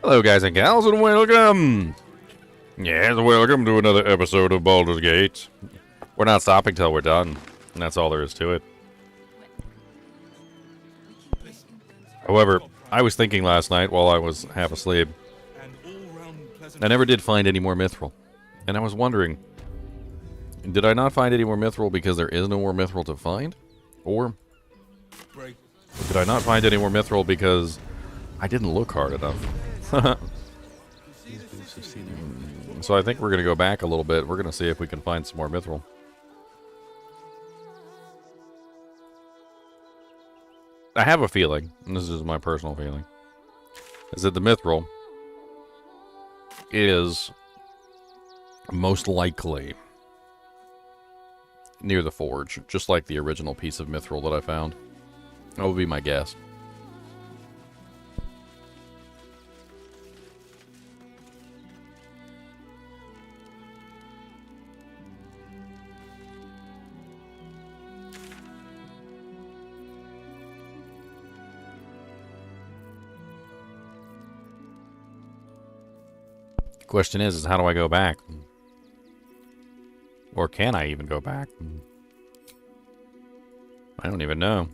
Hello, guys and gals, and welcome! Yes, welcome to another episode of Baldur's Gate. We're not stopping till we're done, and that's all there is to it. However, I was thinking last night while I was half asleep, I never did find any more Mithril. And I was wondering, did I not find any more Mithril because there is no more Mithril to find? Or did I not find any more Mithril because I didn't look hard enough? So I think we're going to go back a little bit. We're going to see if we can find some more Mithril. I have a feeling, and this is my personal feeling, is that the Mithril is most likely near the forge, just like the original piece of Mithril that I found. That would be my guess. Question is how do I go back? Or can I even go back? I don't even know.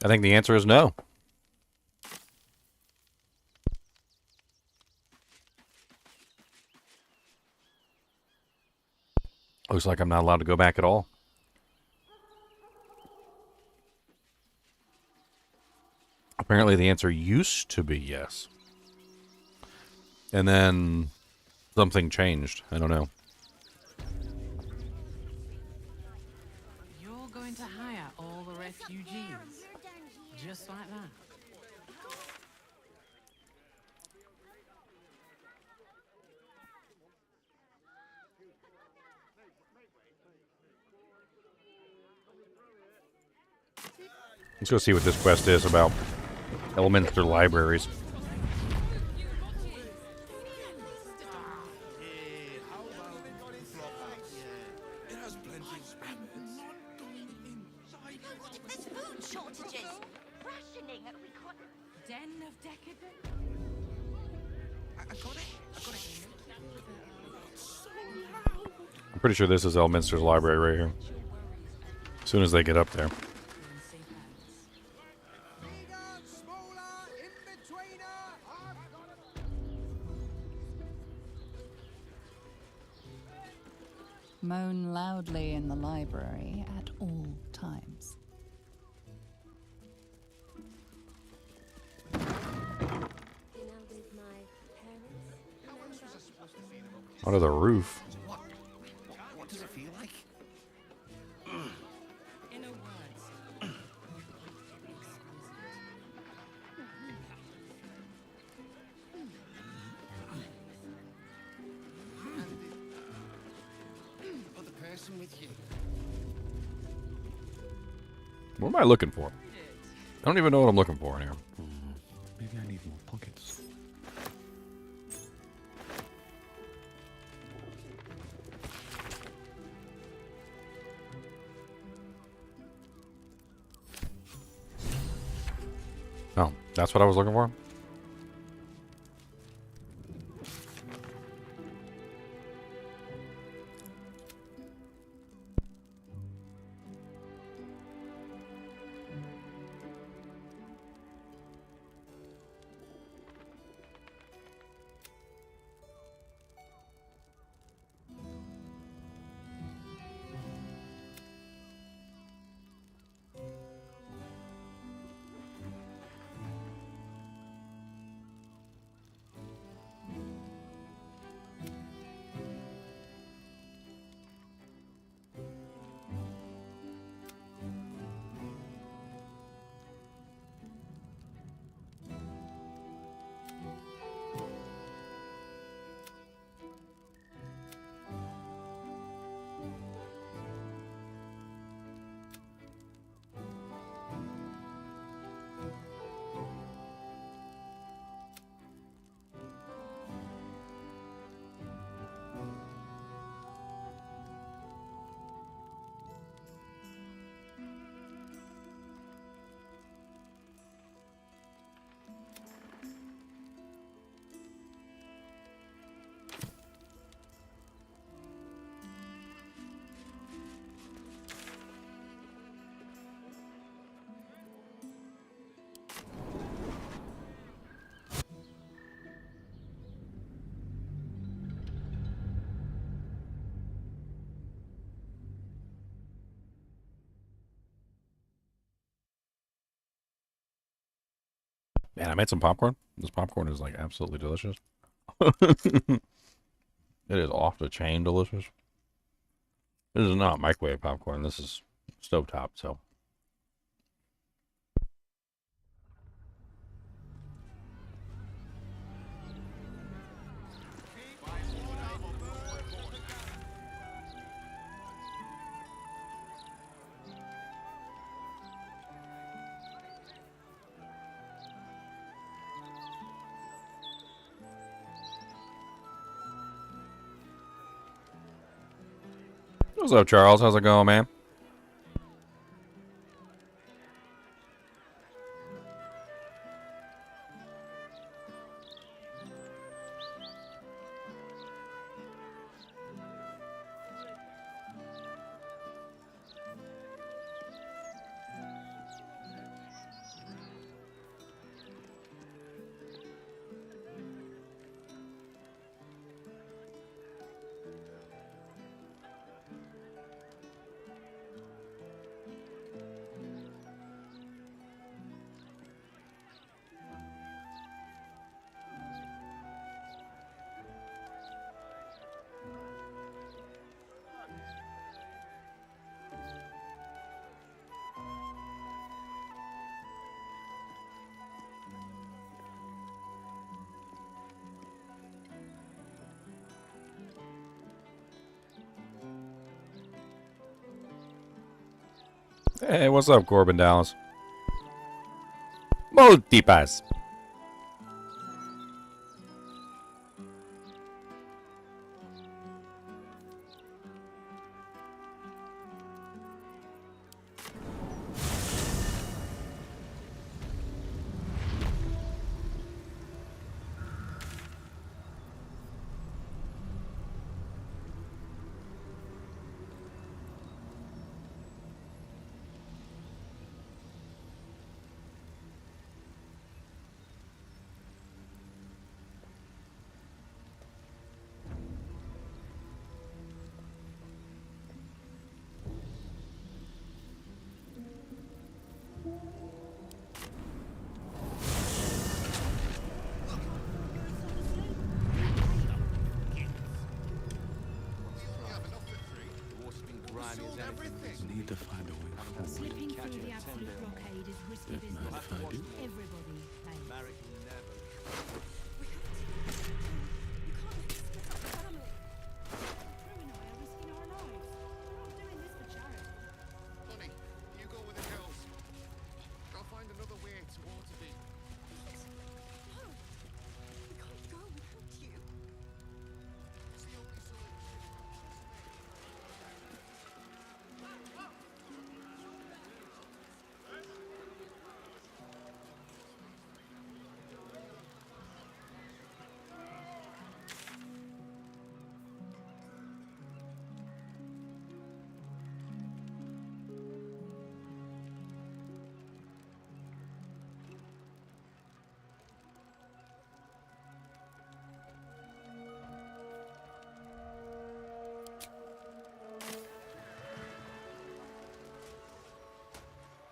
I think the answer is no. Looks like I'm not allowed to go back at all. Apparently the answer used to be yes. And then something changed. I don't know. You're going to hire all the refugees. Just like that. Let's go see what this quest is about Elminster libraries. I'm pretty sure this is Elminster's library right here. As soon as they get up there. Moan loudly in the library at all times. With my parents. Under the roof. What does it feel like? In a word, Other person with you. What am I looking for? I don't even know what I'm looking for in here. Maybe I need more pockets. Oh, that's what I was looking for? Man, I made some popcorn. This popcorn is like absolutely delicious. It is off the chain delicious. This is not microwave popcorn. This is stovetop, so. What's up, Charles? How's it going, man? Hey, what's up, Corbin Dallas? Multipass. to find a way forward. Slipping through the absolute blockade is risky Don't mind business. if I do. Everybody pays. Honey, you go with the girls. I'll find another way towards the... We can't go without you. It's the only solution.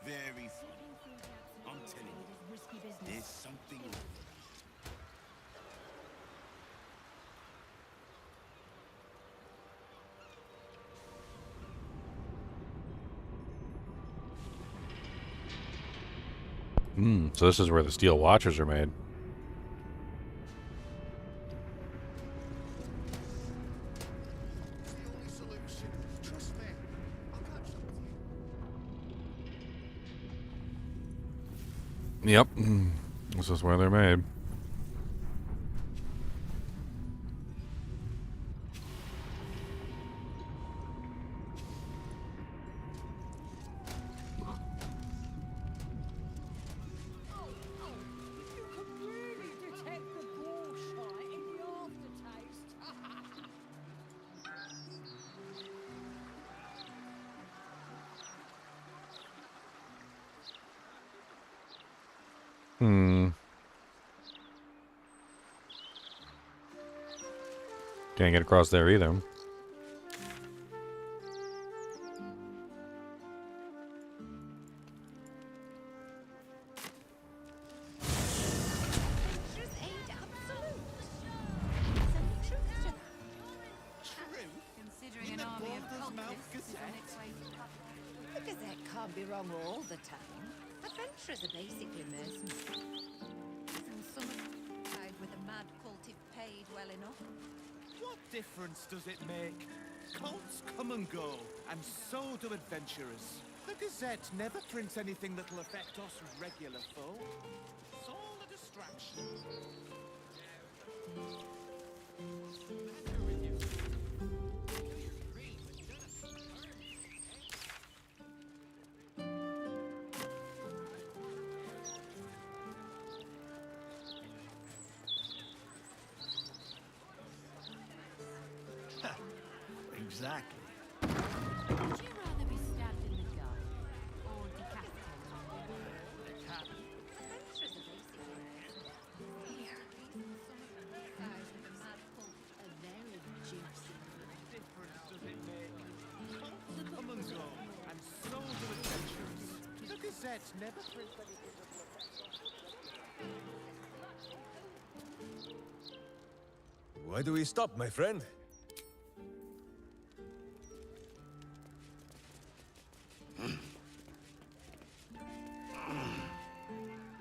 Very funny. I'm telling you, Risky business. there's something wrong. So this is where the steel watches are made. It's the only solution. Trust me. I'll catch something. Yep. This is where they're made. You could really detect the Gortash in the aftertaste. Can't get across there either. Adventurer's aid absolute. Some truth to that. Considering an army of cultists is on its way to The Gazette can't be wrong all the time. Adventurers are basically mercenaries. And some side with a mad cult if paid well enough. What difference does it make? Cults come and go, and so do adventurers. The Gazette never prints anything that'll affect us regular folk. It's all a distraction. Exactly. Would you rather be stabbed in the gut or decapitated? Adventurers are basically mercenaries. Side with a mad cult are very juicy. Difference does it make? Cults come and go, and so do adventurers. The Gazette never prints anything that'll affect us. Why do we stop, my friend?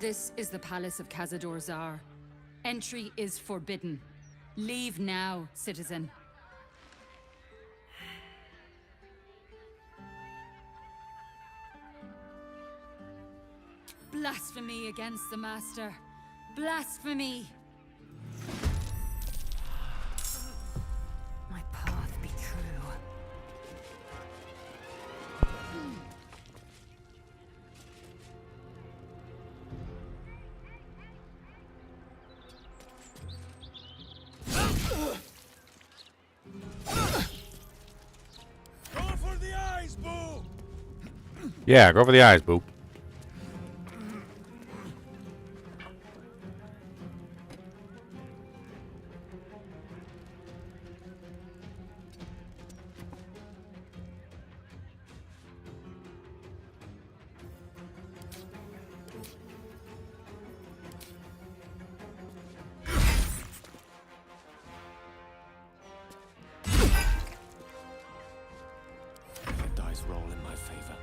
This is the palace of Cazador Czar. Entry is forbidden. Leave now, citizen. Blasphemy against the master. Blasphemy! My path be true. Go for the eyes, boo! Yeah, go for the eyes, boo. The dice roll in my favor.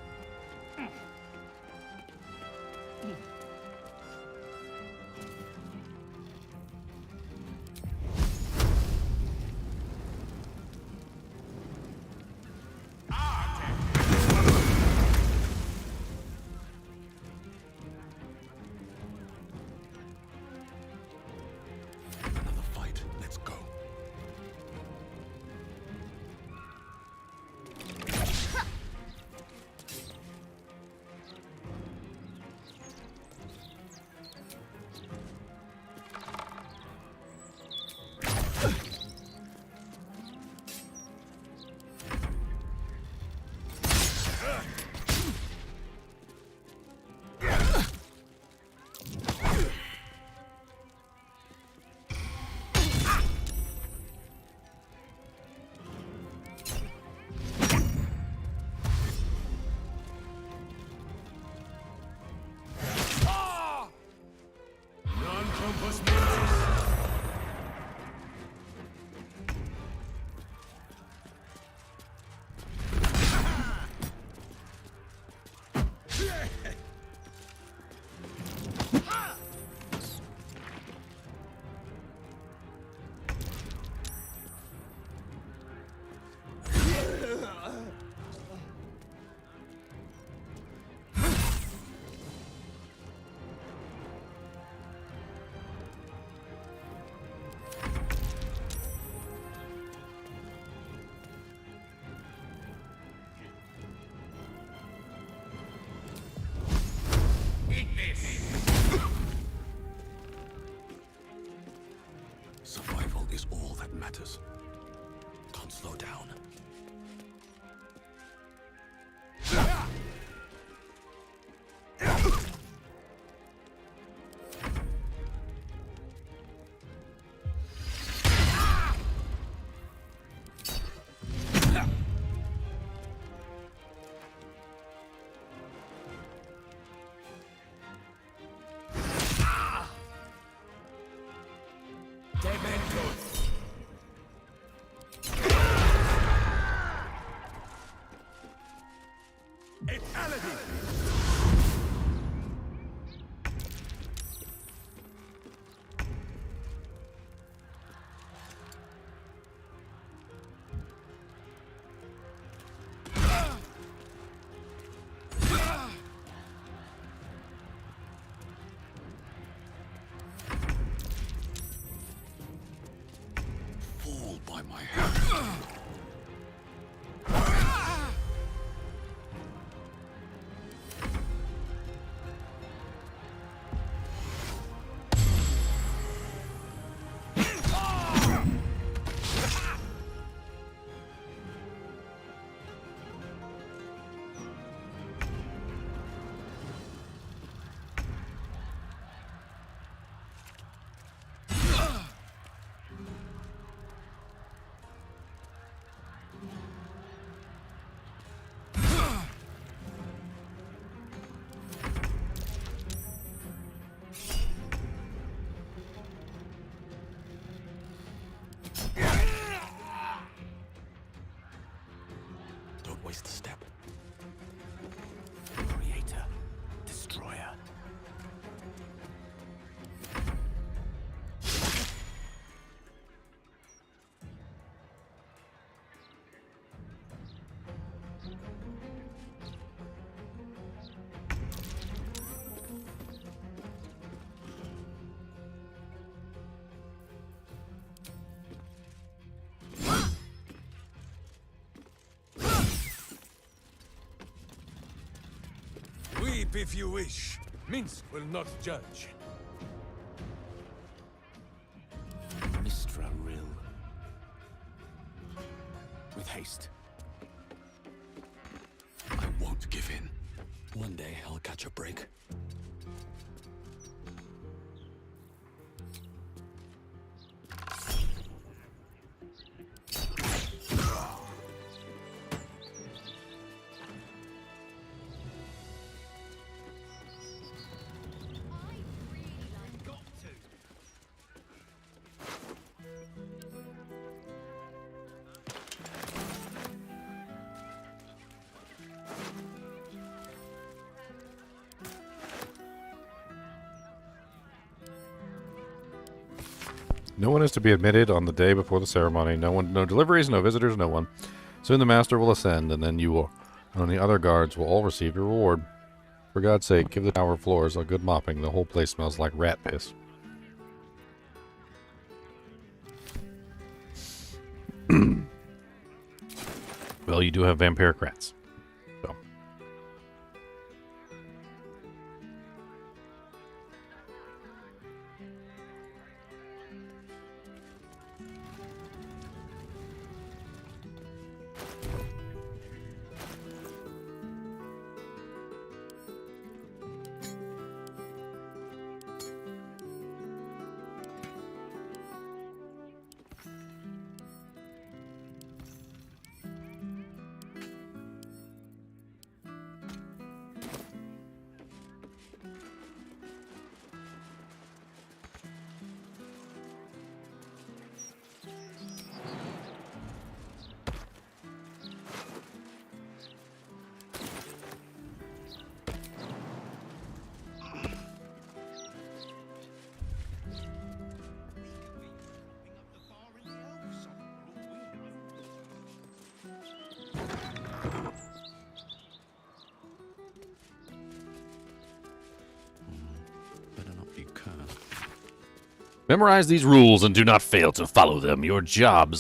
Survival is all that matters. Can't slow down. Fall by my hand. Don't waste a step. Creator, destroyer. Weep if you wish. Minsk will not judge. Mithril. With haste. I won't give in. One day I'll catch a break. No one is to be admitted on the day before the ceremony. No deliveries, no visitors, no one. Soon the master will ascend, and then you will, and the other guards will all receive your reward. For God's sake, give the tower floors a good mopping. The whole place smells like rat piss. Well, you do have vampiric rats. So. Memorize these rules and do not fail to follow them. Do your job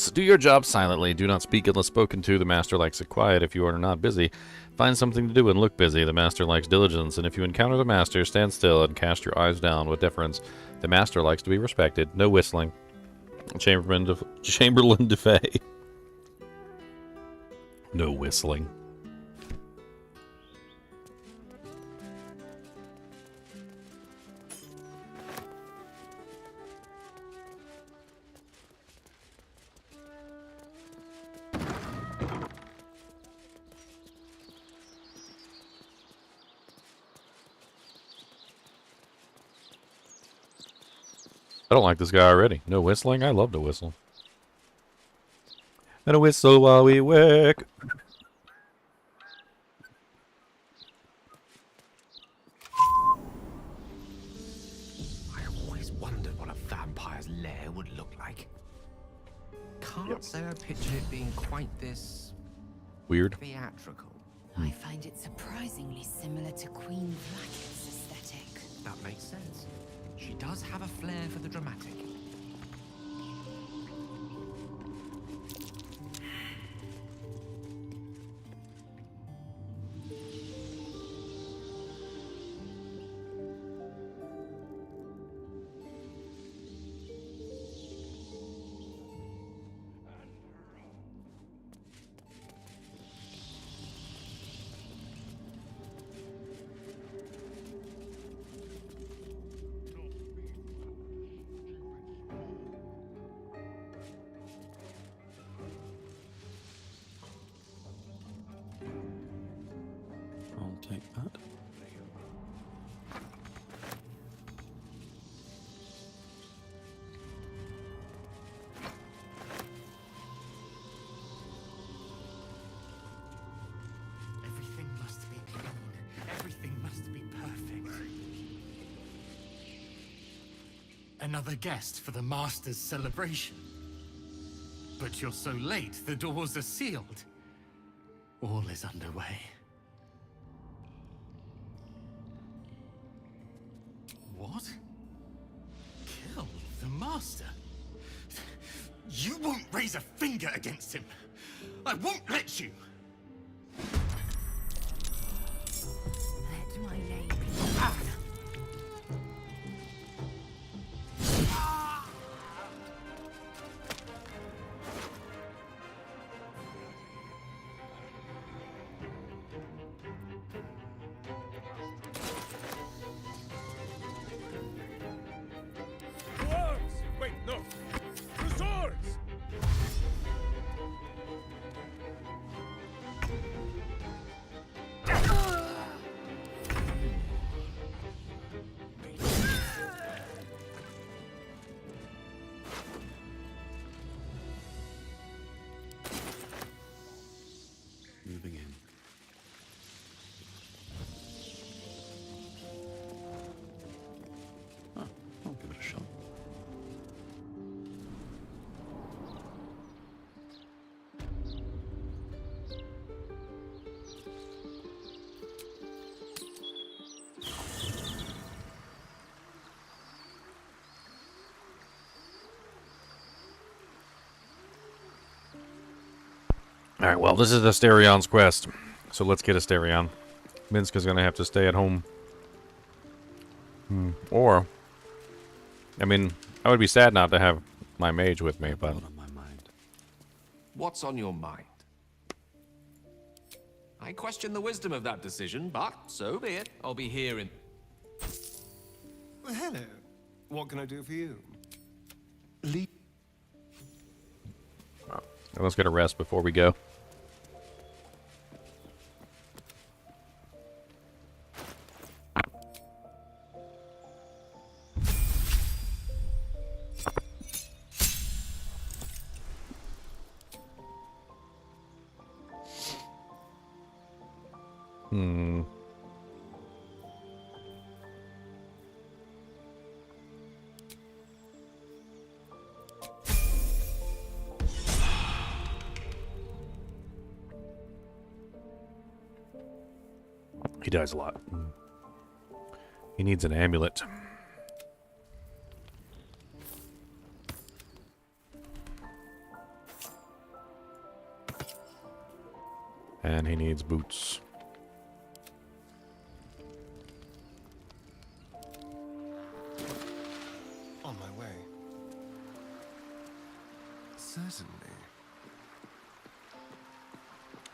silently. Do not speak unless spoken to. The master likes it quiet if you are not busy. Find something to do and look busy. The master likes diligence, and if you encounter the master, stand still and cast your eyes down with deference. The master likes to be respected. No whistling. Chamberlain DeFay. No whistling. I don't like this guy already. No whistling? I love to whistle. And a whistle while we work. I always wondered what a vampire's lair would look like. Can't say I pictured it being quite this... weird. theatrical. I find it surprisingly similar to Queen Blacket's aesthetic. That makes sense. She does have a flair for the dramatic. I'll take that. Everything must be clean. Everything must be perfect. Another guest for the Master's celebration. But you're so late, the doors are sealed. All is underway. What? Kill the Master? You won't raise a finger against him. I won't let you. Let my name be known. Wait, no! The swords! Moving in. I'll give it a shot. Alright, well, this is Astarion's quest. So let's get Astarion. Minska's gonna have to stay at home. Or, I mean, I would be sad not to have my mage with me, but... On my mind. What's on your mind? I question the wisdom of that decision, but so be it. I'll be here in... Well, hello. What can I do for you? Let's get a rest before we go. He dies a lot. He needs an amulet. And he needs boots. On my way. Certainly.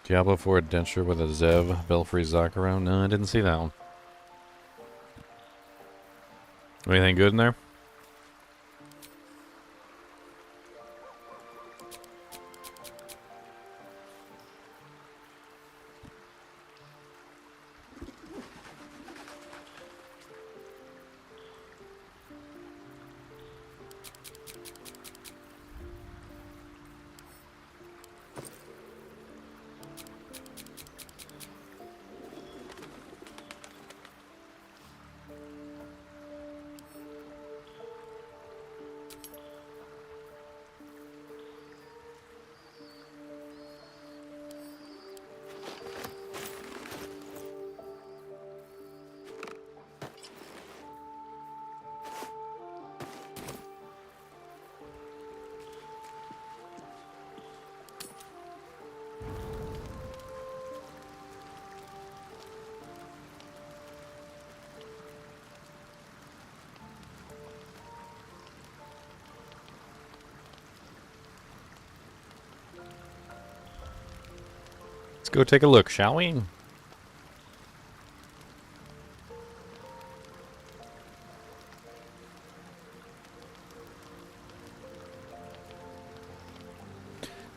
Diablo 4 denture with a Zev Belfry Zakharou. No, I didn't see that one. Anything good in there? Let's go take a look, shall we?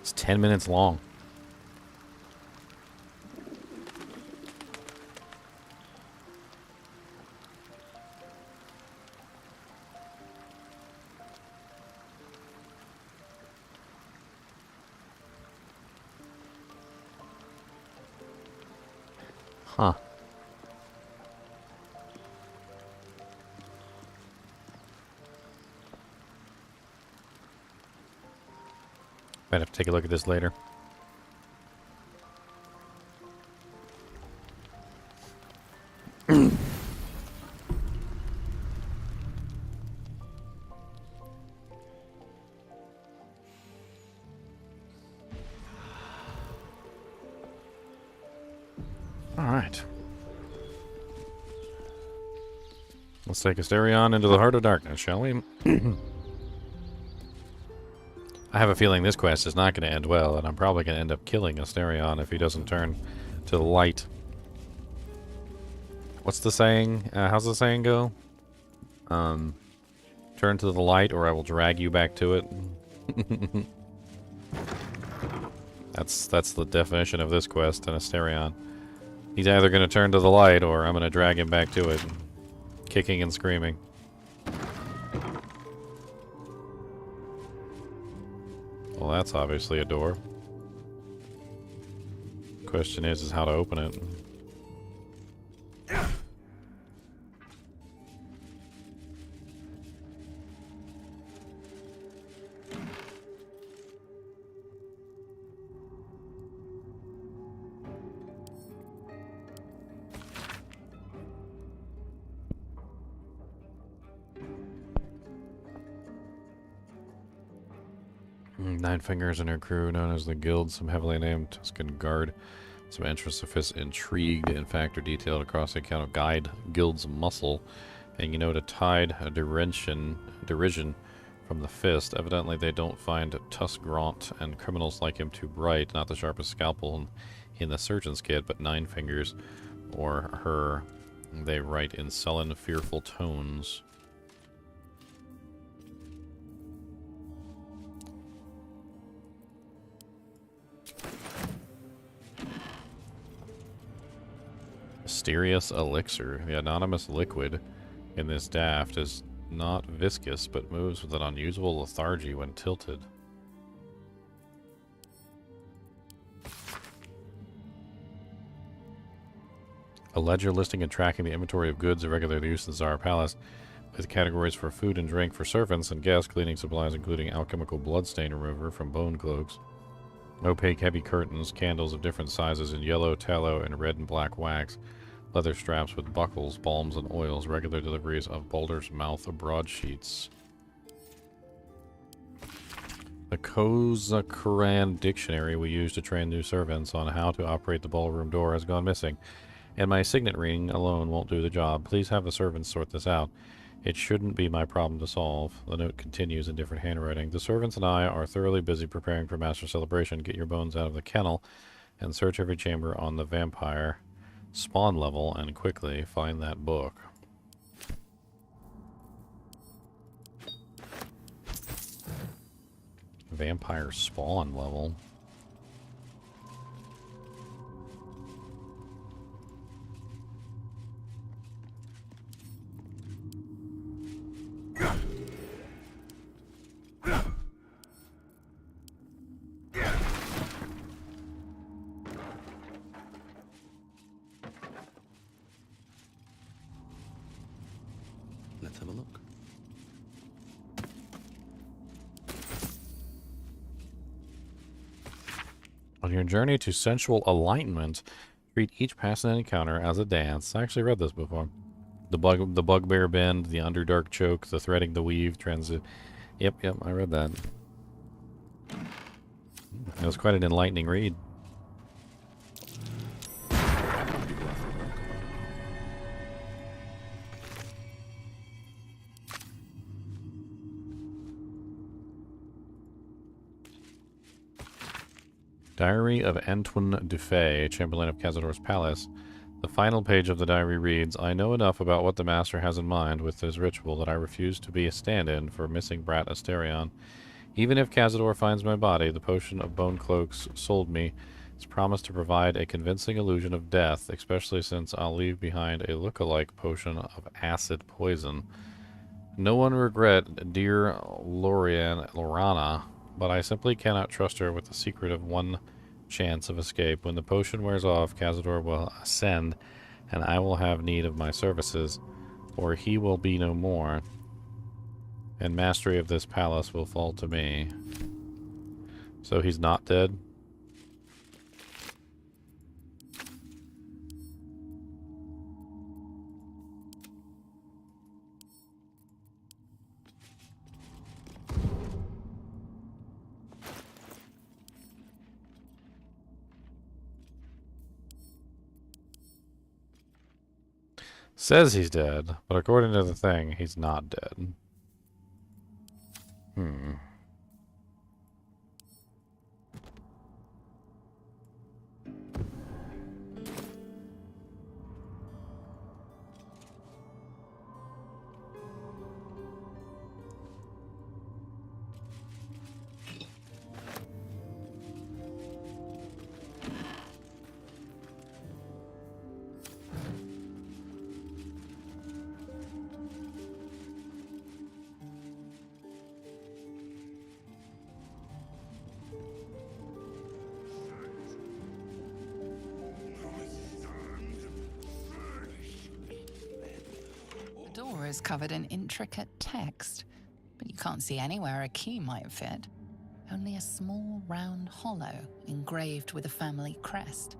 It's 10 minutes long. Huh. Might have to take a look at this later. Alright. Let's take Asterion into the heart of darkness, shall we? I have a feeling this quest is not going to end well, and I'm probably going to end up killing Asterion if he doesn't turn to the light. What's the saying? How's the saying go? Turn to the light or I will drag you back to it. That's the definition of this quest in Asterion. He's either going to turn to the light or I'm going to drag him back to it, kicking and screaming. Well, that's obviously a door. Question is how to open it. Nine Fingers and her crew, known as the Guild, some heavily named Tuscan Guard, some entrance intrigued, in fact, are detailed across the account of Guide Guild's muscle, and you note a tide, a derision from the fist. Evidently, they don't find Tusgraunt and criminals like him too bright, not the sharpest scalpel in the surgeon's kit, but Nine Fingers, or her, they write in sullen, fearful tones. Mysterious elixir. The anonymous liquid in this daft is not viscous, but moves with an unusual lethargy when tilted. A ledger listing and tracking the inventory of goods of regular use in the Tsar Palace, with categories for food and drink for servants and guest cleaning supplies, including alchemical bloodstain remover from bone cloaks, opaque heavy curtains, candles of different sizes in yellow, tallow, and red and black wax, leather straps with buckles, balms, and oils, regular deliveries of Baldur's Mouth broadsheets. The Kozakuran dictionary we use to train new servants on how to operate the ballroom door has gone missing, and my signet ring alone won't do the job. Please have the servants sort this out. It shouldn't be my problem to solve. The note continues in different handwriting. The servants and I are thoroughly busy preparing for Master Celebration. Get your bones out of the kennel and search every chamber on the vampire spawn level and quickly find that book. Vampire spawn level. Let's have a look. On your journey to sensual enlightenment, treat each passing encounter as a dance. I actually read this before. The bugbear bend, the underdark choke, the threading the weave, Yep, I read that. It was quite an enlightening read. Diary of Antoine Dufay, Chamberlain of Cazador's Palace. The final page of the diary reads, I know enough about what the Master has in mind with his ritual that I refuse to be a stand-in for missing brat Asterion. Even if Cazador finds my body, the potion of bone cloaks sold me is promised to provide a convincing illusion of death, especially since I'll leave behind a look-alike potion of acid poison. No one regret dear Lorana, but I simply cannot trust her with the secret of one chance of escape. When the potion wears off, Cazador will ascend, and I will have need of my services, or he will be no more, and mastery of this palace will fall to me. So he's not dead? Says he's dead, but according to the thing, he's not dead. The door is covered in intricate text, but you can't see anywhere a key might fit. Only a small round hollow engraved with a family crest.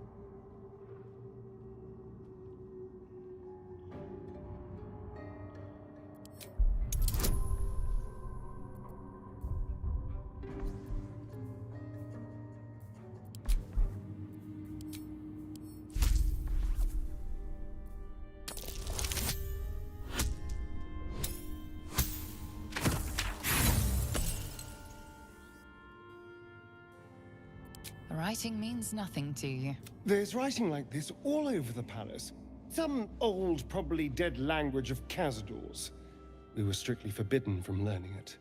The writing means nothing to you. There's writing like this all over the palace. Some old, probably dead language of Cazador's. We were strictly forbidden from learning it.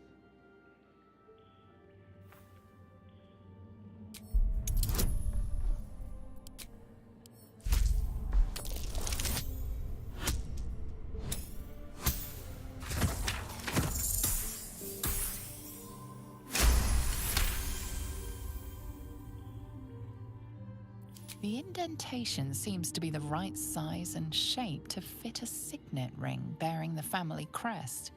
The indentation seems to be the right size and shape to fit a signet ring bearing the family crest.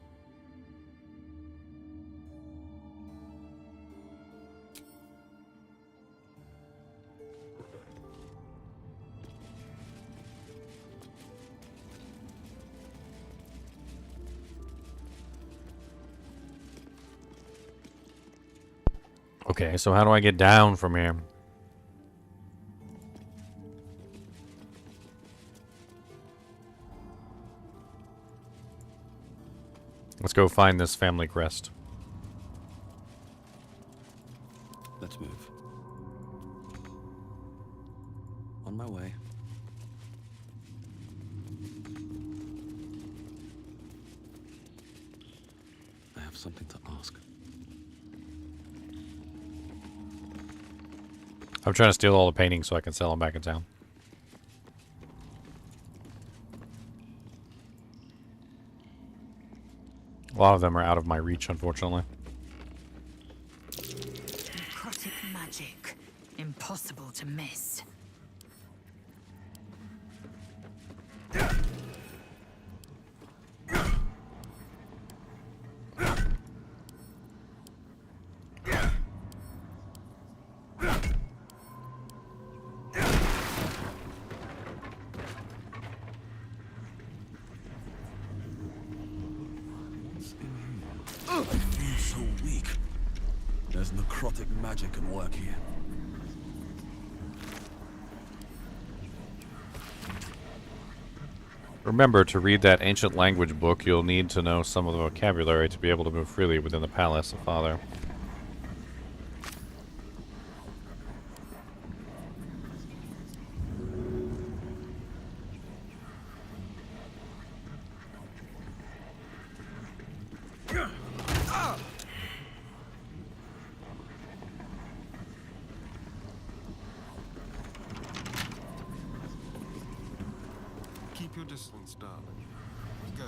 Okay, so how do I get down from here? Let's go find this family crest. Let's move. On my way. I have something to ask. I'm trying to steal all the paintings so I can sell them back in town. A lot of them are out of my reach, unfortunately. Necrotic magic. Impossible to miss. So weak. There's necrotic magic at work here. Remember, to read that ancient language book, you'll need to know some of the vocabulary to be able to move freely within the palace of Father. Keep your distance, darling. Go.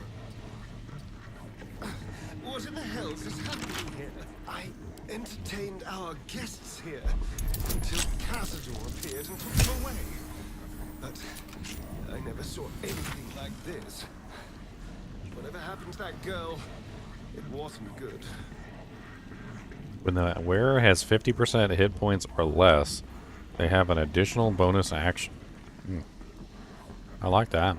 What in the hell's is happening here? I entertained our guests here until Cazador appeared and took them away. But I never saw anything like this. Whatever happened to that girl, it wasn't good. When the wearer has 50% hit points or less, they have an additional bonus action. I like that.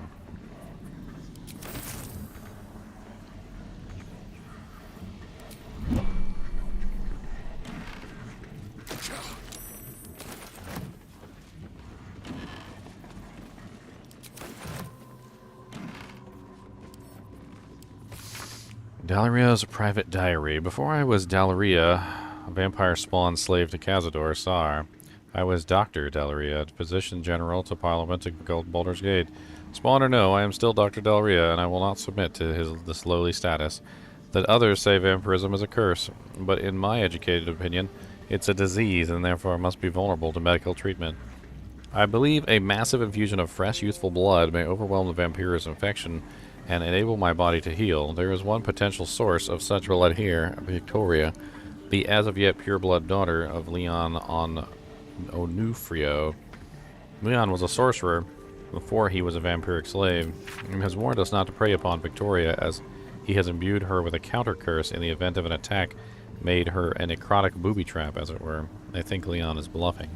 Dalaria's private diary. Before I was Dalaria, a vampire spawn slave to Cazador, Sar, I was Dr. Dalaria, physician general to Parliament of Baldur's Gate. Spawn or no, I am still Dr. Dalaria, and I will not submit to this lowly status. That others say vampirism is a curse, but in my educated opinion, it's a disease and therefore must be vulnerable to medical treatment. I believe a massive infusion of fresh, youthful blood may overwhelm the vampir's infection and enable my body to heal. There is one potential source of such blood here, Victoria, the as-of-yet pure-blood daughter of Leon on Onufrio. Leon was a sorcerer before he was a vampiric slave, and has warned us not to prey upon Victoria, as he has imbued her with a counter-curse in the event of an attack, made her a necrotic booby trap, as it were. I think Leon is bluffing.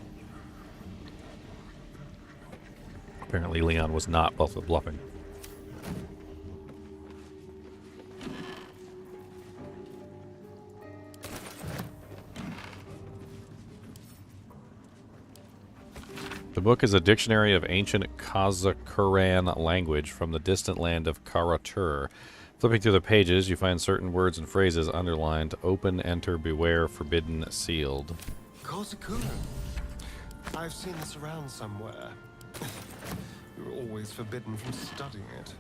Apparently Leon was not bluffing. The book is a dictionary of ancient Kazakuran language from the distant land of Karatur. Flipping through the pages, you find certain words and phrases underlined: open, enter, beware, forbidden, sealed. Kazakuran? I've seen this around somewhere. We were always forbidden from studying it.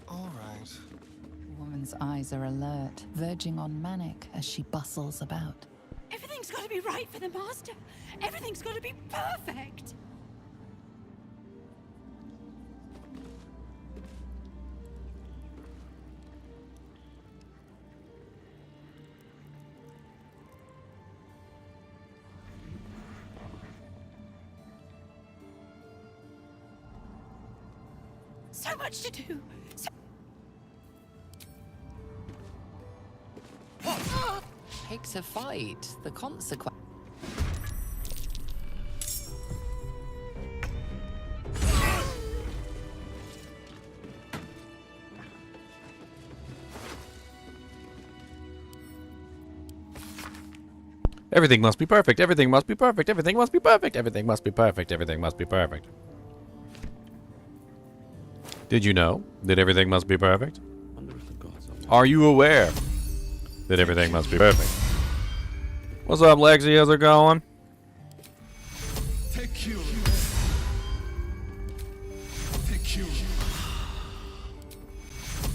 All right. The woman's eyes are alert, verging on manic as she bustles about. Everything's got to be right for the master. Everything's got to be perfect. So much to do. Takes a fight. The consequence. Everything must be perfect. Everything must be perfect. Everything must be perfect. Everything must be perfect. Everything must be perfect. Did you know that everything must be perfect? Are you aware that everything must be perfect? What's up, Lexi? How's it going? Take you. Take you.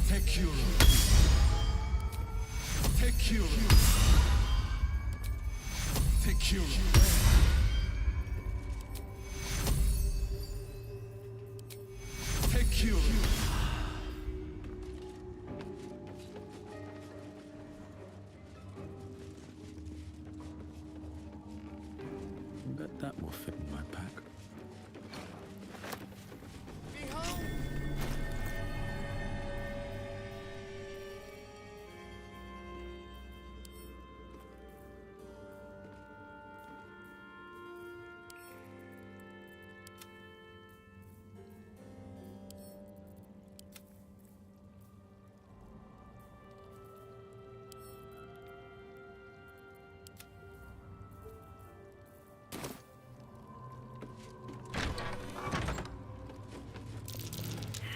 Take you. Take you. Take you. Take you. Bet that will fit in my pack.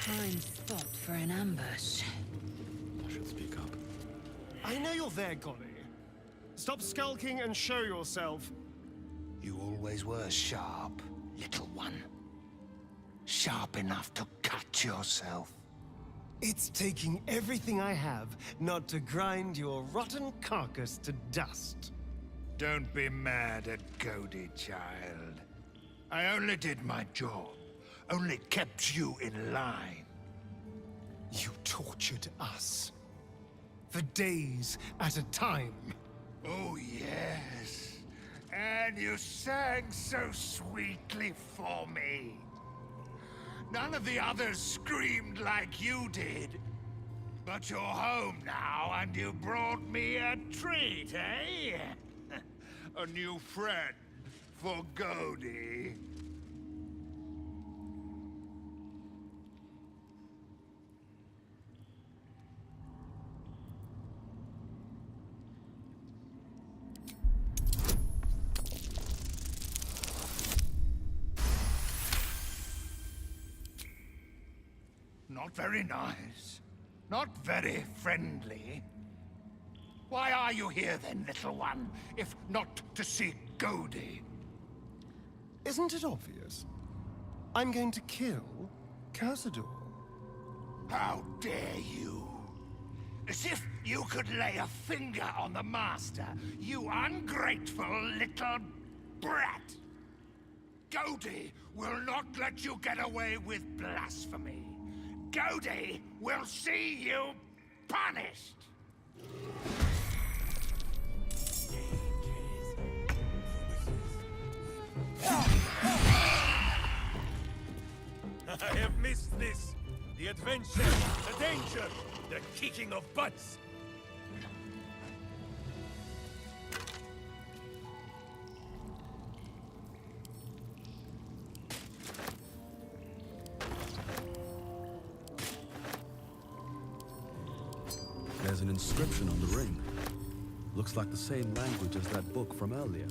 Time stopped for an ambush. I should speak up. I know you're there, Godey. Stop skulking and show yourself. You always were sharp, little one. Sharp enough to cut yourself. It's taking everything I have not to grind your rotten carcass to dust. Don't be mad at Godey, child. I only did my job. Only kept you in line. You tortured us. For days at a time. Oh, yes. And you sang so sweetly for me. None of the others screamed like you did. But you're home now, and you brought me a treat, eh? A new friend for Godey. Not very nice. Not very friendly. Why are you here then, little one, if not to see Godey? Isn't it obvious? I'm going to kill Cazador. How dare you? As if you could lay a finger on the Master, you ungrateful little brat! Godey will not let you get away with blasphemy. Godey will see you punished! I have missed this. The adventure, the danger, the kicking of butts. There's an inscription on the ring. Looks like the same language as that book from earlier.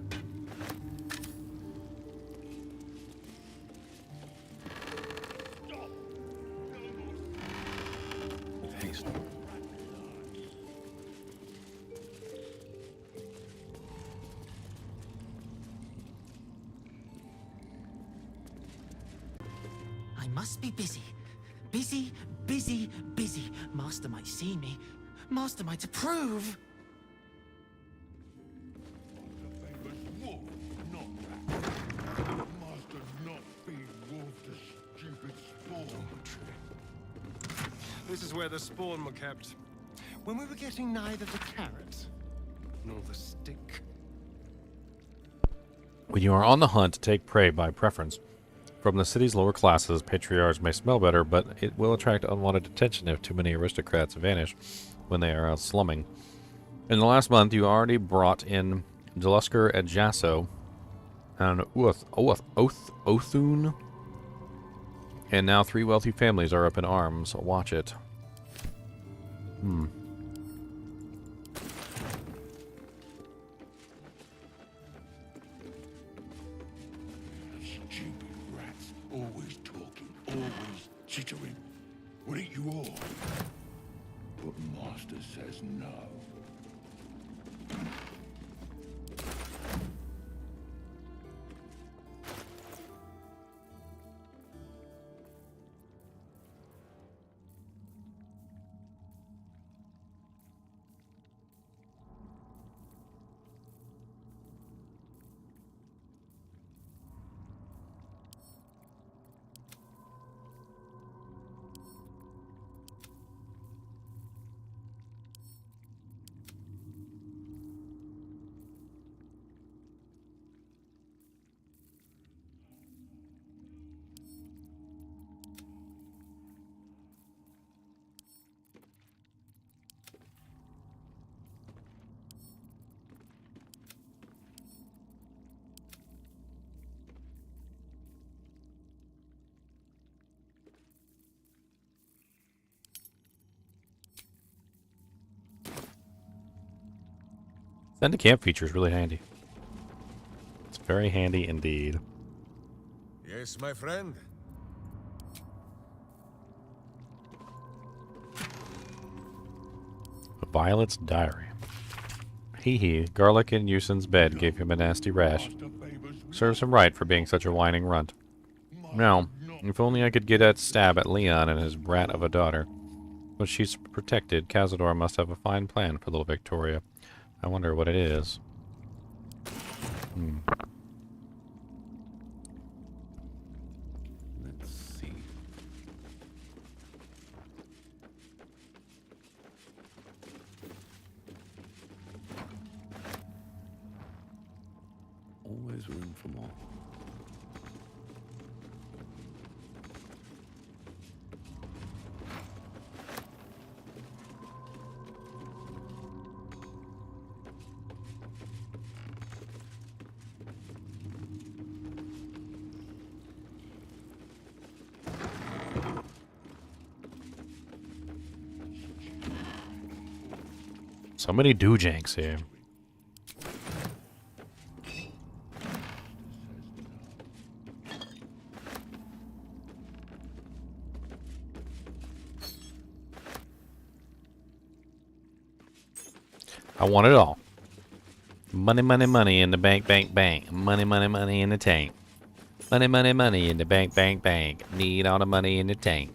With haste. I must be busy. Busy, busy, busy. Master might see me. Master might approve. This is where the spawn were kept. When we were getting neither the carrot nor the stick. When you are on the hunt, take prey by preference. From the city's lower classes, patriarchs may smell better, but it will attract unwanted attention if too many aristocrats vanish when they are out slumming. In the last month, you already brought in Delusker and Jasso and Othun. And now 3 wealthy families are up in arms. Watch it. Stupid rats, always talking, always chittering. We'll eat you all. But Master says no. Send a camp feature is really handy. It's very handy indeed. Yes, my friend. Violet's diary. Hee, garlic in Yusin's bed gave him a nasty rash. Serves him right for being such a whining runt. Now, if only I could get that stab at Leon and his brat of a daughter. But she's protected, Cazador must have a fine plan for little Victoria. I wonder what it is. Let's see. Always room for more. So many doojanks here. I want it all. Money, money, money in the bank, bank, bank. Money, money, money in the tank. Money, money, money in the bank, bank, bank. Need all the money in the tank.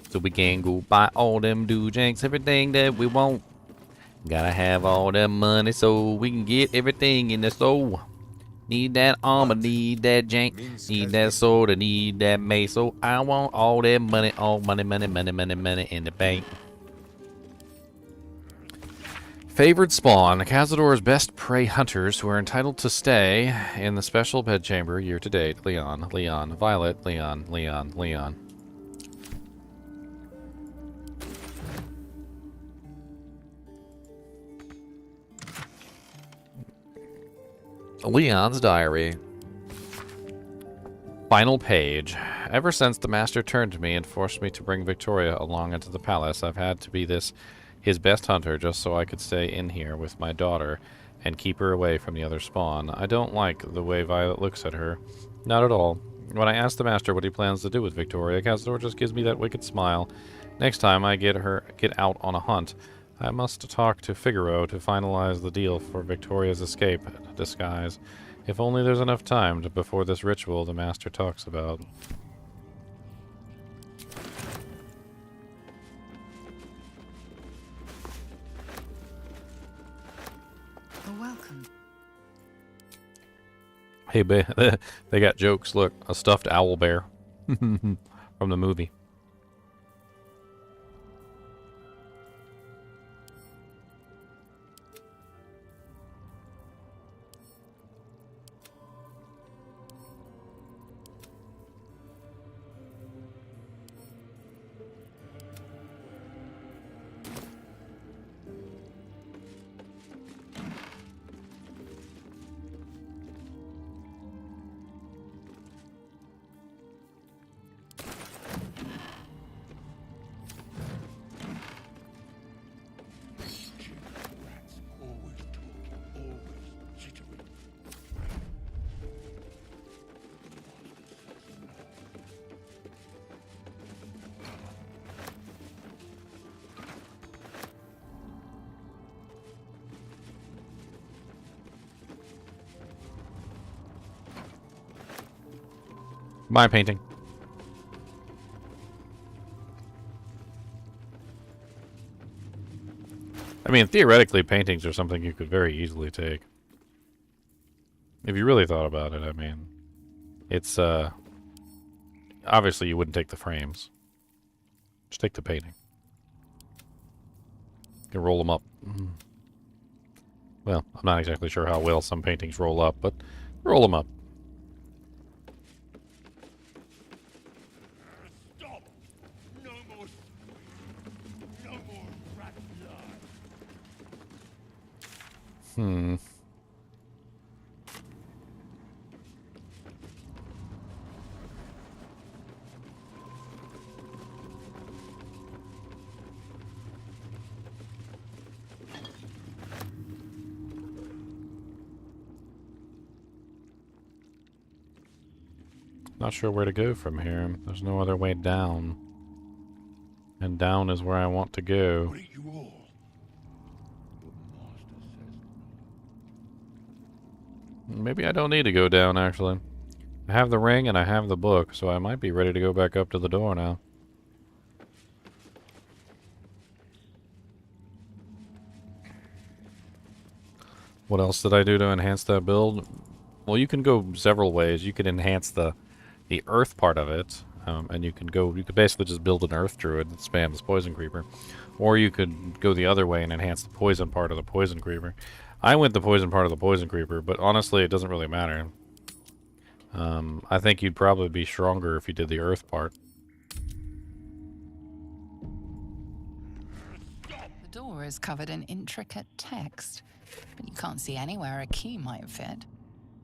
So we can go buy all them doojanks, everything that we want. Gotta have all that money so we can get everything in the store. Need that armor, need that jank, need that sword, need that mace. So I want all that money, all money, money, money, money, money in the bank. Favored spawn, Cazador's best prey hunters who are entitled to stay in the special bedchamber year to date. Leon, Leon, Violet, Leon, Leon, Leon. Leon's diary. Final page. Ever since the master turned to me and forced me to bring Victoria along into the palace, I've had to be his best hunter just so I could stay in here with my daughter and keep her away from the other spawn. I don't like the way Violet looks at her. Not at all. When I ask the master what he plans to do with Victoria, Cazador just gives me that wicked smile. Next time I get out on a hunt, I must talk to Figaro to finalize the deal for Victoria's escape disguise. If only there's enough time before this ritual the master talks about. You're welcome. Hey, they got jokes. Look, a stuffed owl bear from the movie. My painting. I mean, theoretically, paintings are something you could very easily take. If you really thought about it, I mean. It's, obviously you wouldn't take the frames. Just take the painting. You can roll them up. Well, I'm not exactly sure how well some paintings roll up, but roll them up. Stop! No more. No more rat blood. Not sure where to go from here. There's no other way down. And down is where I want to go. Maybe I don't need to go down, actually. I have the ring and I have the book, so I might be ready to go back up to the door now. What else did I do to enhance that build? Well, you can go several ways. You can enhance the earth part of it, and you could basically just build an earth druid that spams poison creeper. Or you could go the other way and enhance the poison part of the poison creeper. I went the poison part of the poison creeper, but honestly, it doesn't really matter. I think you'd probably be stronger if you did the earth part. The door is covered in intricate text, but you can't see anywhere a key might fit.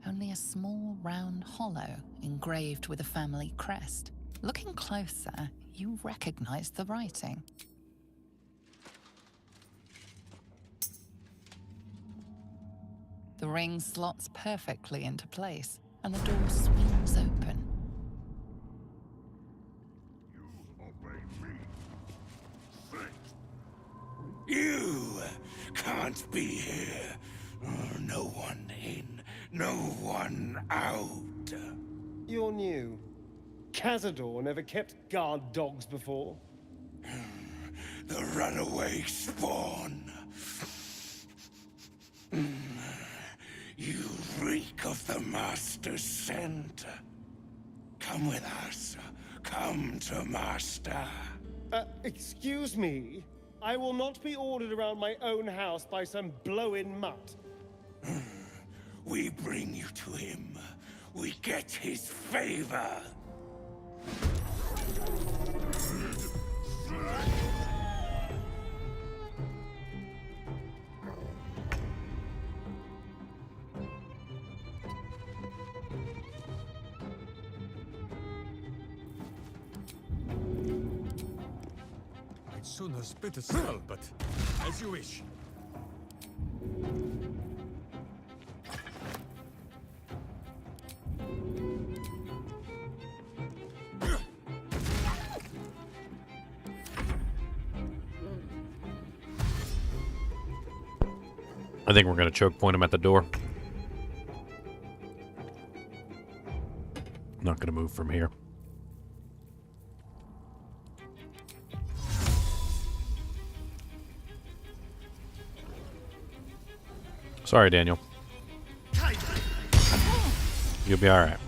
Only a small round hollow engraved with a family crest. Looking closer, you recognize the writing. The ring slots perfectly into place, and the door swings open. You can't be here. No one in, no one out. You're new. Cazador never kept guard dogs before. The runaway spawn. You reek of the Master's scent. Come with us. Come to Master. Excuse me? I will not be ordered around my own house by some blow-in mutt. We bring you to him. We get his favor. I'd sooner spit a skull, but as you wish. I think we're going to choke point him at the door. Not going to move from here. Sorry, Daniel. You'll be all right.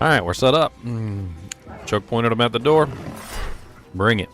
Alright, we're set up. Chuck pointed him at the door. Bring it.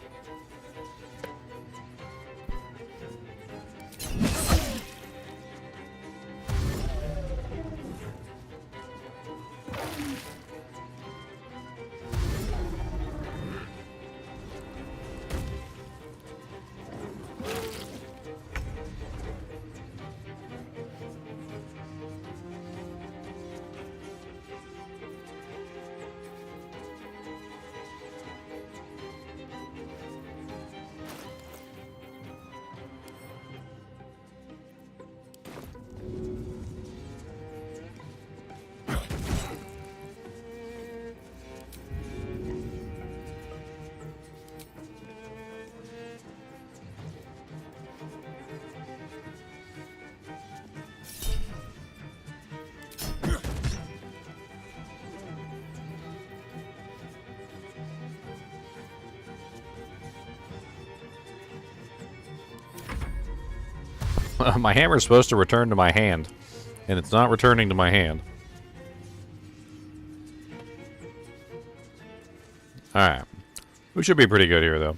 My hammer's supposed to return to my hand, and it's not returning to my hand. Alright. We should be pretty good here, though.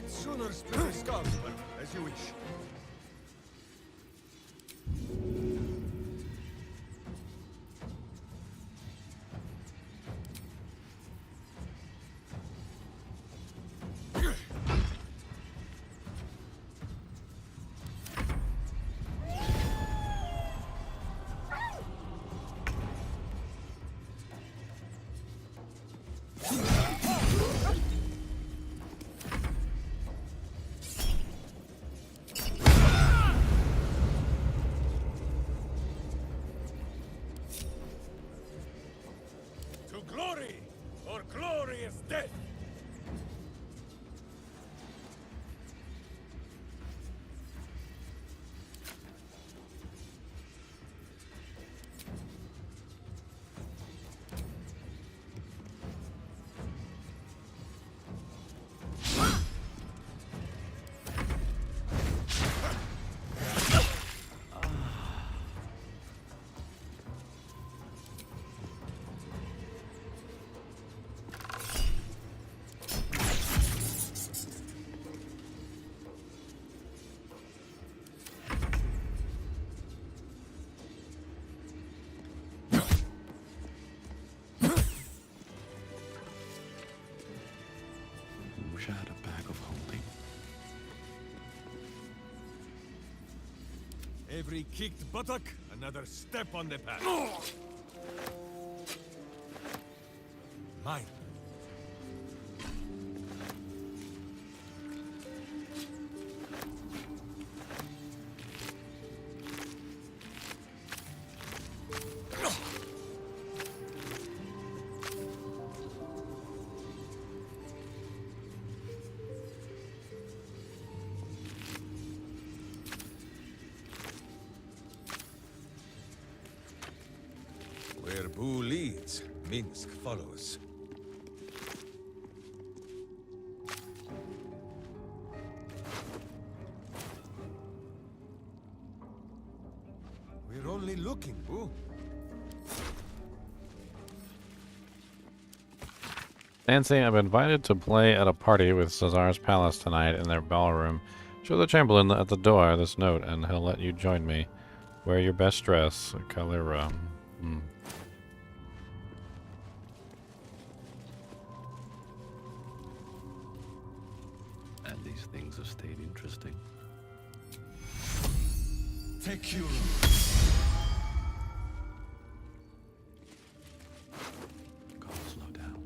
Sooner split the skull, but as you wish. Every kicked buttock, another step on the path. Mine. Where Boo leads, Minsk follows. We're only looking, Boo. Nancy, I've been invited to play at a party with Cazador's palace tonight in their ballroom. Show the Chamberlain at the door this note, and he'll let you join me. Wear your best dress, Kalira. At least things have stayed interesting. Take you. Gotta slow down.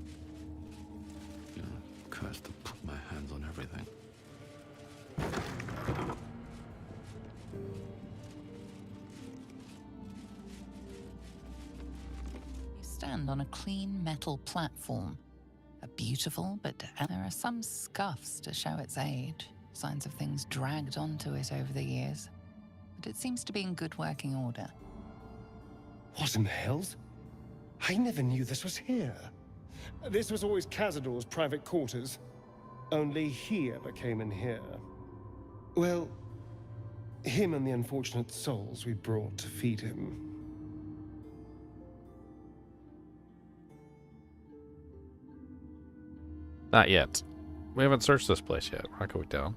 Cursed to put my hands on everything. You stand on a clean metal platform. A beautiful, but there are some scuffs to show its age, signs of things dragged onto it over the years. But it seems to be in good working order. What in the hells? I never knew this was here. This was always Cazador's private quarters. Only he ever came in here. Well, him and the unfortunate souls we brought to feed him. Not yet. We haven't searched this place yet. We're not going down.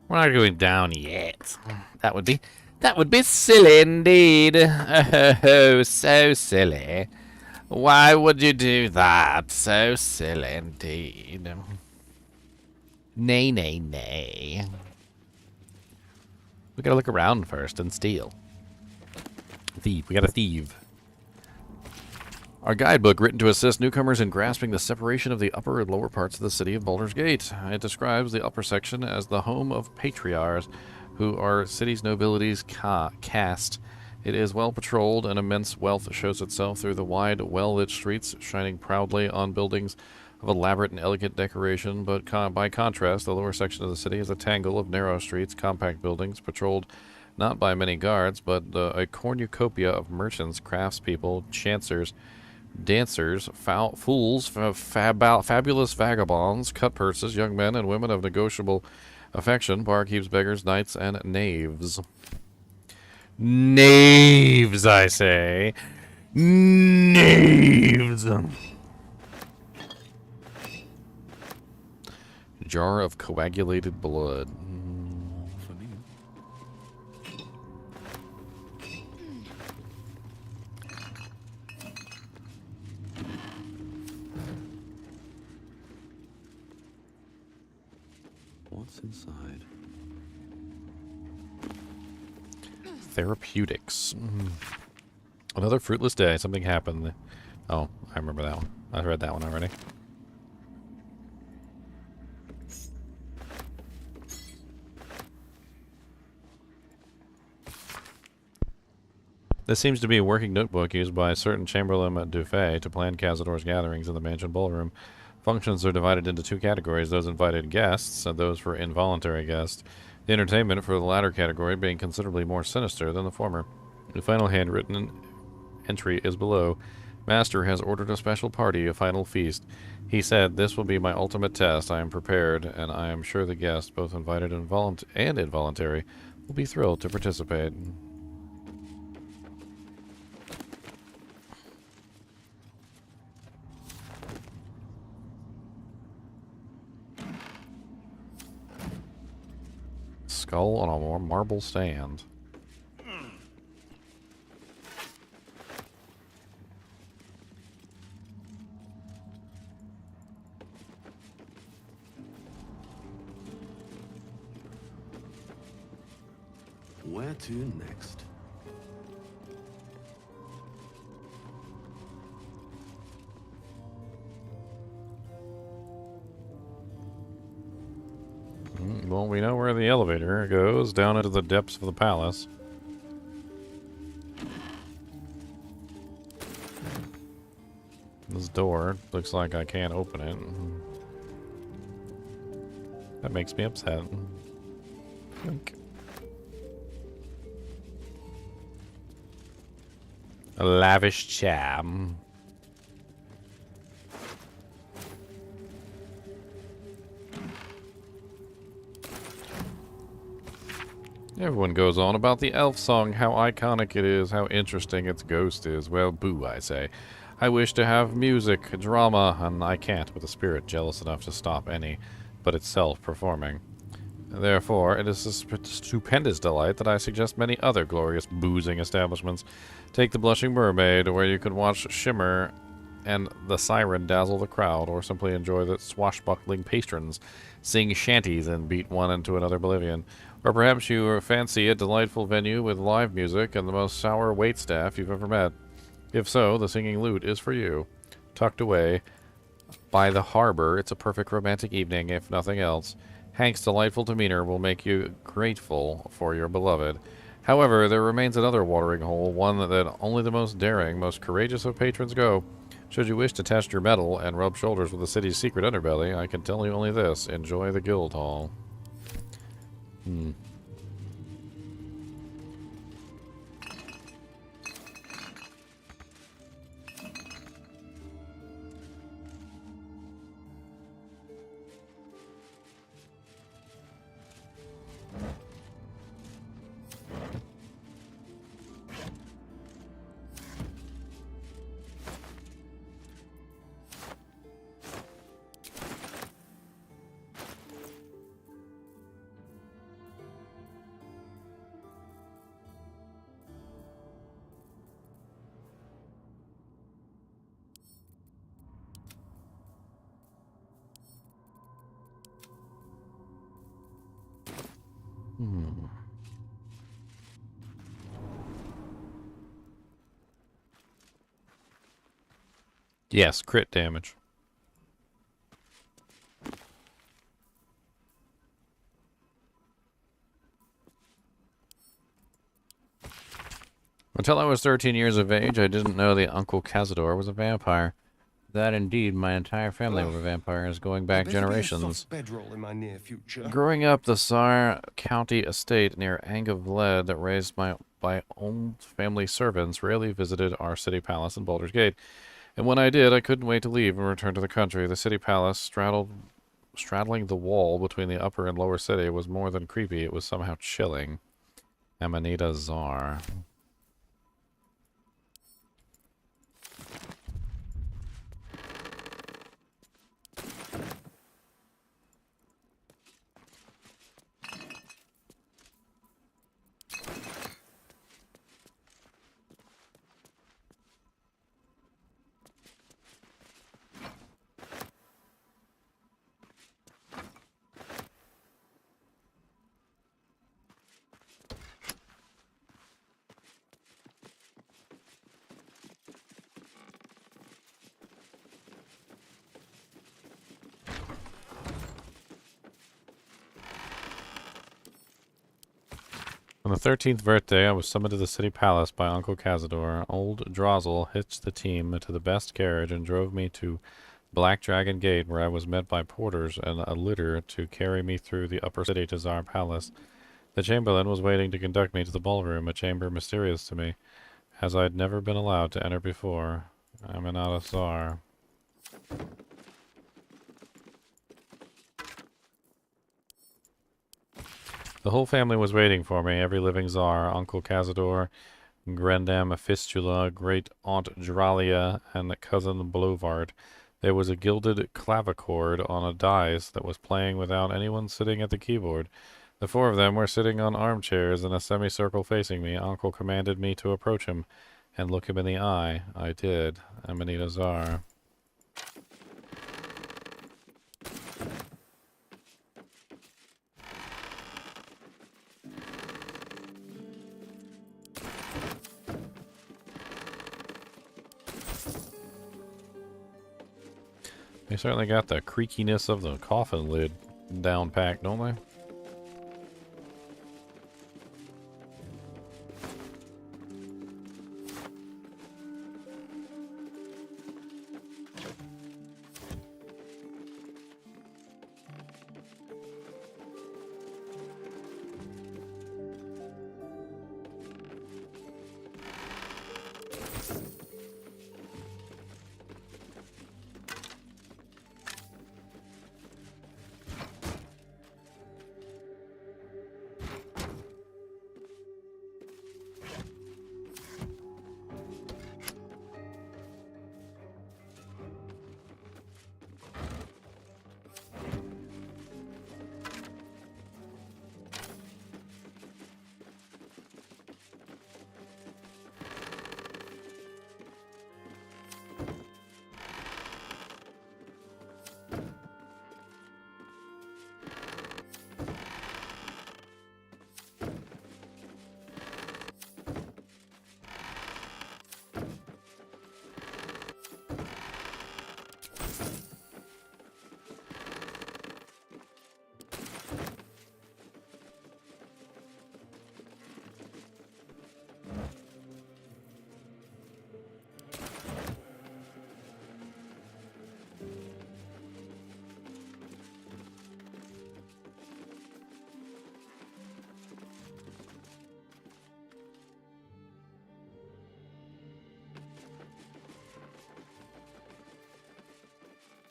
We're not going down yet. That would be silly indeed. Oh, so silly. Why would you do that? So silly indeed. Nay, nay, nay. We gotta look around first and steal. Thief. We gotta thieve. Our guidebook, written to assist newcomers in grasping the separation of the upper and lower parts of the city of Baldur's Gate. It describes the upper section as the home of patriarchs, who are city's nobility's caste. It is well patrolled, and immense wealth shows itself through the wide, well-lit streets, shining proudly on buildings of elaborate and elegant decoration, but by contrast, the lower section of the city is a tangle of narrow streets, compact buildings, patrolled not by many guards, but a cornucopia of merchants, craftspeople, chancers, dancers, fools, fabulous vagabonds, cut purses, young men and women of negotiable affection, barkeeps, beggars, knights, and knaves. Knaves, I say. Knaves. Jar of coagulated blood. For me. What's inside? Therapeutics. Another fruitless day. Something happened. Oh, I remember that one. I read that one already. This seems to be a working notebook used by a certain Chamberlain Dufay to plan Cazador's gatherings in the mansion ballroom. Functions are divided into two categories, those invited guests and those for involuntary guests. The entertainment for the latter category being considerably more sinister than the former. The final handwritten entry is below. Master has ordered a special party, a final feast. He said, "This will be my ultimate test. I am prepared, and I am sure the guests, both invited and involuntary, will be thrilled to participate." Skull on a marble stand. Where to next? Well, we know where the elevator goes, down into the depths of the palace. This door looks like I can't open it. That makes me upset. Yoink. A lavish chair. Everyone goes on about the elf song, how iconic it is, how interesting its ghost is. Well, boo, I say. I wish to have music, drama, and I can't with a spirit jealous enough to stop any but itself performing. Therefore, it is a stupendous delight that I suggest many other glorious boozing establishments. Take the Blushing Mermaid, where you can watch Shimmer and the siren dazzle the crowd, or simply enjoy the swashbuckling patrons sing shanties and beat one into another oblivion. Or perhaps you fancy a delightful venue with live music and the most sour waitstaff you've ever met. If so, the Singing Lute is for you. Tucked away by the harbor, it's a perfect romantic evening, if nothing else. Hank's delightful demeanor will make you grateful for your beloved. However, there remains another watering hole, one that only the most daring, most courageous of patrons go. Should you wish to test your mettle and rub shoulders with the city's secret underbelly, I can tell you only this. Enjoy the guild hall. Yes, crit damage. Until I was 13 years of age, I didn't know the Uncle Cazador was a vampire. That indeed, my entire family were vampires, going back generations. Bedroll in my near future. Growing up, the Saar County estate near Angevled, raised by old family servants, rarely visited our city palace in Baldur's Gate. And when I did, I couldn't wait to leave and return to the country. The city palace, straddling the wall between the upper and lower city, was more than creepy. It was somehow chilling. Amanita Czar. On the 13th birthday, I was summoned to the city palace by Uncle Cazador. Old Drozzle hitched the team into the best carriage and drove me to Black Dragon Gate, where I was met by porters and a litter to carry me through the upper city to Czar Palace. The Chamberlain was waiting to conduct me to the ballroom, a chamber mysterious to me, as I'd never been allowed to enter before. I'm not a Czar. The whole family was waiting for me, every living Czar, Uncle Cazador, Grandam Fistula, Great Aunt Dralia, and Cousin Blovard. There was a gilded clavichord on a dais that was playing without anyone sitting at the keyboard. The four of them were sitting on armchairs in a semicircle facing me. Uncle commanded me to approach him and look him in the eye. I did. Amanita Czar. They certainly got the creakiness of the coffin lid down packed, don't they?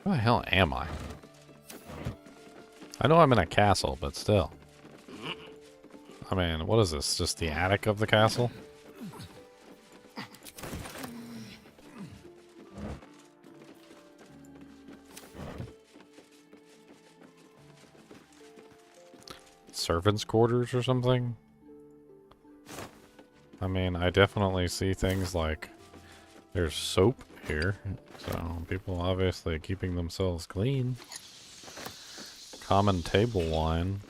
Where the hell am I? I know I'm in a castle, but still. I mean, what is this? Just the attic of the castle? Servants' quarters or something? I mean, I definitely see things like there's soap here, so people obviously keeping themselves clean. Common table wine.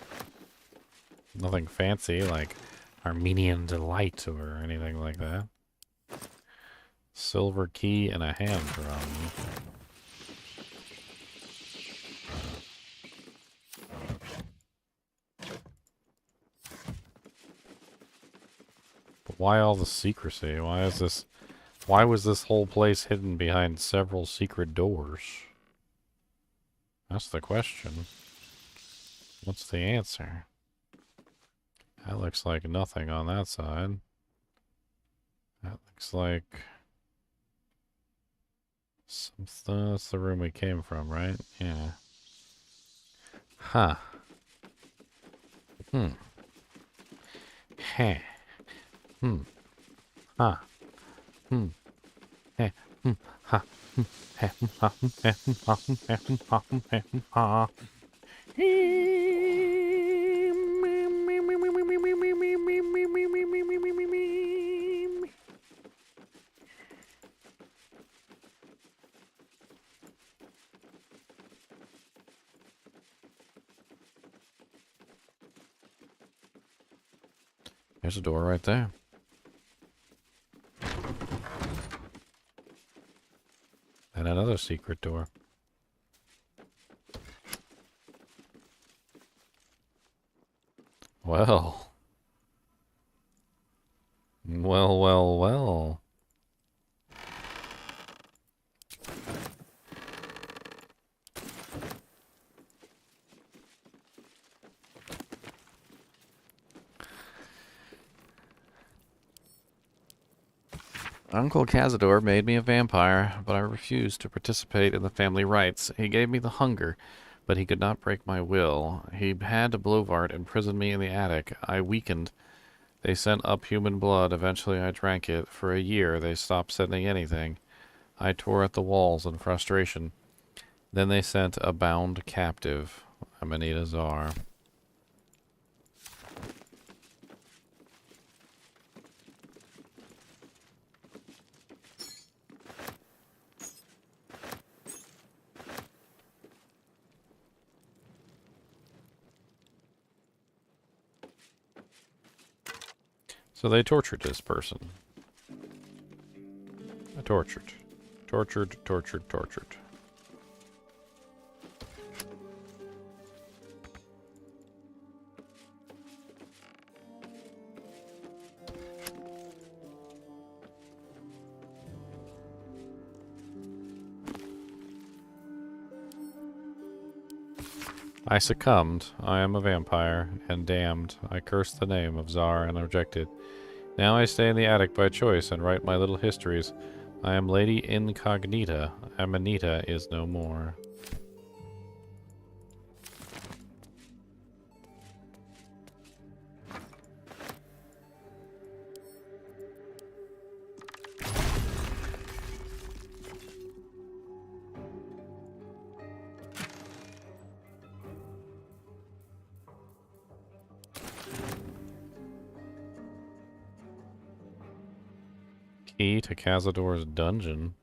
Nothing fancy like Armenian Delight or anything like that. Silver key and a hand drum. But why all the secrecy? Why was this whole place hidden behind several secret doors? That's the question. What's the answer? That looks like nothing on that side. That looks like something. That's the room we came from, right? Yeah. Huh. Hmm. Heh. Hmm. Huh. Hmm. Heh. Hmm. Ha. Hmm. Heh. Hmm. Ha. Hmm. Heh. Hmm. Ha. Hmm. Heh. Hmm. Ha. Hmm. Heh. Hmm. Ha. There's a door right there. And another secret door. Well. Well, well, well. Uncle Cazador made me a vampire, but I refused to participate in the family rites. He gave me the hunger, but he could not break my will. He had to Blovart imprison me in the attic. I weakened. They sent up human blood. Eventually I drank it. For a year they stopped sending anything. I tore at the walls in frustration. Then they sent a bound captive, Amanita Czar. So they tortured this person. Tortured. Tortured, tortured, tortured. I succumbed. I am a vampire, and damned. I cursed the name of Czar and objected. Now I stay in the attic by choice and write my little histories. I am Lady Incognita. Amanita is no more. Key to Cazador's dungeon.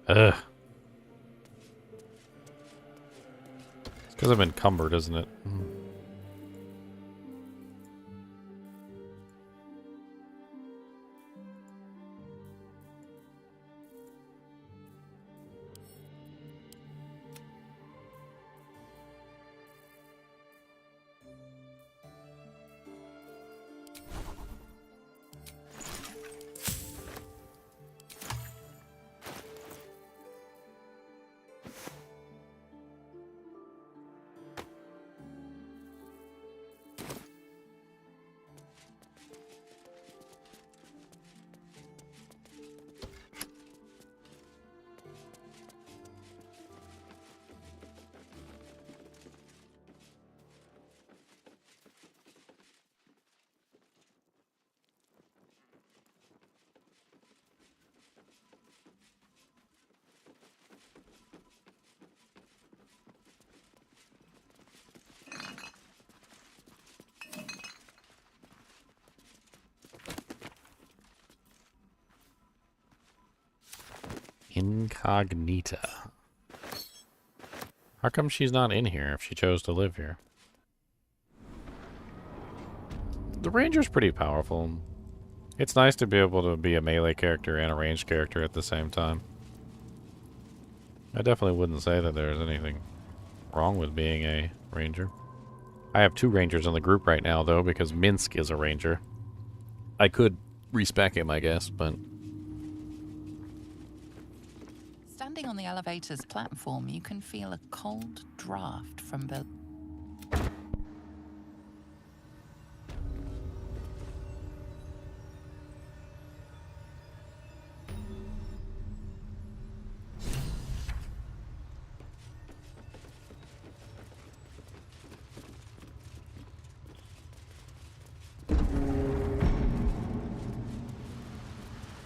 Ugh. It's because I'm encumbered, isn't it? Incognita. How come she's not in here if she chose to live here? The Ranger's pretty powerful. It's nice to be able to be a melee character and a ranged character at the same time. I definitely wouldn't say that there's anything wrong with being a ranger. I have 2 rangers in the group right now, though, because Minsk is a ranger. I could respec him, I guess, but... Standing on the elevator's platform, you can feel a cold draft from below.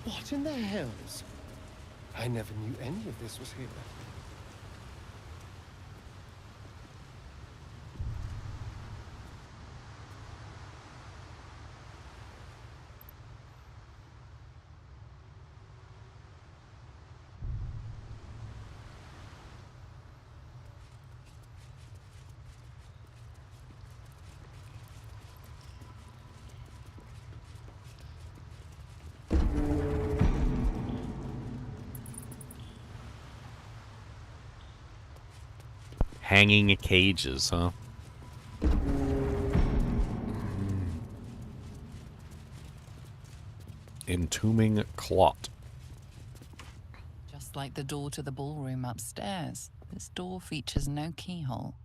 What in the hells? I never knew any of this was here. Hanging cages, huh? Entombing clot. Just like the door to the ballroom upstairs, this door features no keyhole,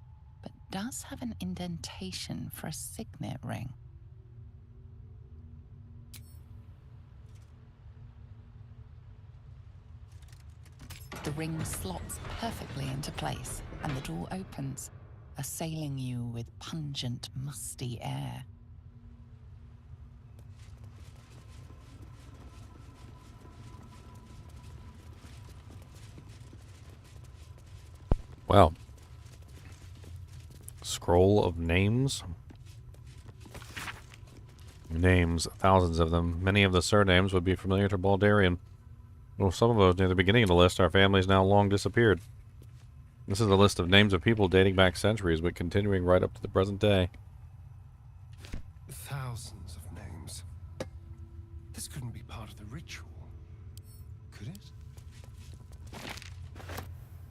but does have an indentation for a signet ring. The ring slots perfectly into place, and the door opens, assailing you with pungent, musty air. Well, scroll of names. Names, thousands of them. Many of the surnames would be familiar to Baldurian. Well, some of those near the beginning of the list are families now long disappeared. This is a list of names of people dating back centuries, but continuing right up to the present day. Thousands of names. This couldn't be part of the ritual, could it?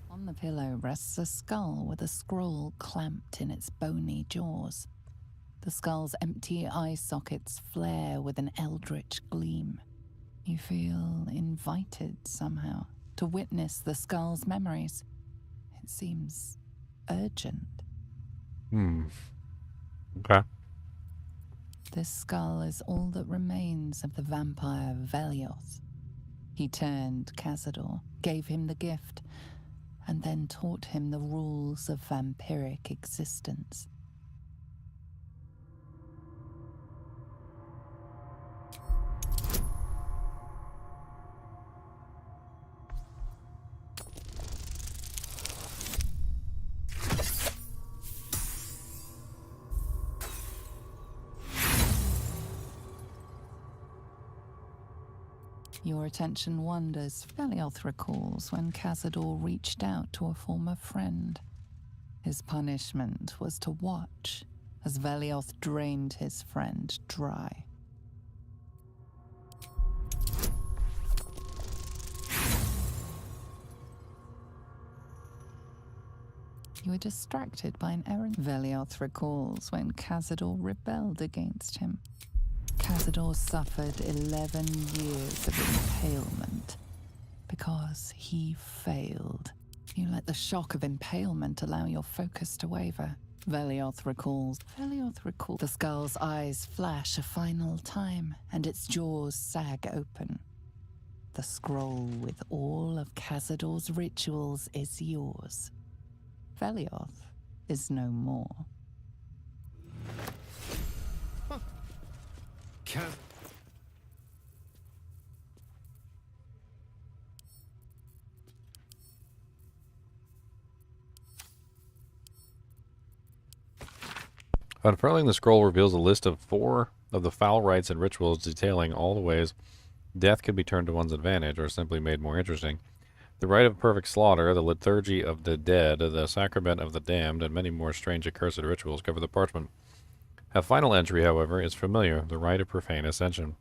On the pillow rests a skull with a scroll clamped in its bony jaws. The skull's empty eye sockets flare with an eldritch gleam. You feel invited somehow to witness the skull's memories. It seems urgent. Okay. This skull is all that remains of the vampire Velioth. He turned Cazador, gave him the gift, and then taught him the rules of vampiric existence. Your attention wanders. Velioth recalls when Cazador reached out to a former friend. His punishment was to watch as Velioth drained his friend dry. You were distracted by an errand. Velioth recalls when Cazador rebelled against him. Cazador suffered 11 years of impalement because he failed. You let the shock of impalement allow your focus to waver. Velioth recalls. The skull's eyes flash a final time, and its jaws sag open. The scroll with all of Cazador's rituals is yours. Velioth is no more. Unfurling the scroll reveals a list of 4 of the foul rites and rituals detailing all the ways death could be turned to one's advantage or simply made more interesting. The rite of perfect slaughter, the liturgy of the dead, the sacrament of the damned, and many more strange accursed rituals cover the parchment. A final entry, however, is familiar, the rite of profane ascension.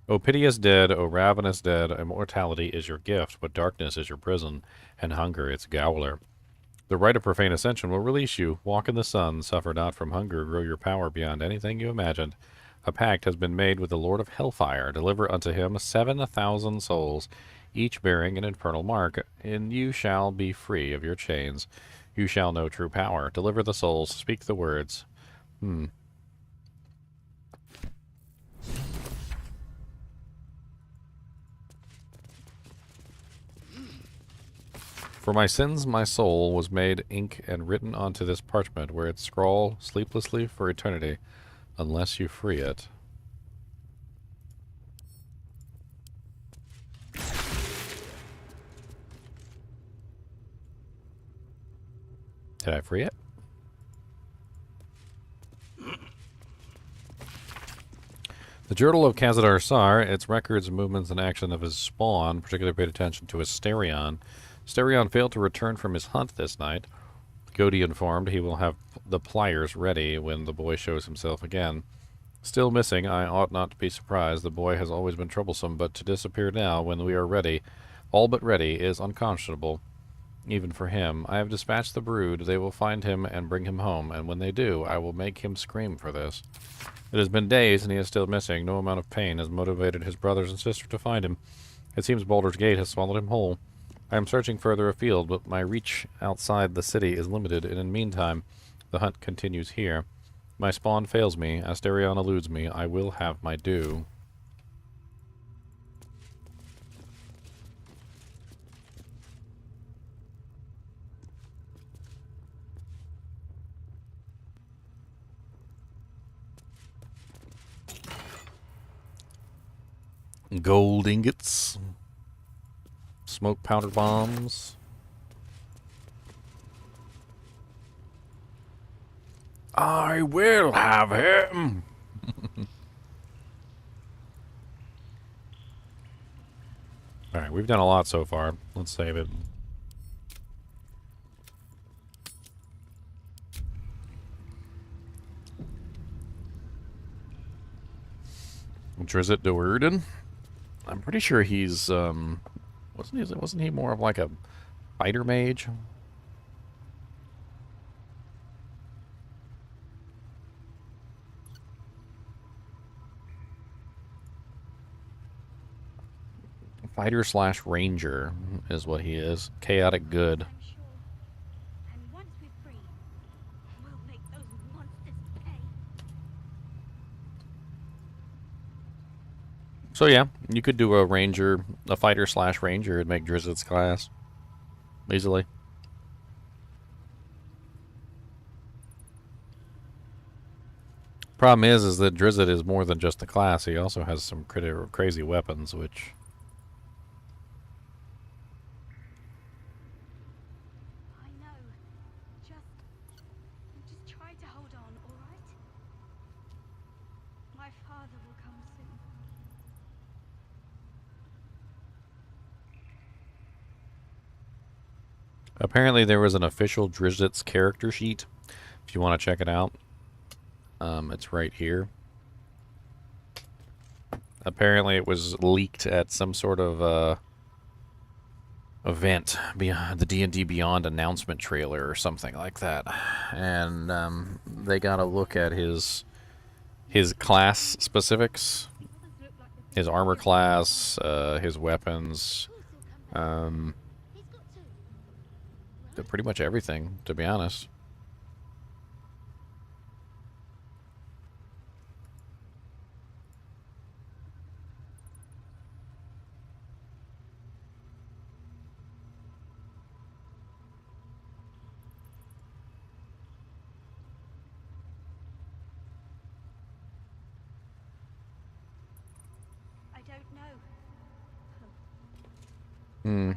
O piteous dead, O ravenous dead, immortality is your gift, but darkness is your prison, and hunger its gaoler. The rite of profane ascension will release you. Walk in the sun, suffer not from hunger, grow your power beyond anything you imagined. A pact has been made with the Lord of Hellfire. Deliver unto him 7,000 souls, each bearing an infernal mark, and you shall be free of your chains. You shall know true power. Deliver the souls, speak the words. For my sins my soul was made ink and written onto this parchment, where it scrawl sleeplessly for eternity, unless you free it. Did I free it? The Journal of Cazador Sar, its records, movements, and action of his spawn, particularly paid attention to Asterion. Asterion failed to return from his hunt this night. Godey informed he will have the pliers ready when the boy shows himself again. Still missing, I ought not to be surprised. The boy has always been troublesome, but to disappear now, when we are ready, all but ready, is unconscionable. Even for him. I have dispatched the brood. They will find him and bring him home, and when they do, I will make him scream for this. It has been days, and he is still missing. No amount of pain has motivated his brothers and sister to find him. It seems Baldur's Gate has swallowed him whole. I am searching further afield, but my reach outside the city is limited, and in the meantime, the hunt continues here. My spawn fails me. Asterion eludes me. I will have my due. Gold ingots. Smoke powder bombs. I will have him. Alright, we've done a lot so far. Let's save it. Drizzt Do'Urden. I'm pretty sure he's wasn't he more of like a fighter mage? Fighter slash ranger is what he is. Chaotic good. So yeah, you could do a ranger, a fighter slash ranger, and make Drizzt's class easily. Problem is that Drizzt is more than just a class. He also has some crazy weapons, which apparently there was an official Drizzt's character sheet. If you want to check it out, it's right here. Apparently it was leaked at some sort of event beyond the D&D Beyond announcement trailer or something like that, and they got a look at his class specifics, his armor class, his weapons, pretty much everything, to be honest. I don't know. Hmm.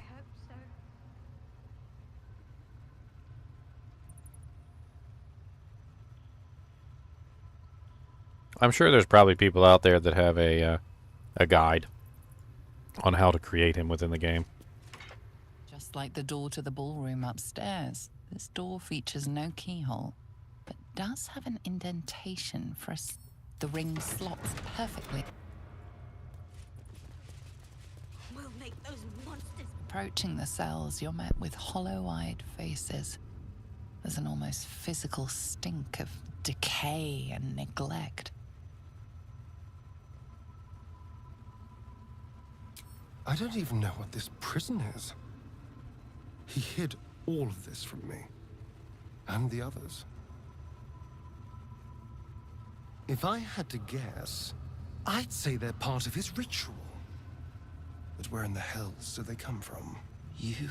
I'm sure there's probably people out there that have a guide on how to create him within the game. Just like the door to the ballroom upstairs, this door features no keyhole, but does have an indentation for the ring slots perfectly. We'll make those monsters. Approaching the cells, you're met with hollow-eyed faces. There's an almost physical stink of decay and neglect. I don't even know what this prison is. He hid all of this from me. And the others. If I had to guess, I'd say they're part of his ritual. But where in the hells do they come from? You.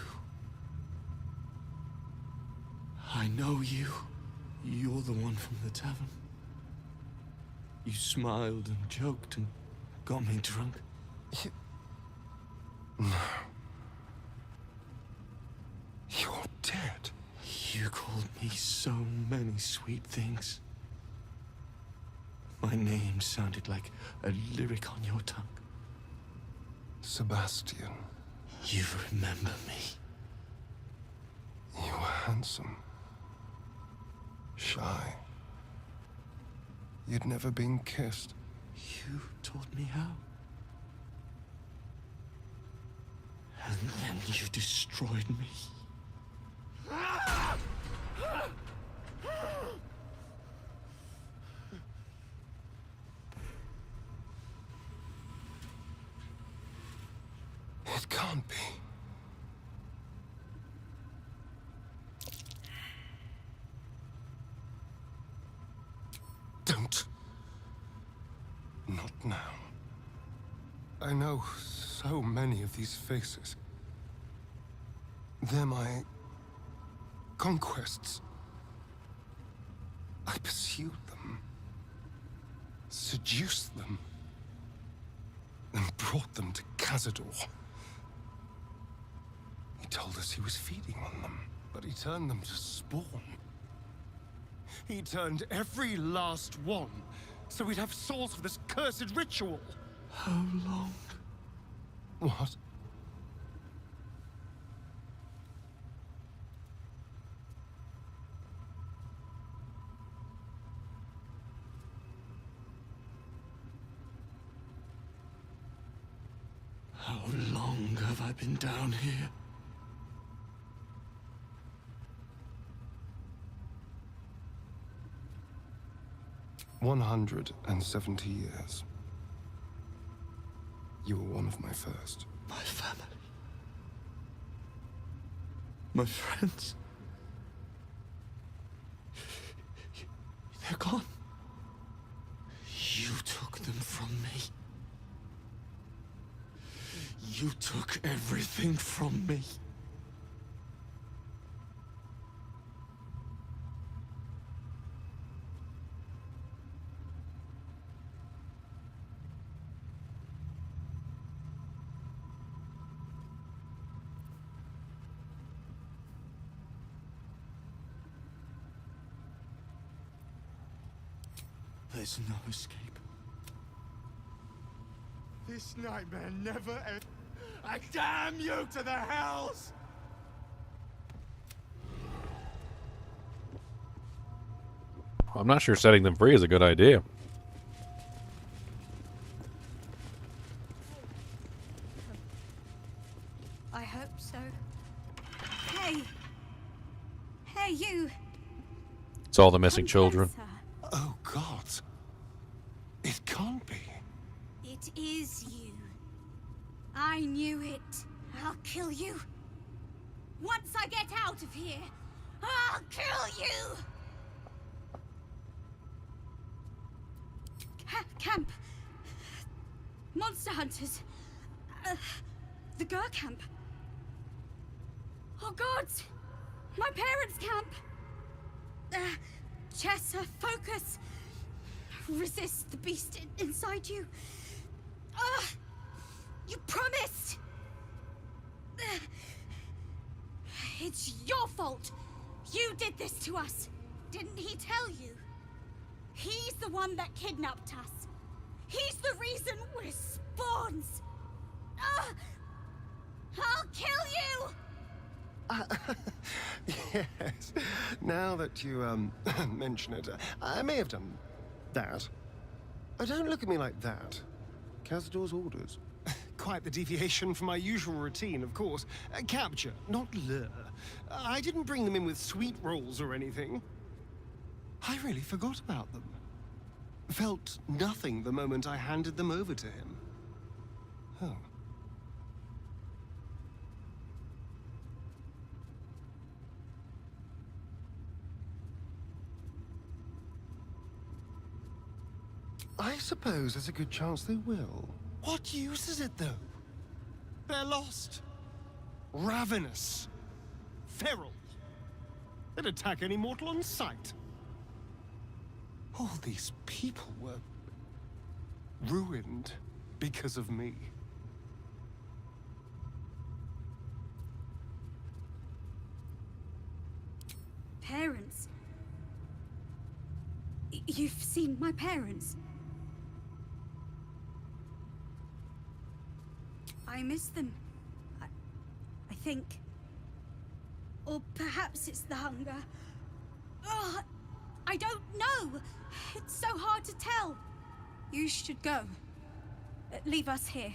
I know you. You're the one from the tavern. You smiled and joked and got me drunk. No. You're dead. You called me so many sweet things. My name sounded like a lyric on your tongue. Sebastian. You remember me. You were handsome. Shy. You'd never been kissed. You taught me how. And then you destroyed me. It can't be. Don't. Not now. I know so many of these faces. They're my conquests. I pursued them, seduced them, and brought them to Cazador. He told us he was feeding on them, but he turned them to spawn. He turned every last one, so we'd have souls for this cursed ritual. How long? What? How long have I been down here? "170 years. You were one of my first. My family. My friends. They're gone. You took them from me. You took everything from me. There's no escape. This nightmare never ends. I damn you to the hells! I'm not sure setting them free is a good idea. I hope so. Hey! Hey, you! It's all the missing children. Oh, God. It can't be. It is you. I knew it. I'll kill you. Once I get out of here, I'll kill you! Camp. Monster hunters. The Gur camp. Oh, gods! My parents' camp. Chessa, focus. Resist the beast inside you. You promised! It's your fault! You did this to us! Didn't he tell you? He's the one that kidnapped us. He's the reason we're spawns! I'll kill you! Yes. Now that you mention it, I may have done that. Don't look at me like that. Cazador's orders. Quite the deviation from my usual routine, of course. Capture, not lure. I didn't bring them in with sweet rolls or anything. I really forgot about them. Felt nothing the moment I handed them over to him. Oh. I suppose there's a good chance they will. What use is it, though? They're lost. Ravenous. Feral. They'd attack any mortal on sight. All these people were ruined because of me. Parents? You've seen my parents? I miss them. I think. Or perhaps it's the hunger. Ugh, I don't know. It's so hard to tell. You should go. Leave us here.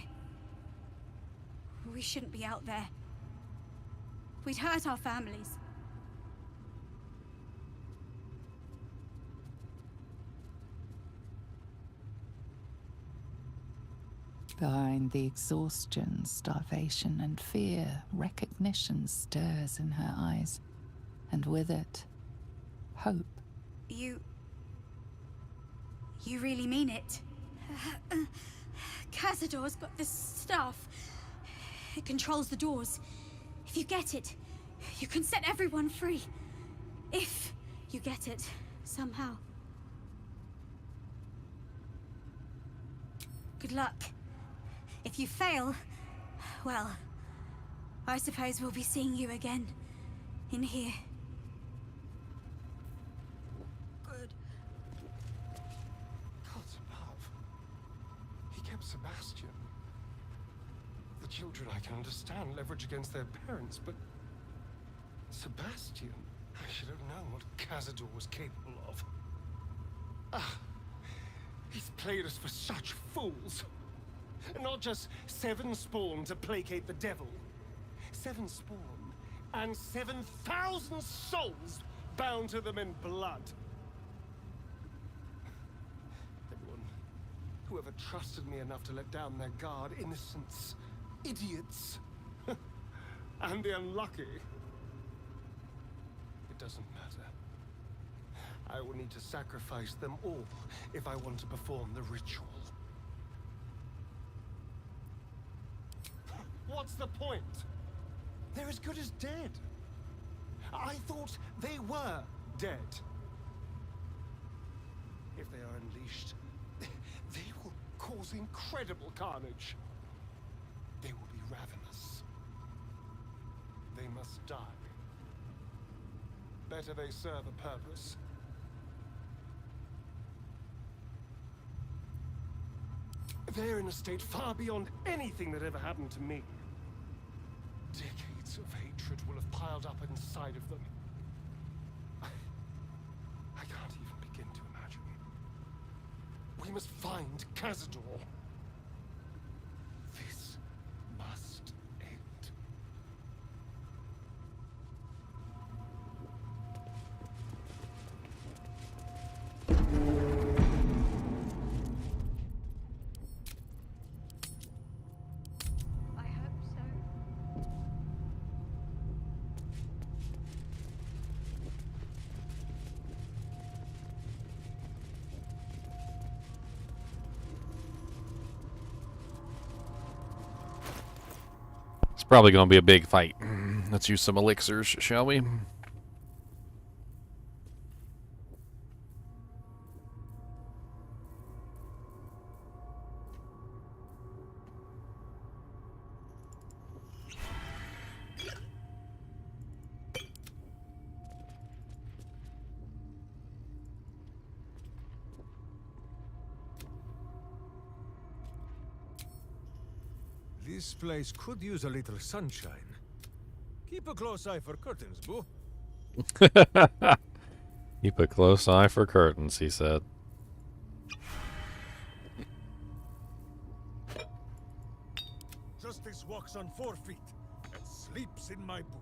We shouldn't be out there. We'd hurt our families. Behind the exhaustion, starvation, and fear, recognition stirs in her eyes, and with it, hope. You really mean it? Cazador's got this stuff. It controls the doors. If you get it, you can set everyone free. If you get it, somehow. Good luck. If you fail, well, I suppose we'll be seeing you again in here. Good. Gods above. He kept Sebastian. The children, I can understand, leverage against their parents, but Sebastian, I should have known what Cazador was capable of. Ah, he's played us for such fools. Not just 7 spawn to placate the devil. 7 spawn and 7,000 souls bound to them in blood. Everyone, whoever trusted me enough to let down their guard, innocents, idiots, and the unlucky. It doesn't matter. I will need to sacrifice them all if I want to perform the ritual. What's the point? They're as good as dead. I thought they were dead. If they are unleashed, they will cause incredible carnage. They will be ravenous. They must die. Better they serve a purpose. They're in a state far beyond anything that ever happened to me. Decades of hatred will have piled up inside of them. I can't even begin to imagine. We must find Cazador. This must end. Probably going to be a big fight. Let's use some elixirs, shall we? This place could use a little sunshine. Keep a close eye for curtains, boo. Keep a close eye for curtains, he said. Justice walks on 4 feet and sleeps in my boot.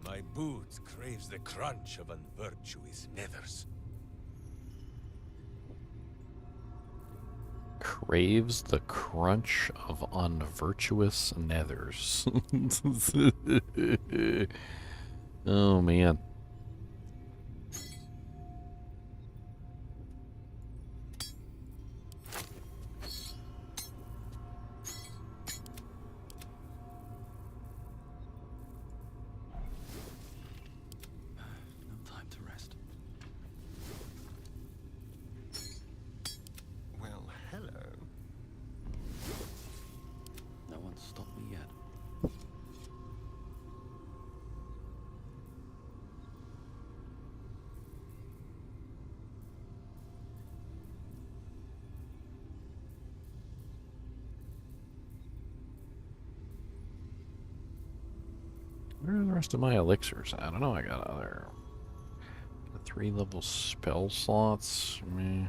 My boot craves the crunch of unvirtuous nethers. Craves the crunch of unvirtuous nethers. Oh, man. Well, hello. No one's stopped me yet. Where are the rest of my elixirs? I don't know. I got other 3-level spell slots. Meh.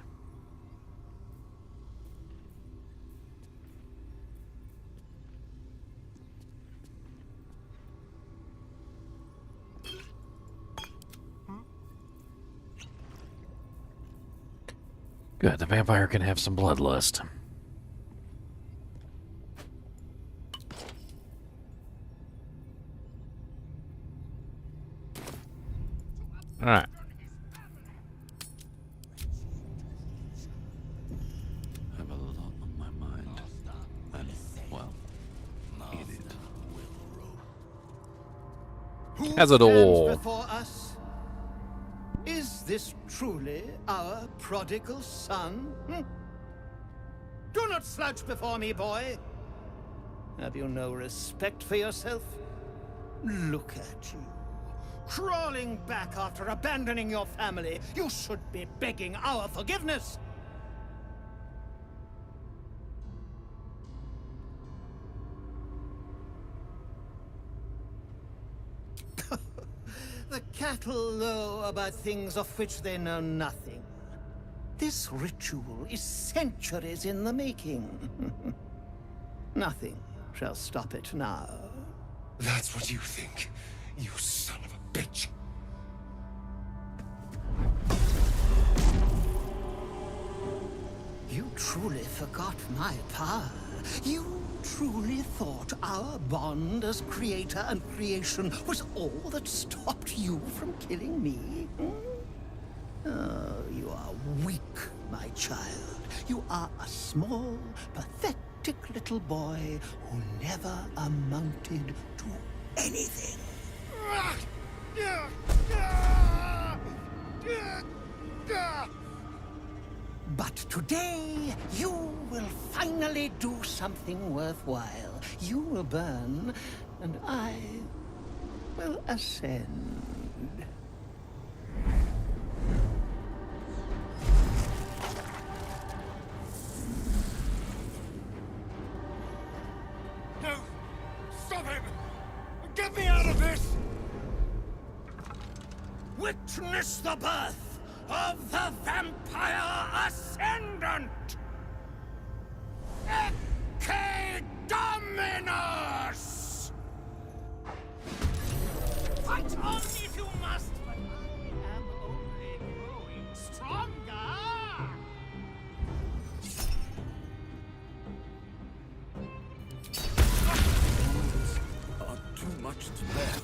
Good, the vampire can have some bloodlust. Alright. I have a lot on my mind. And, well, in it. Who Cazador. stands before us? Is this truly our prodigal son? Do not slouch before me, boy. Have you no respect for yourself? Look at you. Crawling back after abandoning your family. You should be begging our forgiveness. The cattle know about things of which they know nothing. This ritual is centuries in the making. Nothing shall stop it now. That's what you think, you son of a bitch. You truly forgot my power. You truly thought our bond as creator and creation was all that stopped you from killing me? Oh, you are weak, my child. You are a small, pathetic little boy who never amounted to anything. But today, you will finally do something worthwhile. You will burn, and I will ascend. No! Stop him! Get me out of this! Witness the birth of the Vampire Ascendant! Ecce Dominus! Fight on if you must, but I am only growing stronger! Are too much to bear.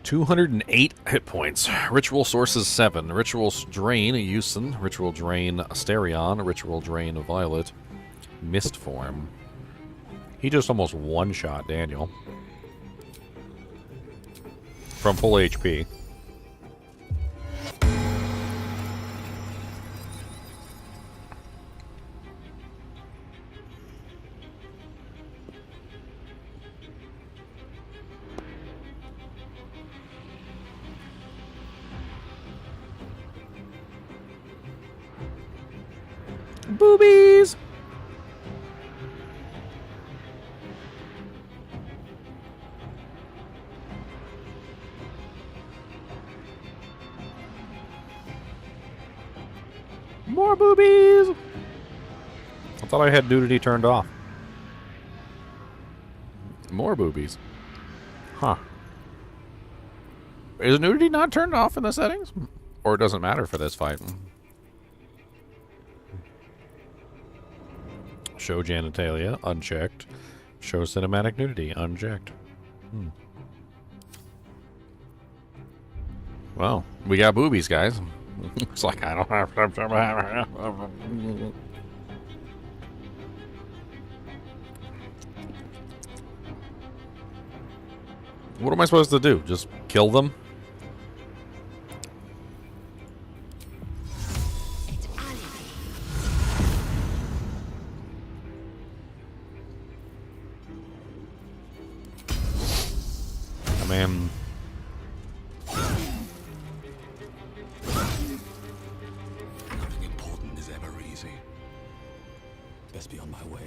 $208 hit points. Ritual sources 7. Ritual drain Eusen. Ritual drain Asterion. Ritual drain Violet. Mist form. He just almost one-shot Daniel. From full HP. Boobies! More boobies! I thought I had nudity turned off. More boobies. Huh. Is nudity not turned off in the settings? Or it doesn't matter for this fight? Show genitalia, unchecked. Show cinematic nudity, unchecked. Well, we got boobies, guys. It's like I don't have to. What am I supposed to do? Just kill them? Man. Nothing important is ever easy. Best be on my way.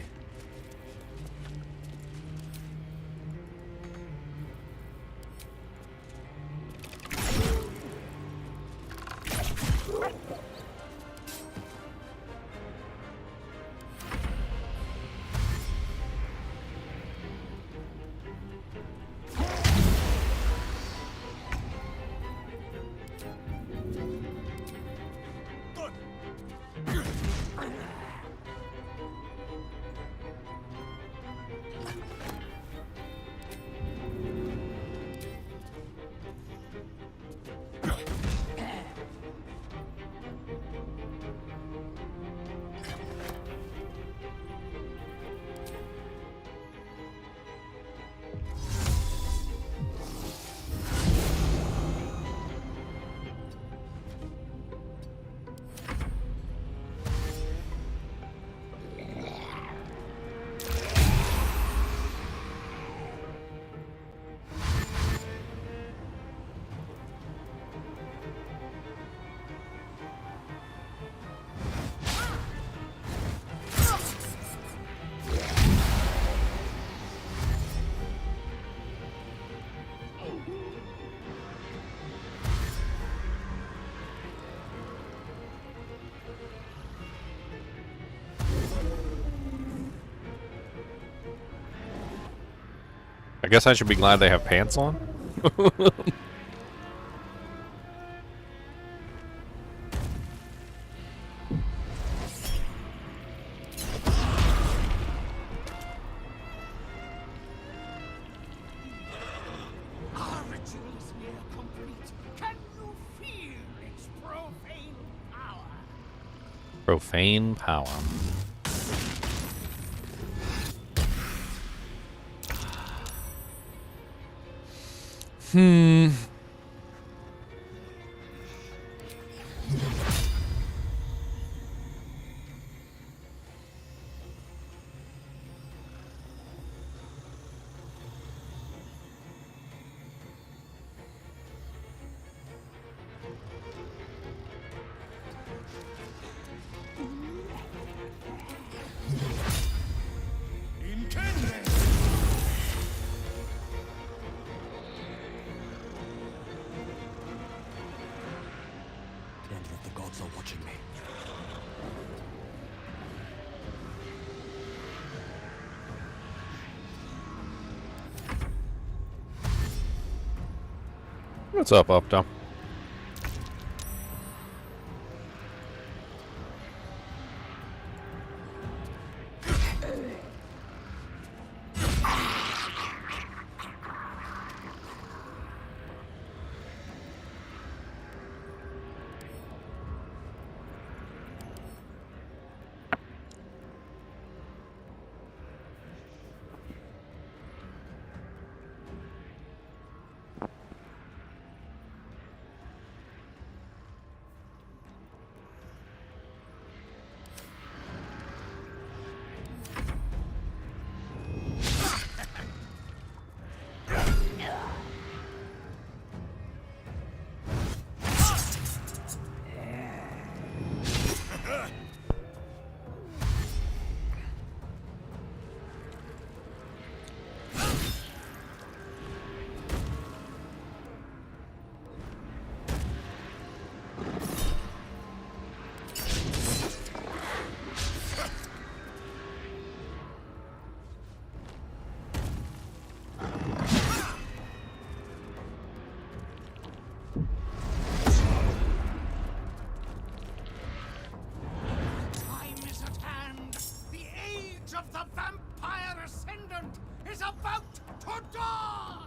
I guess I should be glad they have pants on. Our ritual is near complete. Can you feel its profane power? Profane power. What's up, Upto? about to dawn!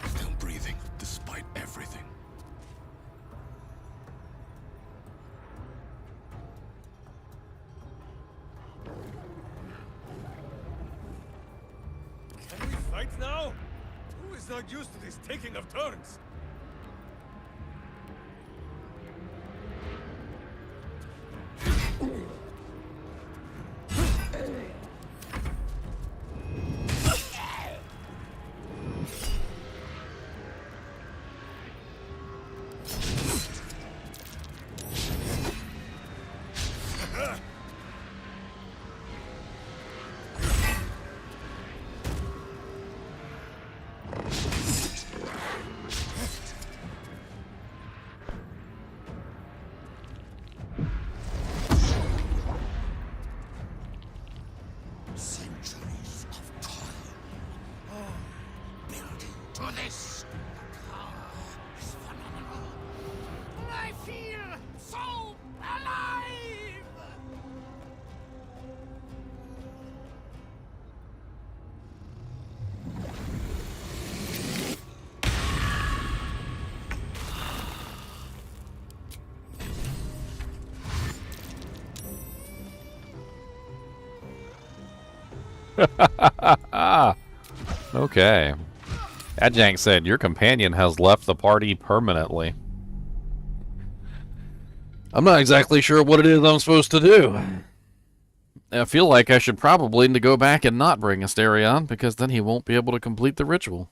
Still breathing, despite everything. Can we fight now? Who is not used to this taking of turns? Centuries of toil. Building to this. The power is phenomenal. I feel so alive! Okay. Adjunct said, your companion has left the party permanently. I'm not exactly sure what it is I'm supposed to do. I feel like I should probably go back and not bring Asterion, because then he won't be able to complete the ritual.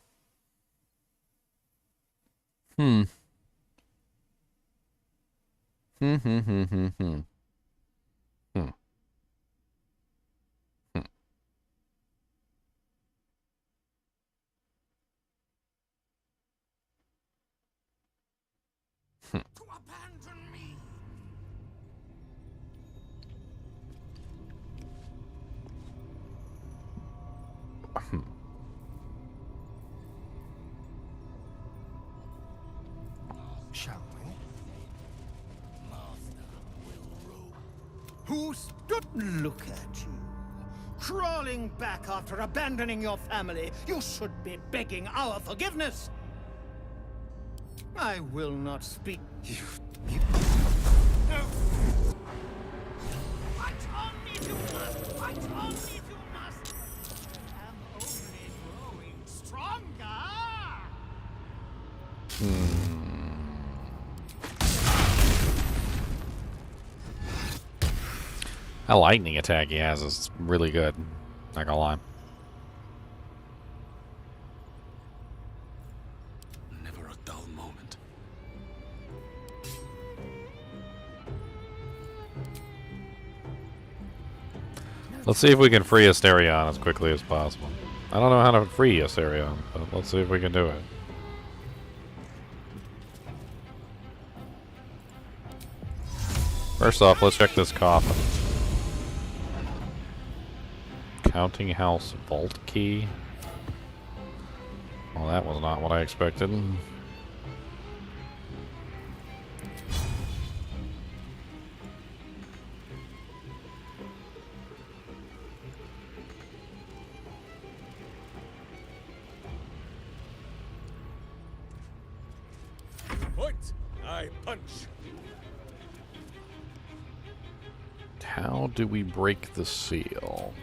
Hmm. Hmm. To abandon me. Shall we? Who stood? Look at you. Crawling back after abandoning your family. You should be begging our forgiveness. I will not speak. Fight on if you must. Fight on if you must. I am only growing stronger. That lightning attack he has is really good. Not gonna lie. Never a dull moment. Let's see if we can free Asterion as quickly as possible. I don't know how to free Asterion, but let's see if we can do it. First off, let's check this coffin. Counting house vault key. Well, that was not what I expected. Point. I punch. How do we break the seal?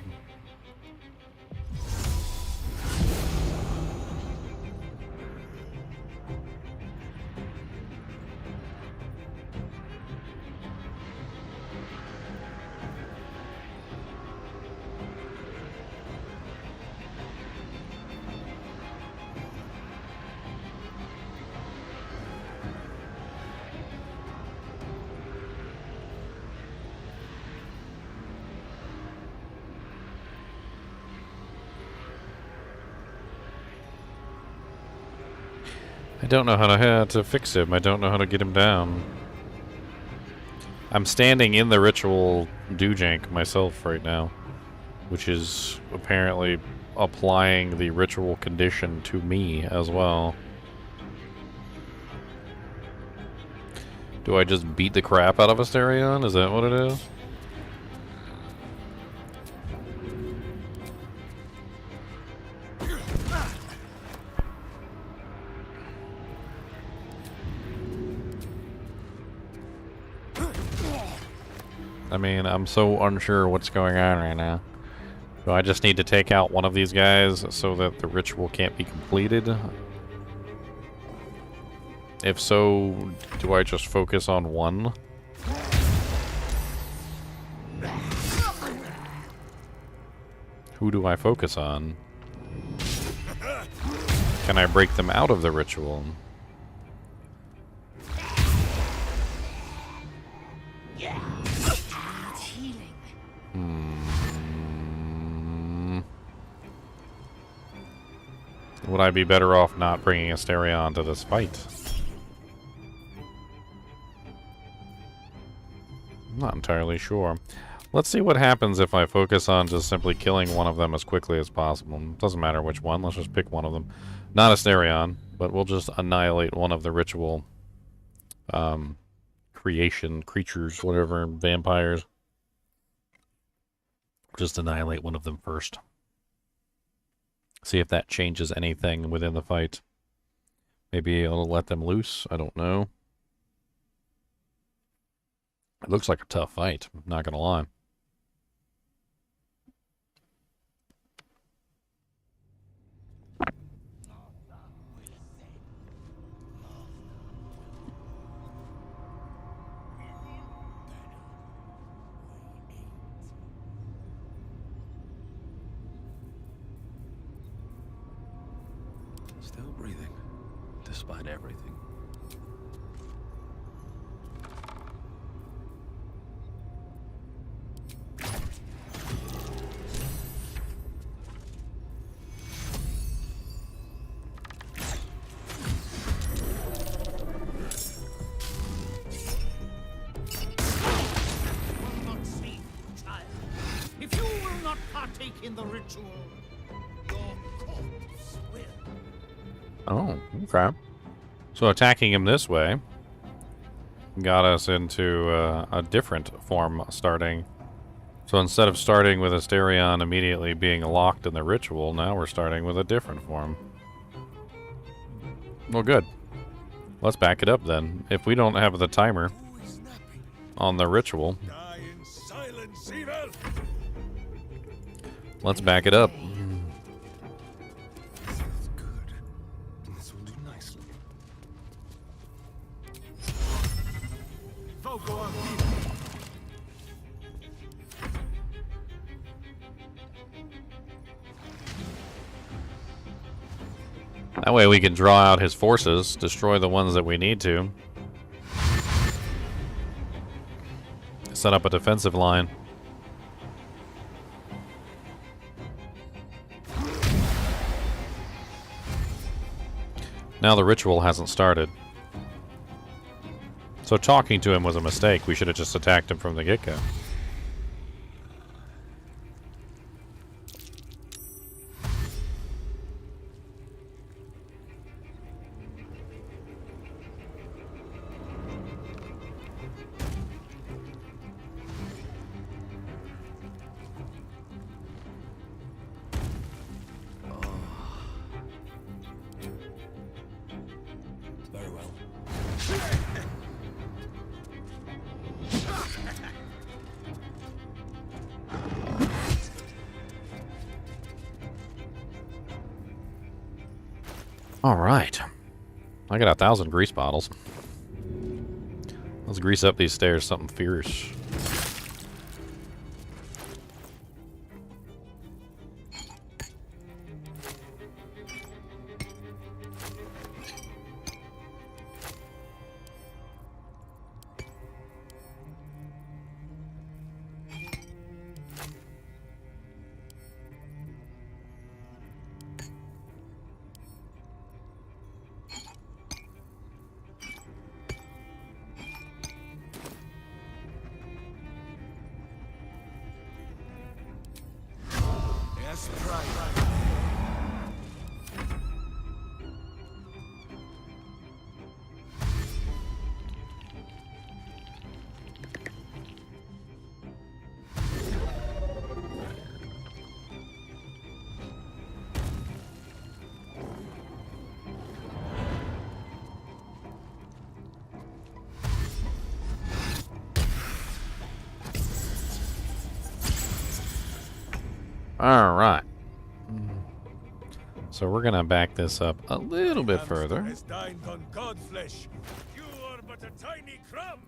I don't know how to fix him. I don't know how to get him down. I'm standing in the ritual doojank myself right now. which is apparently applying the ritual condition to me as well. Do I just beat the crap out of Asterion? Is that what it is? I mean, I'm so unsure what's going on right now. Do I just need to take out one of these guys so that the ritual can't be completed? If so, do I just focus on one? Who do I focus on? Can I break them out of the ritual? Would I be better off not bringing Asterion to this fight? I'm not entirely sure. Let's see what happens if I focus on just simply killing one of them as quickly as possible. Doesn't matter which one, let's just pick one of them. Not Asterion, but we'll just annihilate one of the ritual creatures, whatever, vampires. Just annihilate one of them first. See if that changes anything within the fight. Maybe it'll let them loose, I don't know. It looks like a tough fight, I'm not gonna lie. Still breathing, despite everything. If you will not partake in the ritual, your corpse will. Oh, okay. So attacking him this way got us into a different form starting. So instead of starting with Asterion immediately being locked in the ritual, now we're starting with a different form. Well, good. Let's back it up then. If we don't have the timer on the ritual, let's back it up. This will do nicely. That way we can draw out his forces, destroy the ones that we need to. Set up a defensive line. Now the ritual hasn't started. So talking to him was a mistake. We should have just attacked him from the get-go. Very well. All right. I got 1,000 grease bottles. Let's grease up these stairs something fierce. as pride. All right. So we're gonna back this up a little bit further. Has dined on godflesh. You are but a tiny crumb.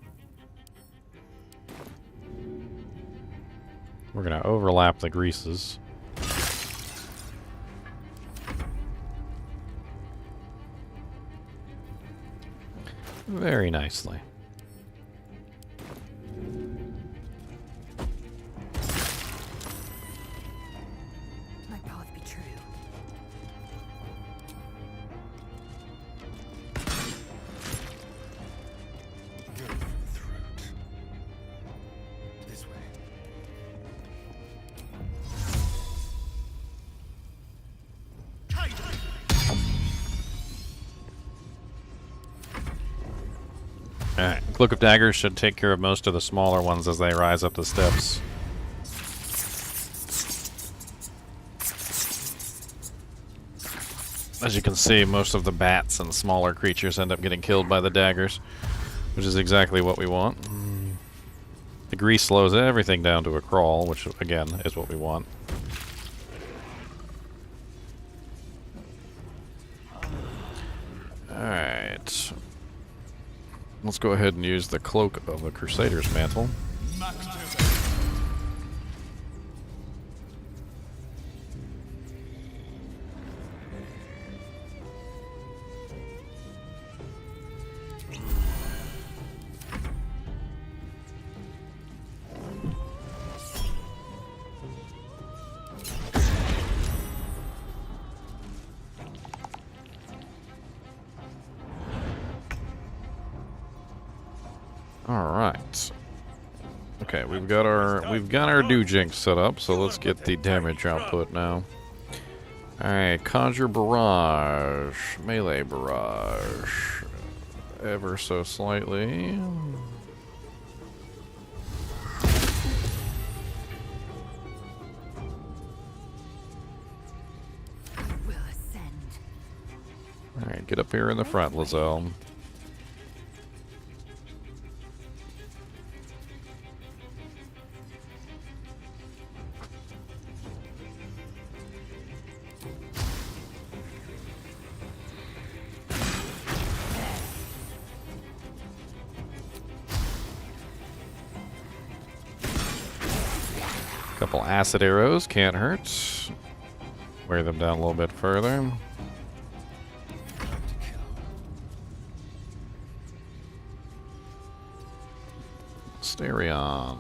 We're gonna overlap the greases. Very nicely. My path be true. This way. Alright, Cloak of Daggers should take care of most of the smaller ones as they rise up the steps. As you can see, most of the bats and smaller creatures end up getting killed by the daggers, which is exactly what we want. The grease slows everything down to a crawl, which again is what we want. Alright. Let's go ahead and use the Cloak of the Crusader's Mantle. Alright. Okay, we've got our Dujinx set up, so let's get the damage output now. Alright, Conjure Barrage, Melee Barrage. Ever so slightly. Alright, get up here in the front, Lizelle. Couple acid arrows, can't hurt. Wear them down a little bit further. Stereon.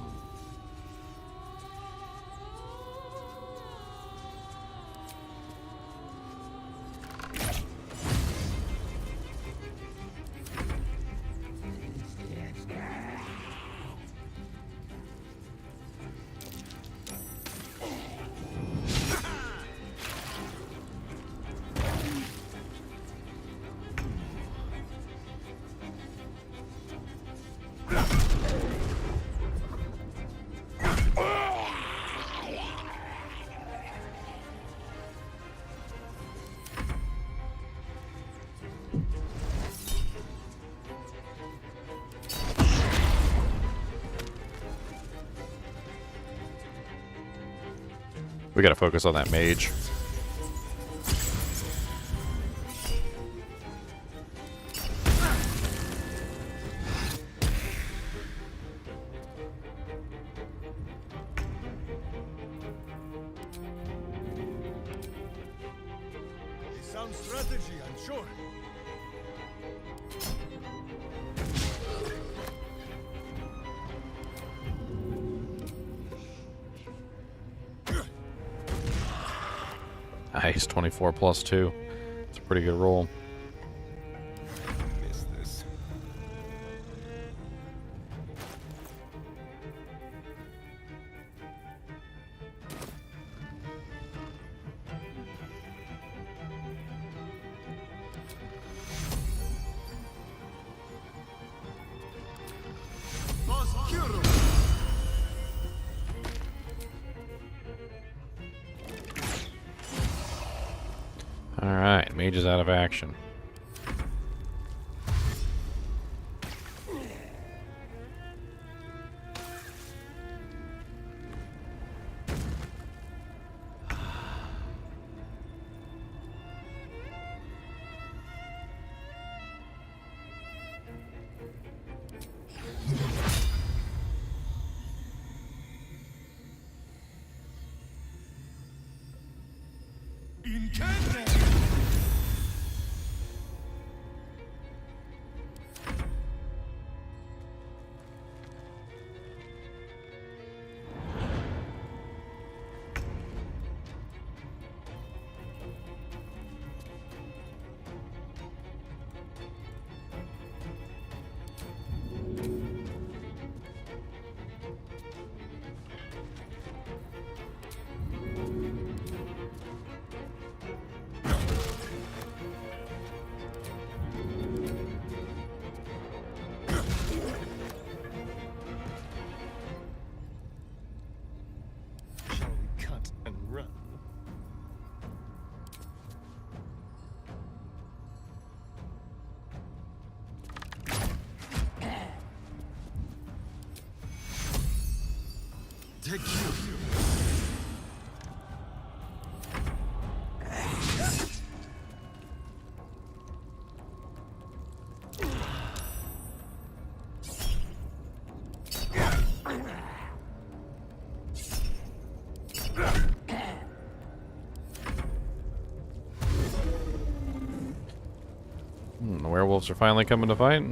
We gotta focus on that mage. Sound strategy, I'm sure. Nice, 24 plus 2. It's a pretty good roll. Miss this. Alright, mage is out of action. The werewolves are finally coming to fight.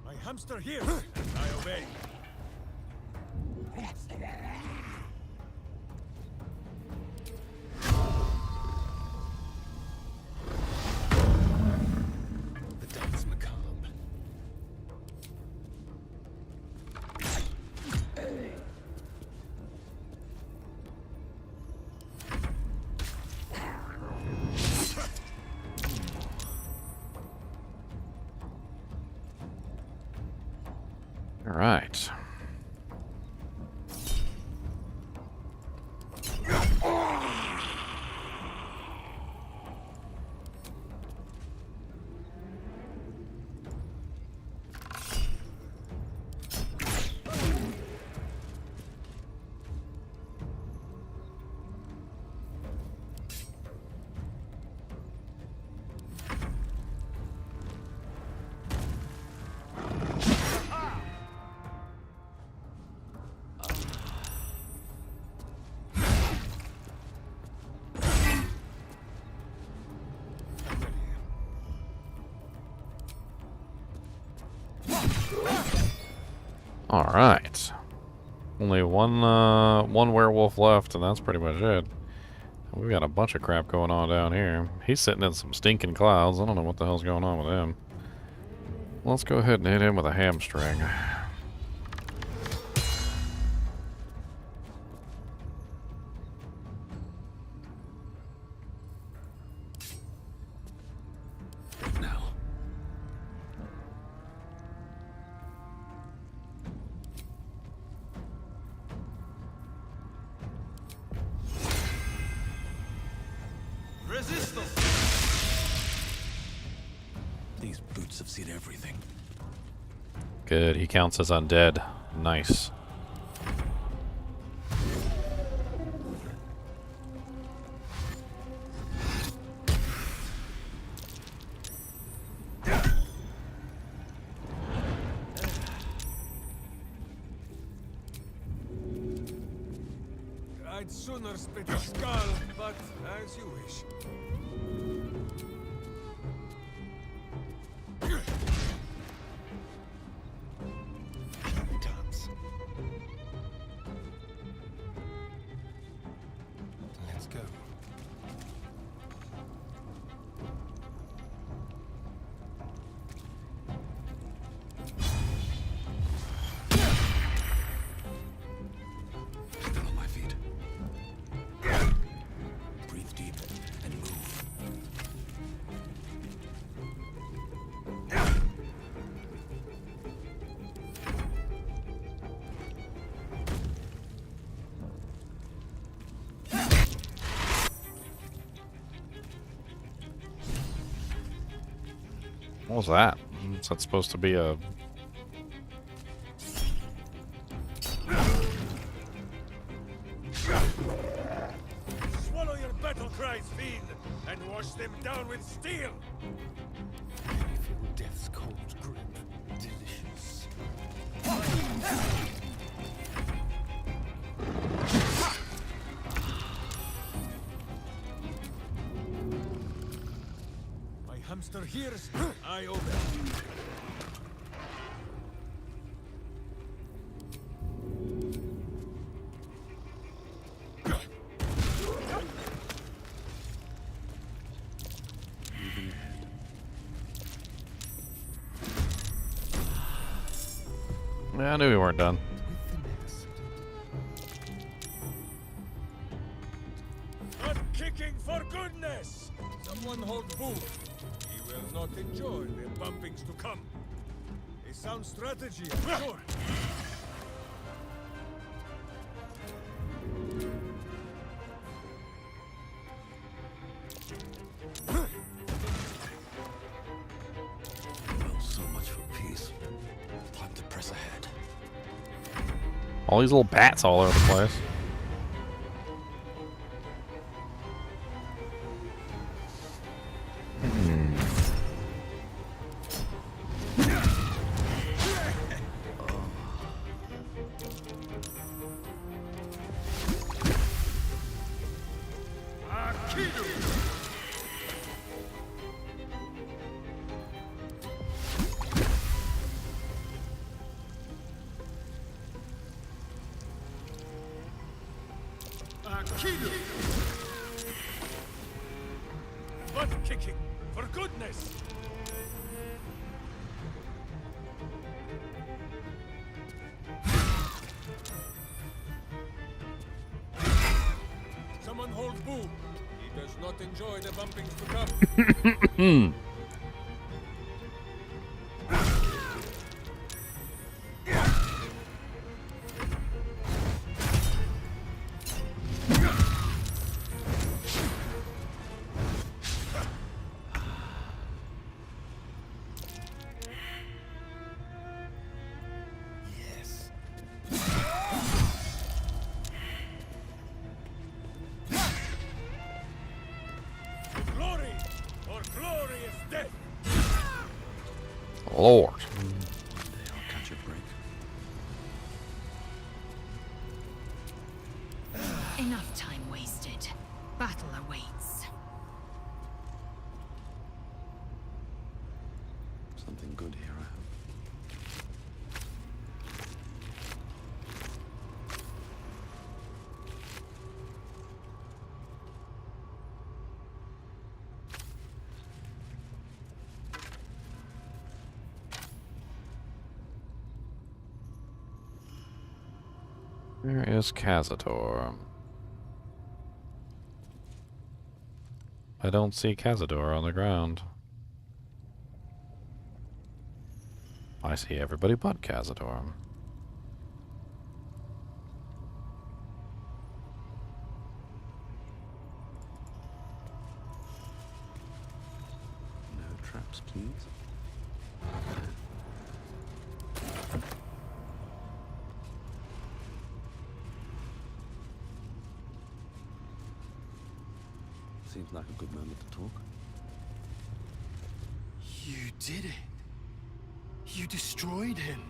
My hamster here, and I obey. The dance macabre. All right. All right. Only one werewolf left, and that's pretty much it. We've got a bunch of crap going on down here. He's sitting in some stinking clouds. I don't know what the hell's going on with him. Let's go ahead and hit him with a hamstring. These boots have seen everything. Good, he counts as undead. Nice. I'd sooner split a skull, but as you wish. Let's go. Still on my feet. What was that? Is that supposed to be a... Swallow your battle cries, fiend, and wash them down with steel! I feel death's cold grip. Delicious. My hamster hears, I obey. Yeah, I knew we weren't done. Not kicking for goodness! Someone hold Boo. He will not enjoy the bumpings to come. A sound strategy, I'm sure. Well, so much for peace. Time to press ahead. All these little bats all over the place. Butt kicking, for goodness! Someone hold Boo. He does not enjoy the bumpings to come. Lord. I'll catch a break. Enough time wasted. Battle awaits. Something good here, I hope. Where is Cazador? I don't see Cazador on the ground. I see everybody but Cazador. No traps, please. Seems like a good moment to talk. You did it. You destroyed him.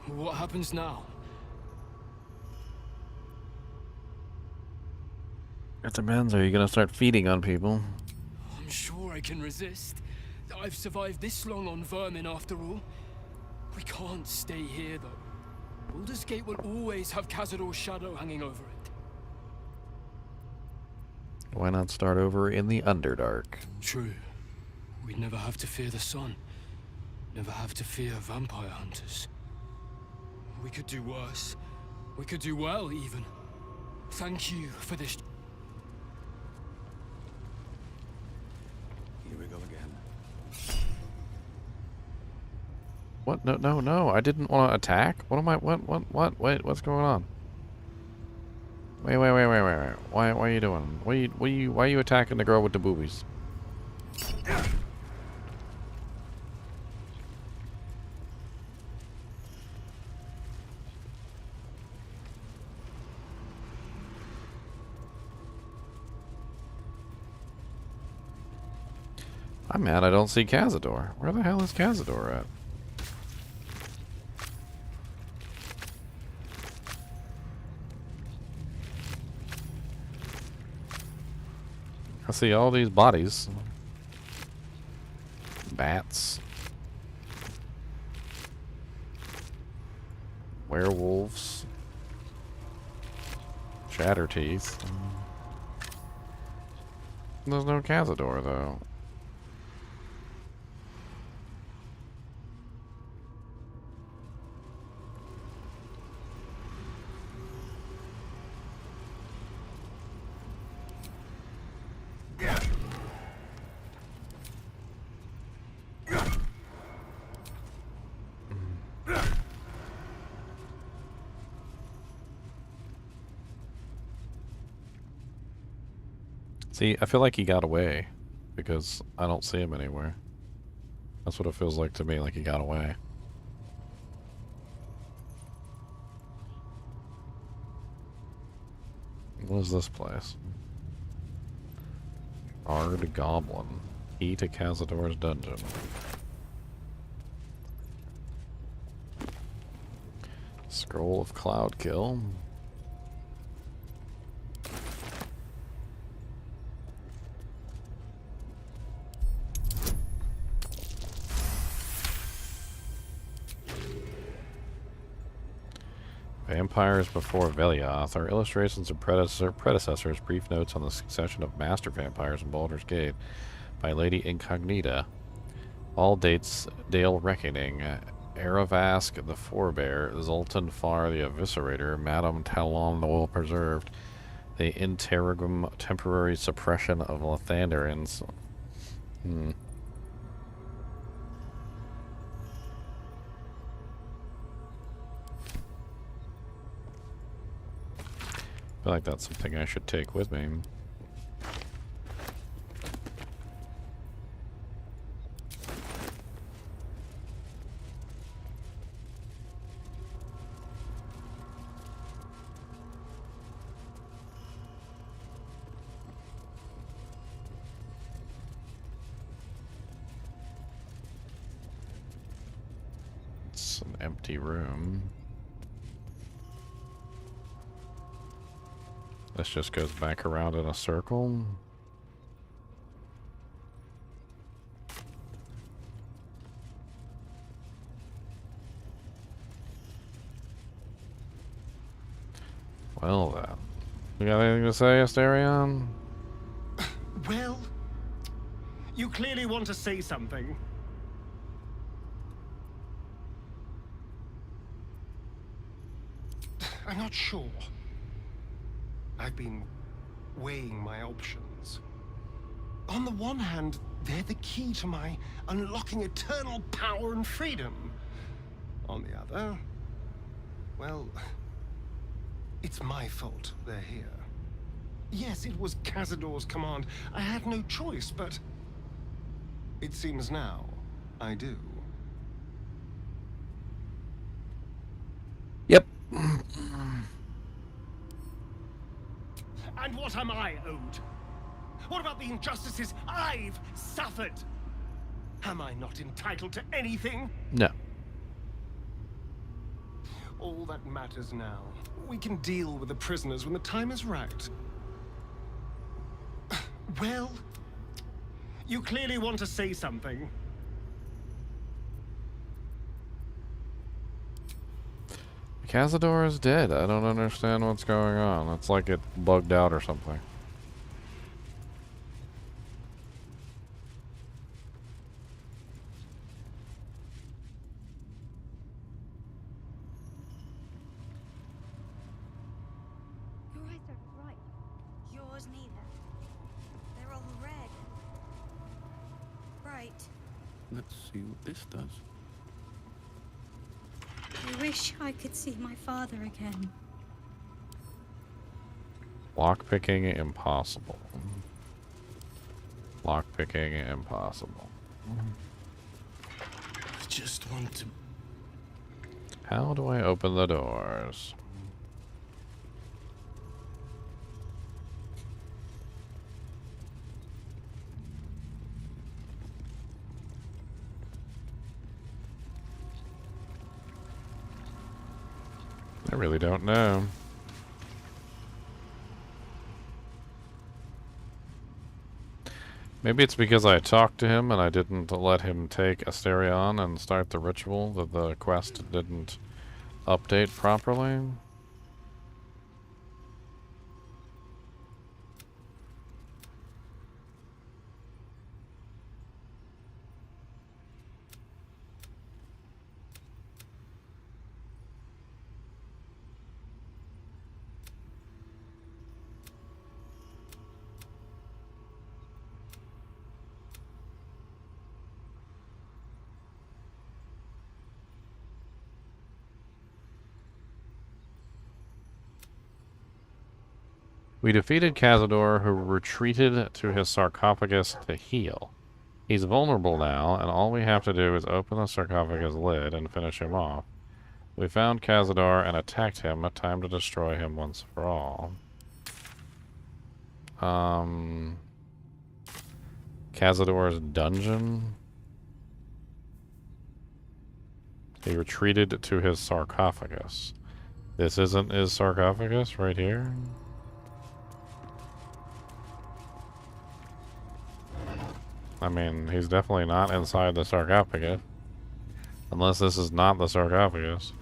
What happens now? It depends. Are you gonna start feeding on people? I'm sure I can resist. I've survived this long on vermin after all. We can't stay here though. Baldur's Gate will always have Cazador's shadow hanging over it. Why not start over in the Underdark? True. We'd never have to fear the sun. Never have to fear vampire hunters. We could do worse. We could do well, even. Thank you for this. Here we go again. What? No. I didn't want to attack. What am I? What? Wait, what's going on? Wait. Why are you doing? Why are you attacking the girl with the boobies? I'm mad I don't see Cazador. Where the hell is Cazador at? I see all these bodies. Bats. Werewolves. Shatterteeth. There's no Cazador, though. See, I feel like he got away because I don't see him anywhere. That's what it feels like to me, like he got away. What is this place? Ard Goblin. Key to Cazador's dungeon. Scroll of Cloud Kill. Vampires Before Velioth are illustrations of predecessors, brief notes on the succession of master vampires in Baldur's Gate by Lady Incognita. All dates Dale Reckoning, Aravask the Forebear, Zoltan Far the Eviscerator, Madame Talon the Well Preserved, the Interregnum Temporary Suppression of Lathanderans. I feel like that's something I should take with me. It's an empty room. This just goes back around in a circle. Well then. You got anything to say, Asterion? Well, you clearly want to say something. I'm not sure. I've been weighing my options. On the one hand, they're the key to my unlocking eternal power and freedom. On the other, well, it's my fault they're here. Yes, it was Cazador's command. I had no choice, but it seems now I do. Yep. And what am I owed? What about the injustices I've suffered? Am I not entitled to anything? No. All that matters now. We can deal with the prisoners when the time is right. Well, you clearly want to say something. Cazador is dead. I don't understand what's going on. It's like it bugged out or something. Your eyes are right. Yours neither. They're all red. Bright. Let's see what this does. I wish I could see my father again. Lockpicking impossible. Lockpicking impossible. I just want to... How do I open the doors? I really don't know. Maybe it's because I talked to him and I didn't let him take Asterion and start the ritual that the quest didn't update properly. We defeated Cazador, who retreated to his sarcophagus to heal. He's vulnerable now, and all we have to do is open the sarcophagus lid and finish him off. We found Cazador and attacked him. Time to destroy him once for all. Cazador's dungeon. He retreated to his sarcophagus. This isn't his sarcophagus right here? I mean, he's definitely not inside the sarcophagus. Unless this is not the sarcophagus.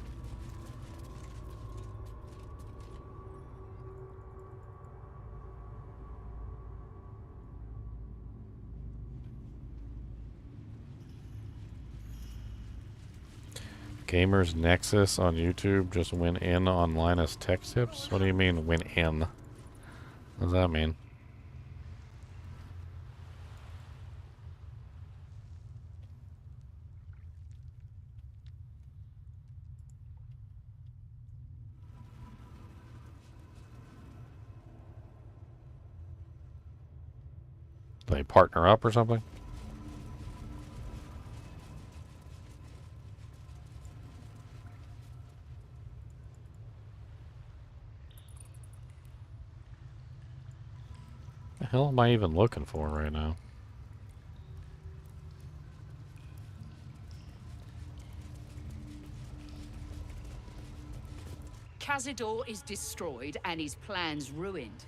Gamers Nexus on YouTube just went in on Linus Tech Tips? What do you mean, went in? What does that mean? They partner up or something? The hell am I even looking for right now? Cazador is destroyed and his plans ruined.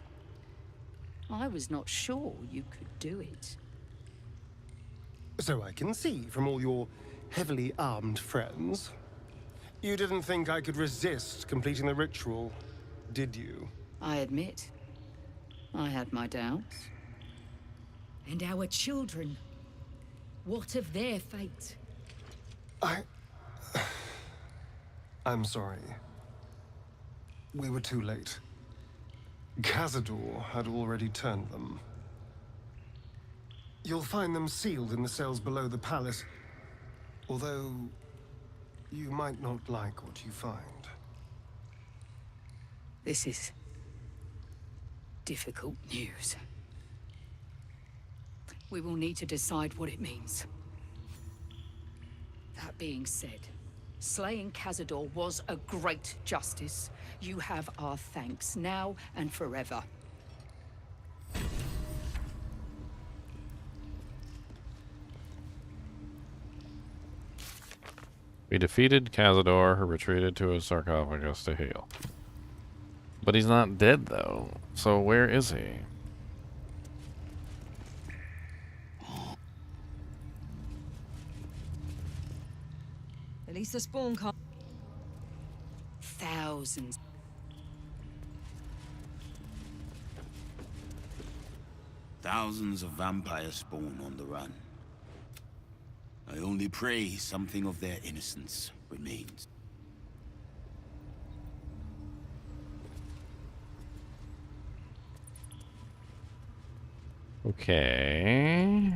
I was not sure you could do it. So I can see from all your heavily armed friends. You didn't think I could resist completing the ritual, did you? I admit, I had my doubts. And our children, what of their fate? I'm sorry. We were too late. Cazador had already turned them. You'll find them sealed in the cells below the palace, although you might not like what you find. This is difficult news. We will need to decide what it means. That being said, slaying Cazador was a great justice. You have our thanks now and forever. We defeated Cazador, who retreated to his sarcophagus to heal. But he's not dead, though. So where is he? At least the spawn can't. Thousands. Thousands of vampires spawn on the run. I only pray something of their innocence remains. Okay.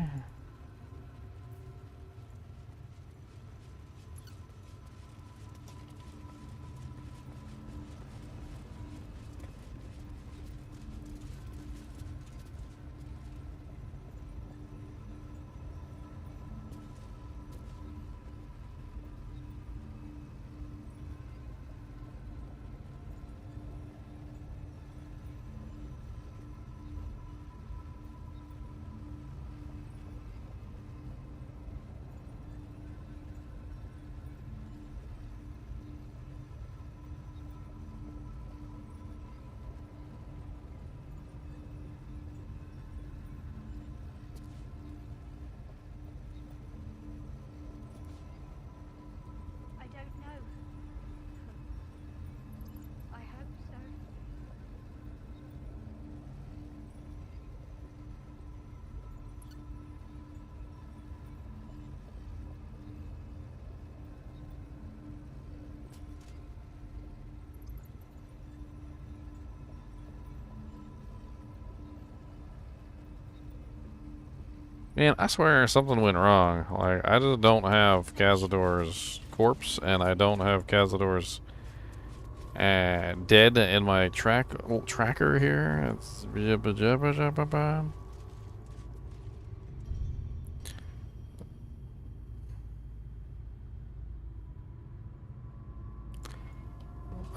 Man, I swear something went wrong. Like, I just don't have Cazador's corpse, and I don't have Cazador's dead in my tracker here. It's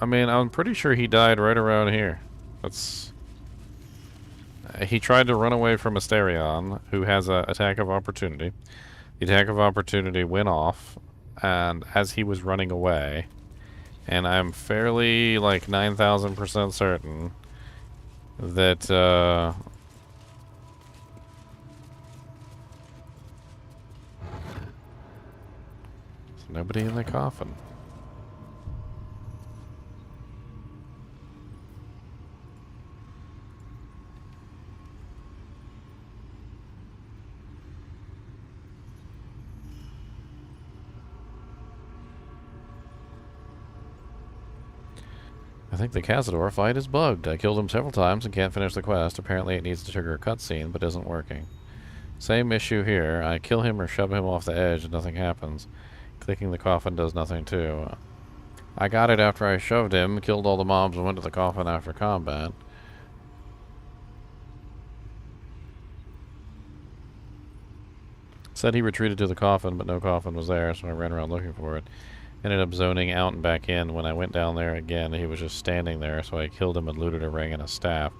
I mean, I'm pretty sure he died right around here. That's... he tried to run away from Asterion, who has an attack of opportunity. The attack of opportunity went off, and as he was running away, and I'm fairly, like, 9,000% certain that, there's nobody in the coffin. I think the Cazador fight is bugged. I killed him several times and can't finish the quest. Apparently it needs to trigger a cutscene, but isn't working. Same issue here. I kill him or shove him off the edge and nothing happens. Clicking the coffin does nothing too. I got it after I shoved him, killed all the mobs, and went to the coffin after combat. Said he retreated to the coffin, but no coffin was there, so I ran around looking for it. Ended up zoning out and back in. When I went down there again, he was just standing there, so I killed him and looted a ring and a staff.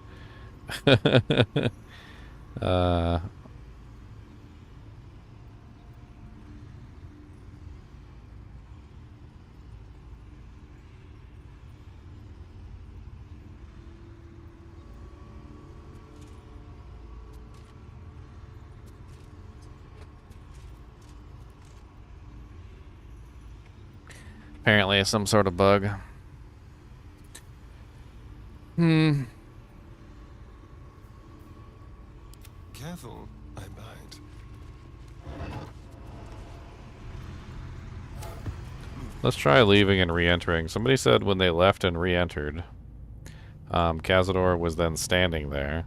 Apparently it's some sort of bug. Careful, I bite. Let's try leaving and re-entering. Somebody said when they left and re-entered, Cazador was then standing there.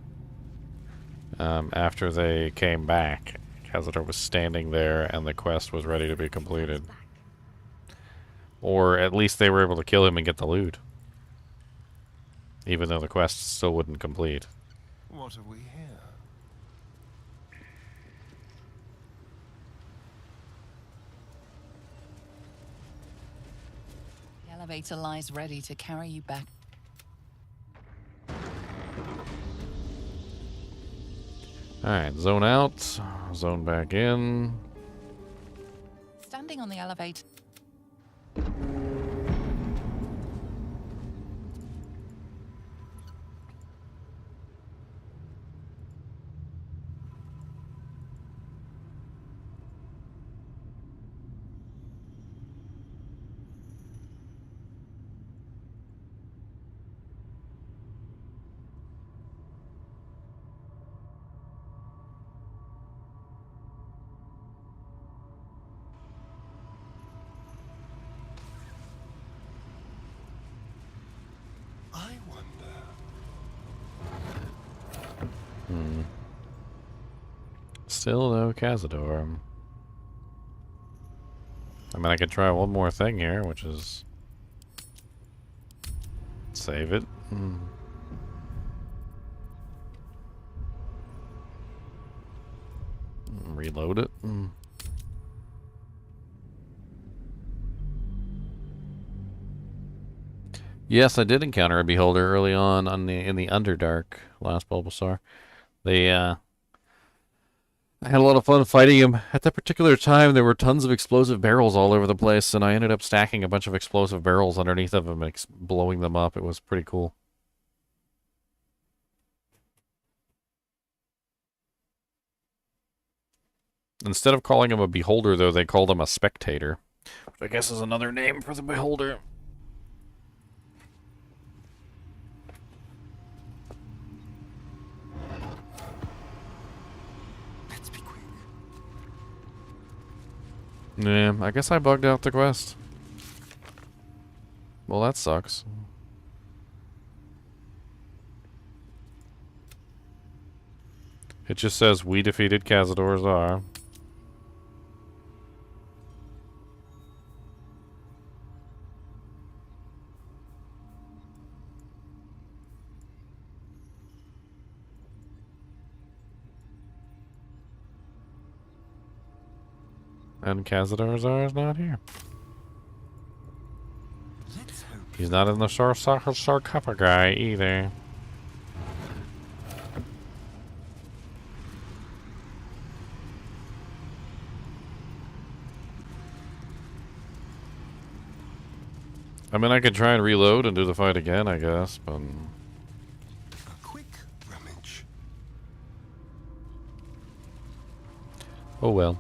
After they came back, Cazador was standing there and the quest was ready to be completed. Or at least they were able to kill him and get the loot. Even though the quest still wouldn't complete. What have we here? The elevator lies ready to carry you back. Alright, zone out, zone back in. Standing on the elevator. Still no Cazador. I mean, I could try one more thing here, which is... save it. Reload it. Yes, I did encounter a beholder early on in the Underdark last Bulbasaur. I had a lot of fun fighting him. At that particular time, there were tons of explosive barrels all over the place, and I ended up stacking a bunch of explosive barrels underneath of him, blowing them up. It was pretty cool. Instead of calling him a beholder, though, they called him a spectator, which I guess is another name for the beholder. Yeah, I guess I bugged out the quest. Well, that sucks. It just says we defeated Cazador Czar. And Cazador Czar is not here. He's not in the sarcophagi either. I mean, I could try and reload and do the fight again, I guess, but... A quick rummage. Oh well.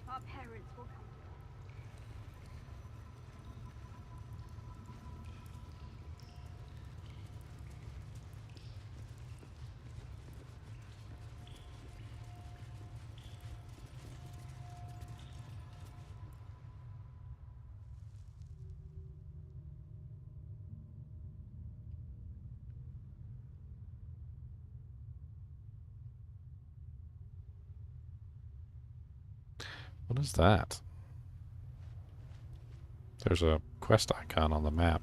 Our parents will come. What is that? There's a quest icon on the map.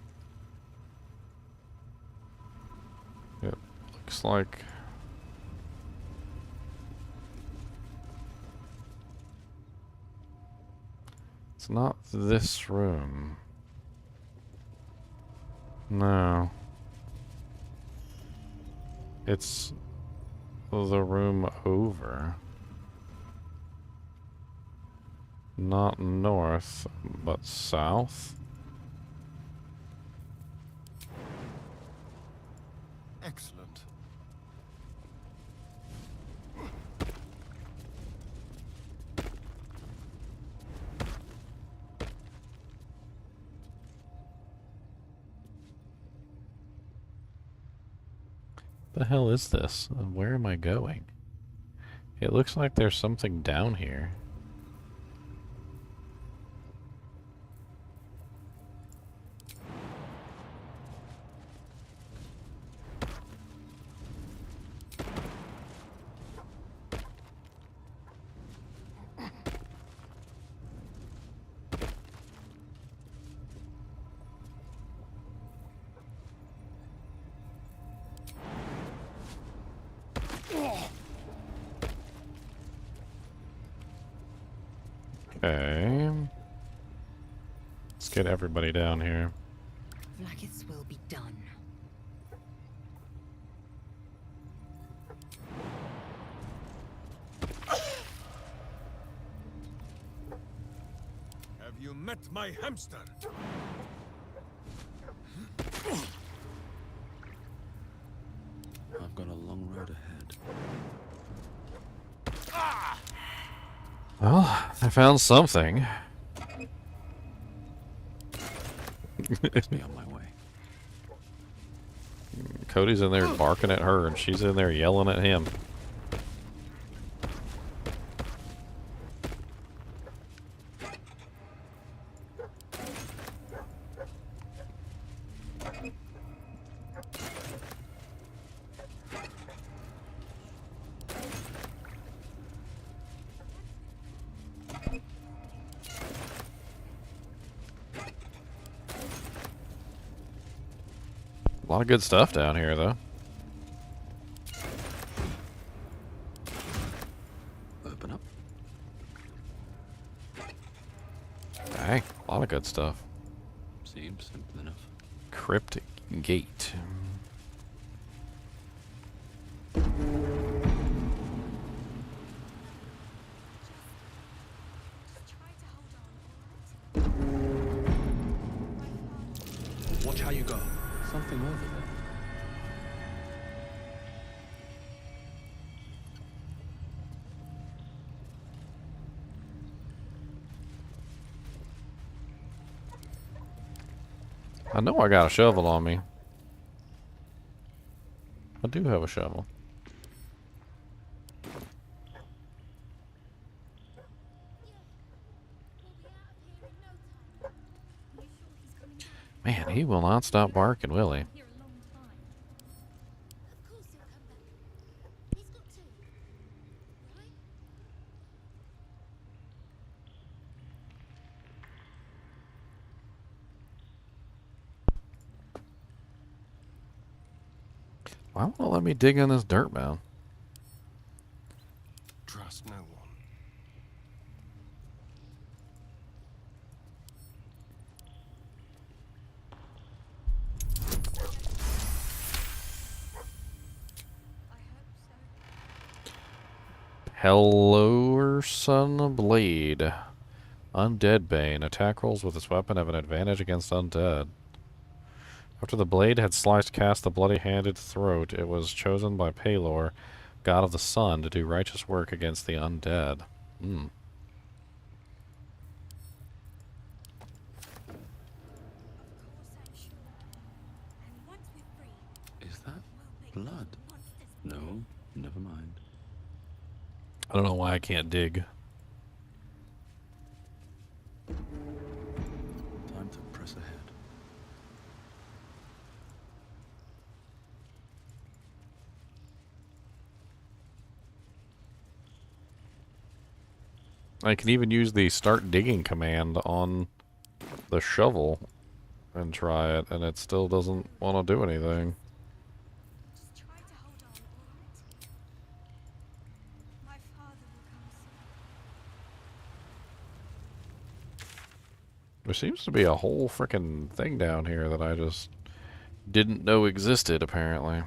It looks like... It's not this room. No. It's the room over. Not north, but south. Excellent. The hell is this? Where am I going? It looks like there's something down here. Okay. Let's get everybody down here. Like will be done. Have you met my hamster? I've got a long road ahead. Well, I found something. It's me on my way. Cody's in there barking at her, and she's in there yelling at him. A lot of good stuff down here, though. Open up. Dang, a lot of good stuff. Seems simple enough. Cryptic gate. Watch how you go. Something over there. I know I got a shovel on me. I do have a shovel. Man, he will not stop barking, will he? Why won't it let me dig in this dirt mound? Trust no one. Helsick Blade. Undead Bane. Attack rolls with this weapon have an advantage against undead. After the blade had sliced Cast the bloody-handed throat, it was chosen by Pelor, god of the sun, to do righteous work against the undead. Is that blood? No, never mind. I don't know why I can't dig. Time to press ahead. I can even use the start digging command on the shovel and try it, and it still doesn't want to do anything. There seems to be a whole frickin' thing down here that I just didn't know existed, apparently.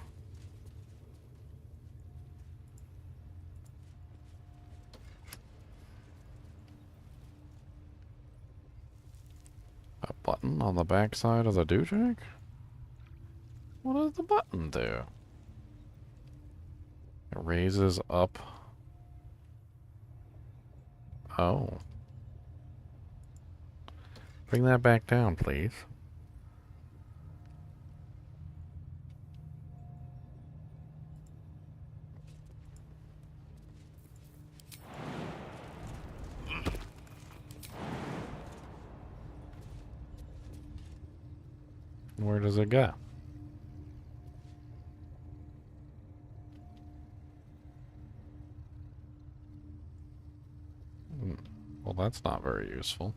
A button on the back side of the doojack? What does the button do? It raises up. Oh. Bring that back down, please. Where does it go? Well, that's not very useful.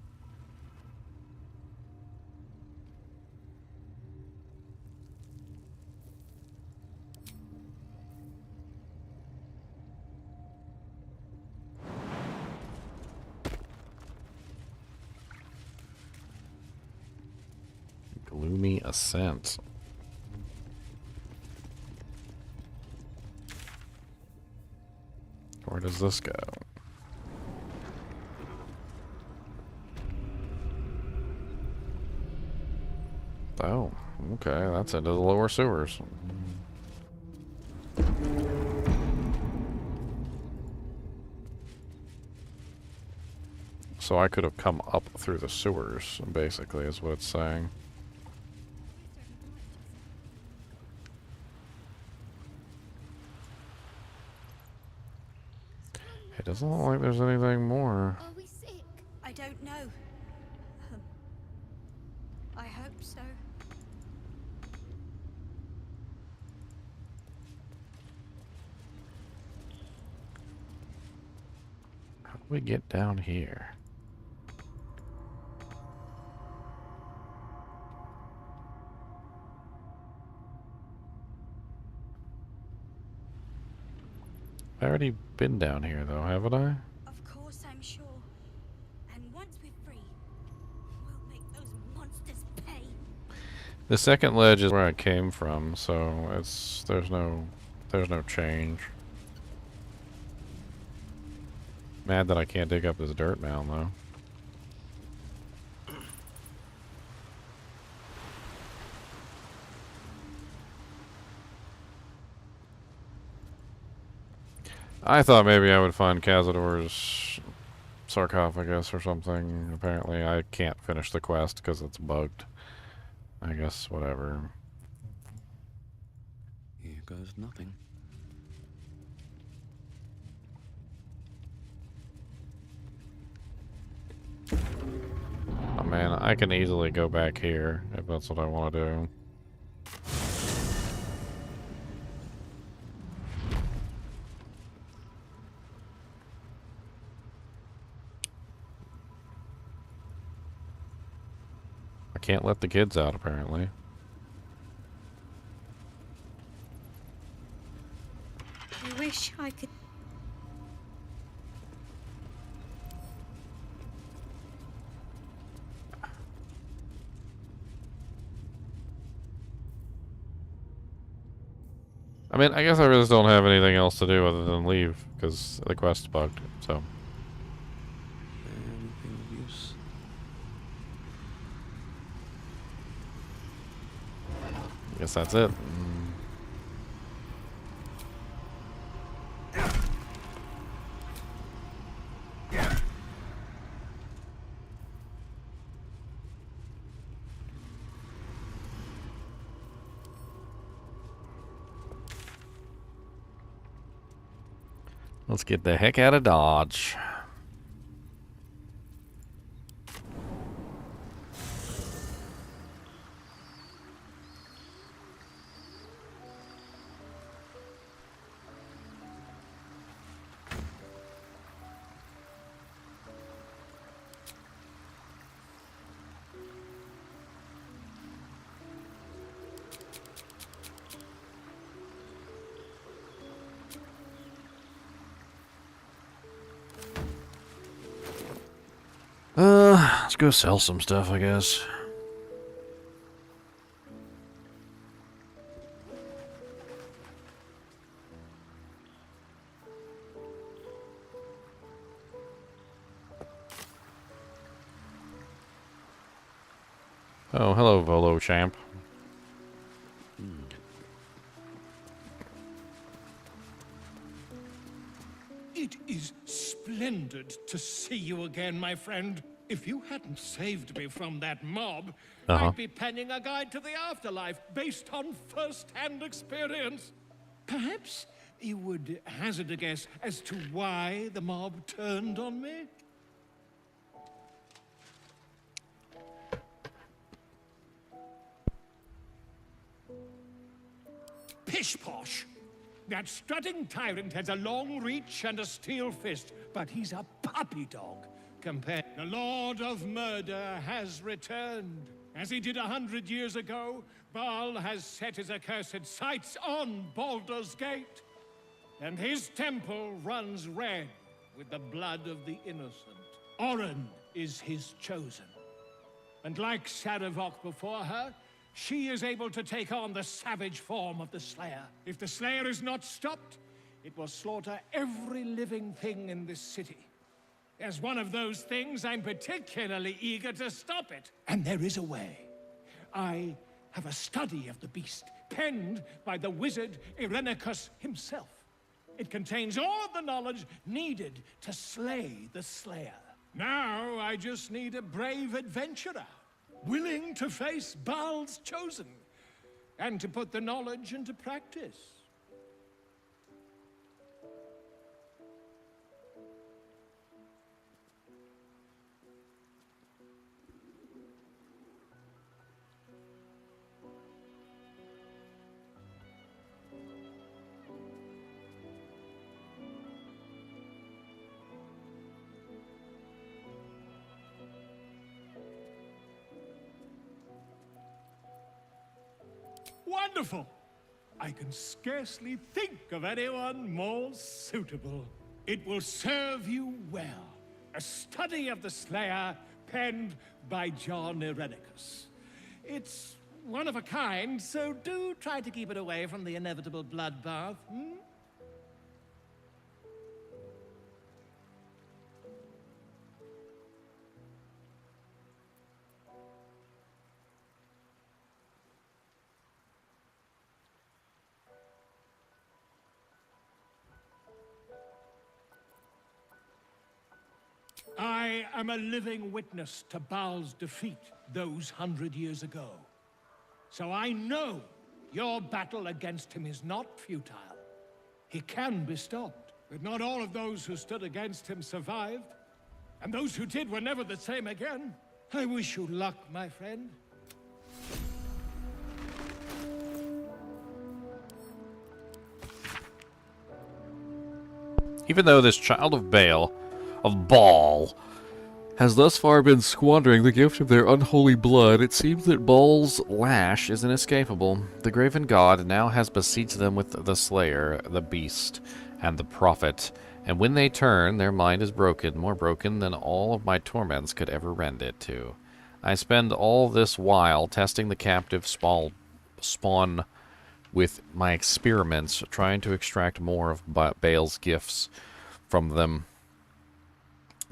Gloomy Ascent. Where does this go? Oh, okay, that's into the lower sewers. So I could have come up through the sewers, basically, is what it's saying. It doesn't look like there's anything more. Are we sick? I don't know. I hope so. How do we get down here? I've already been down here, though, haven't I? Of course, I'm sure. And once we're free, we'll make those monsters pay. The second ledge is where I came from, so there's no change. Mad that I can't dig up this dirt mound, though. I thought maybe I would find Cazador's sarcophagus or something. Apparently I can't finish the quest because it's bugged. I guess whatever. Here goes nothing. I'm mean, I can easily go back here if that's what I want to do. I can't let the kids out, apparently. I wish I could. I mean, I guess I really don't have anything else to do other than leave, because the quest's bugged, so. Anything of use? I guess that's it. Let's get the heck out of Dodge. Let's go sell some stuff, I guess. Oh, hello, Volo champ. It is splendid to see you again, my friend. If you hadn't saved me from that mob, I'd be penning a guide to the afterlife based on first-hand experience. Perhaps you would hazard a guess as to why the mob turned on me? Pish-posh! That strutting tyrant has a long reach and a steel fist, but he's a puppy dog compared. The Lord of Murder has returned. As he did 100 years ago, Baal has set his accursed sights on Baldur's Gate. And his temple runs red with the blood of the innocent. Orin is his chosen. And like Sarevok before her, she is able to take on the savage form of the Slayer. If the Slayer is not stopped, it will slaughter every living thing in this city. As one of those things, I'm particularly eager to stop it. And there is a way. I have a study of the beast, penned by the wizard Irenicus himself. It contains all of the knowledge needed to slay the Slayer. Now, I just need a brave adventurer, willing to face Baal's chosen, and to put the knowledge into practice. Wonderful! I can scarcely think of anyone more suitable. It will serve you well. A study of the Slayer, penned by John Irenicus. It's one of a kind, so do try to keep it away from the inevitable bloodbath, hmm? I am a living witness to Baal's defeat those 100 years ago. So I know your battle against him is not futile. He can be stopped. But not all of those who stood against him survived. And those who did were never the same again. I wish you luck, my friend. Even though this child of Baal, has thus far been squandering the gift of their unholy blood, it seems that Baal's lash is inescapable. The graven god now has besieged them with the Slayer, the Beast, and the Prophet, and when they turn, their mind is broken, more broken than all of my torments could ever rend it to. I spend all this while testing the captive spawn with my experiments, trying to extract more of Baal's gifts from them.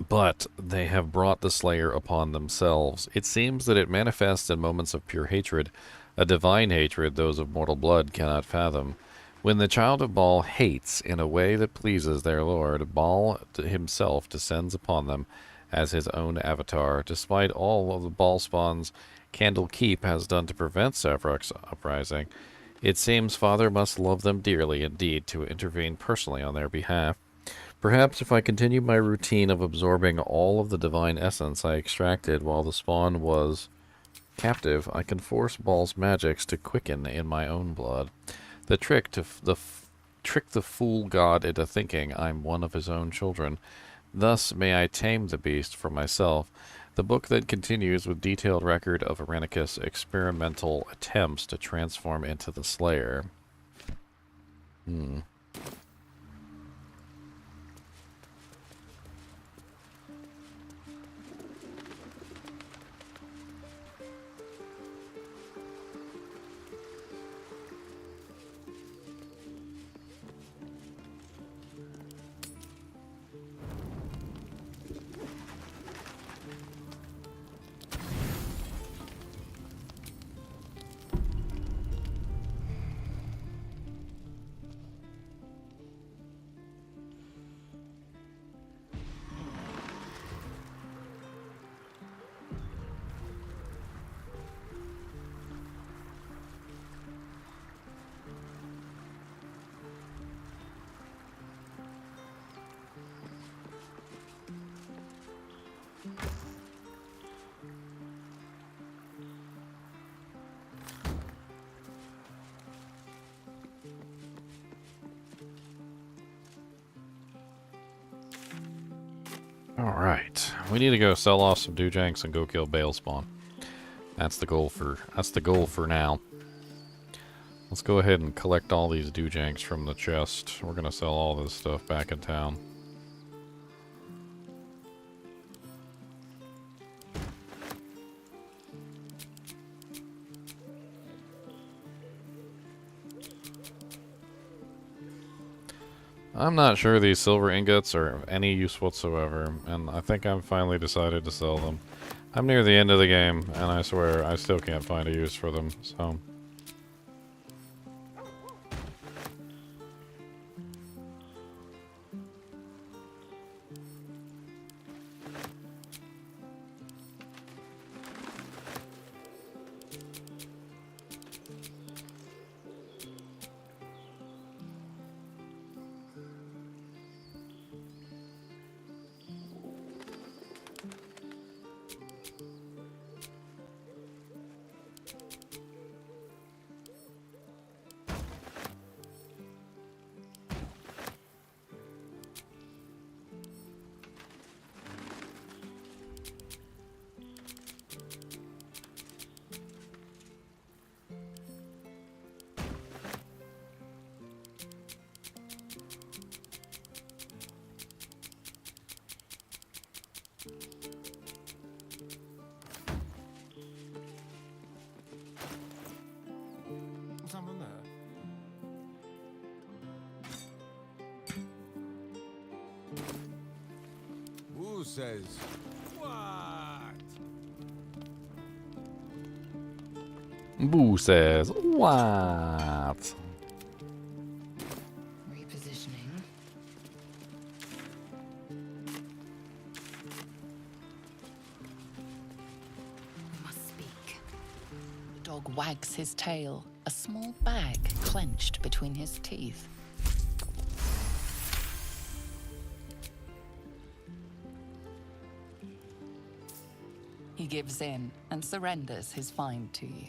But they have brought the Slayer upon themselves. It seems that it manifests in moments of pure hatred, a divine hatred those of mortal blood cannot fathom. When the child of Baal hates in a way that pleases their lord, Baal himself descends upon them as his own avatar. Despite all of the Baal spawn's Candlekeep has done to prevent Sevruk's uprising, it seems Father must love them dearly indeed to intervene personally on their behalf. Perhaps if I continue my routine of absorbing all of the divine essence I extracted while the spawn was captive, I can force Baal's magics to quicken in my own blood. The trick the fool god into thinking I'm one of his own children. Thus may I tame the beast for myself. The book then continues with detailed record of Irenicus' experimental attempts to transform into the Slayer. Alright, we need to go sell off some Doojanks and go kill Baal spawn. That's the goal for now. Let's go ahead and collect all these Doojanks from the chest. We're gonna sell all this stuff back in town. I'm not sure these silver ingots are of any use whatsoever, and I think I've finally decided to sell them. I'm near the end of the game, and I swear I still can't find a use for them, so... Someone there? Who says what? Boo says, what? Repositioning. We must speak. The dog wags his tail, a small bag clenched between his teeth. He gives in and surrenders his find to you.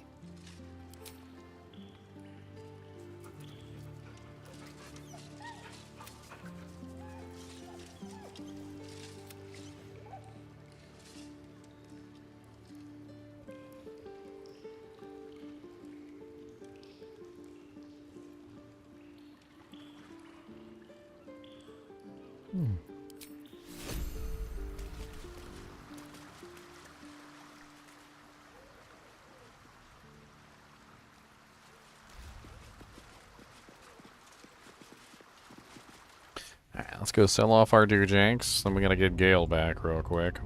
Alright, let's go sell off our deer janks. Then we gotta get Gale back real quick.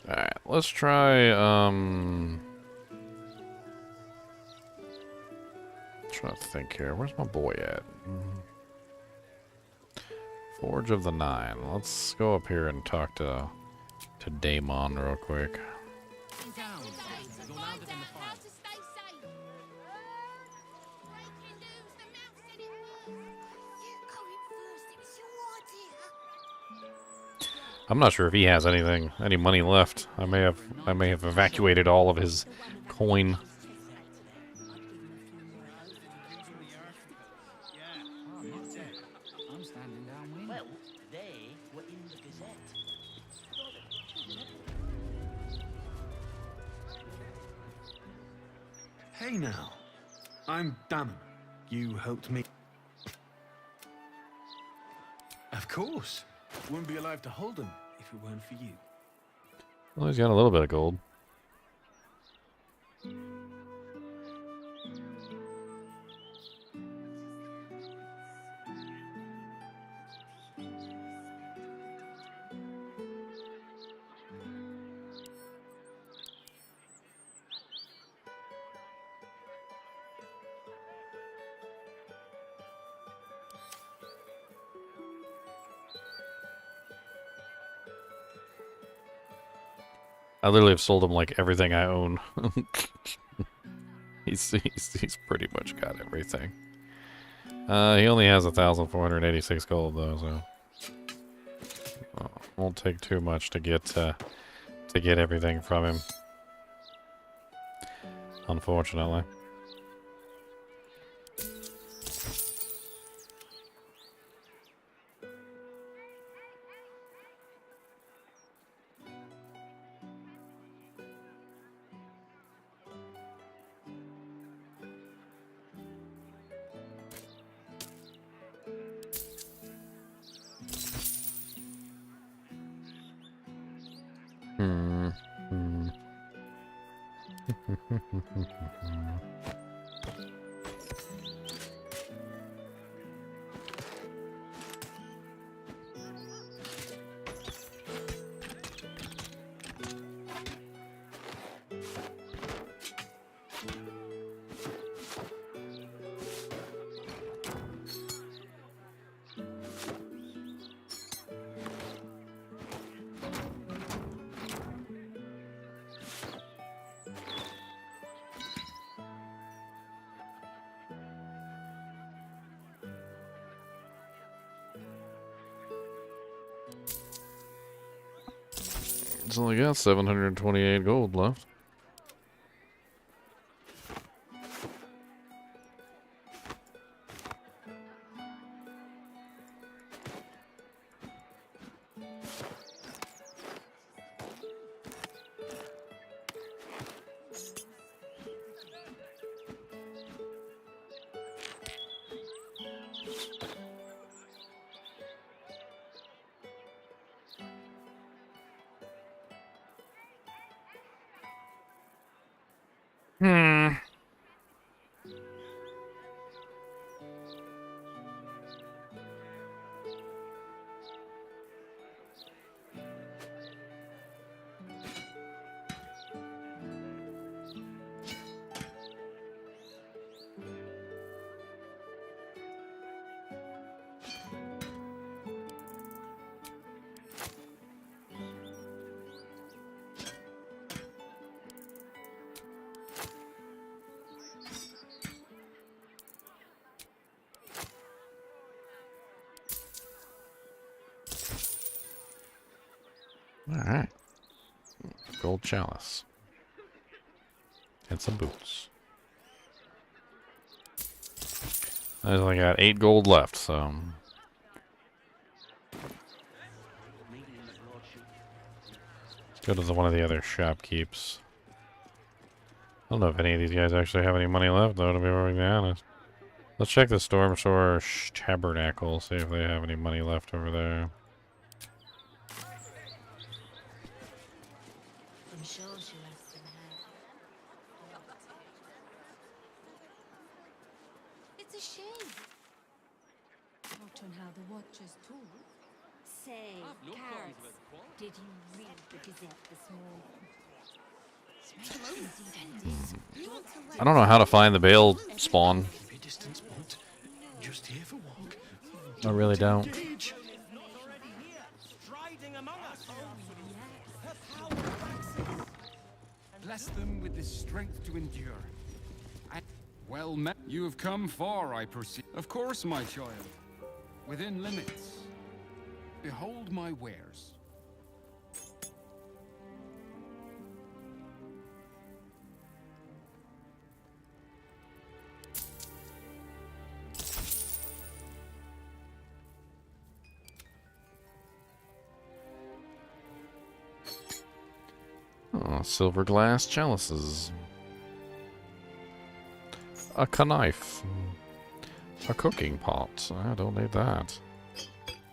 Alright, let's try, trying to think here. Where's my boy at? Forge of the Nine. Let's go up here and talk to Daemon real quick. I'm not sure if he has any money left. I may have evacuated all of his coin. Hey now, I'm Damon. You helped me. Of course. Wouldn't be alive to hold him if it weren't for you. Well, he's got a little bit of gold. I literally have sold him like everything I own. he's pretty much got everything. He only has 1,486 gold though, so won't take too much to get everything from him. Unfortunately. It's only got 728 gold left. Alright. Gold chalice. And some boots. I've only got 8 gold left, so... Go to one of the other shopkeeps. I don't know if any of these guys actually have any money left, though, to be perfectly honest. Let's check the Storm Shore Tabernacle, see if they have any money left over there. I'm sure she has some hair. It's a shame. Not on how the Watchers talk. Say, Carrots, did you read the Gazette this morning? I don't know how to find the Bale spawn. I really don't. Bless them with the strength to endure. Well met. You have come far, I perceive. Of course, my child. Within limits. Behold my wares. Oh, silver glass chalices. A knife. A cooking pot. I don't need that.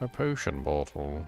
A potion bottle.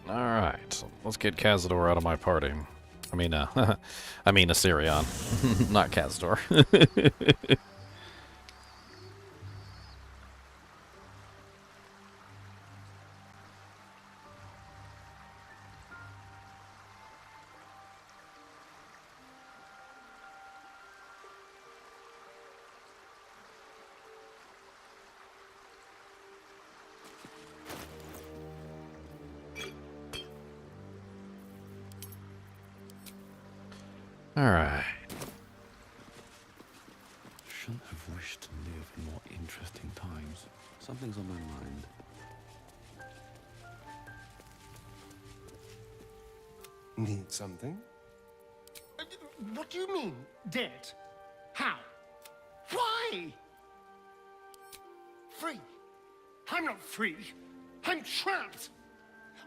Alright, let's get Cazador out of my party. I mean, I mean Assyrion, not Cazador. Alright. Shouldn't have wished to live in more interesting times. Something's on my mind. Need something? What do you mean, dead? How? Why? Free? I'm not free. I'm trapped.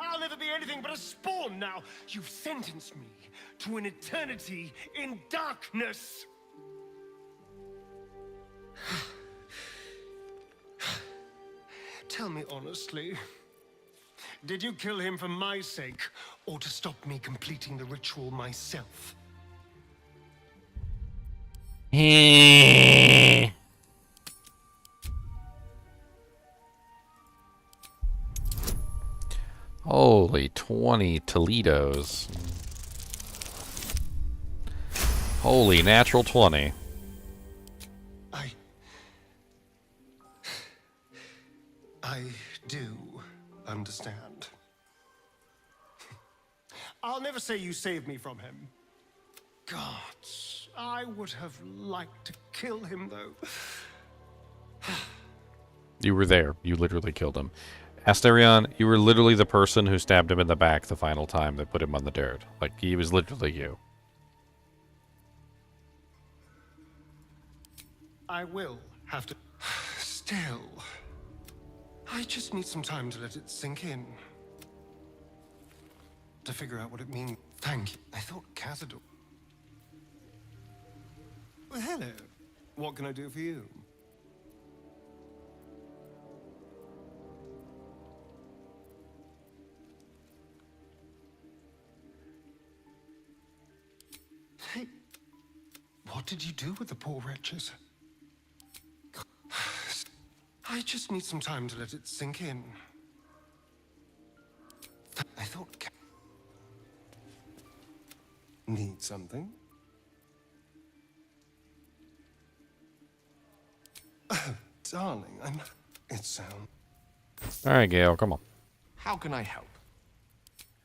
I'll never be anything but a spawn now. You've sentenced me to an eternity in darkness. Tell me honestly, did you kill him for my sake, or to stop me completing the ritual myself? Holy 20 Toledos. Holy natural 20. I do understand. I'll never say you saved me from him. God, I would have liked to kill him, though. You were there. You literally killed him. Asterion, you were literally the person who stabbed him in the back the final time that put him on the dirt. Like, he was literally you. I will have to... Still... I just need some time to let it sink in. To figure out what it means. Thank you. I thought Cazador... Well, hello. What can I do for you? Hey, what did you do with the poor wretches? I just need some time to let it sink in. I thought... Need something? Oh, darling, It sounds... All right, Gale, come on. How can I help?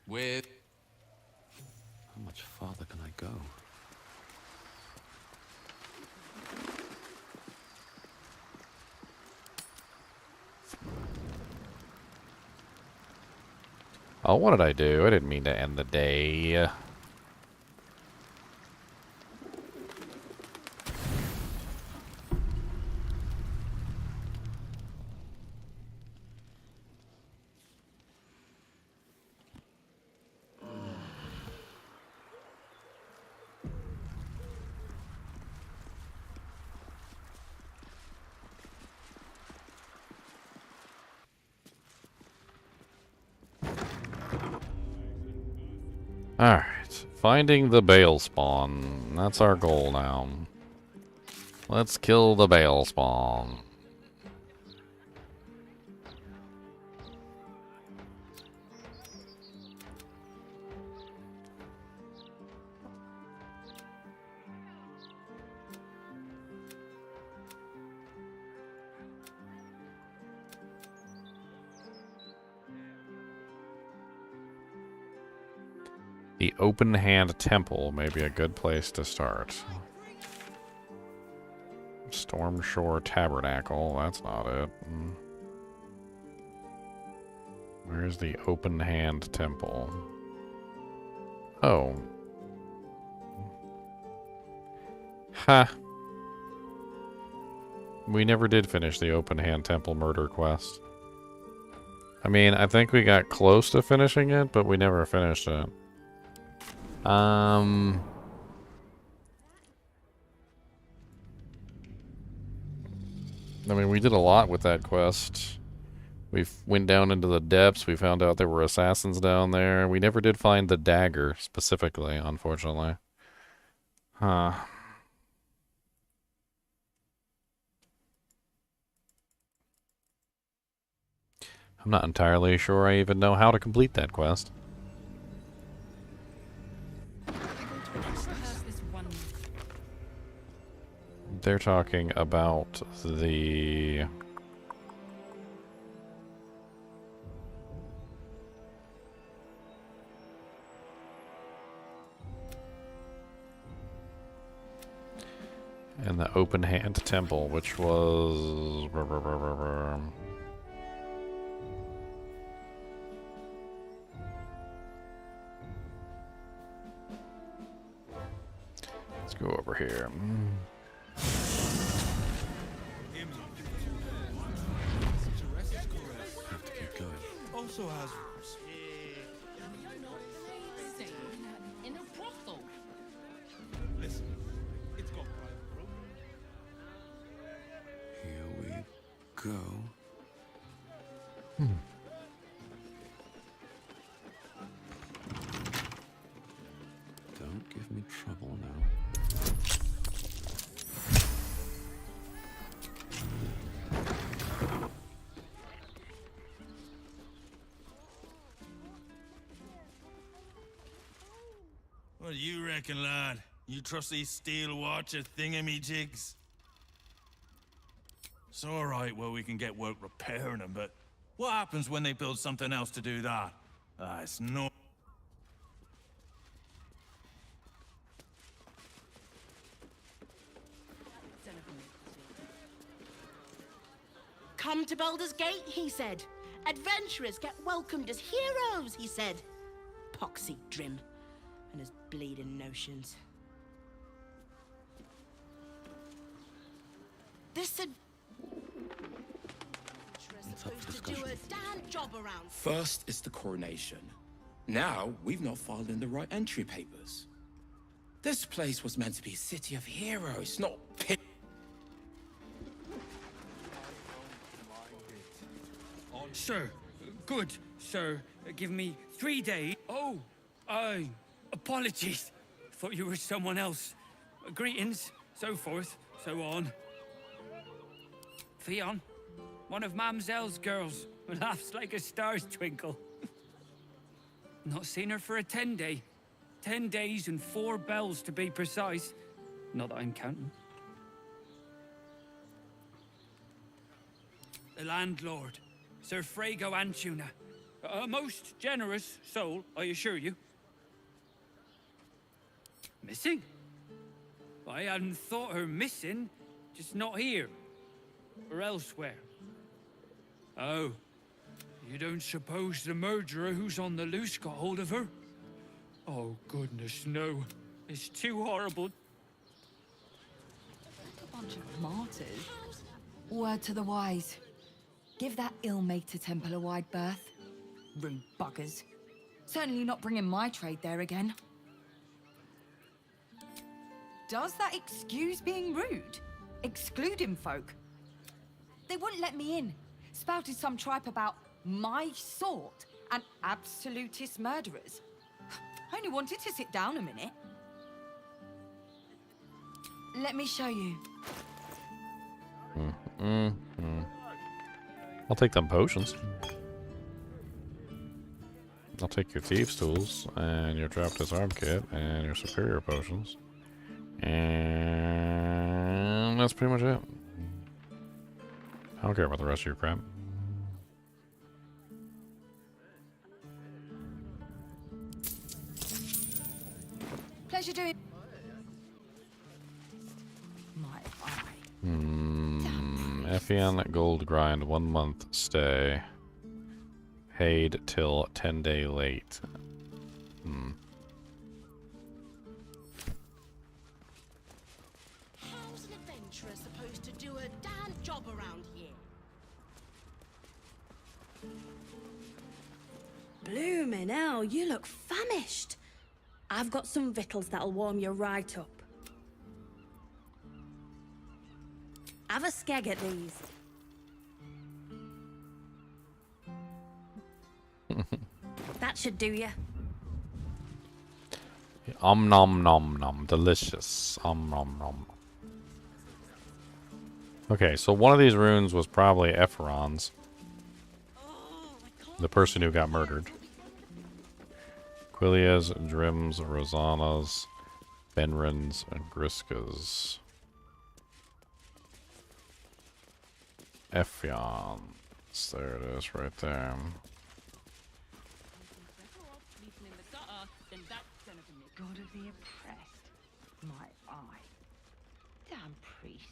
With... How much farther can I go? Oh, what did I do? I didn't mean to end the day. Alright, finding the Bale spawn. That's our goal now. Let's kill the Bale spawn. The Open Hand Temple may be a good place to start. Stormshore Tabernacle, that's not it. Where's the Open Hand Temple? Oh. Ha. We never did finish the Open Hand Temple murder quest. I mean, I think we got close to finishing it, but we never finished it. I mean, we did a lot with that quest. We went down into the depths. We found out there were assassins down there. We never did find the dagger, specifically, unfortunately. Huh. I'm not entirely sure I even know how to complete that quest. They're talking about the... and the Open Hand Temple, which was... Let's go over here. Have to keep going. Also has In a brothel. listen, it's got private room. Here we go. Don't give me trouble now. What do you reckon, lad? You trust these steel watcher thingamajigs? It's alright, well, we can get work repairing them, but what happens when they build something else to do that? It's no... Come to Baldur's Gate, he said. Adventurers get welcomed as heroes, he said. Poxy Drim and his bleeding notions. This supposed to do a damn job around. First is the coronation. Now, we've not filed in the right entry papers. This place was meant to be a city of heroes, not pit. Sir, good, sir. Give me 3 days. Oh, apologies. Thought you were someone else. Greetings, so forth, so on. Theon, One of Mamselle's girls who laughs like a star's twinkle. Not seen her for a 10-day. 10 days and 4 bells to be precise. Not that I'm counting. The landlord, Sir Frago Antuna. A most generous soul, I assure you. Missing? I hadn't thought her missing, just not here. Or elsewhere. Oh, you don't suppose the murderer who's on the loose got hold of her? Oh, goodness, no. It's too horrible. A bunch of martyrs. Word to the wise. Give that ill-mated temple a wide berth. Rude buggers. Certainly not bringing my trade there again. Does that excuse being rude? Excluding folk? They wouldn't let me in. Spouted some tripe about my sort and absolutist murderers. I only wanted to sit down a minute. Let me show you. I'll take them potions. I'll take your thieves' tools and your drop disarm kit and your superior potions. And that's pretty much it. I don't care about the rest of your crap. Pleasure doing. My eye. Ep14 gold grind, 1 month stay. Paid till 10-day late. How's an adventurer supposed to do a damn job around here? Bloomin' hell, you look famished. I've got some victuals that'll warm you right up. Have a skeg at these. That should do you. Nom nom nom. Delicious. Nom nom. Okay, so one of these runes was probably Epheron's. The person who got murdered. Quilia's, Drim's, Rosanna's, Benrin's, and Griska's. Epheon's. There it is, right there. God of the oppressed. My eye. Damn priests.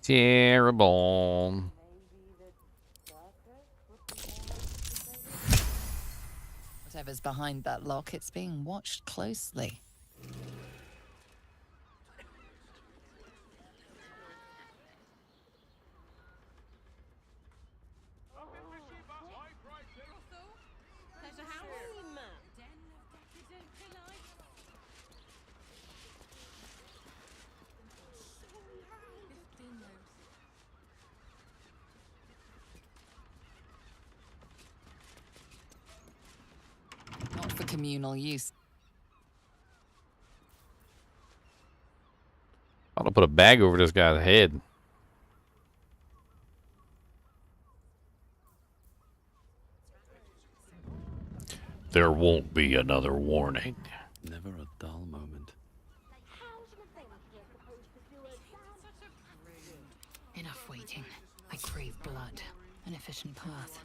Terrible. Whatever's behind that lock, it's being watched closely. Not for communal use. I'm gonna put a bag over this guy's head. There won't be another warning. Never a dull moment. Enough waiting. I crave blood. An efficient path.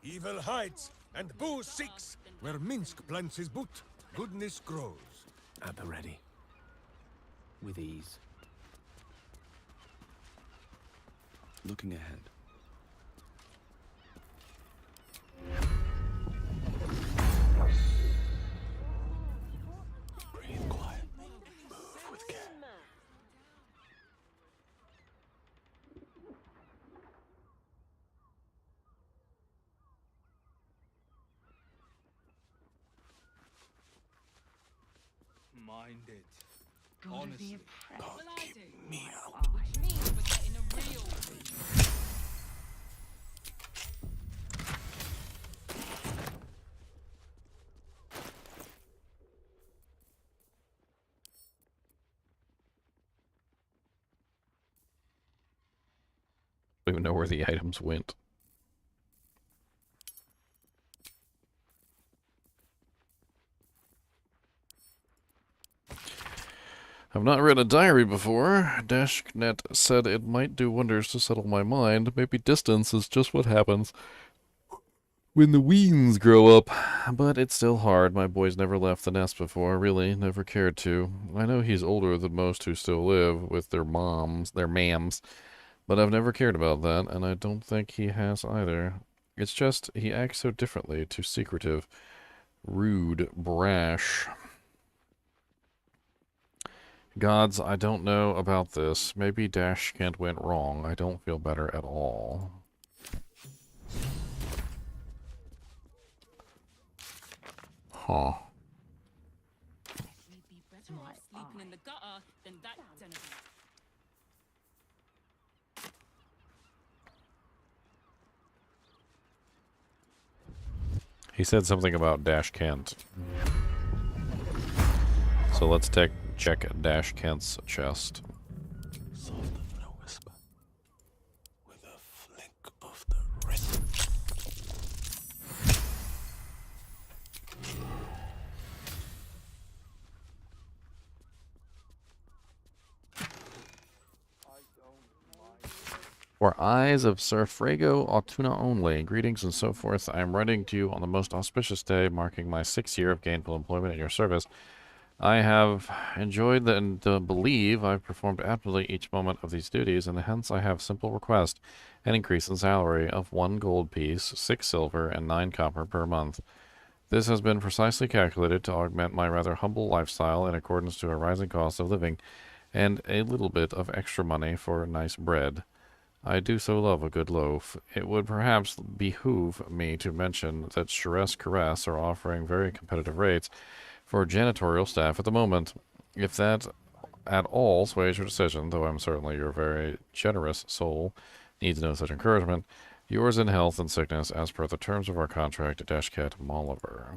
Evil hides and boo seeks. Where Minsk plants his boot, goodness grows. At the ready. With ease. Looking ahead. mind it. Gotta be Honestly. impressed. Me out. Which means we're getting a real don't even know where the items went. I've not read a diary before. Dashnet said it might do wonders to settle my mind. Maybe distance is just what happens when the weens grow up. But it's still hard. My boy's never left the nest before, really, never cared to. I know he's older than most who still live with their moms, their mams, but I've never cared about that, and I don't think he has either. It's just he acts so differently, too secretive, rude, brash. Gods, I don't know about this. Maybe Dashkent went wrong. I don't feel better at all. Huh. We'd be better off sleeping in the gutter than that den of He said something about Dashkent. So let's check Dashkent's chest. Softer than a whisper, with a flick of the wrist. For eyes of Sir Frago Altuna only, greetings and so forth. I am writing to you on the most auspicious day, marking my 6th year of gainful employment in your service. I have enjoyed and believe I've performed admirably each moment of these duties, and hence I have simple request, an increase in salary of 1 gold piece, 6 silver, and 9 copper per month. This has been precisely calculated to augment my rather humble lifestyle in accordance to a rising cost of living, and a little bit of extra money for nice bread. I do so love a good loaf. It would perhaps behoove me to mention that Charest Caress are offering very competitive rates for janitorial staff at the moment. If that at all sways your decision, though I'm certainly your very generous soul needs no such encouragement, yours in health and sickness as per the terms of our contract, Dashcat Molliver.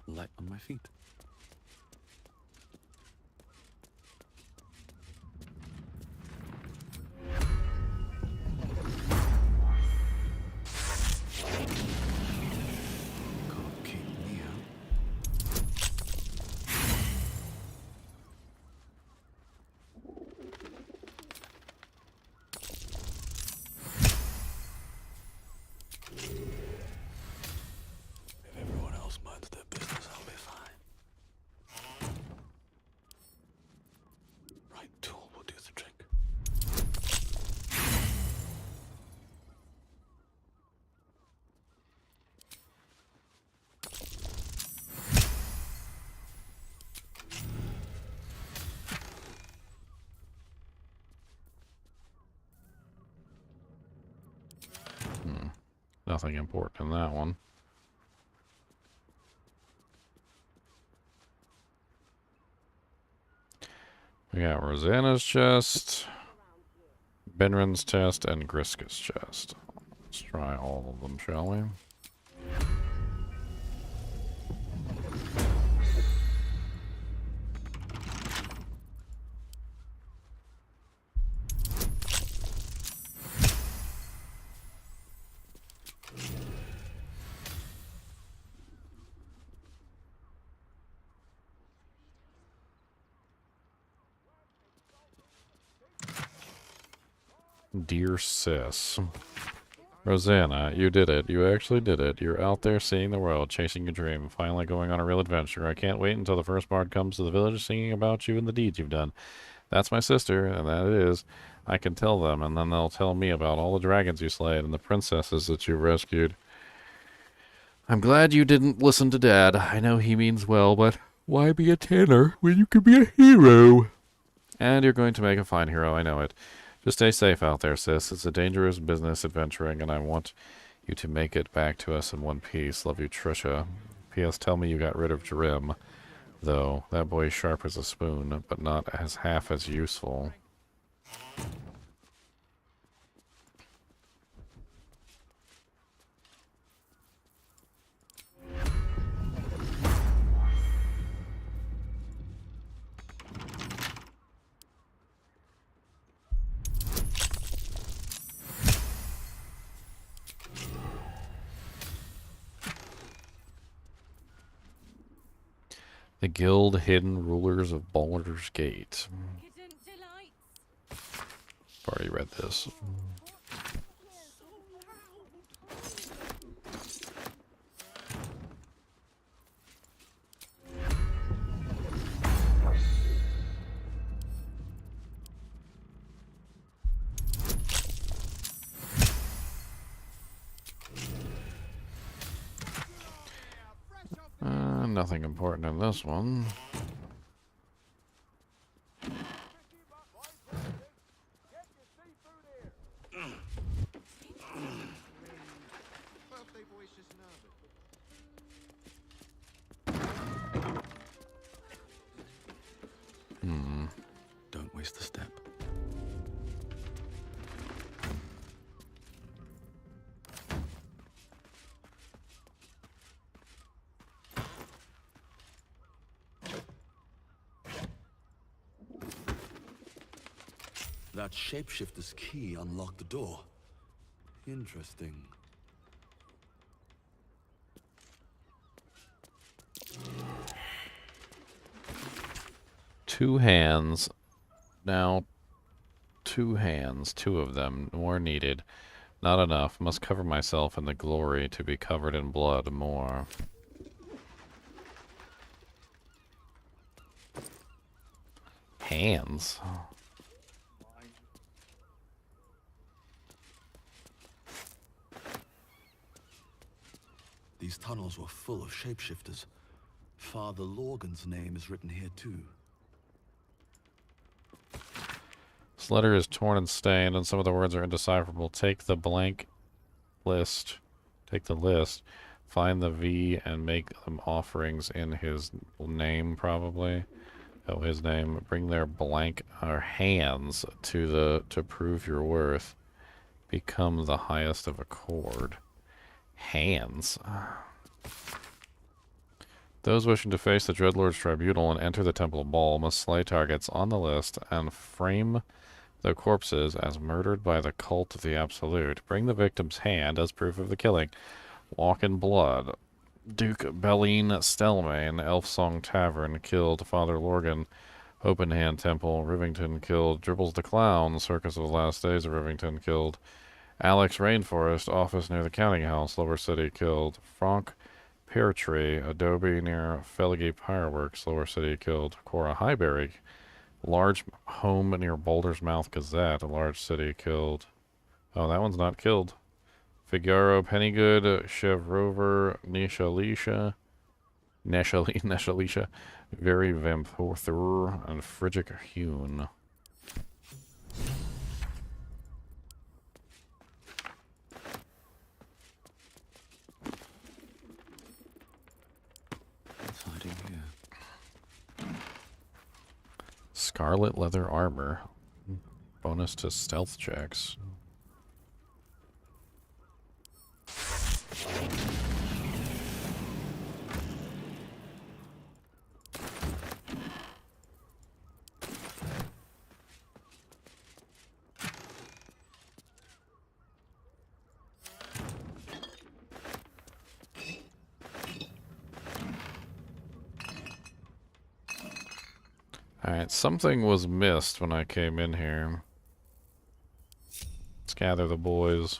Light on my feet. Can't keep me out. If everyone else minds their business, I'll be fine. Right tool will do the trick. Nothing important in that one. We got Rosanna's chest, Benrin's chest, and Griska's chest. Let's try all of them, shall we? Dear Sis. Rosanna, you did it. You actually did it. You're out there seeing the world, chasing your dream, finally going on a real adventure. I can't wait until the first bard comes to the village singing about you and the deeds you've done. That's my sister, and that it is. I can tell them, and then they'll tell me about all the dragons you slayed and the princesses that you rescued. I'm glad you didn't listen to Dad. I know he means well, but Why be a tailor when you can be a hero? And you're going to make a fine hero, I know it. Just stay safe out there, sis. It's a dangerous business adventuring, and I want you to make it back to us in one piece. Love you, Trisha. P.S. Tell me you got rid of Drim, though. That boy's sharp as a spoon, but not as half as useful. The Guild Hidden Rulers of Baldur's Gate. I've already read this. Nothing important in this one. Don't waste a step. That shapeshifter's key unlocked the door. Interesting. Two hands. Now, two hands. Two of them. More needed. Not enough. Must cover myself in the glory to be covered in blood more. Hands. These tunnels were full of shapeshifters. Father Lorgan's name is written here too. This letter is torn and stained, and some of the words are indecipherable. Take the blank list. Take the list. Find the V and make them offerings in his name, probably. Oh, his name. Bring their blank hands to prove your worth. Become the highest of accord. Hands. Those wishing to face the Dreadlord's tribunal and enter the Temple of Baal must slay targets on the list and frame the corpses as murdered by the cult of the Absolute. Bring the victim's hand as proof of the killing. Walk in blood. Duke Belline Stelmane, Elfsong Tavern, killed Father Lorgan. Open Hand Temple, Rivington, killed Dribbles the Clown, Circus of the Last Days of Rivington, killed Alex Rainforest, office near the counting house, Lower City, killed Frank Pear Tree, Adobe near Felgi Fireworks, Lower City, killed Cora Highberry, large home near Boulder's Mouth Gazette, a large city, killed. Oh, that one's not killed. Figaro Pennygood, Chev Rover, Nesha Lisha, Very Vampthor, and Frigic Hune. Scarlet leather armor. Bonus to stealth checks. Alright, something was missed when I came in here. Let's gather the boys.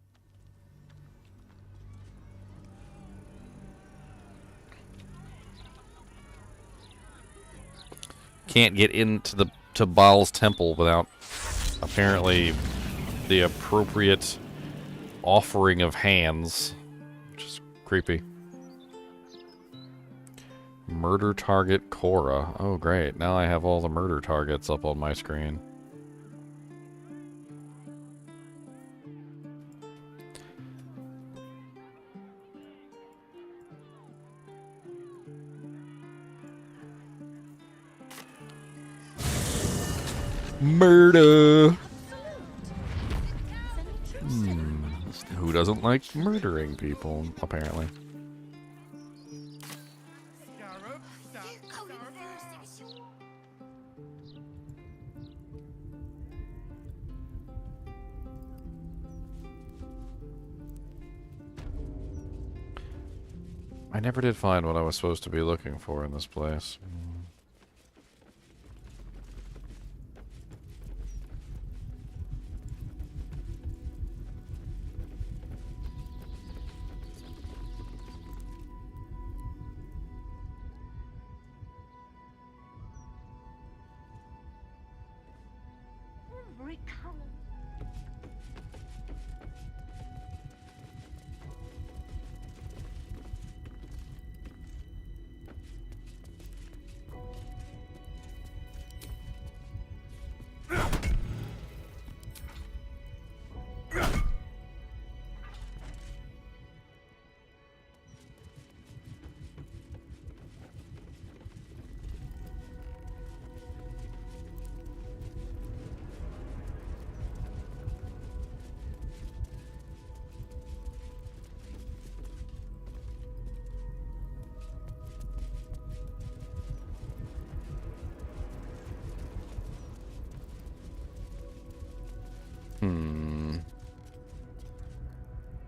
can't get into to Baal's temple without apparently the appropriate offering of hands, which is creepy. Murder target Cora. Oh great, now I have all the murder targets up on my screen. Murder! Who doesn't like murdering people, apparently? I never did find what I was supposed to be looking for in this place.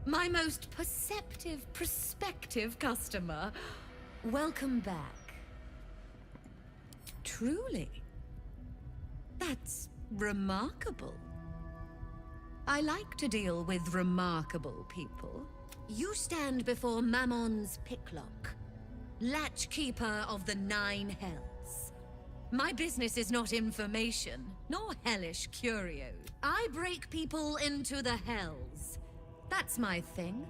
My most prospective customer. Welcome back. Truly. That's remarkable. I like to deal with remarkable people. You stand before Mammon's picklock, latchkeeper of the 9 hells. My business is not information, nor hellish curios. I break people into the hells. That's my thing.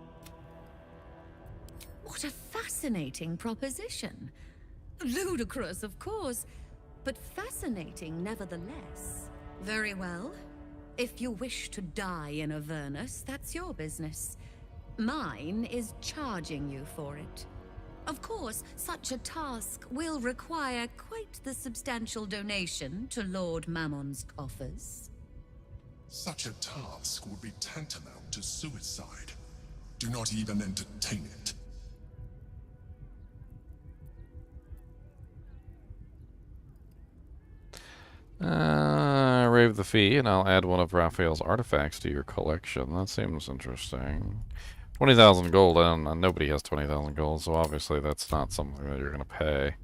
What a fascinating proposition. Ludicrous, of course, but fascinating nevertheless. Very well. If you wish to die in Avernus, that's your business. Mine is charging you for it. Of course, such a task will require quite the substantial donation to Lord Mammon's coffers. Such a task would be tantamount to suicide. Do not even entertain it. Rave the fee, and I'll add one of Raphael's artifacts to your collection. That seems interesting. 20,000 gold, and nobody has 20,000 gold, so obviously that's not something that you're gonna pay.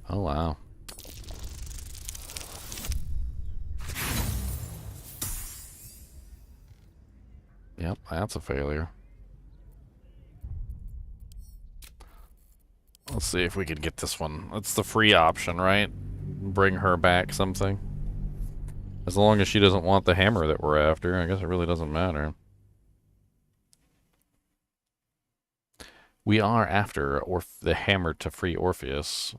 Oh wow. Yep, that's a failure. Let's see if we can get this one. That's the free option, right? Bring her back something. As long as she doesn't want the hammer that we're after, I guess it really doesn't matter. We are after the hammer to free Orpheus.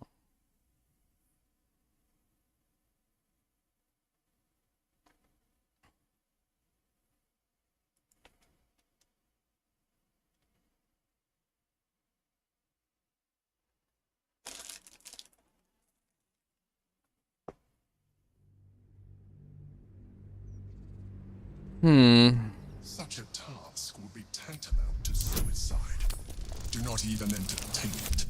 Such a task would be tantamount to suicide. Do not even entertain it.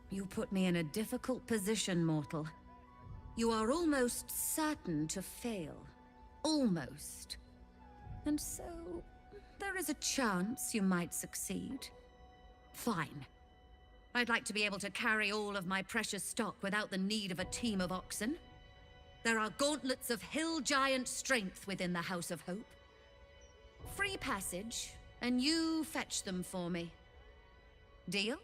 You put me in a difficult position, mortal. You are almost certain to fail. Almost. And so, there is a chance you might succeed. Fine. I'd like to be able to carry all of my precious stock without the need of a team of oxen. There are gauntlets of hill giant strength within the House of Hope. Free passage, and you fetch them for me. Deal?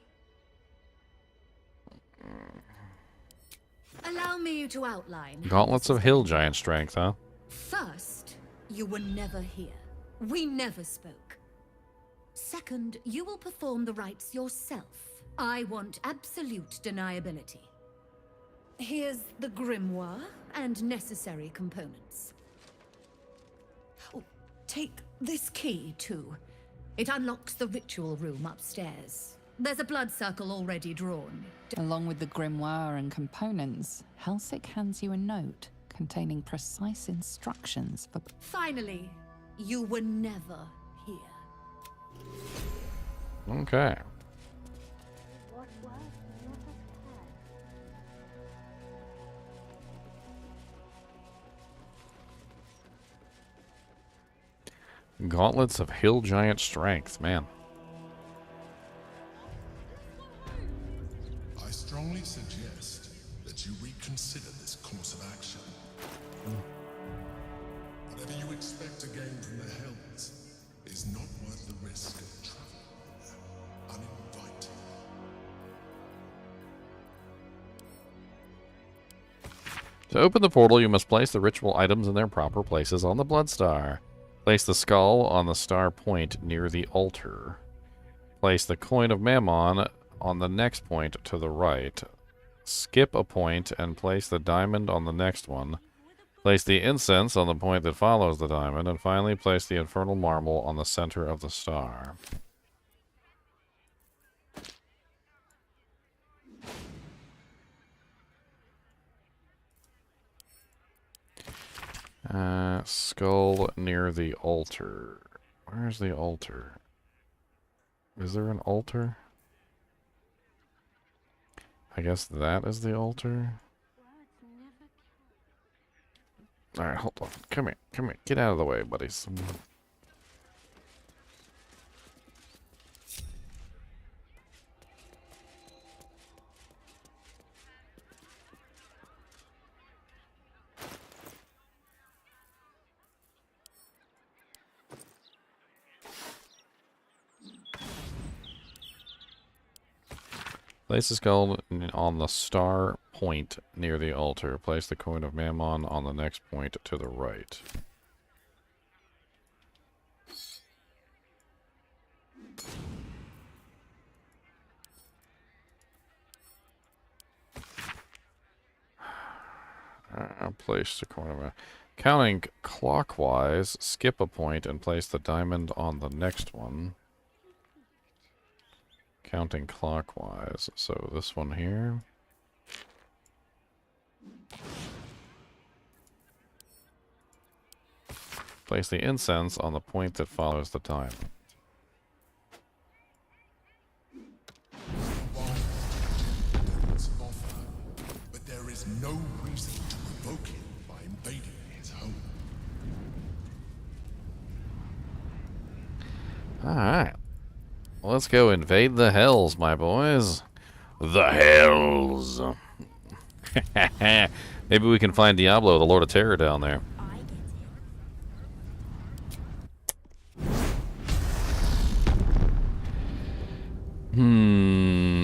Allow me to outline. Gauntlets of hill giant strength, huh? First, you were never here. We never spoke. Second, you will perform the rites yourself. I want absolute deniability. Here's the grimoire and necessary components. Oh, take this key, too. It unlocks the ritual room upstairs. There's a blood circle already drawn. Along with the grimoire and components, Helsick hands you a note containing precise instructions for... Finally, you were never here. Okay. Gauntlets of hill giant strength, man. I strongly suggest that you reconsider this course of action. Whatever you expect to gain from the Hells is not worth the risk of travel uninvited. To open the portal, you must place the ritual items in their proper places on the blood star. Place the skull on the star point near the altar. Place the coin of Mammon on the next point to the right. Skip a point and place the diamond on the next one. Place the incense on the point that follows the diamond, and finally place the infernal marble on the center of the star. Skull near the altar. Where's the altar? Is there an altar? I guess that is the altar. Alright, hold on. Come here. Come here. Get out of the way, buddies. Place the skull on the star point near the altar. Place the coin of Mammon on the next point to the right. Place the coin of... Counting clockwise, skip a point and place the diamond on the next one. Counting clockwise, so this one here. Place the incense on the point that follows the diamond. But there is no reason to provoke him by invading his home. Alright. Let's go invade the Hells, my boys. The Hells. Maybe we can find Diablo, the Lord of Terror, down there.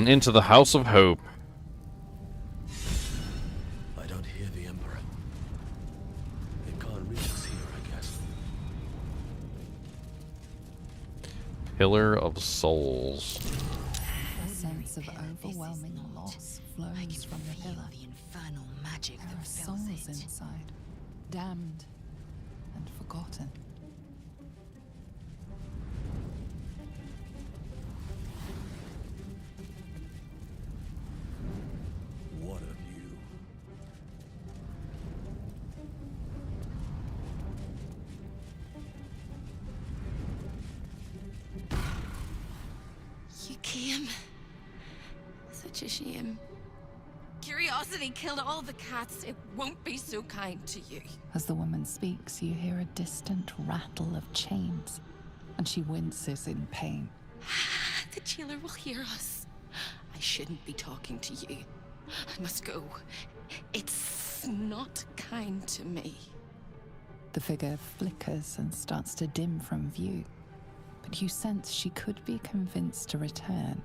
Into the House of Hope. I don't hear the Emperor. It can't reach us here, I guess. Pillar of Souls. A sense of overwhelming loss flows from the pillar. The infernal magic There that are fills souls it. inside, damned and forgotten. What of you? You came. Such a shame. Curiosity killed all the cats. It won't be so kind to you. As the woman speaks, you hear a distant rattle of chains, and she winces in pain. The jailer will hear us. I shouldn't be talking to you. I must go. It's not kind to me. The figure flickers and starts to dim from view, but you sense she could be convinced to return.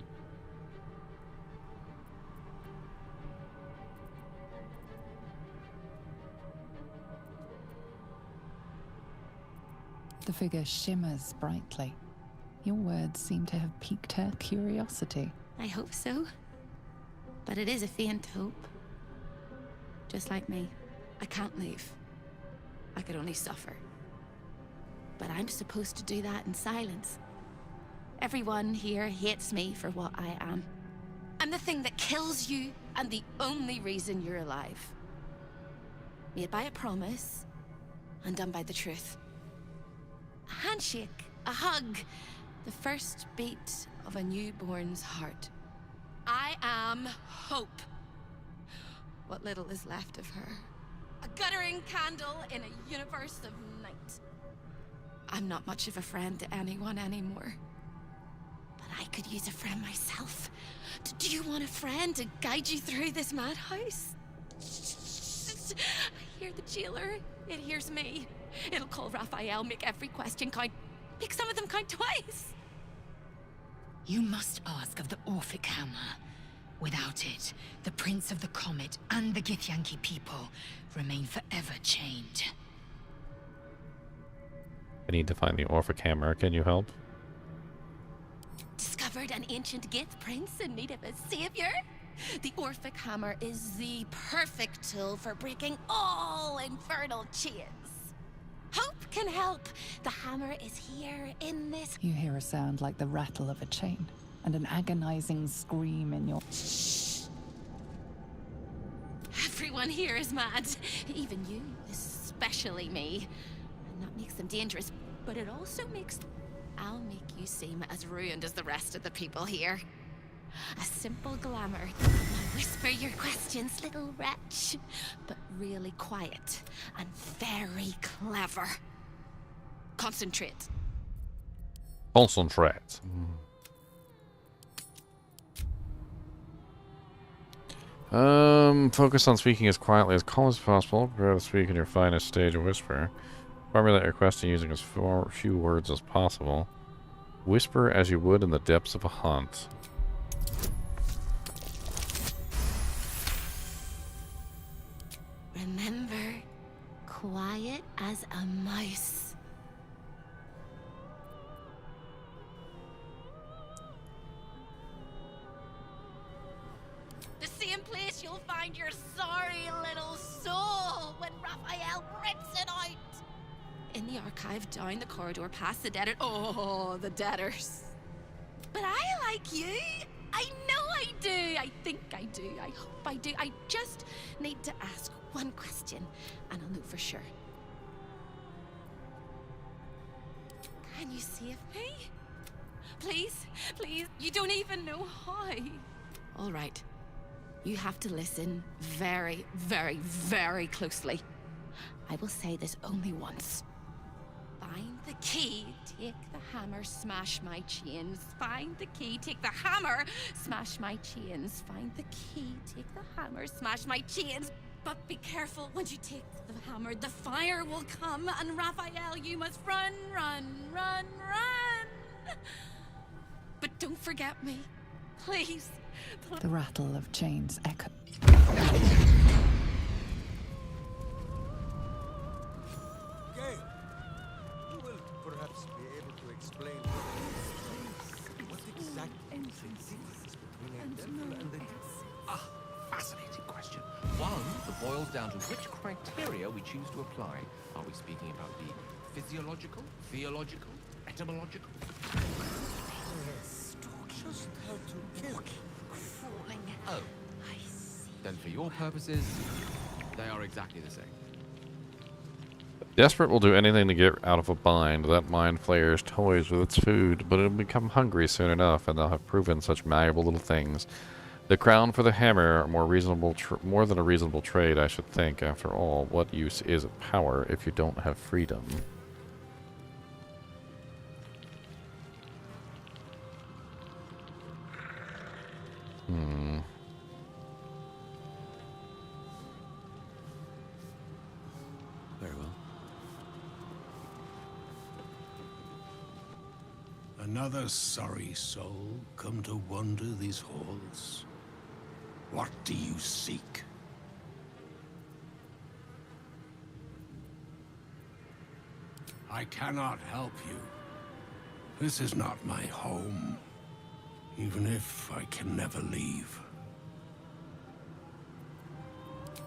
The figure shimmers brightly. Your words seem to have piqued her curiosity. I hope so. But it is a faint hope. Just like me. I can't leave. I could only suffer. But I'm supposed to do that in silence. Everyone here hates me for what I am. I'm the thing that kills you and the only reason you're alive. Made by a promise, undone by the truth. A handshake, a hug, the first beat of a newborn's heart. I am hope. What little is left of her. A guttering candle in a universe of night. I'm not much of a friend to anyone anymore. But I could use a friend myself. Do you want a friend to guide you through this madhouse? I hear the jailer. It hears me. It'll call Raphael, make every question count. Make some of them count twice. You must ask of the Orphic Hammer. Without it, the Prince of the Comet and the Githyanki people remain forever chained. I need to find the Orphic Hammer. Can you help? Discovered an ancient Gith prince in need of a savior? The Orphic Hammer is the perfect tool for breaking all infernal chains. Hope can help. The hammer is here in this. You hear a sound like the rattle of a chain and an agonizing scream in your... Everyone here is mad. Even you, especially me. And that makes them dangerous, but it also makes... I'll make you seem as ruined as the rest of the people here. A simple glamour. I'll whisper your questions, little wretch. But really quiet and very clever. Concentrate. Concentrate. Focus on speaking as quietly as calm as possible. Prepare to speak in your finest stage of whisper. Formulate your question using as few words as possible. Whisper as you would in the depths of a hunt. Remember, quiet as a mouse. The same place you'll find your sorry little soul when Raphael rips it out. In the archive, down the corridor, past the debtor. Oh, the debtors. But I like you. I know I do. I think I do. I hope I do. I just need to ask one question, and I'll know for sure. Can you save me? Please, please. You don't even know how. All right. You have to listen very, very, very closely. I will say this only once. Find the key, take the hammer, smash my chains. Find the key, take the hammer, smash my chains. Find the key, take the hammer, smash my chains. But be careful, when you take the hammer, the fire will come, and Raphael, you must run, run, run, run. But don't forget me, please. The rattle of chains echo. Okay. You will perhaps be able to explain what exact difference between a devil and a... Fascinating question. One that boils down to which criteria we choose to apply. Are we speaking about the physiological, theological, etymological? Yes. Just how to kill. Oh. Then for your purposes, they are exactly the same. Desperate will do anything to get out of a bind. That mind flayer's toys with its food, but it'll become hungry soon enough, and they'll have proven such malleable little things. The crown for the hammer are more than a reasonable trade, I should think. After all, what use is power if you don't have freedom? Very well. Another sorry soul come to wander these halls. What do you seek? I cannot help you. This is not my home, even if I can never leave.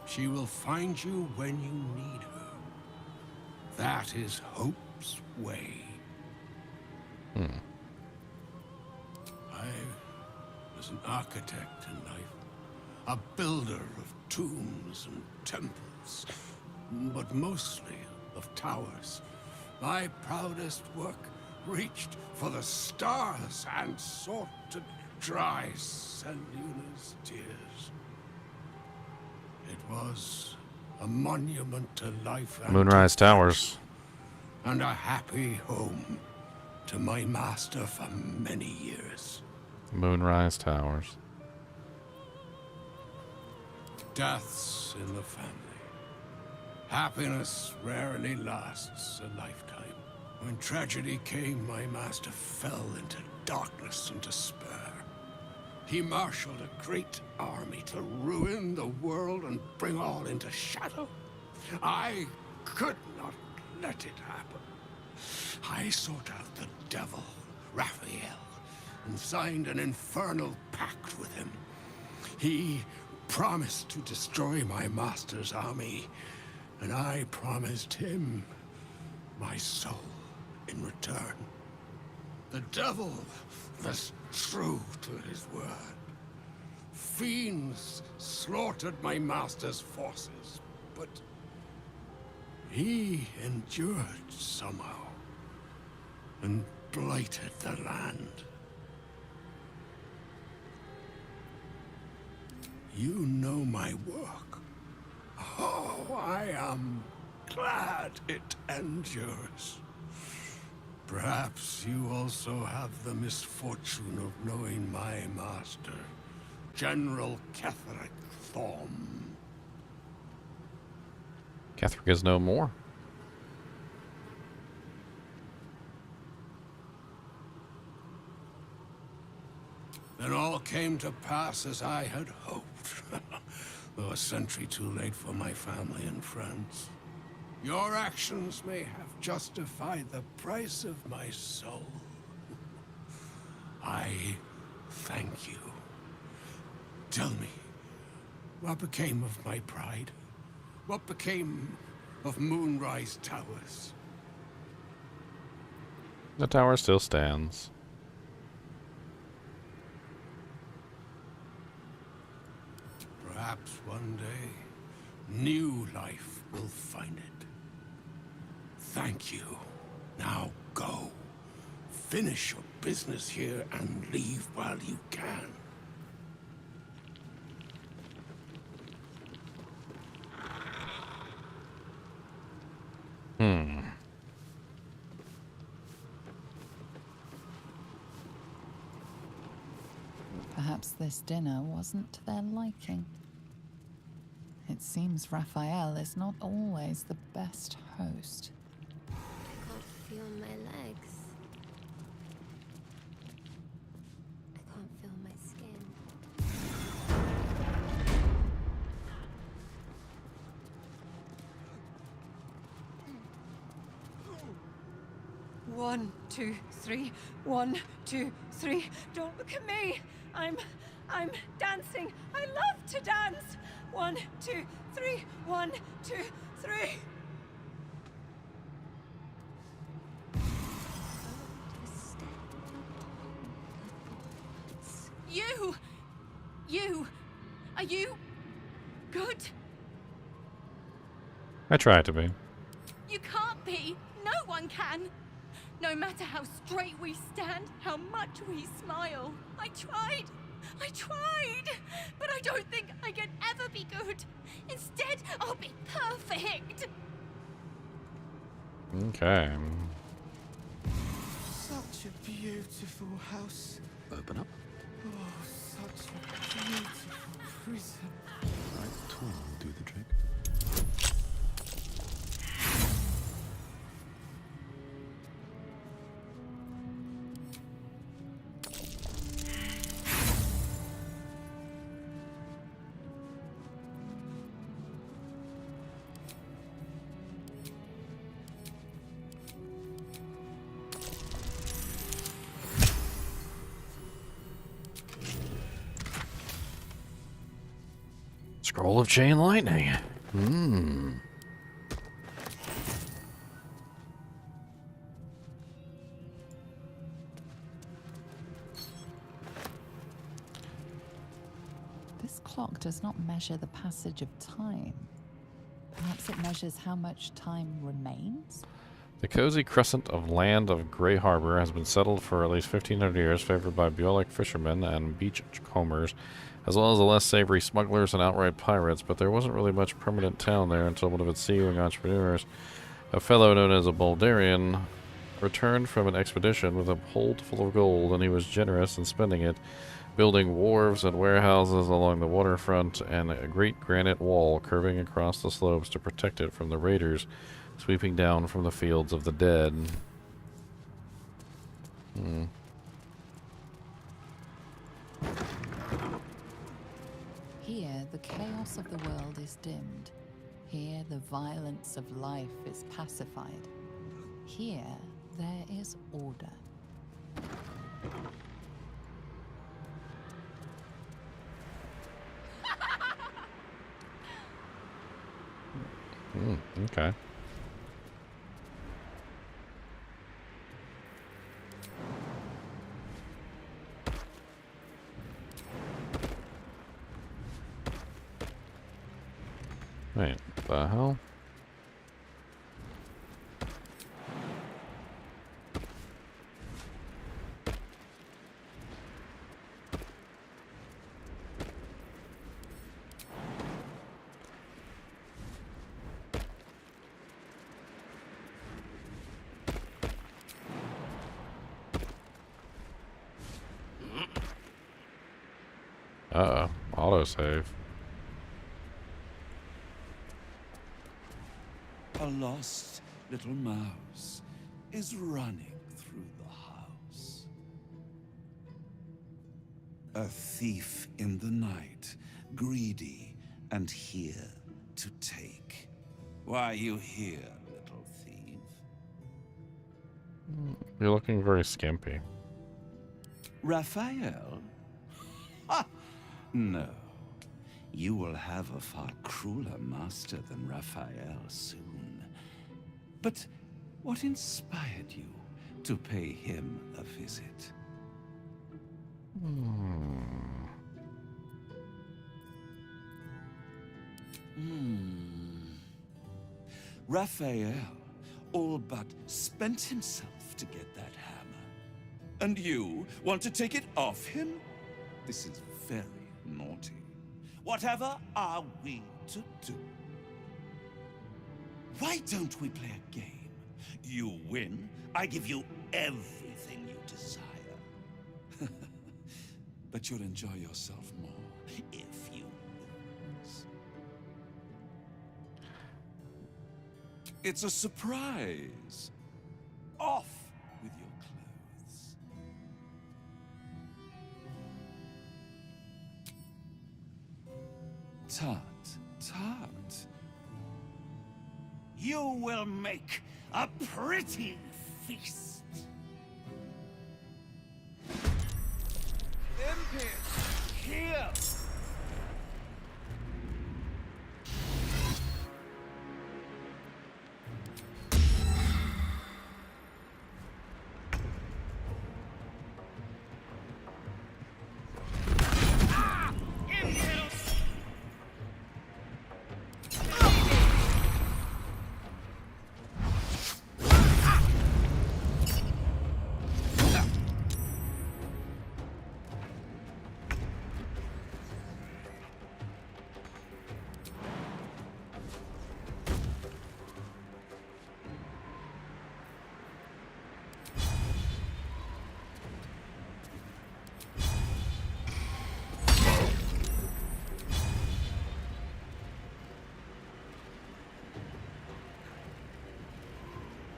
She will find you when you need her. That is Hope's way. I was an architect in life, a builder of tombs and temples, but mostly of towers. My proudest work reached for the stars and sought to dry Selûne's tears. It was a monument to life and Moonrise Towers. and a happy home to my master for many years. Moonrise Towers. Deaths in the family. Happiness rarely lasts a lifetime. When tragedy came, my master fell into darkness and despair. He marshaled a great army to ruin the world and bring all into shadow. I could not let it happen. I sought out the devil, Raphael, and signed an infernal pact with him. He promised to destroy my master's army, and I promised him my soul in return. The devil was true to his word. Fiends slaughtered my master's forces, but he endured somehow and blighted the land. You know my work. Oh, I am glad it endures. Perhaps you also have the misfortune of knowing my master, General Ketheric Thorm. Ketheric is no more. Then all came to pass as I had hoped. Though a century too late for my family and friends. Your actions may have justified the price of my soul. I thank you. Tell me, what became of my pride? What became of Moonrise Towers? The tower still stands. Perhaps one day, new life will find it. Thank you. Now go. Finish your business here and leave while you can. Perhaps this dinner wasn't to their liking. It seems Raphael is not always the best host. I can't feel my legs. I can't feel my skin. 1, 2, 3. 1, 2, 3. Don't look at me. I'm dancing. I love to dance. 1, 2, 3. 1, 2, 3. You, are you good? I try to be. You can't be. No one can. No matter how straight we stand, how much we smile. I tried. But I don't think I can ever be good. Instead, I'll be perfect. Okay. Such a beautiful house. Open up. Oh, such a beautiful prison. Right tool will do the trick. Scroll of Chain Lightning. Hmm. This clock does not measure the passage of time. Perhaps it measures how much time remains? The cozy crescent of land of Grey Harbor has been settled for at least 1,500 years, favored by Biolik fishermen and beachcombers, as well as the less savory smugglers and outright pirates, but there wasn't really much permanent town there until one of its seagoing entrepreneurs, a fellow known as a Baldurian, returned from an expedition with a hold full of gold, and he was generous in spending it, building wharves and warehouses along the waterfront and a great granite wall curving across the slopes to protect it from the raiders sweeping down from the fields of the dead. Here, the chaos of the world is dimmed. Here, the violence of life is pacified. Here, there is order. Okay. Wait, the hell? Uh-oh, autosave. A lost little mouse is running through the house. A thief in the night, greedy and here to take. Why are you here, little thief? You're looking very skimpy. Raphael? Ha! No. You will have a far crueler master than Raphael soon. But what inspired you to pay him a visit? Raphael all but spent himself to get that hammer. And you want to take it off him? This is very naughty. Whatever are we to do? Why don't we play a game? You win, I give you everything you desire. But you'll enjoy yourself more if you lose. It's a surprise. Off with your clothes. Tut, tut. You will make a pretty feast. Impish, here!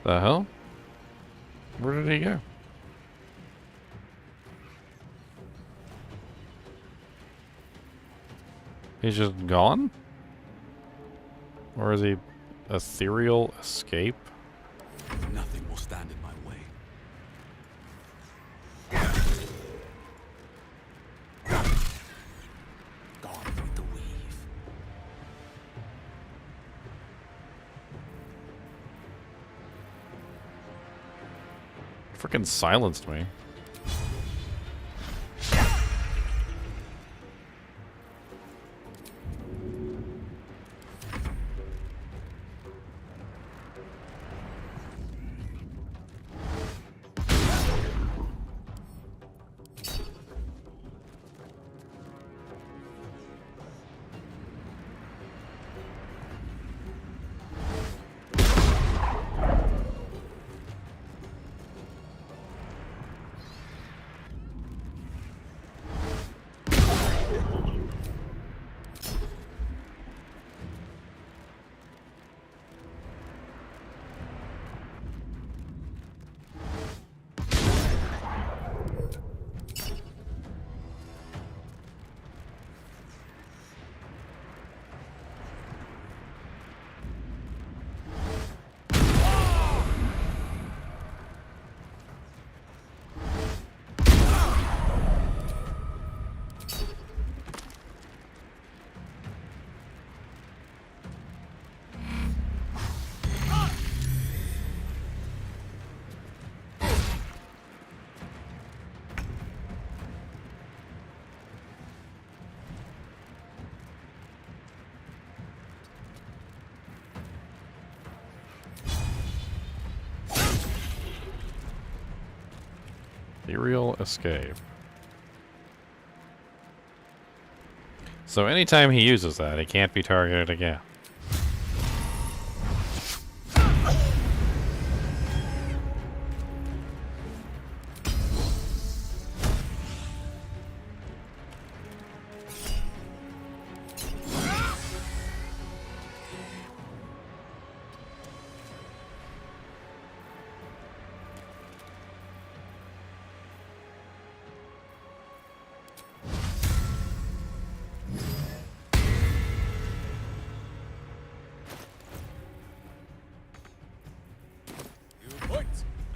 The hell? Where did he go? He's just gone? Or is he ethereal escape? Nothing will stand in my way. Gone with the weave. Frickin' silenced me. Aerial escape. So anytime he uses that, he can't be targeted again.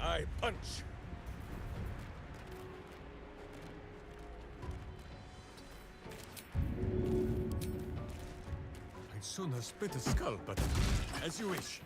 I punch. I'd sooner split a skull, but as you wish.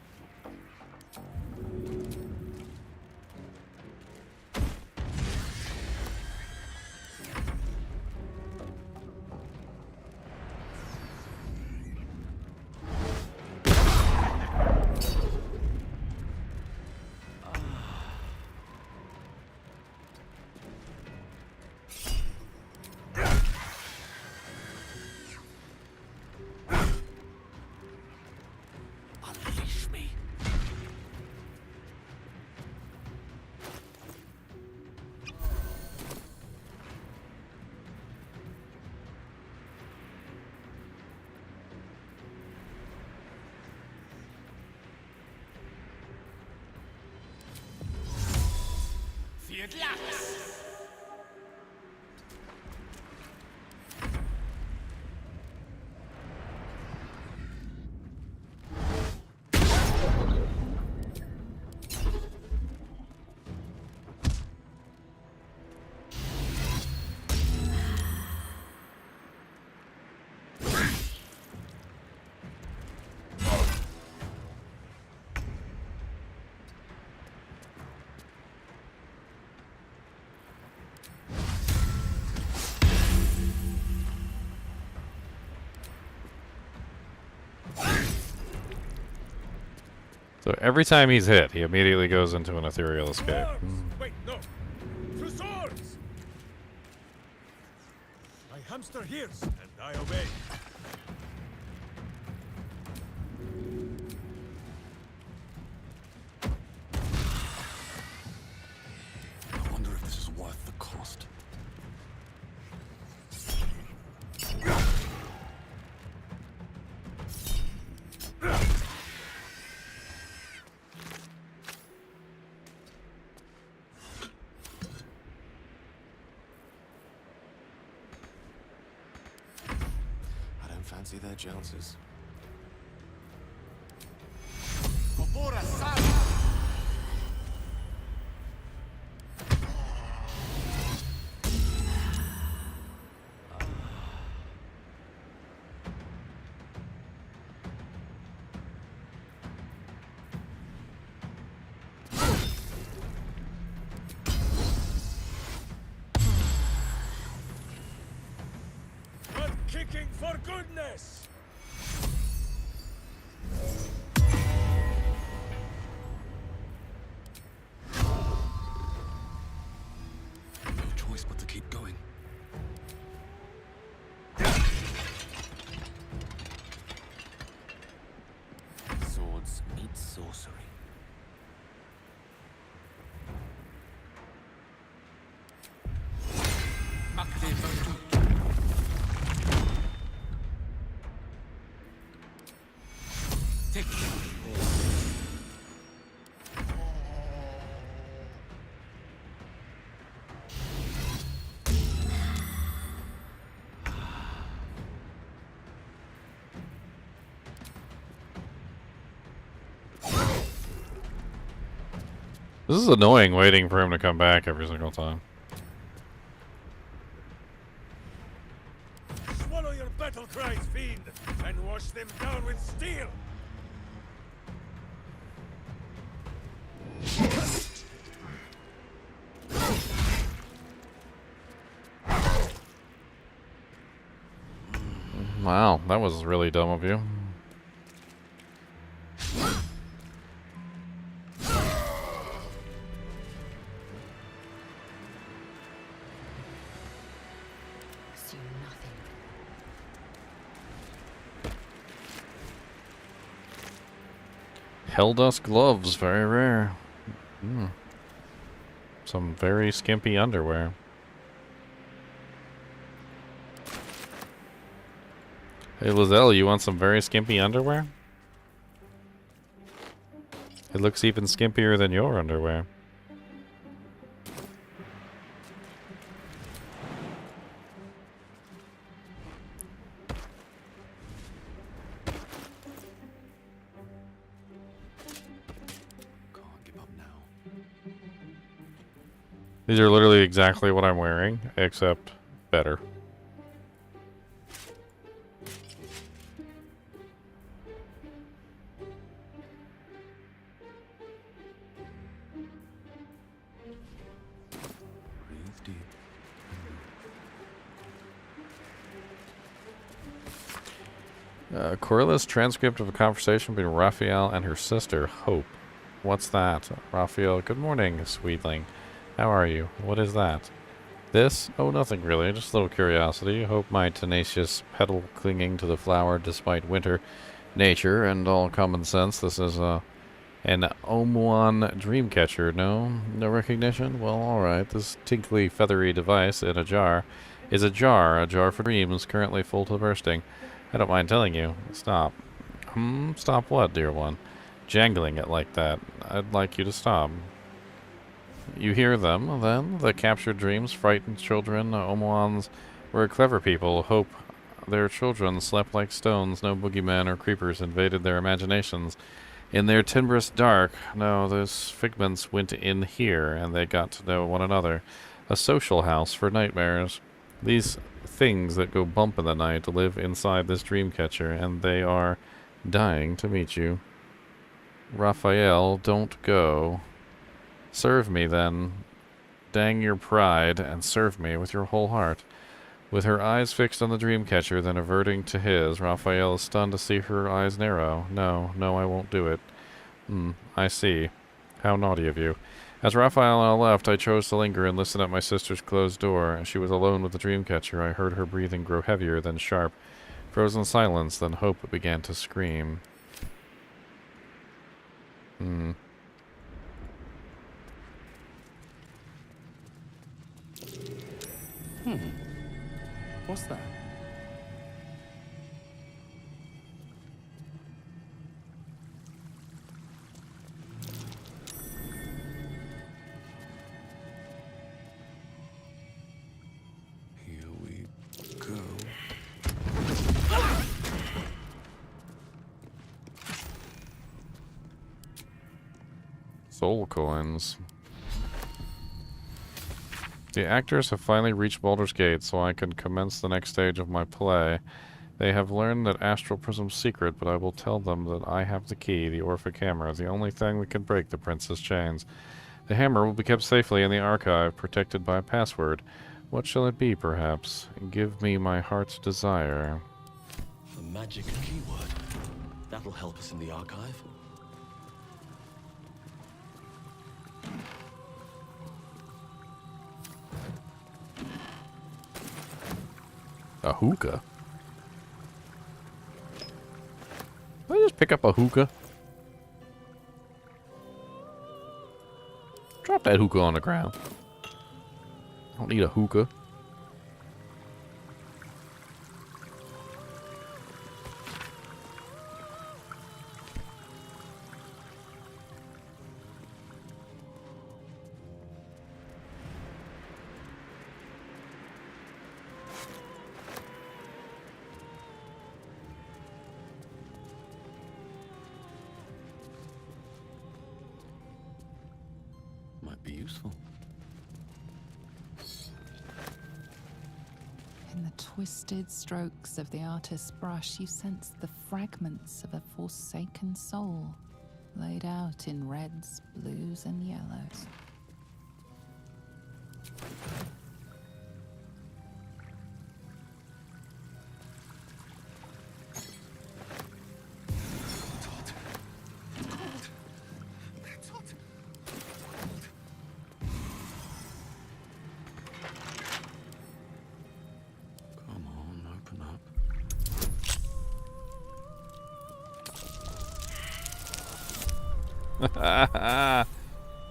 So every time he's hit, he immediately goes into an ethereal escape. Wait, no. Through swords! My hamster hears, and I obey. I wonder if this is worth the cost. Fancy their chances. kicking for goodness! No choice but to keep going. Swords meet sorcery. This is annoying waiting for him to come back every single time. Swallow your battle cries, fiend, and wash them down with steel! Wow, that was really dumb of you. Assume nothing. Helldust gloves, very rare. Some very skimpy underwear. Hey Lizelle, you want some very skimpy underwear? It looks even skimpier than your underwear. These are literally exactly what I'm wearing, except better. Corliss transcript of a conversation between Raphael and her sister, Hope. What's that? Raphael, good morning, sweetling. How are you? What is that? This? Oh, nothing really, just a little curiosity. Hope my tenacious petal clinging to the flower despite winter, nature, and all common sense. This is an Omuan dream catcher, no? No recognition? Well, alright. This tinkly, feathery device in a jar is a jar for dreams, currently full to bursting. I don't mind telling you. Stop. Stop what, dear one? Jangling it like that. I'd like you to stop. You hear them, then? The captured dreams, frightened children. Omuans were clever people. Hope their children slept like stones. No boogeymen or creepers invaded their imaginations. In their timbrous dark, no, those figments went in here, and they got to know one another. A social house for nightmares. These things that go bump in the night live inside this dream catcher, and they are dying to meet you. Raphael, don't go. Serve me, then. Dang your pride, and serve me with your whole heart. With her eyes fixed on the dream catcher, then averting to his, Raphael is stunned to see her eyes narrow. No, I won't do it. I see. How naughty of you. As Raphael and I left, I chose to linger and listen at my sister's closed door. She was alone with the dream catcher. I heard her breathing grow heavier, then sharp. Frozen silence, then Hope began to scream. What's that? Here we go. Soul coins. The actors have finally reached Baldur's Gate, so I can commence the next stage of my play. They have learned that Astral Prism's secret, but I will tell them that I have the key, the Orphic Hammer, the only thing that can break the Prince's chains. The hammer will be kept safely in the archive, protected by a password. What shall it be, perhaps? Give me my heart's desire. The magic keyword. That'll help us in the archive. A hookah? Did I just pick up a hookah? Drop that hookah on the ground. I don't need a hookah. Might be useful. In the twisted strokes of the artist's brush, you sense the fragments of a forsaken soul, laid out in reds, blues, and yellows.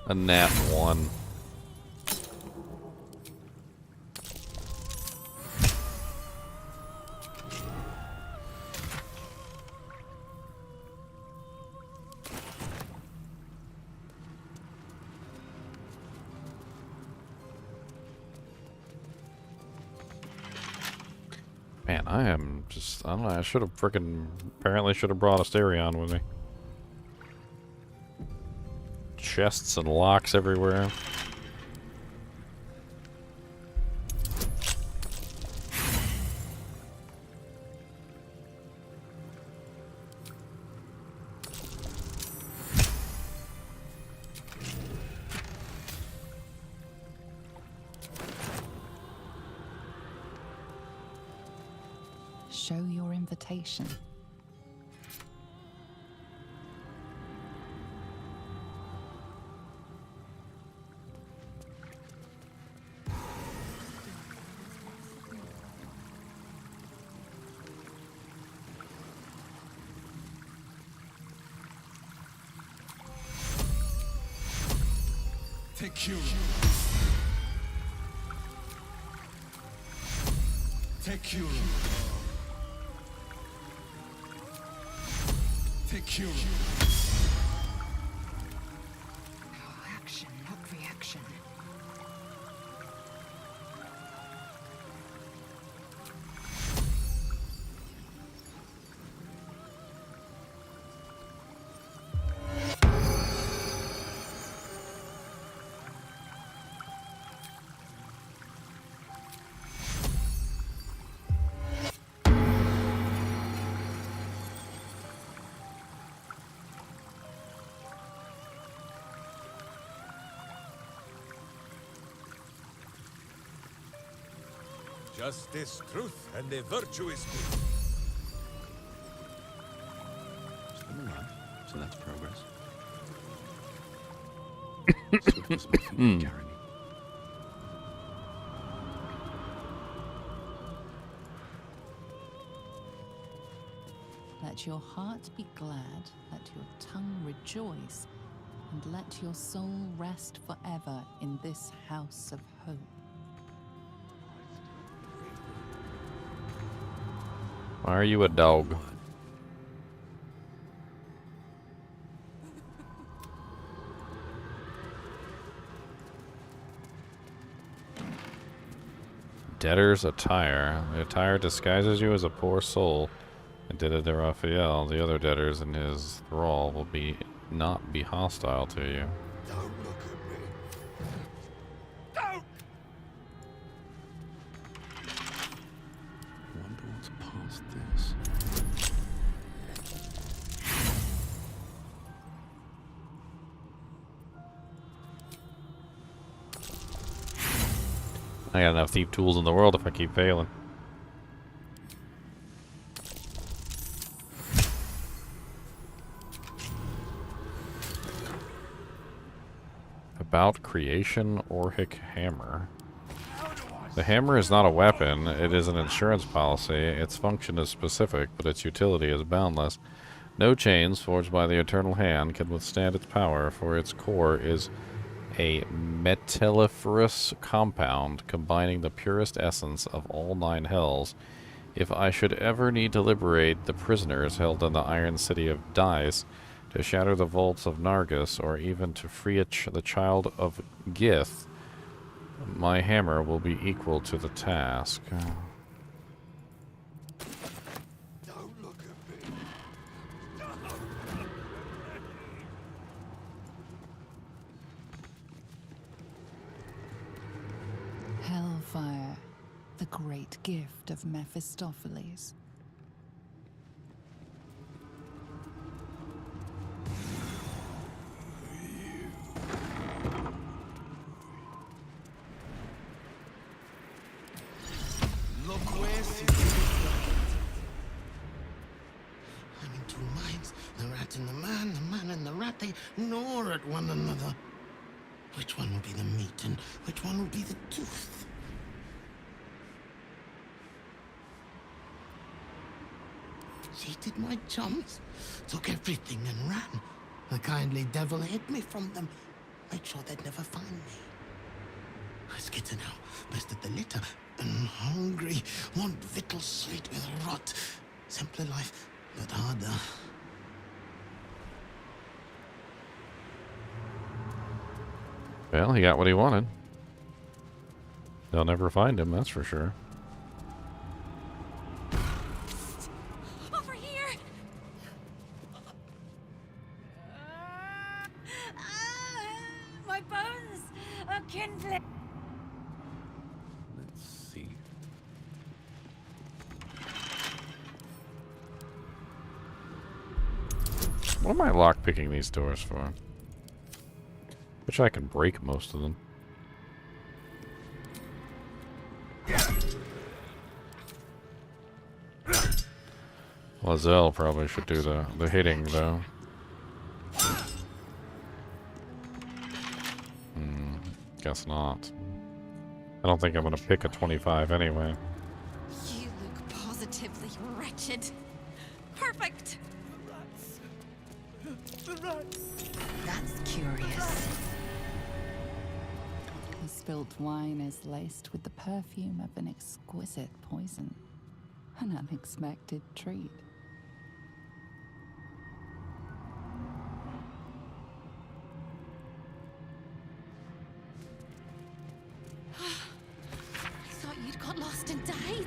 A nat 1. Man, I am just, I don't know, I should have apparently should have brought a Stereon with me. Chests and locks everywhere. Show your invitation. Take you. Action, not reaction. Justice, truth, and the virtuous good. Still alive, so that's progress. Swift as my feet can carry me. Let your heart be glad, let your tongue rejoice, and let your soul rest forever in this house of hope. Why are you a dog? Debtor's attire. The attire disguises you as a poor soul. I did it to Raphael. The other debtors in his thrall will not be hostile to you. Don't look at me. Don't! Wonder what's past this. I got enough thief tools in the world if I keep failing. About creation Orhic hammer. The hammer is not a weapon, it is an insurance policy. Its function is specific, but its utility is boundless. No chains forged by the Eternal Hand can withstand its power, for its core is a metalliferous compound combining the purest essence of all 9 hells. If I should ever need to liberate the prisoners held in the Iron City of Dice, to shatter the vaults of Nargus, or even to free the child of Gith, my hammer will be equal to the task. Don't look at me. Hellfire, the great gift of Mephistopheles. Look where she's I'm in two minds. The rat and the man and the rat, they gnaw at one another. Which one will be the meat and which one will be the tooth? Cheated my chums, took everything and ran. The kindly devil hid me from them, made sure they'd never find me. I skitter now, bested the litter, and hungry, want victuals sweet with rot. Simpler life, but harder. Well, he got what he wanted. They'll never find him, that's for sure. Over here! My bones are kindling. Let's see. What am I lockpicking these doors for? Which I can break most of them. Lazelle probably should do the hitting, though. Guess not. I don't think I'm gonna pick a 25 anyway. You look positively wretched. Perfect. That's curious. The spilt wine is laced with the perfume of an exquisite poison. An unexpected treat. I thought you'd got lost and died.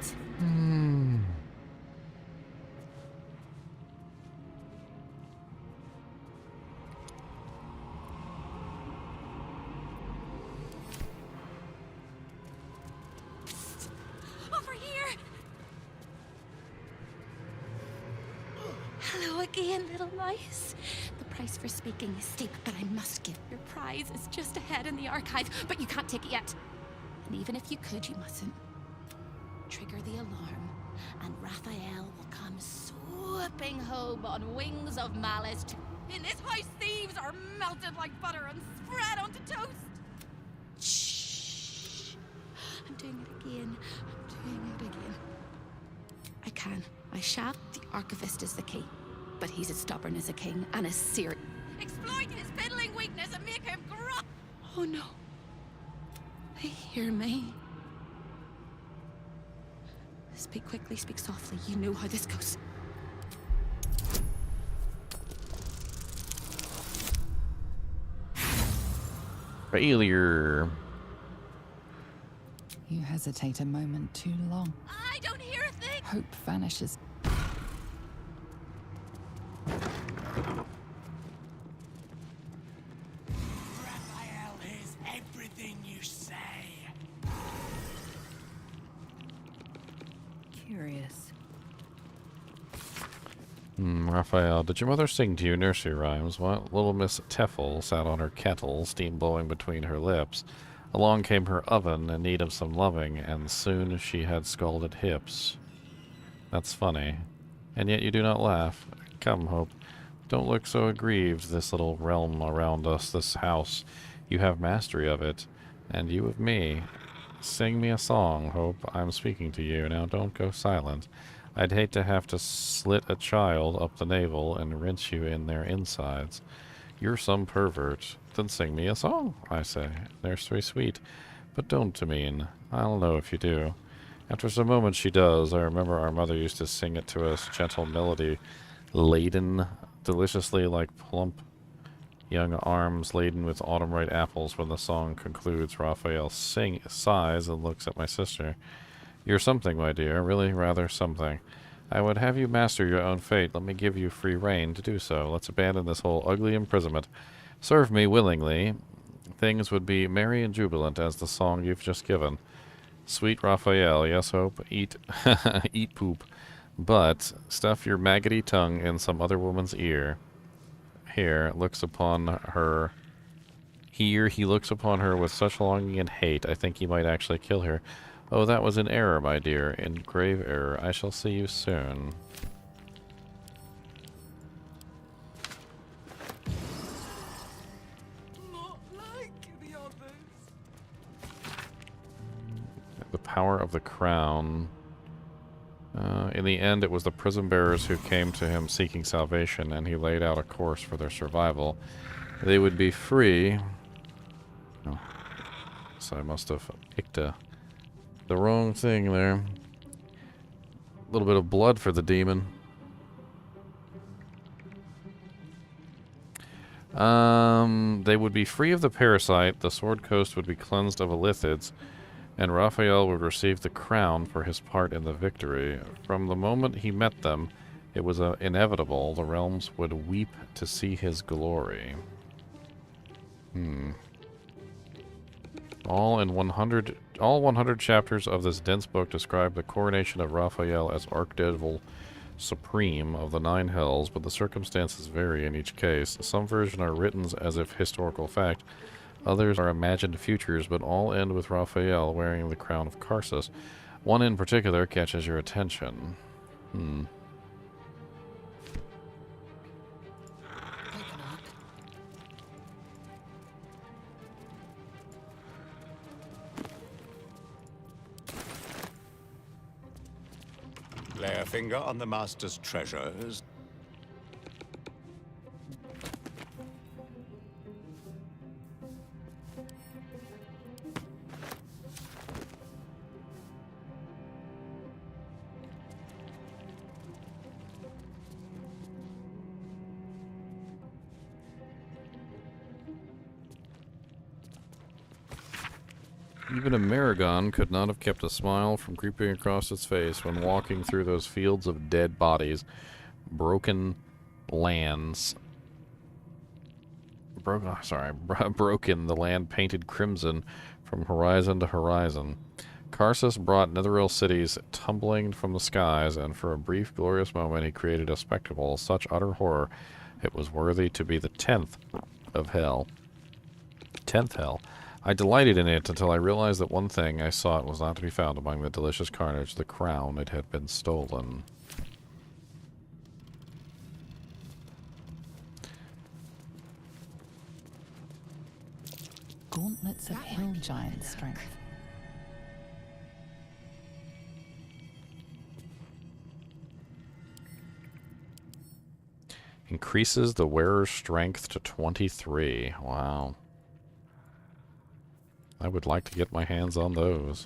Over here! Hello again, little mice. The price for speaking is steep, but I must give. Your prize is just ahead in the archive, but you can't take it yet. And even if you could, you mustn't. Trigger the alarm, and Raphael will come swooping home on wings of malice. In this house, thieves are melted like butter and spread onto toast. Shh. I'm doing it again. I'm doing it again. I can. I shall. The archivist is the key. But he's as stubborn as a king and as serious. Exploit his fiddling weakness and make him grow. Oh no. They hear me. Speak quickly, speak softly. You know how this goes. Failure. You hesitate a moment too long. I don't hear a thing. Hope vanishes. Raphael hears everything you say. Curious. Raphael, did your mother sing to you nursery rhymes? What? Little Miss Teffel sat on her kettle, steam blowing between her lips. Along came her oven in need of some loving, and soon she had scalded hips. That's funny. And yet you do not laugh. Come, Hope. Don't look so aggrieved. This little realm around us, this house, you have mastery of it, and you of me. Sing me a song, Hope. I'm speaking to you. Now don't go silent. I'd hate to have to slit a child up the navel and rinse you in their insides. You're some pervert. Then sing me a song, I say. Nursery sweet. But don't demean. I'll know if you do. After some moments she does. I remember our mother used to sing it to us, gentle melody, laden deliciously like plump young arms laden with autumn-ripe apples. When the song concludes, Raphael sighs and looks at my sister. You're something, my dear, really rather something. I would have you master your own fate. Let me give you free rein to do so. Let's abandon this whole ugly imprisonment. Serve me willingly. Things would be merry and jubilant as the song you've just given. Sweet Raphael, yes, Hope, eat eat poop. But stuff your maggoty tongue in some other woman's ear. Here looks upon her. Here he looks upon her with such longing and hate, I think he might actually kill her. Oh, that was an error, my dear, in grave error. I shall see you soon. Not like the others. The power of the crown. In the end, it was the prison bearers who came to him seeking salvation, and he laid out a course for their survival. They would be free. Oh. So I must have picked the wrong thing there. A little bit of blood for the demon. They would be free of the parasite, the Sword Coast would be cleansed of illithids, and Raphael would receive the crown for his part in the victory. From the moment he met them, it was inevitable the realms would weep to see his glory. All 100 chapters of this dense book describe the coronation of Raphael as Archdevil Supreme of the Nine Hells, but the circumstances vary in each case. Some versions are written as if historical fact, others are imagined futures, but all end with Raphael wearing the crown of Karsus. One in particular catches your attention. Lay a finger on the master's treasures. Even a Maragon could not have kept a smile from creeping across its face when walking through those fields of dead bodies, broken lands. Broken, the land painted crimson from horizon to horizon. Karsus brought Netheril cities tumbling from the skies, and for a brief, glorious moment he created a spectacle, such utter horror, it was worthy to be the 10th of hell. 10th hell. I delighted in it until I realized that one thing I sought was not to be found among the delicious carnage, the crown. It had been stolen. Gauntlets of hill giant strength. Increases the wearer's strength to 23. Wow. I would like to get my hands on those.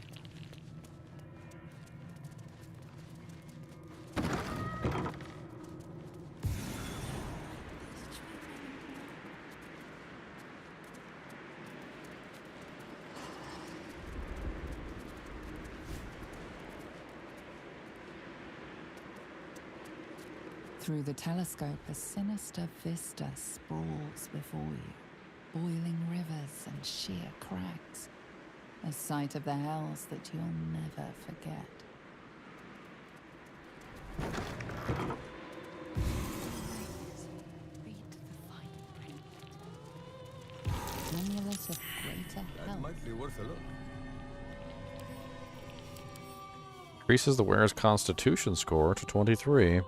Through the telescope, a sinister vista sprawls before you. Boiling rivers and sheer crags. A sight of the hells that you'll never forget. Amulet of great greater That health. might be worth a look. Increases the wearer's constitution score to 23.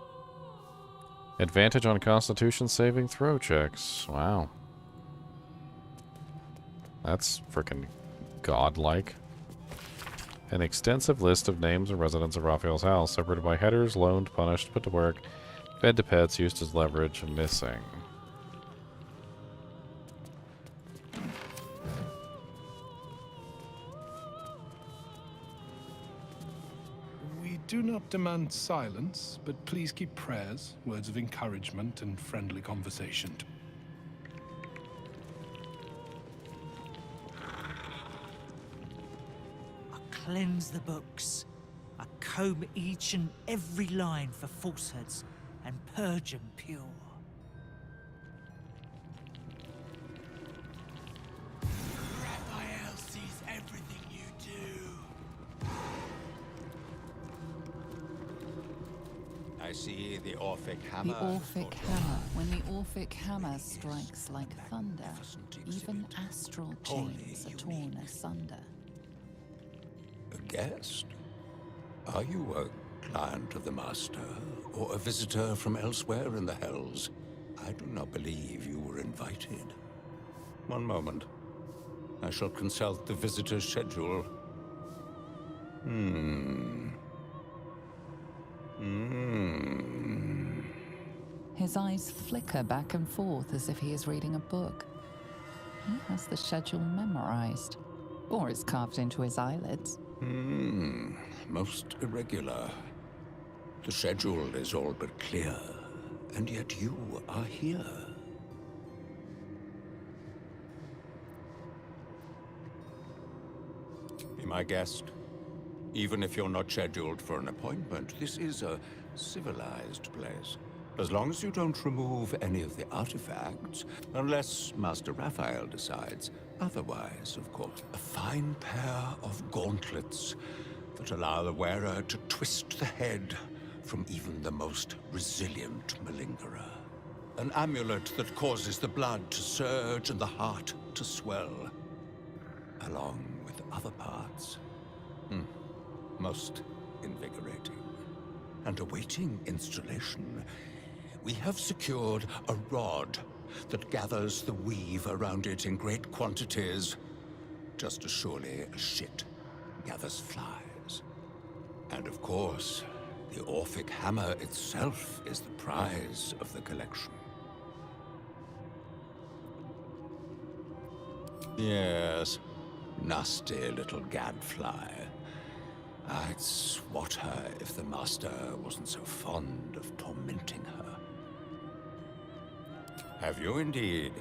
Advantage on constitution saving throw checks. Wow. That's freaking godlike. An extensive list of names and residents of Raphael's house, separated by headers, loaned, punished, put to work, fed to pets, used as leverage, and missing. We do not demand silence, but please keep prayers, words of encouragement, and friendly conversation. Cleanse the books. I comb each and every line for falsehoods and purge them pure. Raphael sees everything you do. I see the Orphic The hammer. Orphic hammer. When the Orphic hammer strikes like thunder, even astral chains are torn asunder. A guest? Are you a client of the Master, or a visitor from elsewhere in the Hells? I do not believe you were invited. One moment. I shall consult the visitor's schedule. His eyes flicker back and forth as if he is reading a book. He has the schedule memorized, or it's carved into his eyelids. Most irregular. The schedule is all but clear, and yet you are here. Be my guest. Even if you're not scheduled for an appointment, this is a civilized place. As long as you don't remove any of the artifacts, unless Master Raphael decides otherwise, of course. A fine pair of gauntlets that allow the wearer to twist the head from even the most resilient malingerer. An amulet that causes the blood to surge and the heart to swell, along with other parts. Most invigorating. And awaiting installation, we have secured a rod that gathers the weave around it in great quantities, just as surely as shit gathers flies. And of course, the Orphic hammer itself is the prize of the collection. Yes, nasty little gadfly. I'd swat her if the Master wasn't so fond of tormenting her. Have you indeed?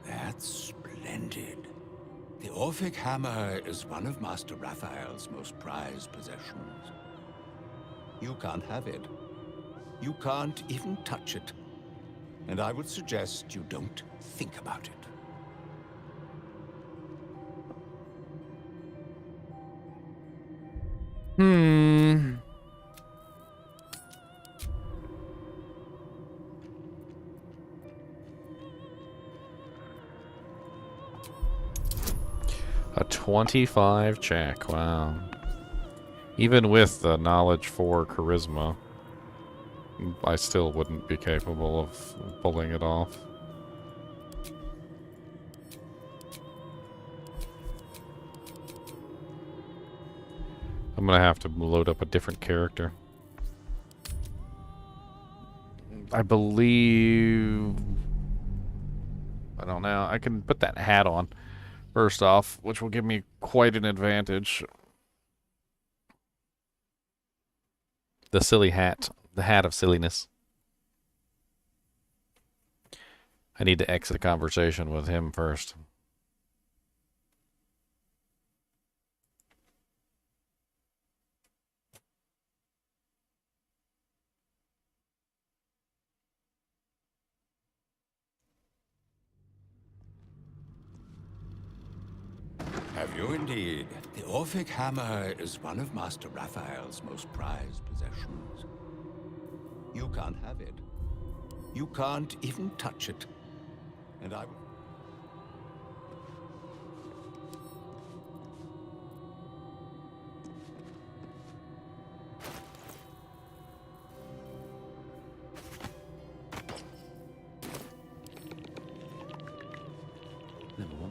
That's splendid. The Orphic hammer is one of Master Raphael's most prized possessions. You can't have it. You can't even touch it. And I would suggest you don't think about it. A 25 check, wow. Even with the knowledge for charisma, I still wouldn't be capable of pulling it off. I'm gonna have to load up a different character. I believe... I don't know. I can put that hat on first off, which will give me quite an advantage. The silly hat. The hat of silliness. I need to exit a conversation with him first. Have you indeed? The Orphic hammer is one of Master Raphael's most prized possessions. You can't have it. You can't even touch it. And I would...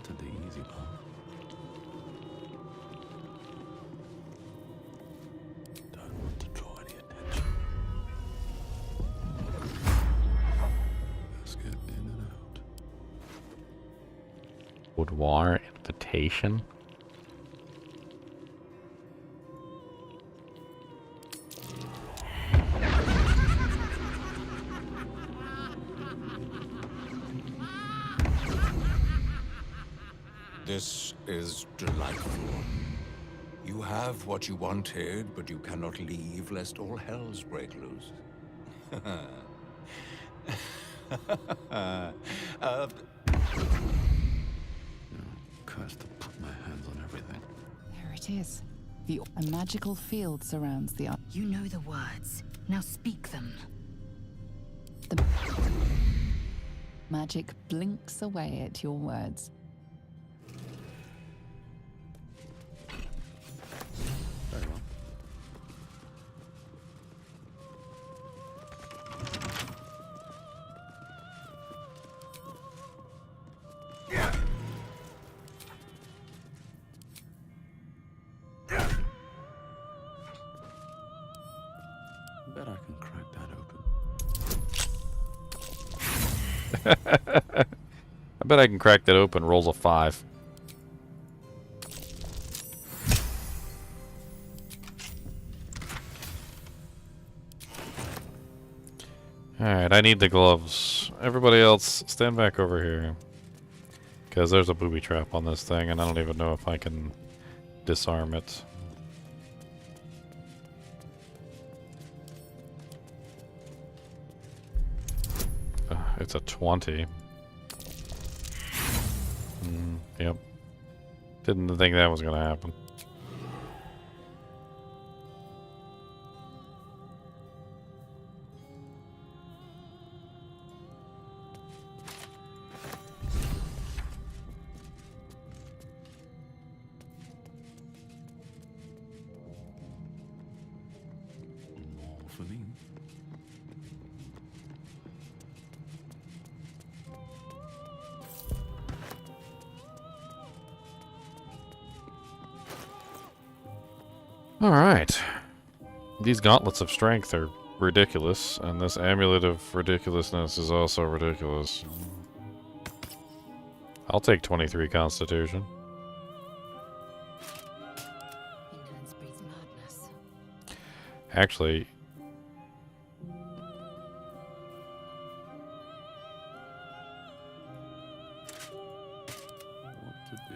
wanted the easy path. Don't want to draw any attention. Let's get in and out. Boudoir invitation? This is delightful. You have what you wanted, but you cannot leave lest all hells break loose. Cursed to put my hands on everything. There it is. A magical field surrounds the... You know the words. Now speak them. The magic blinks away at your words. Very well. Bet I can crack that open. I bet I can crack that open. Rolls a 5. Alright, I need the gloves. Everybody else, stand back over here. Because there's a booby trap on this thing, and I don't even know if I can disarm it. It's a 20. Yep. Didn't think that was going to happen. More for me. Alright. These gauntlets of strength are ridiculous, and this amulet of ridiculousness is also ridiculous. I'll take 23 constitution. Actually... What to do?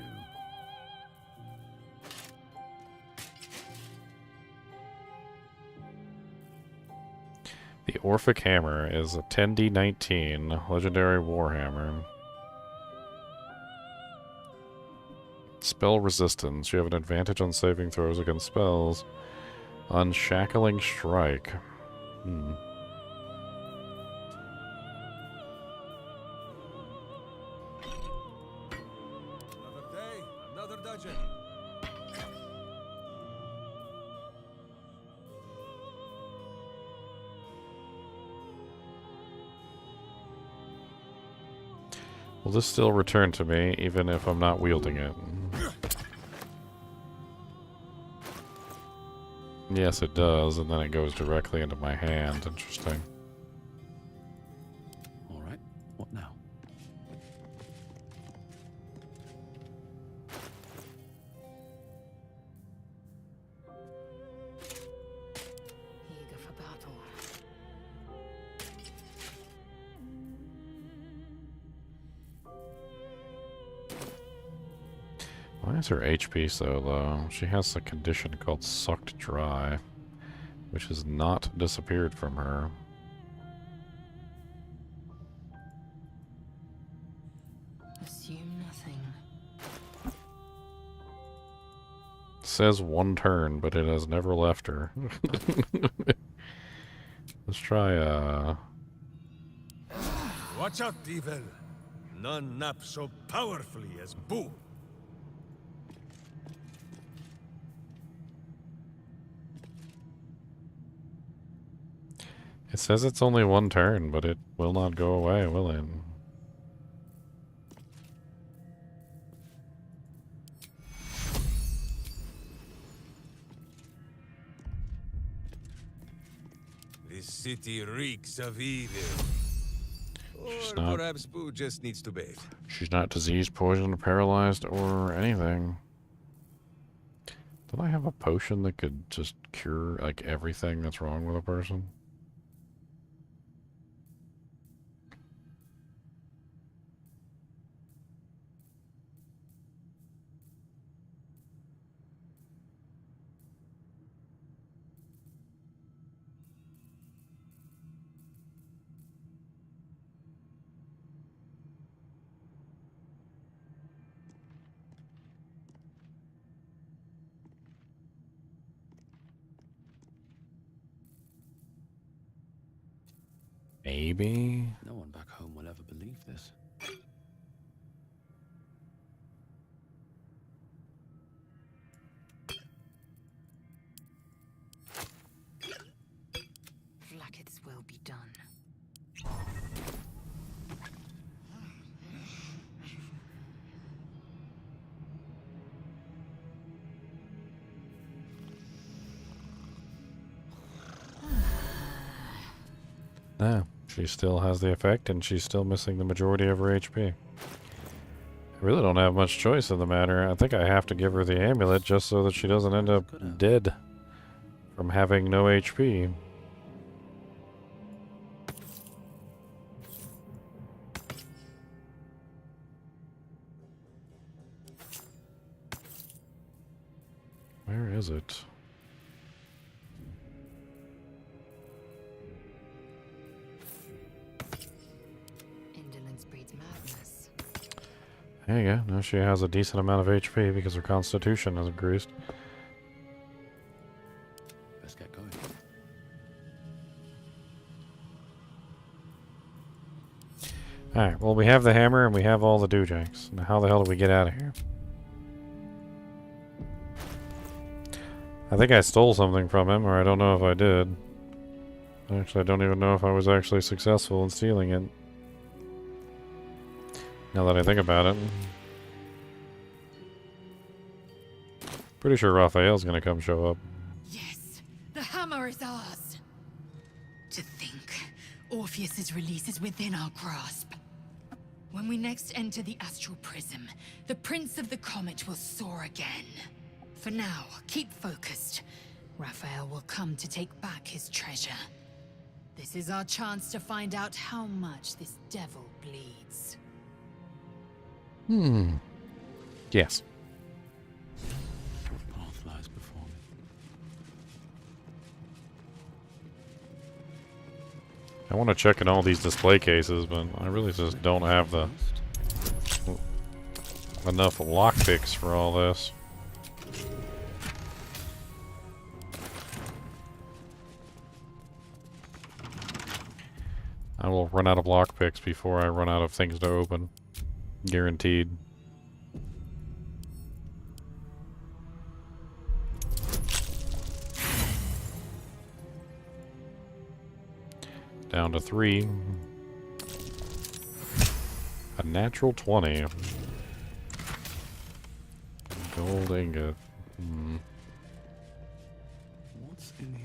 The Orphic Hammer is a 10d19 legendary warhammer. Spell resistance. You have an advantage on saving throws against spells. Unshackling Strike. Another day, another dungeon. Will this still return to me, even if I'm not wielding it? Yes, it does, and then it goes directly into my hand. Interesting. Alright, what now? Eager for battle. Why is her HP so low? She has a condition called Sucked Dry, which has not disappeared from her. Assume nothing. Says 1 turn, but it has never left her. Let's try, Watch out, evil. None nap so powerfully as Boo. It says it's only 1 turn, but it will not go away, will it? city reeks of evil. Or perhaps Boo just needs to bathe. She's not diseased, poisoned, paralyzed, or anything. Don't I have a potion that could just cure, like, everything that's wrong with a person? Maybe? No one back home will ever believe this. Blackets will be done. No, she still has the effect, and she's still missing the majority of her HP. I really don't have much choice in the matter. I think I have to give her the amulet just so that she doesn't end up dead from having no HP. Where is it? There you go. Now she has a decent amount of HP because her constitution has increased. Let's get going. Alright, well, we have the hammer and we have all the doojanks. Now how the hell do we get out of here? I think I stole something from him, or I don't know if I did. Actually, I don't even know if I was actually successful in stealing it. Now that I think about it. Pretty sure Raphael's gonna come show up. Yes, the hammer is ours. To think, Orpheus's release is within our grasp. When we next enter the astral prism, the Prince of the Comet will soar again. For now, keep focused. Raphael will come to take back his treasure. This is our chance to find out how much this devil bleeds. Yes. What path lies before me? I want to check in all these display cases, but I really just don't have the enough lockpicks for all this. I will run out of lockpicks before I run out of things to open. Guaranteed. Down to 3. A natural 20. Gold ingot. What's in here?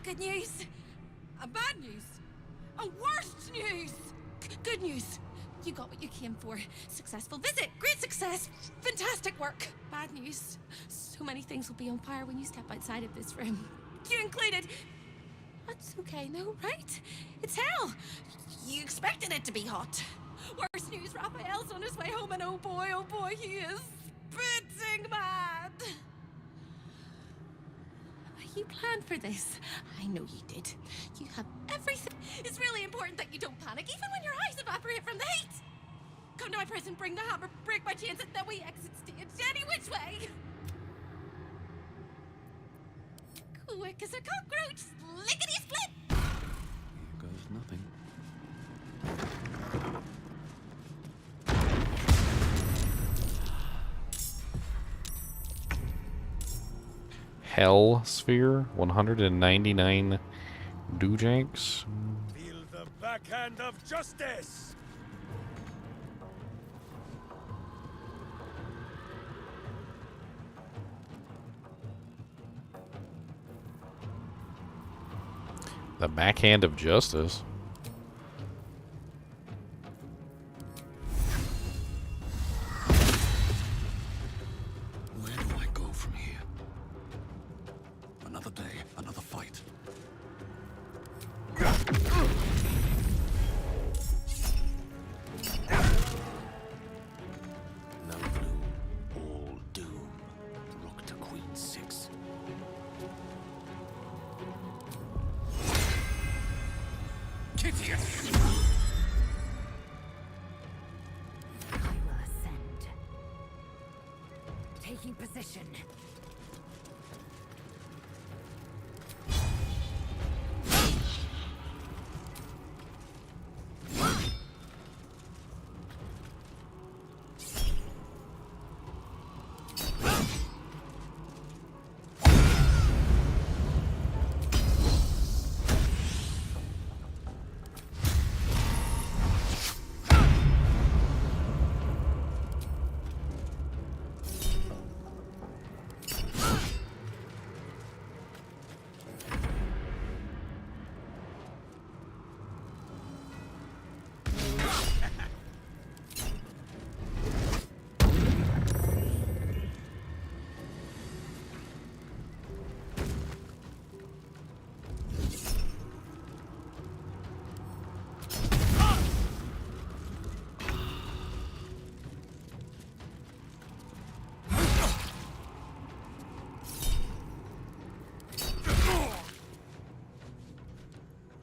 Good news! And bad news! And worst news! Good news! You got what you came for. Successful visit! Great success! Fantastic work! Bad news. So many things will be on fire when you step outside of this room. You included! That's okay, no, right? It's hell! You expected it to be hot. Worst news, Raphael's on his way home, and oh boy, he is spitting mad! You planned for this. I know you did. You have everything. It's really important that you don't panic, even when your eyes evaporate from the heat. Come to my prison, bring the hammer, break my chains, and then we exit stage any which way. Quick as a cockroach, lickety-split. Here goes nothing. Hell Sphere, 199 Dujanks. Feel the backhand of justice! The backhand of justice. Where do I go from here? Another day, another fight. No blue, all doom. Rook to queen 6. Kitty! I will ascend. Taking position.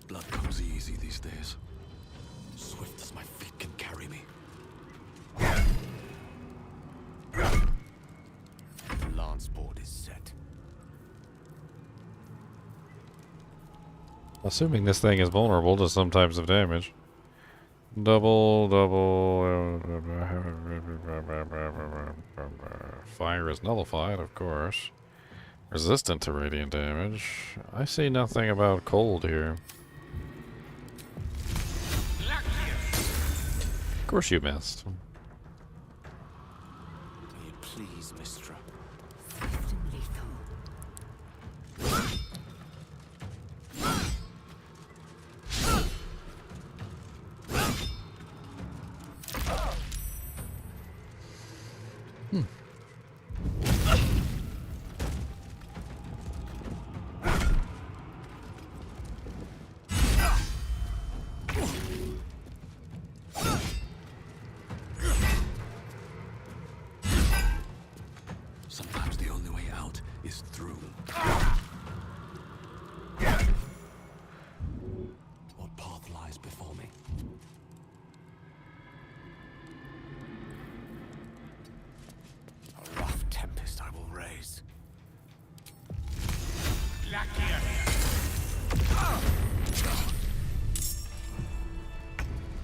Blood comes easy these days. Swift as my feet can carry me. The lance board is set. Assuming this thing is vulnerable to some types of damage. Double. Fire is nullified, of course. Resistant to radiant damage. I see nothing about cold here. Of course you missed. May it please, Mistra. Swift and lethal. Sometimes the only way out is through. What path lies before me? A rough tempest I will raise.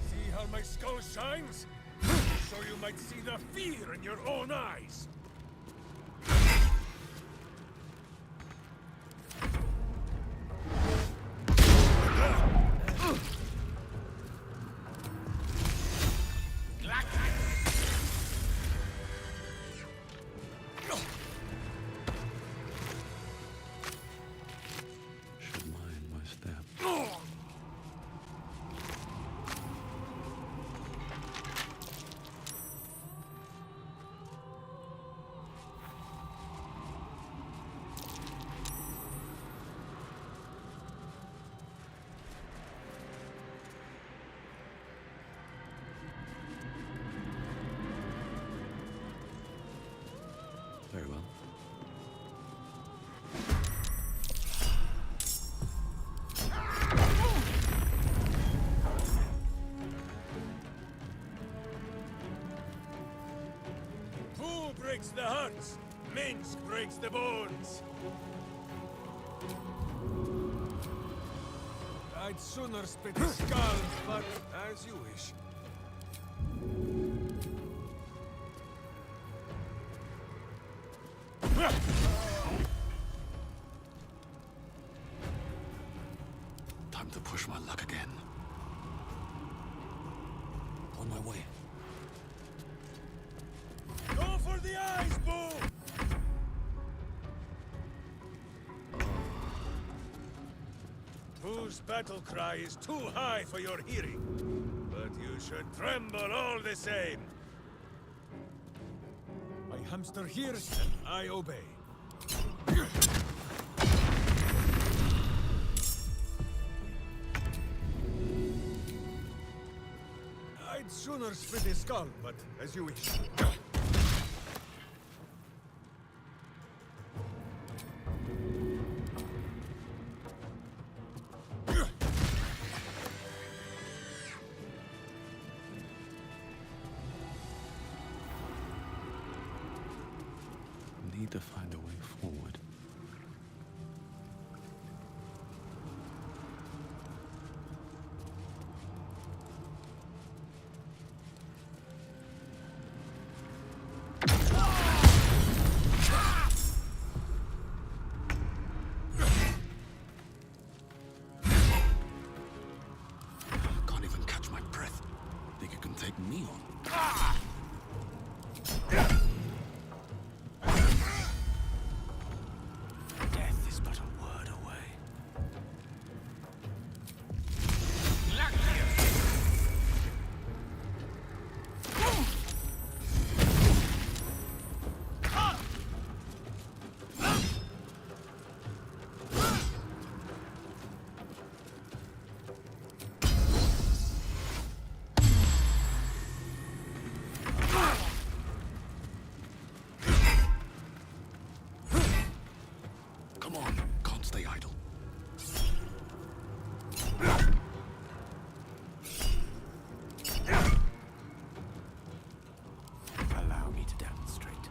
See how my skull shines? So you might see the fear in your own eyes. Should mind my step. Very well. Who breaks the hearts? Minsk breaks the bones. I'd sooner spit a skull, but as you wish. to push my luck again. On my way. Go for the eyes, Boo! Boo's battle cry is too high for your hearing, but you should tremble all the same. My hamster hears and I obey. I'd sooner split his skull, but as you wish. Need to find a way forward. Can't even catch my breath. Think it can take me on? Death is but a word away. Come on, can't stay idle. Allow me to demonstrate.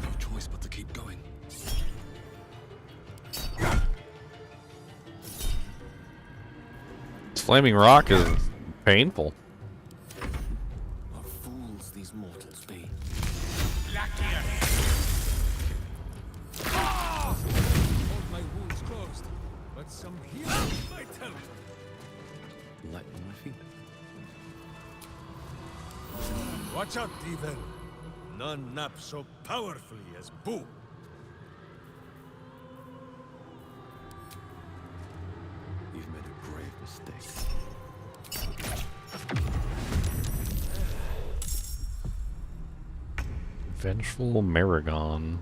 No choice but to keep going. This flaming rock is painful. What fools these mortals be. Hold my wounds closed, but some healing might help. Light on my feet. Watch out, Devil. None nap so powerfully as Boo. You've made a grave mistake. Vengeful Maragon.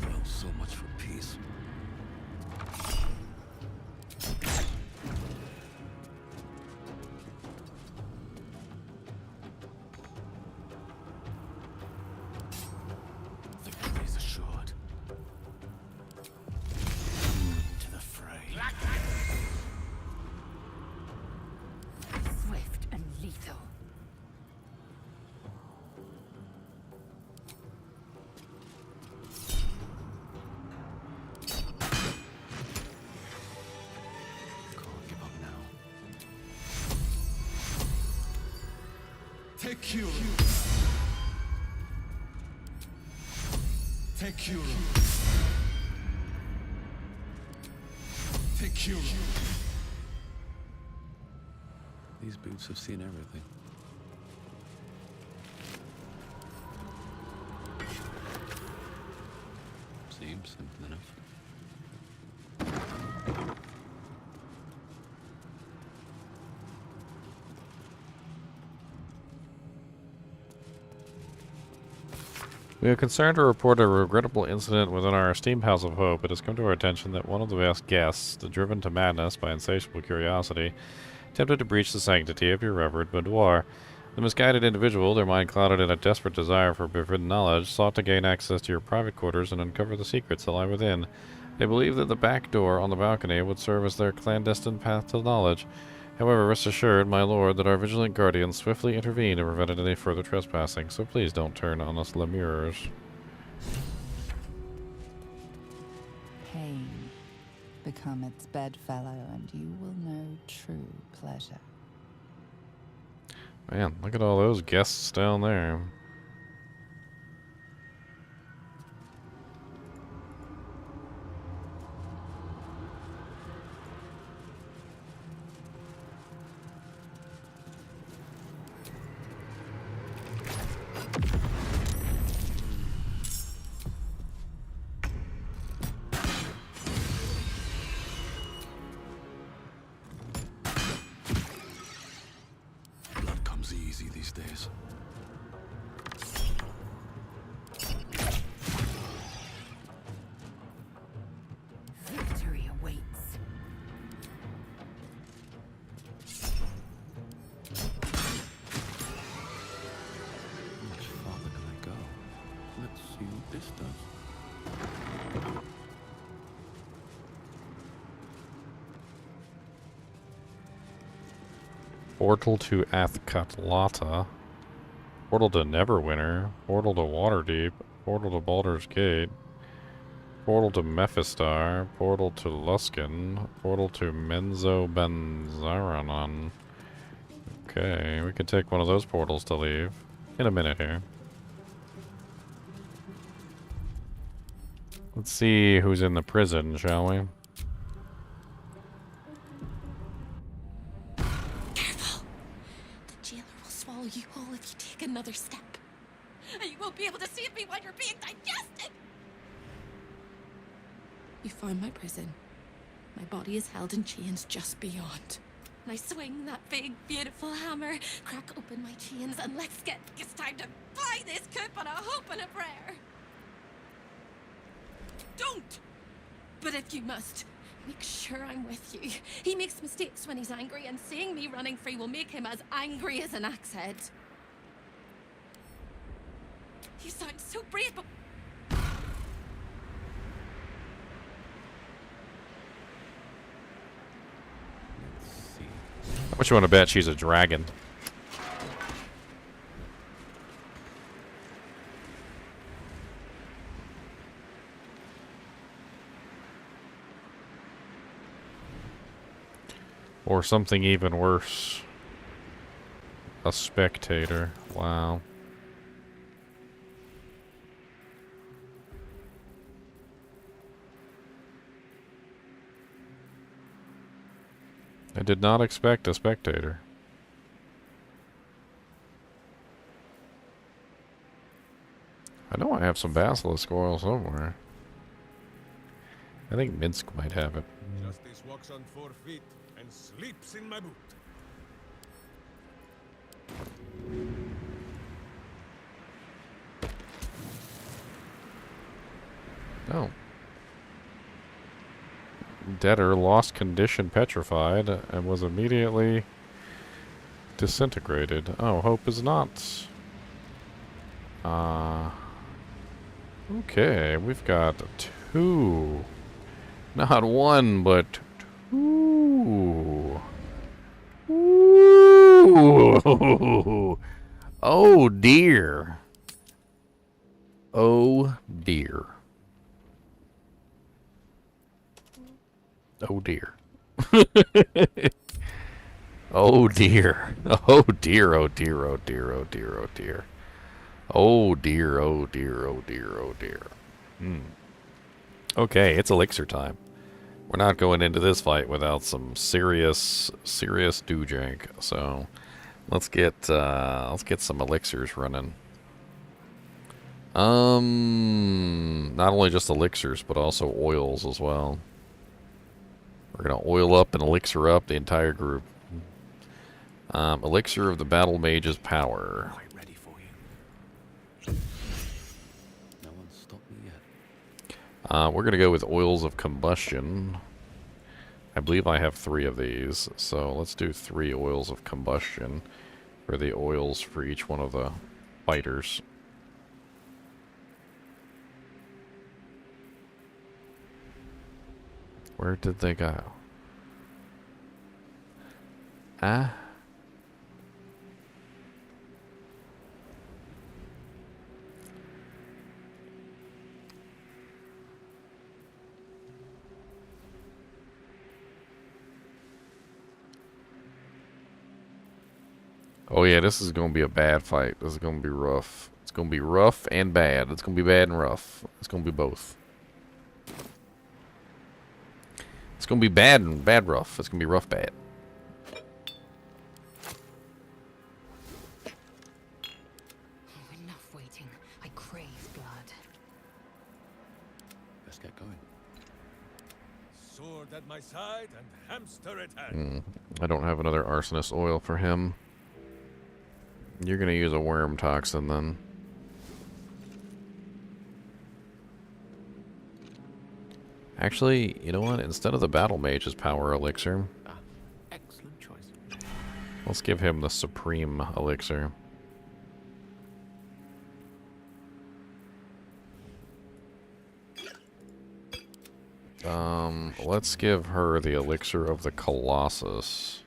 Well, so much for peace. Victory is assured. To the fray. Swift and lethal. Can't give up now. Take Cure. Take Cure. Take Cure. These boots have seen everything. Seems simple enough. We are concerned to report a regrettable incident within our esteemed House of Hope. It has come to our attention that one of the best guests, driven to madness by insatiable curiosity, attempted to breach the sanctity of your revered boudoir. The misguided individual, their mind clouded in a desperate desire for forbidden knowledge, sought to gain access to your private quarters and uncover the secrets that lie within. They believed that the back door on the balcony would serve as their clandestine path to knowledge. However, rest assured, my lord, that our vigilant guardians swiftly intervened and prevented any further trespassing, so please don't turn on us lemures. Pain. Become its bedfellow, and you will know true pleasure. Man, look at all those guests down there. Easy these days. Victory awaits. How much farther can I go? Let's see what this does. Portal to Athkatlata. Portal to Neverwinter. Portal to Waterdeep. Portal to Baldur's Gate. Portal to Mephistar. Portal to Luskan. Portal to Menzoberranzan. Okay, we can take one of those portals to leave in a minute here. Let's see who's in the prison, shall we? You whole if you take another step. And you won't be able to save me while you're being digested! You found my prison. My body is held in chains just beyond. And I swing that big, beautiful hammer, crack open my chains, and it's time to fly this coop on a hope and a prayer. Don't! But if you must, make sure I'm with you. He makes mistakes when he's angry, and seeing me running free will make him as angry as an axe head. You sound so brave, but... How much you want to bet she's a dragon? Or something even worse. A spectator. Wow. I did not expect a spectator. I know I have some basilisk oil somewhere. I think Minsk might have it. Justice walks on 4 feet and sleeps in my boot. Oh. Debtor lost condition petrified and was immediately disintegrated. Oh, hope is not. Okay, we've got 2. Not 1, but 2. Ooh. Oh dear. Oh dear. Oh dear. Oh dear. Oh dear, oh dear, oh dear, oh dear, oh dear. Oh dear, oh dear, oh dear, oh dear. Okay, it's elixir time. We're not going into this fight without some serious doojank. So let's get some elixirs running. Not only just elixirs, but also oils as well. We're gonna oil up and elixir up the entire group. Elixir of the Battle Mage's Power. Quite ready for you. No one's stopped me yet. We're gonna go with Oils of Combustion. I believe I have 3 of these, so let's do 3 oils of combustion for the oils for each one of the fighters. Where did they go? Ah? Oh yeah, this is going to be a bad fight. This is going to be rough. It's going to be rough and bad. It's going to be bad and rough. It's going to be both. It's going to be bad and bad rough. It's going to be rough bad. Oh, enough waiting. I crave blood. Let's get going. Sword at my side and hamster at hand. I don't have another arsonist oil for him. You're going to use a worm toxin then. Actually, you know what? Instead of the battle mage's power elixir, Excellent choice. let's give him the supreme elixir. Let's give her the elixir of the Colossus.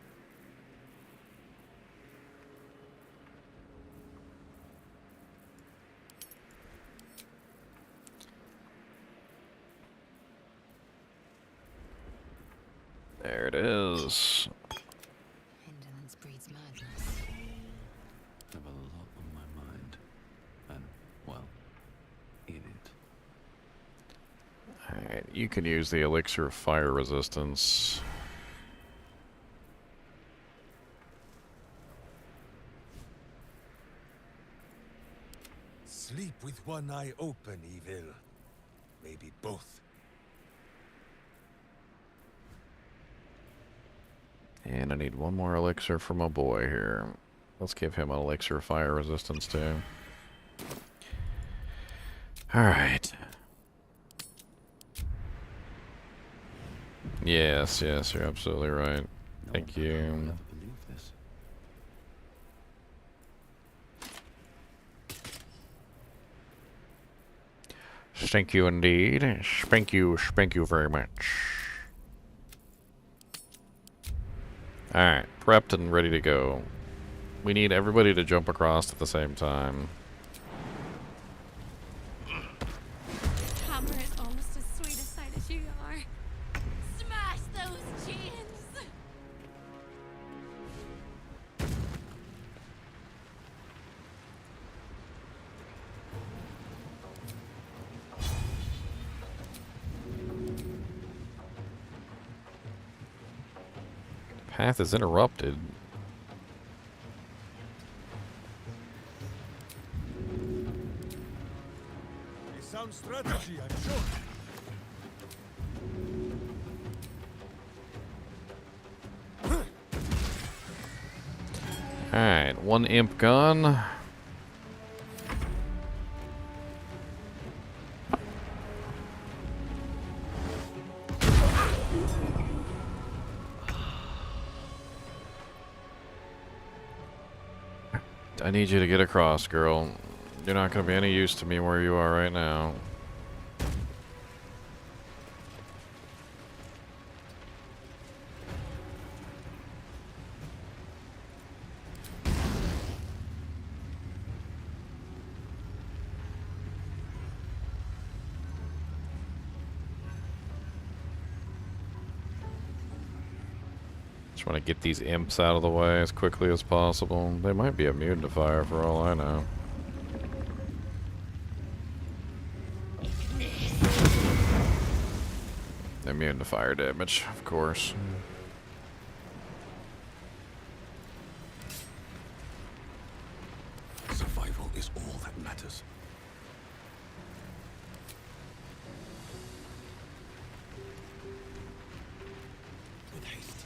There it is. Indolence breeds madness. I have a lot on my mind. And, well, in it. Alright, you can use the elixir of fire resistance. Sleep with one eye open, evil. Maybe both. And I need one more elixir for my boy here. Let's give him an elixir of fire resistance too. Alright. Yes, yes, you're absolutely right. Thank you. Believe this. Thank you indeed. Thank you very much. Alright, prepped and ready to go. We need everybody to jump across at the same time. Hammer is almost as sweet a sight as you are. Smash those chains! Path is interrupted. A sound strategy, I'm sure. Alright, one imp gone. I need you to get across, girl. You're not going to be any use to me where you are right now. Just want to get these imps out of the way as quickly as possible. They might be immune to fire for all I know. Immune to fire damage, of course. Survival is all that matters. With haste.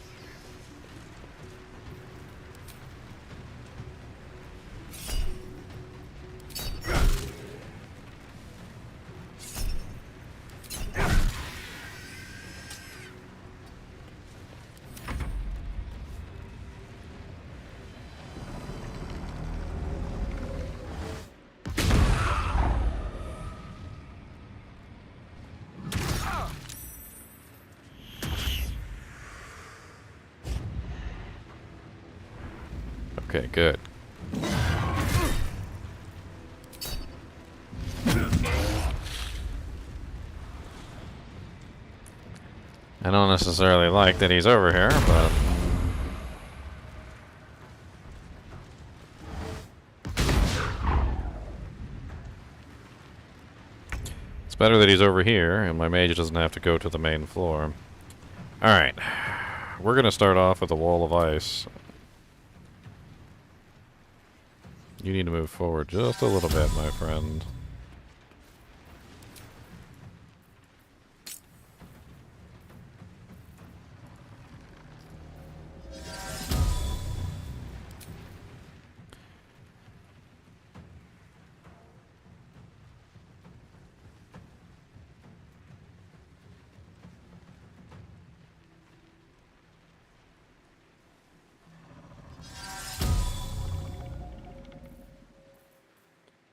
Okay, good. I don't necessarily like that he's over here, but... it's better that he's over here, and my mage doesn't have to go to the main floor. Alright. We're gonna start off with a wall of ice. You need to move forward just a little bit, my friend.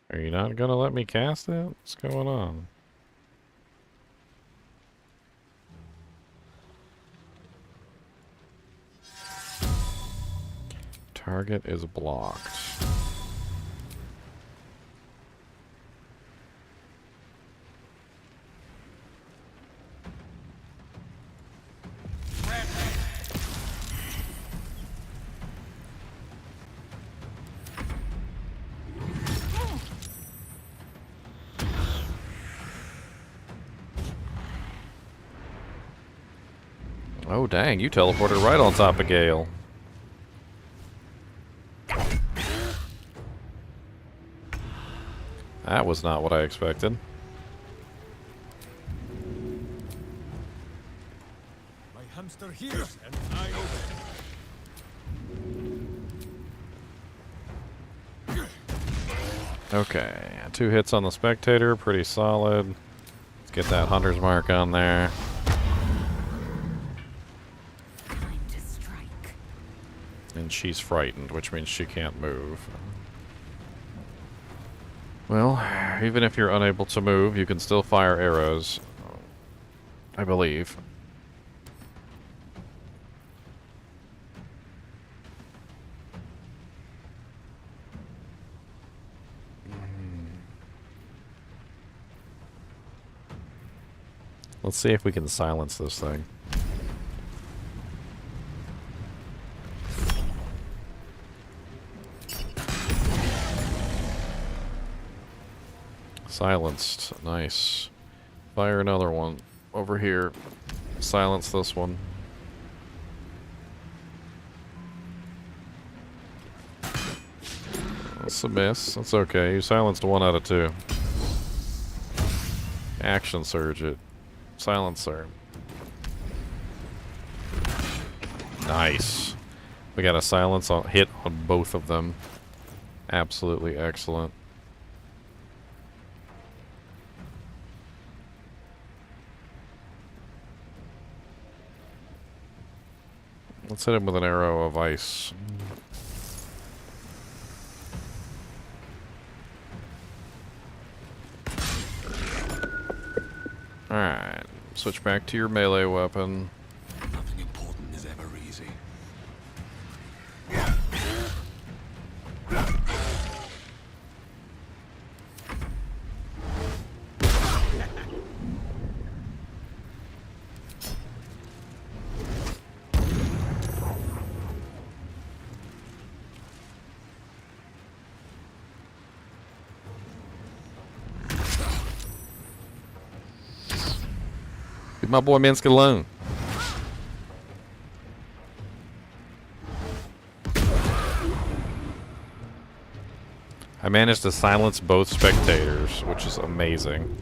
Are you not gonna let me cast it? What's going on? Target is blocked. Oh dang, you teleported right on top of Gale. That was not what I expected. My hamster hears and I obey. Okay, 2 hits on the spectator, pretty solid. Let's get that hunter's mark on there. And she's frightened, which means she can't move. Well, even if you're unable to move, you can still fire arrows, I believe. Let's see if we can silence this thing. Silenced. Nice. Fire another one. Over here. Silence this one. That's a miss. That's okay. You silenced 1 out of 2. Action surge it. Silencer. Nice. We got a silence hit on both of them. Absolutely excellent. Let's hit him with an arrow of ice. Alright, switch back to your melee weapon. Nothing important is ever easy. Leave my boy Mascot alone. I managed to silence both spectators, which is amazing.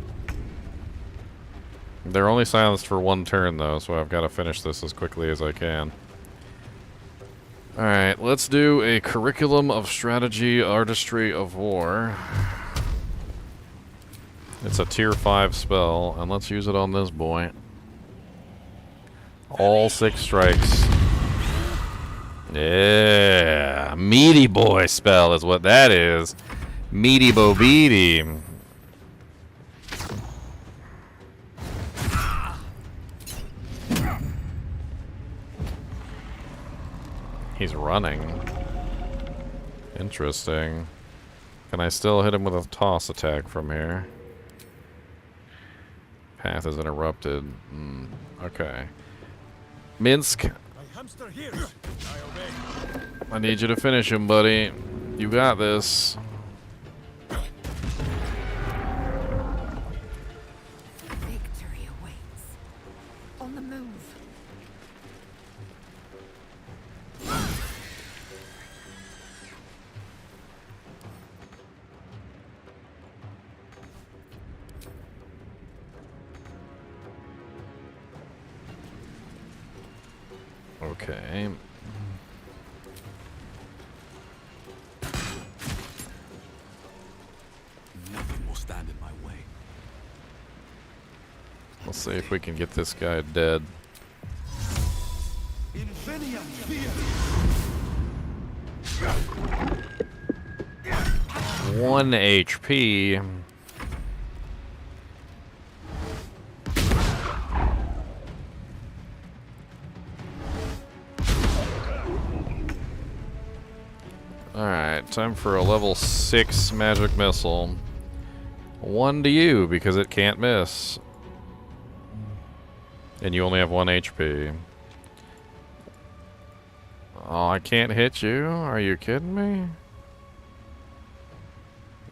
They're only silenced for 1 turn though, so I've got to finish this as quickly as I can. Alright, let's do a curriculum of strategy, artistry of war. It's a tier 5 spell, and let's use it on this boy. All 6 strikes. Yeah, meaty boy spell is what that is. Meaty bo beady. He's running. Interesting. Can I still hit him with a toss attack from here? Path is interrupted. Okay. Minsk. My hamster here. I obey. I need you to finish him, buddy. You got this. Victory awaits. On the move. Okay. Nothing will stand in my way. Let's see if we can get this guy dead. Infinium fear. 1 HP. Alright, time for a level 6 magic missile. 1 to you because it can't miss. And you only have 1 HP. Oh, I can't hit you? Are you kidding me?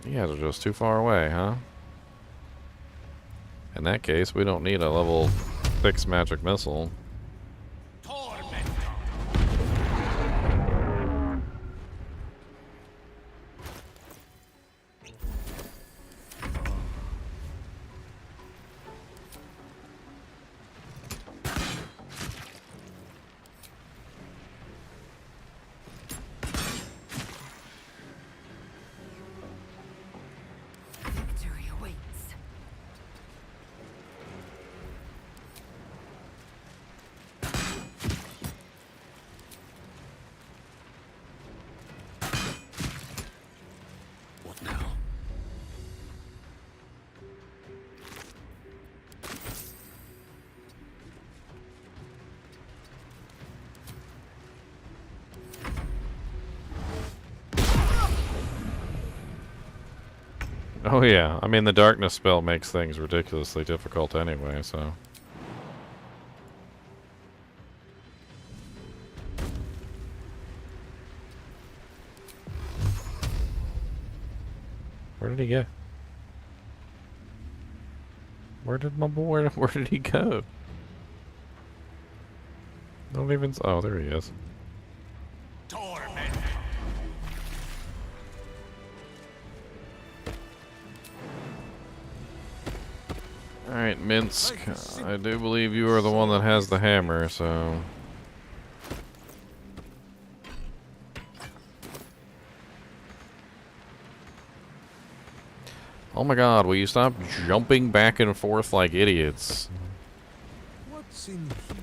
You guys are just too far away, huh? In that case, we don't need a level 6 magic missile. Victory awaits. What now? Oh yeah, I mean the darkness spell makes things ridiculously difficult anyway, so... Where did he go? Where did my boy, where did he go? Don't even, oh there he is. Alright, Minsk. I do believe you are the one that has the hammer, so... Oh my god, will you stop jumping back and forth like idiots? What's in here?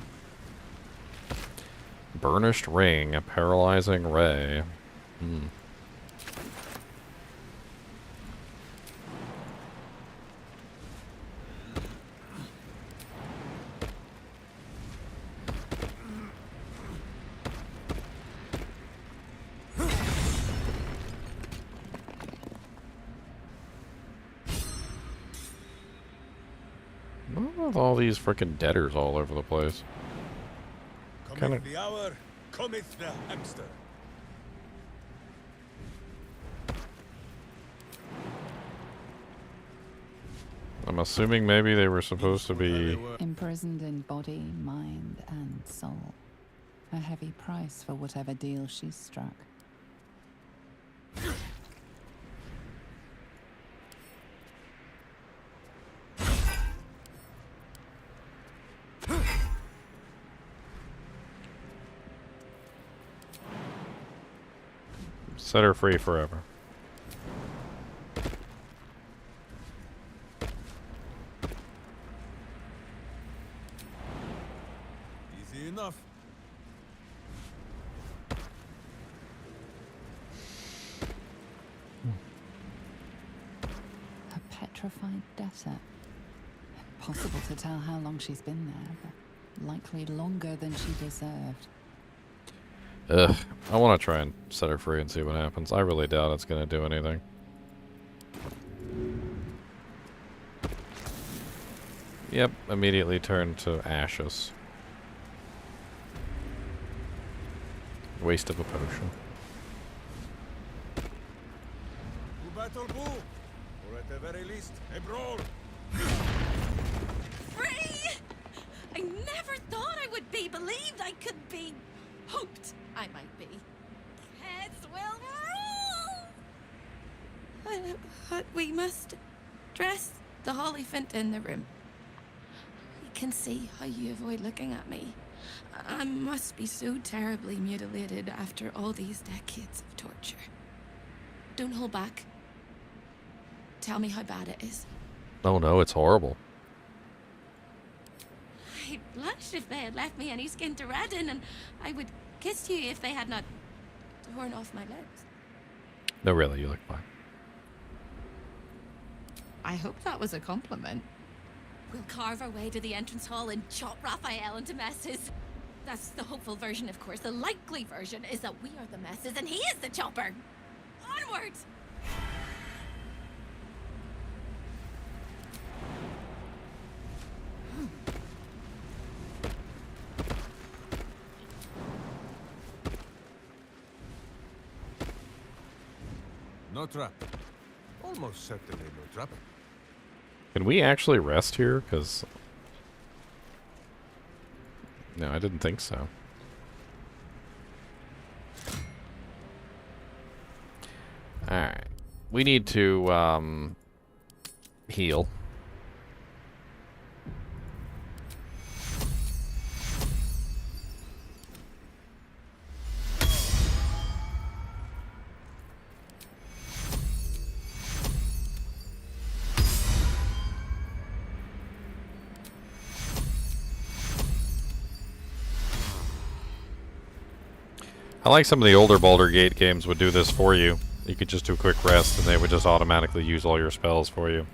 Burnished ring, a paralyzing ray. With all these freaking debtors all over the place. Cometh the hour, cometh the hamster. I'm assuming maybe they were supposed to be... Imprisoned in body, mind, and soul. A heavy price for whatever deal she struck. Set her free forever. Easy enough. A petrified debtor. Impossible to tell how long she's been there, but likely longer than she deserved. Ugh. I want to try and set her free and see what happens. I really doubt it's going to do anything. Yep, immediately turned to ashes. Waste of a potion. To battle, Boo! Or at the very least, a brawl! Free! I never thought I would be believed. I could be hoped I might be. Heads will roll! But we must dress the Hollyphant in the room. I can see how you avoid looking at me. I must be so terribly mutilated after all these decades of torture. Don't hold back. Tell me how bad it is. Oh no, it's horrible. I'd blush if they had left me any skin to redden, and I would kiss you if they had not torn off my legs. No, really, you look fine. I hope that was a compliment. We'll carve our way to the entrance hall and chop Raphael into messes. That's the hopeful version, of course. The likely version is that we are the messes and he is the chopper. Onwards! No trap. Almost certainly no trap. Can we actually rest here? Because... no, I didn't think so. Alright. We need to, heal. I like some of the older Baldur Gate games would do this for you. You could just do a quick rest and they would just automatically use all your spells for you.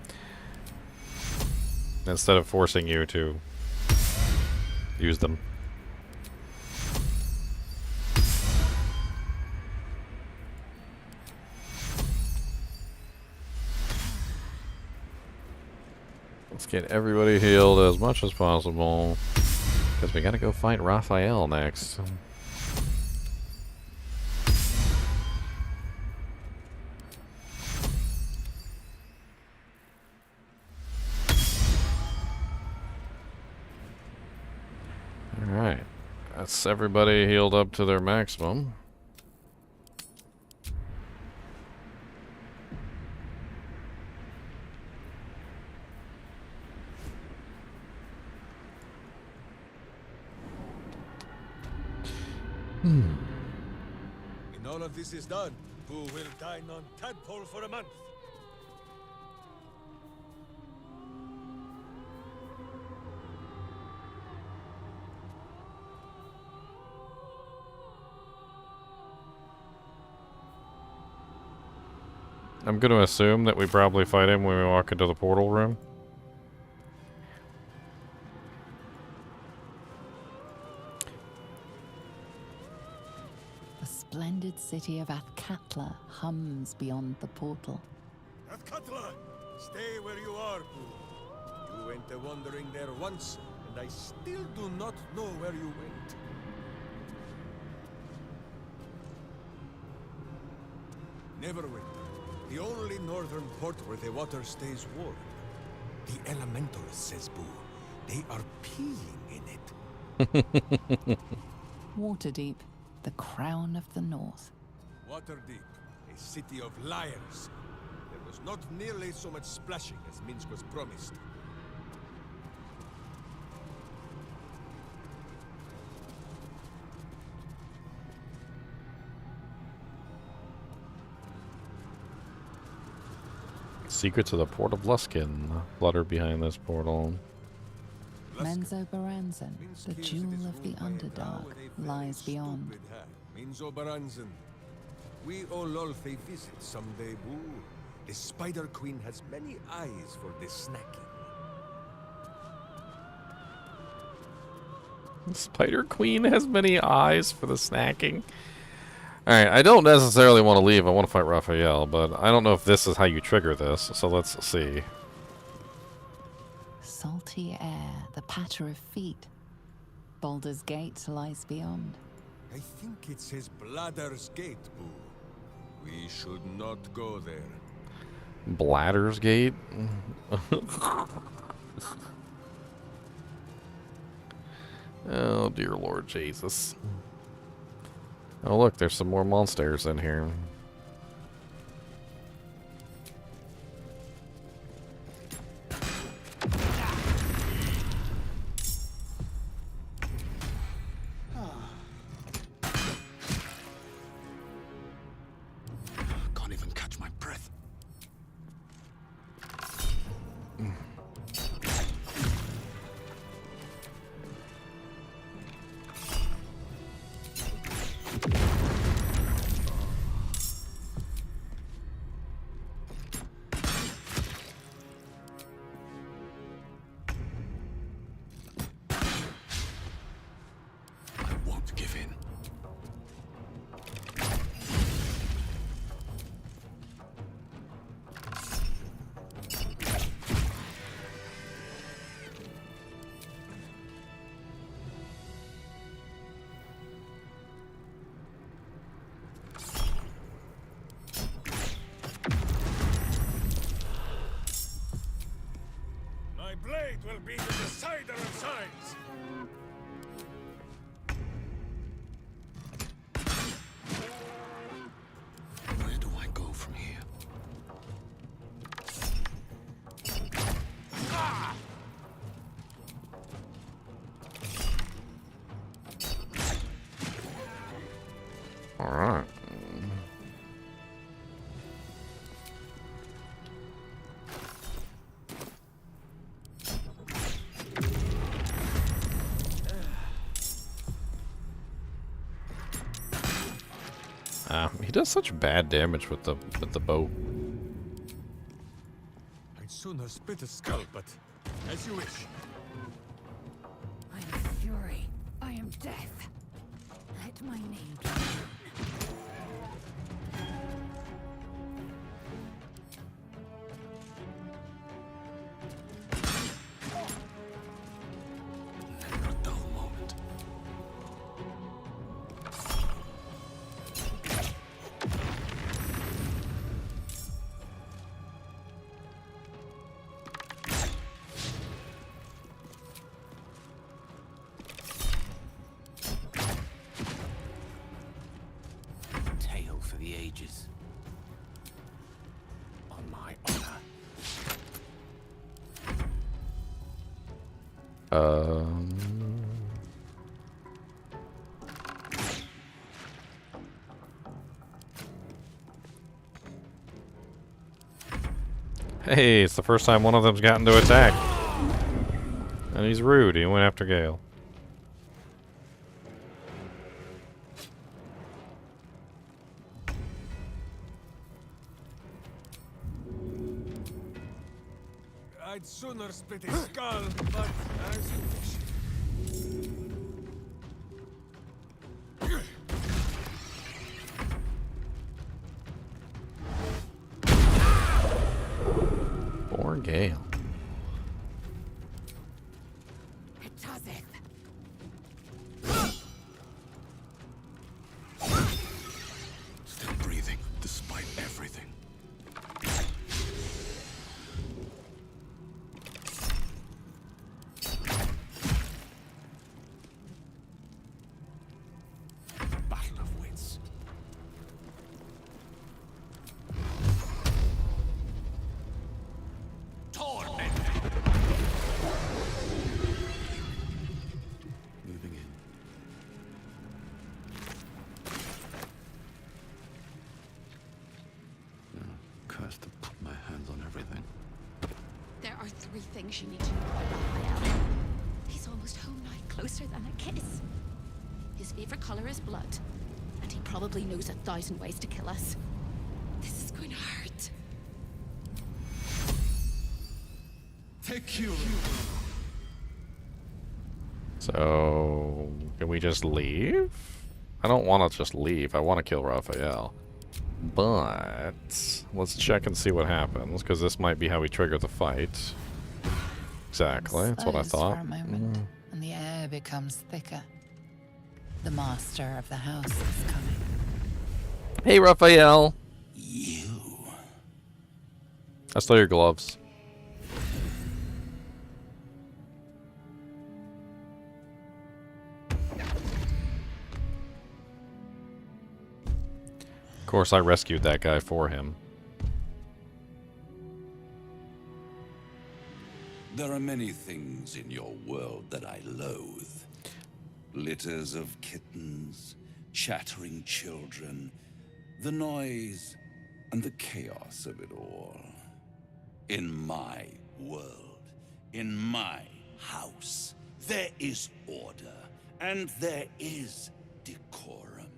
Instead of forcing you to use them. Let's get everybody healed as much as possible. Because we gotta go fight Raphael next. Alright, that's everybody healed up to their maximum. When all of this is done, who will dine on tadpole for a month? I'm going to assume that we probably fight him when we walk into the portal room. The splendid city of Athkatla hums beyond the portal. Athkatla! Stay where you are, Boo. You went wandering there once, and I still do not know where you went. Neverwinter. The only northern port where the water stays warm. The elemental, says Boo. They are peeing in it. Waterdeep, the crown of the north. Waterdeep, a city of liars. There was not nearly so much splashing as Minsk was promised. Secrets of the Port of Luskin flutter behind this portal. Menzo Baranzan, the jewel of the Underdark, lies beyond. Minzo Baranzan. We all Lolth a visit someday, Boo. The Spider Queen has many eyes for this snacking. Spider Queen has many eyes for the snacking. Alright, I don't necessarily want to leave. I want to fight Raphael, but I don't know if this is how you trigger this, so let's see. Salty air, the patter of feet. Baldur's Gate lies beyond. I think it says Bladder's Gate, Boo. We should not go there. Bladder's Gate? Oh, dear Lord Jesus. Oh, look, there's some more monsters in here. Can't even catch my breath. Blade will be the decider of signs. Where do I go from here? All right. He does such bad damage with the bow. I'd sooner spit a skull, but as you wish. I am fury. I am death. Let my name be. Never a dull moment. Tale for the ages. On my honor. Hey, it's the first time one of them's gotten to attack. And he's rude. He went after Gale. I'd sooner spit a skull, but as you wish. Poor Gale. Still breathing, despite everything. Battle of wits. Torment. Moving in. No, cursed to put my hands on everything. There are 3 things you need to know about Raphael. He's almost home now, closer than a kiss. His favorite color is blood, and he probably knows 1,000 ways to kill us. This is going to hurt. Take you. So, can we just leave? I don't want to just leave. I want to kill Raphael. But, let's check and see what happens, because this might be how we trigger the fight. Exactly, that's what I thought. For a moment, and the air becomes thicker. The master of the house is coming. Hey, Raphael. I stole your gloves. Of course, I rescued that guy for him. There are many things in your world that I loathe. Litters of kittens, chattering children, the noise and the chaos of it all. In my world, in my house, there is order and there is decorum.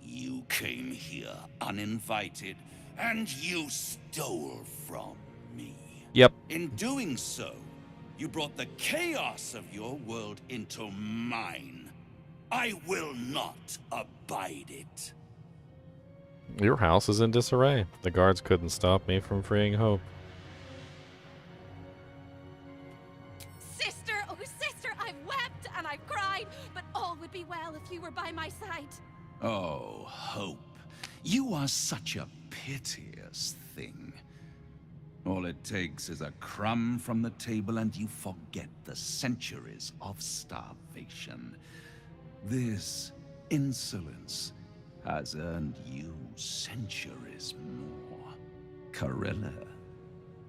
You came here uninvited and you stole from me. Yep. In doing so, you brought the chaos of your world into mine. I will not abide it. Your house is in disarray. The guards couldn't stop me from freeing Hope. Sister, oh sister, I've wept and I've cried, but all would be well if you were by my side. Oh, Hope, you are such a piteous thing. All it takes is a crumb from the table and you forget the centuries of starvation. This insolence has earned you centuries more. Carilla,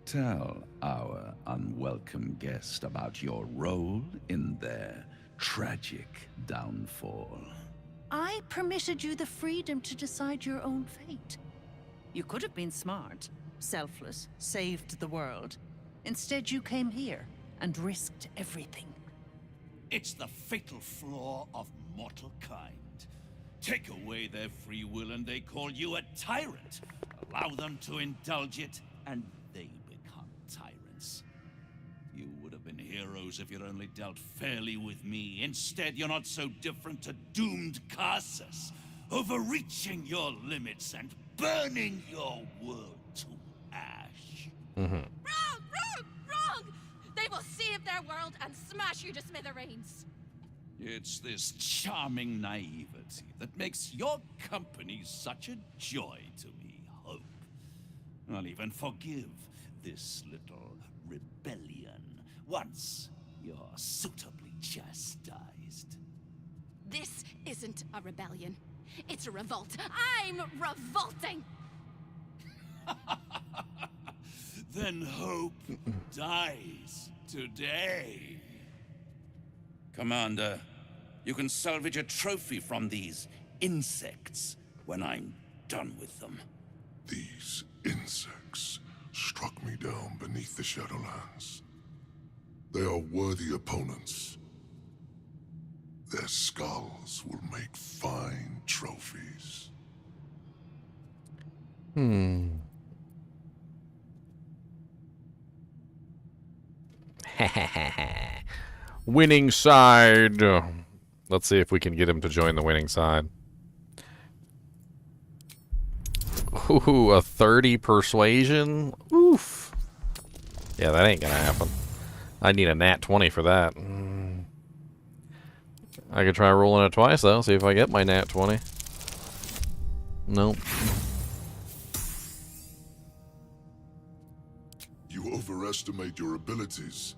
tell our unwelcome guest about your role in their tragic downfall. I permitted you the freedom to decide your own fate. You could have been smart, selfless, saved the world. Instead, you came here and risked everything. It's the fatal flaw of mortal kind. Take away their free will and they call you a tyrant. Allow them to indulge it and they become tyrants. You would have been heroes if you'd only dealt fairly with me. Instead, you're not so different to doomed Carsus, overreaching your limits and burning your world to ash. Wrong! They will save their world and smash you to smithereens. It's this charming naivety that makes your company such a joy to me, Hope. I'll even forgive this little rebellion once you're suitably chastised. This isn't a rebellion. It's a revolt. I'm revolting! Then Hope dies today. Commander, you can salvage a trophy from these insects when I'm done with them. These insects struck me down beneath the Shadowlands. They are worthy opponents. Their skulls will make fine trophies. Winning side. Let's see if we can get him to join the winning side. Ooh, a 30 persuasion? Oof. Yeah, that ain't gonna happen. I need a nat 20 for that. I could try rolling it twice, though, see if I get my nat 20. Nope. You overestimate your abilities.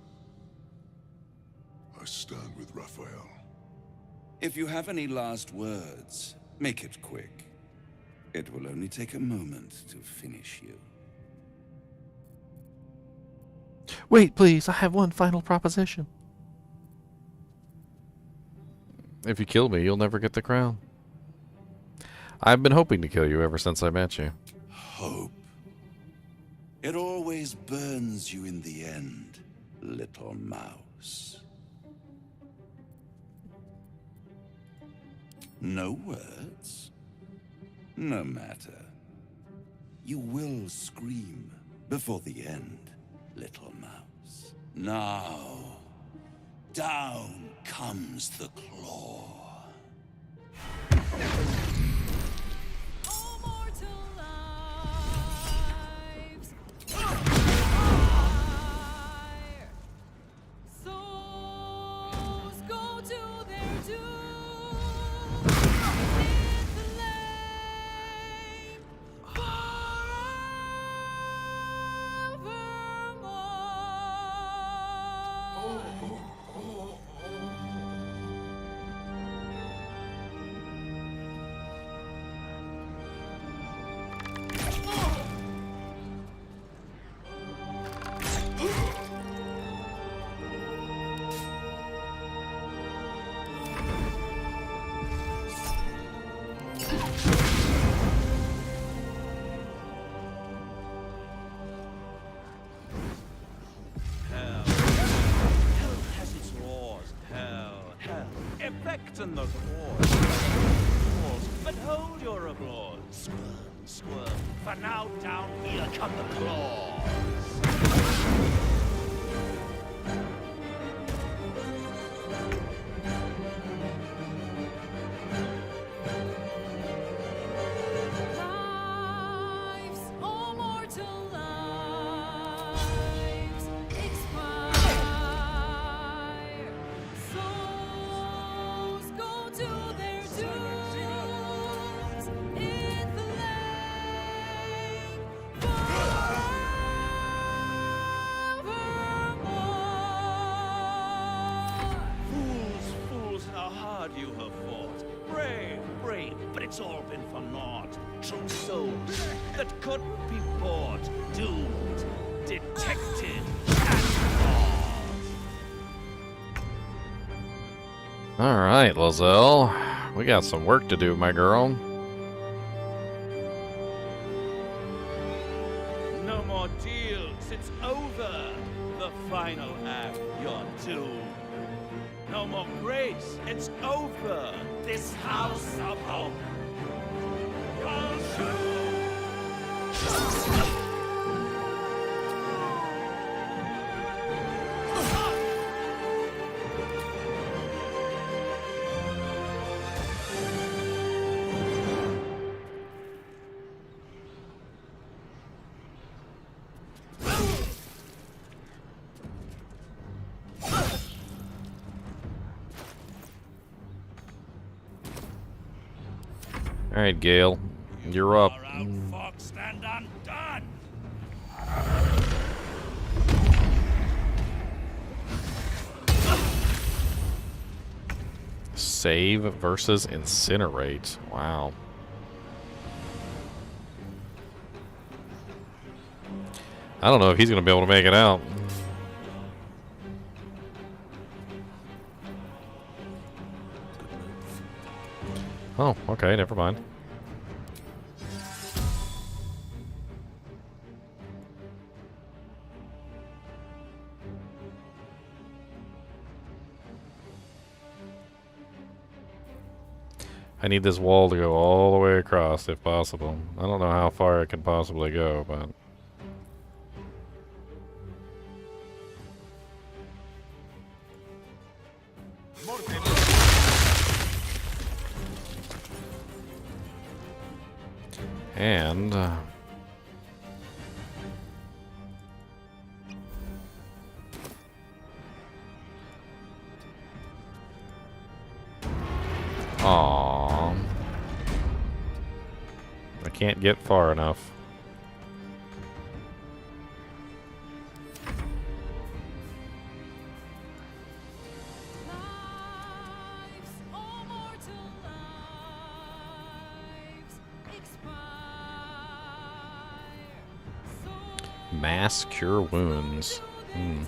I stand with Raphael. If you have any last words, make it quick. It will only take a moment to finish you. Wait, please, I have one final proposition. If you kill me, you'll never get the crown. I've been hoping to kill you ever since I met you. Hope. It always burns you in the end, little mouse. No words? No matter. You will scream before the end, little mouse. Now, down comes the claw. And those walls, but hold your applause. Squirm, squirm, for now down here come the claws. It's all been for naught. True souls that could be bought, doomed, detected, and bought. All right, Lizelle, we got some work to do, my girl. No more deals. It's over. The final act. You're doomed. No more grace. It's over. This house of hope. All right, Gale, you're up. Fox, stand undone. Save versus incinerate. Wow. I don't know if he's going to be able to make it out. Oh, okay, never mind. I need this wall to go all the way across, if possible. I don't know how far it can possibly go, but... And... Aww. I can't get far enough. Mass cure wounds. Hmm.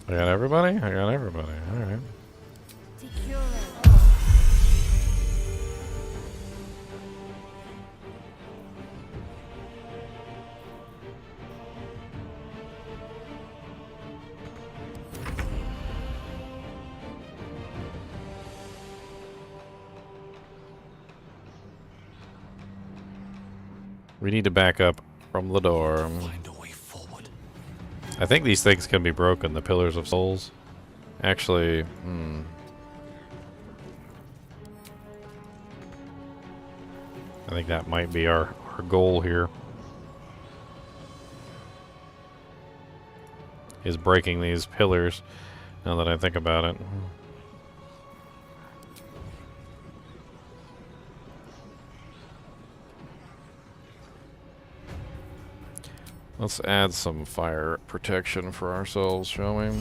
I got everybody? I got everybody. Alright. Secure. We need to back up from the door. I think these things can be broken, the Pillars of Souls. Actually, I think that might be our goal here. Is breaking these pillars, now that I think about it. Let's add some fire protection for ourselves, shall we?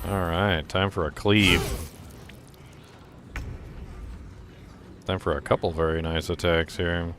Alright, time for a cleave. Time for a couple very nice attacks here.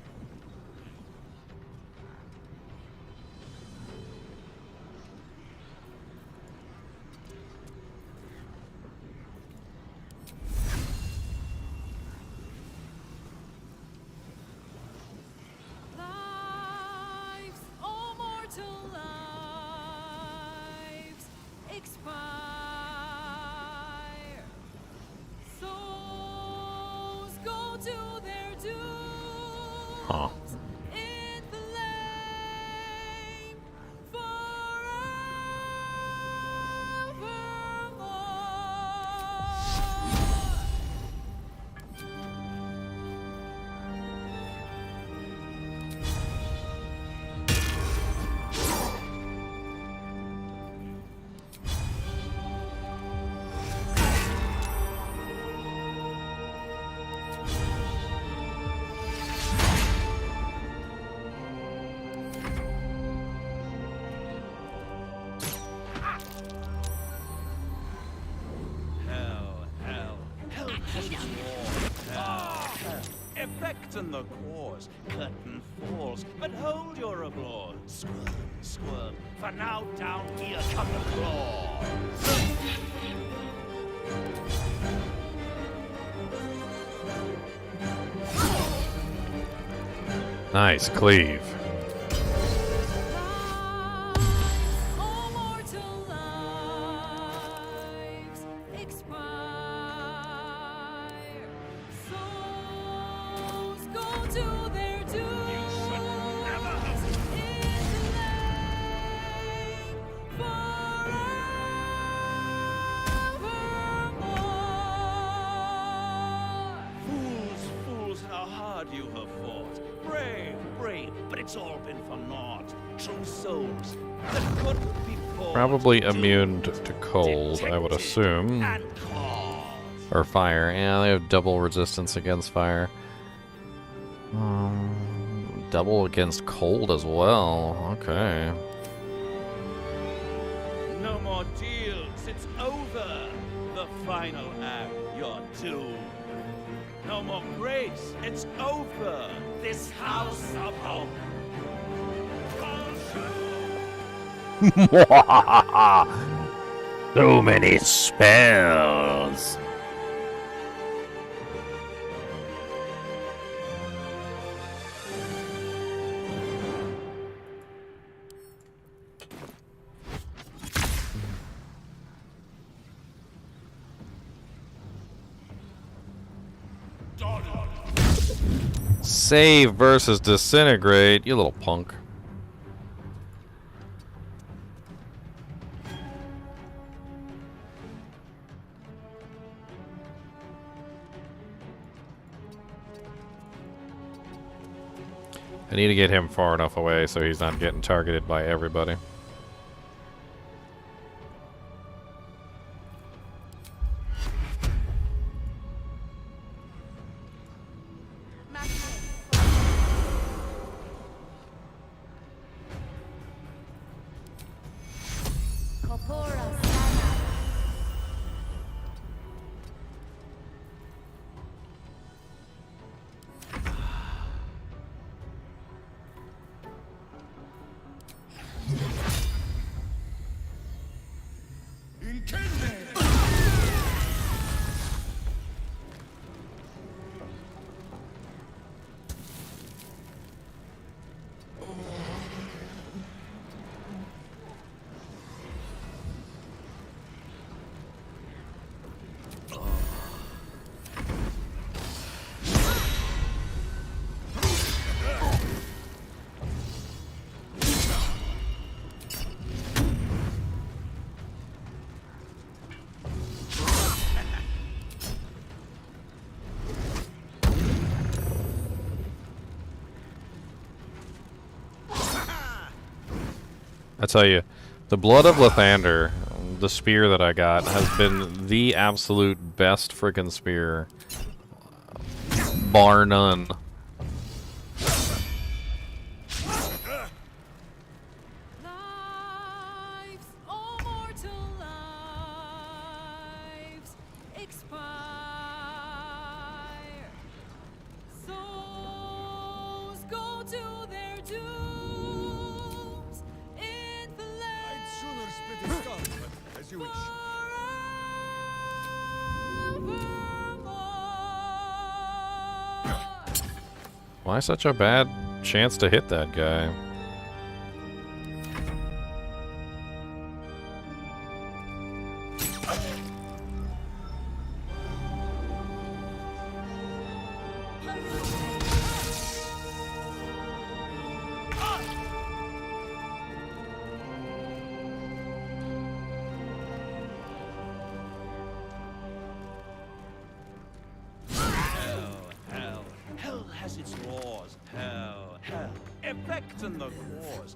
Effect in the cause, curtain falls, but hold your applause. Squirm, squirm, for now down here come the claws. Nice cleave. Probably immune to cold, I would assume. Or fire. Yeah, they have double resistance against fire. Double against cold as well. Okay. No more deals, it's over. The final act, you're doomed. No more grace, it's over. This house of hope. So many spells. Save versus disintegrate, you little punk. I need to get him far enough away so he's not getting targeted by everybody. I tell you, the Blood of Lathander, the spear that I got, has been the absolute best freaking spear. Bar none. Why such a bad chance to hit that guy? Hell has its laws. Hell. Effect and the cause.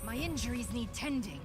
My injuries need tending.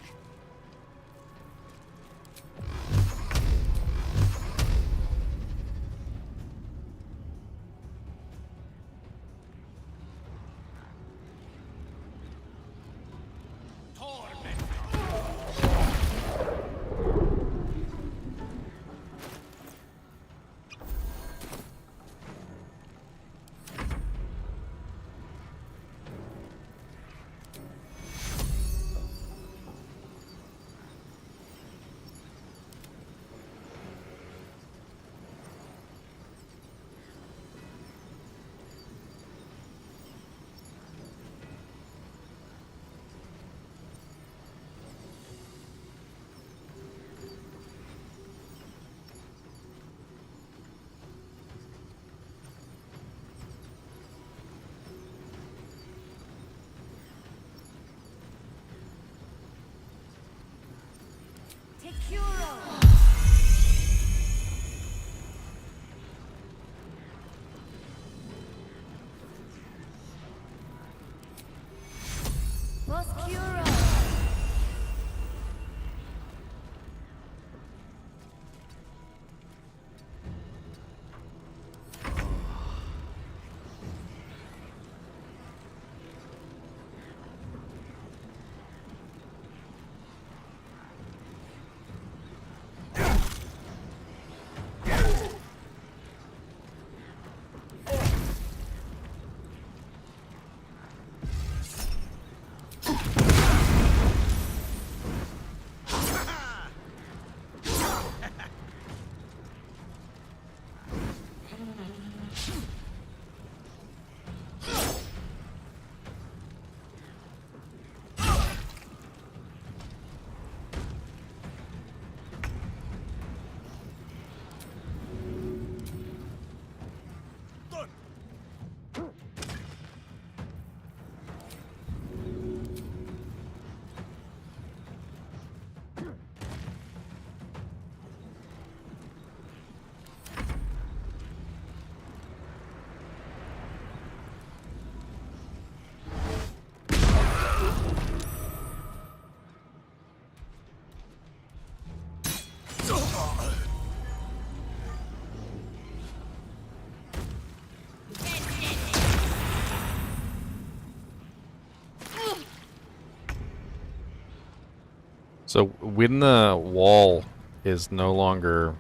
So when the wall is no longer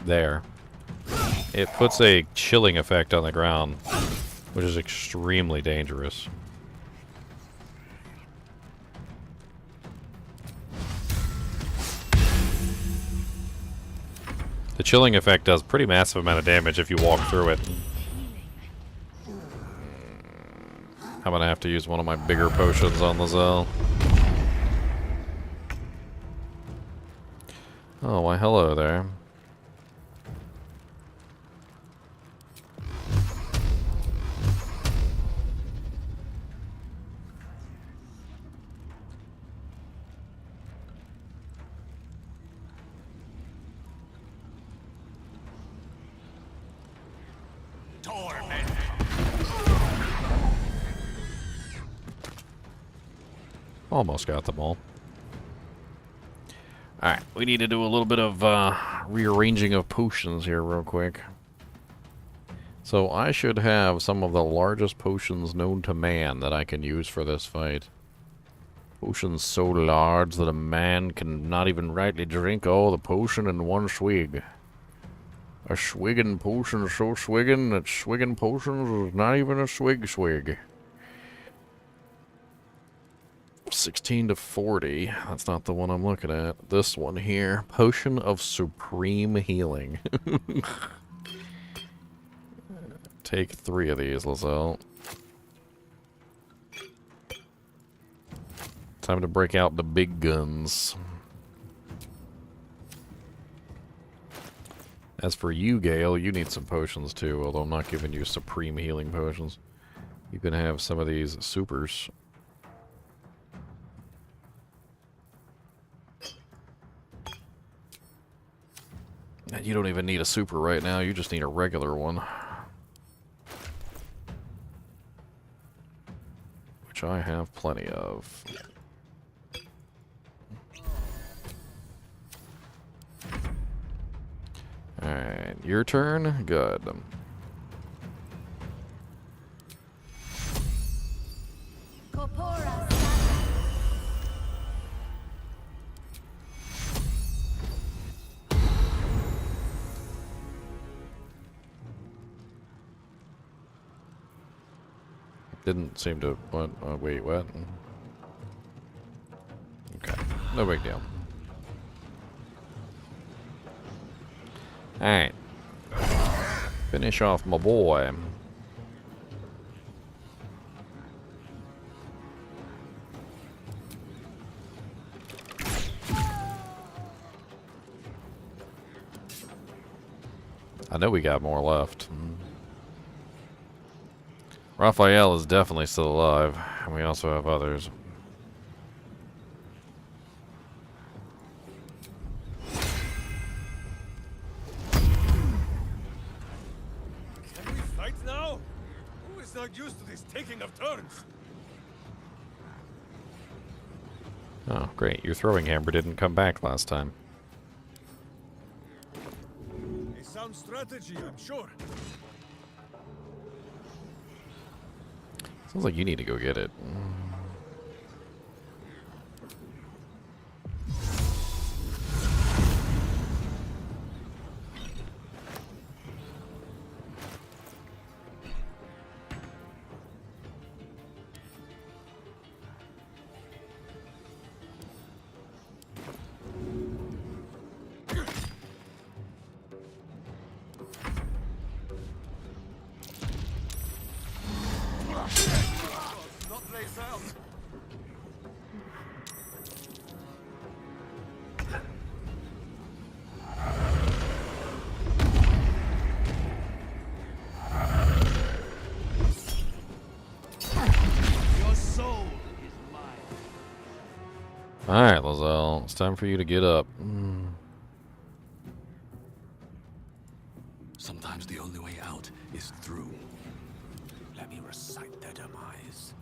there, it puts a chilling effect on the ground, which is extremely dangerous. The chilling effect does pretty massive amount of damage if you walk through it. I'm gonna have to use one of my bigger potions on Lizelle. Oh, why hello there. Almost got them all. Alright, we need to do a little bit of rearranging of potions here real quick. So I should have some of the largest potions known to man that I can use for this fight. Potions so large that a man can not even rightly drink all the potion in one swig. A swiggin' potion so swiggin' that swiggin' potions is not even a swig. 16 to 40. That's not the one I'm looking at. This one here. Potion of Supreme Healing. Take 3 of these, Lizelle. Time to break out the big guns. As for you, Gale, you need some potions too, although I'm not giving you supreme healing potions. You can have some of these supers. And you don't even need a super right now, you just need a regular one. Which I have plenty of. Alright, your turn? Good. Didn't seem to... What? Wait, what? Okay, no big deal. Alright. Finish off my boy. I know we got more left. Raphael is definitely still alive, and we also have others. Can we fight now? Who is not used to this taking of turns? Oh, great. Your throwing hammer didn't come back last time. A sound strategy, I'm sure. Sounds like you need to go get it. Alright, Lizelle. It's time for you to get up. Sometimes the only way out is through. Let me recite their demise.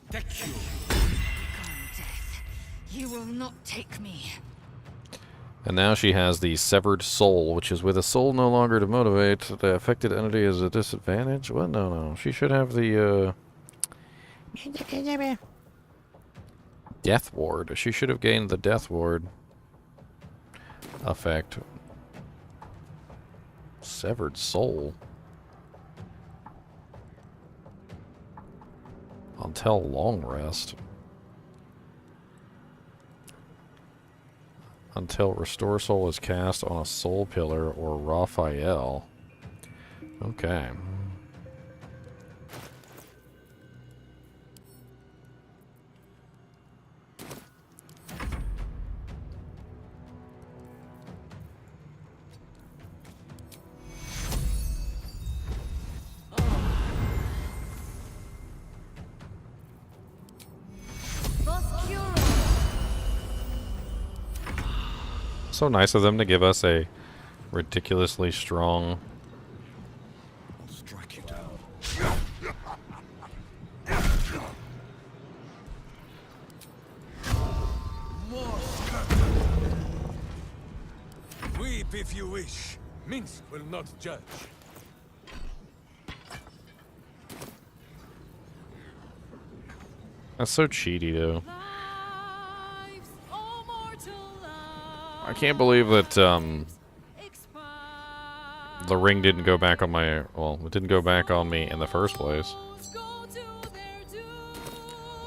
Death, you will not take me. And now she has the Severed Soul, which is with a soul no longer to motivate. The affected entity is a disadvantage? What? No. She should have the, Death Ward. She should have gained the Death Ward effect. Severed Soul. Until long rest. Until Restore Soul is cast on a Soul Pillar or Raphael. Okay. So nice of them to give us a ridiculously strong... Strike you down. Weep if you wish. Minsk will not judge. That's so cheaty, though. I can't believe that the ring didn't go back on my... Well, it didn't go back on me in the first place.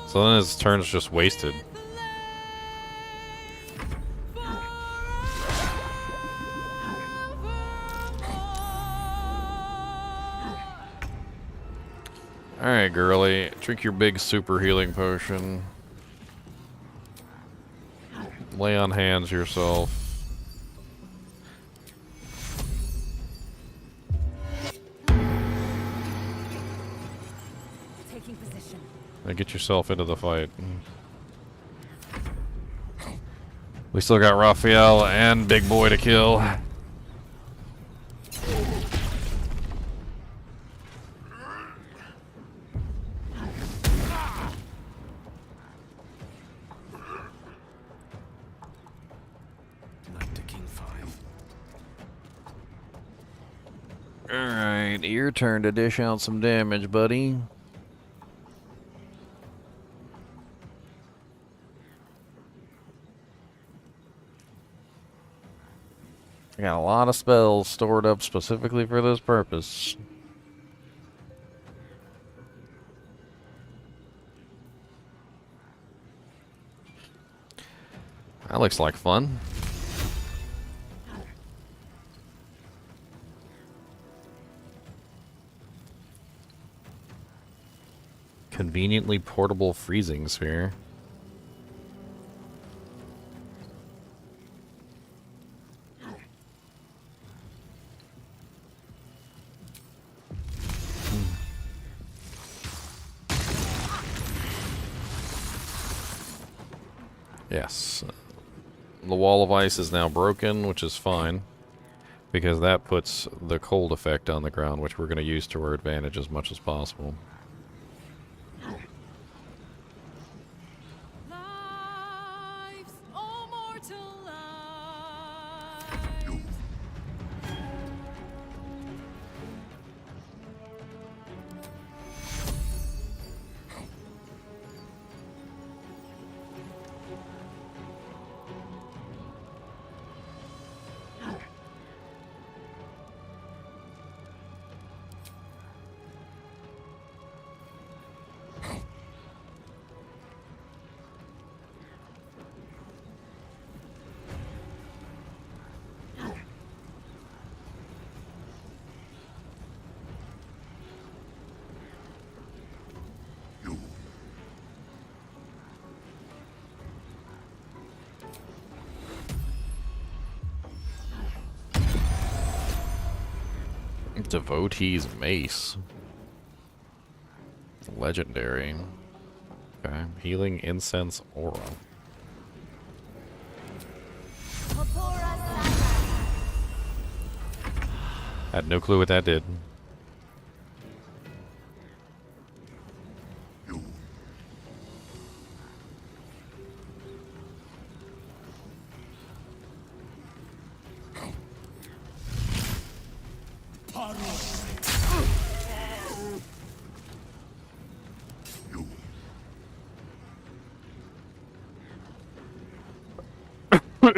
So then his turn's just wasted. Alright, girly. Drink your big super healing potion. Lay on hands yourself. Taking position. And get yourself into the fight. We still got Raphael and Big Boy to kill. Alright, your turn to dish out some damage, buddy. I got a lot of spells stored up specifically for this purpose. That looks like fun. Conveniently portable freezing sphere. Yes. The wall of ice is now broken, which is fine, because that puts the cold effect on the ground, which we're going to use to our advantage as much as possible. Devotee's Mace. Legendary. Okay. Healing Incense Aura. Had no clue what that did. I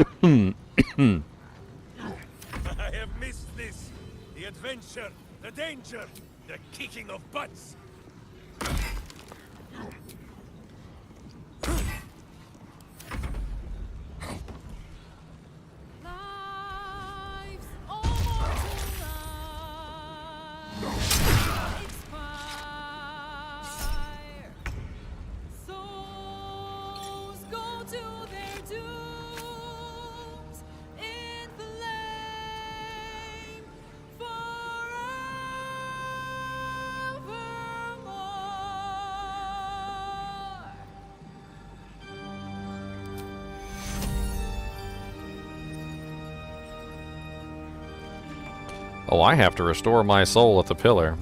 have missed this. The adventure, the danger, the kicking of butts. Oh, I have to restore my soul at the pillar.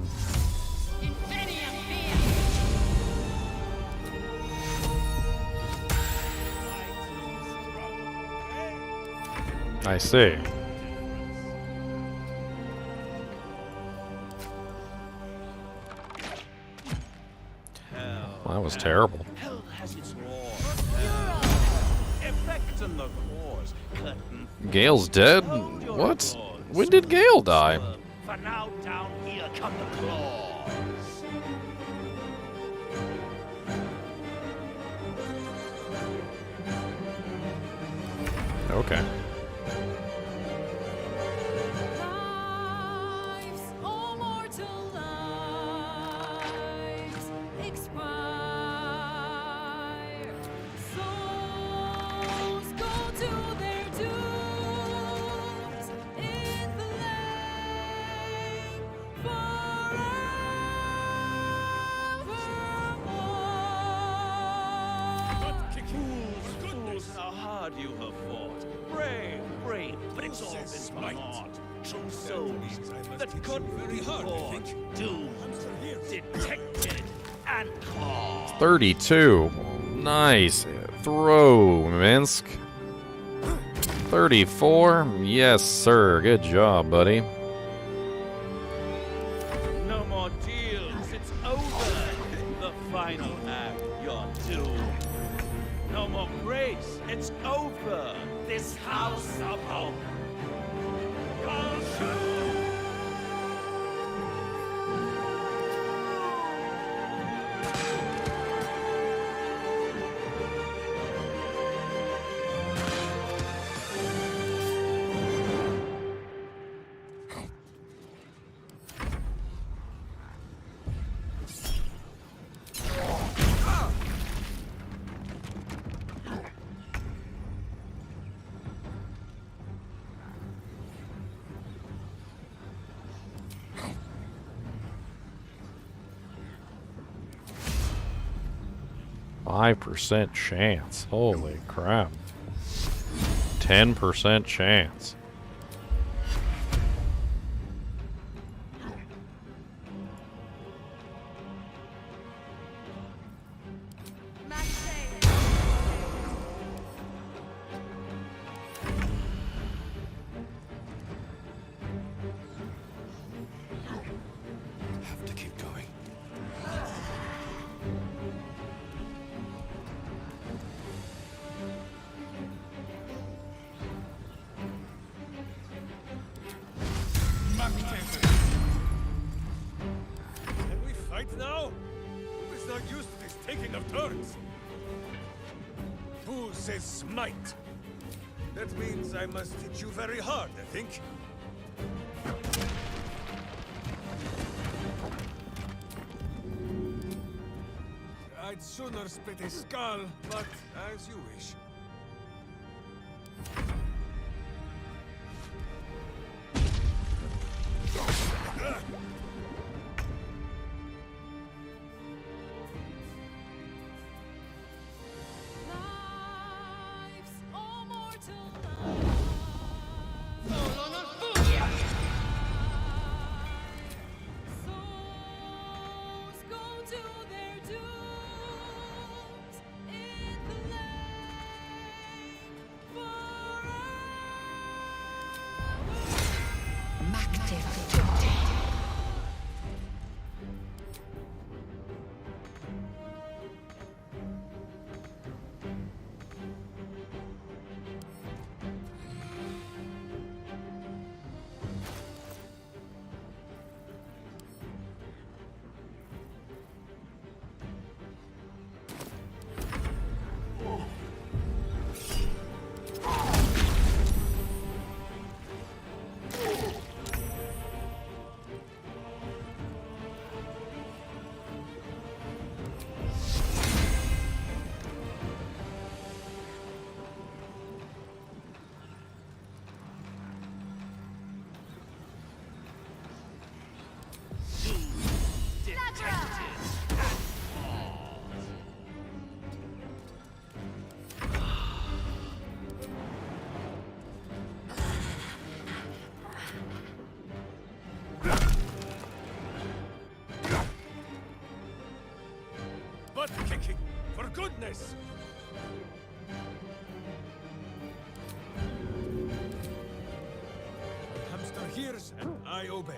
I see. was terrible. Hell has its laws. Effect and the cause. Curtain. Gale's dead? What? When did Gale die? For now, down here come the claws. Okay. All mortal lives expire. Souls go to their dooms in the lake Fools, how hard you have fought. Brave, but it's all been for naught. True souls that could be caught, doomed, detected, and caught. 32. Nice. Throw, Minsk. 34. Yes, sir. Good job, buddy. No more deals, it's over. The final act, you're doomed. No more grace, it's over. This house of hope. Five % chance. Holy crap. 10% chance. Have to keep going. Can we fight now? Who is not used to this taking of turns? Who says smite? That means I must hit you very hard, I think. I'd sooner spit a skull, but as you wish. all mortal souls go to their dooms in the lake Butt kicking, for goodness! Hamster hears and I obey.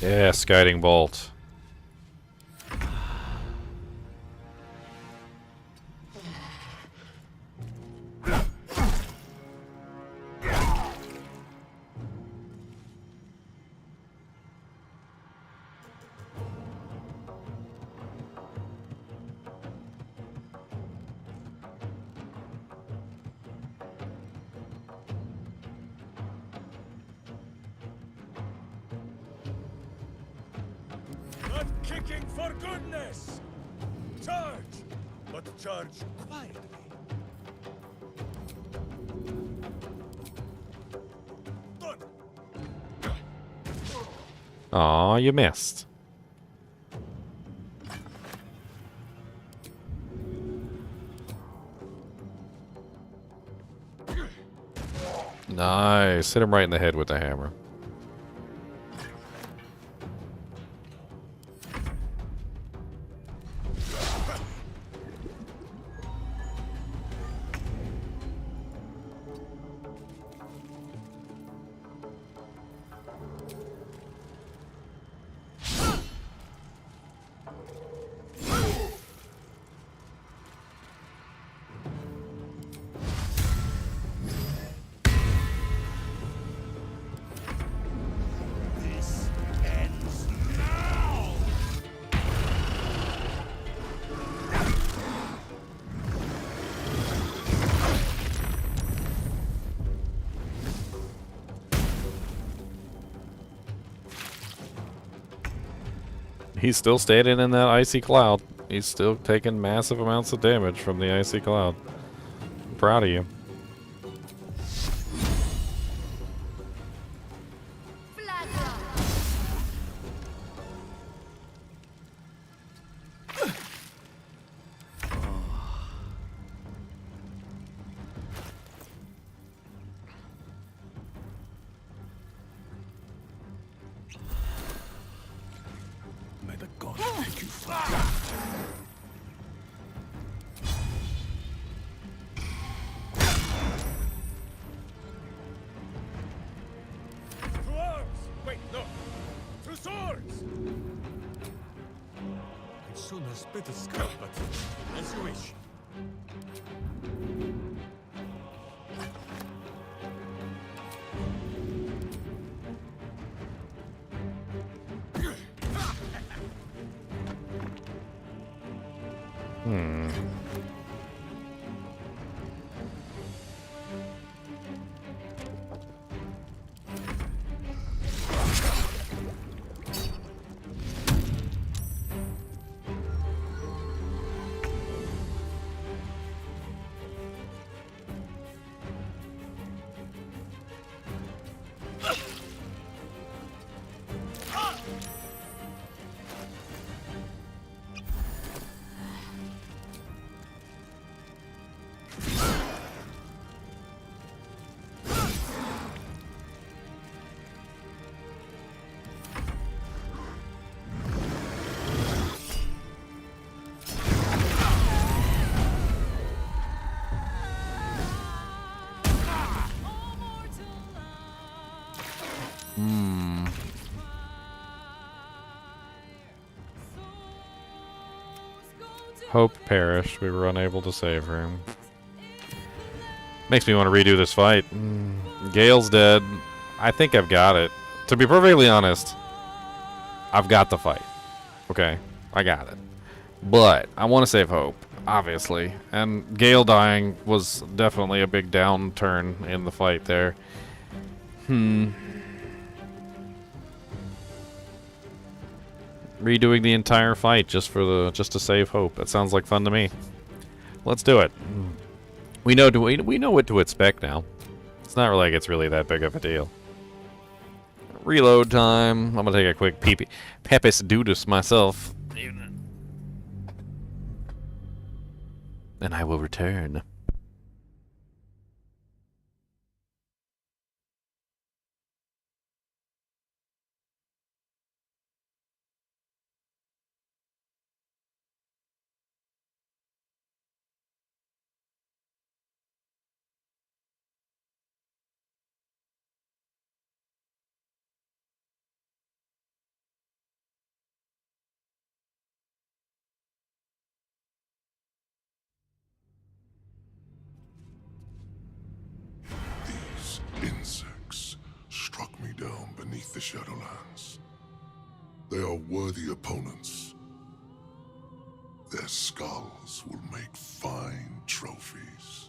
Yes, guiding bolt. Not kicking for goodness! Charge! But charge quietly. Aw, you missed. Nice. Hit him right in the head with the hammer. He's still standing in that icy cloud. He's still taking massive amounts of damage from the icy cloud. I'm proud of you. To arms! Wait, no! To swords! I'd sooner spit a skull, but as you wish. Hope perished. We were unable to save her. Makes me want to redo this fight. Gale's dead. I think I've got it. To be perfectly honest, I've got the fight. Okay, I got it. But I want to save Hope, obviously. And Gale dying was definitely a big downturn in the fight there. Redoing the entire fight just to save Hope. That sounds like fun to me. Let's do it. We know what to expect now. It's not like it's really that big of a deal. Reload time. I'm gonna take a quick Pepis Dudus myself. And I will return. the Shadowlands. They are worthy opponents. Their skulls will make fine trophies.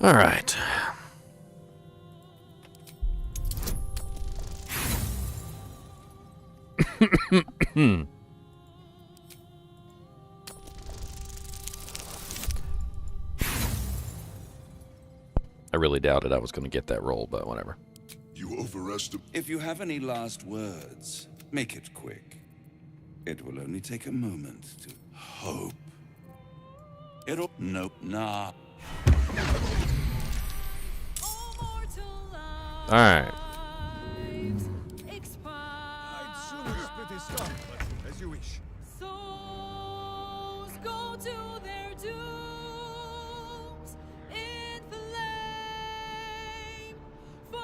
All right. I really doubted I was going to get that roll, but whatever. You overestimate. If you have any last words, make it quick. It will only take a moment to hope. It'll... Nope, nah. Alright. I'd sooner split his tongue, but as you wish. Souls go to their dooms in flame forevermore.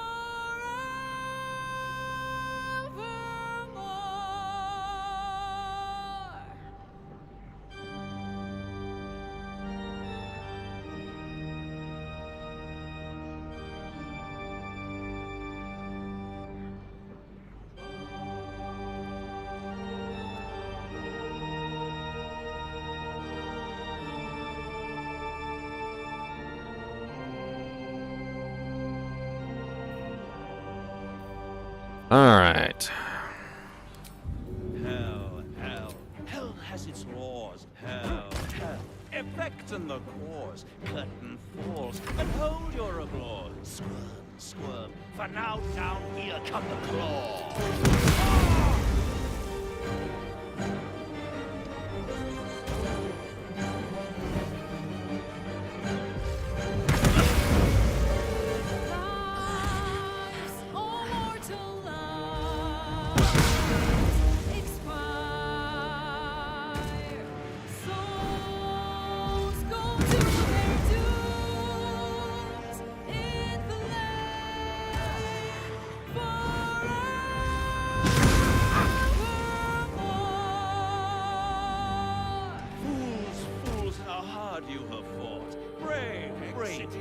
Alright. Hell has its laws. Hell. Effect in the cause. Curtain falls, and hold your applause. Squirm, for now down here come the claw.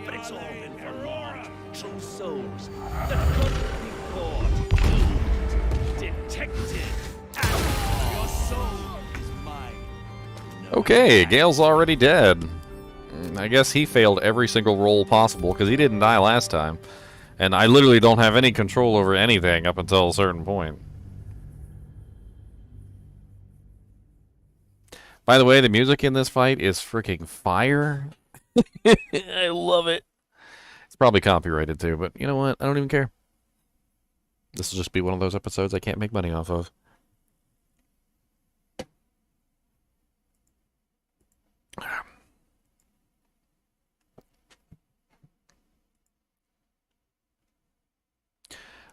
But it's all been for naught. True souls that couldn't be caught, detected, and your soul is mine. Okay, Gale's already dead. I guess he failed every single roll possible because he didn't die last time. And I literally don't have any control over anything up until a certain point. By the way, the music in this fight is freaking fire. I love it. It's probably copyrighted too, but you know what? I don't even care. This will just be one of those episodes I can't make money off of.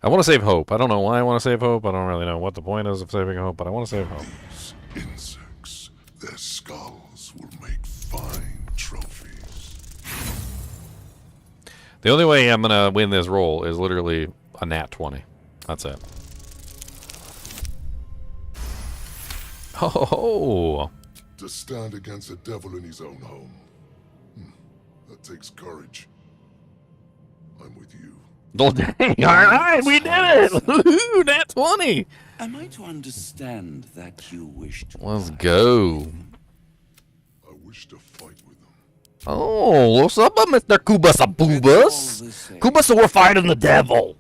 I want to save hope. I don't know why I want to save hope. I don't really know what the point is of saving hope, but I want to save hope. These insects, their skulls will make fine trophies. The only way I'm going to win this roll is literally a nat 20. That's it. Oh! To stand against a devil in his own home. That takes courage. I'm with you. Oh, dang. Alright, we did it! Woohoo! Nat 20! Am I to understand that you wish to Let's go. I wish to fight with them. Oh, what's up, Mr. Kubasa Boobas? Kubasa, we're fighting the devil.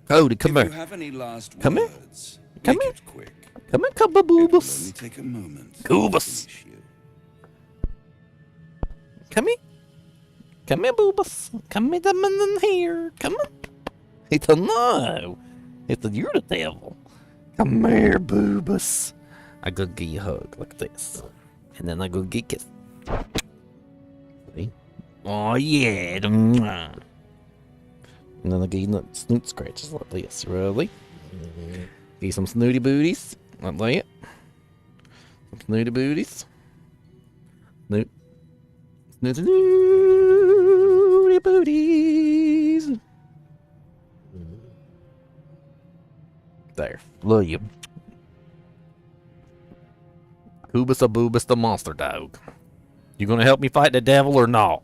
Cody, come If here. you have any last Come here. words, Come make here. it quick. Come here, Kubba Boobas. Only take a moment. Kubas. Come here. Come here, Boobas. Come here, them in here. Come on. It's a no. It's a, you're the devil. Come here, Boobas. I go give you a hug like this. And then I go get kiss. See? Oh, yeah. And then I give you snoot scratches like this. Really? Give you some snooty booties. Like that. Some snooty booties. Snoot. Snooty booties. There. Love you. Kubas a Boobas the monster dog. You gonna help me fight the devil or not?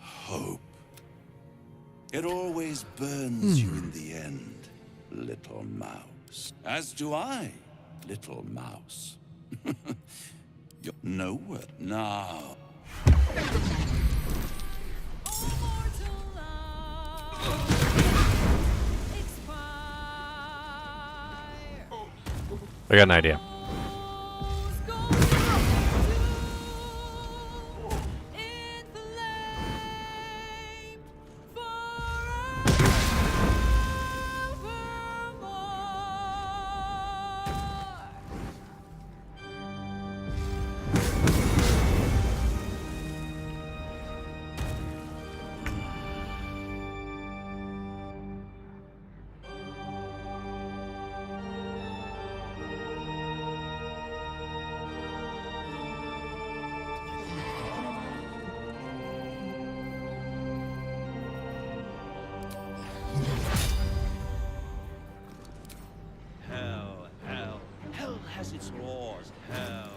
Hope. It always burns you in the end, little mouse. As do I, little mouse. You're nowhere now. I got an idea. Hell has its laws. Hell.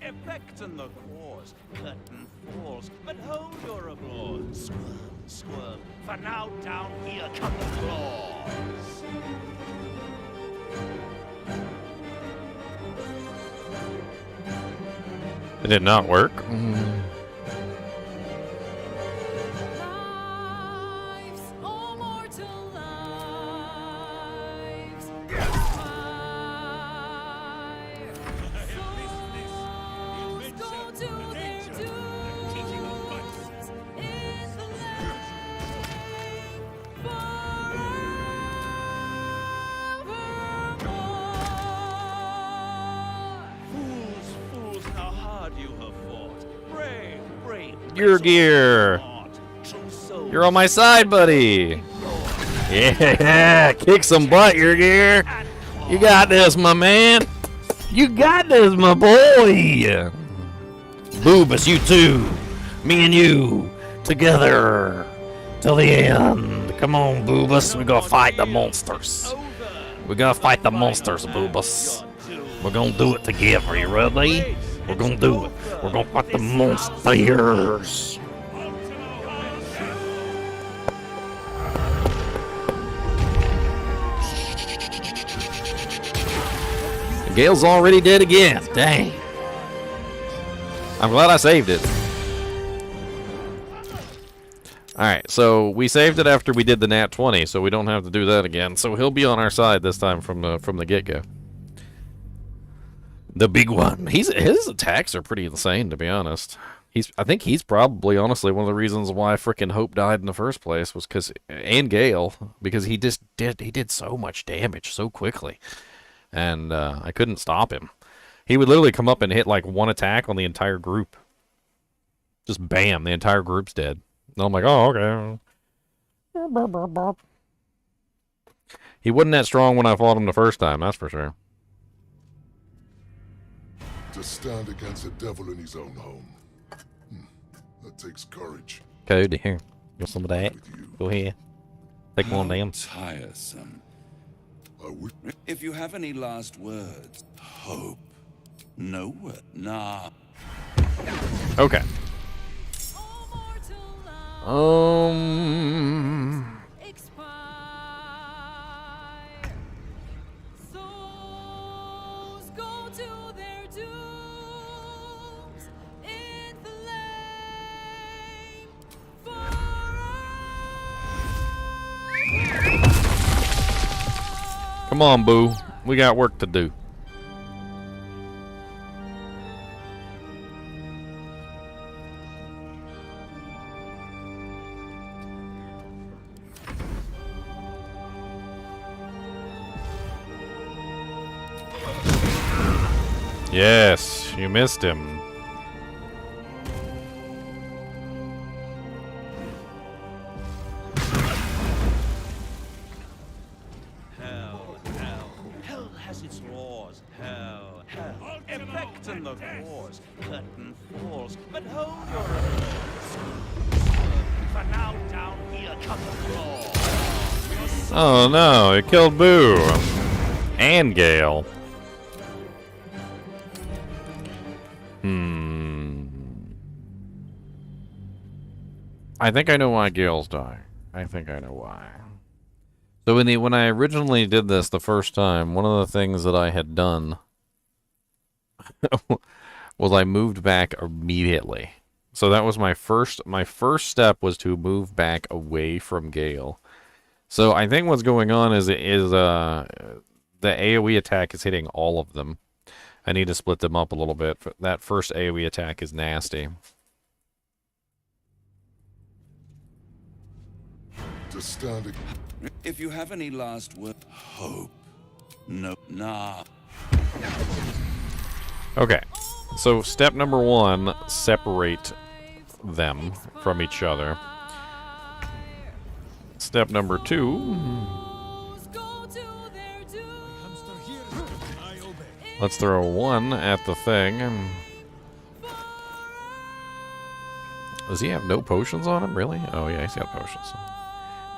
Effect in the cause. Curtain falls, but hold your applause. Squirm, for now down here come the claws. It did not work. Fools, how hard you have fought. Brave. Your gear. You're on my side, buddy. Yeah, kick some butt, your gear. You got this, my man. You got this, my boy. Boobas, you two. Me and you. Together. Till the end. Come on, Boobas. We gotta fight the monsters. We gotta fight the monsters, Boobas. We're gonna do it together. You ready? We're gonna do it. We're gonna fight the monsters. Gale's already dead again. Dang. I'm glad I saved it. Alright, so we saved it after we did the nat 20, so we don't have to do that again. So he'll be on our side this time from the get-go. The big one. His attacks are pretty insane, to be honest. I think he's probably, honestly, one of the reasons why frickin' Hope died in the first place was and Gale, because he did so much damage so quickly. And I couldn't stop him. He would literally come up and hit like one attack on the entire group. Just bam, the entire group's dead. And I'm like, oh, okay. He wasn't that strong when I fought him the first time, that's for sure. To stand against a devil in his own home. That takes courage. Cody, here. Got some of that. Go ahead. Take one down. Tiresome. If you have any last words, Hope. No word. Nah. Okay. Come on, boo. We got work to do. Yes, you missed him. Hell has its laws. Hell. Effect in the cause. Curtain falls. But hold your applause. For now down here come the claw. Oh no, it killed Boo. And Gale. I think I know why Gale's dying. I think I know why. So when I originally did this the first time, one of the things that I had done was I moved back immediately. So that was my first step was to move back away from Gale. So I think what's going on is the AoE attack is hitting all of them. I need to split them up a little bit. That first AoE attack is nasty. If you have any last word, Hope. No, nah. Okay, so step number 1, separate them from each other. Step number 2, let's throw 1 at the thing. Does he have no potions on him, really? Oh yeah, he's got potions.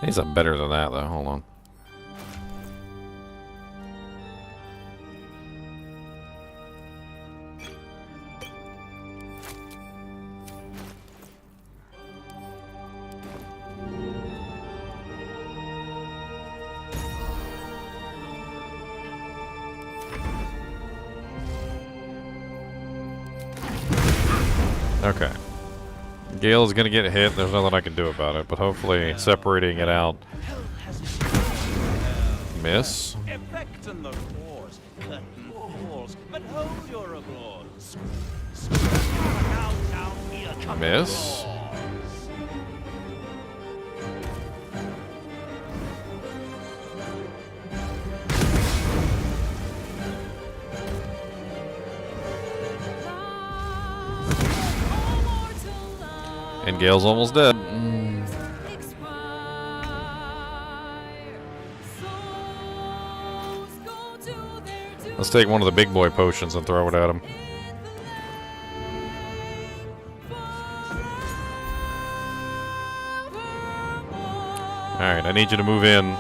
He's something better than that, though. Hold on. Okay. Gale's gonna get hit. There's nothing I can do about it, but hopefully separating it out. Miss. Effect in the cause. Curtain falls. But hold your applause. Now down here come Miss. And Gale's almost dead. Let's take one of the big boy potions and throw it at him. Alright, I need you to move in.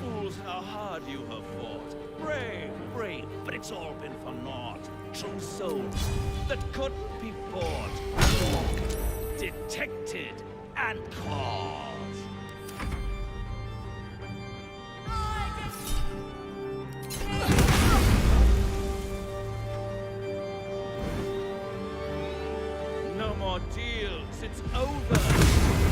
Fools, how hard you have fought. Brave, but it's all been for naught. True souls that couldn't be bought. Detected and caused. No more deals, it's over.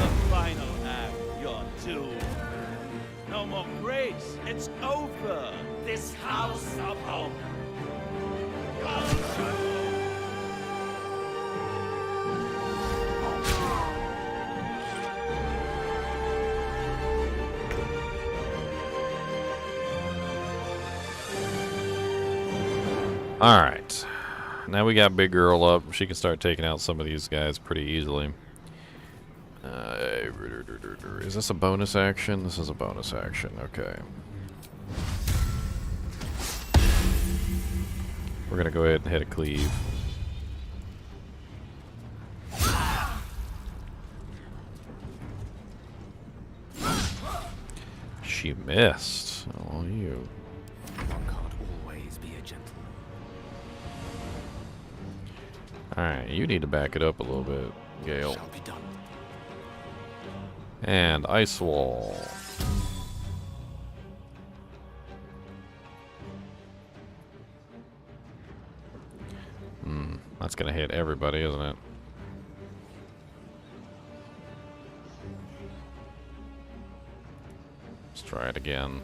Alright. Now we got Big Girl up. She can start taking out some of these guys pretty easily. Is this a bonus action? This is a bonus action. Okay. We're going to go ahead and hit a cleave. She missed. Oh, you. One can't always be a gentleman. Alright, you need to back it up a little bit, Gale. Shall be done. And Ice Wall. That's gonna hit everybody, isn't it? Let's try it again.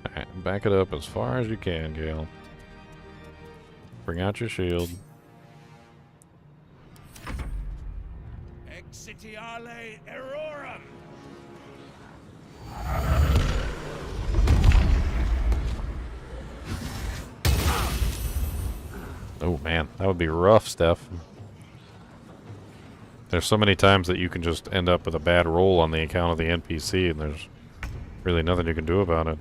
Alright, back it up as far as you can, Gale. Bring out your shield. Exitiale errorum. Oh man, that would be rough, Steph. There's so many times that you can just end up with a bad roll on the account of the NPC, and there's really nothing you can do about it.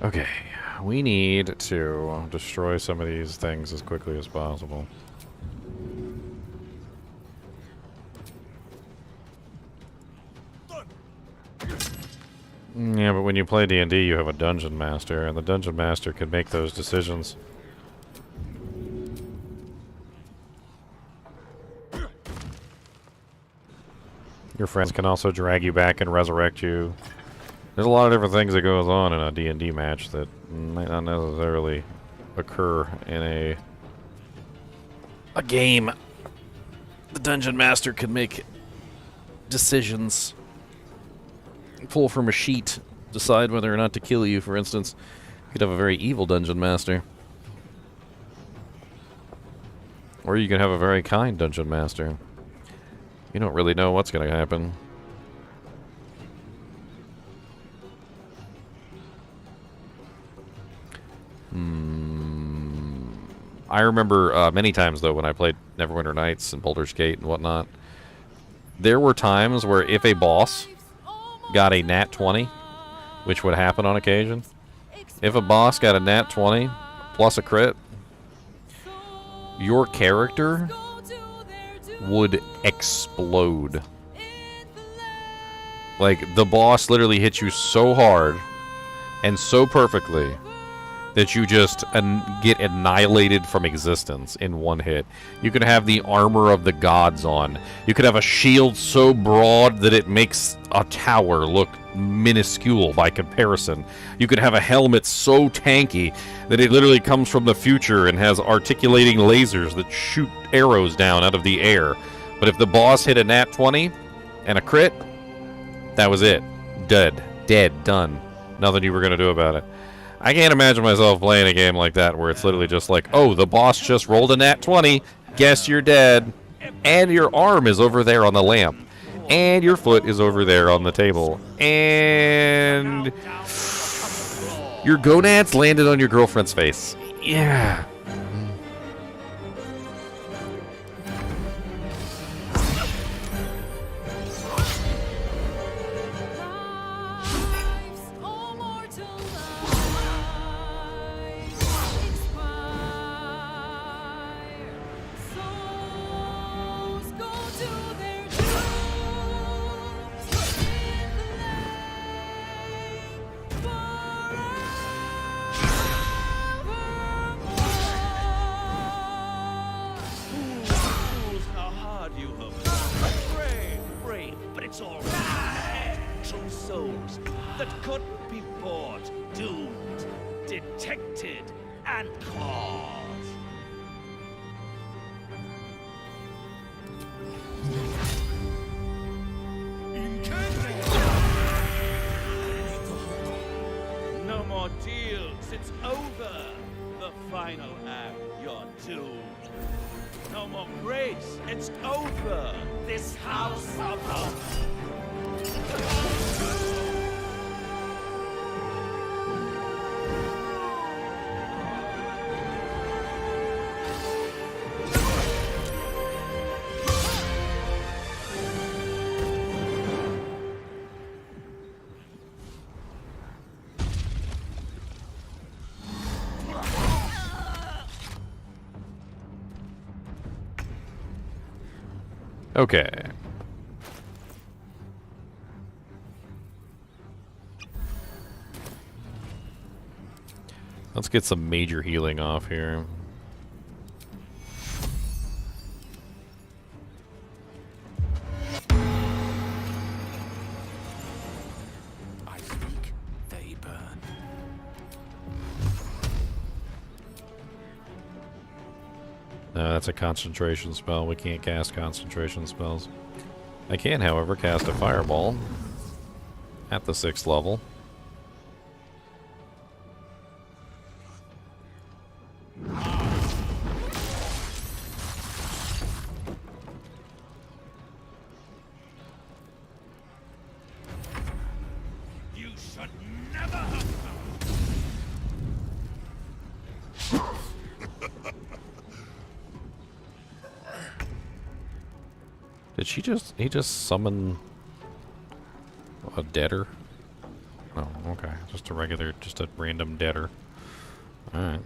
Okay, we need to destroy some of these things as quickly as possible. Yeah, but when you play D&D, you have a dungeon master, and the dungeon master can make those decisions. Your friends can also drag you back and resurrect you. There's a lot of different things that goes on in a D&D match that might not necessarily occur in a game. The dungeon master can make decisions, pull from a sheet, decide whether or not to kill you, for instance. You could have a very evil dungeon master. Or you can have a very kind dungeon master. You don't really know what's going to happen. I remember many times, though, when I played Neverwinter Nights and Baldur's Gate and whatnot, there were times where if a boss got a nat 20, which would happen on occasion, if a boss got a nat 20 plus a crit, your character would explode. Like, the boss literally hits you so hard and so perfectly that you just get annihilated from existence in one hit. You could have the armor of the gods on. You could have a shield so broad that it makes a tower look minuscule by comparison. You could have a helmet so tanky that it literally comes from the future and has articulating lasers that shoot arrows down out of the air. But if the boss hit a nat 20 and a crit, that was it. Dead. Dead. Done. Nothing you were going to do about it. I can't imagine myself playing a game like that where it's literally just like, oh, the boss just rolled a nat 20, guess you're dead, and your arm is over there on the lamp, and your foot is over there on the table, and your gonads landed on your girlfriend's face. Yeah. that couldn't be bought, doomed, detected, and caught. No more deals, it's over. The final act, you're doomed. No more grace, it's over. This house of horror. Okay. Let's get some major healing off here. I speak, they burn. That's a concentration spell. We can't cast concentration spells. I can, however, cast a fireball at the 6th level. You should never have Did he just summon a deader? Oh, okay. Just a random deader. Alright.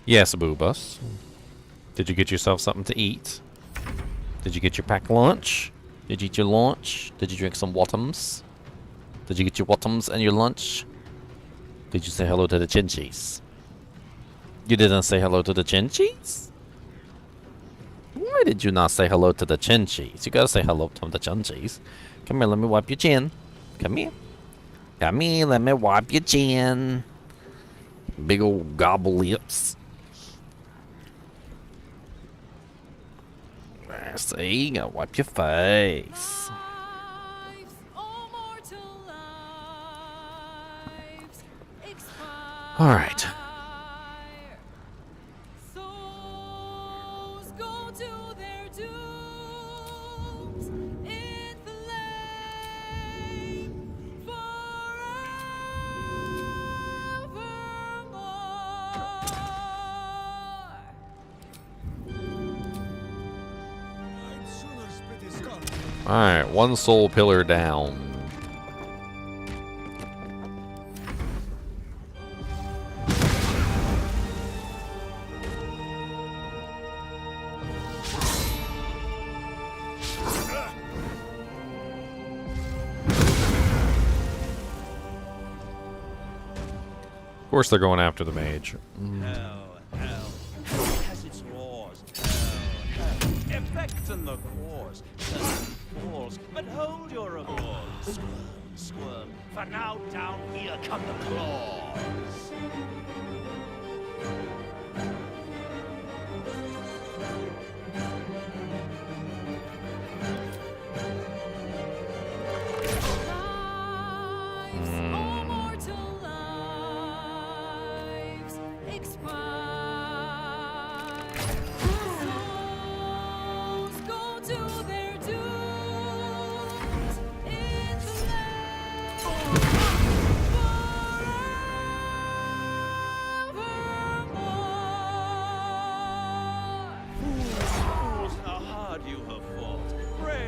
Yes, Boobus. Did you get yourself something to eat? Did you get your packed lunch? Did you eat your lunch? Did you drink some watums? Did you get your watums and your lunch? Did you say hello to the Chinchillas? You didn't say hello to the Chinchillas? Why did you not say hello to the Chinchillas? You gotta say hello to the Chinchillas. Come here, let me wipe your chin. Come here. Come here, let me wipe your chin. Big old gobble lips. See, you gotta wipe your face. Alright. Alright, one soul pillar down. Of course they're going after the mage. Hell has its laws. Hell, effects and the cause. Falls, but hold your applause. Squirm, for now down here come the claws.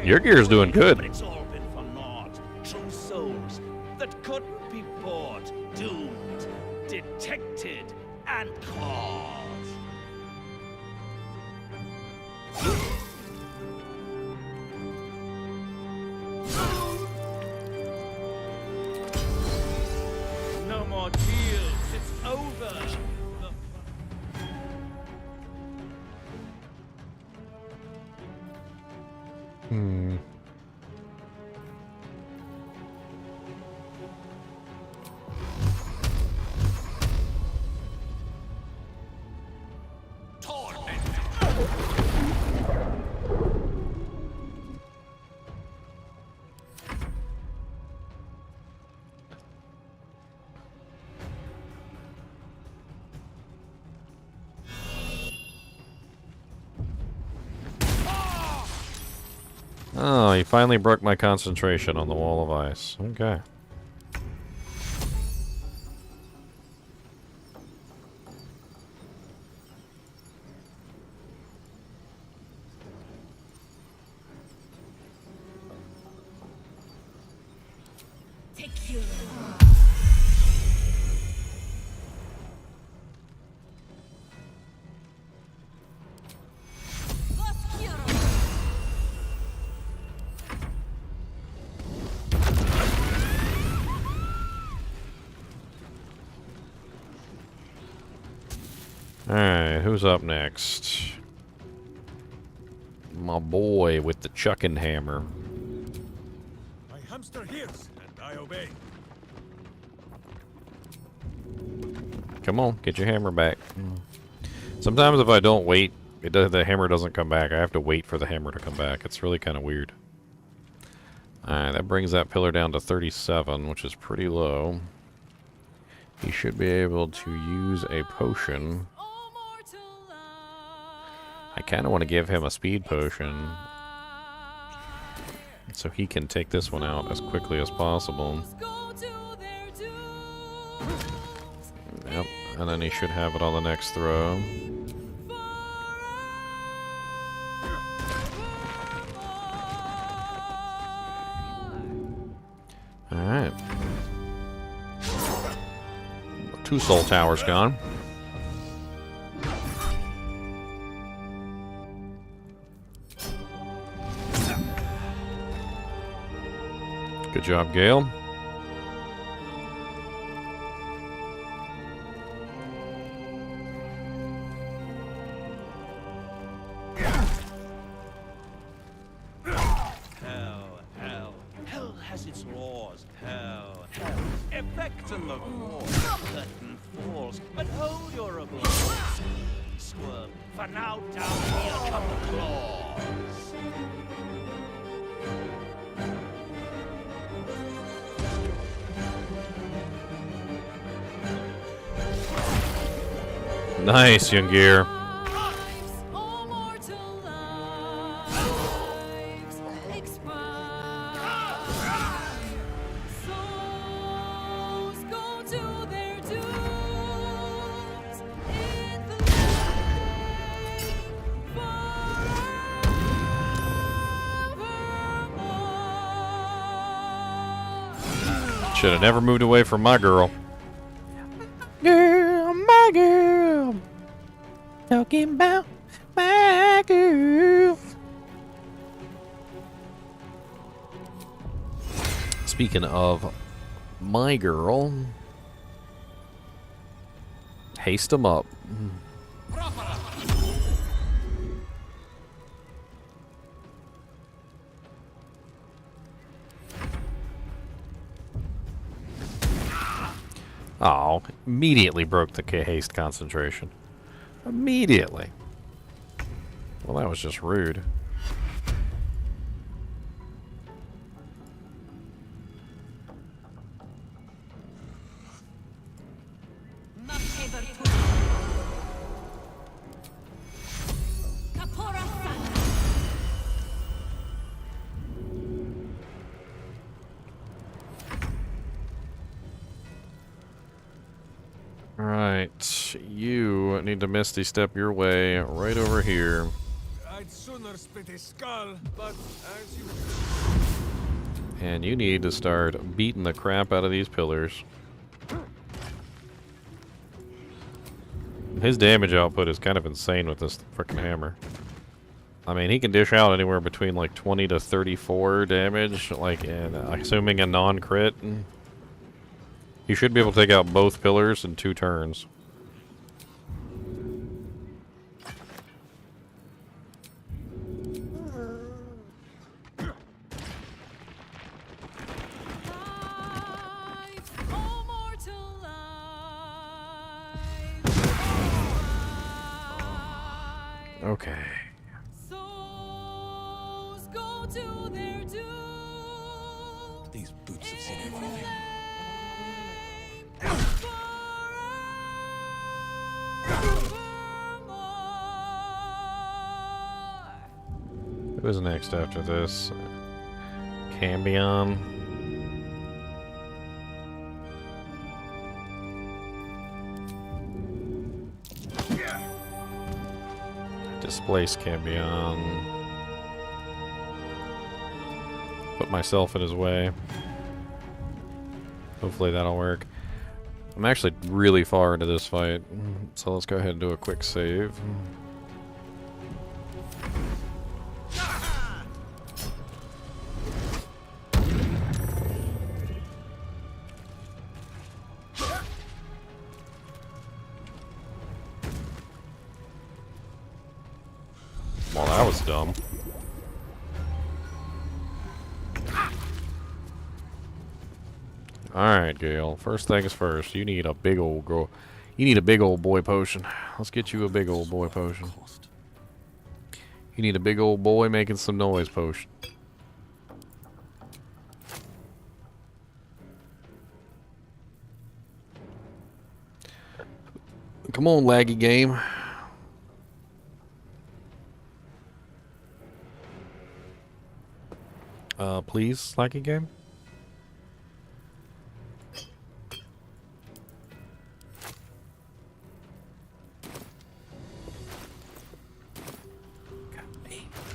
Your gear's doing good. But it's all been for naught. True souls that couldn't be bought, doomed, detected, and caught. Hmm. Oh, he finally broke my concentration on the wall of ice. Okay. Alright, who's up next? My boy with the chucking hammer. My hamster hears, and I obey. Come on, get your hammer back. Sometimes if I don't wait, the hammer doesn't come back. I have to wait for the hammer to come back. It's really kind of weird. Alright, that brings that pillar down to 37, which is pretty low. He should be able to use a potion. I kind of want to give him a speed potion so he can take this one out as quickly as possible. Yep, and then he should have it on the next throw. Alright. 2 soul towers gone. Good job, Gale. Hell has its laws. Hell. Effect in the core. Curtain falls, but hold your applause. Squirm, for now down here come the claws. Nice, young gear. Should have never moved away from my girl. Girl, my girl. Talking about my girl. Speaking of my girl, haste him up. Oh, immediately broke the haste concentration. Immediately. Well, that was just rude. Right, you need to Misty Step your way right over here. I'd sooner spit his skull, but as you... And you need to start beating the crap out of these pillars. His damage output is kind of insane with this frickin' hammer. I mean, he can dish out anywhere between like 20 to 34 damage, like, and assuming a non-crit. You should be able to take out both pillars in 2 turns. Okay. Souls go to their doom. These boots have seen everything. Who is next after this? Cambion. Displace Cambion. Put myself in his way. Hopefully that'll work. I'm actually really far into this fight, so let's go ahead and do a quick save. Well, that was dumb. Alright, Gale. First things first. You need a big old girl. You need a big old boy potion. Let's get you a big old boy potion. You need a big old boy making some noise potion. Come on, laggy game. Please, laggy game.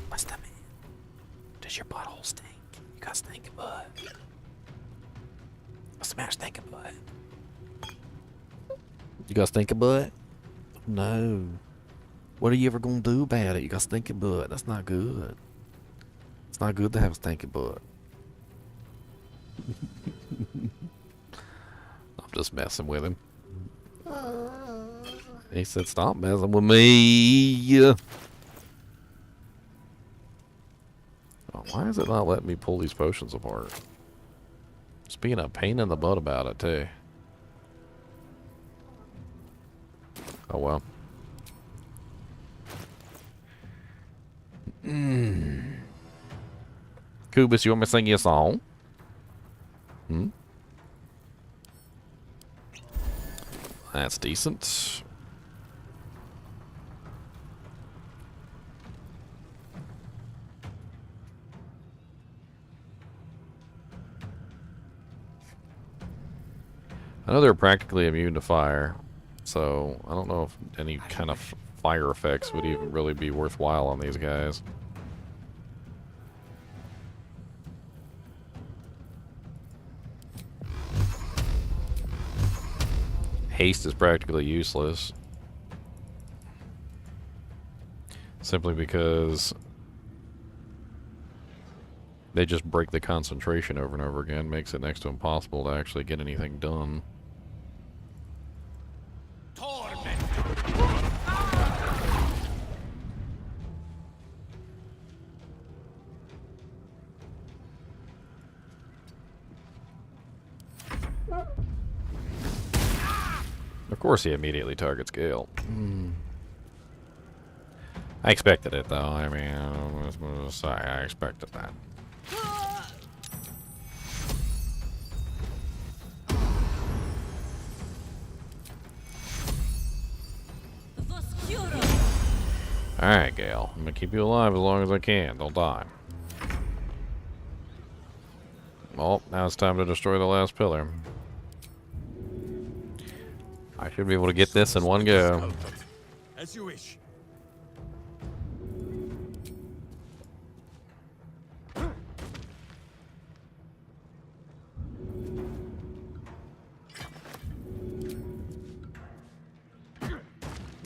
What's that mean? Does your butthole stink? You got stinking butt. Smash stinking butt. You got stinking butt? No. What are you ever gonna do about it? You got stinking butt. That's not good. It's not good to have a stinking butt. I'm just messing with him. He said, "Stop messing with me." Oh, why is it not letting me pull these potions apart? It's being a pain in the butt about it, too. Oh, well. Kubus, you want me to sing you a song? Hmm? That's decent. I know they're practically immune to fire, so I don't know if any kind of fire effects would even really be worthwhile on these guys. Haste is practically useless. Simply because they just break the concentration over and over again, makes it next to impossible to actually get anything done. Of course he immediately targets Gale. I expected it, though. I mean, I expected that. Alright, Gale. I'm gonna keep you alive as long as I can. Don't die. Well, now it's time to destroy the last pillar. I should be able to get this in one go. As you wish.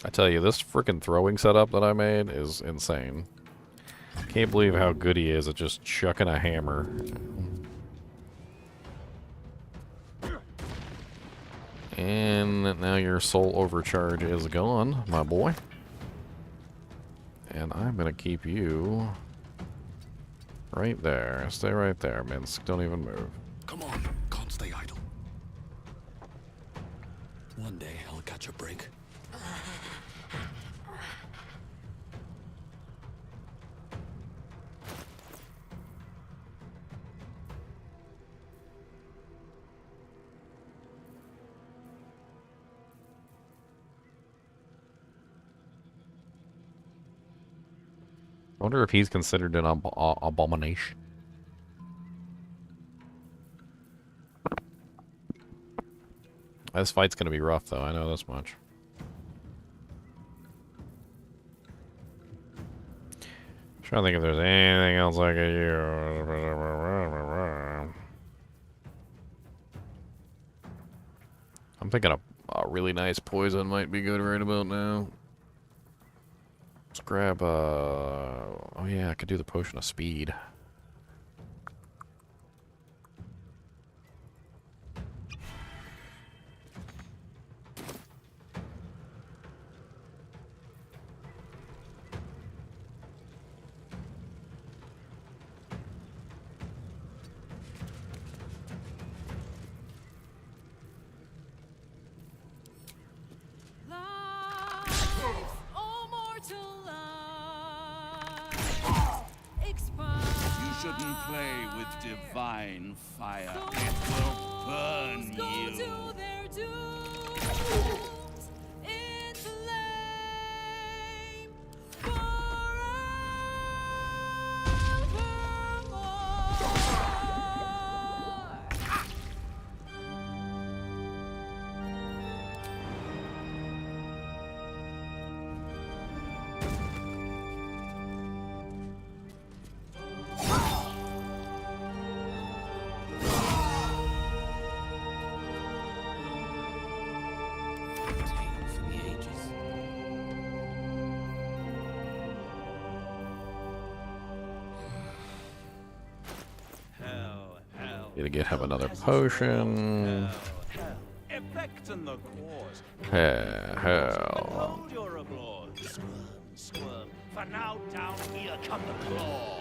I tell you, this freaking throwing setup that I made is insane. Can't believe how good he is at just chucking a hammer. And now your soul overcharge is gone, my boy. And I'm gonna keep you right there. Stay right there, Minsk. Don't even move. Come on, can't stay idle. One day I'll catch a break. I wonder if he's considered an abomination. This fight's gonna be rough, though. I know this much. Trying to think if there's anything else I could use. I'm thinking a really nice poison might be good right about now. Let's grab oh yeah, I could do the potion of speed. Shouldn't play with divine fire. It will burn you. Need to have another potion. Hell. Hold your applause. Squirm. For now, down here come the claws.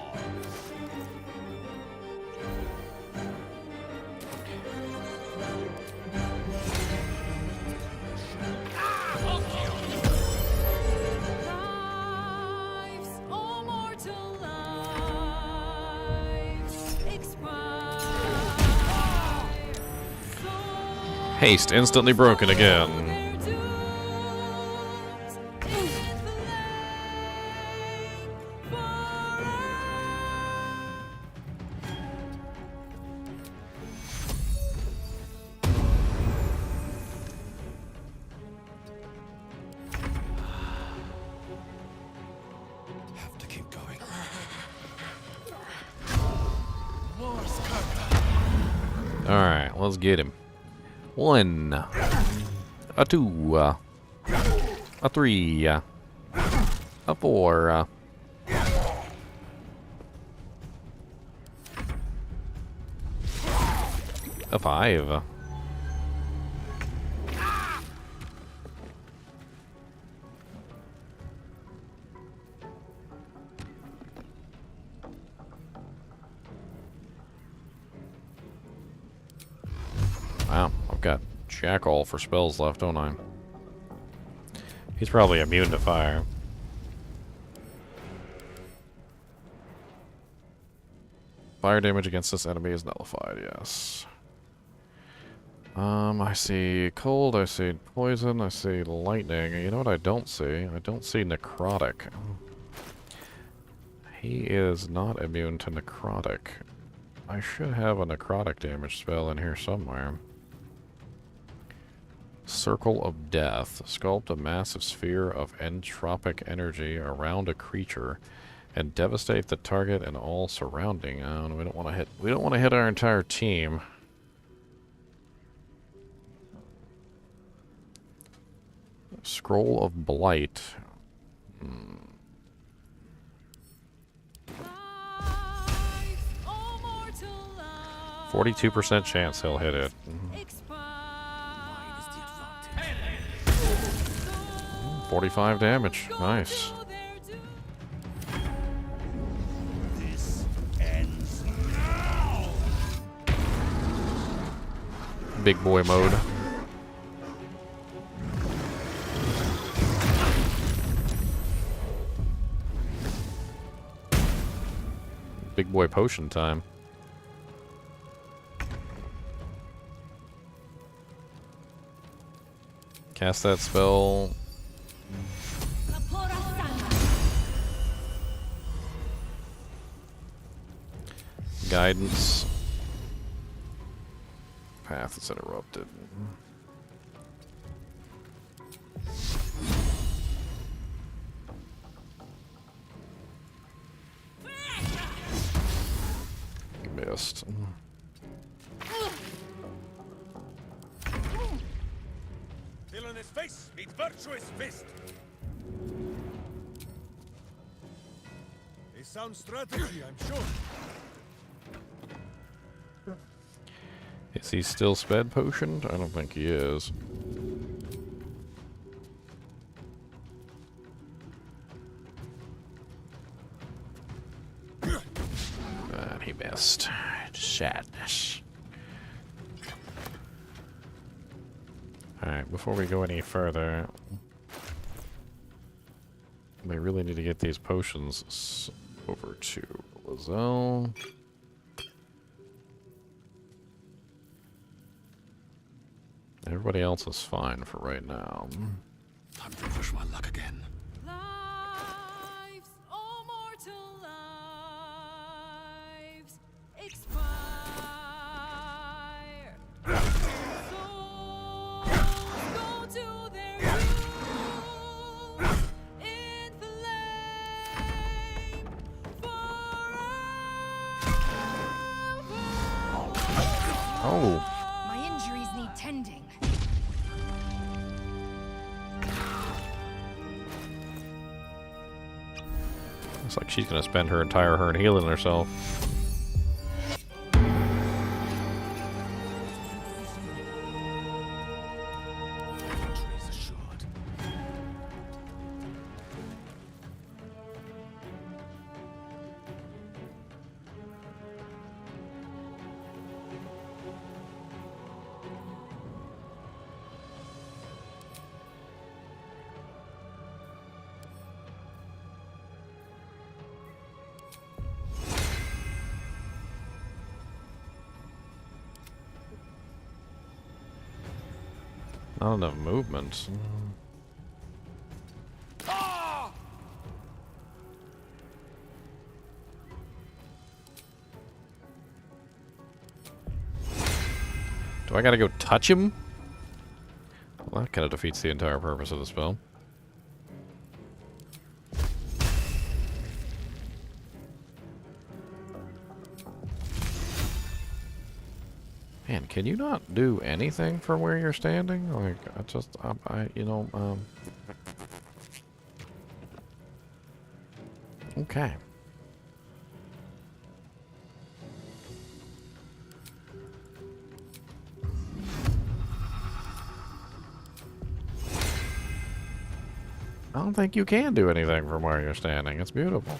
Haste instantly broken again. Have to keep going. All right, let's get him. 1, a 2, a 3, a 4, a 5. Wow, I've got jack all for spells left, don't I? He's probably immune to fire. Fire damage against this enemy is nullified, yes. I see cold, I see poison, I see lightning. You know what I don't see? I don't see necrotic. He is not immune to necrotic. I should have a necrotic damage spell in here somewhere. Circle of Death. Sculpt a massive sphere of entropic energy around a creature and devastate the target and all surrounding. We don't want to hit our entire team. Scroll of Blight. 42% chance he'll hit it. 45 damage. Nice. This ends now. Big boy mode. Big boy potion time. Cast that spell. guidance. Path is interrupted. Missed. Villainous face meets virtuous fist. A sound strategy, I'm sure. Is he still sped potioned? I don't think he is. And he missed. Sadness. Alright, before we go any further, we really need to get these potions over to Lizelle. Everybody else is fine for right now. Time to push my luck again. Lives, oh mortal lives, expire. Souls go to their doom in flame forever. Oh. My injuries need tending. Looks like she's gonna spend her entire turn healing herself. Not enough movement. Do I gotta go touch him? Well, that kind of defeats the entire purpose of the spell. Man, can you not do anything from where you're standing? Like, okay. I don't think you can do anything from where you're standing. It's beautiful.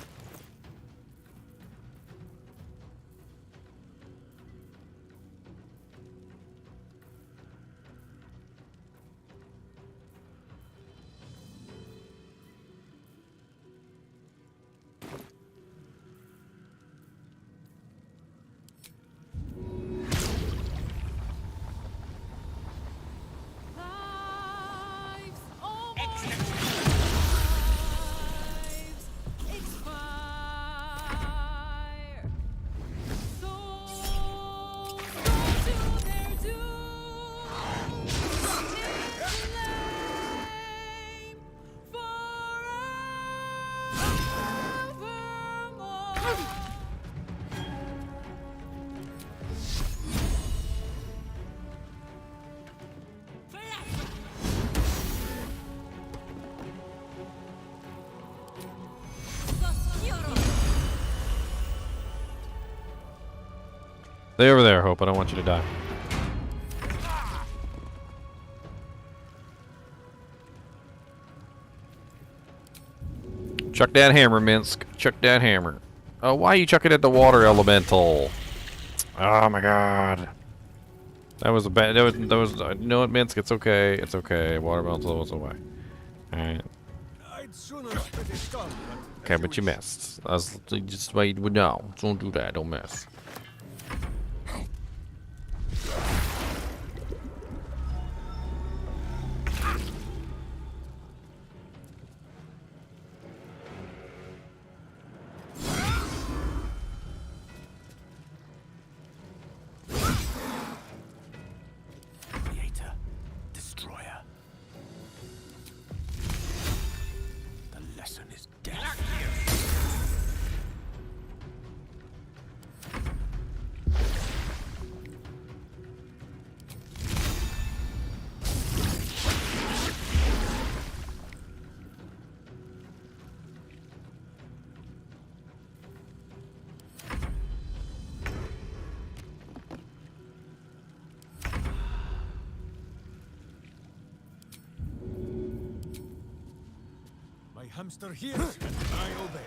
Stay over there, Hope. I don't want you to die. Chuck that hammer, Minsk. Chuck that hammer. Oh, why are you chucking at the water elemental? Oh my god. That was a bad. That was. You know what, Minsk? It's okay. It's okay. Water elemental was away. Alright. Okay, but you missed. That's just why you would know. Don't do that. Don't miss. hamster hears and I obey.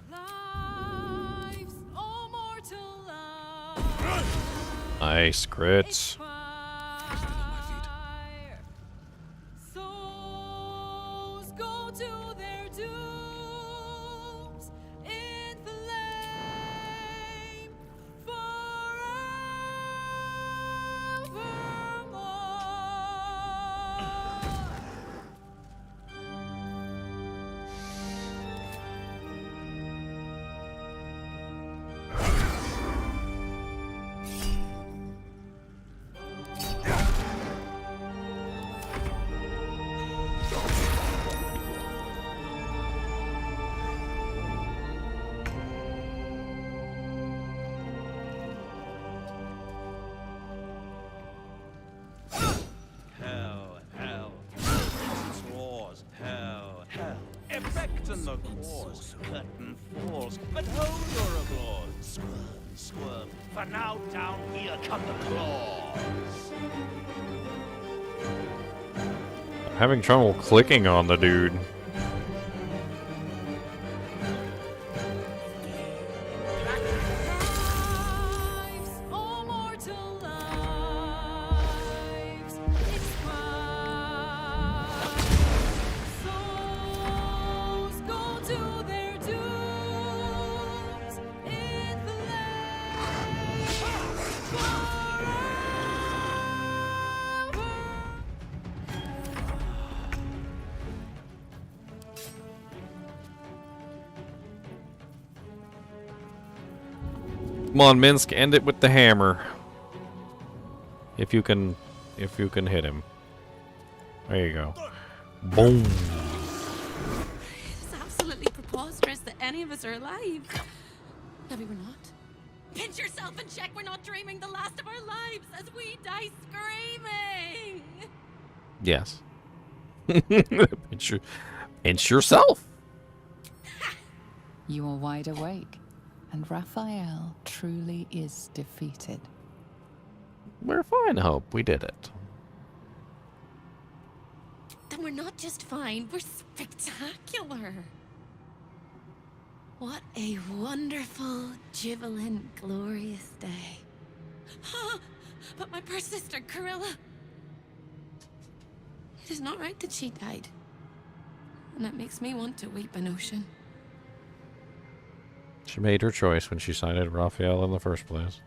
Lives, oh mortal lives. Nice crits. Souls go to their dooms in flame effect and the cause. Curtain falls, but hold your applause. Squirm, squirm, for now down here come the claws. I'm having trouble clicking on the dude. Come on, Minsk, end it with the hammer. If you can hit him. There you go. Boom. It's absolutely preposterous that any of us are alive. Maybe we're not. Pinch yourself and check we're not dreaming the last of our lives as we die screaming. Yes. Pinch yourself. You are wide awake, and Raphael truly is defeated. We're fine, Hope. We did it. Then we're not just fine, we're spectacular. What a wonderful, jubilant, glorious day. But my poor sister, Corilla. It is not right that she died. And that makes me want to weep an ocean. She made her choice when she sided Raphael in the first place.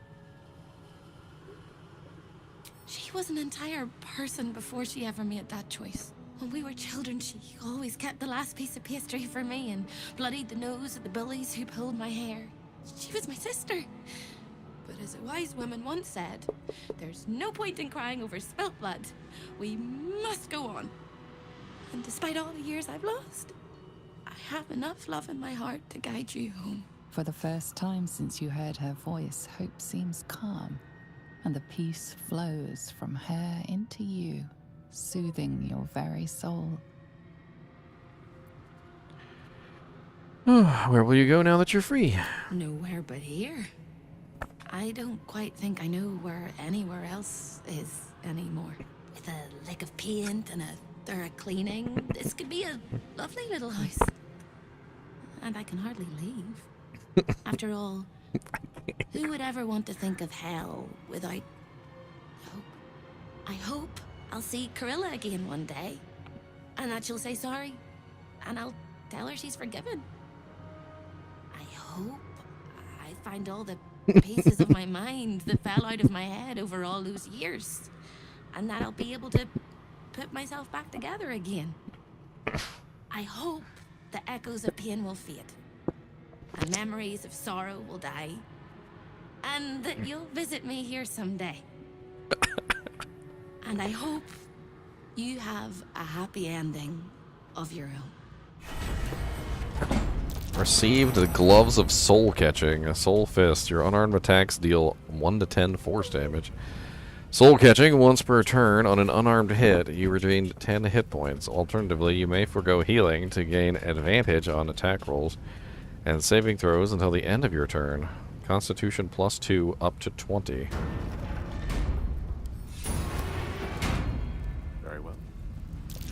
She was an entire person before she ever made that choice. When we were children, she always kept the last piece of pastry for me and bloodied the nose of the bullies who pulled my hair. She was my sister. But as a wise woman once said, there's no point in crying over spilt blood. We must go on. And despite all the years I've lost, I have enough love in my heart to guide you home. For the first time since you heard her voice, Hope seems calm, and the peace flows from her into you, soothing your very soul. Where will you go now that you're free? Nowhere but here. I don't quite think I know where anywhere else is anymore. With a lick of paint and a thorough cleaning, this could be a lovely little house. And I can hardly leave. After all, who would ever want to think of hell without hope? I hope I'll see Corilla again one day, and that she'll say sorry, and I'll tell her she's forgiven. I hope I find all the pieces of my mind that fell out of my head over all those years, and that I'll be able to put myself back together again. I hope the echoes of pain will fade, and memories of sorrow will die, and that you'll visit me here someday. And I hope you have a happy ending of your own. Received the Gloves of Soul Catching, a Soul Fist. Your unarmed attacks deal 1 to 10 force damage. Soul Catching, once per turn on an unarmed hit, you regain 10 hit points. Alternatively, you may forgo healing to gain advantage on attack rolls and saving throws until the end of your turn. Constitution +2 up to 20. Very well.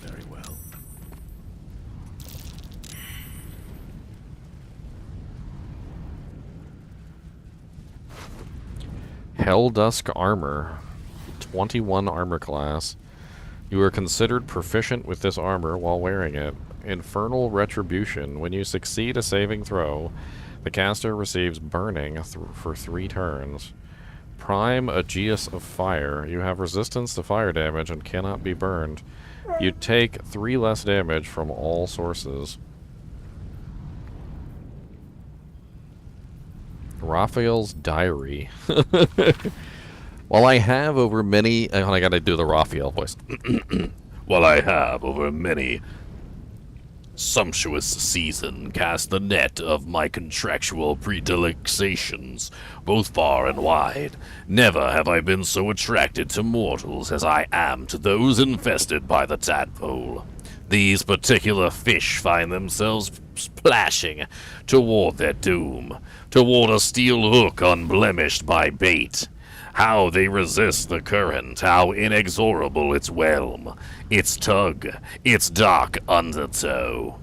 Very well. Helldusk Armor. 21 armor class. You are considered proficient with this armor while wearing it. Infernal Retribution. When you succeed a saving throw, the caster receives burning for 3 turns. Prime Aegis of Fire. You have resistance to fire damage and cannot be burned. You take 3 less damage from all sources. Raphael's Diary. While I have over many... I gotta do the Raphael voice. While I have over many sumptuous season cast the net of my contractual predilections, both far and wide, never have I been so attracted to mortals as I am to those infested by the tadpole. These particular fish find themselves splashing toward their doom, toward a steel hook unblemished by bait. How they resist the current, how inexorable its whelm, its tug, its dark undertow.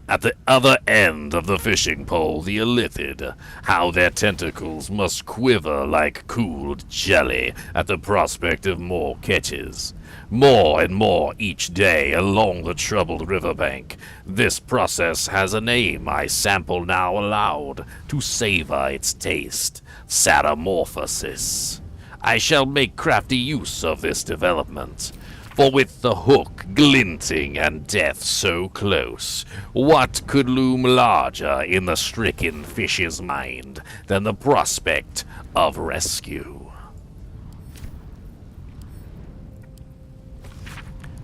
At the other end of the fishing pole, the illithid, how their tentacles must quiver like cooled jelly at the prospect of more catches. More and more each day along the troubled riverbank. This process has a name I sample now aloud to savor its taste. Satamorphosis. I shall make crafty use of this development. For with the hook glinting and death so close, what could loom larger in the stricken fish's mind than the prospect of rescue?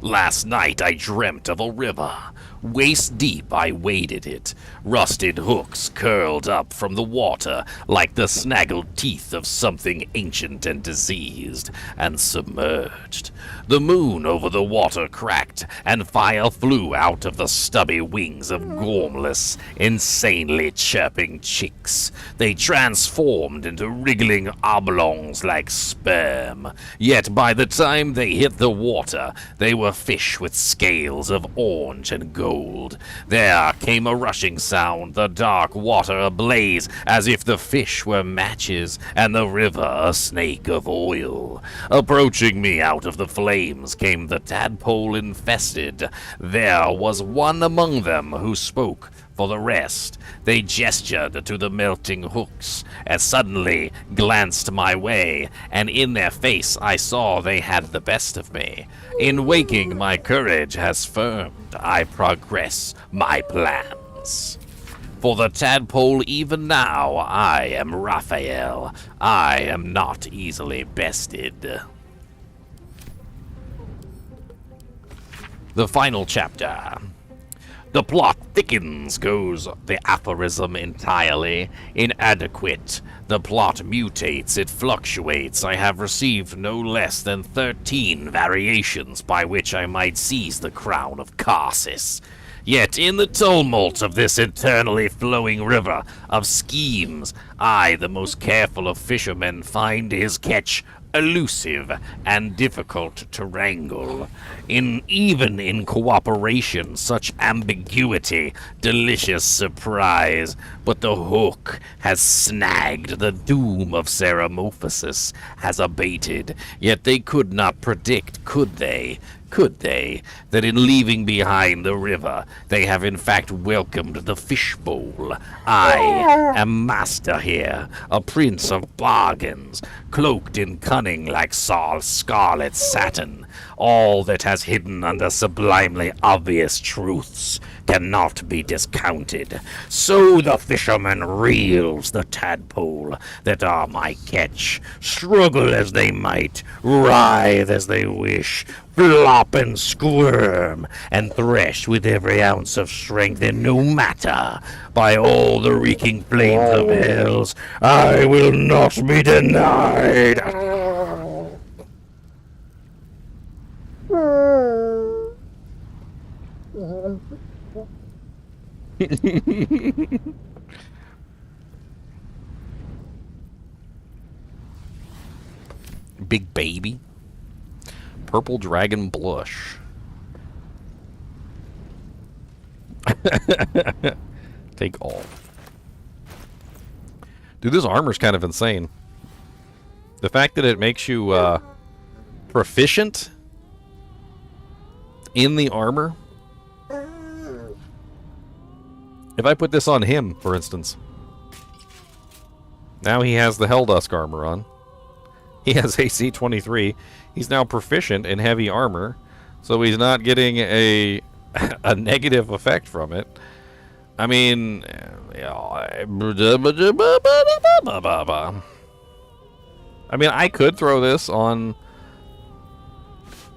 Last night I dreamt of a river. Waist deep I waded it, rusted hooks curled up from the water like the snaggled teeth of something ancient and diseased, and submerged. The moon over the water cracked, and fire flew out of the stubby wings of gormless, insanely chirping chicks. They transformed into wriggling oblongs like sperm, yet by the time they hit the water, they were fish with scales of orange and gold. There came a rushing sound, the dark water ablaze, as if the fish were matches, and the river a snake of oil. Approaching me out of the flames came the tadpole infested. There was one among them who spoke. For the rest, they gestured to the melting hooks, and suddenly glanced my way, and in their face I saw they had the best of me. In waking, my courage has firmed. I progress my plans. For the tadpole, even now, I am Raphael. I am not easily bested. The final chapter. The plot thickens, goes the aphorism entirely. Inadequate. The plot mutates, it fluctuates. I have received no less than 13 variations by which I might seize the crown of Karsus. Yet in the tumult of this eternally flowing river of schemes, I, the most careful of fishermen, find his catch elusive and difficult to wrangle. Even in cooperation, such ambiguity, delicious surprise. But the hook has snagged, the doom of Satamorphosis has abated. Yet they could not predict, could they? Could they, that in leaving behind the river, they have in fact welcomed the fishbowl? I am master here, a prince of bargains, cloaked in cunning like scarlet satin. All that has hidden under sublimely obvious truths cannot be discounted. So the fisherman reels the tadpole that are my catch, struggle as they might, writhe as they wish, flop and squirm, and thresh with every ounce of strength, and no matter, by all the reeking flames of hells, I will not be denied. Big baby. Purple dragon blush. Take all. Dude, this armor's kind of insane. The fact that it makes you proficient in the armor. If I put this on him, for instance, now he has the Helldusk armor on. He has AC 23. He's now proficient in heavy armor, so he's not getting a negative effect from it. I mean, I could throw this on.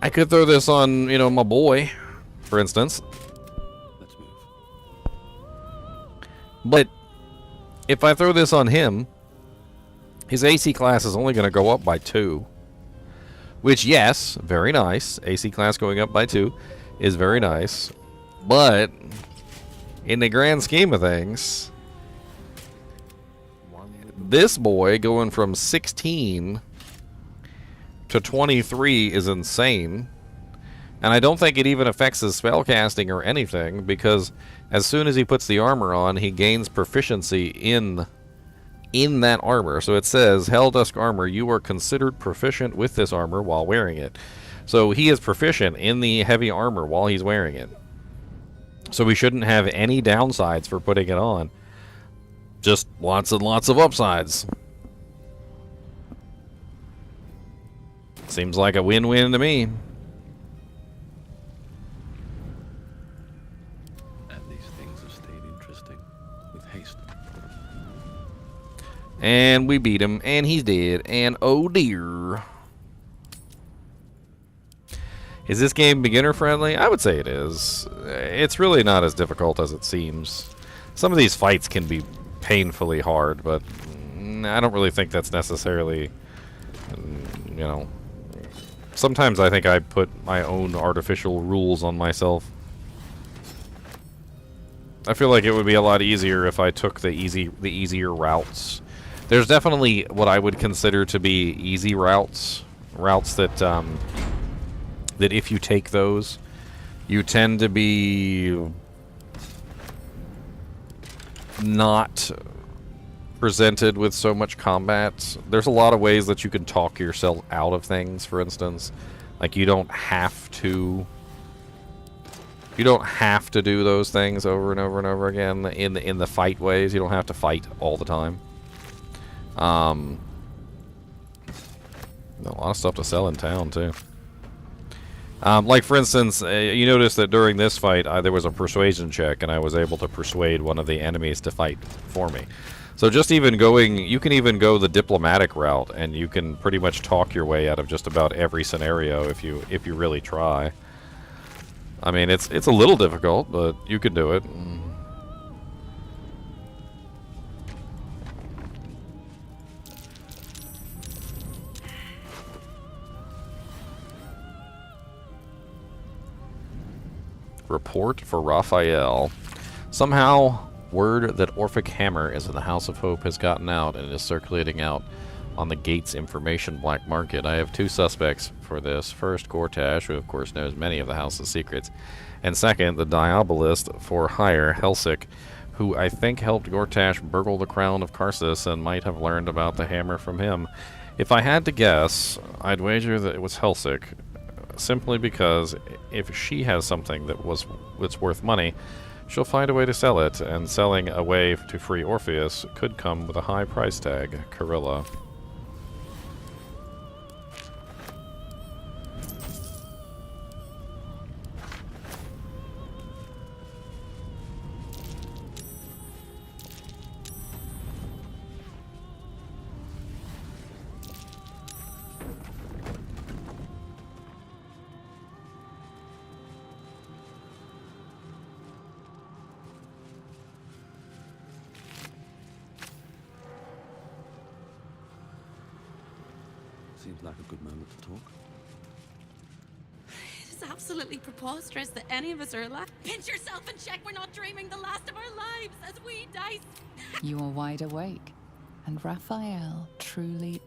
I could throw this on, you know, my boy, for instance. Let's move. But if I throw this on him, his AC class is only going to go up by 2. Which, yes, very nice. AC class going up by 2 is very nice. But in the grand scheme of things, this boy going from 16 to 23 is insane. And I don't think it even affects his spellcasting or anything, because as soon as he puts the armor on, he gains proficiency in that armor. So it says, Helldusk armor, you are considered proficient with this armor while wearing it. So he is proficient in the heavy armor while he's wearing it. So we shouldn't have any downsides for putting it on. Just lots and lots of upsides. Seems like a win-win to me. And these things have stayed interesting with haste. And we beat him, and he's dead, and oh dear. Is this game beginner friendly? I would say it is. It's really not as difficult as it seems. Some of these fights can be painfully hard, but I don't really think that's necessarily, you know. Sometimes I think I put my own artificial rules on myself. I feel like it would be a lot easier if I took the easier routes. There's definitely what I would consider to be easy routes. Routes that that if you take those, you tend to be not presented with so much combat. There's a lot of ways that you can talk yourself out of things, for instance. Like you don't have to do those things over and over and over again in the fight ways. You don't have to fight all the time. A lot of stuff to sell in town too. Like for instance, you notice that during this fight there was a persuasion check, and I was able to persuade one of the enemies to fight for me. So just even going, you can even go the diplomatic route, and you can pretty much talk your way out of just about every scenario if you really try. I mean, it's a little difficult, but you can do it. Report for Raphael. Somehow, word that Orphic Hammer is in the House of Hope has gotten out and is circulating out on the Gates information black market. I have 2 suspects for this. First, Gortash, who of course knows many of the House's secrets. And second, the Diabolist for hire, Helsick, who I think helped Gortash burgle the crown of Karsus and might have learned about the hammer from him. If I had to guess, I'd wager that it was Helsick, simply because if she has something that's worth money, she'll find a way to sell it, and selling a way to free Orpheus could come with a high price tag. Carilla. Seems like a good moment to talk. It is absolutely preposterous that any of us are alive. Pinch yourself and check we're not dreaming the last of our lives as we die. You are wide awake, and Raphael truly...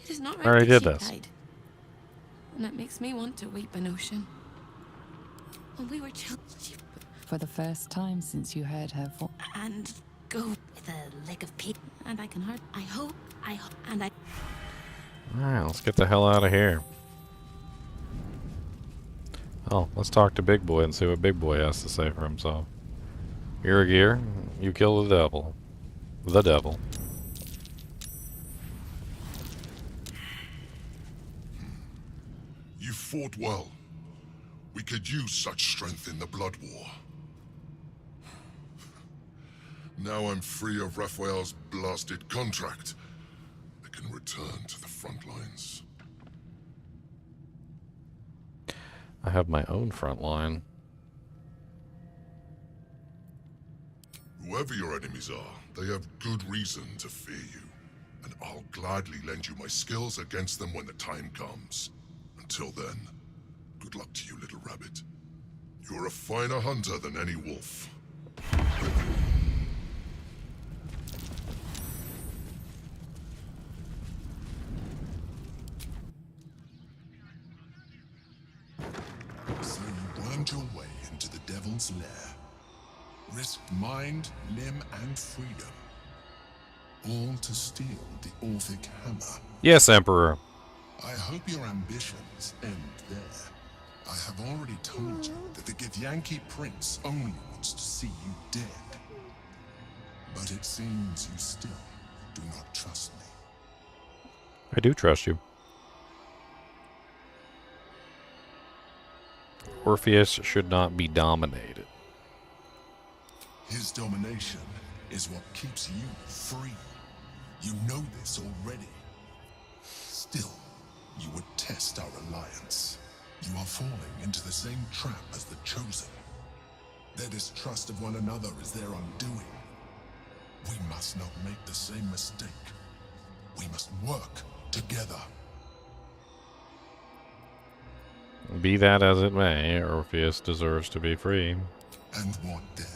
It is not I already right did that this. she died. And it makes me want to weep an ocean. When we were children, For the first time since you heard her voice. and go with a lick of pee. And I can hurt. I hope, and I... Alright, let's get the hell out of here. Oh, let's talk to Big Boy and see what Big Boy has to say for himself. Gear, you kill the devil. The devil. You fought well. We could use such strength in the Blood War. Now I'm free of Raphael's blasted contract. I can return to the front lines. I have my own front line. Whoever your enemies are, they have good reason to fear you. And I'll gladly lend you my skills against them when the time comes. Until then, good luck to you, little rabbit. You're a finer hunter than any wolf. So you wormed your way into the Devil's Lair. Risked mind, limb, and freedom. All to steal the Orphic hammer. Yes, Emperor. I hope your ambitions end there. I have already told you that the Githyanki Prince only wants to see you dead. But it seems you still do not trust me. I do trust you. Orpheus should not be dominated. His domination is what keeps you free. You know this already. Still, you would test our alliance. You are falling into the same trap as the Chosen. Their distrust of one another is their undoing. We must not make the same mistake. We must work together. Be that as it may, Orpheus deserves to be free. And what then?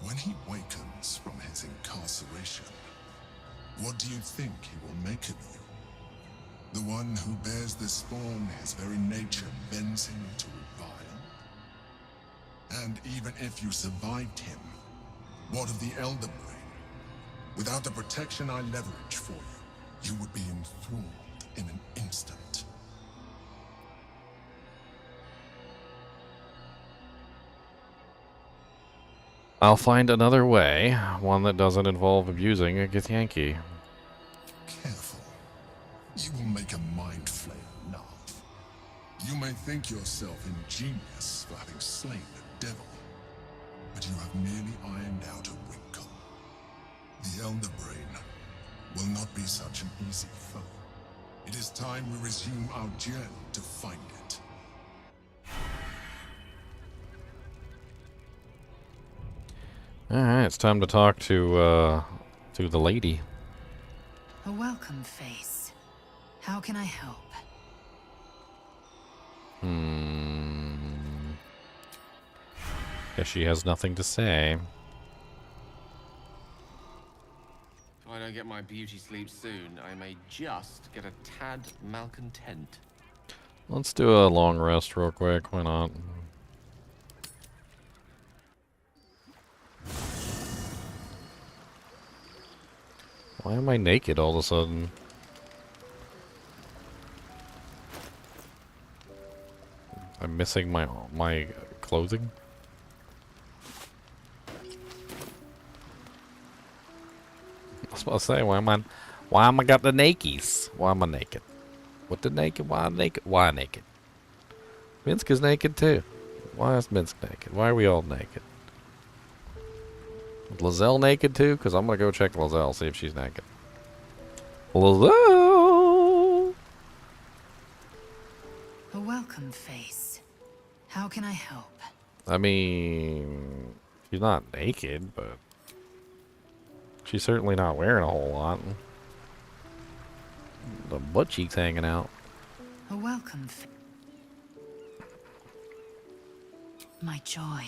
When he wakens from his incarceration, what do you think he will make of you? The one who bears the spawn his very nature bends him to revile? And even if you survived him, what of the Elder Brain? Without the protection I leverage for you, you would be enthralled in an instant. I'll find another way, one that doesn't involve abusing a Githyanki. Careful. You will make a mind flayer laugh. You may think yourself ingenious for having slain the devil, but you have merely ironed out a wrinkle. The Elder Brain will not be such an easy foe. It is time we resume our journey to find it. Alright, it's time to talk to the lady. A welcome face. How can I help? Guess she has nothing to say. If I don't get my beauty sleep soon, I may just get a tad malcontent. Let's do a long rest real quick, why not? Why am I naked all of a sudden? I'm missing my clothing? I was about to say, why am I got the nakies? Why am I naked? What the naked? Why naked? Why naked? Minsk is naked too. Why is Minsk naked? Why are we all naked? Is Lizelle naked too? Because I'm going to go check Lizelle, see if she's naked. Lizelle! A welcome face. How can I help? I mean, she's not naked, but she's certainly not wearing a whole lot. The butt cheeks hanging out. A welcome my joy.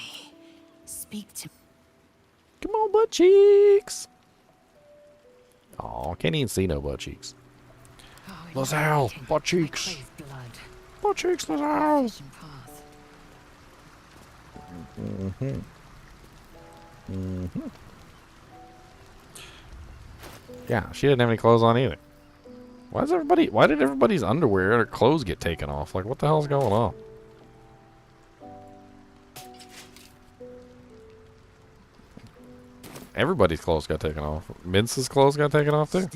Speak to me. Come on, butt cheeks! Aw, can't even see no butt cheeks. Lizelle, butt cheeks! Butt cheeks, Lizelle! Yeah, she didn't have any clothes on either. Why did everybody's underwear or clothes get taken off? Like, what the hell's going on? Everybody's clothes got taken off. Mince's clothes got taken off too.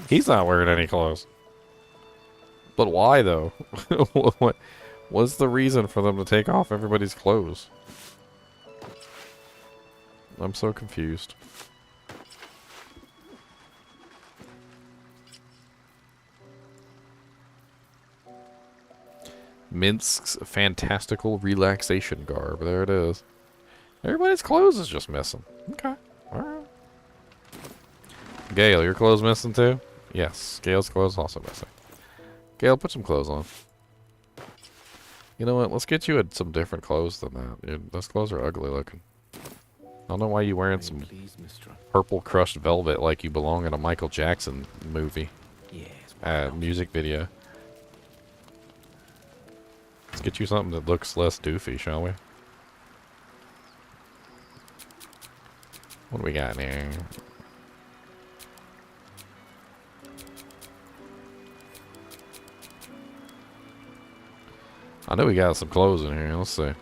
He's not wearing any clothes. But why though? What's the reason for them to take off everybody's clothes? I'm so confused. Minsk's fantastical relaxation garb. There it is. Everybody's clothes is just missing. Okay. Alright. Gale, your clothes missing too? Yes. Gale's clothes also missing. Gale, put some clothes on. You know what? Let's get you some different clothes than that. Those clothes are ugly looking. I don't know why you're wearing some purple crushed velvet like you belong in a Michael Jackson movie. Music video. Let's get you something that looks less doofy, shall we? What do we got now? I know we got some clothes in here. Let's see.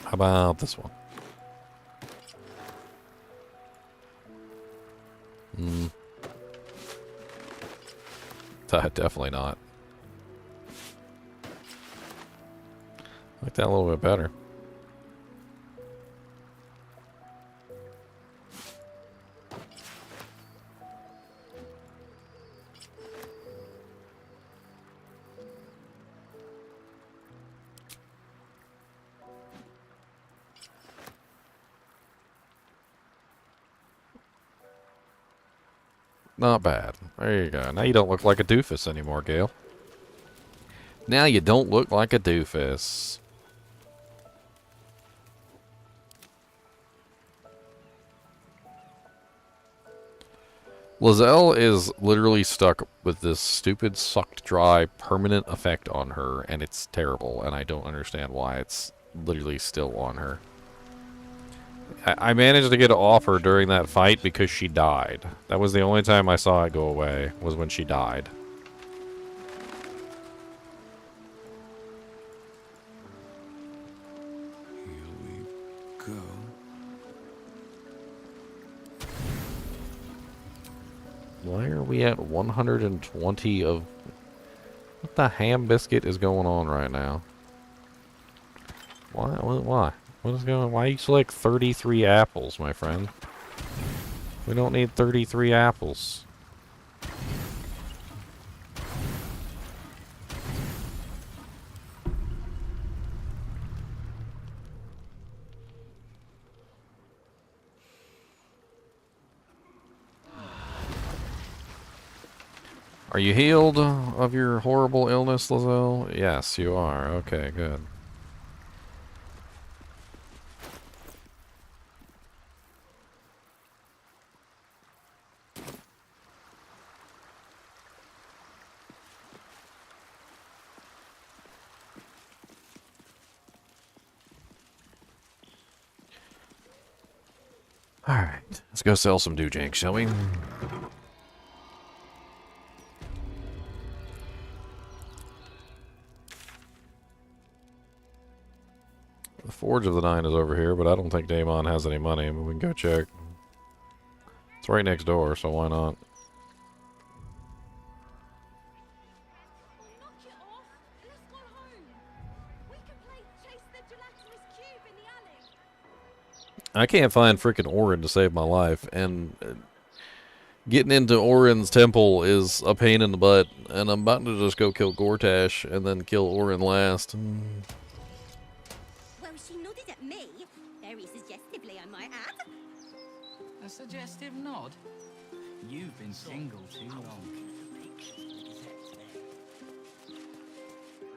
How about this one? Definitely not. I like that a little bit better. Not bad. There you go. Now you don't look like a doofus anymore, Gale. Now you don't look like a doofus. Lizelle is literally stuck with this stupid sucked dry permanent effect on her, and it's terrible, and I don't understand why it's literally still on her. I managed to get it off her during that fight because she died. That was the only time I saw it go away, was when she died. Here we go. Why are we at 120 of... What the ham biscuit is going on right now? Why? Why? What is going on? Why you select 33 apples, my friend? We don't need 33 apples. Are you healed of your horrible illness, Lizelle? Yes, you are. Okay, good. Alright, let's go sell some doojank, shall we? The Forge of the Nine is over here, but I don't think Daemon has any money, but we can go check. It's right next door, so why not? I can't find frickin' Orin to save my life, and getting into Orin's temple is a pain in the butt, and I'm about to just go kill Gortash and then kill Orin last. Well, she nodded at me, very suggestively, I might add. A suggestive nod? You've been single too long.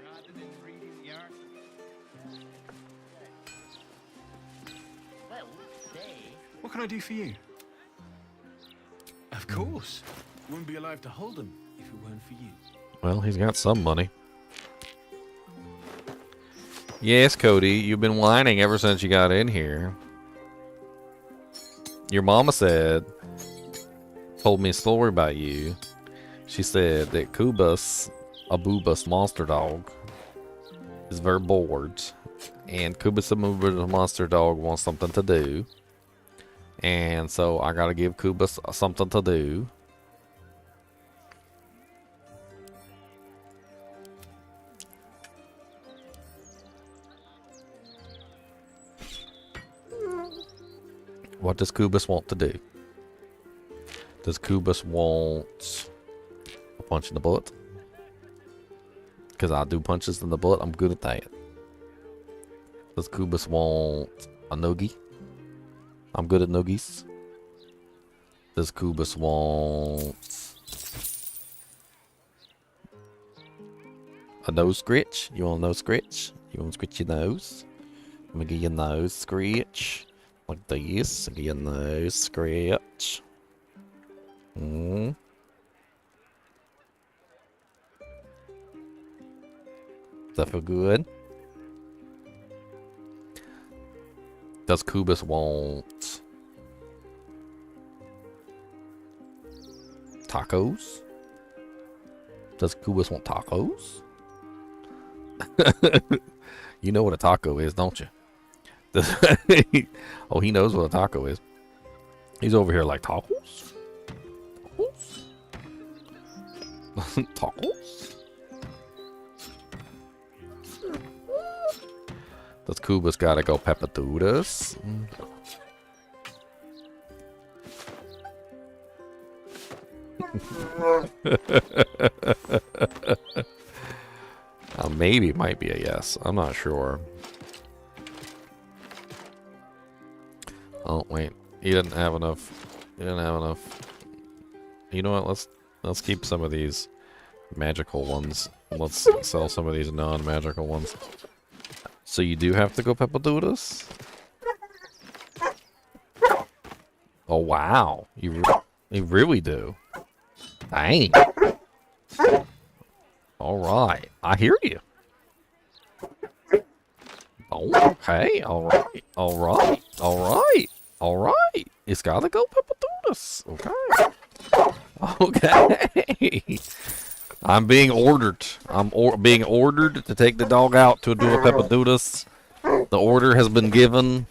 Rather than reading the art. What can I do for you? Of course. Wouldn't be alive to hold him if it weren't for you. Well, he's got some money. Yes, Cody, you've been whining ever since you got in here. Your mama said told me a story about you. She said that Kubus, a Boobus monster dog, is very bored. And Kubus, a Boobus monster dog, wants something to do. And so I gotta give Kubus something to do. What does Kubus want to do? Does Kubus want a punch in the butt? Because I do punches in the butt. I'm good at that. Does Kubus want a noogie? I'm good at noogies. Does Kubus want a nose scritch? You want a nose scritch? You want to scritch your nose? Let me give you a nose scritch. Like this. Give you a nose scratch. Does that feel good? Does Kubus want tacos? Does Kubus want tacos? You know what a taco is, don't you? Oh, he knows what a taco is. He's over here like, tacos? Tacos? Tacos? Does Kubus gotta go peppadoodles? Maybe it might be a yes. I'm not sure. Oh wait, he didn't have enough. He didn't have enough. You know what? Let's keep some of these magical ones. Let's sell some of these non-magical ones. So you do have to go peppadoodles? Oh wow, you really do. Dang. All right, I hear you. Oh, okay, all right, all right, all right, all right. It's gotta go peppadoodles. Okay. Okay. I'm being ordered. I'm being ordered to take the dog out to do a peppadoodles. The order has been given.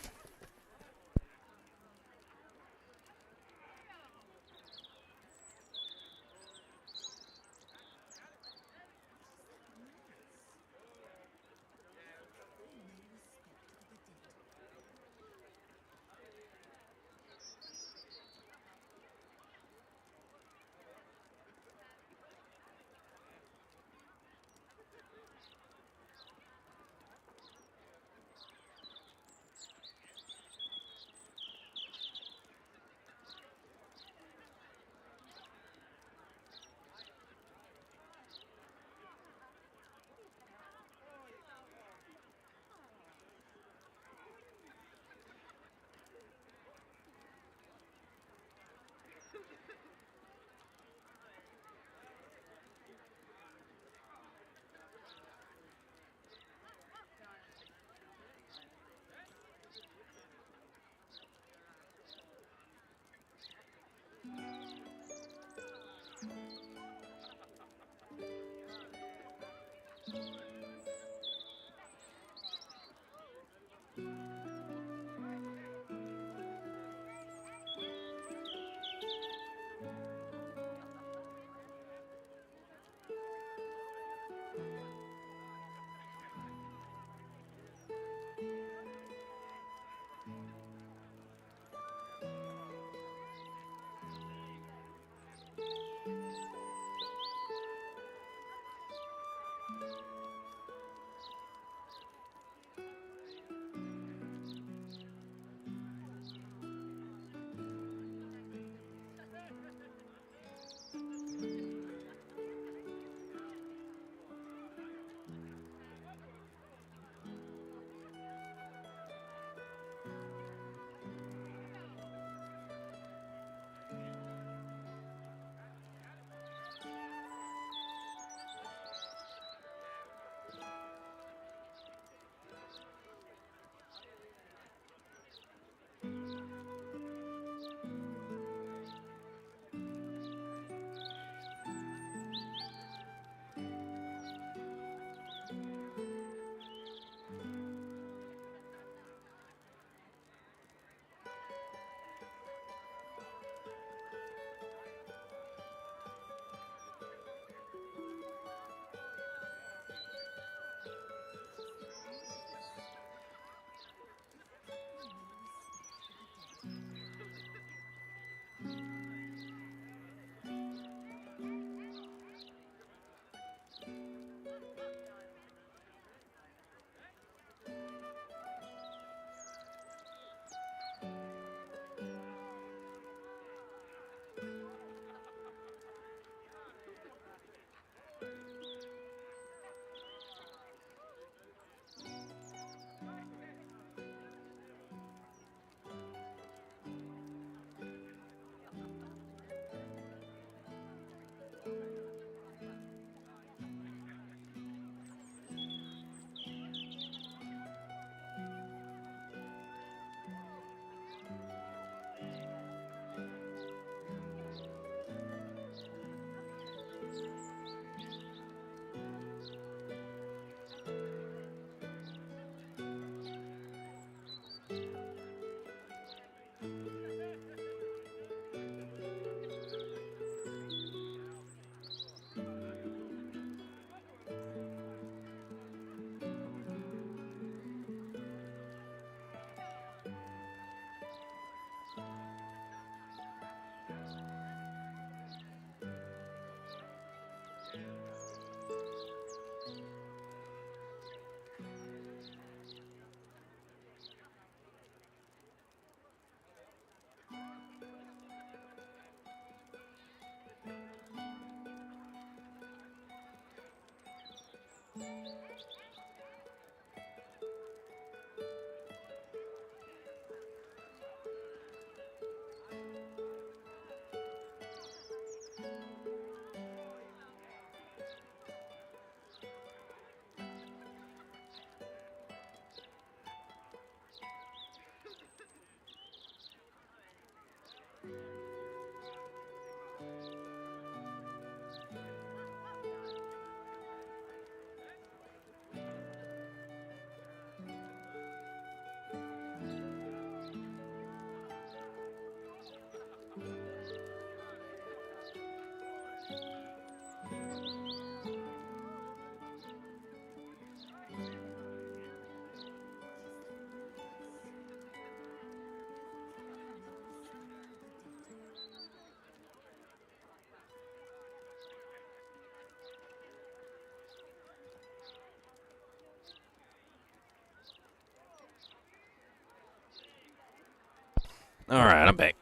Alright, I'm back.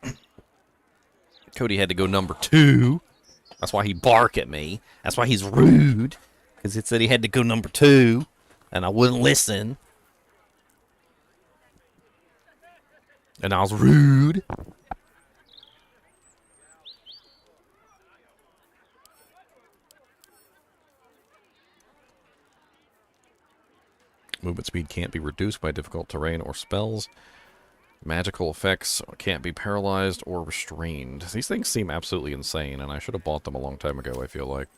Cody had to go number 2. That's why he barked at me. That's why he's rude. Because it said he had to go number 2. And I wouldn't listen. And I was rude. Movement speed can't be reduced by difficult terrain or spells. Magical effects can't be paralyzed or restrained. These things seem absolutely insane, and I should have bought them a long time ago, I feel like.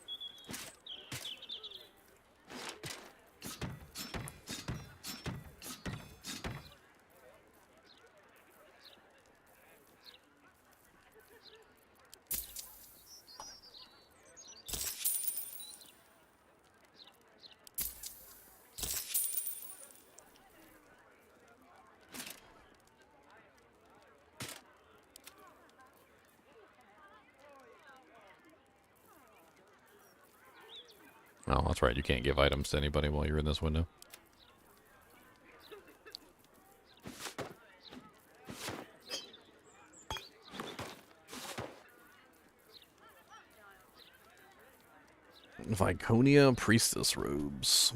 Oh, that's right. You can't give items to anybody while you're in this window. Viconia Priestess Robes.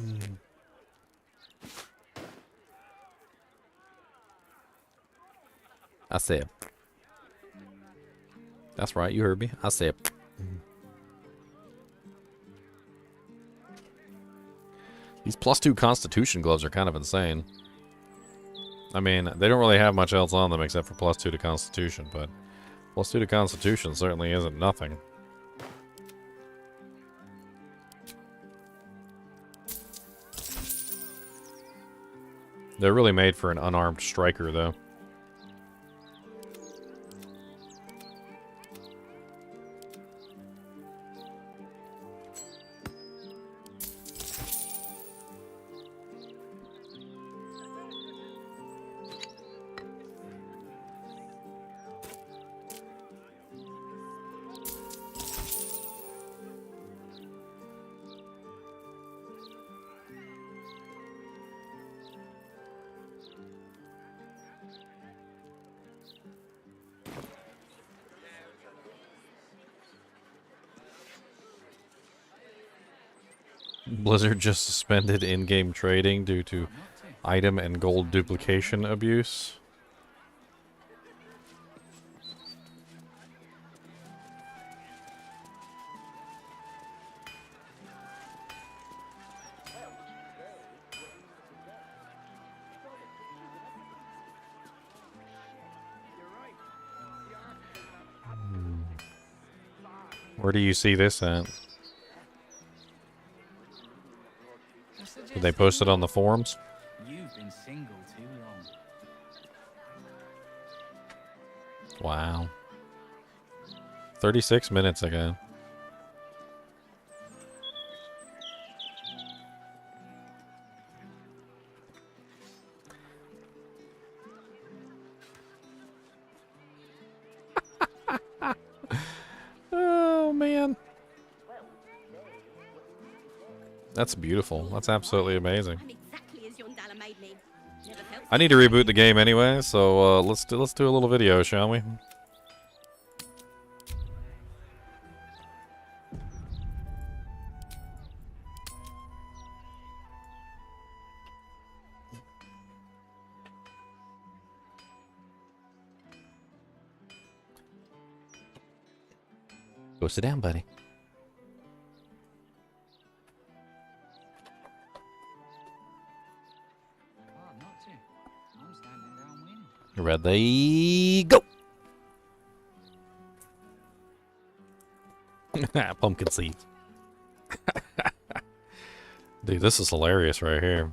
I said. That's right. You heard me. I said. These +2 Constitution gloves are kind of insane. I mean, they don't really have much else on them except for +2 to Constitution, but +2 to Constitution certainly isn't nothing. They're really made for an unarmed striker, though. Blizzard just suspended in-game trading due to item and gold duplication abuse. Where do you see this at? Did they post it on the forums? You've been single too long. Wow. 36 minutes ago. Oh, man. That's beautiful. That's absolutely amazing. I need to reboot the game anyway, so let's do a little video, shall we? Go sit down, buddy. Ready, go! Pumpkin seeds. Dude, this is hilarious right here.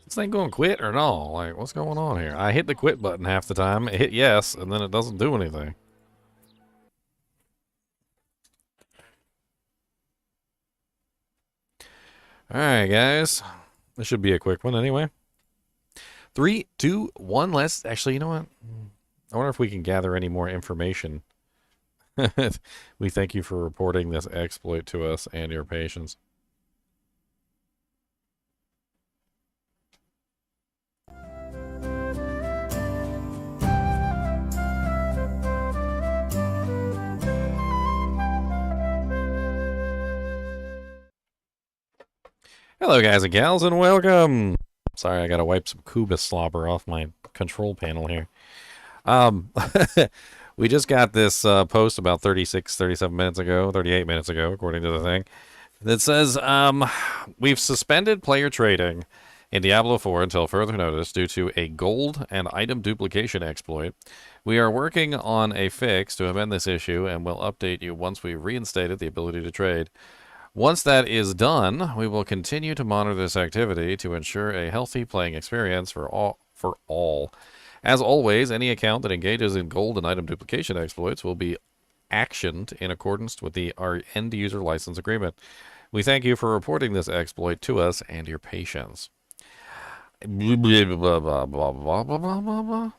This thing going to quit or no? Like, what's going on here? I hit the quit button half the time. It hit yes, and then it doesn't do anything. Alright, guys. This should be a quick one anyway. 3, 2, 1. Let's... Actually, you know what? I wonder if we can gather any more information. We thank you for reporting this exploit to us and your patience. Hello, guys and gals, and welcome. Sorry, I gotta wipe some Cuba slobber off my control panel here. We just got this post about 37 minutes ago, 38 minutes ago, according to the thing, that says, we've suspended player trading in Diablo 4 until further notice due to a gold and item duplication exploit. We are working on a fix to amend this issue, and we'll update you once we've reinstated the ability to trade. Once that is done, we will continue to monitor this activity to ensure a healthy playing experience for all. As always, any account that engages in gold and item duplication exploits will be actioned in accordance with our end-user license agreement. We thank you for reporting this exploit to us and your patience. Blah, blah, blah, blah, blah, blah, blah, blah.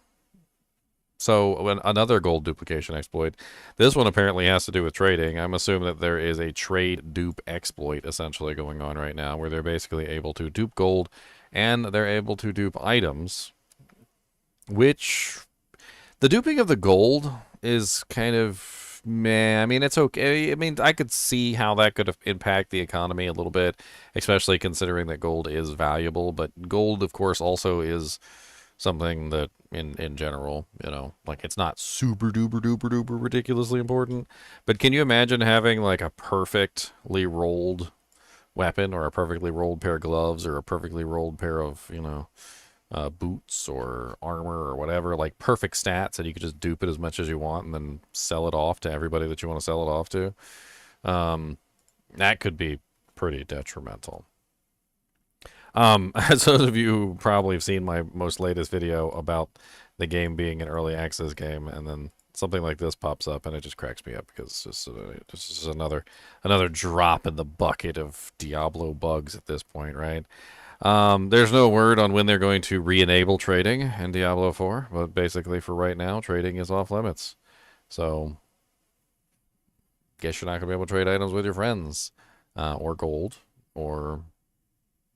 So another gold duplication exploit. This one apparently has to do with trading. I'm assuming that there is a trade dupe exploit essentially going on right now where they're basically able to dupe gold and they're able to dupe items, which the duping of the gold is kind of meh. I mean, it's okay. I mean, I could see how that could impact the economy a little bit, especially considering that gold is valuable, but gold, of course, also is something that in general, you know, like it's not super duper duper duper ridiculously important. But can you imagine having like a perfectly rolled weapon or a perfectly rolled pair of gloves or a perfectly rolled pair of, you know, boots or armor or whatever, like perfect stats, and you could just dupe it as much as you want and then sell it off to everybody that you want to sell it off to? That could be pretty detrimental. As those of you who probably have seen my most latest video about the game being an early access game, and then something like this pops up, and it just cracks me up because it's just another drop in the bucket of Diablo bugs at this point, right? There's no word on when they're going to re-enable trading in Diablo 4, but basically for right now, trading is off limits. So, guess you're not going to be able to trade items with your friends, or gold, or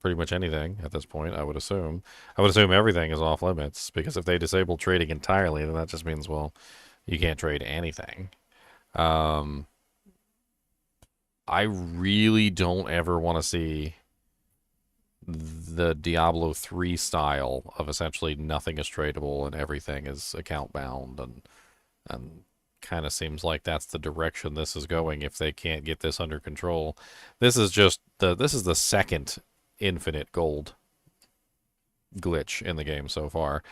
pretty much anything at this point, I would assume. I would assume everything is off limits, because if they disable trading entirely, then that just means, well, you can't trade anything. I really don't ever want to see the Diablo 3 style of essentially nothing is tradable and everything is account bound, and kind of seems like that's the direction this is going if they can't get this under control. This is the second infinite gold glitch in the game so far.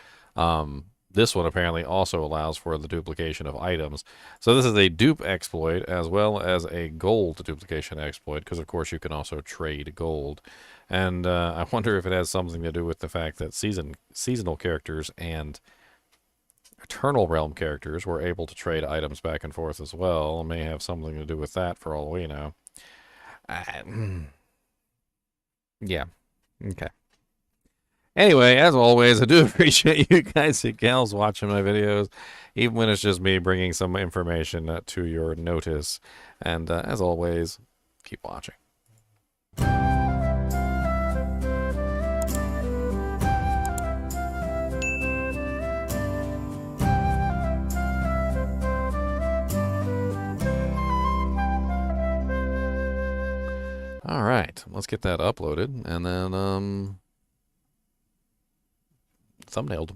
This one apparently also allows for the duplication of items. So this is a dupe exploit as well as a gold duplication exploit, because of course you can also trade gold. And I wonder if it has something to do with the fact that seasonal characters and Eternal Realm characters were able to trade items back and forth as well. It may have something to do with that for all we know. Yeah. Okay. Anyway, as always, I do appreciate you guys and gals watching my videos, even when it's just me bringing some information to your notice. And as always, keep watching. All right, let's get that uploaded, and then thumbnailed.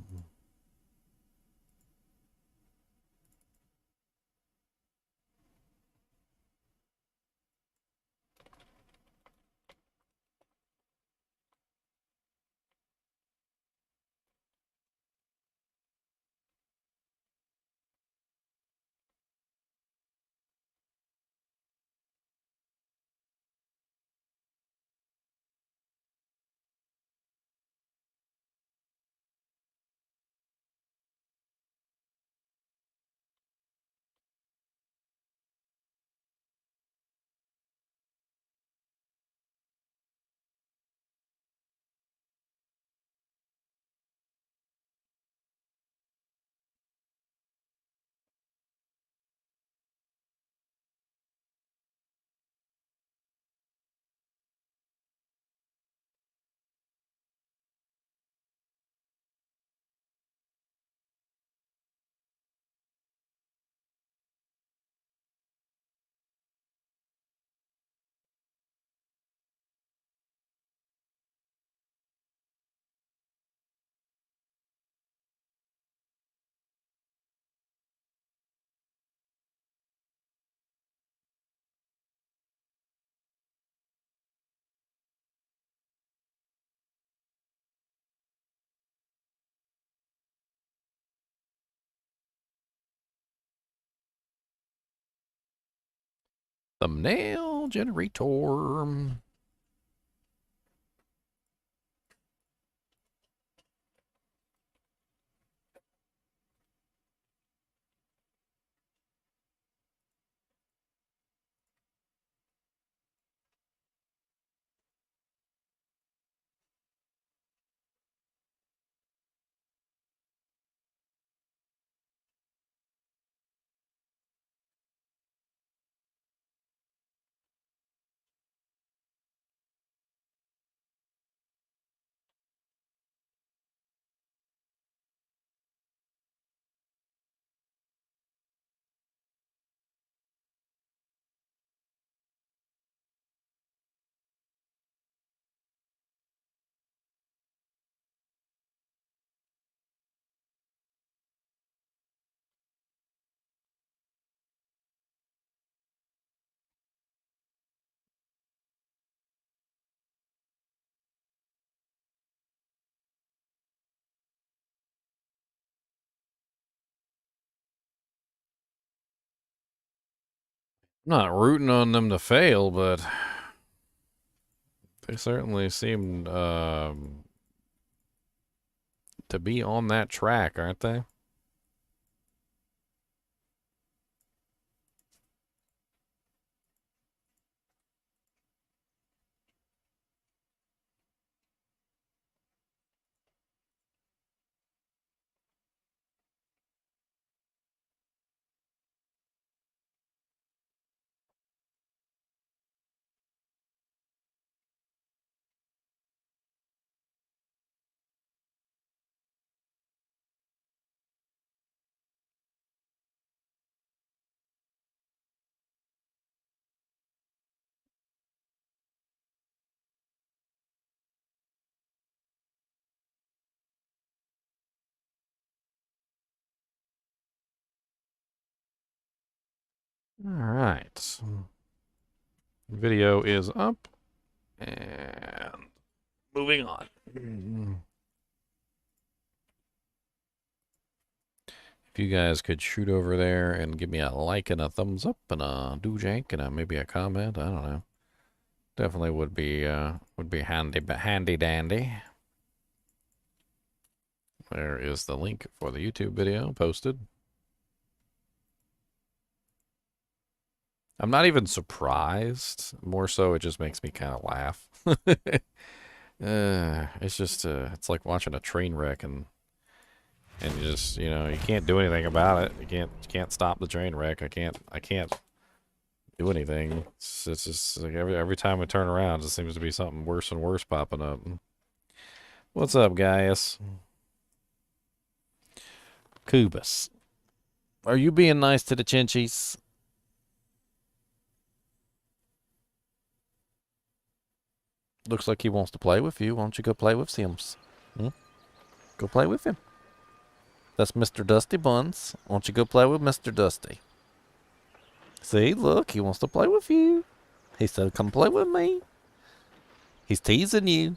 Thumbnail generator. Not rooting on them to fail, but they certainly seem to be on that track, aren't they? All right. Video is up. And moving on. If you guys could shoot over there and give me a like and a thumbs up and a doojank and maybe a comment, I don't know. Definitely would be handy dandy. There is the link for the YouTube video posted. I'm not even surprised. More so, it just makes me kind of laugh. It's just, it's like watching a train wreck, and you just, you know, you can't do anything about it. You can't stop the train wreck. I can't do anything. It's just like every time I turn around, it seems to be something worse and worse popping up. What's up, guys? Kubus, are you being nice to the Chinchies? Looks like he wants to play with you. Why don't you go play with Sims? Go play with him. That's Mr. Dusty Buns. Why don't you go play with Mr. Dusty? See, look, he wants to play with you. He said, come play with me. He's teasing you.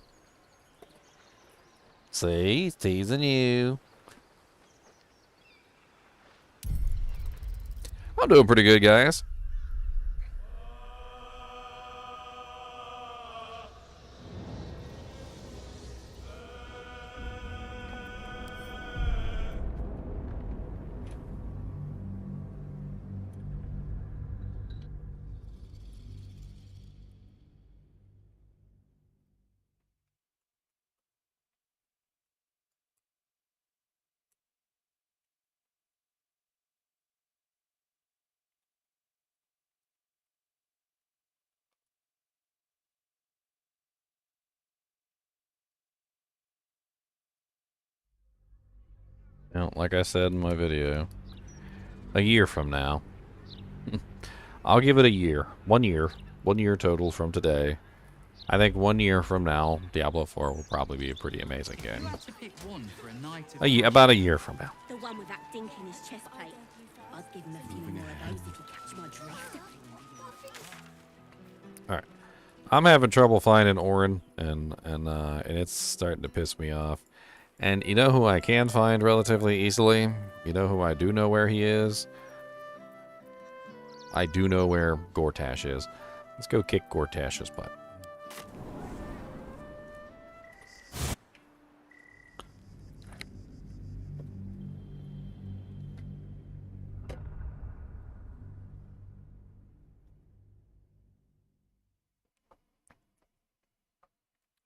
See, he's teasing you. I'm doing pretty good, guys. Well, like I said in my video, a year from now, I'll give it a year. 1 year. 1 year total from today. I think 1 year from now, Diablo 4 will probably be a pretty amazing game. About a year from now. The one with that dink in his chest plate. I'd give him a few more of those if you catch my drift. All right. I'm having trouble finding Orin, and it's starting to piss me off. And you know who I can find relatively easily? You know who I do know where he is? I do know where Gortash is. Let's go kick Gortash's butt.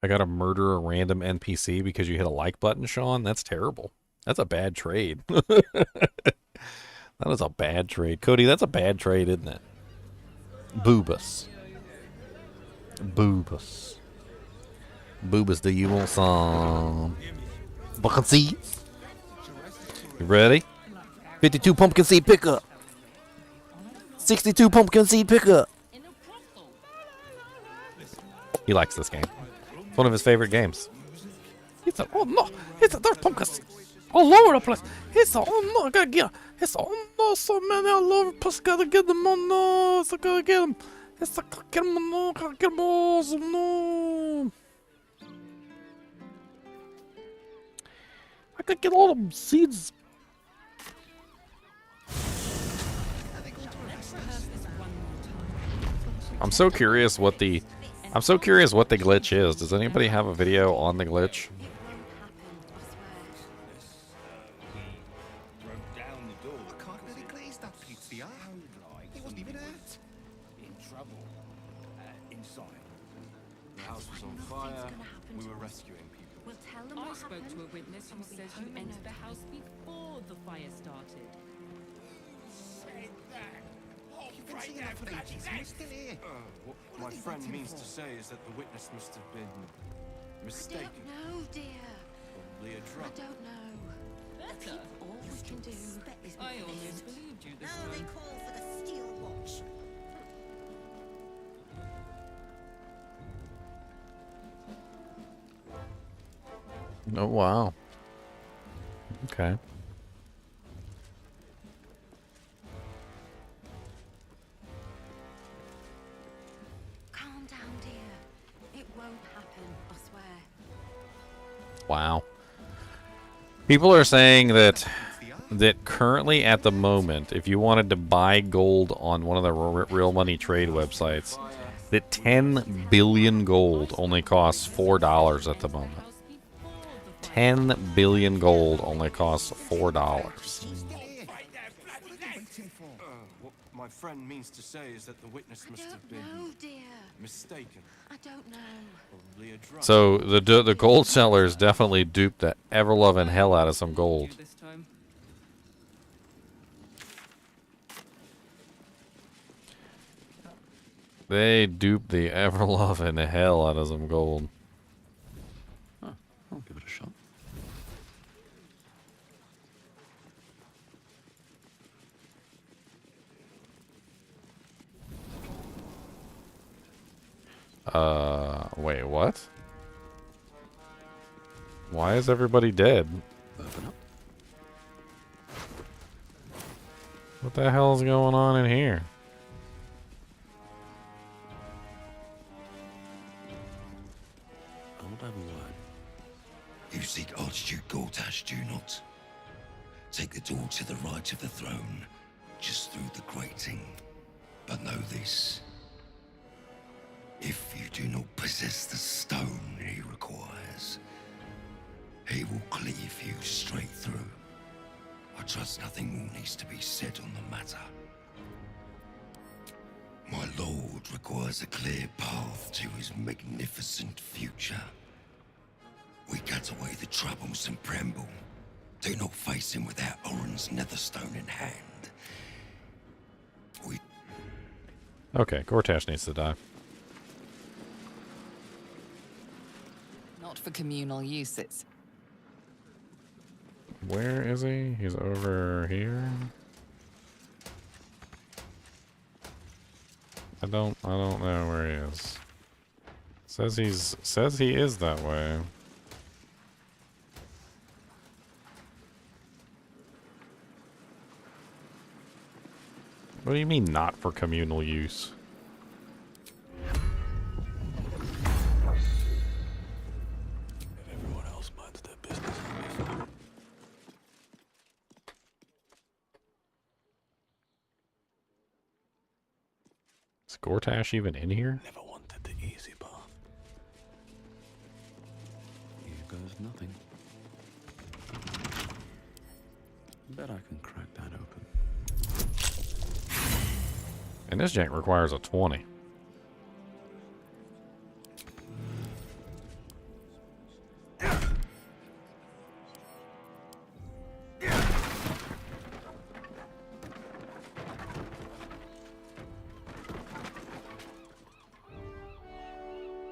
I gotta murder a random NPC because you hit a like button, Sean? That's terrible. That's a bad trade. That is a bad trade. Cody, that's a bad trade, isn't it? Boobus. Boobus. Boobus, do you want some pumpkin seeds? You ready? 52 pumpkin seed pickup. 62 pumpkin seed pickup. He likes this game. It's one of his favorite games. He said, oh no, there's pumpkins all over the place. He said, oh no, I gotta get them. He said, oh no, so many all over the place, gotta get them, oh no, so gotta get them. He said, gotta get them, oh no, gotta get them all, so no. I gotta get all them seeds. I'm so curious what the glitch is. Does anybody have a video on the glitch? I spoke to a witness who says you entered the house before the fire started. What my friend means to say is that the witness must have been mistaken. I don't know, dear. Probably a drug. I don't know. Better. All we can do is I almost believed you this now they time. call for the steel watch. Oh, wow. Okay. Calm down, dear. It won't happen, I swear. Wow. People are saying that currently at the moment, if you wanted to buy gold on one of the real money trade websites, that 10 billion gold only costs $4 at the moment. 10 billion gold only costs $4. What my friend means to say is that the witness must have been mistaken. I don't know. Probably a drug. So the gold sellers definitely duped the ever-loving hell out of some gold. They duped the ever-loving hell out of some gold. Huh, I'll give it a shot. Wait, what? Why is everybody dead? Open up. What the hell is going on in here? I'll have a word. You seek Archduke Gortash, do you not? Take the door to the right of the throne, just through the grating. But know this. If you do not possess the stone he requires, he will cleave you straight through. I trust nothing more needs to be said on the matter. My lord requires a clear path to his magnificent future. We cut away the troubles and Bramble. Do not face him without Orin's netherstone in hand. Okay, Gortash needs to die. Not for communal uses. Where is he? He's over here. I don't know where he is. Says he is that way. What do you mean not for communal use? Everyone else minds their business. Is Gortash even in here? Never wanted the easy path. Here goes nothing. Bet I can crack that open. And this jank requires a 20.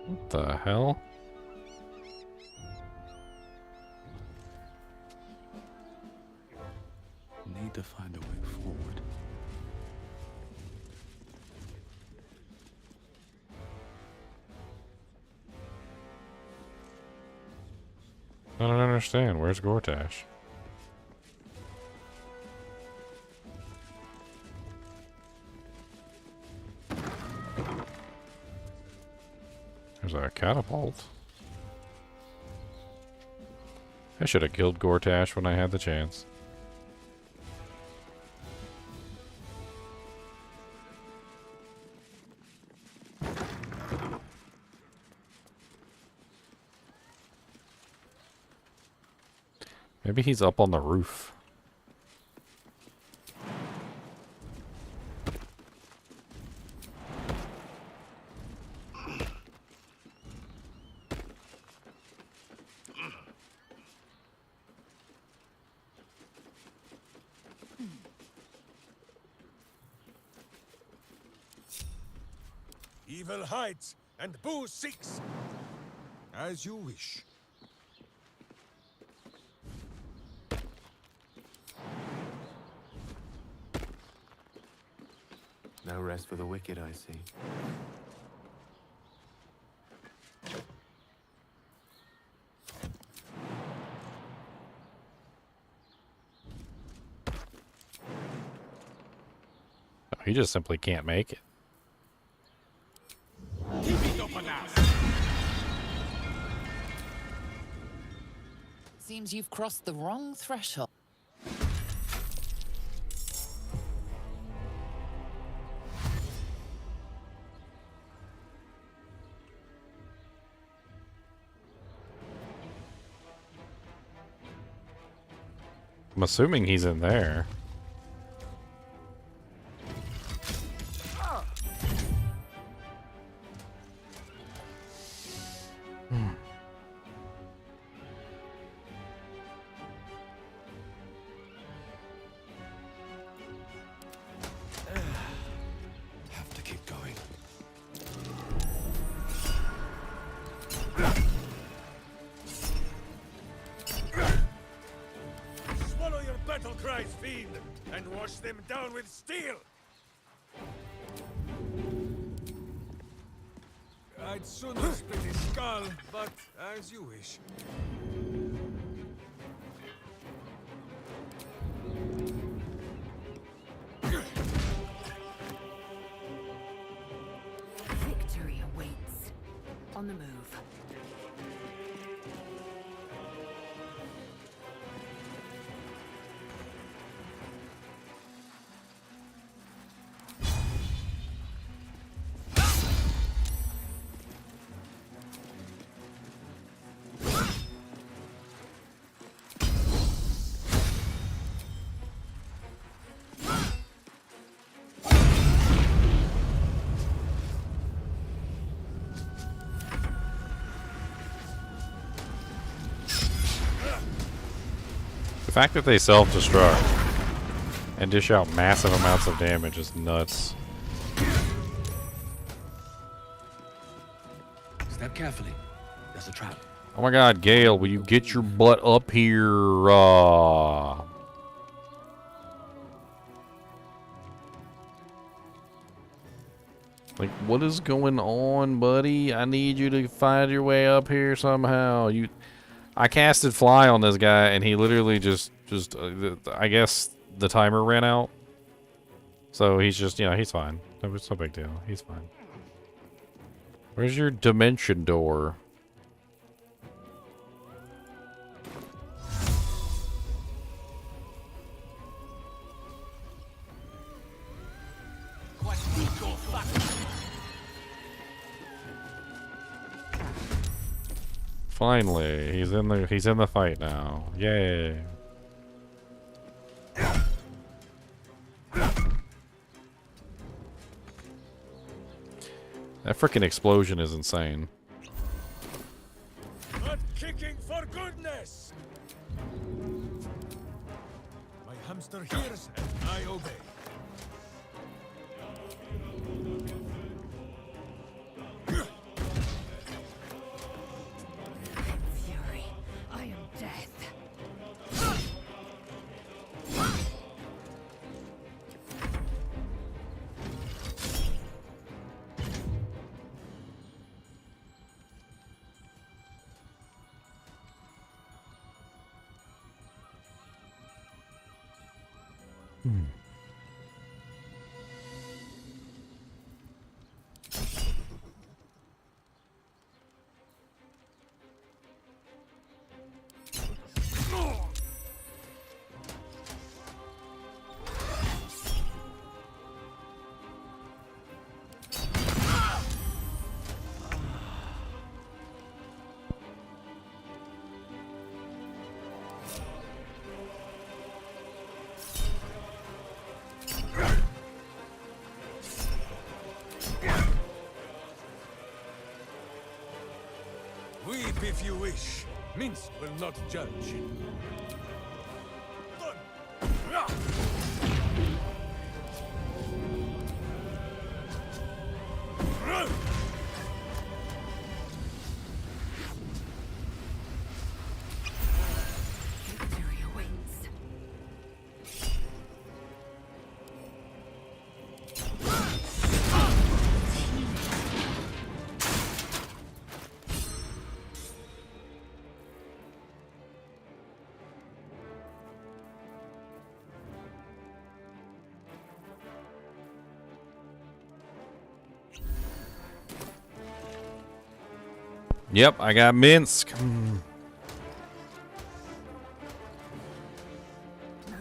What the hell? Need to find a way forward. I don't understand. Where's Gortash? There's a catapult. I should have killed Gortash when I had the chance. Maybe he's up on the roof. Evil hides and Boo seeks. As you wish. No rest for the wicked, I see. He just simply can't make it. Seems you've crossed the wrong threshold. I'm assuming he's in there. Have to keep going. Swallow your battle cries, fiend, and wash them down with steel. I'd sooner split his skull, but as you wish. Victory awaits. On the move. The fact that they self-destruct and dish out massive amounts of damage is nuts. Step carefully. There's a trap. Oh my god, Gale, will you get your butt up here? Like, what is going on, buddy? I need you to find your way up here somehow. I casted fly on this guy, and he literally just I guess the timer ran out. So he's just, he's fine. It's no big deal. He's fine. Where's your dimension door? Finally, he's in the fight now. Yay. That frickin' explosion is insane. Not kicking for goodness! My hamster hears and I obey. Fury, I am death. Weep if you wish. Minsk will not judge. Victory awaits. Yep, I got Minsk. No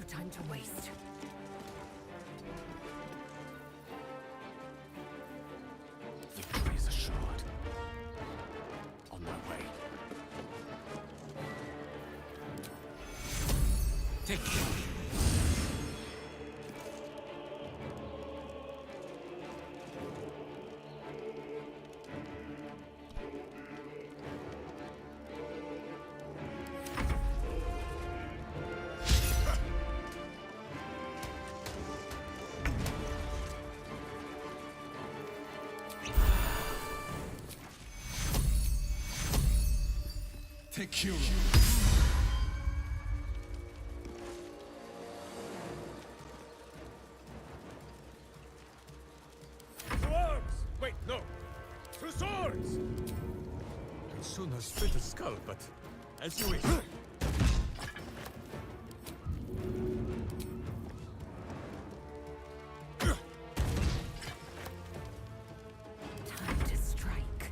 time to waste. Victory is assured. On my way. Take it. Take you. To arms! Wait, no. To swords! I'd sooner split a skull, but as you wish. Time to strike.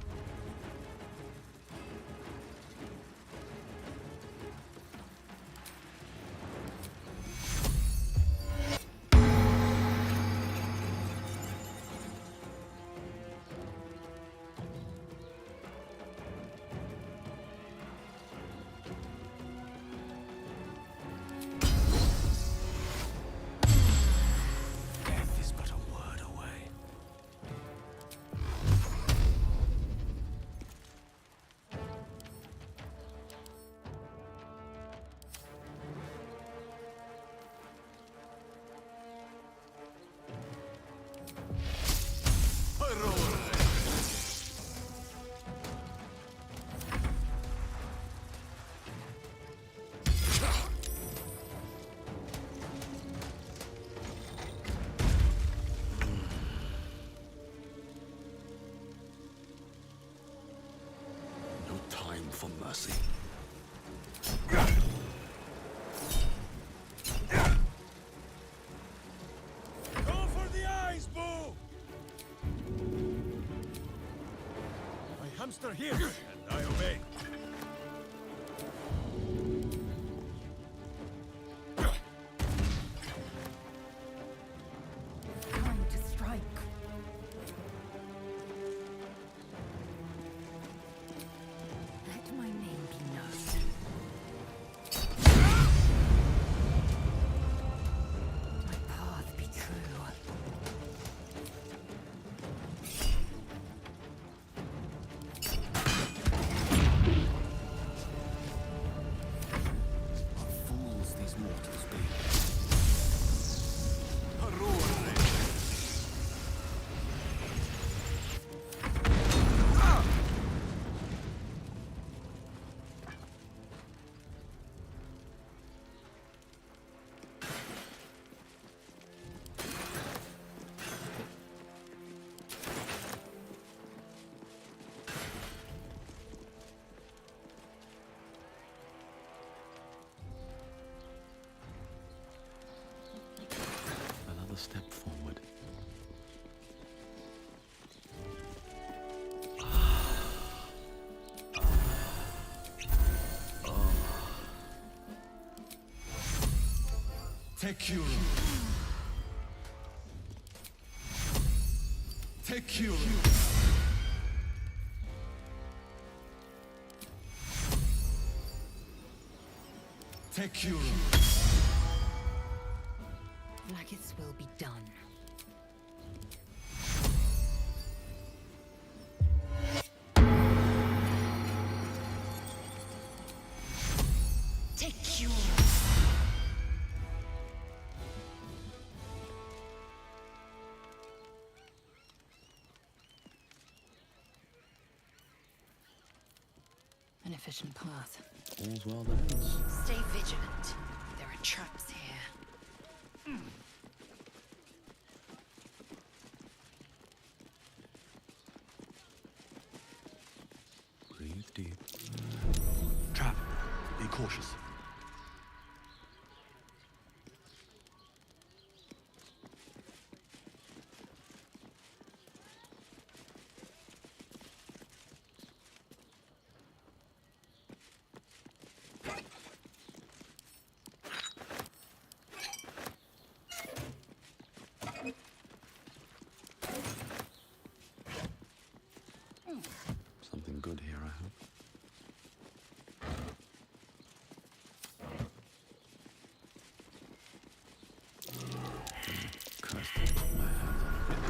Death is but a word away. No time for mercy. Go for the eyes, Boo! My hamster hears, and I obey. Time to strike. Let my name waters be. Aurora. Another step forward. Take you. Take you. Take you. Like its will be done. Take you. An efficient path. All's well that ends. Stay vigilant. There are traps here. Breathe deep. Trap. Be cautious. Something good here, I hope. Christ, I put my hands on it.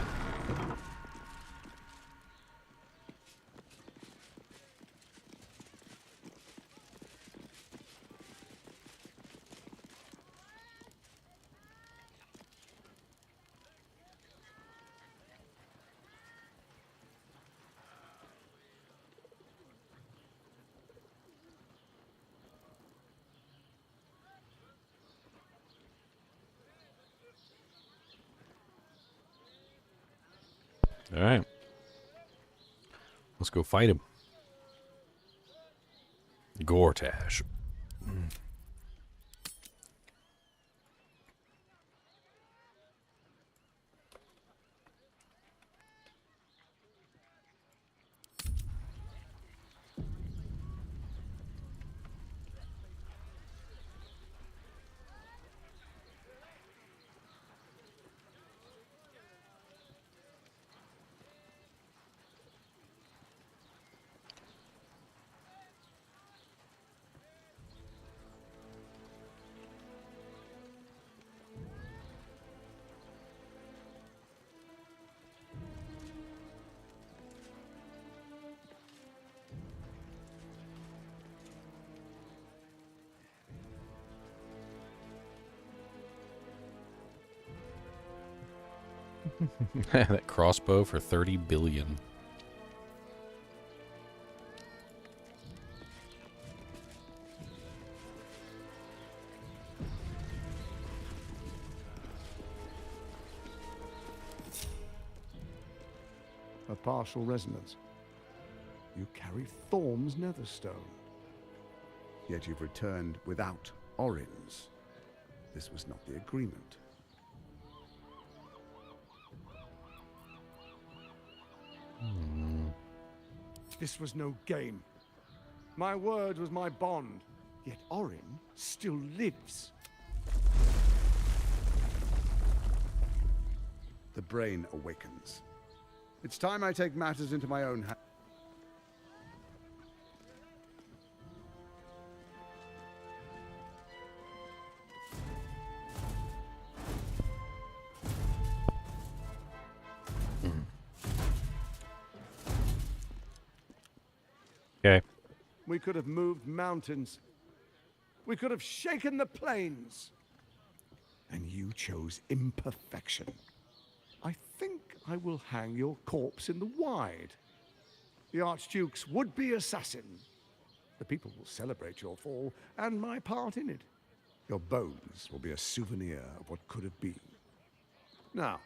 All right. Let's go fight him. Gortash. That crossbow for 30 billion. A partial resonance. You carry Thorm's netherstone. Yet you've returned without Orin's. This was not the agreement. This was no game. My word was my bond. Yet Orin still lives. The brain awakens. It's time I take matters into my own hands. Okay. We could have moved mountains. We could have shaken the plains. And you chose imperfection. I think I will hang your corpse in the wide. The Archduke's would-be assassin. The people will celebrate your fall and my part in it. Your bones will be a souvenir of what could have been. Now,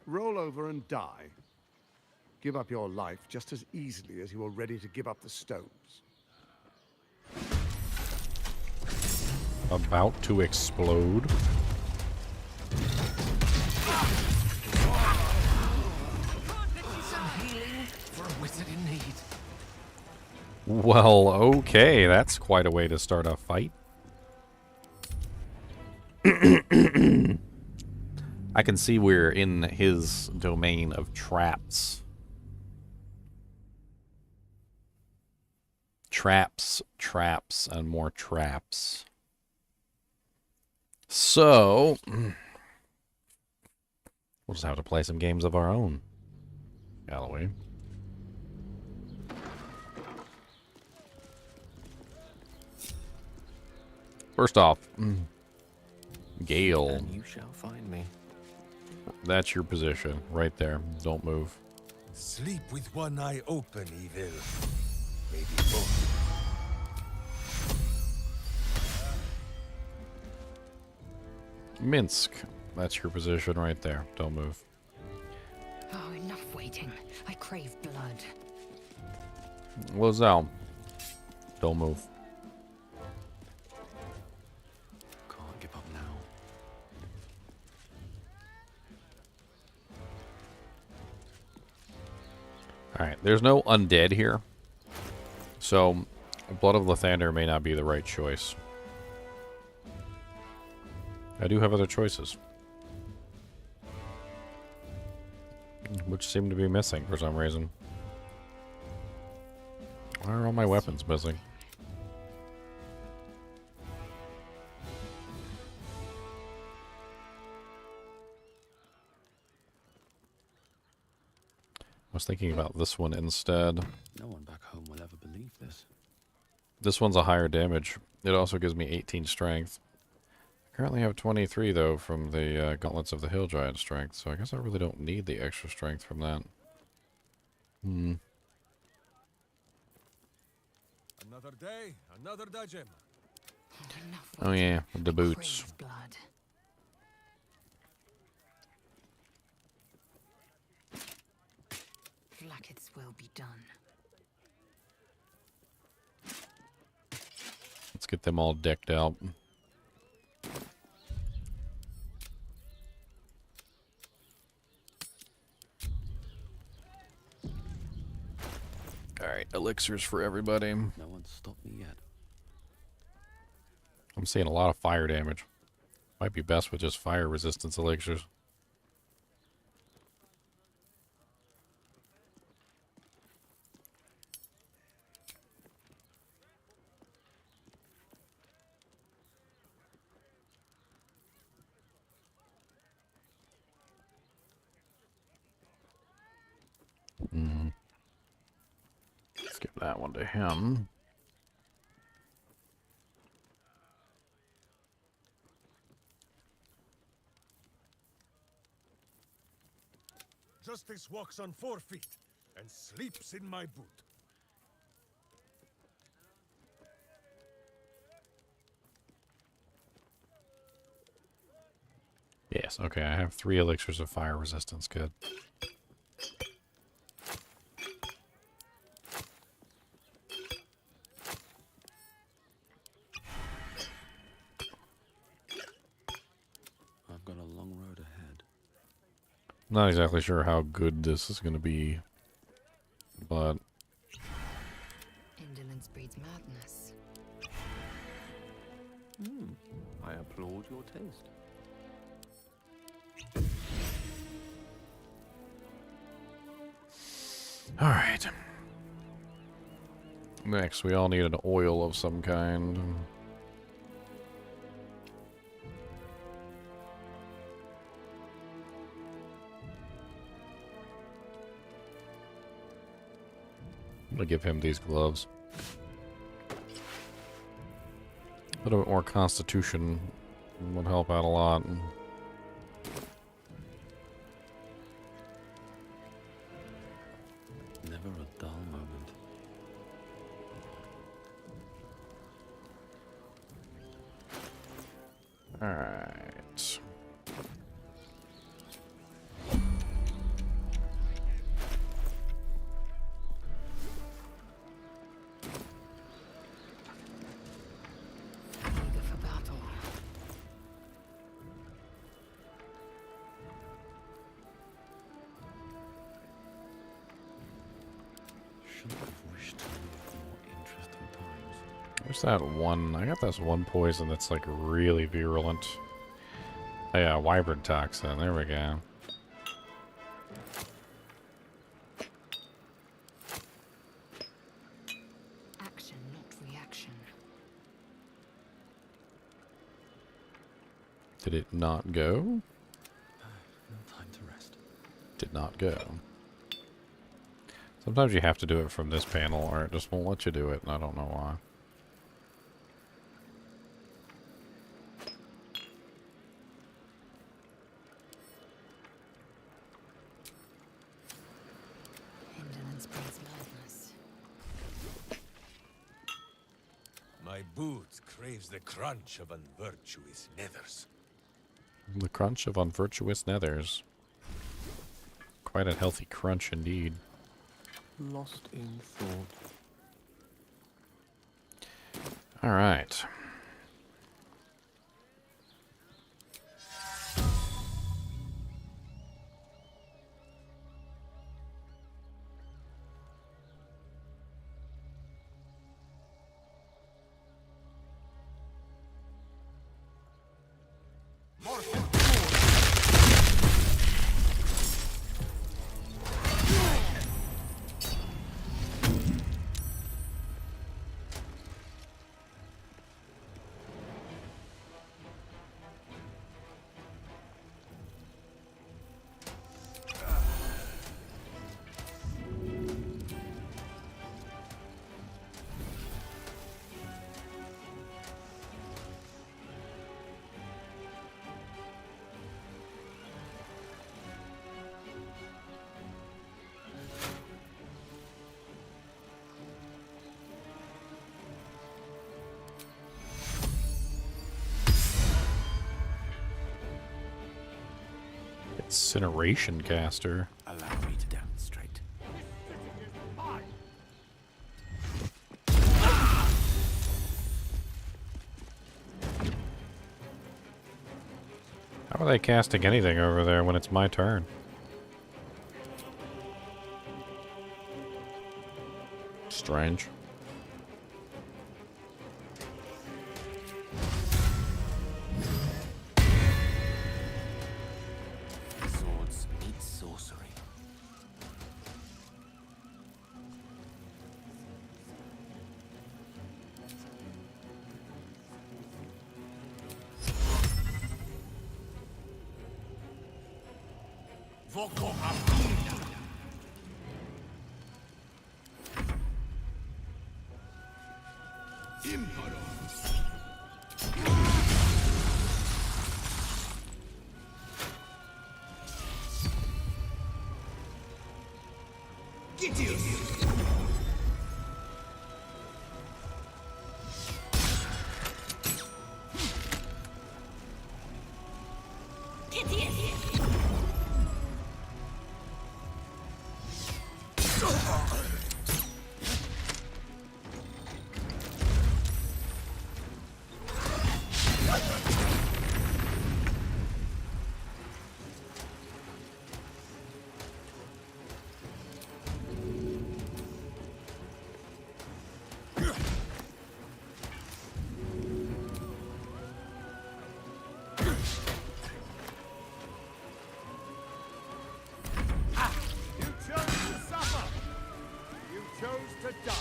roll over and die. Give up your life just as easily as you were ready to give up the stones. About to explode. Some healing for a wizard in need. Well, okay, that's quite a way to start a fight. I can see we're in his domain of traps. Traps, traps, and more traps. So, we'll just have to play some games of our own. Galloway. First off, Gale. And you shall find me. That's your position, right there. Don't move. Sleep with one eye open, evil. Maybe both. Minsk. That's your position right there. Don't move. Oh, enough waiting. I crave blood. Lozelle. Don't move. Can't give up now. Alright, there's no undead here. So, Blood of Lathander may not be the right choice. I do have other choices. Which seem to be missing for some reason. Why are all my weapons missing? I was thinking about this one instead. No one back home will ever believe this. This one's a higher damage. It also gives me 18 strength. I currently have 23 though from the Gauntlets of the Hill Giant strength, so I guess I really don't need the extra strength from that. Another day, another dungeon. Oh yeah, the boots. Blood. Blacket's will be done. Let's get them all decked out. Alright, elixirs for everybody. No one's stopped me yet. I'm seeing a lot of fire damage. Might be best with just fire resistance elixirs. Let's give that one to him. Justice walks on 4 feet and sleeps in my boot. Yes, okay, I have 3 elixirs of fire resistance. Good. I've got a long road ahead. Not exactly sure how good this is going to be, but Indolence breeds madness. I applaud your taste. all right. Next, we all need an oil of some kind. I'm gonna give him these gloves. A little bit more constitution would help out a lot. Never a dull moment. Alright. Eager for battle. Should have wished to live more interesting times. There's that one. I got this one poison that's like really virulent. Oh yeah, wyvern toxin. There we go. Action, not reaction. Did it not go? No time to rest. Did not go. Sometimes you have to do it from this panel or it just won't let you do it, and I don't know why. Indolence brings madness. My boot craves the crunch of unvirtuous nethers. The crunch of unvirtuous nethers. Quite a healthy crunch indeed. Lost in thought. Alright. Incineration caster. Allow me to demonstrate. How are they casting anything over there when it's my turn? Strange. Swords meet sorcery. Voco Abunda. You chose to suffer. You chose to die.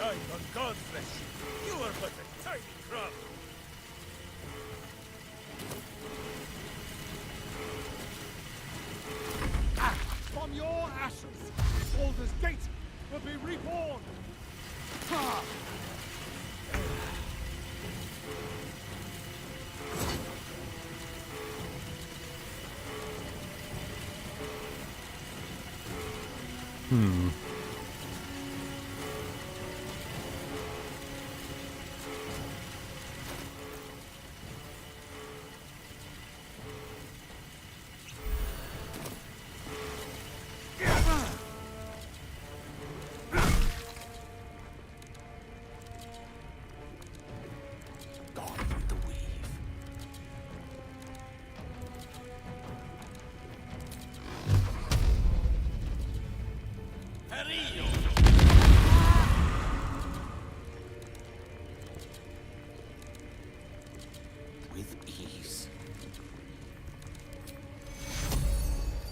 night on Godflesh, you are but a tiny crumb. From your ashes, Baldur's Gate will be reborn! Ha! Hmm. With ease.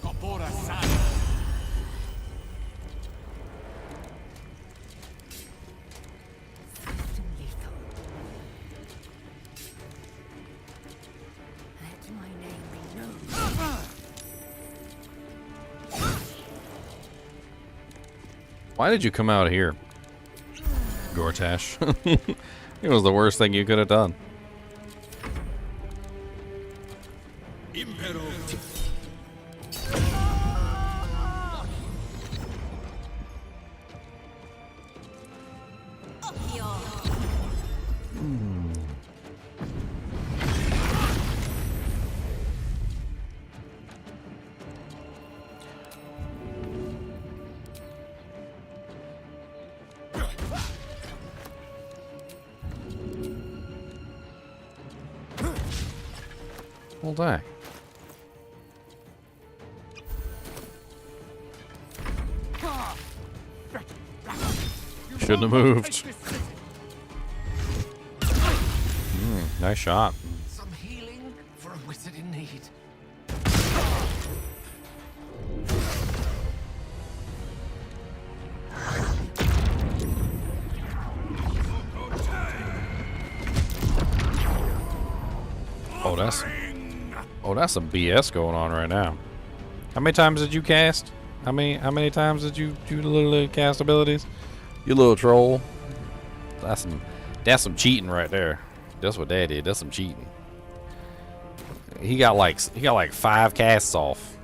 Let my name be known. Why did you come out here, Gortash? It was the worst thing you could have done. Impero. Well, dang. Shouldn't have moved. Nice shot. Some healing for a wizard in need. That's some BS going on right now. How many times did you cast? How many times did you literally cast abilities? You little troll. That's some cheating right there. That's what that did. That's some cheating. He got like 5 casts off.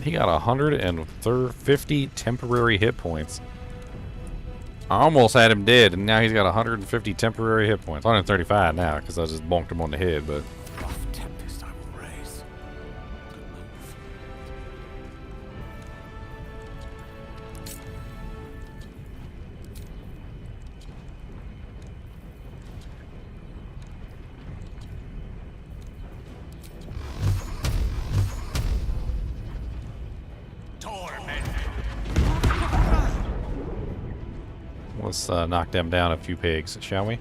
He got 150 temporary hit points. I almost had him dead, and now he's got 150 temporary hit points. 135 now, because I just bonked him on the head, but... Rough tempest I will raise. Good move. Let's knock them down a few pigs, shall we?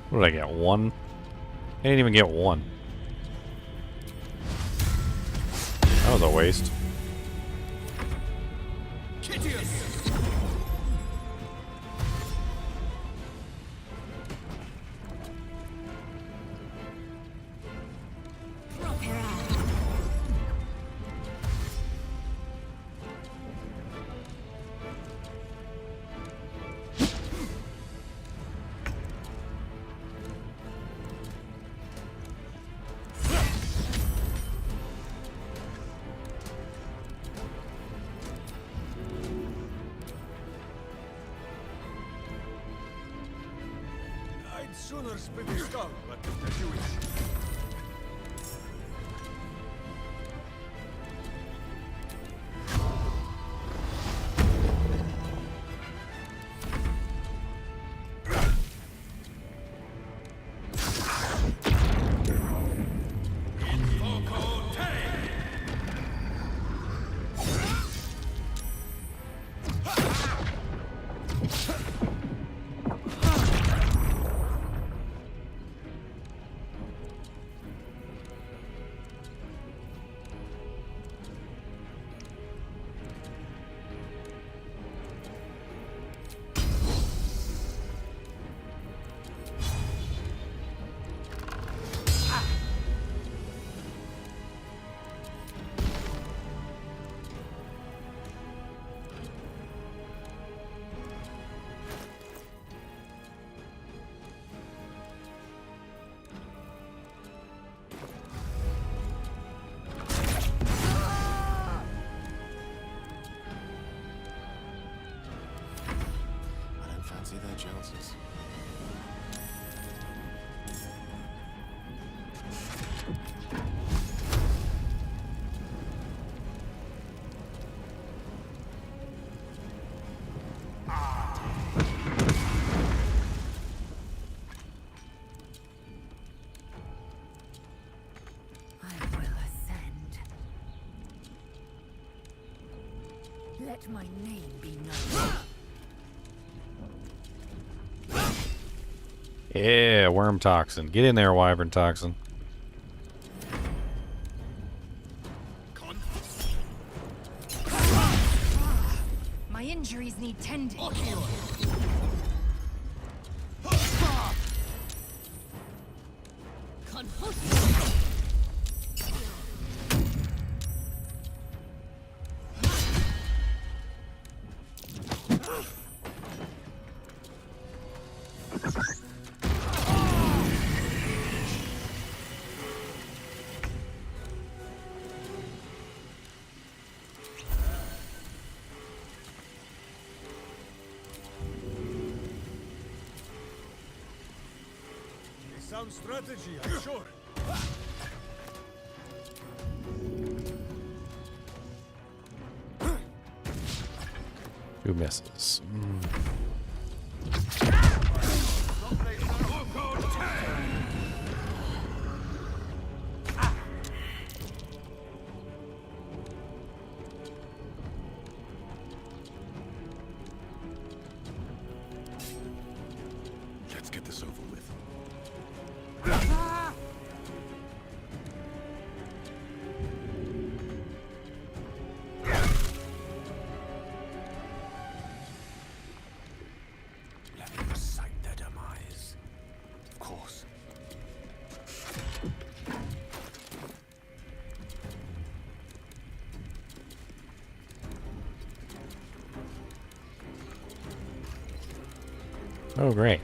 What did I get? 1? I didn't even get 1. That was a waste. sooner split his skull, but as you wish. See their chances. I will ascend. Let my name be known. Yeah, worm toxin. Get in there, wyvern toxin. My injuries need tending. Sound strategy, I'm sure. Who misses? Let's get this over with. Let me recite their demise. Of course. Oh, great.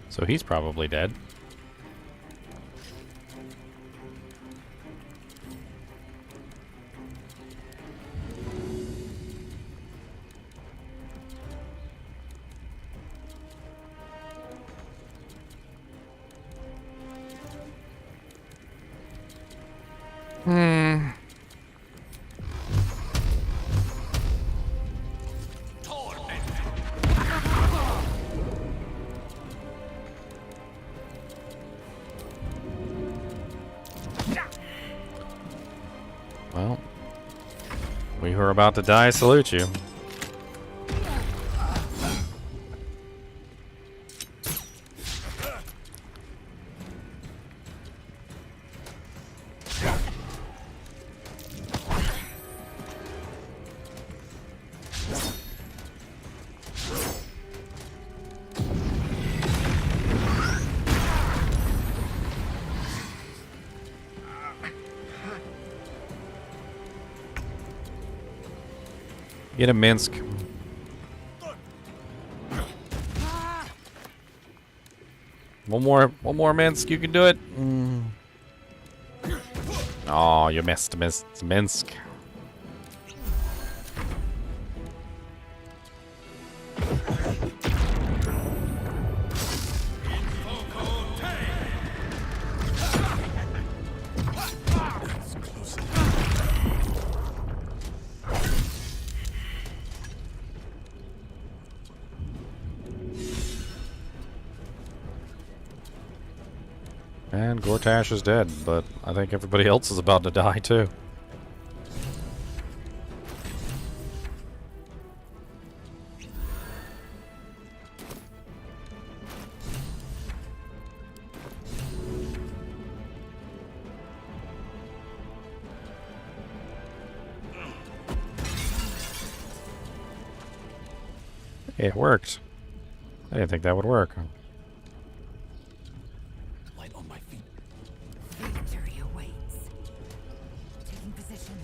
So he's probably dead. Well, we who are about to die salute you. Get him, Minsk. One more, Minsk. You can do it. Oh, you missed, Minsk. And Gortash is dead, but I think everybody else is about to die too. It worked. I didn't think that would work. Light on my feet. Victory awaits. Taking position.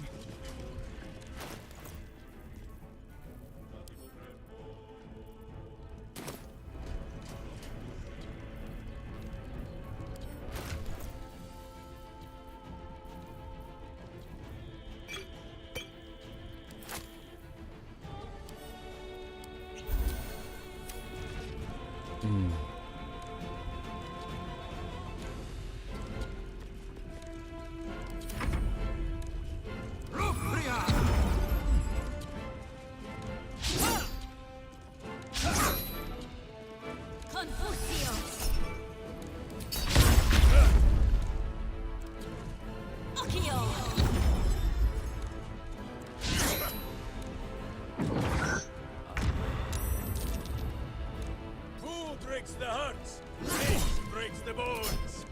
Who breaks the hearts? This breaks the bones.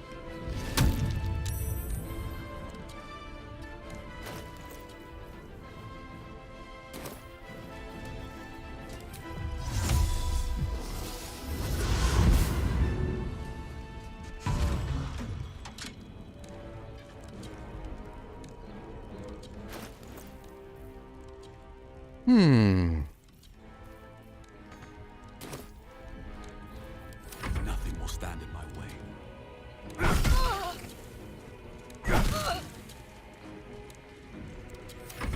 Nothing will stand in my way.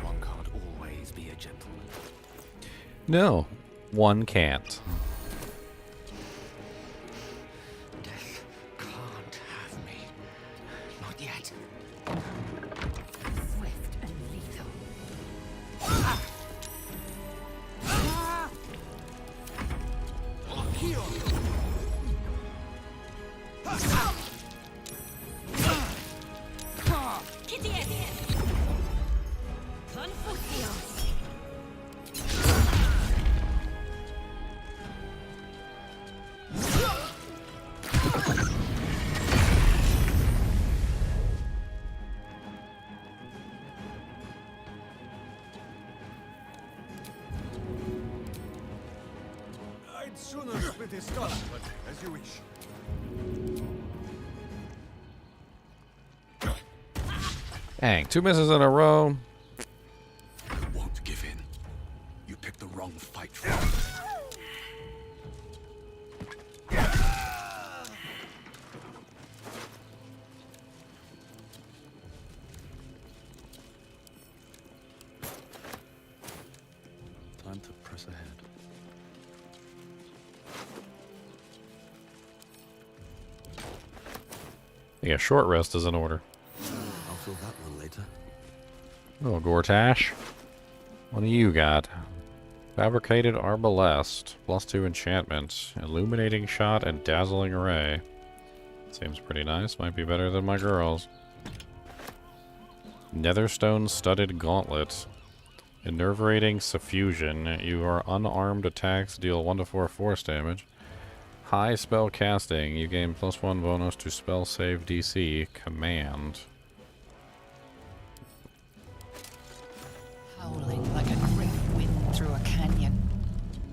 One can't always be a gentleman. No, one can't. Death can't have me. Not yet. Swift and lethal. I'd sooner split his skull, but as you wish. Dang, 2 misses in a row. I won't give in. You picked the wrong fight for Time to press ahead. Yeah, short rest is in order. I'll fill that one later. Oh, Gortash. What do you got? Fabricated Arbalest. +2 enchantment. Illuminating shot and dazzling ray. Seems pretty nice. Might be better than my girls. Netherstone studded gauntlet. Enervating suffusion. Your unarmed attacks deal 1 to 4 force damage. High spell casting. You gain +1 bonus to spell save DC. Command. Howling like a great wind through a canyon.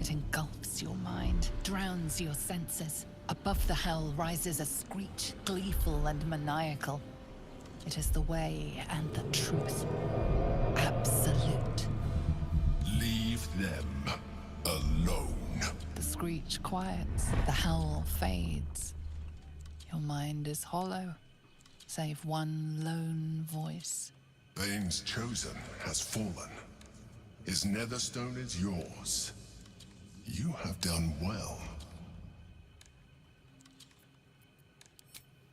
It engulfs your mind, drowns your senses. Above the hell rises a screech, gleeful and maniacal. It is the way and the truth. Absolute. Leave them alone. The screech quiets, the howl fades. Your mind is hollow, save one lone voice. Bane's chosen has fallen. His netherstone is yours. You have done well.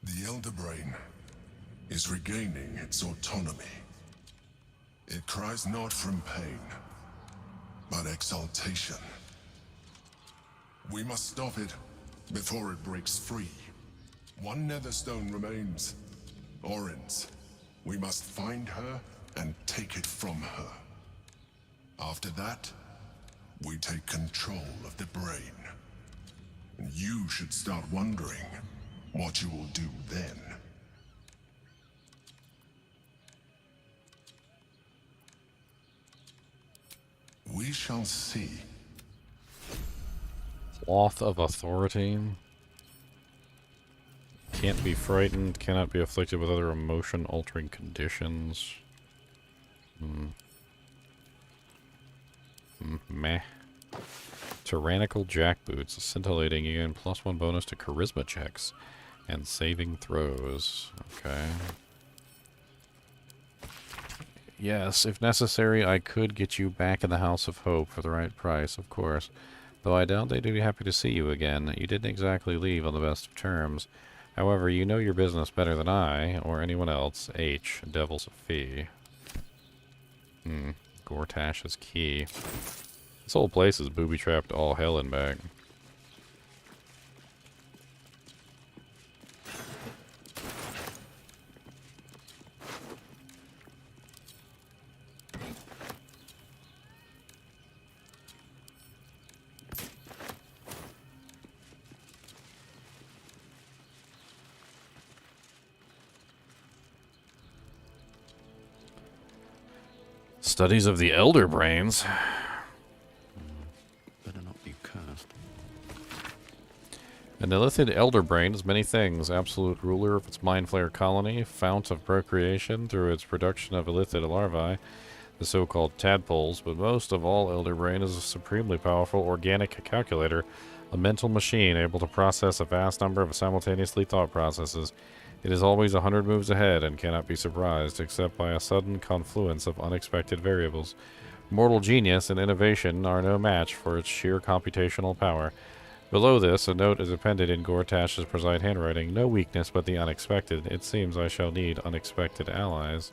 The Elder Brain is regaining its autonomy. It cries not from pain, but exaltation. We must stop it before it breaks free. One netherstone remains. Orin's. We must find her and take it from her. After that, we take control of the brain. And you should start wondering what you will do then. We shall see. Cloth of authority. Can't be frightened, cannot be afflicted with other emotion-altering conditions. Meh. Tyrannical jackboots, scintillating, you gain +1 bonus to charisma checks and saving throws. Okay. Yes, if necessary, I could get you back in the House of Hope for the right price, of course. Though I doubt they'd be happy to see you again. You didn't exactly leave on the best of terms. However, you know your business better than I, or anyone else. H. Devil's a fee. Gortash's key. This whole place is booby-trapped all hell and back. Studies of the Elder Brains. Better not be cursed. An illithid Elder Brain is many things. Absolute ruler of its Mind Flayer colony, fount of procreation through its production of illithid larvae, the so-called tadpoles, but most of all, Elder Brain is a supremely powerful organic calculator, a mental machine able to process a vast number of simultaneously thought processes. It is always 100 moves ahead and cannot be surprised except by a sudden confluence of unexpected variables. Mortal genius and innovation are no match for its sheer computational power. Below this, a note is appended in Gortash's precise handwriting. No weakness but the unexpected. It seems I shall need unexpected allies.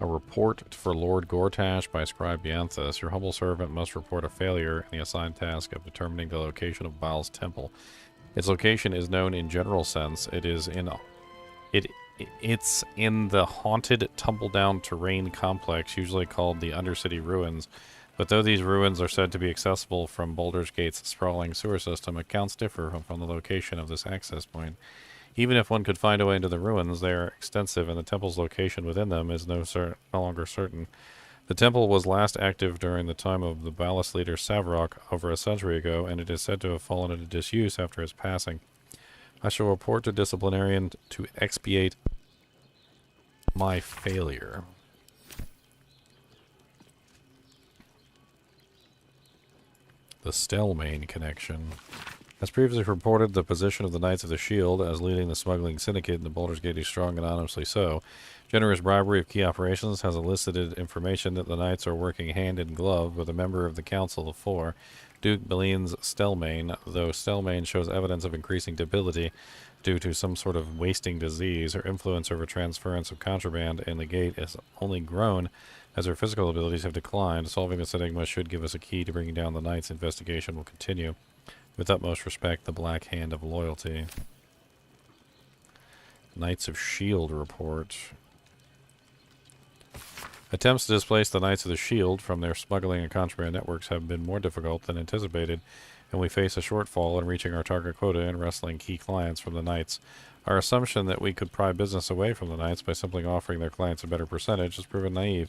A report for Lord Gortash by Scribe Yanthus. Your humble servant must report a failure in the assigned task of determining the location of Baal's temple. Its location is known in general sense. It's in the haunted, tumble-down terrain complex, usually called the Undercity Ruins. But though these ruins are said to be accessible from Baldur's Gate's sprawling sewer system, accounts differ from the location of this access point. Even if one could find a way into the ruins, they are extensive, and the temple's location within them is no longer certain. The temple was last active during the time of the Ballast leader Savarok over a century ago, and it is said to have fallen into disuse after its passing. I shall report to Disciplinarian to expiate my failure. The Stelmane connection. As previously reported, the position of the Knights of the Shield as leading the smuggling syndicate in the Baldur's Gate is strong, anonymously so. Generous bribery of key operations has elicited information that the Knights are working hand in glove with a member of the Council of Four, Duke Beline's Stelmane, though Stelmane shows evidence of increasing debility due to some sort of wasting disease. Her influence over transference of contraband in the gate has only grown as her physical abilities have declined. Solving this enigma should give us a key to bringing down the Knights. Investigation will continue. With utmost respect, the Black Hand of Loyalty. Knights of Shield report. Attempts to displace the Knights of the Shield from their smuggling and contraband networks have been more difficult than anticipated, and we face a shortfall in reaching our target quota and wresting key clients from the Knights. Our assumption that we could pry business away from the Knights by simply offering their clients a better percentage has proven naive.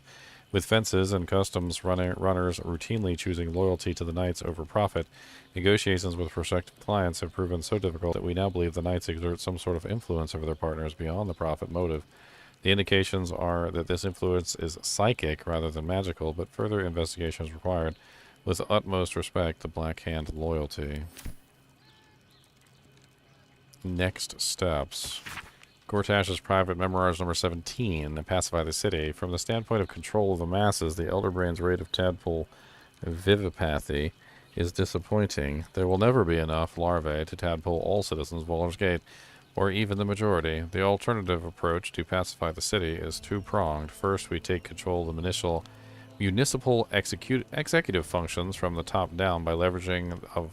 With fences and customs runners routinely choosing loyalty to the Knights over profit, negotiations with prospective clients have proven so difficult that we now believe the Knights exert some sort of influence over their partners beyond the profit motive. The indications are that this influence is psychic rather than magical, but further investigation is required. With utmost respect, the Black Hand Loyalty. Next steps. Gortash's private memoirs number 17, Pacify the City. From the standpoint of control of the masses, the Elder Brain's rate of tadpole vivipathy is disappointing. There will never be enough larvae to tadpole all citizens of Baldur's Gate, or even the majority. The alternative approach to pacify the city is two-pronged. First, we take control of the municipal executive functions from the top down by leveraging of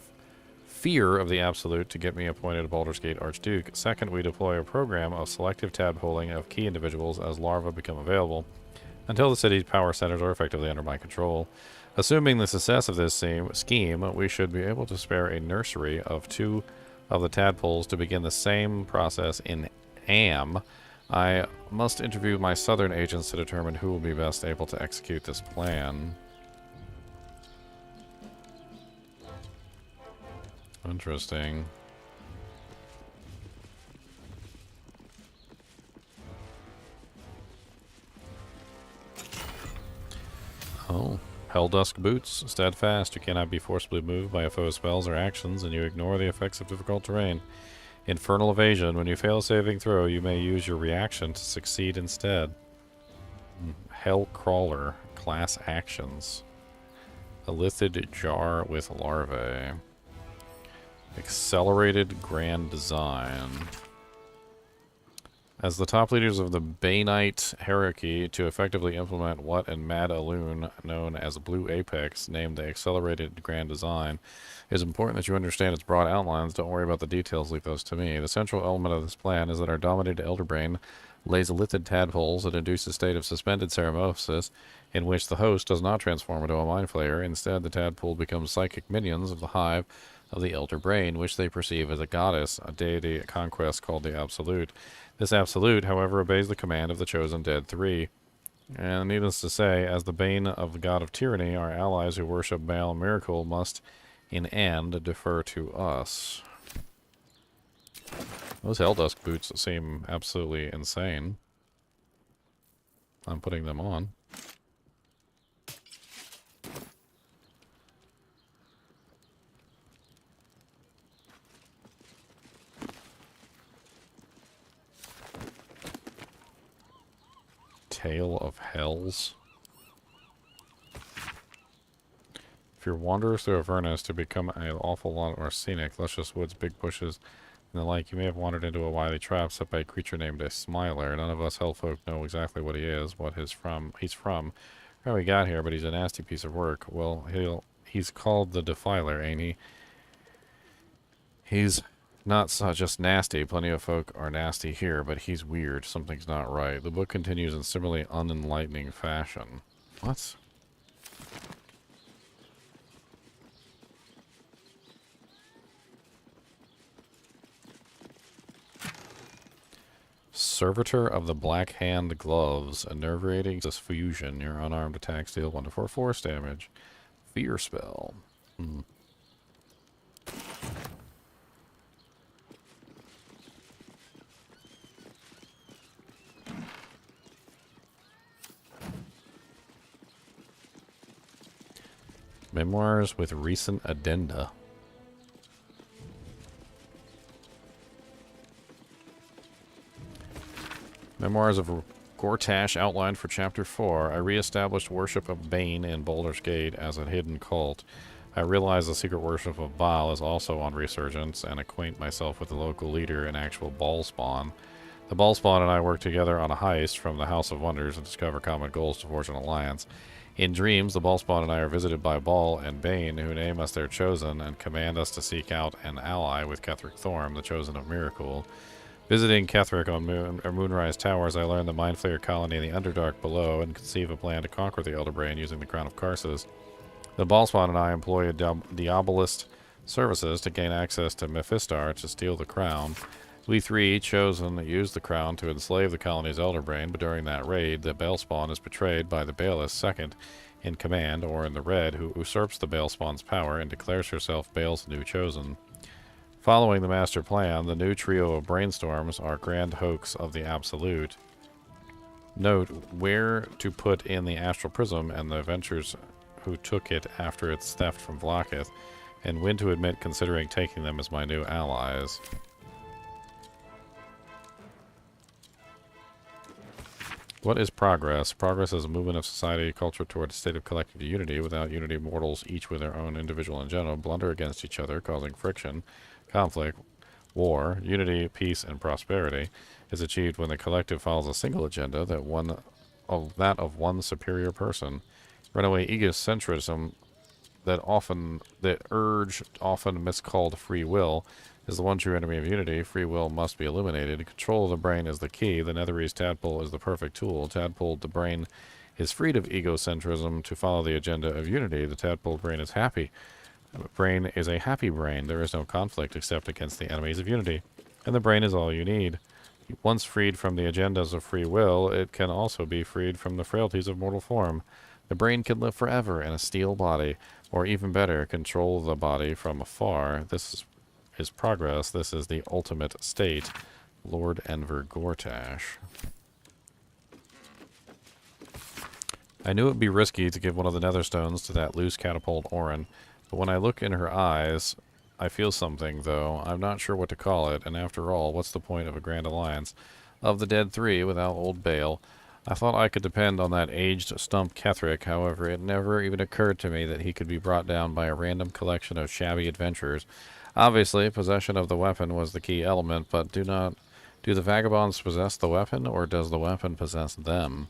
fear of the Absolute to get me appointed a Baldur's Gate Archduke. Second, we deploy a program of selective tadpoling of key individuals as larvae become available, until the city's power centers are effectively under my control. Assuming the success of this scheme, we should be able to spare a nursery of 2 of the tadpoles to begin the same process in Am. I must interview my southern agents to determine who will be best able to execute this plan. Interesting. Oh. Helldusk boots. Steadfast. You cannot be forcibly moved by a foe's spells or actions, and you ignore the effects of difficult terrain. Infernal evasion. When you fail a saving throw, you may use your reaction to succeed instead. Hell crawler. Class actions. A lithid jar with larvae. Accelerated grand design. As the top leaders of the Banite hierarchy to effectively implement what in Mad Aloon, known as Blue Apex, named the Accelerated Grand Design, it is important that you understand its broad outlines. Don't worry about the details, leave those to me. The central element of this plan is that our dominated Elder Brain lays lithid tadpoles that induce a state of suspended ceremosis in which the host does not transform into a mind flayer. Instead, the tadpole becomes psychic minions of the hive of the Elder Brain, which they perceive as a goddess, a deity, a conquest called the Absolute. This Absolute, however, obeys the command of the chosen Dead Three. And needless to say, as the bane of the god of tyranny, our allies who worship Baal and Miracle must, in end, defer to us. Those Helldusk boots seem absolutely insane. I'm putting them on. Tale of Hells. If your wanderers through Avernus to become an awful lot more scenic, luscious woods, big bushes, and the like, you may have wandered into a wily trap set by a creature named a Smiler. None of us Hellfolk know exactly what he is, what he's from, how he got here, but he's a nasty piece of work. Well, he's called the Defiler, ain't he? He's not just nasty. Plenty of folk are nasty here, but he's weird. Something's not right. The book continues in similarly unenlightening fashion. What? Servitor of the Black Hand Gloves. A nerve-rating fusion. Your unarmed attacks deal 1 to 4 force damage. Fear spell. Memoirs with recent addenda. Memoirs of Gortash outlined for Chapter 4. I re-established worship of Bane in Baldur's Gate as a hidden cult. I realize the secret worship of Baal is also on resurgence, and acquaint myself with the local leader and actual Ballspawn. The Ballspawn and I work together on a heist from the House of Wonders and discover common goals to forge an alliance. In dreams, the Ballspawn and I are visited by Baal and Bane, who name us their chosen and command us to seek out an ally with Ketheric Thorm, the chosen of Miracle. Visiting Ketheric on Moonrise Towers, I learn the Mind Flayer colony in the Underdark below and conceive a plan to conquer the Elder Brain using the Crown of Karsus. The Ballspawn and I employ Diabolist services to gain access to Mephistar to steal the crown. We three, chosen, use the crown to enslave the colony's Elder Brain, but during that raid, the Balespawn is betrayed by the Baelist second in command, Orin the Red, who usurps the Balespawn's power and declares herself Bael's new chosen. Following the master plan, the new trio of brainstorms are grand hoax of the Absolute. Note where to put in the Astral Prism and the adventurers who took it after its theft from Vlaakith, and when to admit considering taking them as my new allies. What is progress? Progress is a movement of society, culture toward a state of collective unity. Without unity, mortals, each with their own individual agenda, blunder against each other, causing friction, conflict, war. Unity, peace, and prosperity is achieved when the collective follows a single agenda, that of one superior person. Runaway egocentrism, that urge, often miscalled free will, is the one true enemy of unity. Free will must be eliminated. Control of the brain is the key. The Netherese tadpole is the perfect tool. Tadpole, the brain, is freed of egocentrism to follow the agenda of unity. The tadpole brain is happy. The brain is a happy brain. There is no conflict except against the enemies of unity. And the brain is all you need. Once freed from the agendas of free will, it can also be freed from the frailties of mortal form. The brain can live forever in a steel body, or even better, control the body from afar. This is progress. This is the ultimate state. Lord Enver Gortash. I knew it would be risky to give one of the Netherstones to that loose catapult Orin, but when I look in her eyes, I feel something, though. I'm not sure what to call it, and after all, what's the point of a grand alliance of the dead three without old Bale? I thought I could depend on that aged stump Ketherick. However, it never even occurred to me that he could be brought down by a random collection of shabby adventurers. Obviously, possession of the weapon was the key element, but do the vagabonds possess the weapon, or does the weapon possess them?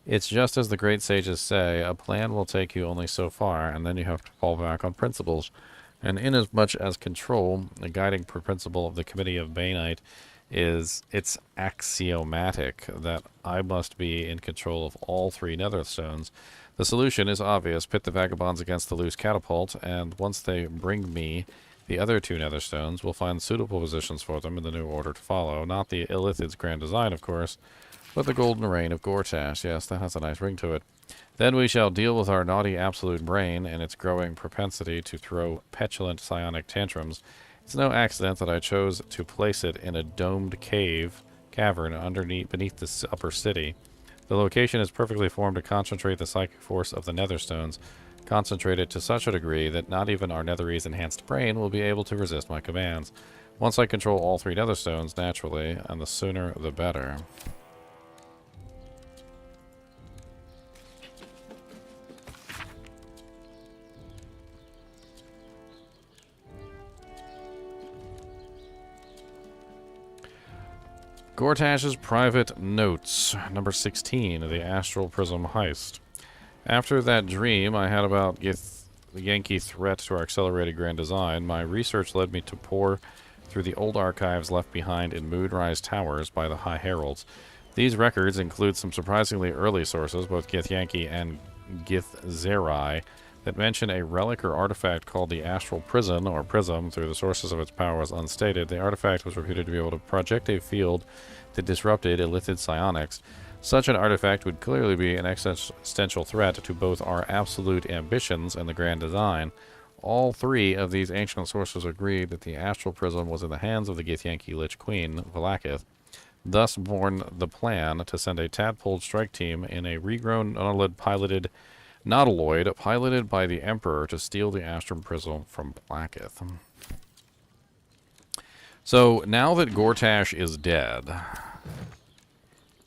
It's just as the great sages say, a plan will take you only so far, and then you have to fall back on principles. And inasmuch as control, the guiding principle of the Committee of Bainite, it's axiomatic that I must be in control of all three Netherstones. The solution is obvious. Pit the vagabonds against the loose catapult, and once they bring me the other two Netherstones, we'll find suitable positions for them in the new order to follow. Not the Illithid's grand design, of course, but the golden reign of Gortash. Yes, that has a nice ring to it. Then we shall deal with our naughty absolute brain and its growing propensity to throw petulant psionic tantrums. It's no accident that I chose to place it in a domed cavern beneath the upper city. The location is perfectly formed to concentrate the psychic force of the Netherstones, concentrate it to such a degree that not even our Netherese enhanced brain will be able to resist my commands. Once I control all three Netherstones, naturally, and the sooner the better. Gortash's private notes, number 16, the Astral Prism heist. After that dream I had about the Yankee threat to our accelerated grand design, my research led me to pore through the old archives left behind in Moonrise Towers by the High Heralds. These records include some surprisingly early sources, both Githyanki and Githzerai, that mention a relic or artifact called the Astral Prism, or Prism. Through the sources of its power was unstated. The artifact was reputed to be able to project a field that disrupted Illithid psionics. Such an artifact would clearly be an existential threat to both our absolute ambitions and the grand design. All three of these ancient sources agreed that the Astral Prism was in the hands of the Githyanki Lich Queen, Valakith. Thus born the plan to send a tadpole strike team in a regrown Nautiloid piloted by the Emperor to steal the Astral Prism from Blackith. So now that Gortash is dead,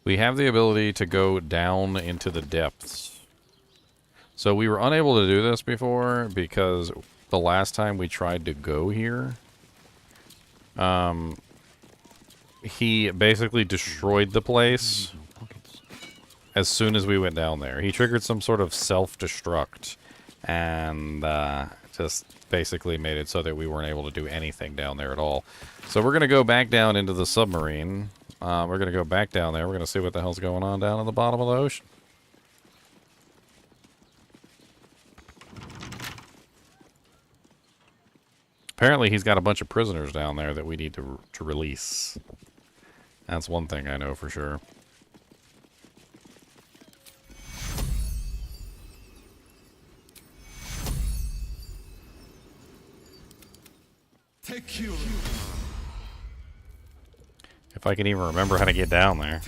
we have the ability to go down into the depths. So we were unable to do this before because the last time we tried to go here, he basically destroyed the place as soon as we went down there. He triggered some sort of self-destruct and just basically made it so that we weren't able to do anything down there at all. So we're going to go back down into the submarine. We're going to go back down there. We're going to see what the hell's going on down in the bottom of the ocean. Apparently he's got a bunch of prisoners down there that we need to release. That's one thing I know for sure. If I can even remember how to get down there.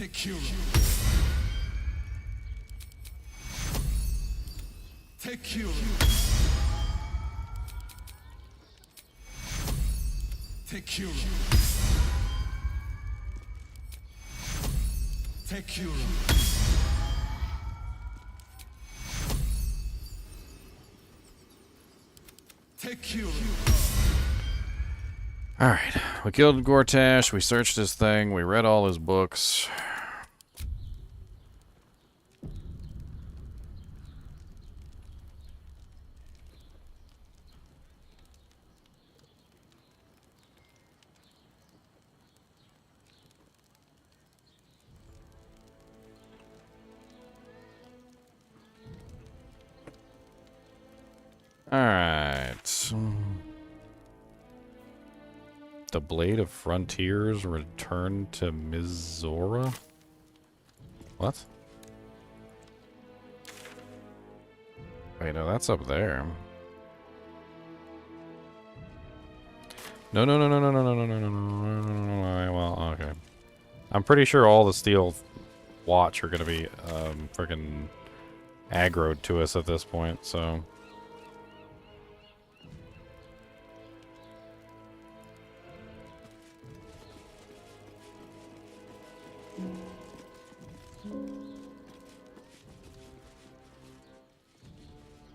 Alright, we killed Gortash, we searched his thing, we read all his books. Alright. The Blade of Frontiers returned to Mizora? What? Wait, no, that's up there. No, no, no, no, no, no, no, no, no, no, no, no, no, well, okay. I'm pretty sure all the steel watch are gonna be, freaking aggroed to us at this point, so...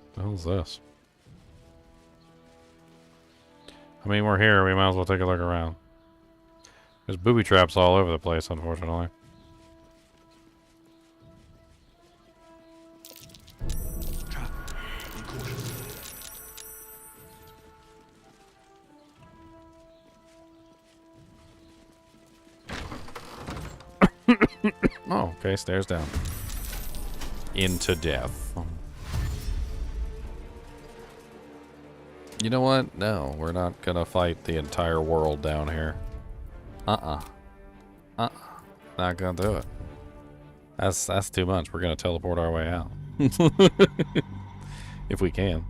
What the hell's this? I mean, we're here. We might as well take a look around. There's booby traps all over the place, unfortunately. Oh, okay. Stairs down. Into death. You know what? No, we're not gonna fight the entire world down here. Not gonna do it. That's too much. We're gonna teleport our way out. If we can.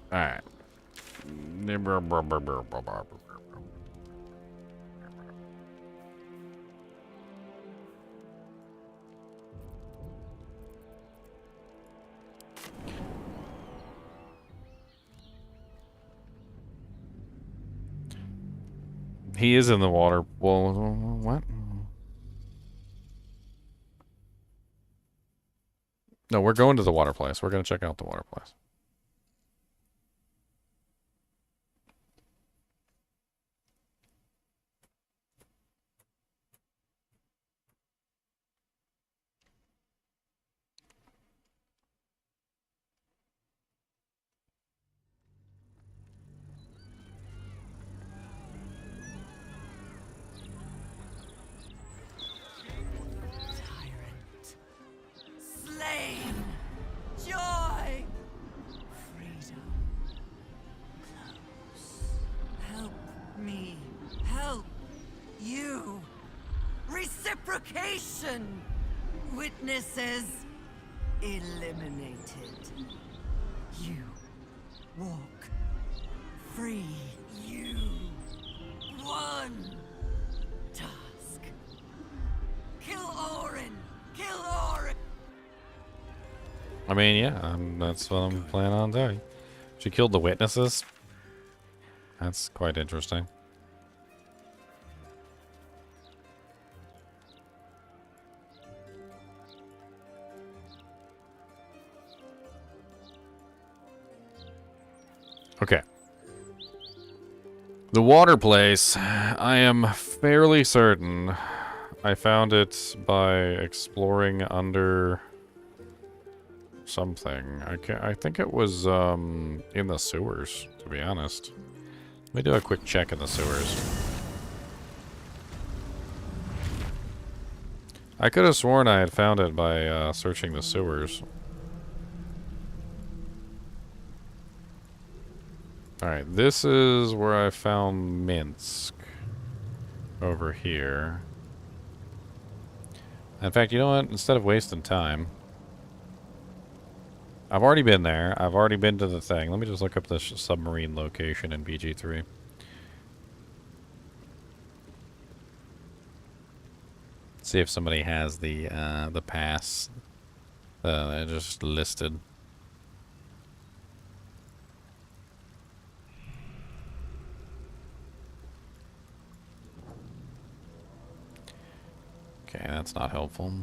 Alright. He is in the water. Well, what? No, we're going to the water place. We're going to check out the water place. Slain! Joy! Freedom. Close. Help me. Help you. Reciprocation! Witnesses eliminated. You walk free. You won. Task. Kill Orin! Kill Orin! I mean, yeah, that's what I'm planning on doing. She killed the witnesses. That's quite interesting. Okay. The water place, I am fairly certain I found it by exploring under something. I think it was in the sewers, to be honest. Let me do a quick check in the sewers. I could have sworn I had found it by searching the sewers. Alright, this is where I found Minsk. Over here. In fact, you know what? Instead of wasting time, I've already been there. I've already been to the thing. Let me just look up this submarine location in BG3. See if somebody has the pass. They're just listed. Okay, that's not helpful.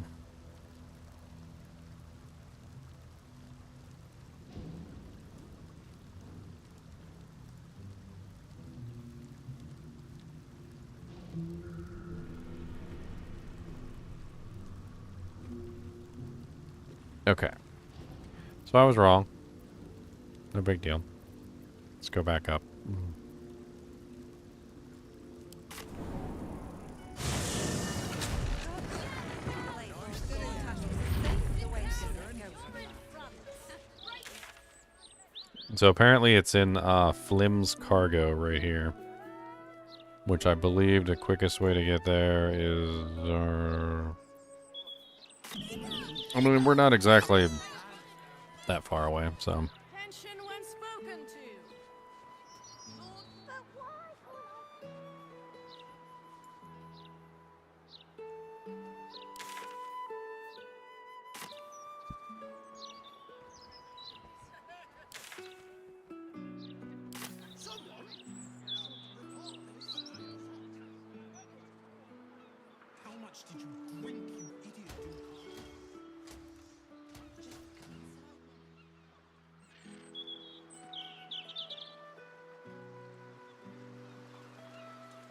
Okay. So I was wrong. No big deal. Let's go back up. So apparently it's in Flim's cargo right here. Which I believe the quickest way to get there is... I mean, we're not exactly that far away, so...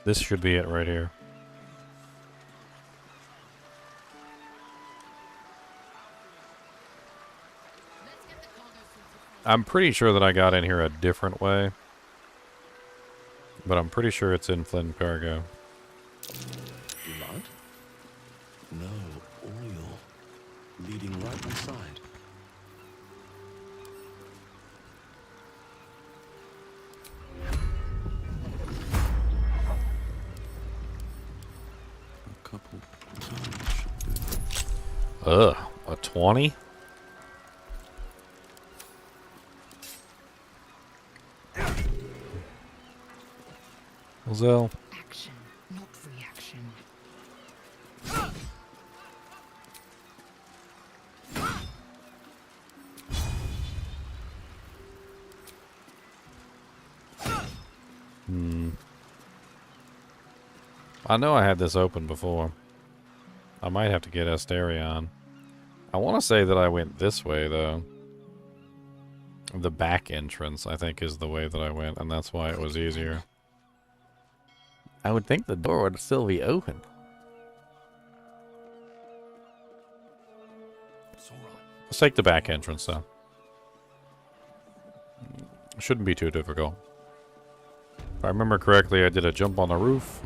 This should be it right here. I'm pretty sure that I got in here a different way. But I'm pretty sure it's in Flynn Cargo. Blood? No, oil. Leading right inside. Ugh, a 20? Zell. Action, not reaction. I know I had this open before. I might have to get Asterion. I want to say that I went this way, though. The back entrance, I think, is the way that I went, and that's why it was easier. I would think the door would still be open. Let's take the back entrance, though. Shouldn't be too difficult. If I remember correctly, I did a jump on the roof.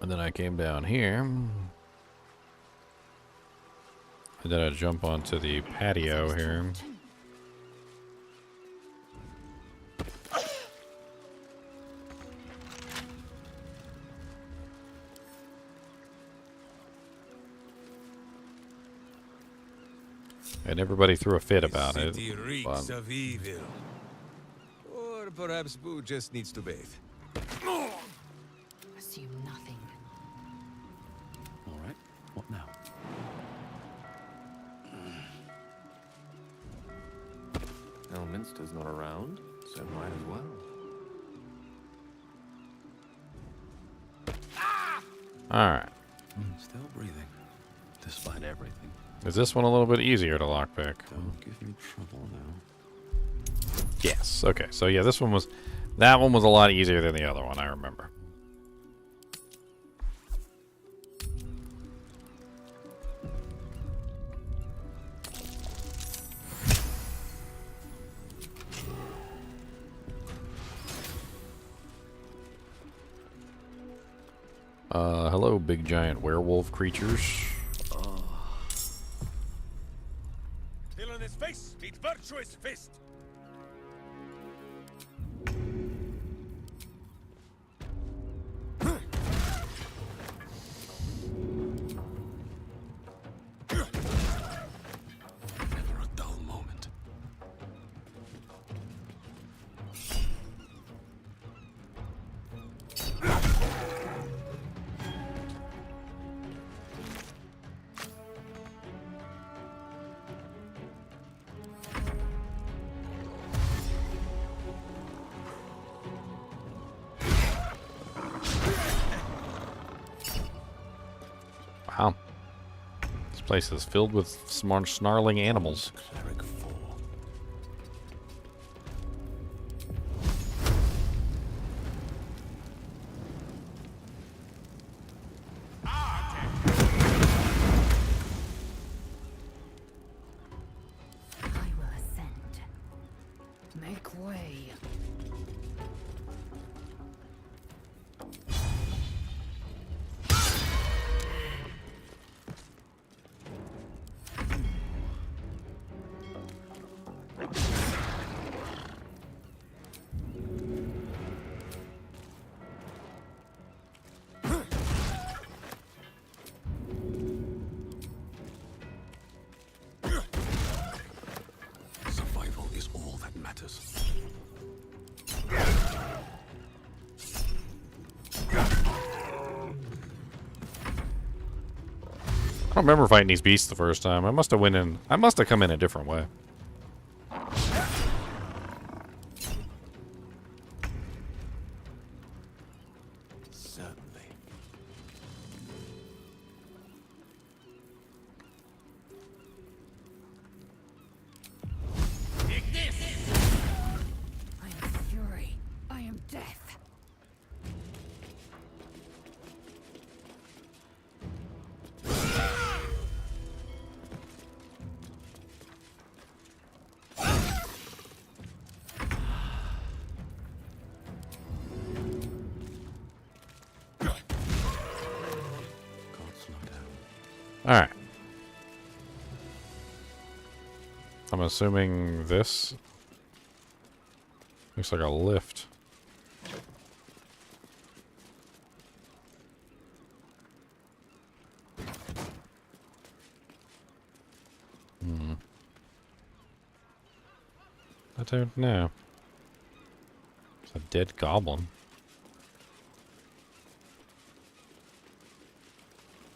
And then I came down here. And then I jump onto the patio here. And everybody threw a fit about it. City reeks of evil. Or perhaps Boo just needs to bathe. Assume nothing. All right, what now? Elminster's not around, so might as well. Alright. Still breathing, despite everything. Is this one a little bit easier to lockpick? Don't give me trouble now. Yes. Okay. So yeah, this one was... That one was a lot easier than the other one, I remember. Hello, big giant werewolf creatures. Still on his face, meet virtuous fist. Never a dull moment. Wow. This place is filled with smart, snarling animals. Make way. Survival is all that matters. I don't remember fighting these beasts the first time. I must have went in. I must have come in a different way. Certainly. Take this! I am fury. I am death. Alright. I'm assuming this looks like a lift. I don't know. It's a dead goblin.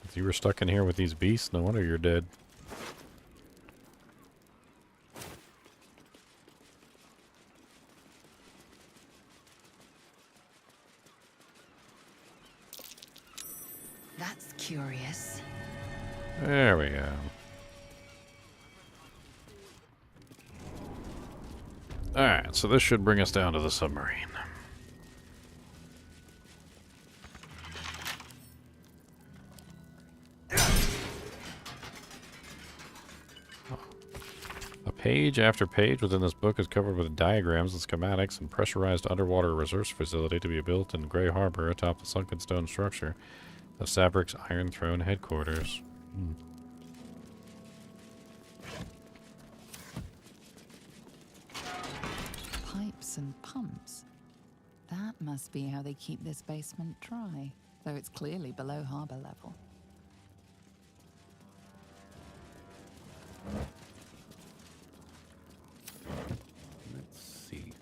If you were stuck in here with these beasts, no wonder you're dead. That's curious. There we go. Alright, so this should bring us down to the submarine. Page after page within this book is covered with diagrams and schematics and pressurized underwater research facility to be built in Grey Harbor atop the sunken stone structure of Sabrick's Iron Throne headquarters. Pipes and pumps. That must be how they keep this basement dry, though it's clearly below harbor level. Let's see.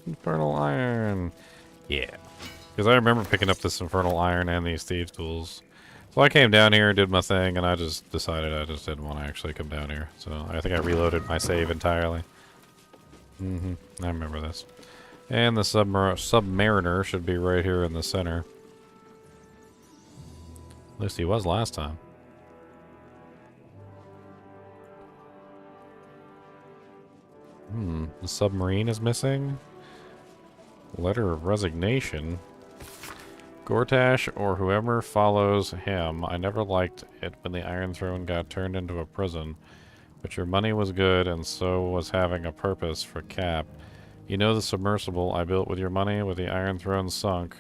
Infernal Iron. Yeah. Because I remember picking up this Infernal Iron and these Thieves' Tools. So I came down here and did my thing, and I just decided I just didn't want to actually come down here. So I think I reloaded my save entirely. I remember this. And the Submariner should be right here in the center. At least he was last time. The submarine is missing. Letter of resignation. Gortash or whoever follows him. I never liked it when the Iron Throne got turned into a prison. But your money was good and so was having a purpose for Cap. You know the submersible I built with your money with the Iron Throne sunk.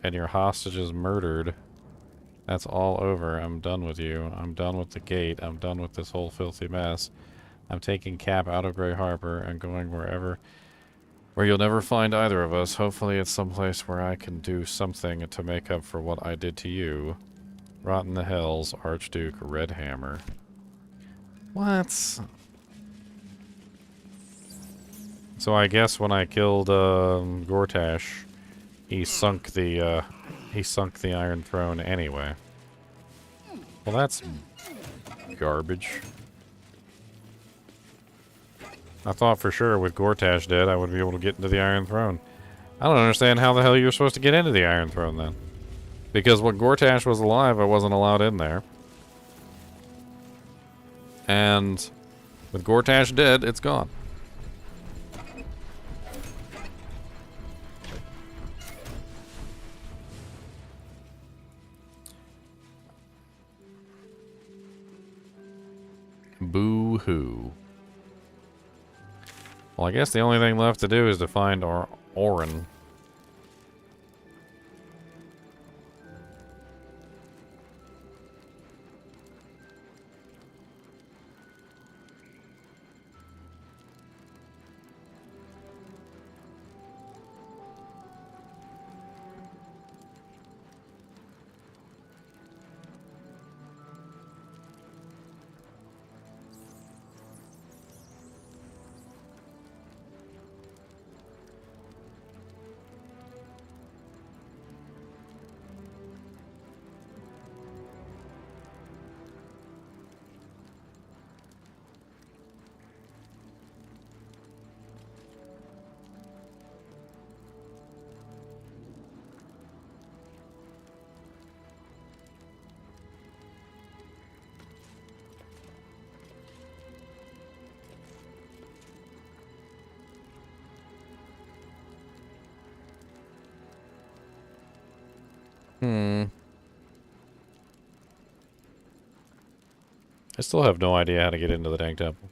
And your hostages murdered. That's all over. I'm done with you. I'm done with the gate. I'm done with this whole filthy mess. I'm taking Cap out of Grey Harbor and going where you'll never find either of us. Hopefully it's someplace where I can do something to make up for what I did to you. Rot in the hells, Archduke Red Hammer. What? So I guess when I killed Gortash, he sunk the Iron Throne anyway. Well, that's garbage. I thought for sure with Gortash dead, I would be able to get into the Iron Throne. I don't understand how the hell you were supposed to get into the Iron Throne then. Because when Gortash was alive, I wasn't allowed in there. And with Gortash dead, it's gone. Boo-hoo. Well, I guess the only thing left to do is to find Orin. I still have no idea how to get into the Dank Temple.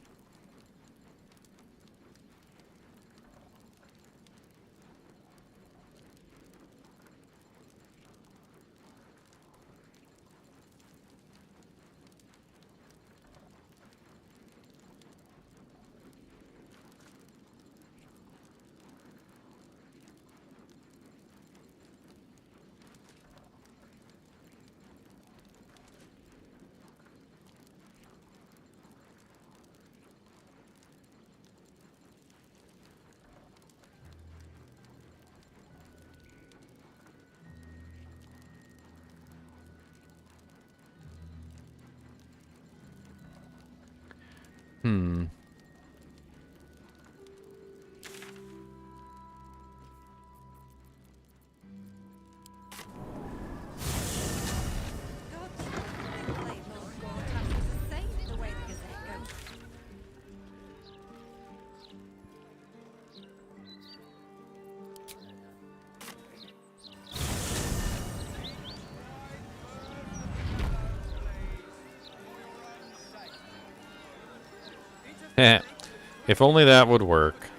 If only that would work.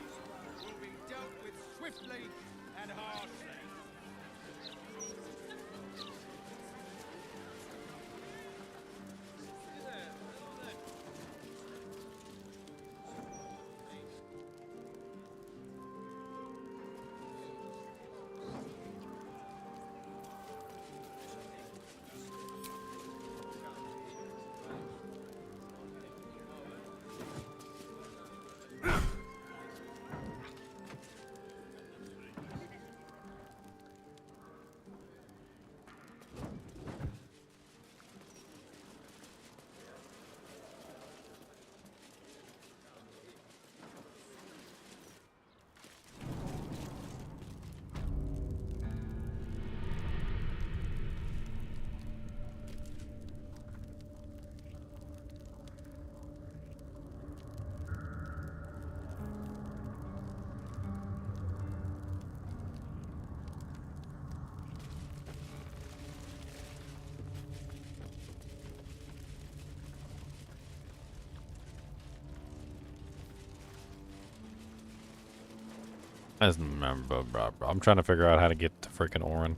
I'm trying to figure out how to get to freaking Orin.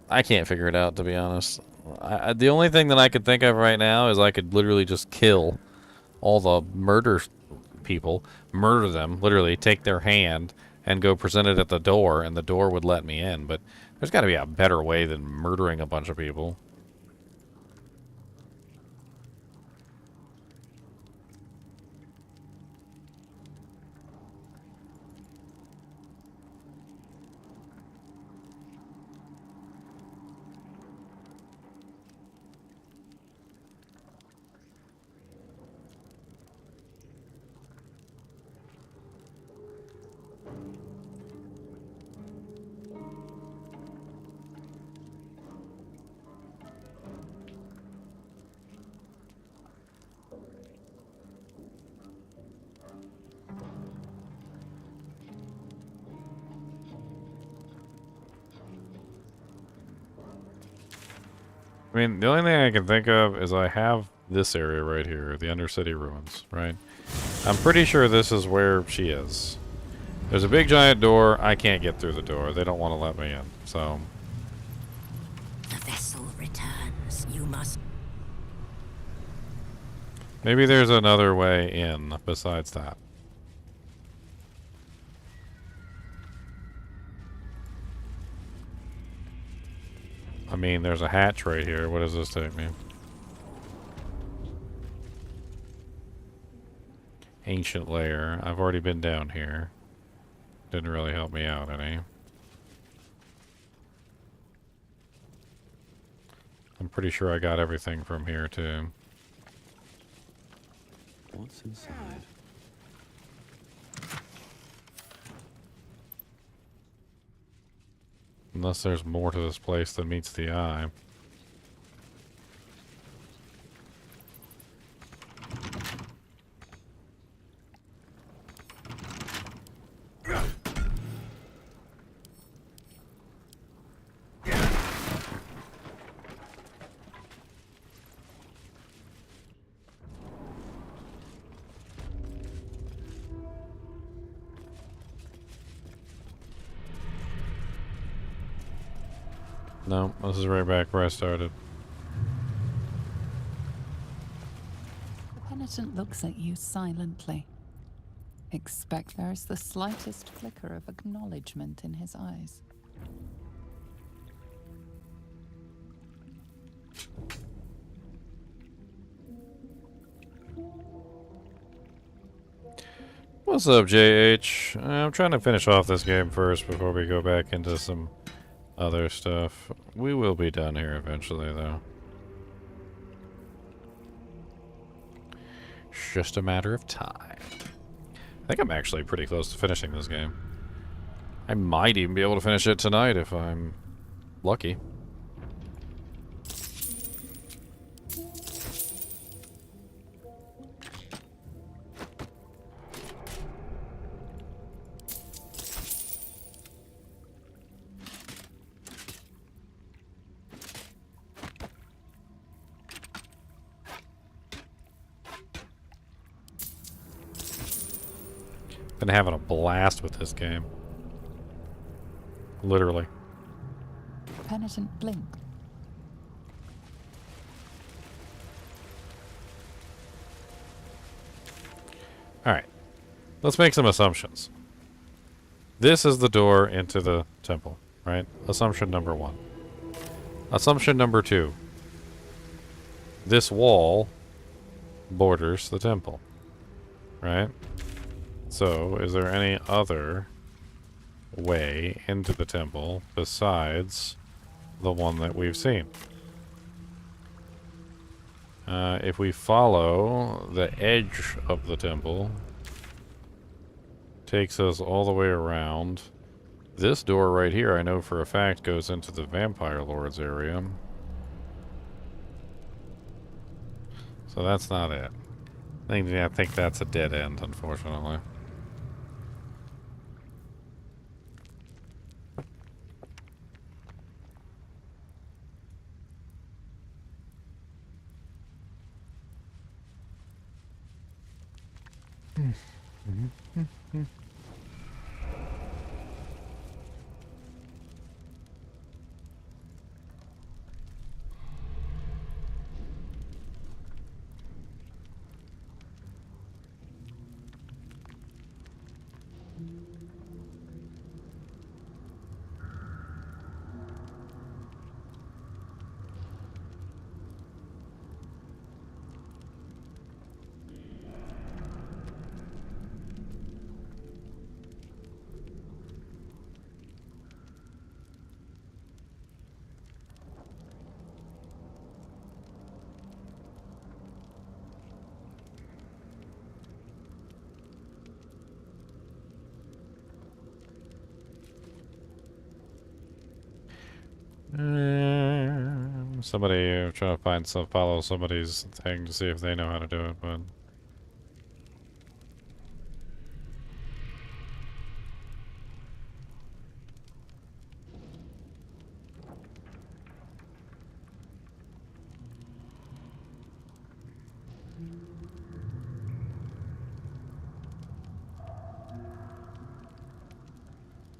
I can't figure it out, to be honest. The only thing that I could think of right now is I could literally just kill all the murder people, murder them, literally take their hand and go present it at the door, and the door would let me in. But there's got to be a better way than murdering a bunch of people. I mean, the only thing I can think of is I have this area right here, the Undercity Ruins, right? I'm pretty sure this is where she is. There's a big giant door. I can't get through the door. They don't want to let me in, so... The vessel returns. You must... Maybe there's another way in besides that. I mean, there's a hatch right here. What does this take me? Ancient lair. I've already been down here. Didn't really help me out any. I'm pretty sure I got everything from here too. What's inside? Unless there's more to this place than meets the eye. No, this is right back where I started. The penitent looks at you silently. Expect there is the slightest flicker of acknowledgement in his eyes. What's up, JH? I'm trying to finish off this game first before we go back into some other stuff. We will be done here eventually, though. It's just a matter of time. I think I'm actually pretty close to finishing this game. I might even be able to finish it tonight if I'm lucky. Been having a blast with this game. Literally. Penitent blinked. Alright. Let's make some assumptions. This is the door into the temple, right? Assumption number 1. Assumption number 2. This wall borders the temple, right? So, is there any other way into the temple besides the one that we've seen? If we follow the edge of the temple, takes us all the way around. This door right here, I know for a fact, goes into the Vampire Lord's area. So that's not it. I think that's a dead end, unfortunately. Somebody trying to find follow somebody's thing to see if they know how to do it, but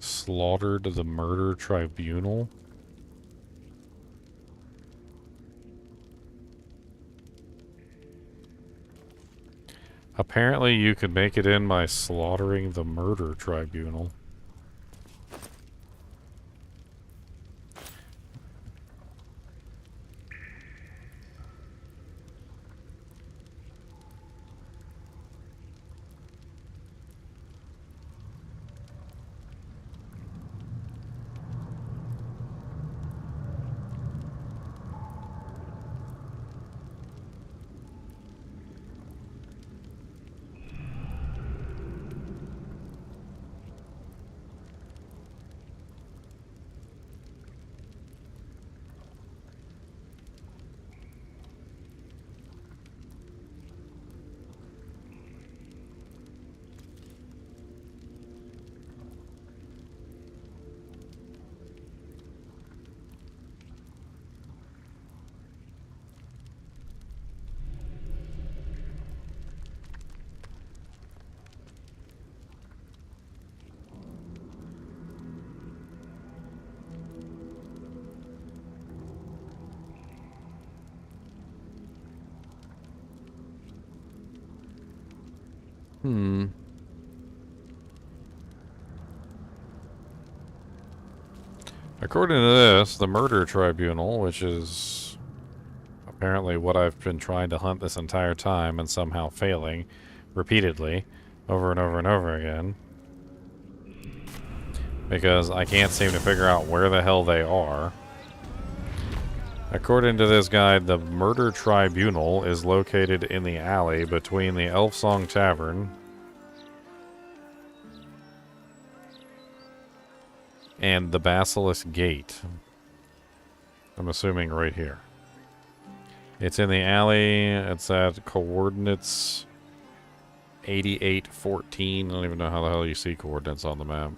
Slaughtered the murder tribunal? Apparently you could make it in by slaughtering the murder tribunal. According to this, the murder tribunal, which is apparently what I've been trying to hunt this entire time and somehow failing repeatedly over and over and over again, because I can't seem to figure out where the hell they are. According to this guide, the murder tribunal is located in the alley between the Elfsong Tavern and the Basilisk Gate. I'm assuming right here. It's in the alley. It's at coordinates 8814. I don't even know how the hell you see coordinates on the map.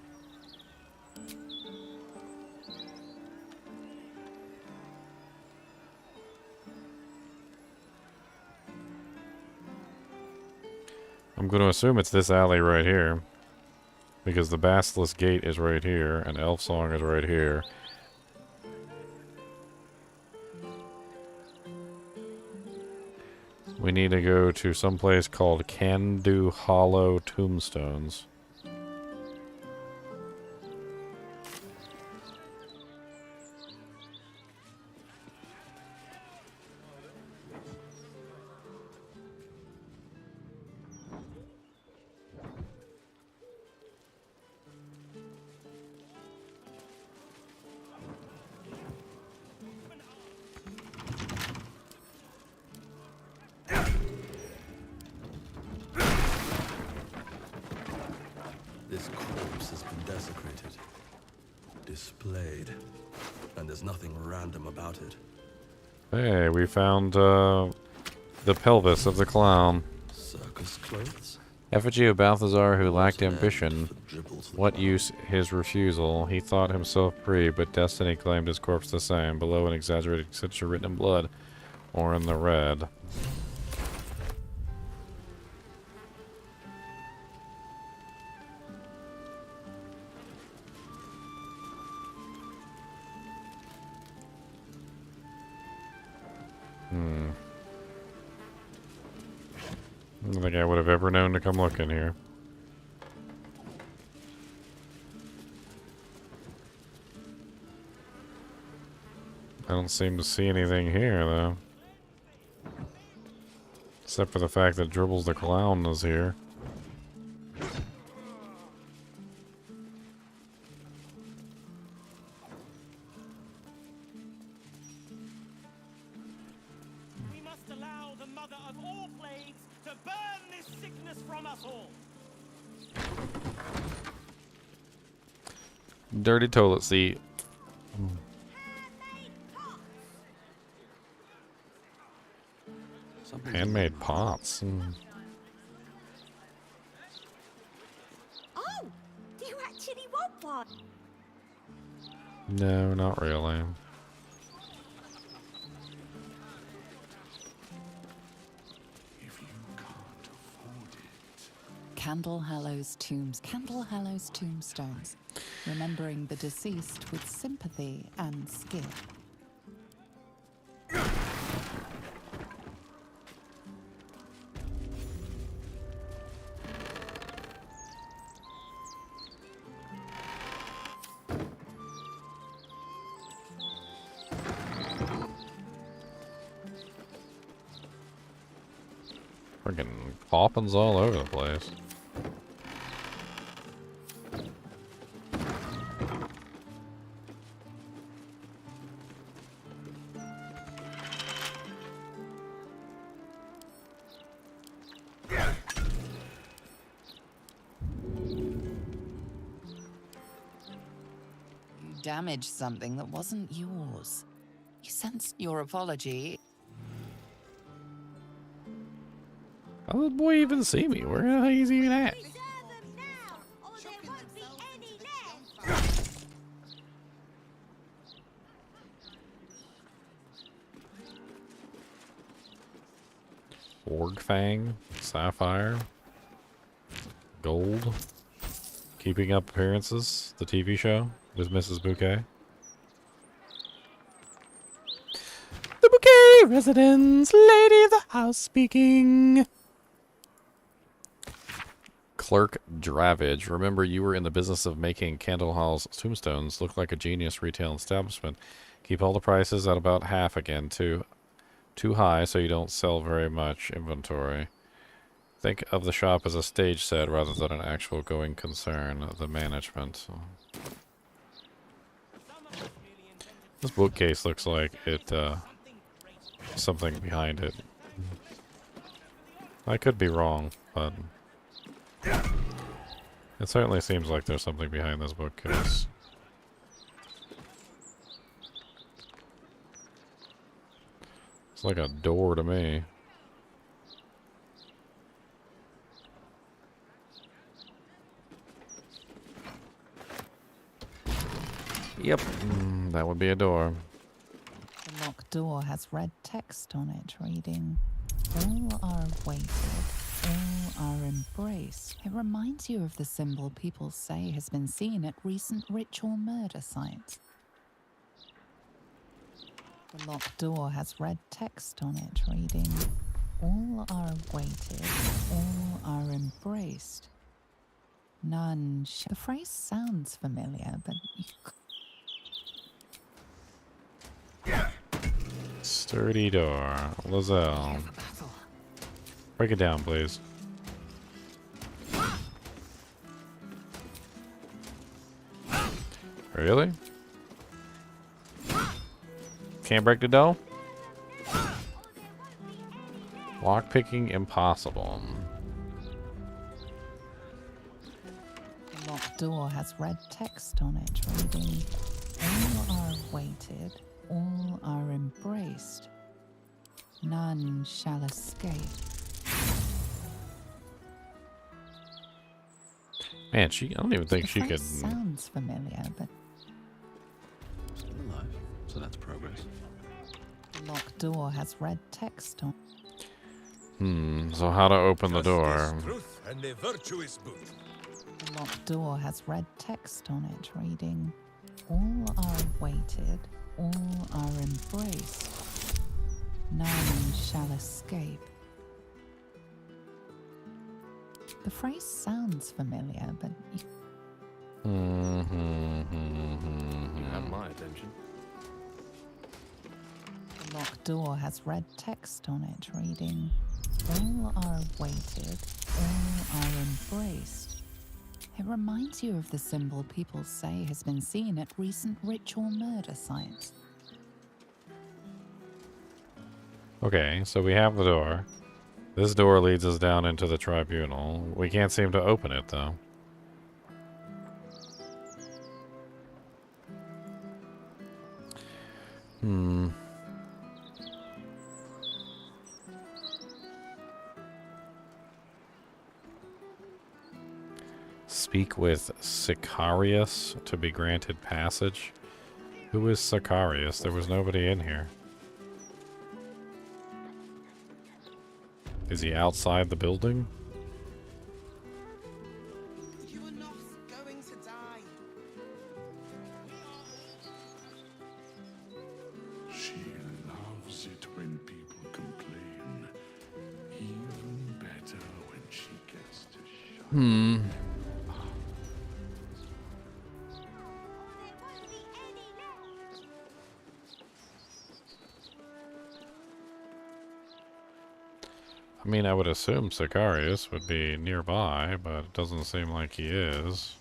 I'm going to assume it's this alley right here, because the Basilisk Gate is right here, and Elfsong is right here. We need to go to some place called Candu Hollow Tombstones. This corpse has been desecrated, displayed, and there's nothing random about it. Hey, we found the pelvis of the clown. Circus clothes? Effigy of Balthazar who lacked ambition. What use his refusal? He thought himself free, but destiny claimed his corpse the same. Below an exaggerated signature written in blood, or in the red. I don't think I would have ever known to come look in here. I don't seem to see anything here, though. Except for the fact that Dribbles the Clown is here. Dirty toilet seat. Handmade pots. Oh, do you actually want one? No, not really. If Candlehallows tombstones, remembering the deceased with sympathy and skill. Freaking coffins all over the place. You damaged something that wasn't yours. You sensed your apology. How did the boy even see me? Where the hell is he even at? Orgfang, Sapphire, Gold, Keeping Up Appearances, the TV show with Mrs. Bouquet. The Bouquet residence, lady of the house speaking. Clerk Dravage, remember you were in the business of making Candle Hall's tombstones look like a genius retail establishment. Keep all the prices at about half again, too high so you don't sell very much inventory. Think of the shop as a stage set rather than an actual going concern, the management. This bookcase looks like it, something behind it. I could be wrong, but it certainly seems like there's something behind this bookcase. It's like a door to me. Yep, that would be a door. The locked door has red text on it reading, "All are waited, all are embraced." It reminds you of the symbol people say has been seen at recent ritual murder sites. The locked door has red text on it reading, "All are waited, all are embraced. None The phrase sounds familiar, but Sturdy door. Lizelle. Break it down, please. Really? Can't break the door? Lockpicking impossible. the locked door has red text on it reading, "All are waited, all are embraced. None shall escape." Man, I don't even think she could. Sounds familiar, but Still alive, so that's progress. the locked door has red text on. So how to open the door? Truth and a virtuous boot. The locked door has red text on it reading, "All are waited, all are embraced. None shall escape." The phrase sounds familiar, but You have my attention. the locked door has red text on it reading, "All are waited, all are embraced." It reminds you of the symbol people say has been seen at recent ritual murder sites. Okay, so we have the door. This door leads us down into the tribunal. We can't seem to open it, though. Speak with Sicarius to be granted passage. Who is Sicarius? There was nobody in here. Is he outside the building? Hmm. I mean, I would assume Sicarius would be nearby, but it doesn't seem like he is.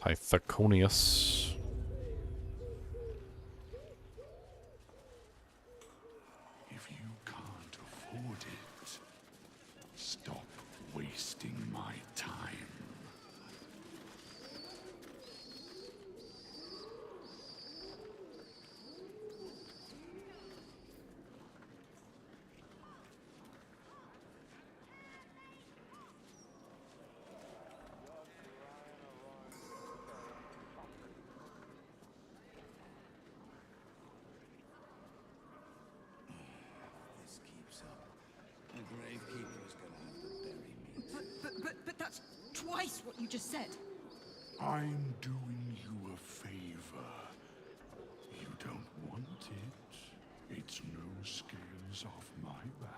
Pythagonius. If you can't afford it, stop wasting my time. But that's twice what you just said. I'm doing you a favor. You don't want it. It's no scales off my back.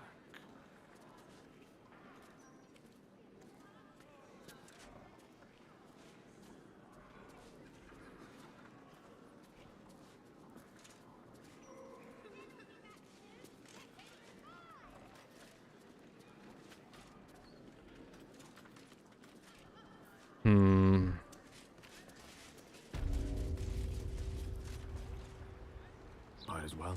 Hmm. Might as well.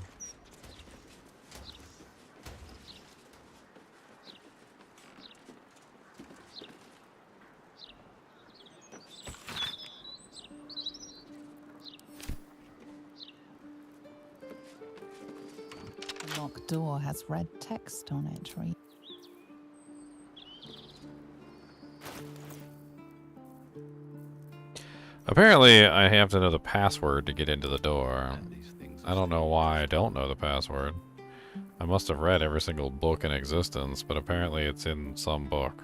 The locked door has red text on it. Apparently, I have to know the password to get into the door. I don't know why I don't know the password. I must have read every single book in existence, but apparently it's in some book.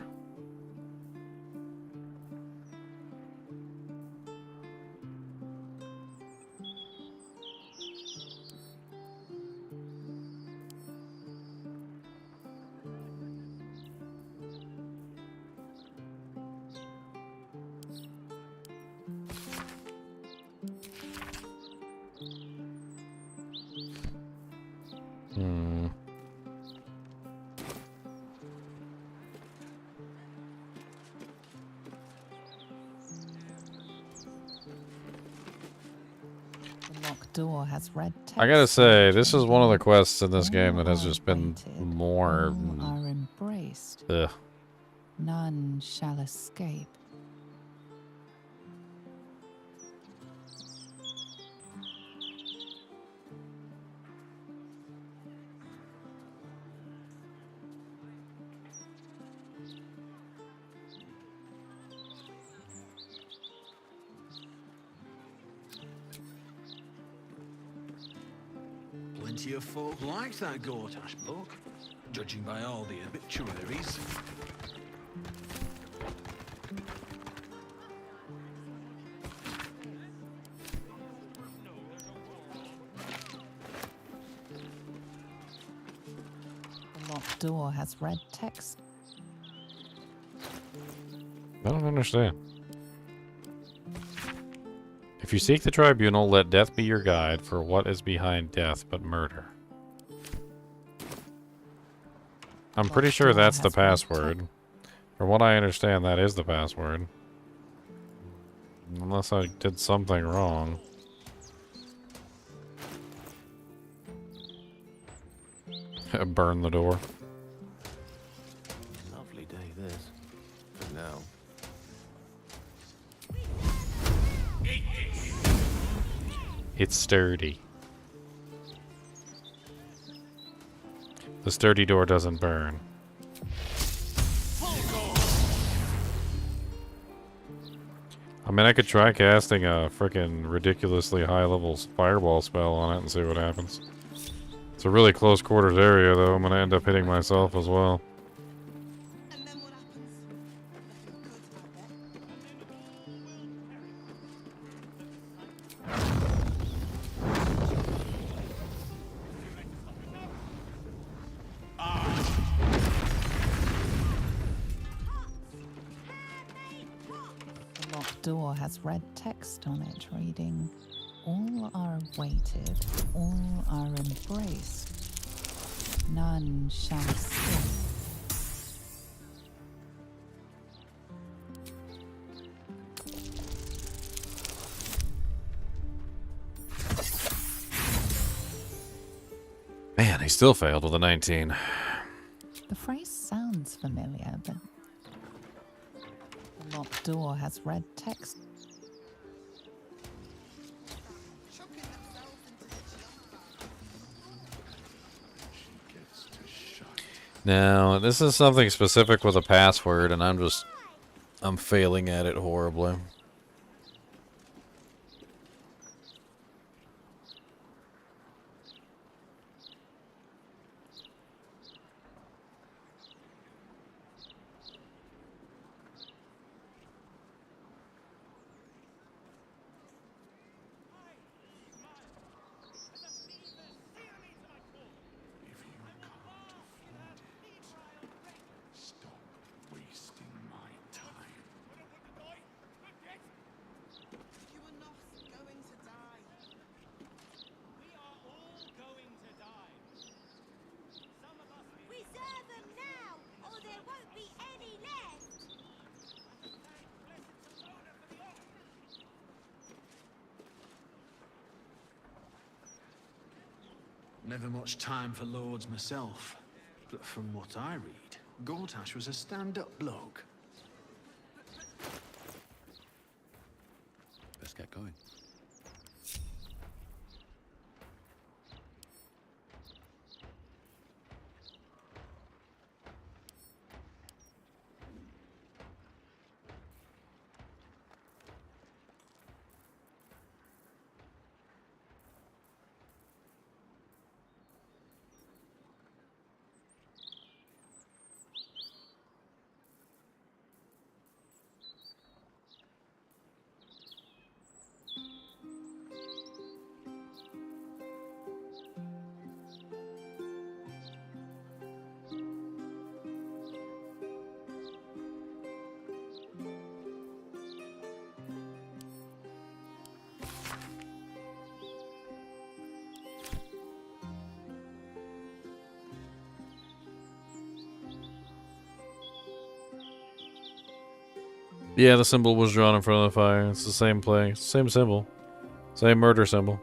Hmm. The locked door has red text. I gotta say, this is one of the quests in this game that has just been more... All are embraced. Ugh. None shall escape. Plenty of folk like that Gortash bloke, judging by all the obituaries. The locked door has red text. I don't understand. If you seek the tribunal, let death be your guide, for what is behind death but murder? I'm pretty sure that's the password. From what I understand, that is the password. Unless I did something wrong. Burn the door. Lovely day this. For now. It's sturdy. The sturdy door doesn't burn. I mean, I could try casting a frickin' ridiculously high-level fireball spell on it and see what happens. It's a really close quarters area, though. I'm gonna end up hitting myself as well. door has red text on it reading, "All are awaited, all are embraced. None shall escape." Man, he still failed with a 19. The phrase sounds familiar, but the locked door has red text. Now, this is something specific with a password, and I'm failing at it horribly. Never much time for lords myself, but from what I read, Gortash was a stand-up bloke. Let's get going. Yeah, the symbol was drawn in front of the fire. It's the same place, same symbol, same murder symbol.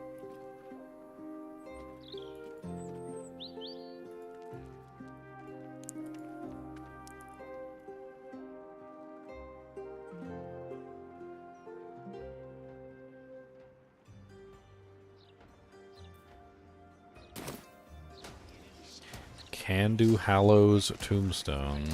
Candu Hallows Tombstone.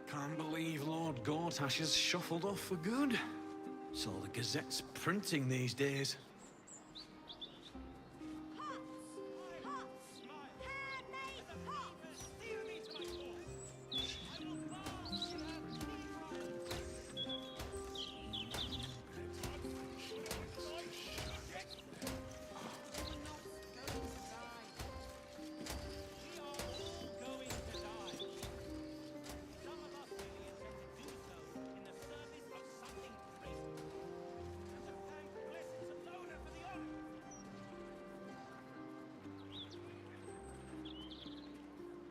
Can't believe Lord Gortash has shuffled off for good. It's all the Gazette's printing these days.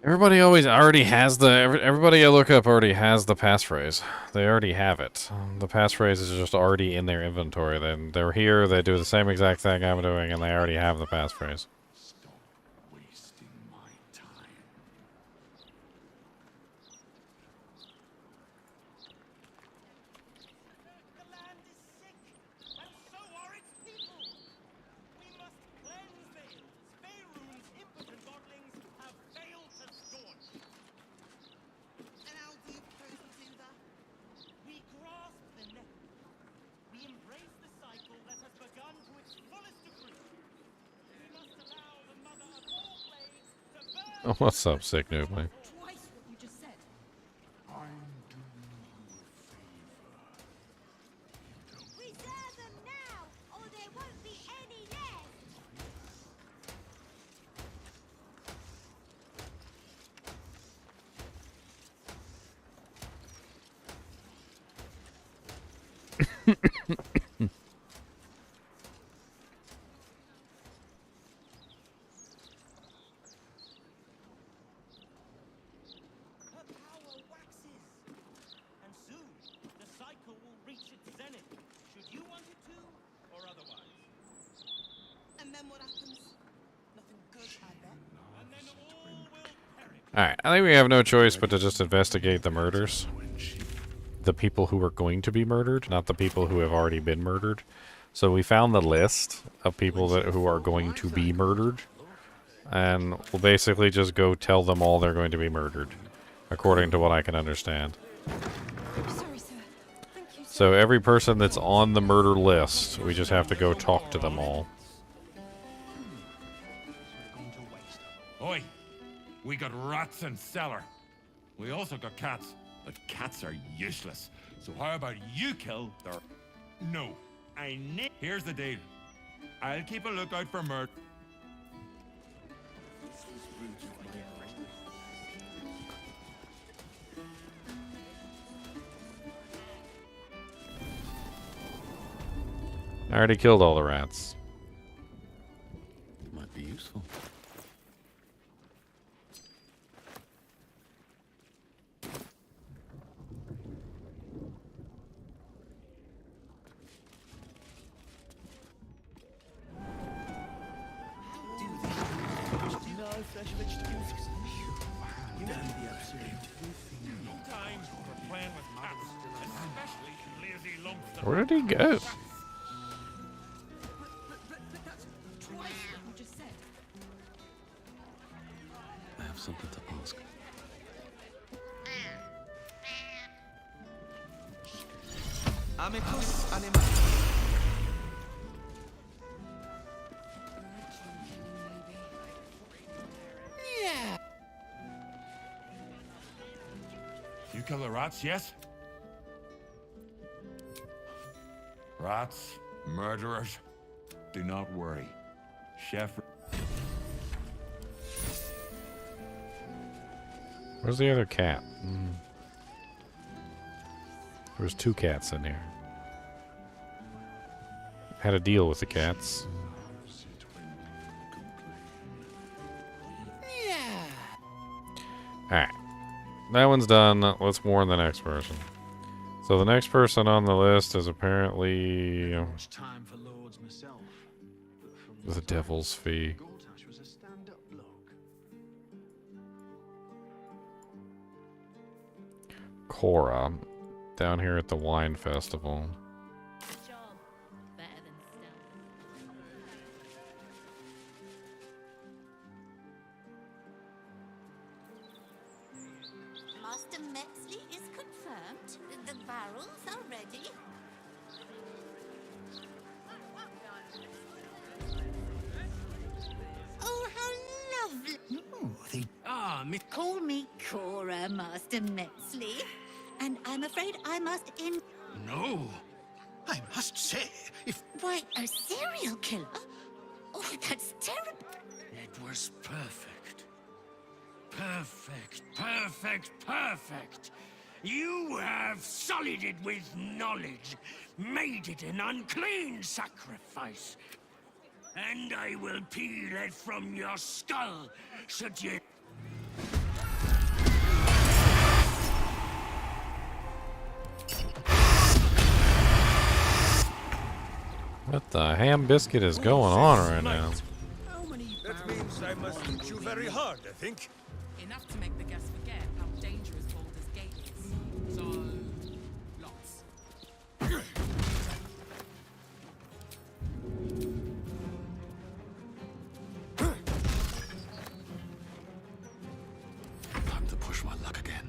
Everybody always already has the... Everybody I look up already has the passphrase. They already have it. The passphrase is just already in their inventory. They're here, they do the same exact thing I'm doing, and they already have the passphrase. Oh, what's up, sick noob, man? Alright, I think we have no choice but to just investigate the murders. The people who are going to be murdered, not the people who have already been murdered. So we found the list of people who are going to be murdered. And we'll basically just go tell them all they're going to be murdered. According to what I can understand. So every person that's on the murder list, we just have to go talk to them all. Oi! We got rats in cellar. We also got cats, but cats are useless. So how about you kill their... No, I need... Here's the deal. I'll keep a lookout for murder. I already killed all the rats. Might be useful. Fresh vegetables. You can be absurd. No time for playing with cats, especially lazy lumps. Where did he go? I have something to ask. Amicus animatus. You kill the rats, yes? Rats, murderers. Do not worry. Chef... Where's the other cat? There's 2 cats in here. Had a deal with the cats. Alright. That one's done. Let's warn the next person. So the next person on the list is apparently... Time for lords myself. the Devil's Fee. Gortash was a stand-up bloke. Cora. Down here at the wine festival. Master Metzley is confirmed. The barrels are ready. Oh, how lovely. Call me Cora, Master Metzley. And I'm afraid I must No. I must say, if... Why, a serial killer? Oh, that's terrible. It was perfect. Perfect, perfect, perfect. You have sullied it with knowledge, made it an unclean sacrifice. And I will peel it from your skull, should you... What the ham biscuit is going on right now? That means I must hit you very hard, I think. Enough to make the guests forget how dangerous Baldur's Gate is. So, lots. Time to push my luck again.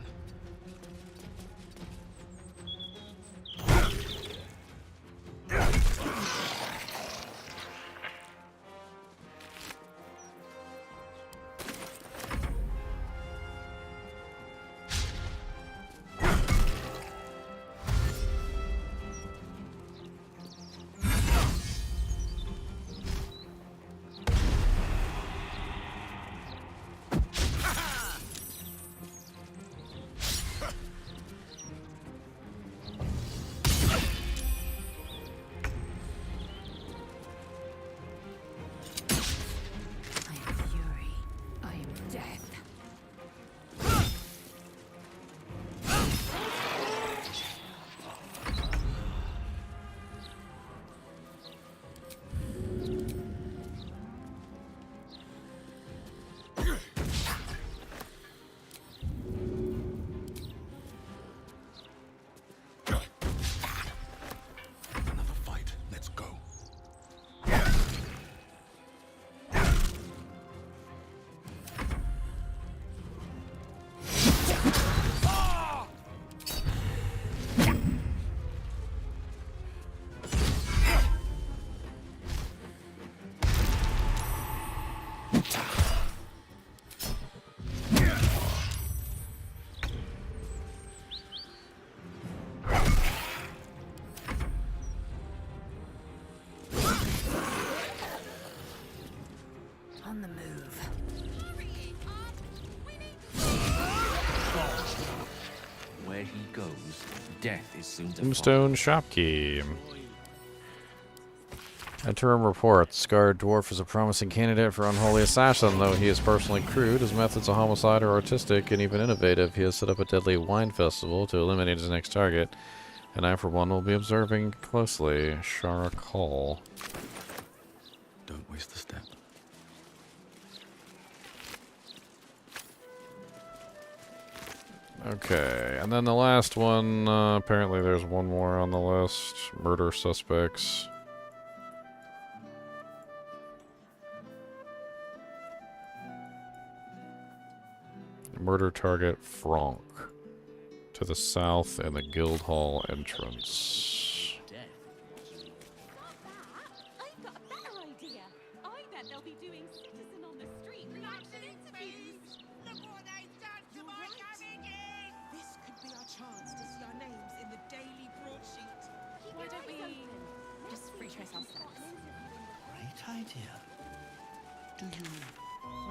On the move. Where he goes, death is soon to follow. Tombstone Shopkey. Interim report. Scarred Dwarf is a promising candidate for Unholy Assassin, though he is personally crude. His methods of homicide are artistic and even innovative. He has set up a deadly wine festival to eliminate his next target, and I, for one, will be observing closely. Shara Call. Don't waste a step. Okay, and then the last one, apparently there's one more on the list. Murder suspects. Murder target Franck. To the south in the Guildhall entrance. I've got a better idea. I bet they'll be doing citizen on the street reaction interviews. Look what they've done to my coming in! This could be our chance to see our names in the daily broadsheet. Why don't we just retrace our steps? Great idea. Do you...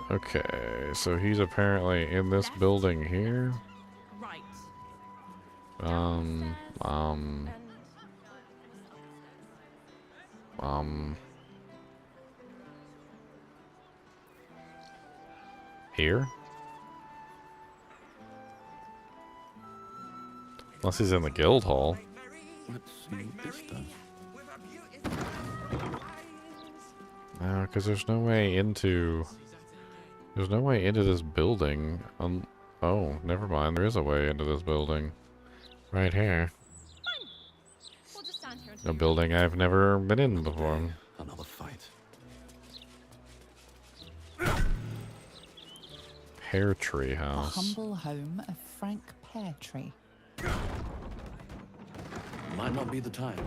Okay, so he's apparently in this building here. Right. Here? Unless he's in the guild hall. Let's see what this does. No, because there's no way into... There's no way into this building. Oh, never mind. There is a way into this building. Right here. We'll just stand here A building I've never been in before. Another fight. Pear Tree The House. humble home of Frank Peartree. Might not be the time.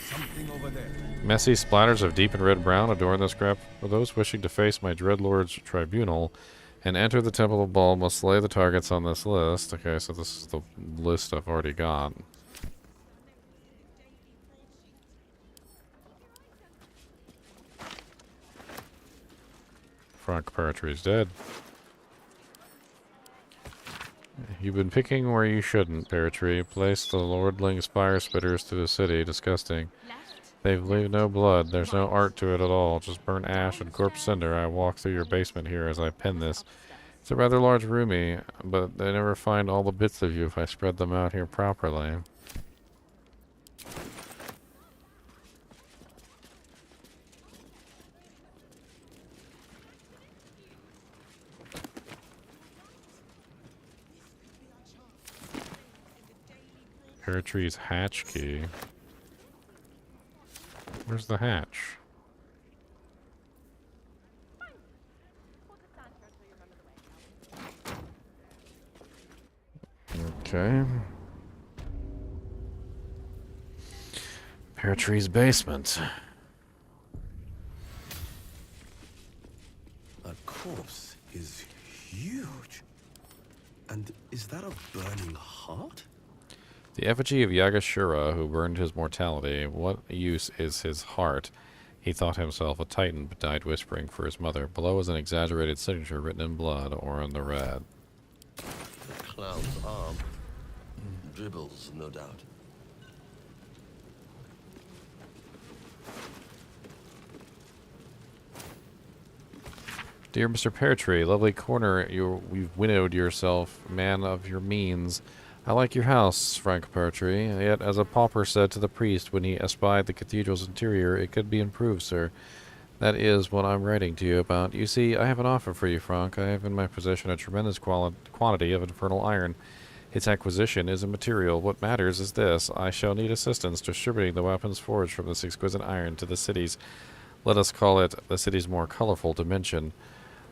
Something over there. Messy splatters of deep and red brown adorn this scrap. For those wishing to face my Dreadlord's tribunal and enter the Temple of Baal must slay the targets on this list. Okay, so this is the list I've already got. Frank Peartree's dead. You've been picking where you shouldn't, Peartree. Place the lordling's fire spitters to the city. Disgusting. They've leaved no blood. There's no art to it at all. Just burnt ash and corpse cinder. I walk through your basement here as I pen this. It's a rather large roomie, but they never find all the bits of you if I spread them out here properly. Pear tree's hatch key. Where's the hatch? Okay. Pear tree's basement. That corpse is huge. And is that a burning heart? The effigy of Yagashura, who burned his mortality. What use is his heart? He thought himself a titan, but died whispering for his mother. Below is an exaggerated signature written in blood, Orin the Red. The clown's arm. Dribbles, no doubt. Dear Mr. Peartree, lovely corner, you've winnowed yourself, man of your means. I like your house, Frank Peartree, yet as a pauper said to the priest when he espied the cathedral's interior, it could be improved, sir. That is what I'm writing to you about. You see, I have an offer for you, Frank. I have in my possession a tremendous quantity of infernal iron. Its acquisition is immaterial. What matters is this. I shall need assistance distributing the weapons forged from this exquisite iron to the city's, let us call it, the city's more colorful dimension.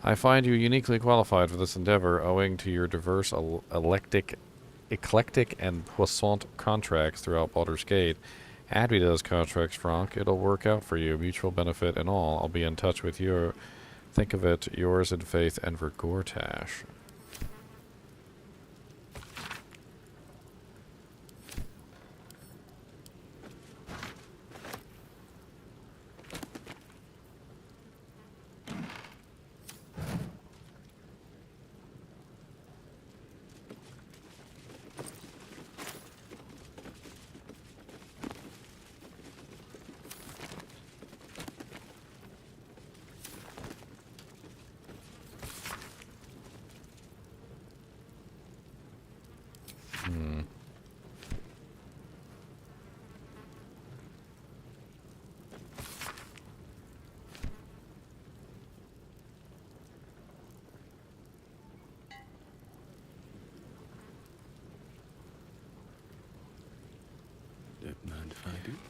I find you uniquely qualified for this endeavor, owing to your diverse eclectic and puissant contracts throughout Baldur's Gate. Add me to those contracts, Frank. It'll work out for you, mutual benefit and all. I'll be in touch with you. Think of it, yours in faith, Enver Gortash.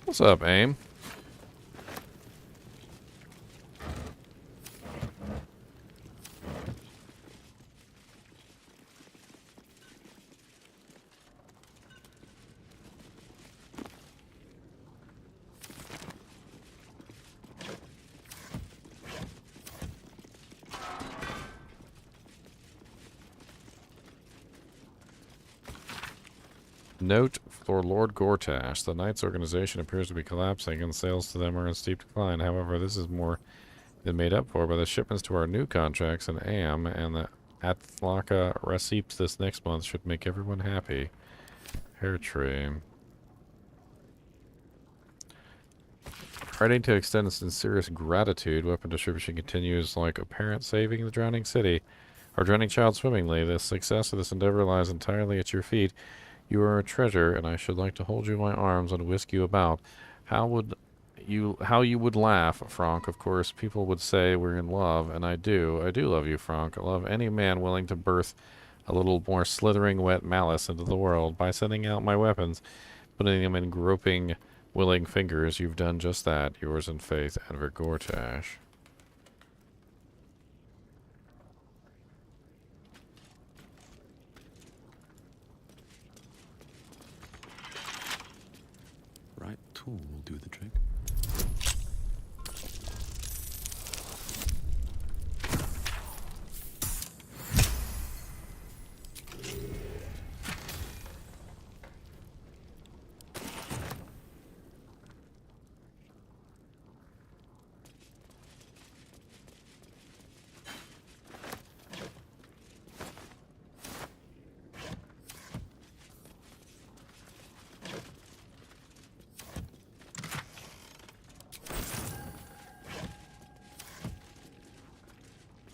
What's up, AIM? Note for Lord Gortash. The Knight's organization appears to be collapsing and sales to them are in steep decline. However, this is more than made up for by the shipments to our new contracts in AM, and the Athlaka receipts this next month should make everyone happy. Hair tree. Writing to extend sincerest gratitude, weapon distribution continues like a parent saving the drowning city, or drowning child swimmingly. The success of this endeavor lies entirely at your feet. You are a treasure, and I should like to hold you in my arms and whisk you about. How you would laugh, Frank. Of course, people would say we're in love, and I do love you, Frank. I love any man willing to birth a little more slithering wet malice into the world. By sending out my weapons, putting them in groping, willing fingers, you've done just that. Yours in faith, Enver Gortash. Right tool will do the trick.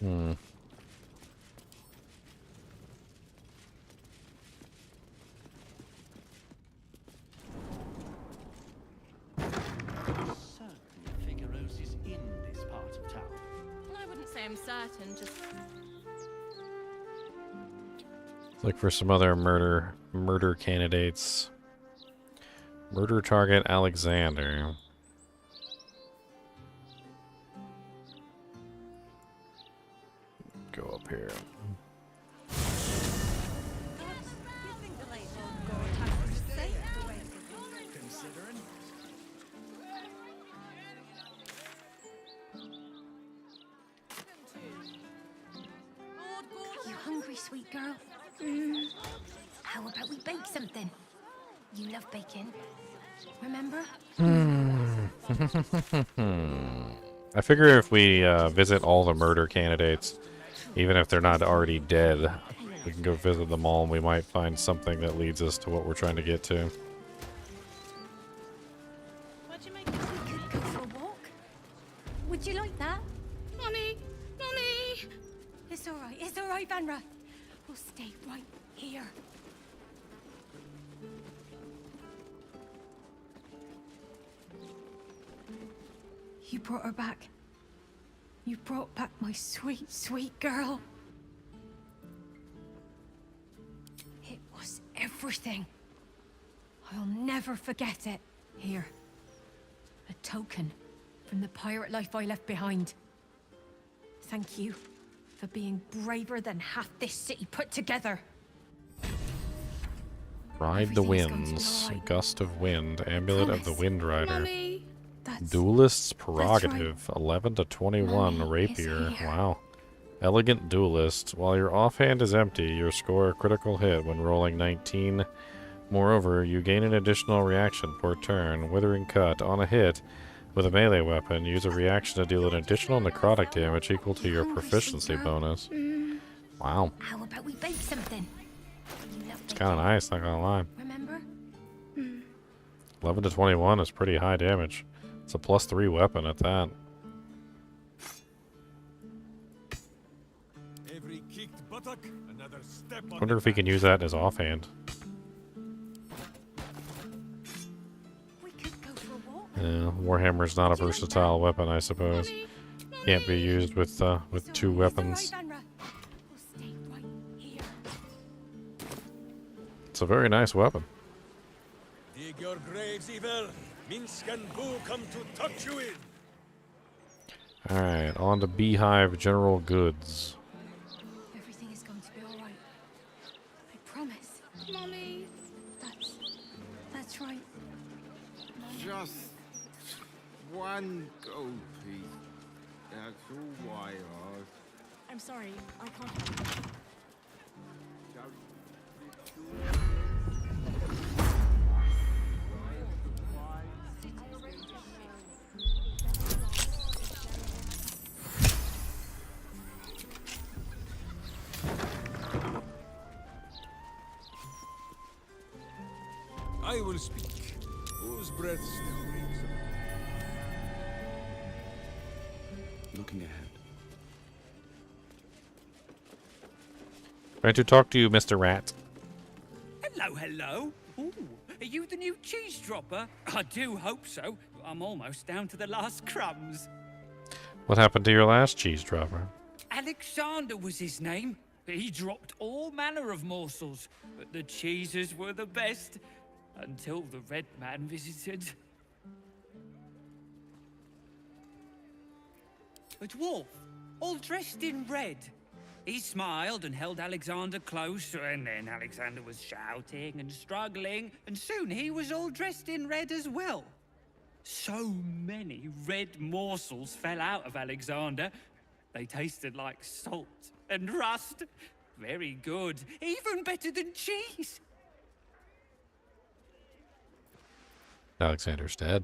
Hmm. Certainly Figaro's is in this part of town. I wouldn't say I'm certain, just... Look for some other murder candidates. Murder target Alexander. Go up here. You hungry, sweet girl? How about we bake something? You love baking. Remember? I figure if we visit all the murder candidates, even if they're not already dead, we can go visit them all and we might find something that leads us to what we're trying to get to. We could go for a walk. Would you like that? Mommy! Mommy! It's alright, Vanra. We'll stay right here. You brought her back. You brought back my sweet, sweet girl. It was everything. I'll never forget it. Here. A token from the pirate life I left behind. Thank you for being braver than half this city put together. Ride the winds. Gust of wind. Amulet of the Wind Rider. Mommy. Duelist's prerogative. 11 to 21 Mommy rapier. is here. Wow. Elegant duelist. While your offhand is empty, you score a critical hit when rolling 19. Moreover, you gain an additional reaction per turn. Withering Cut. On a hit with a melee weapon, use a reaction to deal an additional necrotic damage equal to your proficiency bonus. Wow. How about we bake something? You love It's kind of nice, not gonna lie. Remember? 11 to 21 is pretty high damage. It's a +3 weapon at that. Every kicked buttock, another step on Wonder if he can use that in his offhand. Warhammer's not a versatile weapon, I suppose. Can't be used with two weapons. It's a very nice weapon. Dig your graves, evil. Minsk and Boo come to touch you in. Alright, on to Beehive General Goods. Everything is going to be all right. I promise. Mommy. That's right. Just one gold piece. That's all I ask. I'm sorry, I can't help you. I will speak. Whose breath still rings? Looking ahead. Trying to talk to you, Mr. Rat. Hello, hello. Ooh, are you the new cheese dropper? I do hope so. I'm almost down to the last crumbs. What happened to your last cheese dropper? Alexander was his name. He dropped all manner of morsels, but the cheeses were the best. Until the Red Man visited. A dwarf, all dressed in red. He smiled and held Alexander close, and then Alexander was shouting and struggling, and soon he was all dressed in red as well. So many red morsels fell out of Alexander. They tasted like salt and rust. Very good, even better than cheese. Alexander's dead.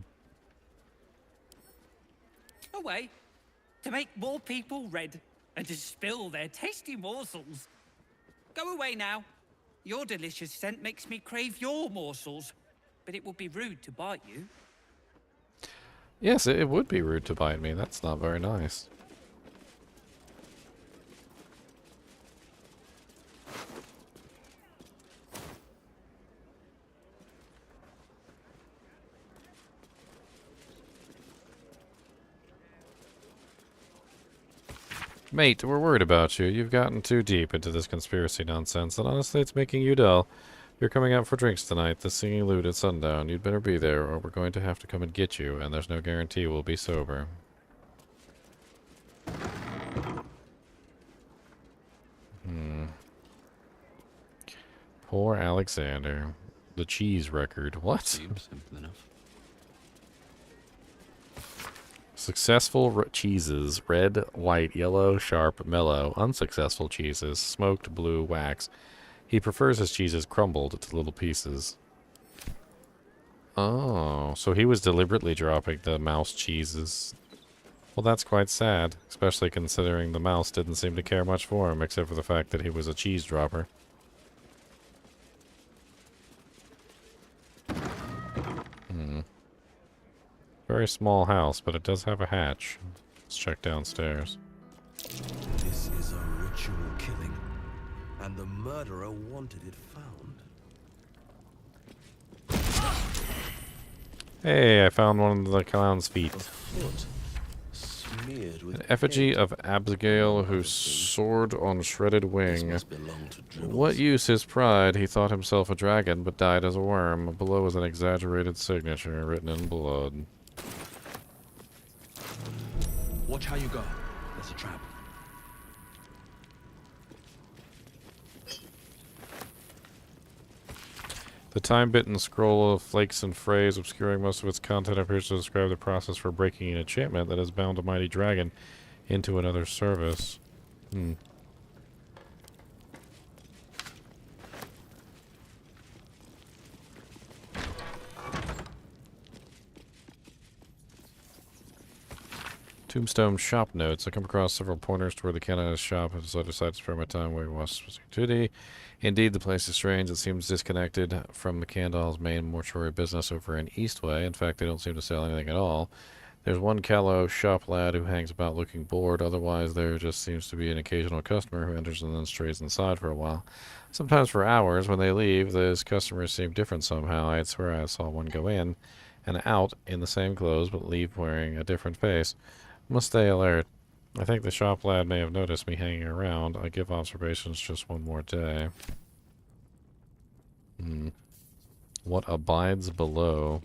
Away to make more people red and to spill their tasty morsels. Go away now. Your delicious scent makes me crave your morsels, but it would be rude to bite you. Yes, it would be rude to bite me. That's not very nice. Mate, we're worried about you. You've gotten too deep into this conspiracy nonsense, and honestly, it's making you dull. You're coming out for drinks tonight, the singing lute at sundown. You'd better be there, or we're going to have to come and get you, and there's no guarantee we'll be sober. Poor Alexander. The cheese record. What? Seems simple enough. Successful cheeses, red, white, yellow, sharp, mellow. Unsuccessful cheeses, smoked, blue, wax. He prefers his cheeses crumbled to little pieces. Oh, so he was deliberately dropping the mouse cheeses. Well, that's quite sad, especially considering the mouse didn't seem to care much for him, except for the fact that he was a cheese dropper. Very small house, but it does have a hatch. Let's check downstairs. This is a ritual killing, and the murderer wanted it found. Hey, I found one of the clown's feet. Foot smeared with An effigy of Abigail who soared on shredded wing. What use his pride? He thought himself a dragon, but died as a worm. Below is an exaggerated signature written in blood. Watch how you go. There's a trap. The time-bitten scroll of flakes and phrase, obscuring most of its content, appears to describe the process for breaking an enchantment that has bound a mighty dragon into another service. Tombstone shop notes. I come across several pointers toward the canonist shop, so I decided to spare my time where he was duty. Indeed, the place is strange. It seems disconnected from the Candle's main mortuary business over in Eastway. In fact, they don't seem to sell anything at all. There's one callow shop lad who hangs about looking bored. Otherwise, there just seems to be an occasional customer who enters and then strays inside for a while. Sometimes for hours. When they leave, those customers seem different somehow. I swear I saw one go in and out in the same clothes, but leave wearing a different face. Must stay alert. I think the shop lad may have noticed me hanging around. I give observations just one more day. What abides below?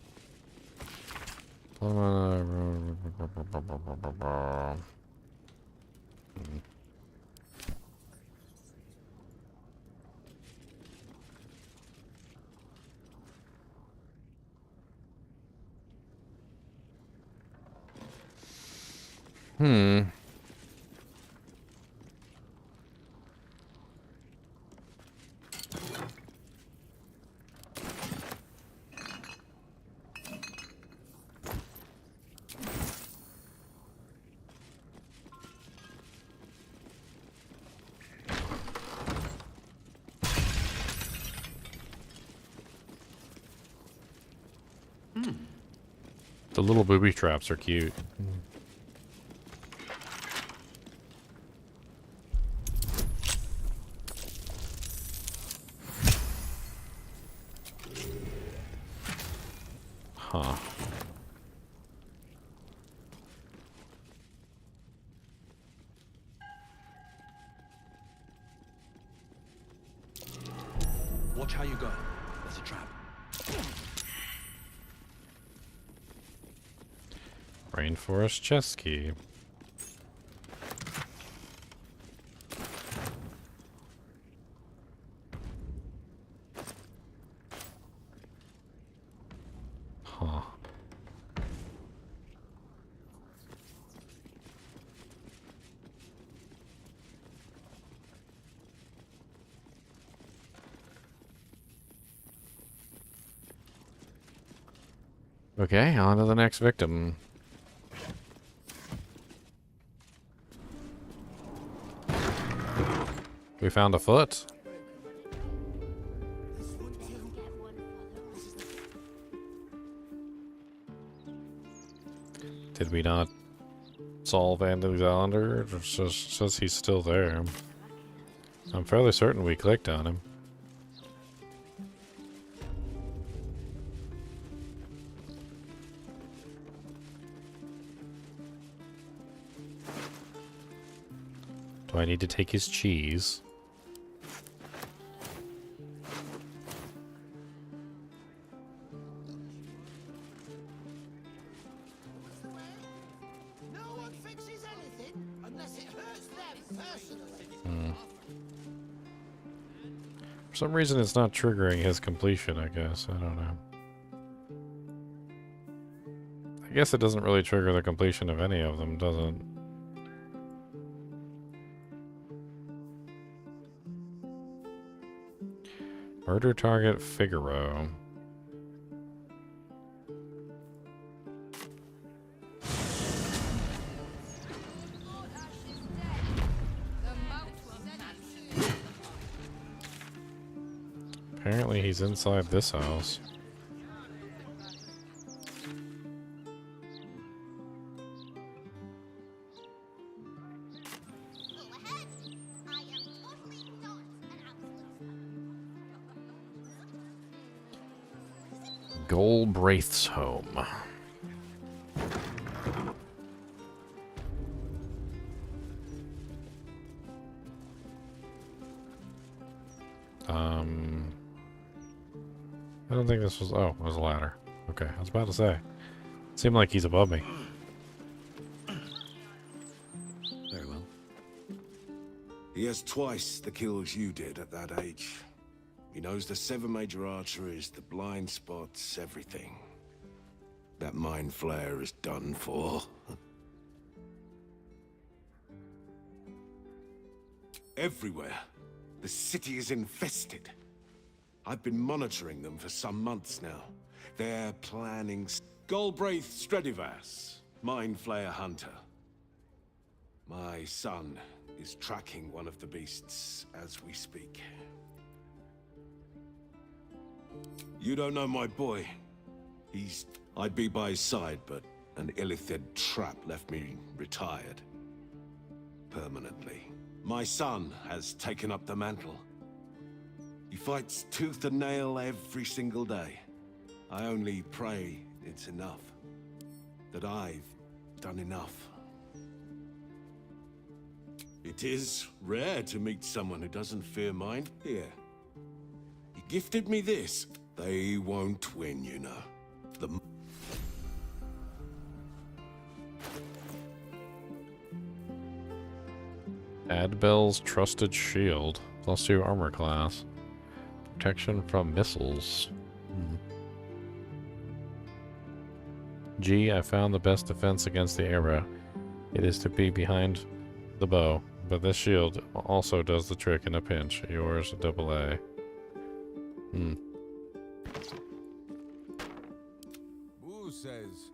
The little booby traps are cute. Huh. Watch how you go. There's a trap. Rainforest chest key. Huh. Okay, on to the next victim. We found a foot. Did we not solve Alexander? It says he's still there. I'm fairly certain we clicked on him. Do I need to take his cheese? No one fixes anything unless it hurts them personally. For some reason, it's not triggering his completion, I guess. I don't know. I guess it doesn't really trigger the completion of any of them, does it? Murder target Figaro. Apparently he's inside this house. Golbraith's home. I don't think this was... Oh, it was a ladder. Okay, I was about to say. It seemed like he's above me. Very well. He has twice the kills you did at that age. He knows the 7 major arteries, the blind spots, everything. That mind flare is done for. Everywhere. The city is infested. I've been monitoring them for some months now. They're planning... Golbraith Stredivas, Mind Flayer Hunter. My son is tracking one of the beasts as we speak. You don't know my boy. I'd be by his side, but an Illithid trap left me retired. Permanently. My son has taken up the mantle. He fights tooth and nail every single day. I only pray it's enough. That I've done enough. It is rare to meet someone who doesn't fear mine. Here. He gifted me this. They won't win, you know. Adbel's Trusted Shield. +2 armor class. Protection from missiles. G, I found the best defense against the arrow. It is to be behind the bow, but this shield also does the trick in a pinch. Yours, AA. Who says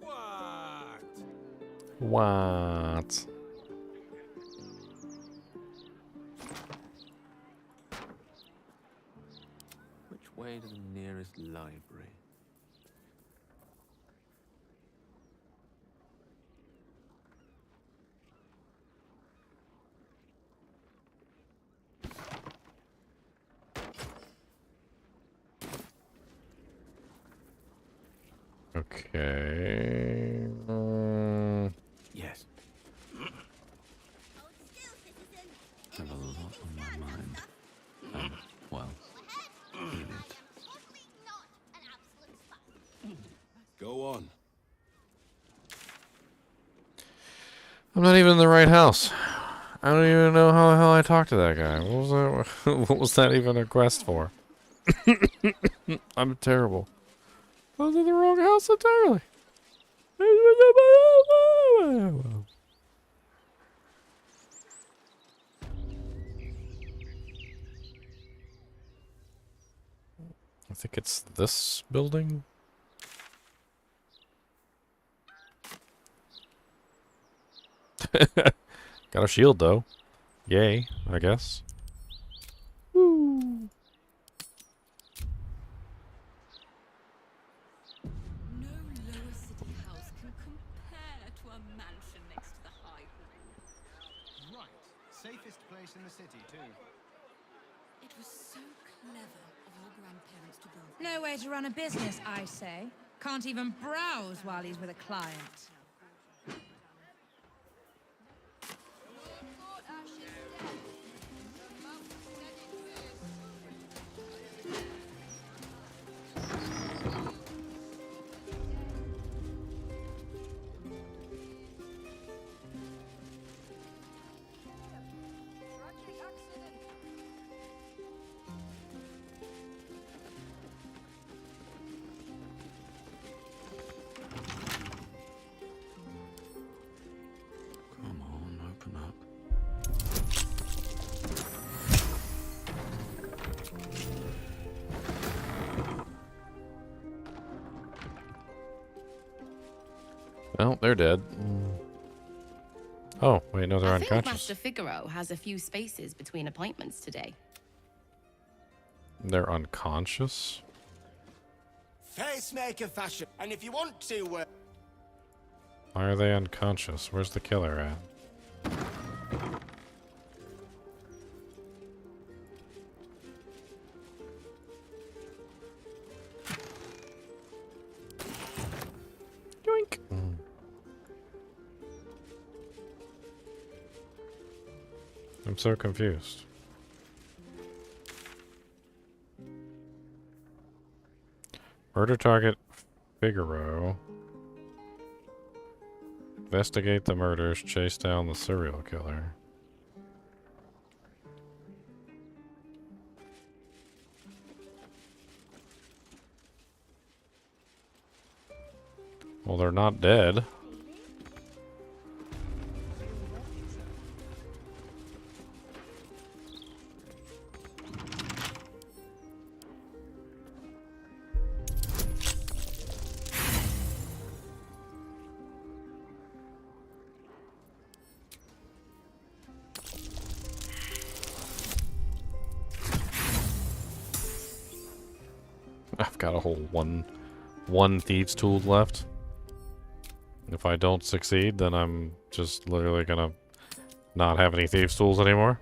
what? What? Which way to the nearest library? Okay. Yes. I have a lot on my mind. Well, read it. Go on. I'm not even in the right house. I don't even know how the hell I talked to that guy. What was that? What was that even a quest for? I'm terrible. I was in the wrong house entirely. I think it's this building. Got a shield though. Yay, I guess. Woo. Safest place in the city, too. It was so clever of your grandparents to build. No way to run a business, I say. Can't even browse while he's with a client. Well, they're dead. Oh, wait, no, they're I think unconscious. Master Figaro has a few spaces between appointments today. They're unconscious? Facemaker fashion. And if you want to, Why are they unconscious? Where's the killer at? Yoink. I'm so confused. Murder target Figaro. Investigate the murders, chase down the serial killer. Well, they're not dead. I've got a whole one thieves tool left. If I don't succeed, then I'm just literally gonna not have any thieves tools anymore.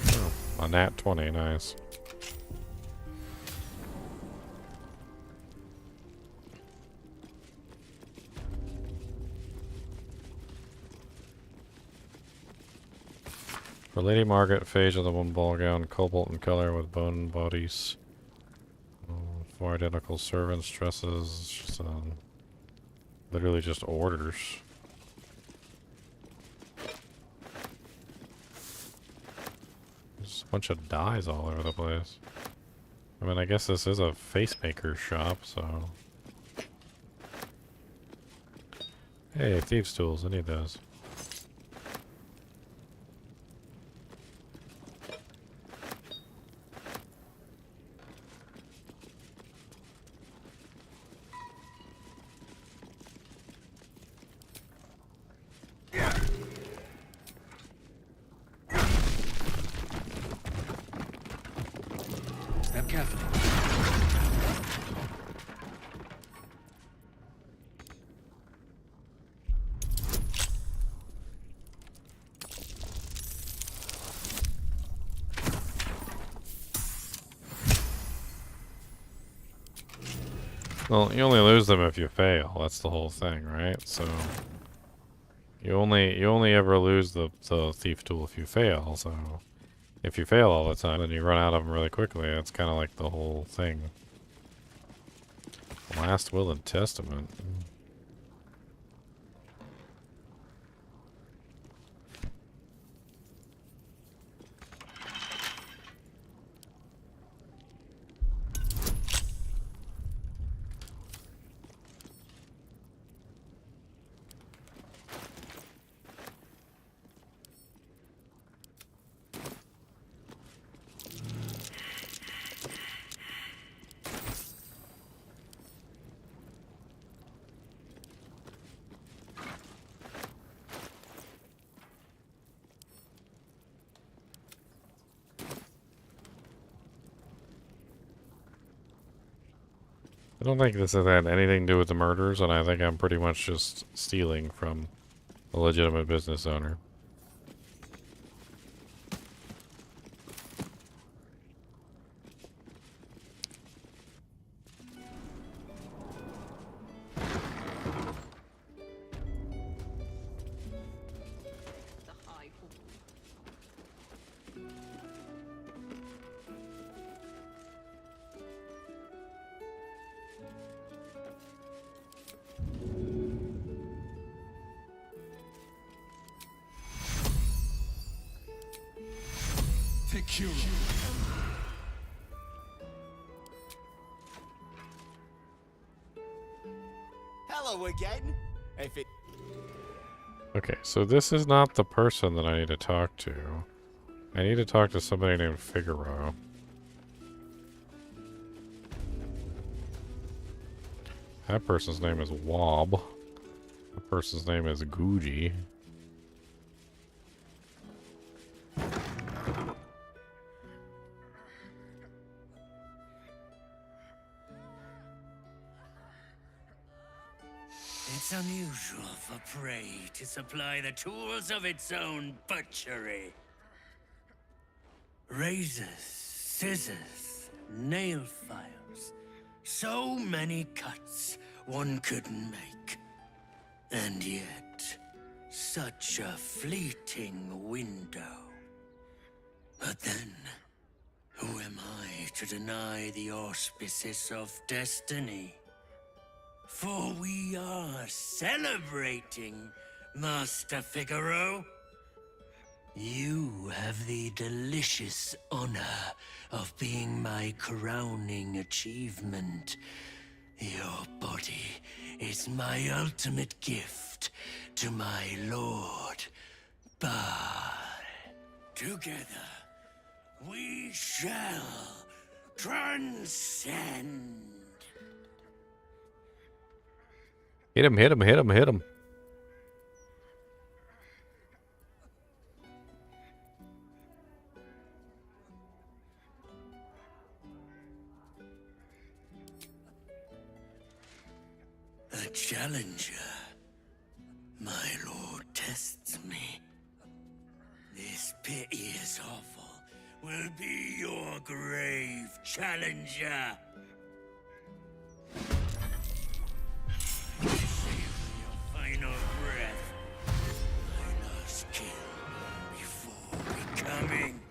Oh, a nat 20, nice. For Lady Margaret, Phage of the one ball gown, cobalt in color with bone bodies. 4 identical servants, dresses, just, literally just orders. There's a bunch of dyes all over the place. I mean, I guess this is a facemaker shop, so... Hey, thieves' tools, I need those. Step carefully. Well, you only lose them if you fail. That's the whole thing, right? So you only ever lose the thief tool if you fail. So if you fail all the time, then you run out of them really quickly. That's kind of like the whole thing. Last will and testament. I don't think this has had anything to do with the murders, and I think I'm pretty much just stealing from a legitimate business owner. Thank you. Hello again. If it Okay, so this is not the person that I need to talk to. I need to talk to somebody named Figaro. That person's name is Wob. That person's name is Godey. It's unusual for prey to supply the tools of its own butchery. Razors, scissors, nail files. So many cuts one couldn't make. And yet, such a fleeting window. But then, who am I to deny the auspices of destiny? For we are celebrating, Master Figaro. You have the delicious honor of being my crowning achievement. Your body is my ultimate gift to my lord, Baal. Together, we shall transcend. Hit him, hit him, hit him, hit him. A challenger. My lord tests me. This piteous hovel will be your grave, challenger. Final breath. My last kill before becoming.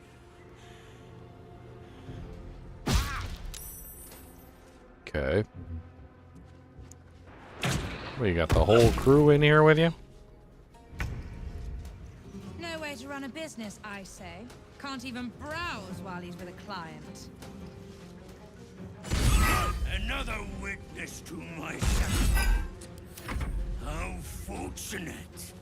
Okay. Well, you got the whole crew in here with you? No way to run a business, I say. Can't even browse while he's with a client. Another witness to my sacrifice. How fortunate.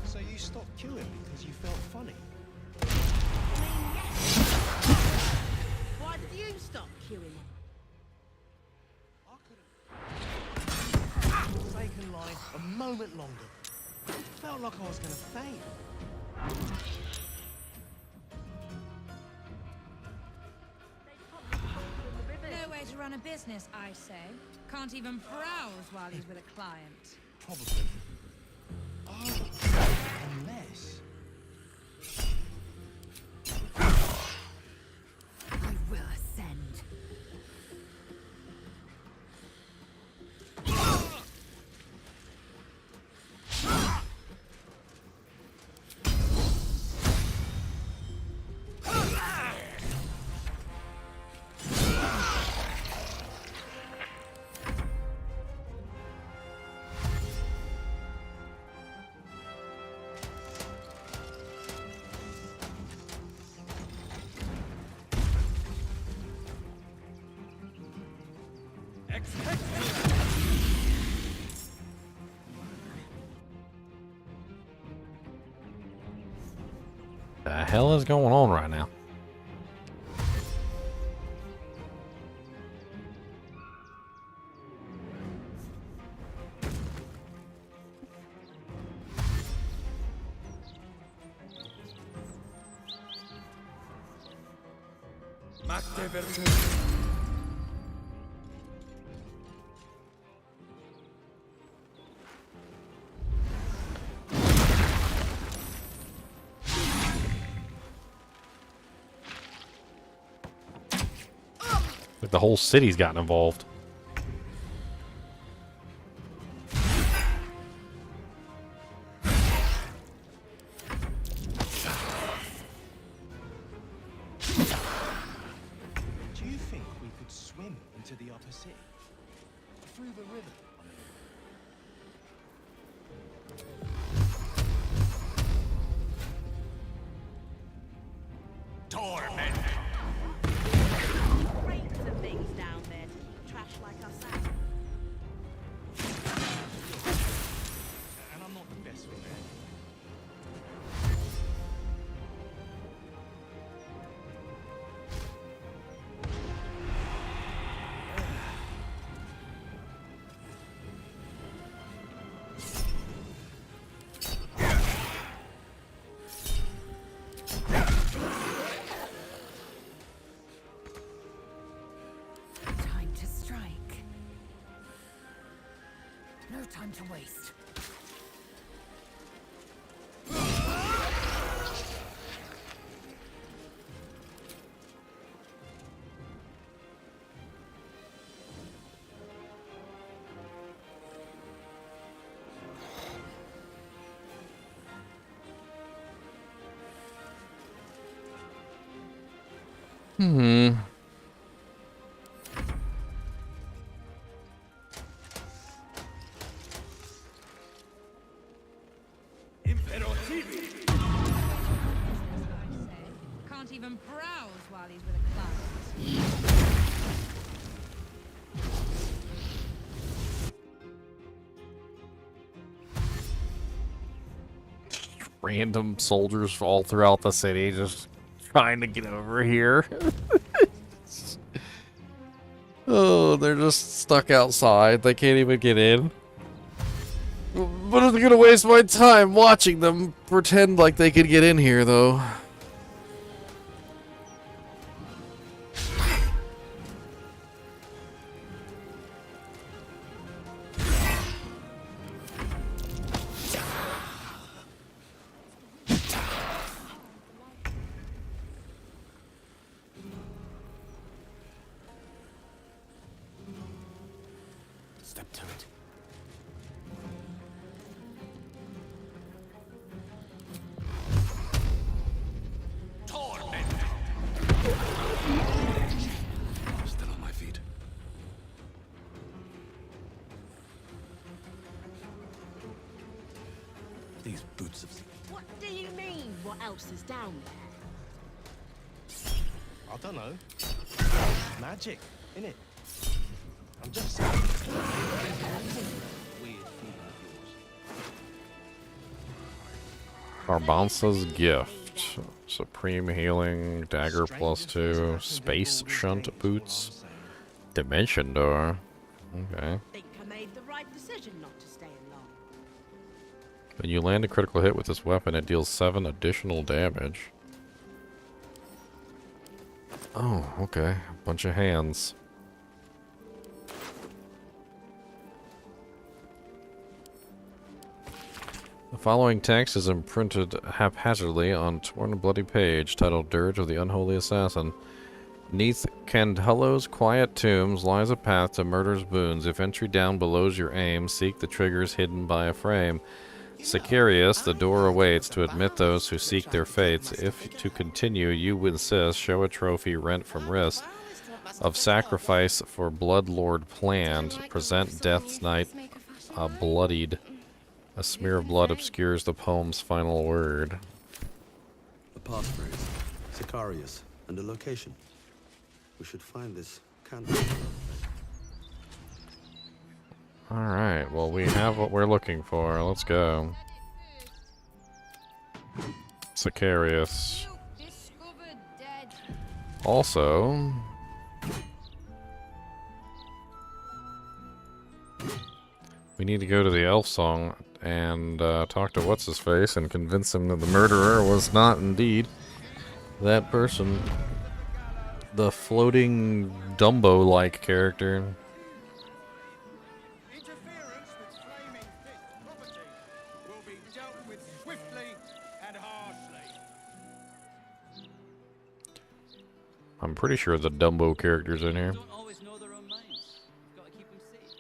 So you stopped queuing because you felt funny? Why did you stop queuing? Stayed in line a moment longer. Felt like I was gonna faint. No way to run a business, I say. Can't even browse while he's with a client. Probably. Oh, unless. We will ascend. The hell is going on right now? Like the whole city's gotten involved. Do you think we could swim into the upper city? through the river. Torment! Rakes and things down there to keep trash like us out. And I'm not the best with that. Time to strike. No time to waste. Can't even browse while he's with a client. Random soldiers all throughout the city just trying to get over here. Oh, they're just stuck outside. They can't even get in. But I'm gonna waste my time watching them pretend like they could get in here, though. Step to it. Torment! Still on my feet. These boots of... What do you mean? What else is down there? I don't know. Magic, innit? I'm just saying. Weird feeling of yours. Carbanza's gift. Supreme healing, dagger +2, space shunt boots, dimension door. Okay. Think I made the right decision not to stay in long. When you land a critical hit with this weapon, it deals 7 additional damage. Oh, okay. Bunch of hands. The following text is imprinted haphazardly on torn and bloody page titled Dirge of the Unholy Assassin. Neath Candhullow's quiet tombs lies a path to murder's boons. If entry down belows your aim, seek the triggers hidden by a frame. Sicarius, the door awaits to admit those who seek their fates. If to continue you insist, show a trophy rent from wrist. Of sacrifice for Bloodlord planned, present Death's Night bloodied. A smear of blood obscures the poem's final word. A passphrase, Sicarius, and a location. We should find this candle. Alright, well we have what we're looking for. Let's go. Sicarius. Also... we need to go to the elf song and talk to what's-his-face and convince him that the murderer was not indeed that person. The floating Dumbo-like character. Interference with flaming thick property will be dealt with swiftly and harshly. I'm pretty sure the Dumbo character's in here. Always know their own minds. You've got to keep them safe.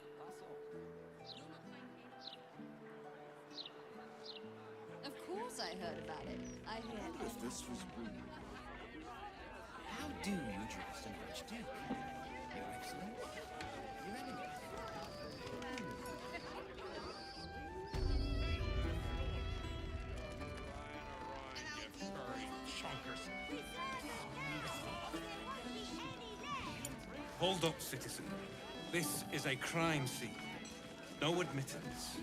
That's all. Of course I heard about it. I heard If this was real. How do you dress in rich do? Your Excellence? Your Eminence? Hold up, citizen. This is a crime scene. No admittance.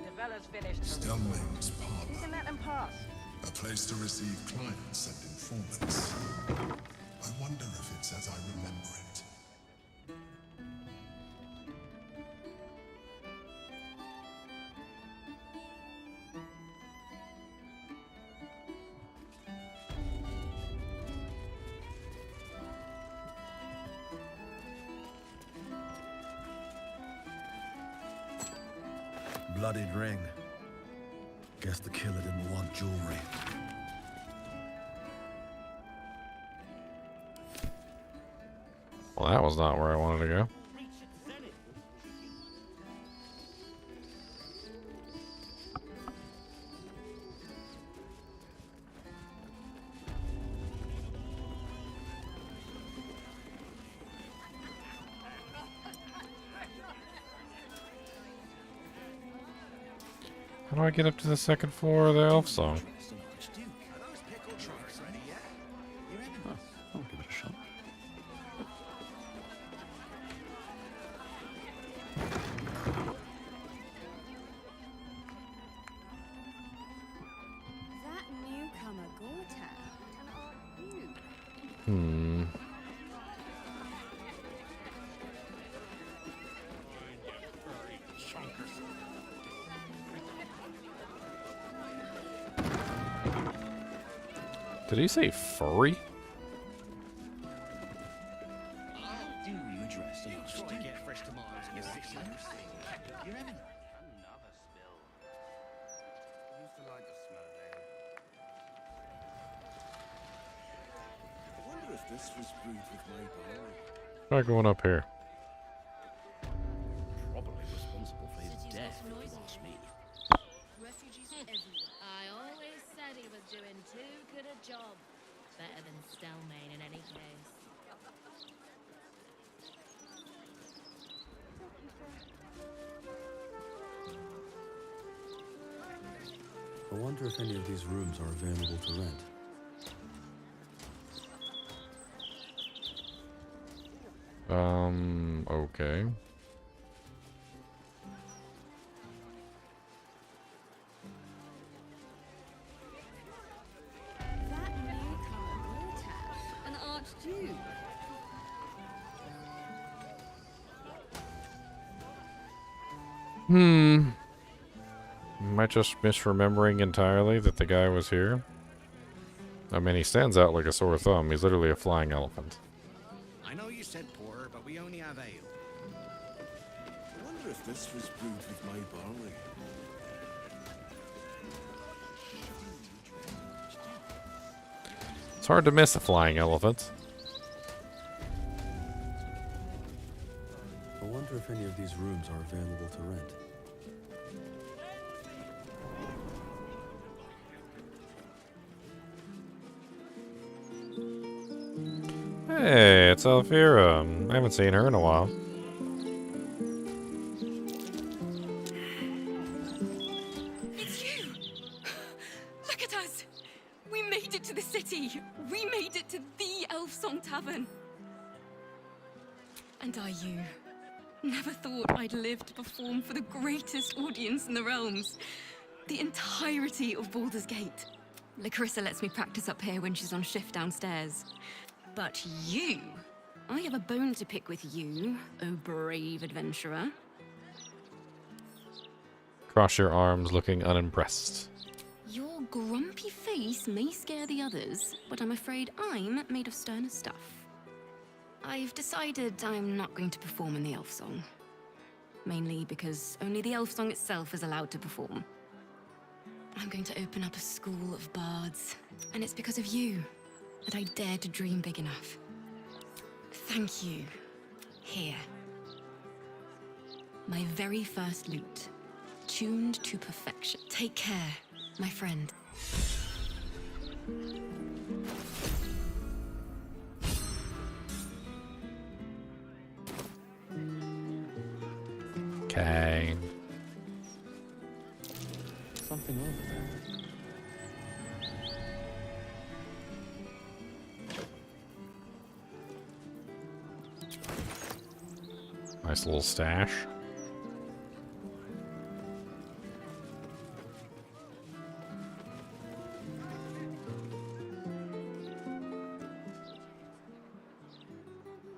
The fella's finished. Stelmane's parlor. You can let them pass. A place to receive clients and informants. I wonder if it's as I remember it. Bloodied ring. Guess the killer didn't want jewelry. Well, that was not where I wanted to go. How do I get up to the second floor of the elf song? I'll give it a shot. That newcomer Gortash, and aren't you? Did he say furry? Do you address an try to get fresh tomatoes and you're having Another spill. Used to like the smell of ale. I wonder if this was brewed with my barley. Try going up here. probably responsible for his death, if you ask me. Refugees everywhere. I always said he was doing too good a job. Better than Stelmane in any case. I wonder if any of these rooms are available to rent. Okay. That newcomer Gortash, an archduke. Am I just misremembering entirely that the guy was here? I mean, he stands out like a sore thumb. He's literally a flying elephant. I know you said porter, but we only have ale. I wonder if this was brewed with my barley. It's hard to miss a flying elephant. I wonder if any of these rooms are available to rent. Hey, it's Elvira. I haven't seen her in a while. It's you! Look at us! We made it to the city! We made it to the Elf Song Tavern! And you? Never thought I'd live to perform for the greatest audience in the realms. The entirety of Baldur's Gate. Larissa lets me practice up here when she's on shift downstairs. But you? I have a bone to pick with you, oh brave adventurer. Cross your arms, looking unimpressed. Your grumpy face may scare the others, but I'm afraid I'm made of sterner stuff. I've decided I'm not going to perform in the elf song. Mainly because only the elf song itself is allowed to perform. I'm going to open up a school of bards, and it's because of you that I dared to dream big enough. Thank you. Here. My very first lute, tuned to perfection. Take care, my friend. Okay. Something over there. Nice little stash.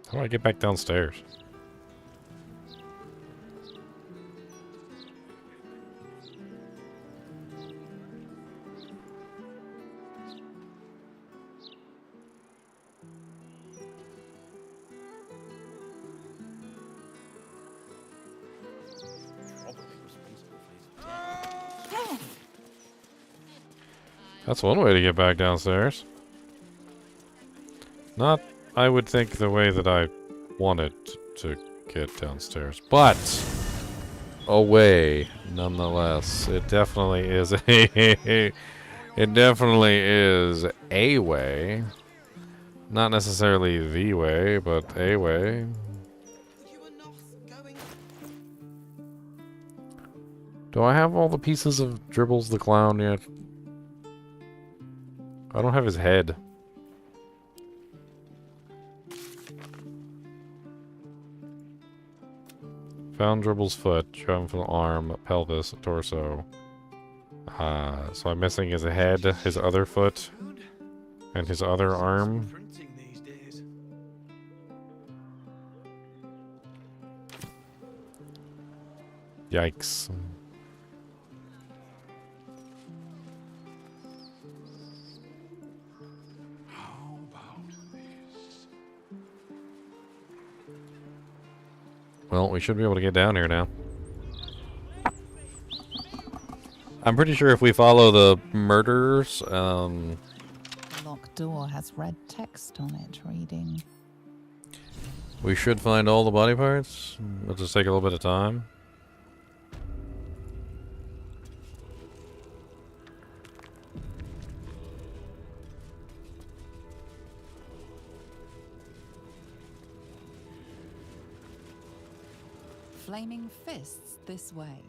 How do I get back downstairs? That's one way to get back downstairs. Not, I would think, the way that I wanted to get downstairs, but a way nonetheless. It definitely is a it definitely is a way. Not necessarily the way, but a way. Do I have all the pieces of Dribbles the Clown yet? I don't have his head. Found Dribble's foot, drum for the arm, pelvis, torso. So I'm missing his head, his other foot, and his other arm. Yikes. Well, we should be able to get down here now. I'm pretty sure if we follow the murderers, The locked door has red text on it reading. we should find all the body parts. It'll just take a little bit of time. Flaming fists this way.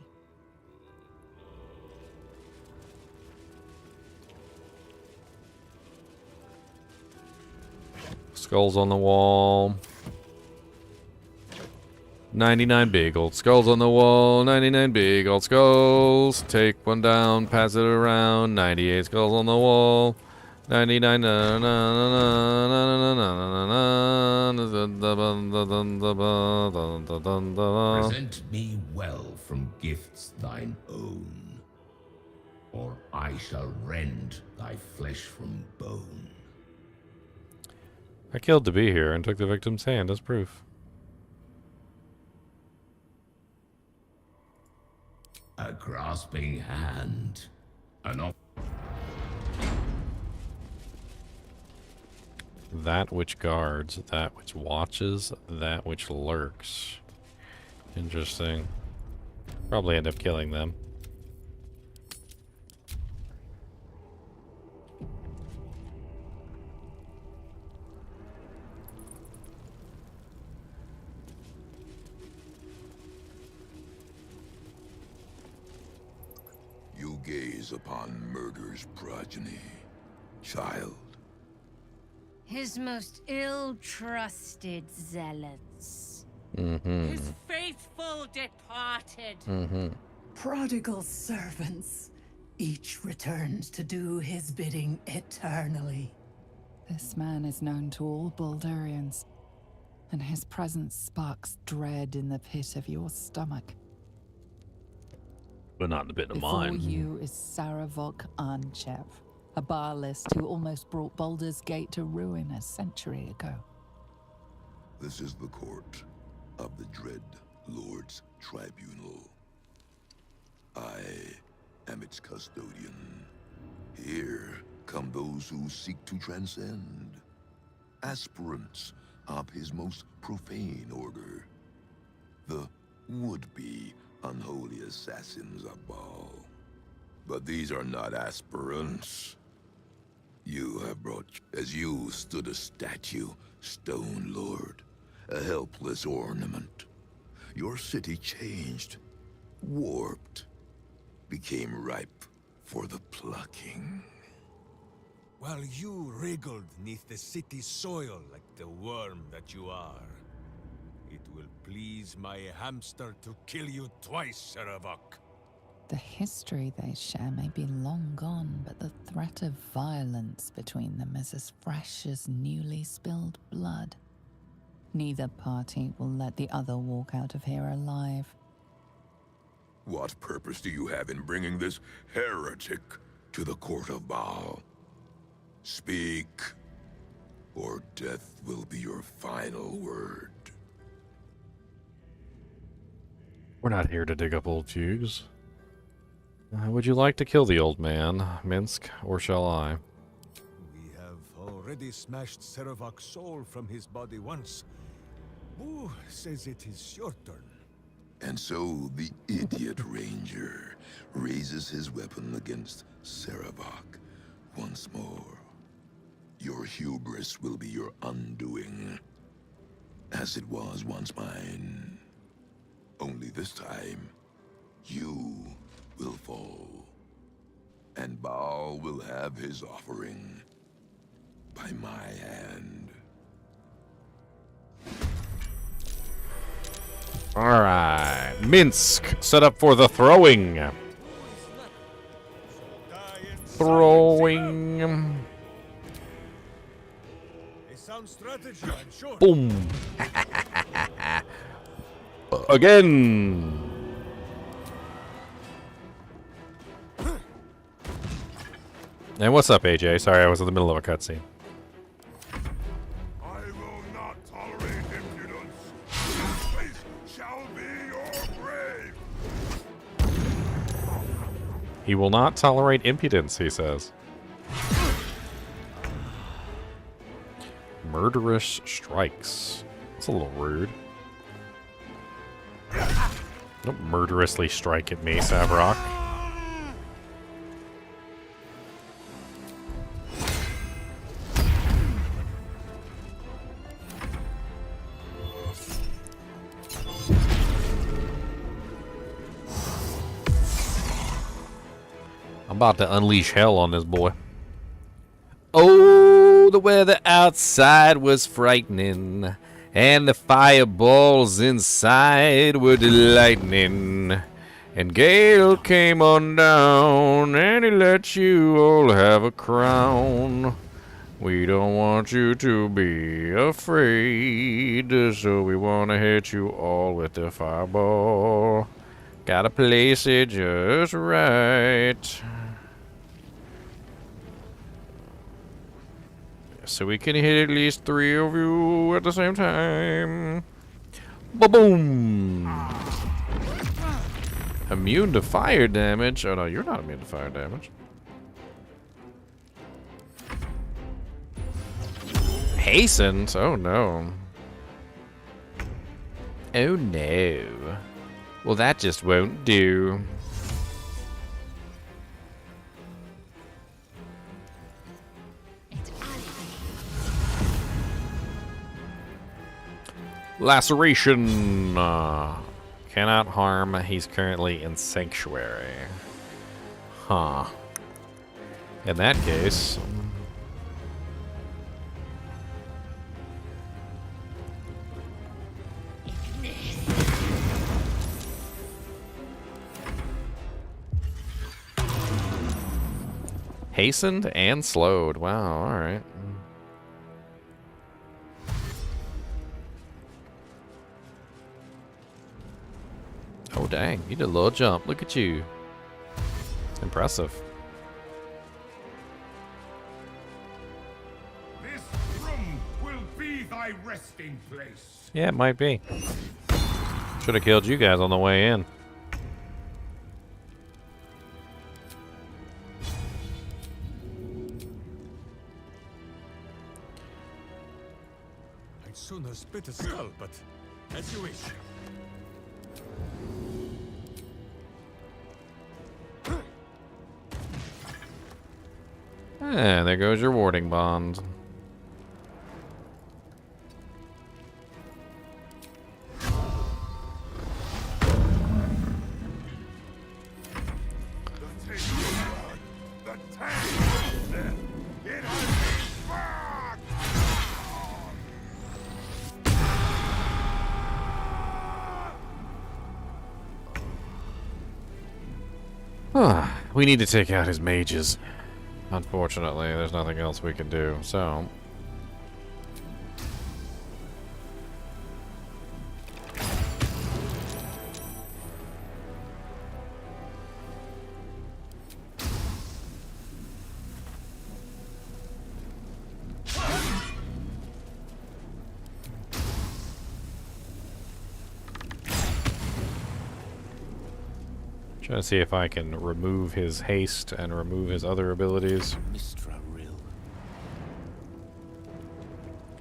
Skulls on the wall. 99 big old skulls on the wall. 99 big old skulls. Take one down, pass it around. 98 skulls on the wall. 99 Present me well from gifts thine own, or I shall rend thy flesh from bone. I killed to be here and took the victim's hand as proof. A grasping hand, an That which guards, that which watches, that which lurks. Interesting. Probably end up killing them. You gaze upon murder's progeny, child. His most ill-trusted zealots. Mm-hmm. His faithful departed. Mm-hmm. Prodigal servants, each returns to do his bidding eternally. This man is known to all Baldurians, and his presence sparks dread in the pit of your stomach. But not in the pit of Before mine. you is Saravok Anchev, a Baalist who almost brought Baldur's Gate to ruin a century ago. This is the court of the Dread Lord's Tribunal. I am its custodian. Here come those who seek to transcend. Aspirants of his most profane order. The would-be unholy assassins of Baal. But these are not aspirants. You have brought, as you stood a statue, Stone Lord, a helpless ornament. Your city changed, warped, became ripe for the plucking. While you wriggled neath the city's soil like the worm that you are, it will please my hamster to kill you twice, Serevok. The history they share may be long gone, but the threat of violence between them is as fresh as newly spilled blood. Neither party will let the other walk out of here alive. What purpose do you have in bringing this heretic to the court of Baal? Speak, or death will be your final word. We're not here to dig up old feuds. Would you like to kill the old man, Minsk, or shall I? We have already smashed Serevok's soul from his body once. Who says it is your turn? And so the idiot ranger raises his weapon against Serevok once more. Your hubris will be your undoing, as it was once mine. Only this time, you will fall, and Baal will have his offering by my hand. Alright, Minsk, set up for the throwing. Throwing. A sound strategy, I'm sure. Boom. Again. And what's up, AJ? Sorry, I was in the middle of a cutscene. I will not tolerate impudence. This place shall be your grave. He will not tolerate impudence, he says. Murderous strikes. That's a little rude. Don't murderously strike at me, Savrok. I'm about to unleash hell on this boy. Oh, the weather outside was frightening, and the fireballs inside were delightening. And Gale came on down, and he let you all have a crown. We don't want you to be afraid, so we want to hit you all with the fireball. Gotta place it just right, so we can hit at least 3 of you at the same time. Ba-boom! Immune to fire damage. Oh no, you're not immune to fire damage. Hastened? Oh no. Oh no. Well, that just won't do. Laceration. Cannot harm. He's currently in Sanctuary. Huh. In that case... Hastened and slowed. Wow, alright. Oh, dang. You did a little jump. Look at you. Impressive. This room will be thy resting place. Yeah, it might be. Should have killed you guys on the way in. I'd sooner split a skull, but as you wish. And there goes your warding bond. We need to take out his mages. Unfortunately, there's nothing else we can do, so... Trying to see if I can remove his haste and remove his other abilities.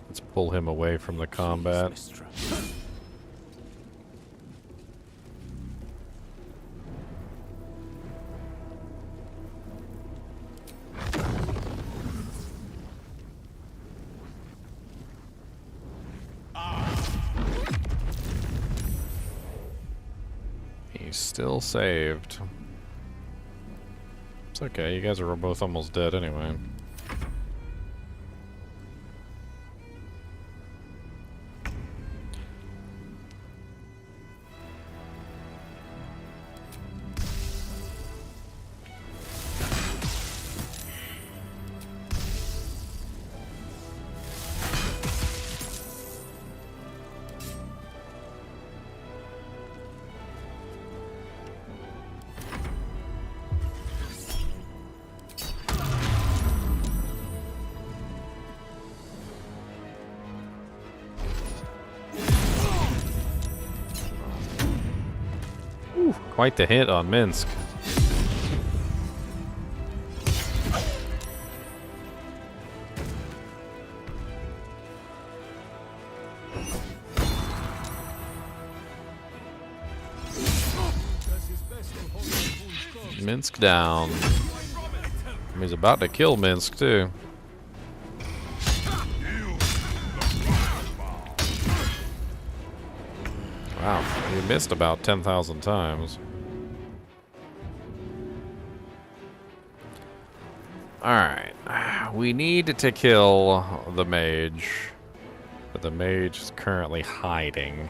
Let's pull him away from the combat. He's still saved. It's okay, you guys are both almost dead anyway. Quite the hit on Minsk. Minsk down. He's about to kill Minsk too. Wow, he missed about 10,000 times. Alright, we need to kill the mage, but the mage is currently hiding.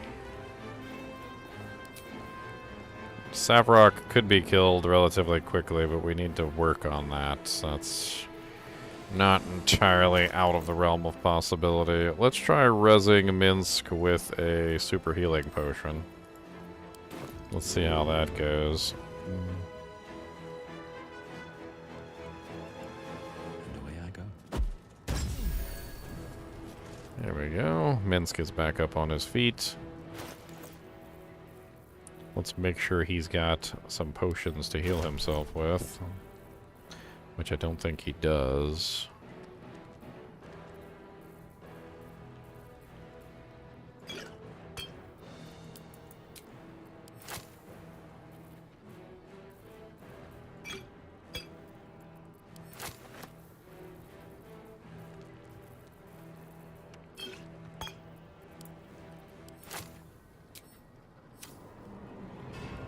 Savrok could be killed relatively quickly, but we need to work on that. That's not entirely out of the realm of possibility. Let's try rezzing Minsk with a super healing potion. Let's see how that goes. There we go. Minsk is back up on his feet. Let's make sure he's got some potions to heal himself with, which I don't think he does.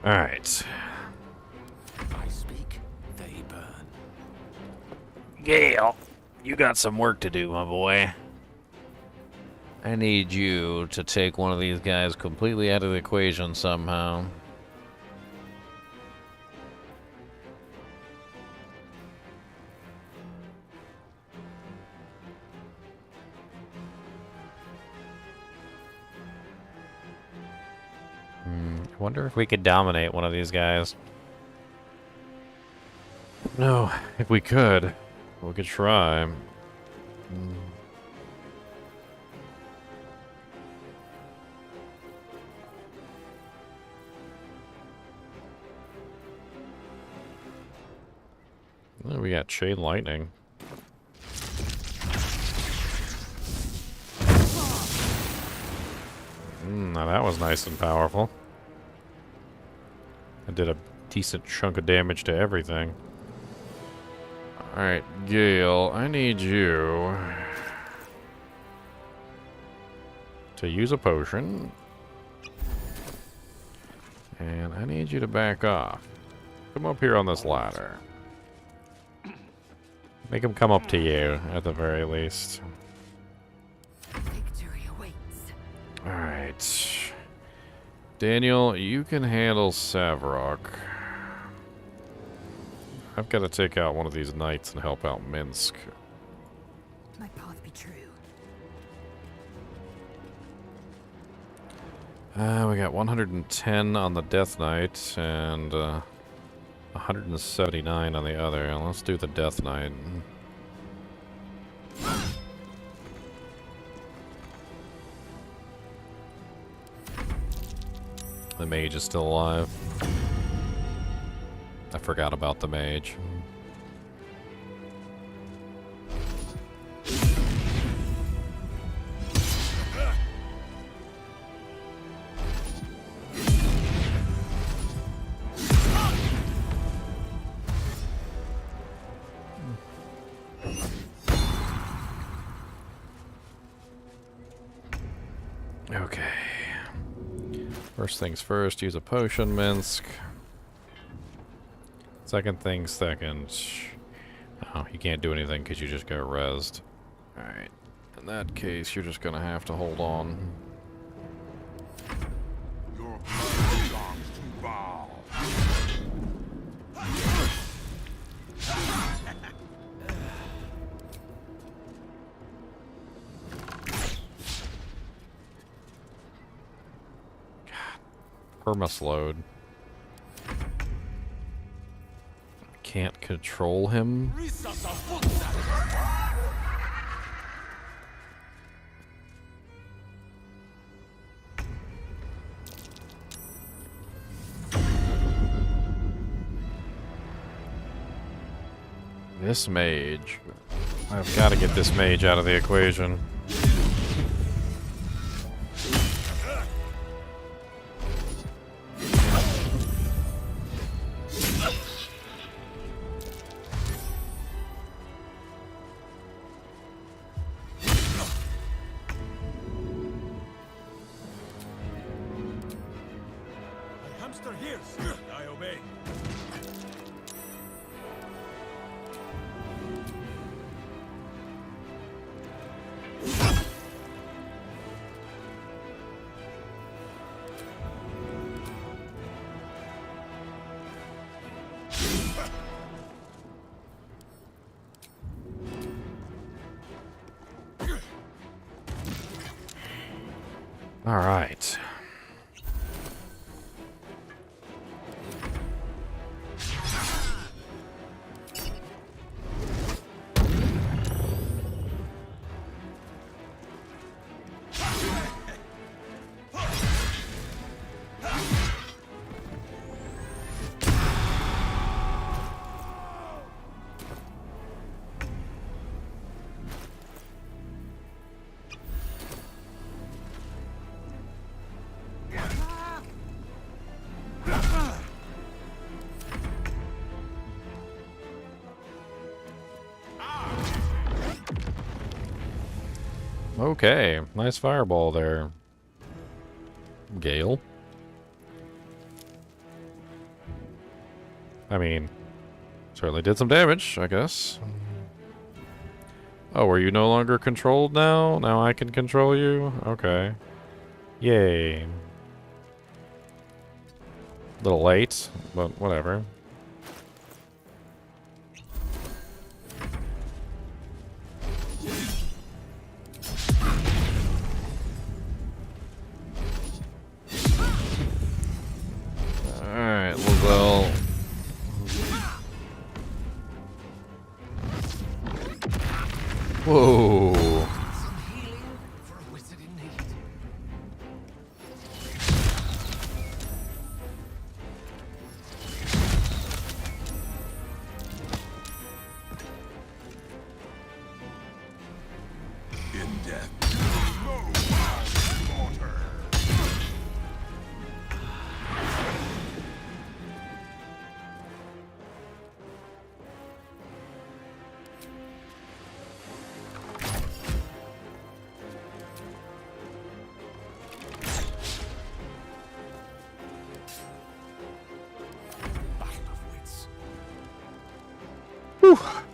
All right. I speak, they burn. Gale, you got some work to do, my boy. I need you to take one of these guys completely out of the equation somehow. I wonder if we could dominate one of these guys. No, if we could try. Oh, we got chain lightning. Now that was nice and powerful. I did a decent chunk of damage to everything. Alright, Gale, I need you to use a potion. And I need you to back off. Come up here on this ladder. Make him come up to you, at the very least. Victory awaits. Alright. Daniel, you can handle Savrok. I've got to take out one of these knights and help out Minsk. My path be true. We got 110 on the Death Knight and 179 on the other. Let's do the Death Knight. The mage is still alive. I forgot about the mage. Okay. First things first, use a potion, Minsk. Second things second. Oh, you can't do anything because you just got rezzed. Alright. In that case, you're just gonna have to hold on. Your blood belongs to Baal. Permaslowed. Can't control him. This mage. I've got to get this mage out of the equation. All right. Okay, nice fireball there, Gale. I mean, certainly did some damage, I guess. Oh, are you no longer controlled now? Now I can control you? Okay. Yay. Little late, but whatever. Alright, well... Whoa!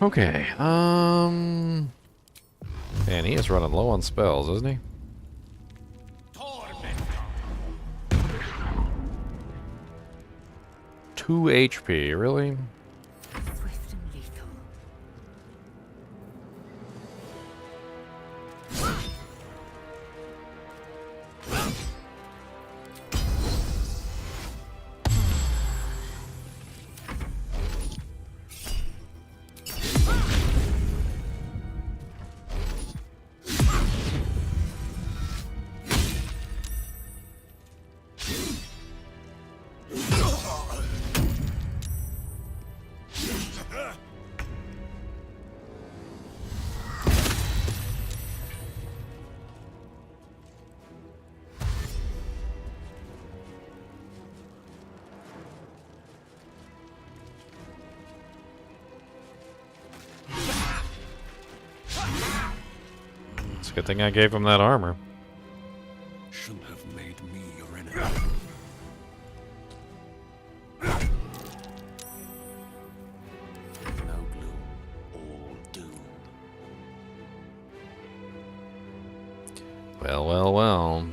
Okay, and he is running low on spells, isn't he? 2 HP, really? Good thing I gave him that armor. Shouldn't have made me your enemy. No gloom, all doom. Well, well, well.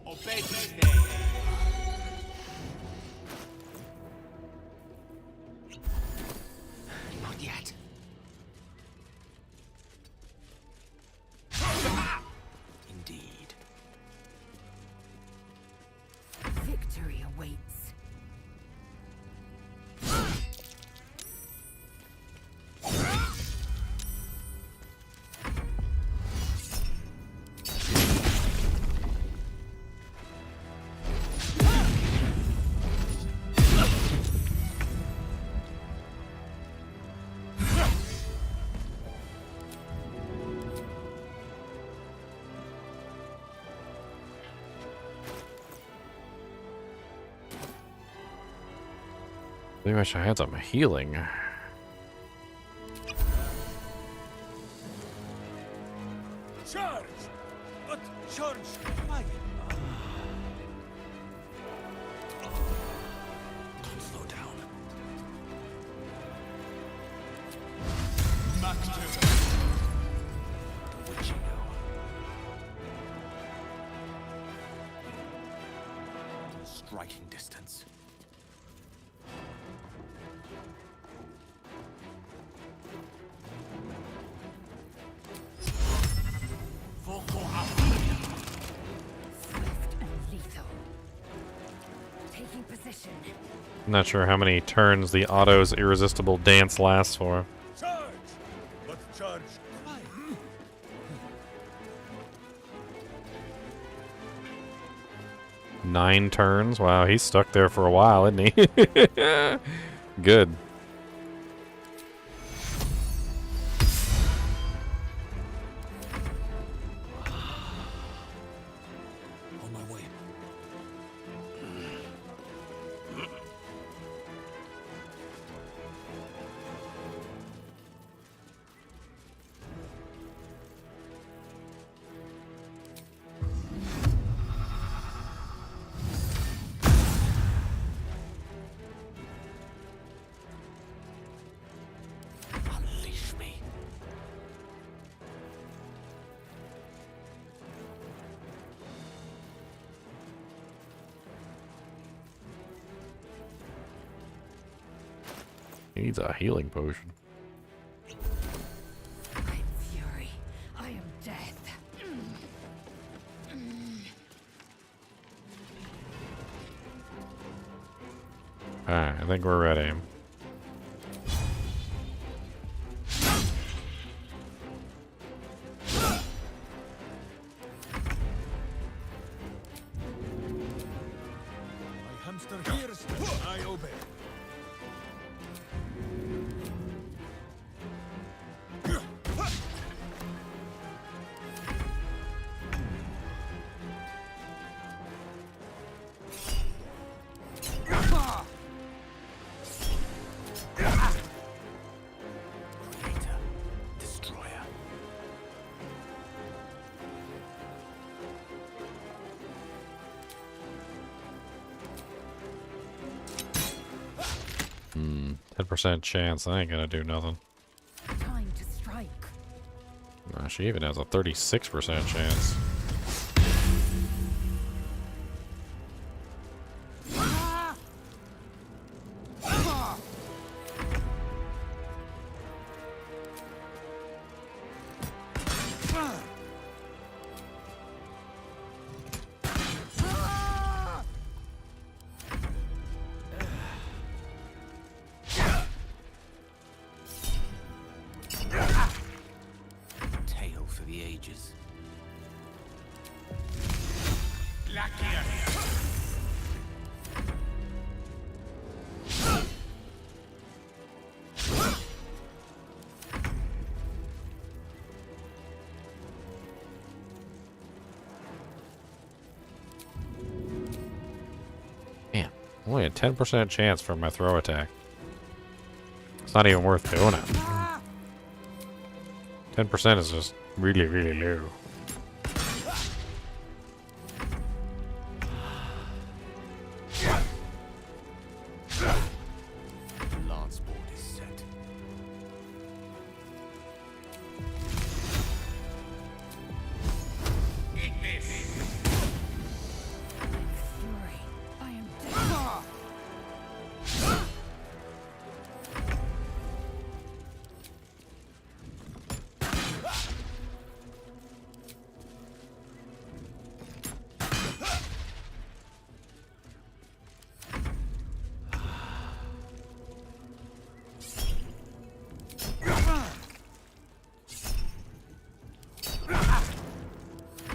Obey these days. Not yet. Indeed. Victory awaits. I wish I had some healing. Charge! But charge! Why? Don't slow down. The witching hour. To striking distance. Swift and lethal. Taking position. I'm not sure how many turns the auto's irresistible dance lasts for. Charge! But charge! Why? 9 turns? Wow, he's stuck there for a while, isn't he? Good. On my way. Unleash me. He needs a healing potion. I am fury. I am death. Alright, I think we're ready. My hamster hears. I obey. Creator. Destroyer. Hmm, 10% chance. I ain't gonna do nothing. Time to strike. She even has a 36% chance. mages. Man, only a 10% chance for my throw attack. It's not even worth doing it. 10% is just really, really low. Lance board is set. Eat this. I am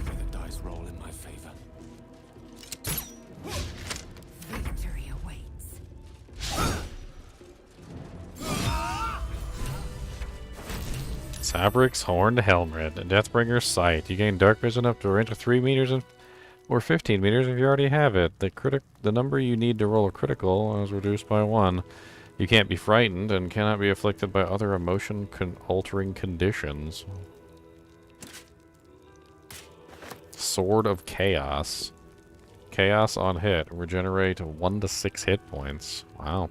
May the dice roll in my favor. victory awaits. Sabric's Horned Helmet, a Deathbringer's Sight. You gain dark vision up to a range of 3 meters or 15 meters if you already have it. The number you need to roll a critical is reduced by 1. You can't be frightened and cannot be afflicted by other emotion-altering conditions. Sword of Chaos. Chaos on hit. Regenerate 1 to 6 hit points. Wow.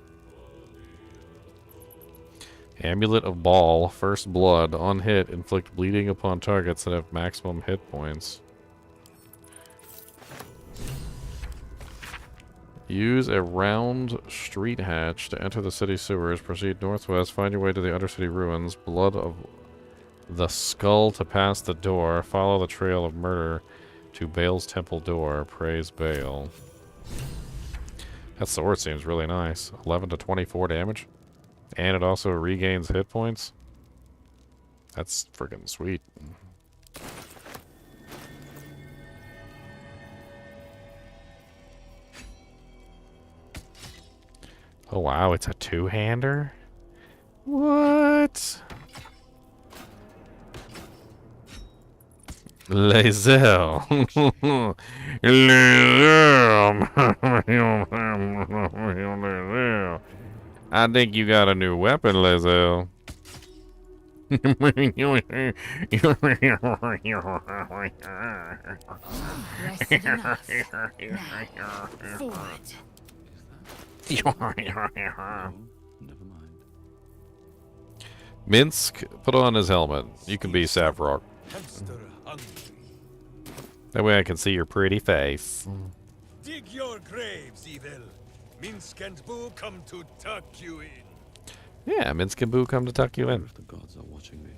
Amulet of Ball. First Blood. On hit, inflict bleeding upon targets that have maximum hit points. Use a round street hatch to enter the city sewers. Proceed northwest. Find your way to the Undercity ruins. Blood of the Skull to pass the door. Follow the trail of murder to Baal's temple door. Praise Baal. That sword seems really nice. 11 to 24 damage. And it also regains hit points. That's freaking sweet. Oh wow, it's a two-hander? What? Lazel. I think you got a new weapon, Lazel. Rested enough. Now, forward. Never mind. Minsk, put on his helmet. You can be Savrok. That way I can see your pretty face. Dig your graves, evil. Minsk and Boo come to tuck you in. Yeah, Minsk and Boo come to tuck you in. The gods are watching me.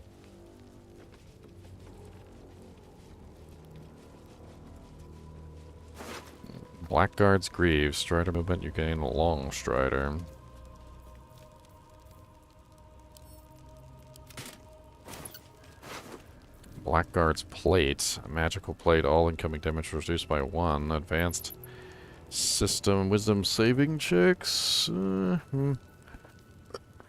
Blackguard's Greaves. Strider movement, you gain long strider. Blackguard's Plate. A magical plate. All incoming damage reduced by 1. Advanced system wisdom saving checks.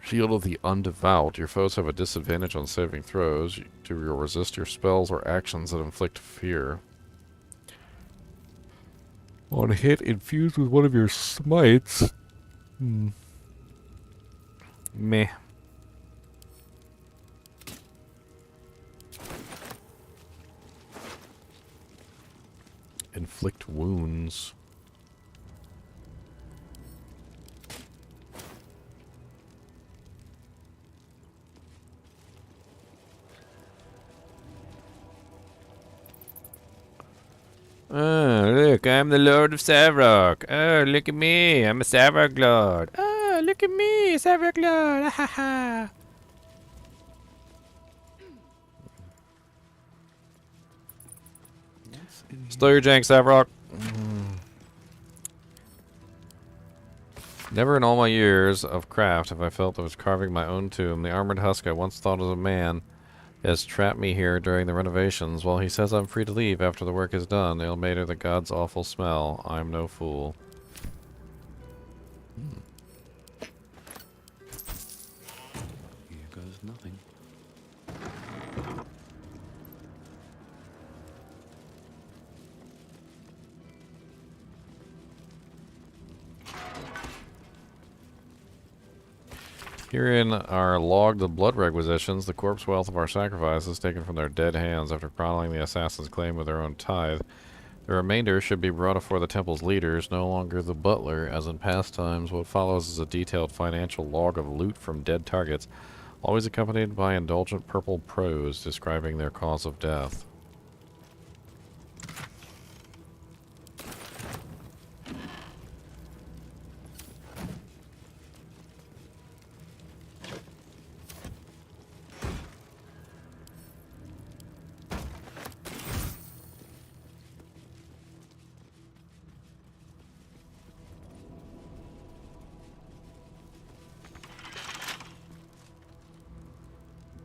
Shield of the Undevout. Your foes have a disadvantage on saving throws. You resist your spells or actions that inflict fear. On a hit, infused with one of your smites. Meh. Inflict wounds. Oh, look, I'm the Lord of Savrok. Oh, look at me, I'm a Savrok Lord. Oh, look at me, Savrok Lord. Ha ha. Stow your jank, Savrok. Never in all my years of craft have I felt I was carving my own tomb. The armored husk I once thought was a man has trapped me here during the renovations. While he says I'm free to leave after the work is done, they'll made her the god's awful smell. I'm no fool. Here goes nothing. Herein are logged the blood requisitions, the corpse wealth of our sacrifices taken from their dead hands after chronicling the assassin's claim with their own tithe. The remainder should be brought before the temple's leaders, no longer the butler, as in past times. What follows is a detailed financial log of loot from dead targets, always accompanied by indulgent purple prose describing their cause of death.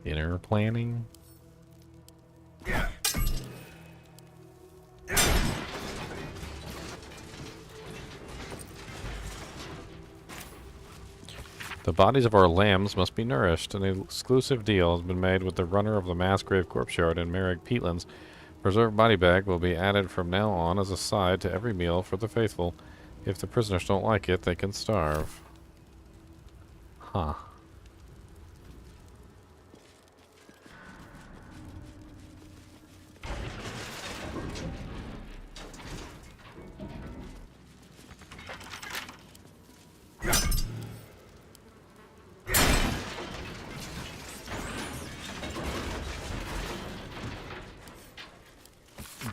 Dinner planning? The bodies of our lambs must be nourished. An exclusive deal has been made with the runner of the mass grave corpse yard in Merrick Peatlands. Preserved body bag will be added from now on as a side to every meal for the faithful. If the prisoners don't like it, they can starve. Huh.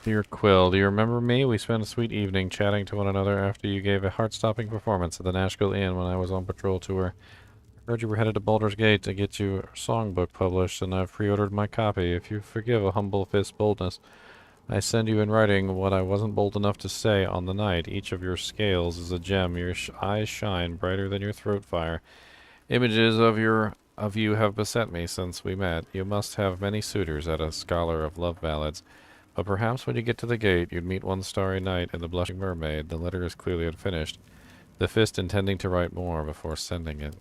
Dear Quill, do you remember me? We spent a sweet evening chatting to one another after you gave a heart-stopping performance at the Nashville Inn when I was on patrol tour. I heard you were headed to Baldur's Gate to get your songbook published, and I've pre-ordered my copy. If you forgive a humble fist boldness, I send you in writing what I wasn't bold enough to say on the night. Each of your scales is a gem. Your eyes shine brighter than your throat fire. Images of you have beset me since we met. You must have many suitors at a scholar of love ballads. But perhaps when you get to the gate, you'd meet one starry night in the Blushing Mermaid. The letter is clearly unfinished. The fist intending to write more before sending it.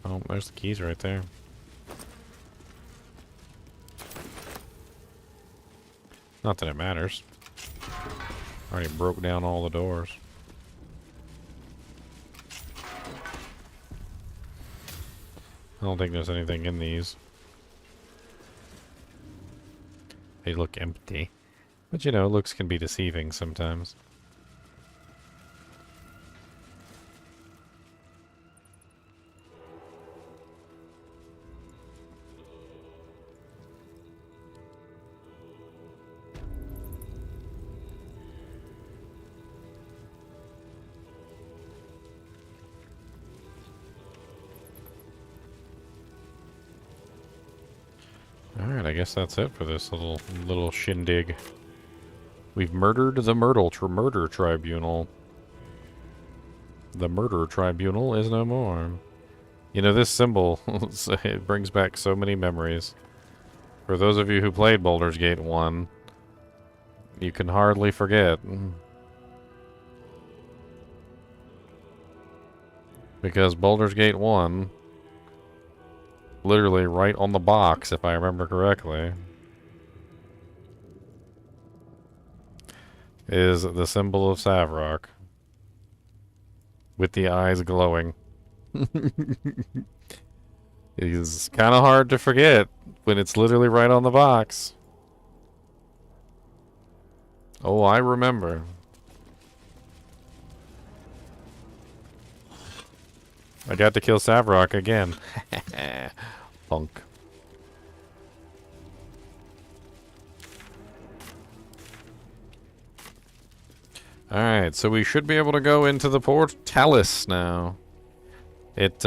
Oh, there's the keys right there. Not that it matters. Already broke down all the doors. I don't think there's anything in these. They look empty. But you know, looks can be deceiving sometimes. Alright, I guess that's it for this little shindig. We've murdered the murder tribunal. The murder tribunal is no more. You know, this symbol, it brings back so many memories. For those of you who played Baldur's Gate 1, you can hardly forget. Because Baldur's Gate 1... literally right on the box, if I remember correctly, is the symbol of Savrock. With the eyes glowing. It's kind of hard to forget when it's literally right on the box. Oh, I remember. I got to kill Savrock again. Punk. Alright, so we should be able to go into the Portalis now. It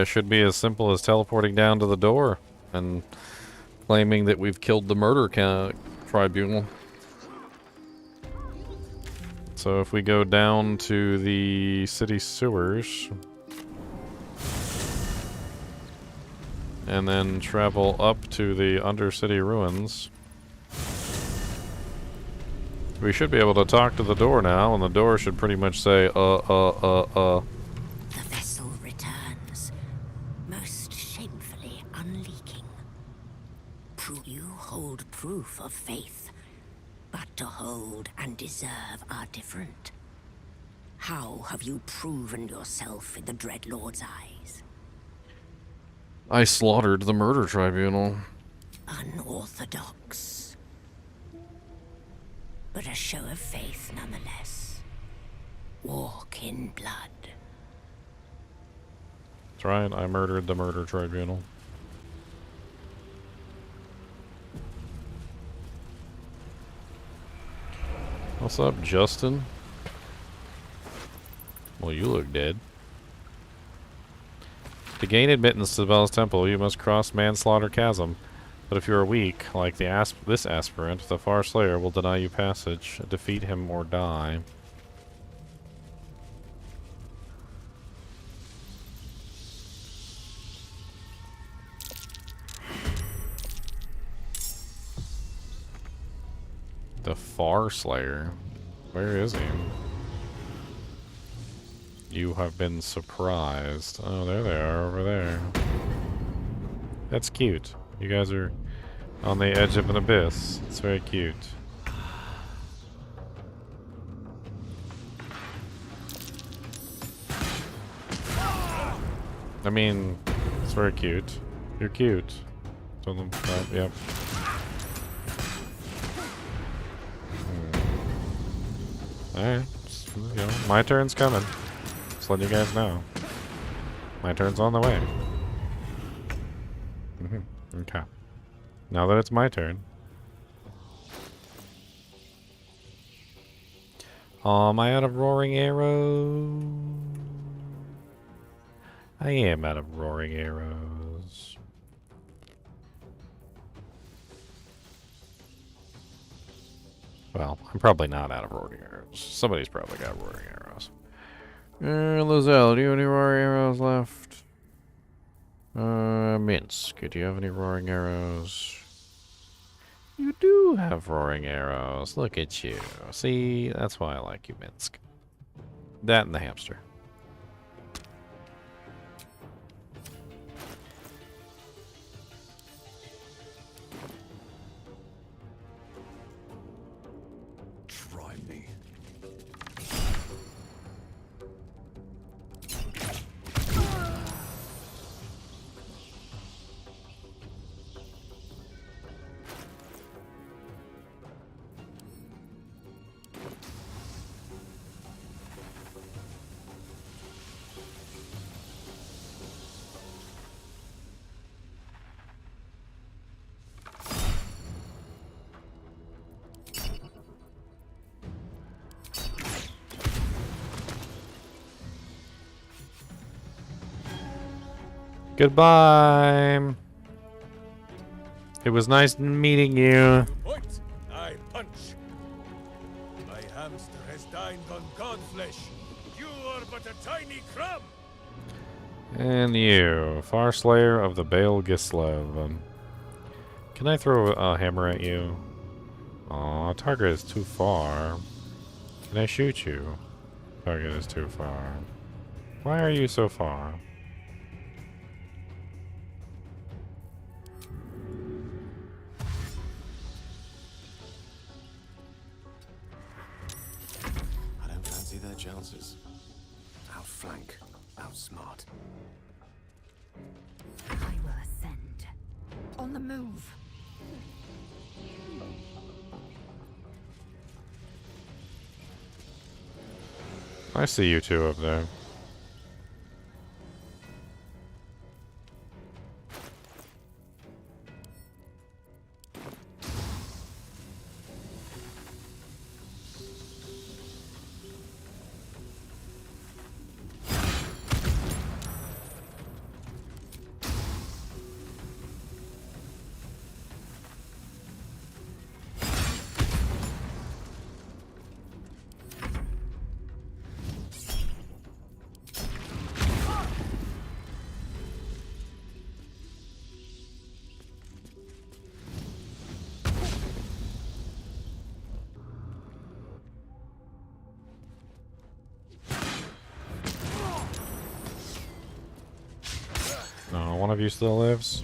should be as simple as teleporting down to the door and claiming that we've killed the murder tribunal. So if we go down to the city sewers and then travel up to the Undercity ruins, we should be able to talk to the door now, and the door should pretty much say, The vessel returns, most shamefully unleaking. You hold proof of faith, but to hold and deserve are different. How have you proven yourself in the Dreadlord's eyes? I slaughtered the murder tribunal. Unorthodox. But a show of faith nonetheless. Walk in blood. That's right, I murdered the murder tribunal. What's up, Justin? Well, you look dead. To gain admittance to the Bel's Temple, you must cross Manslaughter Chasm. But if you are weak, like this aspirant, the Far Slayer will deny you passage. Defeat him or die. The Far Slayer? Where is he? You have been surprised. Oh, there they are, over there. That's cute. You guys are on the edge of an abyss. It's very cute. I mean, it's very cute. You're cute. Tell them that, yep. Alright, you know, my turn's coming. Just letting you guys know. My turn's on the way. Okay. Now that it's my turn. Am I out of roaring arrows? I am out of roaring arrows. Well, I'm probably not out of roaring arrows. Somebody's probably got roaring arrows. Lizelle, do you have any roaring arrows left? Minsk, do you have any roaring arrows? You do have roaring arrows. Look at you. See, that's why I like you, Minsk. That and the hamster. Try me. Goodbye. It was nice meeting you. Point, I punch. My hamster has dined on god flesh. You are but a tiny crumb. And you, Far Slayer of the Baal Gislev. Can I throw a hammer at you? Aw, target is too far. Can I shoot you? Target is too far. Why are you so far? I don't fancy their chances. Outflank, outsmart. I will ascend. On the move. I see you two up there. one of you still lives?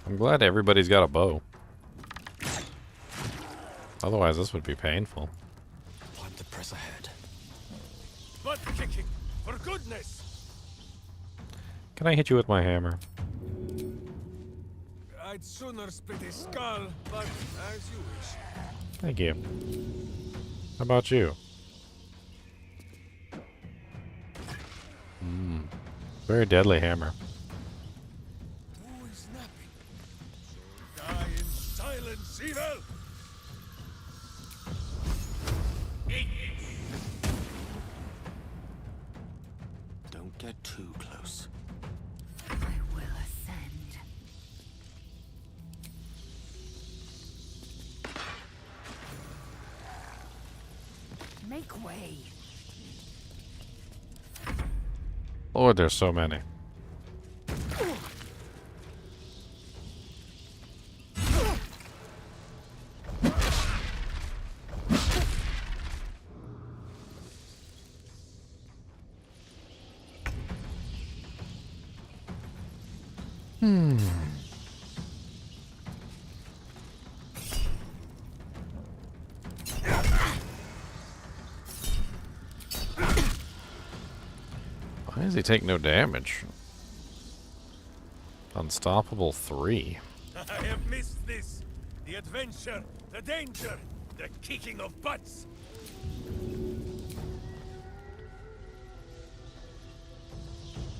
I'm glad everybody's got a bow. Otherwise, this would be painful. Time to press ahead. Butt kicking, for goodness! Can I hit you with my hammer? I'd sooner split his skull, but as you wish. Thank you. How about you? Very deadly hammer. Who is napping? So die in silence, evil! Don't get too close. I will ascend. Make way. Lord, there's so many. Why does he take no damage? Unstoppable 3. I have missed this. The adventure, the danger, the kicking of butts.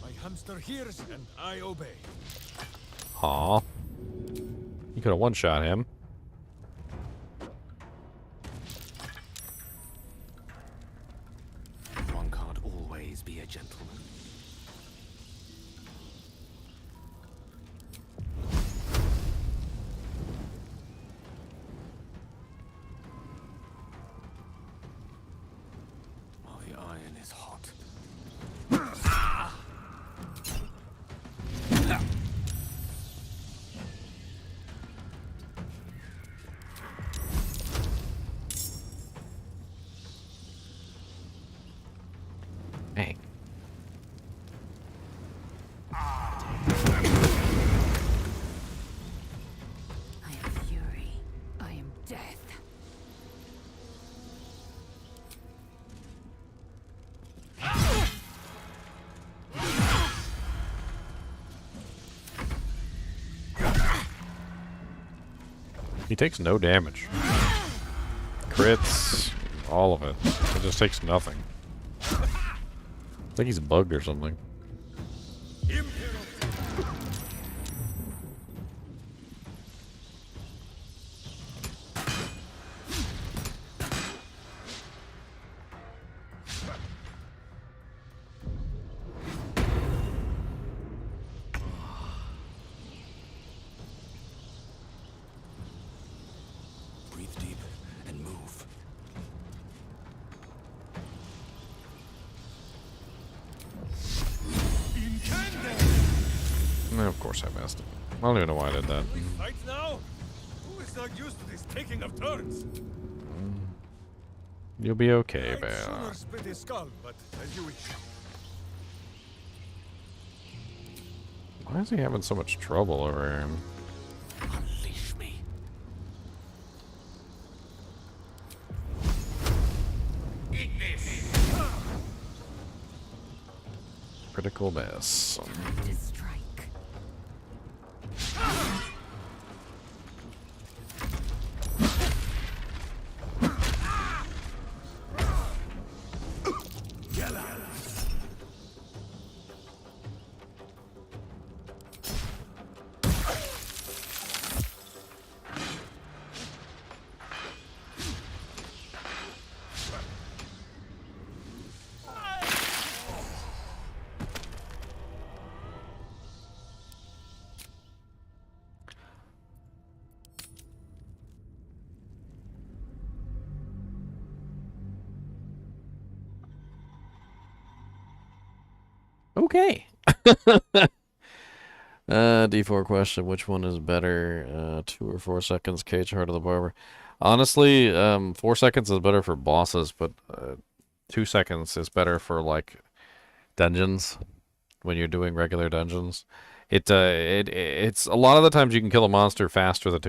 My hamster hears and I obey. Aw. You could have one-shot him. One can't always be a gentleman. Oh, the iron is hot. Hey. I am fury. I am death. He takes no damage. Crits, all of it. It just takes nothing. I think he's bugged or something. Breathe deep and move. No, of course I missed it. I don't even know why I did that. Fight now? Who is not used to this taking of turns? You'll be okay, I'd man. sooner split his skull, but as you wish. Why is he having so much trouble over here? Unleash me. Critical miss. To strike. Okay. D4 question. Which one is better? 2 or 4 seconds. Cage Heart of the Barber. Honestly, 4 seconds is better for bosses, but 2 seconds is better for like dungeons when you're doing regular dungeons. It's a lot of the times you can kill a monster faster than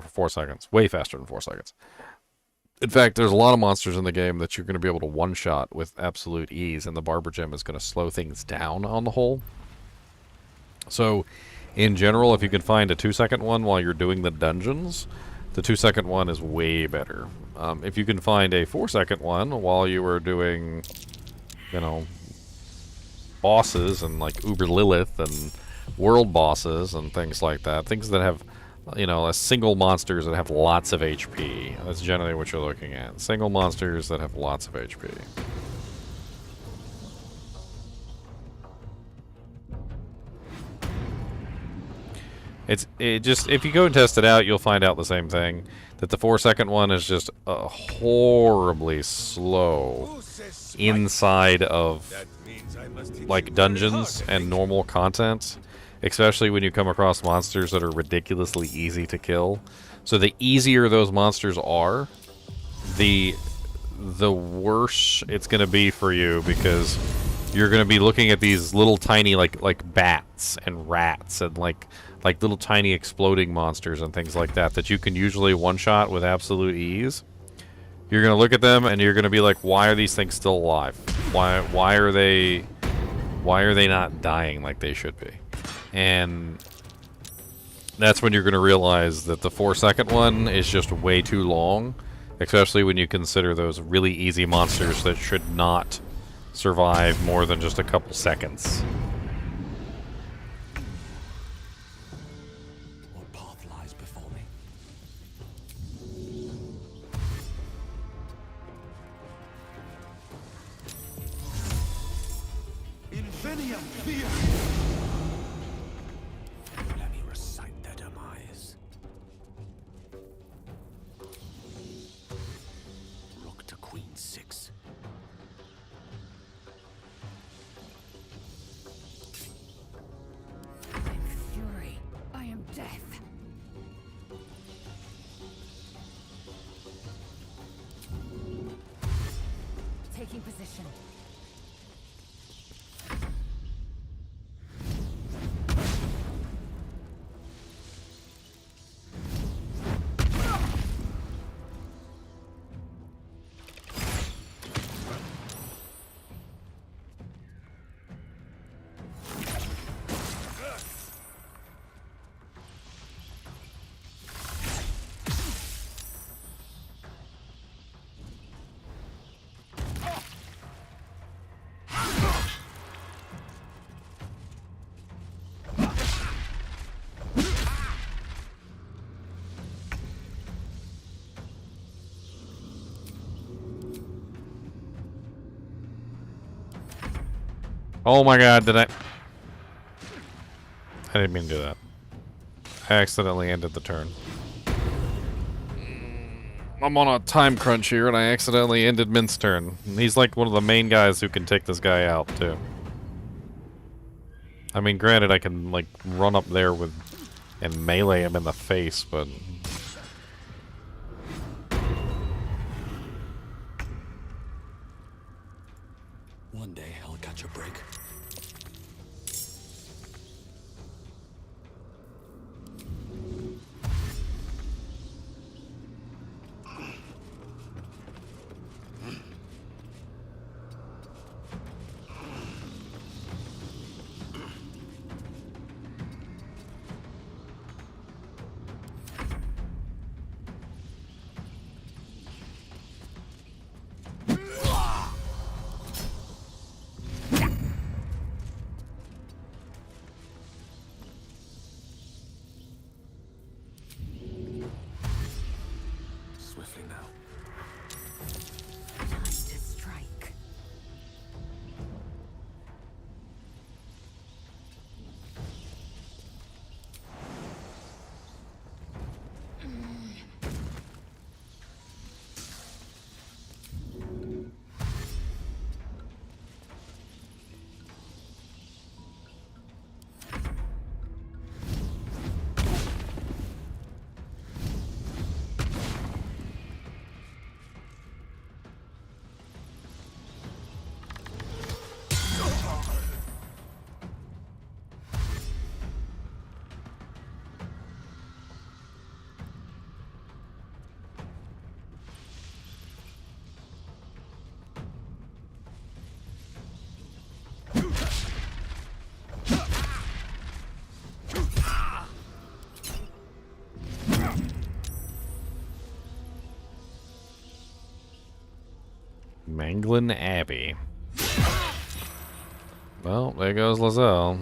4 seconds, way faster than 4 seconds. In fact, there's a lot of monsters in the game that you're going to be able to one-shot with absolute ease, and the Barber Gem is going to slow things down on the whole. So, in general, if you can find a 2-second one while you're doing the dungeons, the 2-second one is way better. If you can find a 4-second one while you were doing, you know, bosses and like Uber Lilith and world bosses and things like that, things that have, you know, a single monsters that have lots of HP. That's generally what you're looking at. Single monsters that have lots of HP. If you go and test it out, you'll find out the same thing. That the 4-second one is just horribly slow inside of like dungeons and normal content, especially when you come across monsters that are ridiculously easy to kill. So the easier those monsters are, the worse it's going to be for you, because you're going to be looking at these little tiny like bats and rats and like little tiny exploding monsters and things like that that you can usually one-shot with absolute ease. You're going to look at them and you're going to be like, why are these things still alive? Why are they not dying like they should be? And that's when you're going to realize that the 4-second one is just way too long, especially when you consider those really easy monsters that should not survive more than just a couple seconds. What path lies before me? Infinium fear! Let me recite their demise. Rook to Queen 6. Fury. I am death. Taking position. Oh my god, I didn't mean to do that. I accidentally ended the turn. I'm on a time crunch here and I accidentally ended Mint's turn. He's like one of the main guys who can take this guy out too. I mean, granted I can like run up there with and melee him in the face, but One day I'll catch a break. Anglin Abbey. Well, there goes Lizelle.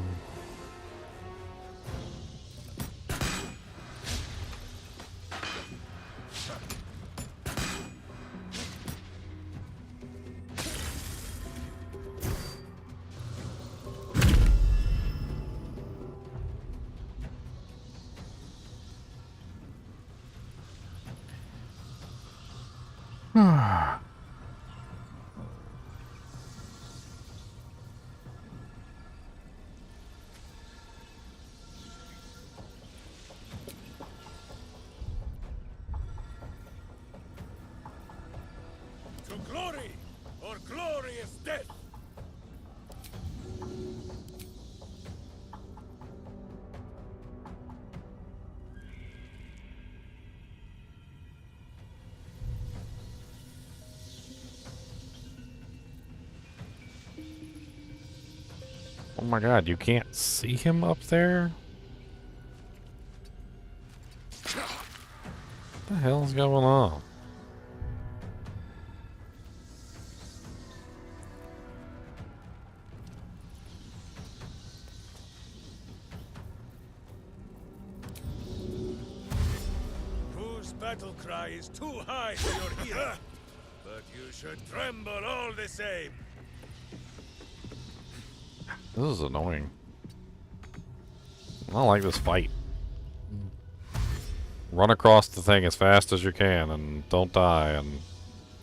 To glory, or glorious death! Oh my god, you can't see him up there? What the hell's going on? Whose battle cry is too high for your hero? But you should tremble all the same. This is annoying. I don't like this fight. Run across the thing as fast as you can and don't die,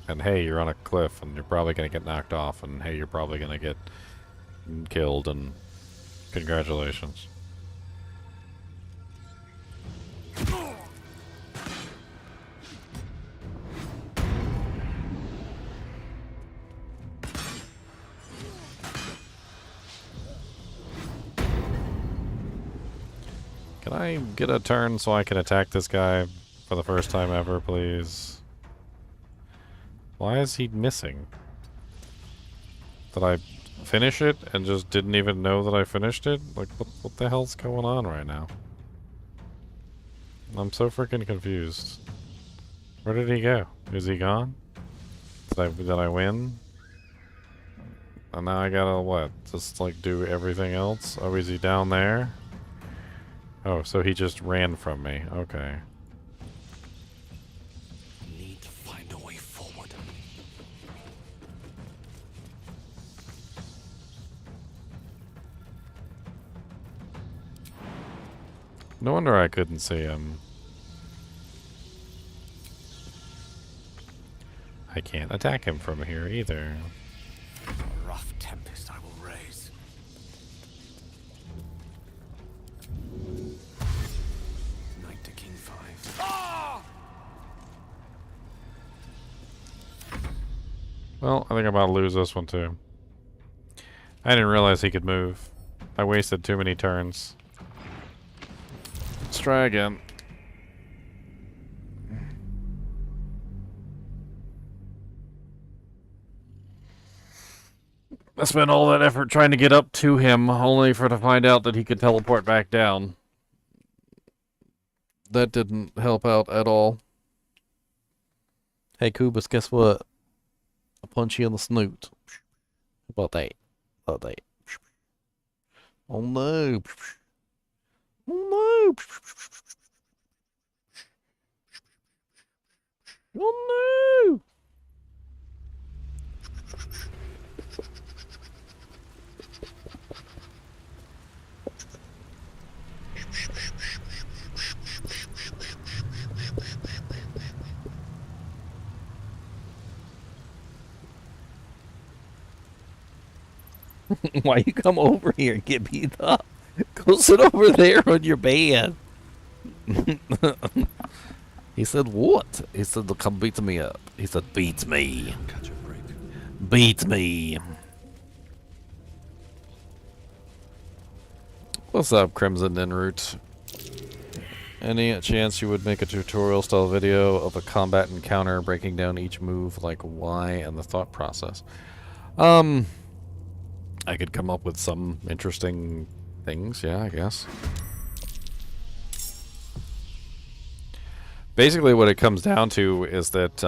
and hey, you're on a cliff and you're probably gonna get knocked off, and hey, you're probably gonna get killed, and congratulations. Can I get a turn so I can attack this guy for the first time ever, please? Why is he missing? Did I finish it and just didn't even know that I finished it? Like, what the hell's going on right now? I'm so freaking confused. Where did he go? Is he gone? Did I win? And now I gotta, what? Just, like, do everything else? Oh, is he down there? Oh, so he just ran from me. Okay. Need to find a way forward. No wonder I couldn't see him. I can't attack him from here either. A rough tempest I will raise. Knight to King 5. Ah! Well, I think I'm about to lose this one too. I didn't realize he could move. I wasted too many turns. Let's try again. I spent all that effort trying to get up to him, only to find out that he could teleport back down. That didn't help out at all. Hey, Kubus, guess what? I'll punch you in the snoot. How about that? How about that? Oh no. Oh no. Oh no. Why you come over here and get beat up? Go sit over there on your bed. He said, what? He said, come beat me up. He said, beat me. Catch a break. Beat me. What's up, Crimson Enroute? Any chance you would make a tutorial style video of a combat encounter, breaking down each move, like why and the thought process? I could come up with some interesting things, yeah, I guess. Basically what it comes down to is that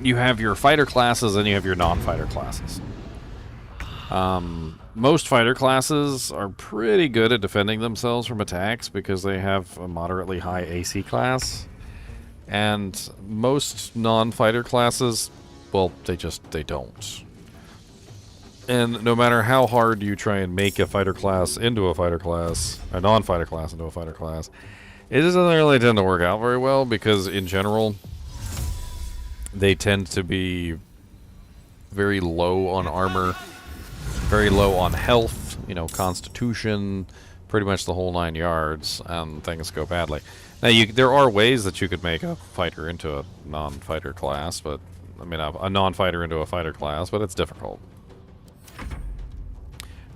you have your fighter classes and you have your non-fighter classes. Most fighter classes are pretty good at defending themselves from attacks because they have a moderately high AC class. And most non-fighter classes, well, they don't. And no matter how hard you try and make a fighter class into a fighter class, a non-fighter class into a fighter class, it doesn't really tend to work out very well because in general, they tend to be very low on armor, very low on health, you know, constitution, pretty much the whole 9 yards, and things go badly. Now, there are ways that you could make a fighter into a non-fighter class, but, I mean, a non-fighter into a fighter class, but it's difficult.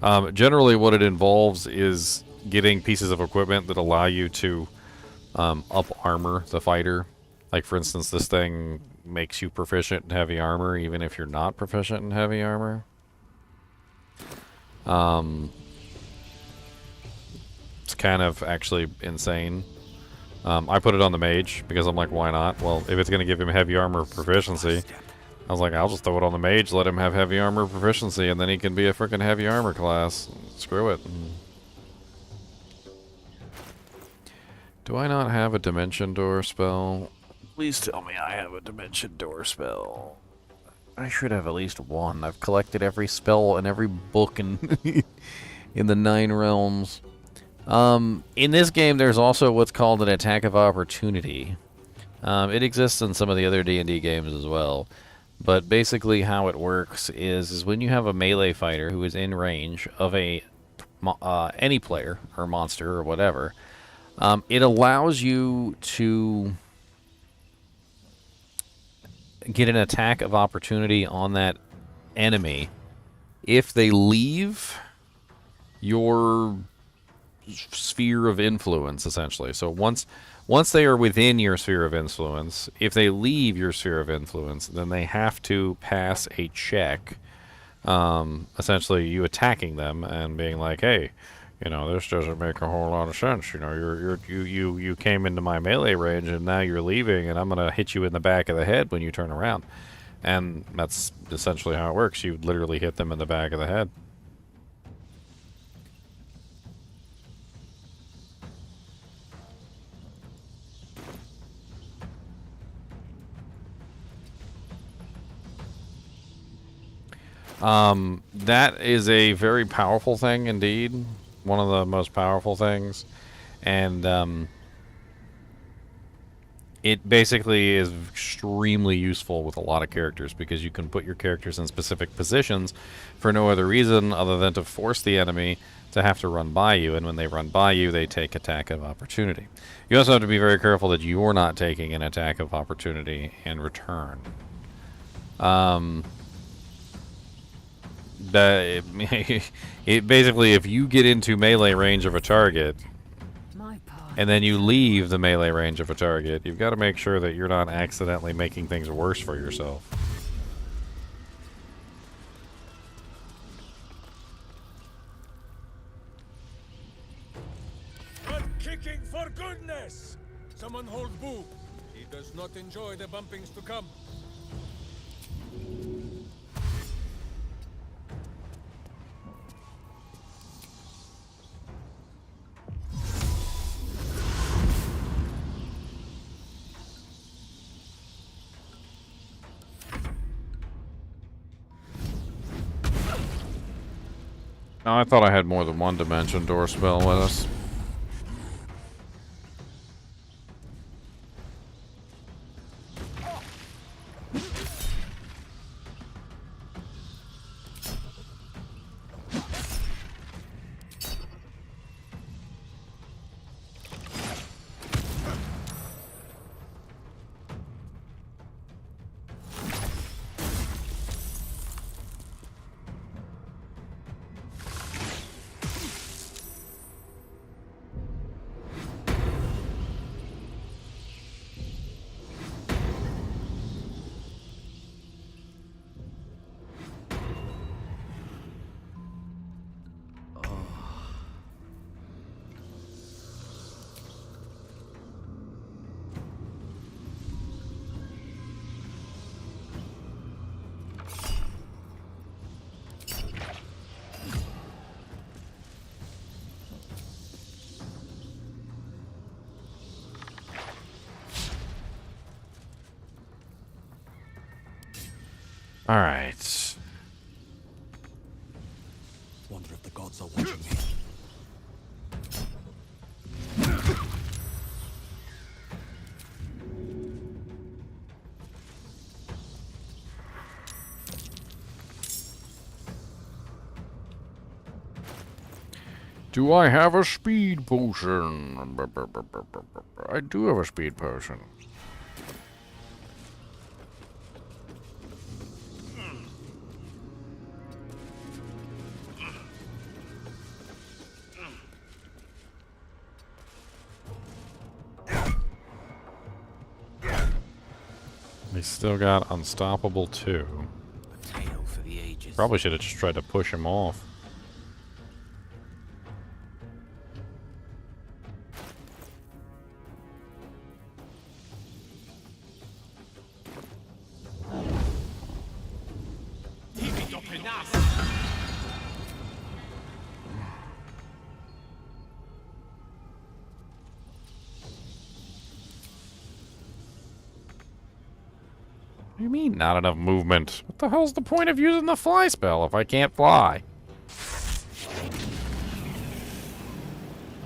Generally, what it involves is getting pieces of equipment that allow you to up-armor the fighter. Like, for instance, this thing makes you proficient in heavy armor, even if you're not proficient in heavy armor. It's kind of actually insane. I put it on the mage because I'm like, why not? Well, if it's going to give him heavy armor proficiency, I was like, I'll just throw it on the mage, let him have heavy armor proficiency, and then he can be a freaking heavy armor class. Screw it. Do I not have a dimension door spell? Please tell me I have a dimension door spell. I should have at least one. I've collected every spell and every book in in the 9 realms. In this game, there's also what's called an attack of opportunity. It exists in some of the other D&D games as well. But basically how it works is when you have a melee fighter who is in range of any player or monster or whatever, it allows you to get an attack of opportunity on that enemy if they leave your sphere of influence, essentially. So once they are within your sphere of influence, if they leave your sphere of influence, then they have to pass a check, essentially you attacking them and being like, hey, you know, this doesn't make a whole lot of sense. You know, you came into my melee range and now you're leaving, and I'm gonna hit you in the back of the head when you turn around. And that's essentially how it works. You literally hit them in the back of the head. That is a very powerful thing indeed. One of the most powerful things. And it basically is extremely useful with a lot of characters because you can put your characters in specific positions for no other reason other than to force the enemy to have to run by you, and when they run by you, they take attack of opportunity. You also have to be very careful that you're not taking an attack of opportunity in return. It basically, if you get into melee range of a target and then you leave the melee range of a target, you've got to make sure that you're not accidentally making things worse for yourself. But kicking for goodness! Someone hold Boo. He does not enjoy the bumpings to come. Oh, I thought I had more than one dimension door spell with us. Alright. Wonder if the gods are watching me. Do I have a speed potion? I do have a speed potion. He still got Unstoppable 2. Tale for the ages. Probably should have just tried to push him off. What do you mean, not enough movement? What the hell's the point of using the fly spell if I can't fly?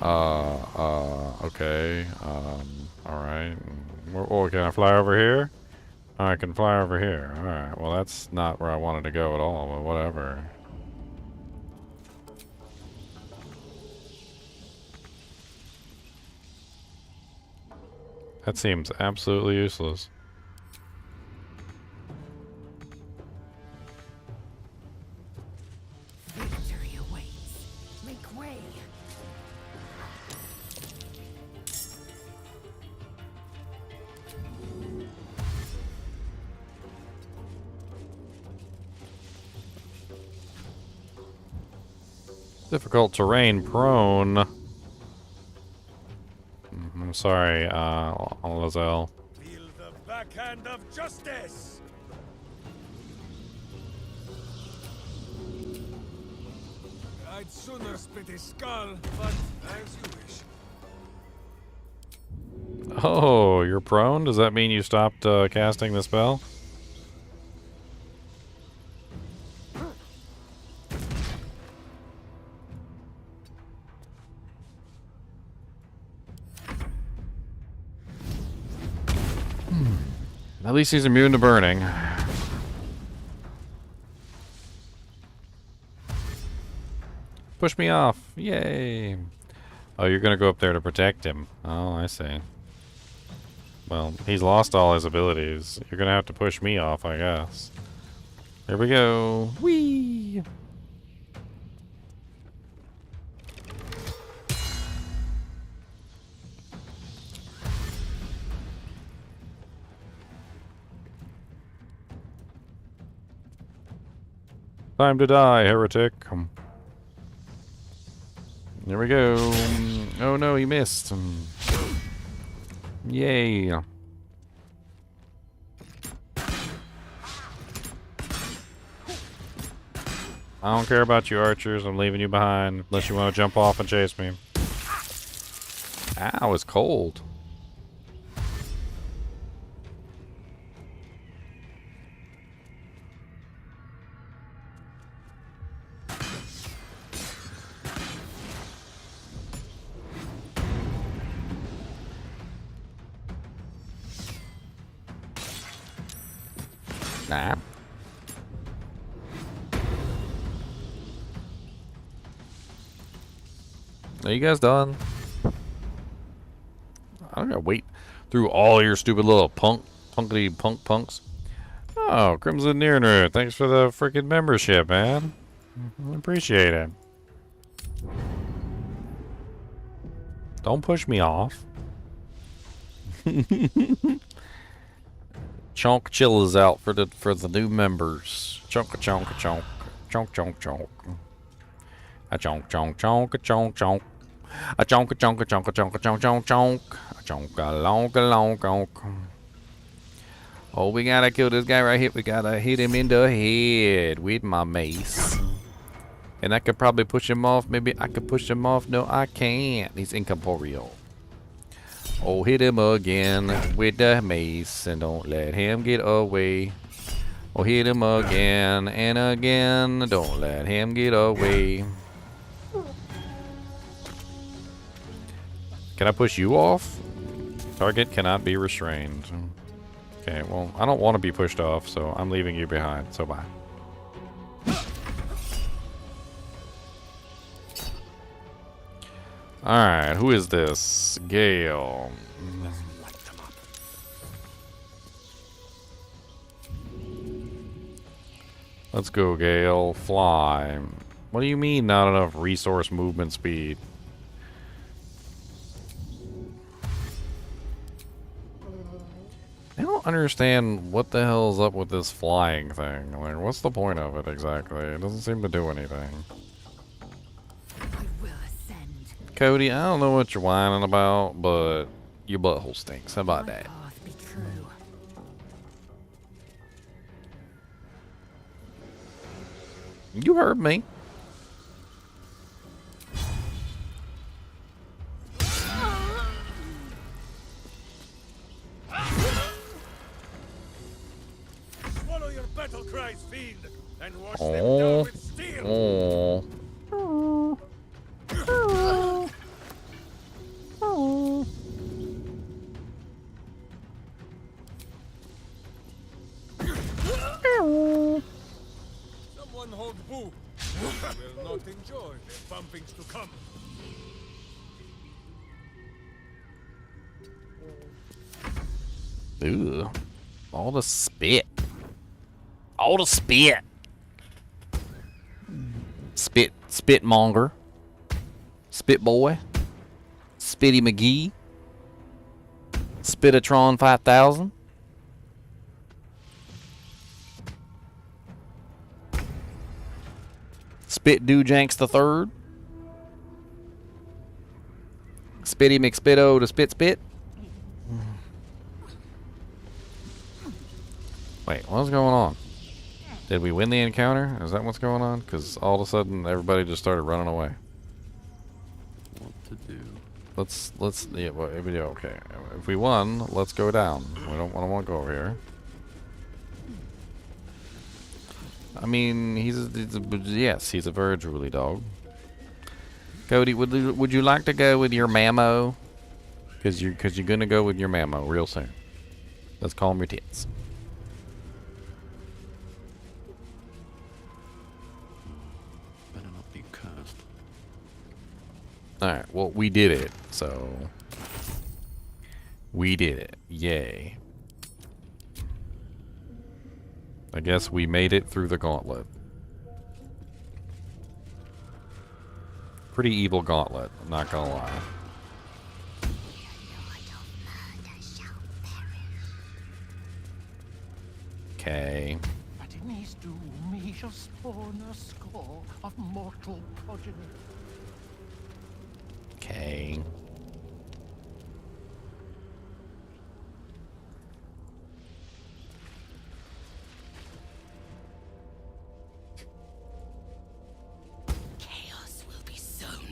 Okay. Alright. Oh, can I fly over here? Oh, I can fly over here. Alright, well that's not where I wanted to go at all, but whatever. That seems absolutely useless. Victory awaits. Make way. Difficult terrain, prone. I'm sorry, Lazel. Feel the backhand of justice. I'd sooner spit his skull, but as you wish. Oh, you're prone? Does that mean you stopped casting the spell? At least he's immune to burning. Push me off. Yay. Oh, you're gonna go up there to protect him. Oh, I see. Well, he's lost all his abilities. You're gonna have to push me off, I guess. Here we go. Whee! Time to die, heretic. There we go. Oh no, he missed. Yay. I don't care about you archers. I'm leaving you behind unless you want to jump off and chase me. Ow, it's cold. Nah. Are you guys done? I don't gotta wait through all your stupid little punkity punks. Oh, Crimson Nearner, thanks for the freaking membership, man. I appreciate it. Don't push me off. Chinchilla's out for the new members. Chonk chonk chonk chonk chonk chonk. A chonk chonk chonk a chonk chonk. A chonk chonk chonk chonk chonk chonk chonk. A chonk a long chonk. Oh, we gotta kill this guy right here. We gotta hit him in the head with my mace. And I could probably push him off. Maybe I could push him off. No, I can't. He's incorporeal. Oh, hit him again with the mace and don't let him get away. We'll hit him again and again. Don't let him get away. Can I push you off? Target cannot be restrained. Okay, well, I don't want to be pushed off, so I'm leaving you behind. So bye. Alright, who is this? Gale. Let's go, Gale. Fly. What do you mean not enough resource movement speed? I don't understand what the hell's up with this flying thing. Like, what's the point of it exactly? It doesn't seem to do anything. Cody, I don't know what you're whining about, but your butthole stinks. How about that? You heard me. Swallow your battle cries, fiend, and wash them down with steel. Someone hold Boo. Will not enjoy the bumpings to come. Ooh. All the spit. All the spit. Spitmonger. Spit boy. Spitty McGee. Spitatron 5000. Spit Doojanks the Third. Spitty McSpitto to Spit. Wait, what's going on? Did we win the encounter? Is that what's going on? Because all of a sudden everybody just started running away. What to do? Let's yeah, well, okay. If we won, let's go down. We don't want to go over here. I mean, he's a very drooly dog. Cody, would you like to go with your mammo? Because you're gonna go with your mammo real soon. Let's call them your tits. Better not be cursed. All right. Well, we did it. So we did it. Yay. I guess we made it through the gauntlet. Pretty evil gauntlet, I'm not gonna lie. Okay. But in his doom, he shall spawn a score of mortal progeny. Okay.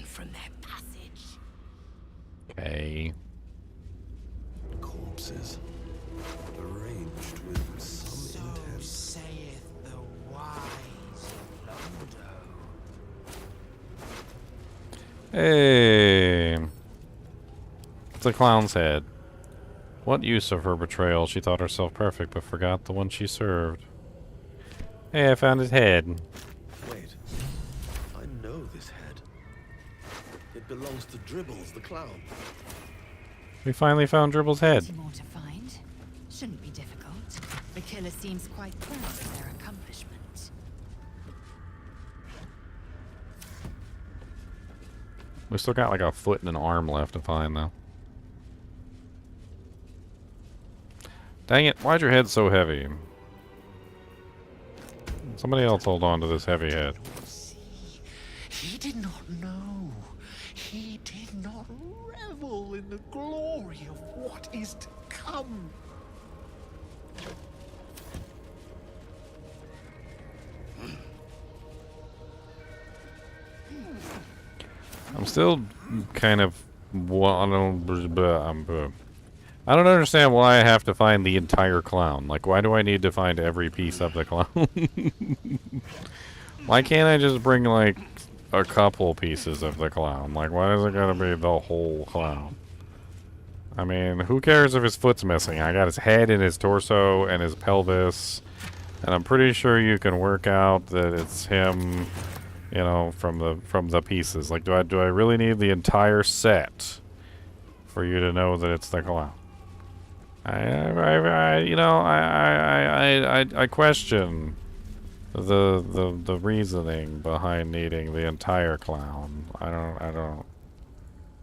From their passage. Okay. Corpses arranged with some intent. Saith the wise Londo. Hey. It's a clown's head. What use of her betrayal? She thought herself perfect, but forgot the one she served. Hey, I found his head. Wait. I know this head. It belongs to Dribbles, the clown. We finally found Dribble's head. More to find. Shouldn't be difficult. The killer seems quite proud of their accomplishment. We still got like a foot and an arm left to find, though. Dang it, why'd your head so heavy? Somebody else hold on to this heavy head. He did not know. He did not revel in the glory of what is to come. I'm still kind of I don't understand why I have to find the entire clown. Like, why do I need to find every piece of the clown? Why can't I just bring, like, a couple pieces of the clown? Like, why is it gotta be the whole clown? I mean, who cares if his foot's missing? I got his head and his torso and his pelvis. And I'm pretty sure you can work out that it's him, you know, from the pieces. Like, do I really need the entire set for you to know that it's the clown? I question the reasoning behind needing the entire clown. I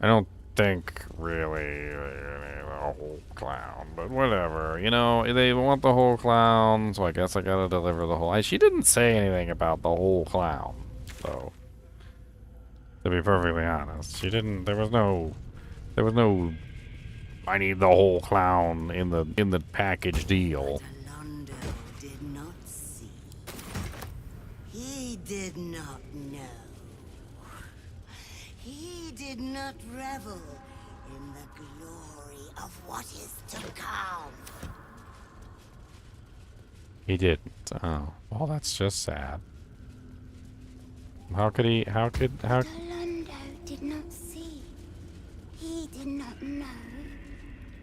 don't think really the whole clown, but whatever. You know, they want the whole clown, so I guess I gotta deliver the whole. She didn't say anything about the whole clown, though. To be perfectly honest, she didn't. There was no. I need the whole clown in the package deal. Londo did not see. He did not know. He did not revel in the glory of what is to come. He didn't. Oh, well, that's just sad. How could he? How? Londo did not see. He did not know.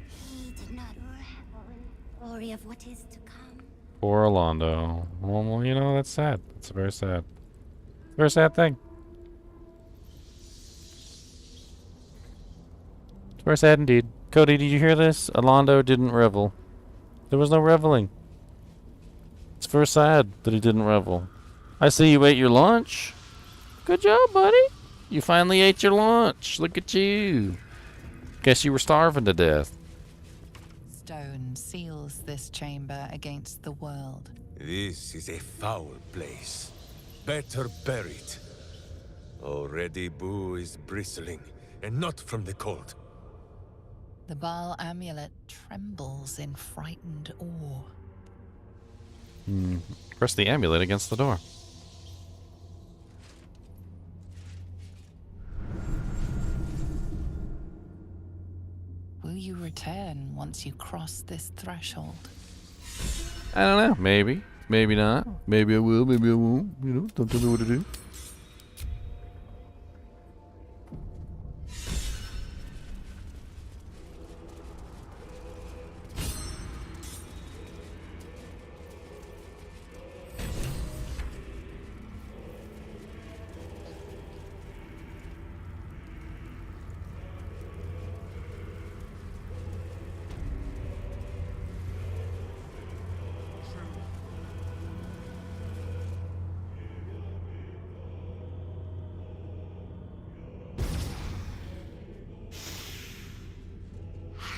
He did not revel in the glory of what is to come. Poor Orlando. Well, you know, that's sad. It's very sad. It's a very sad thing. It's very sad indeed. Cody, did you hear this? Orlando didn't revel. There was no reveling. It's very sad that he didn't revel. I see you ate your lunch. Good job, buddy. You finally ate your lunch. Look at you. Guess you were starving to death. Stone seals this chamber against the world. This is a foul place. Better buried. Already Boo is bristling, and not from the cold. The Baal amulet trembles in frightened awe. Press the amulet against the door. Will you return once you cross this threshold? I don't know. Maybe. Maybe not. Maybe I will. Maybe I won't. You know, don't tell me what to do.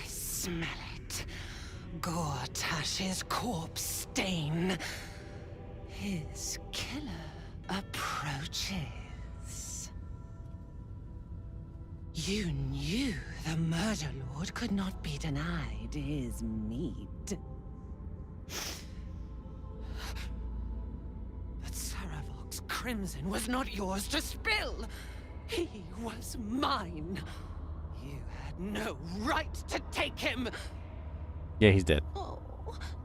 Smell it. Gortash's corpse stain. His killer approaches. You knew the Murder Lord could not be denied his meat. But Saravok's crimson was not yours to spill. He was mine. You had no right to take him. Yeah, he's dead. Oh,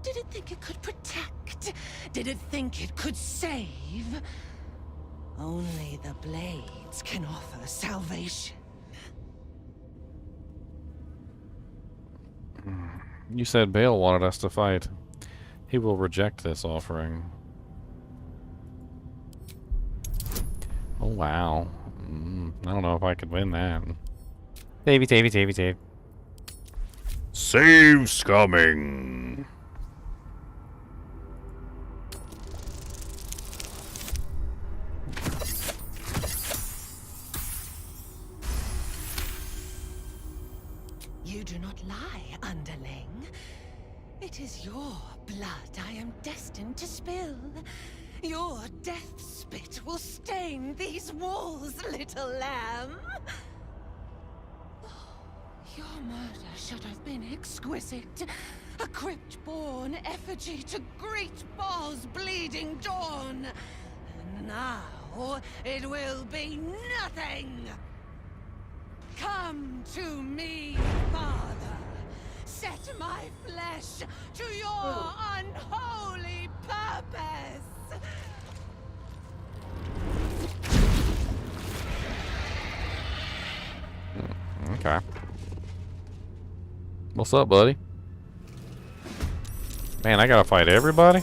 did it think it could protect? Did it think it could save? Only the blades can offer salvation. You said Bale wanted us to fight. He will reject this offering. Oh, wow. I don't know if I could win that. Save. Save's coming. You do not lie, underling. It is your blood I am destined to spill. Your death spit will stain these walls, little lamb. Your murder should have been exquisite. A crypt-born effigy to greet Baal's bleeding dawn. And now it will be nothing. Come to me, Father. set my flesh to your unholy purpose. Okay. What's up, buddy? Man, I gotta fight everybody?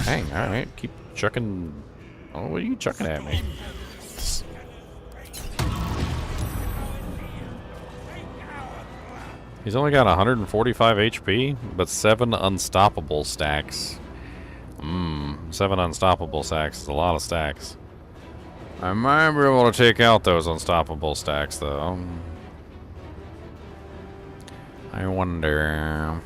Dang, alright. Keep chucking. Oh, what are you chucking at me? He's only got 145 HP, but 7 unstoppable stacks. 7 unstoppable stacks is a lot of stacks. I might be able to take out those unstoppable stacks, though. I wonder.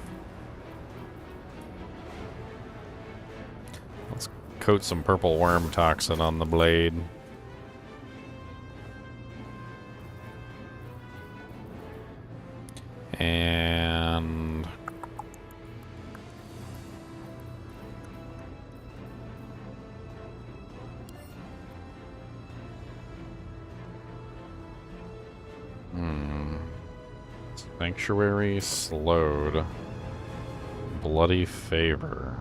Let's coat some purple worm toxin on the blade. And Sanctuary slowed. Bloody favor.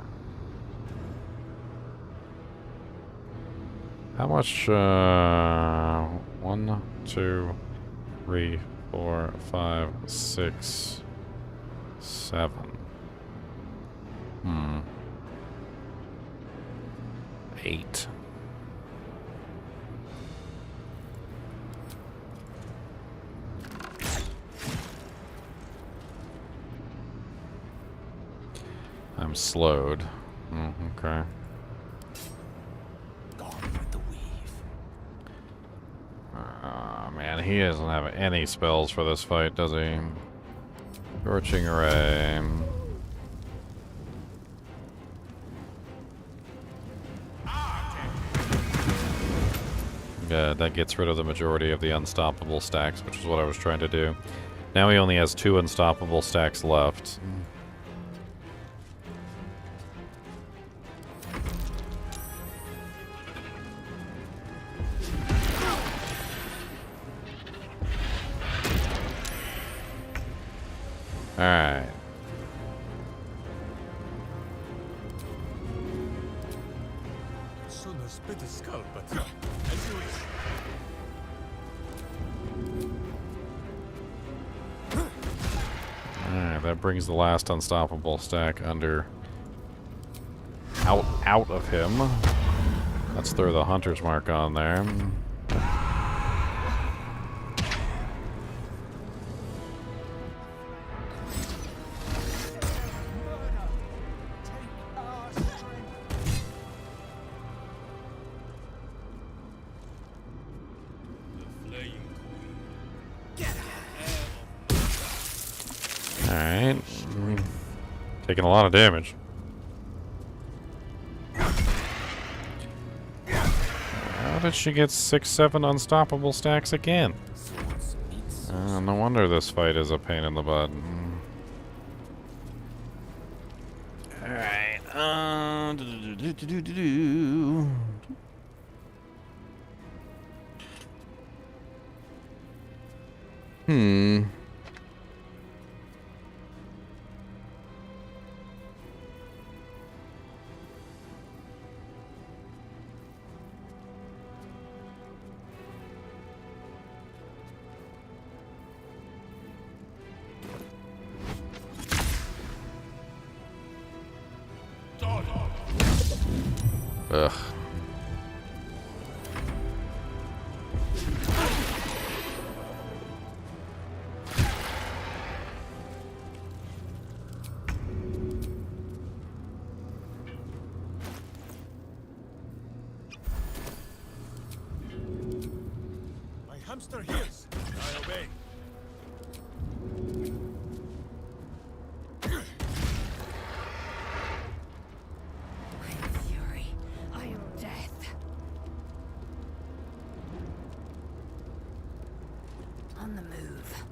How much? 1, 2, 3, 4, 5, 6, 7. 8. I'm slowed. Okay. Man, he doesn't have any spells for this fight, does he? Scorching Ray. Yeah, that gets rid of the majority of the unstoppable stacks, which is what I was trying to do. Now he only has 2 unstoppable stacks left. Alright. Sooner spit a skull, but as you wish. Alright, that brings the last unstoppable stack under out of him. Let's throw the hunter's mark on there. Alright. Taking a lot of damage. How did she get 6, 7 unstoppable stacks again? No wonder this fight is a pain in the butt. Alright. Ugh. My hamster hears. I obey. On the move.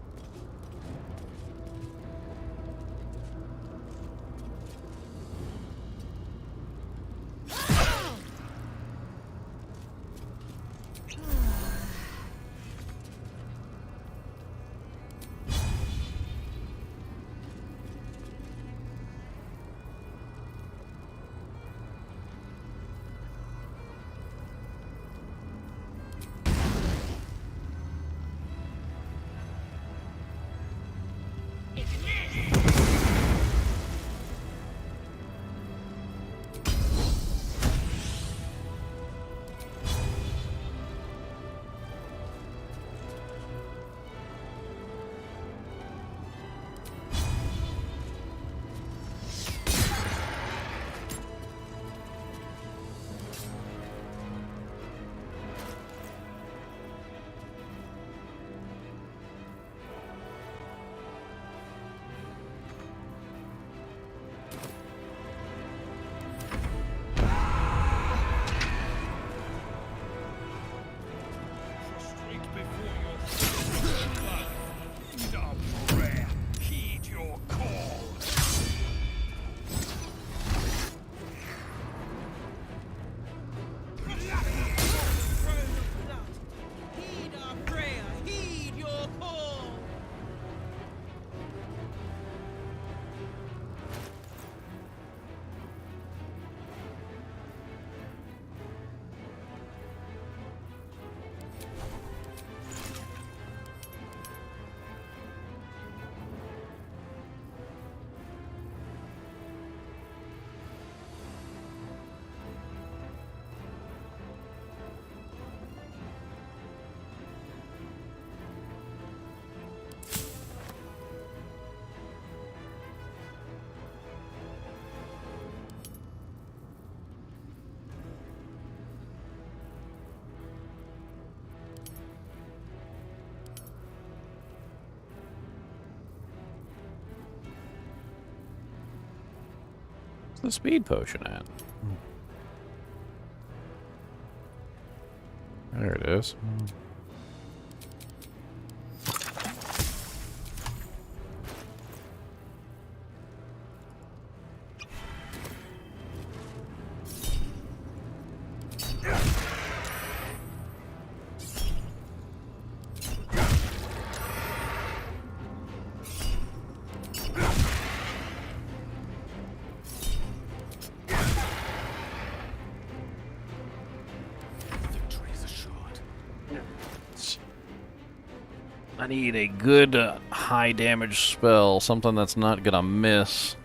the speed potion at? There it is. I need a good high damage spell, something that's not gonna miss.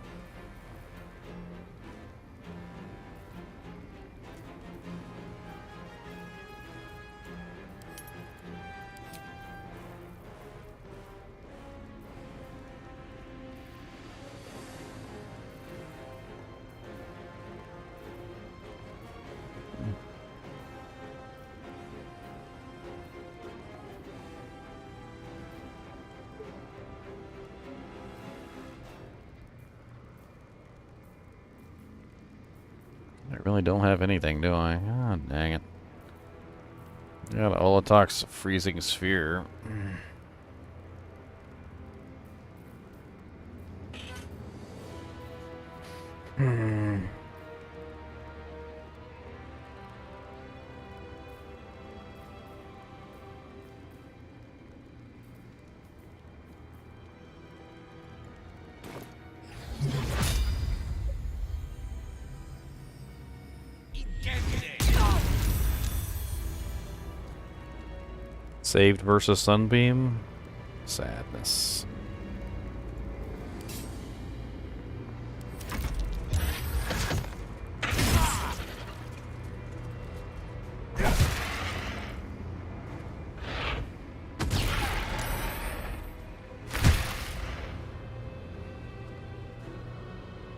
I really don't have anything, do I? Ah, dang it. Got Olotok's freezing sphere. Saved versus Sunbeam? Sadness.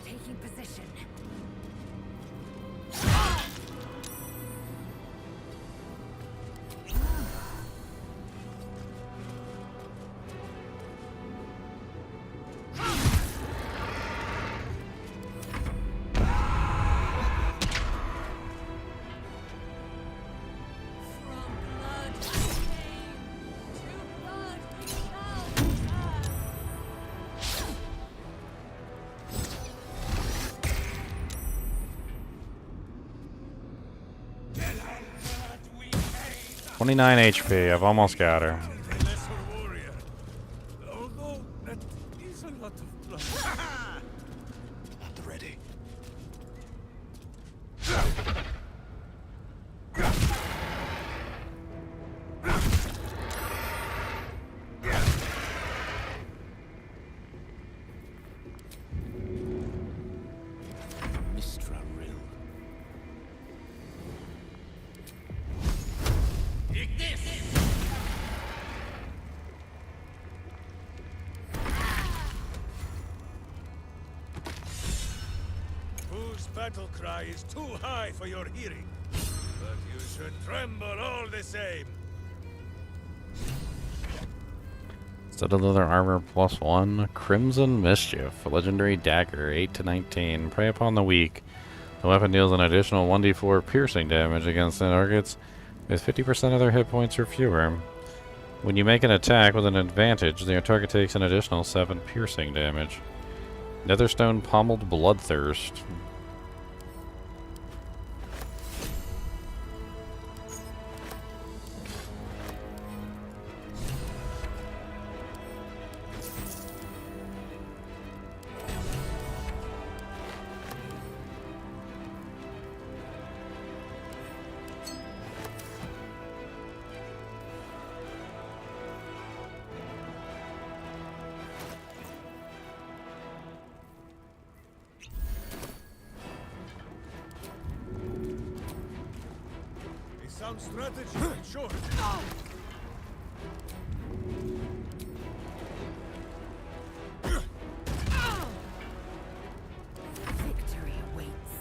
Taking position. $29 HP. I've almost got her. Although that is a lot of trouble. At the ready. Whose battle cry is too high for your hearing? But you should tremble all the same. Studded leather armor +1. Crimson Mischief. Legendary dagger 8 to 19. Prey upon the weak. The weapon deals an additional 1d4 piercing damage against the targets with 50% of their hit points or fewer. When you make an attack with an advantage, the target takes an additional 7 piercing damage. Netherstone Pommeled Bloodthirst. Sound strategy, in short. Victory awaits.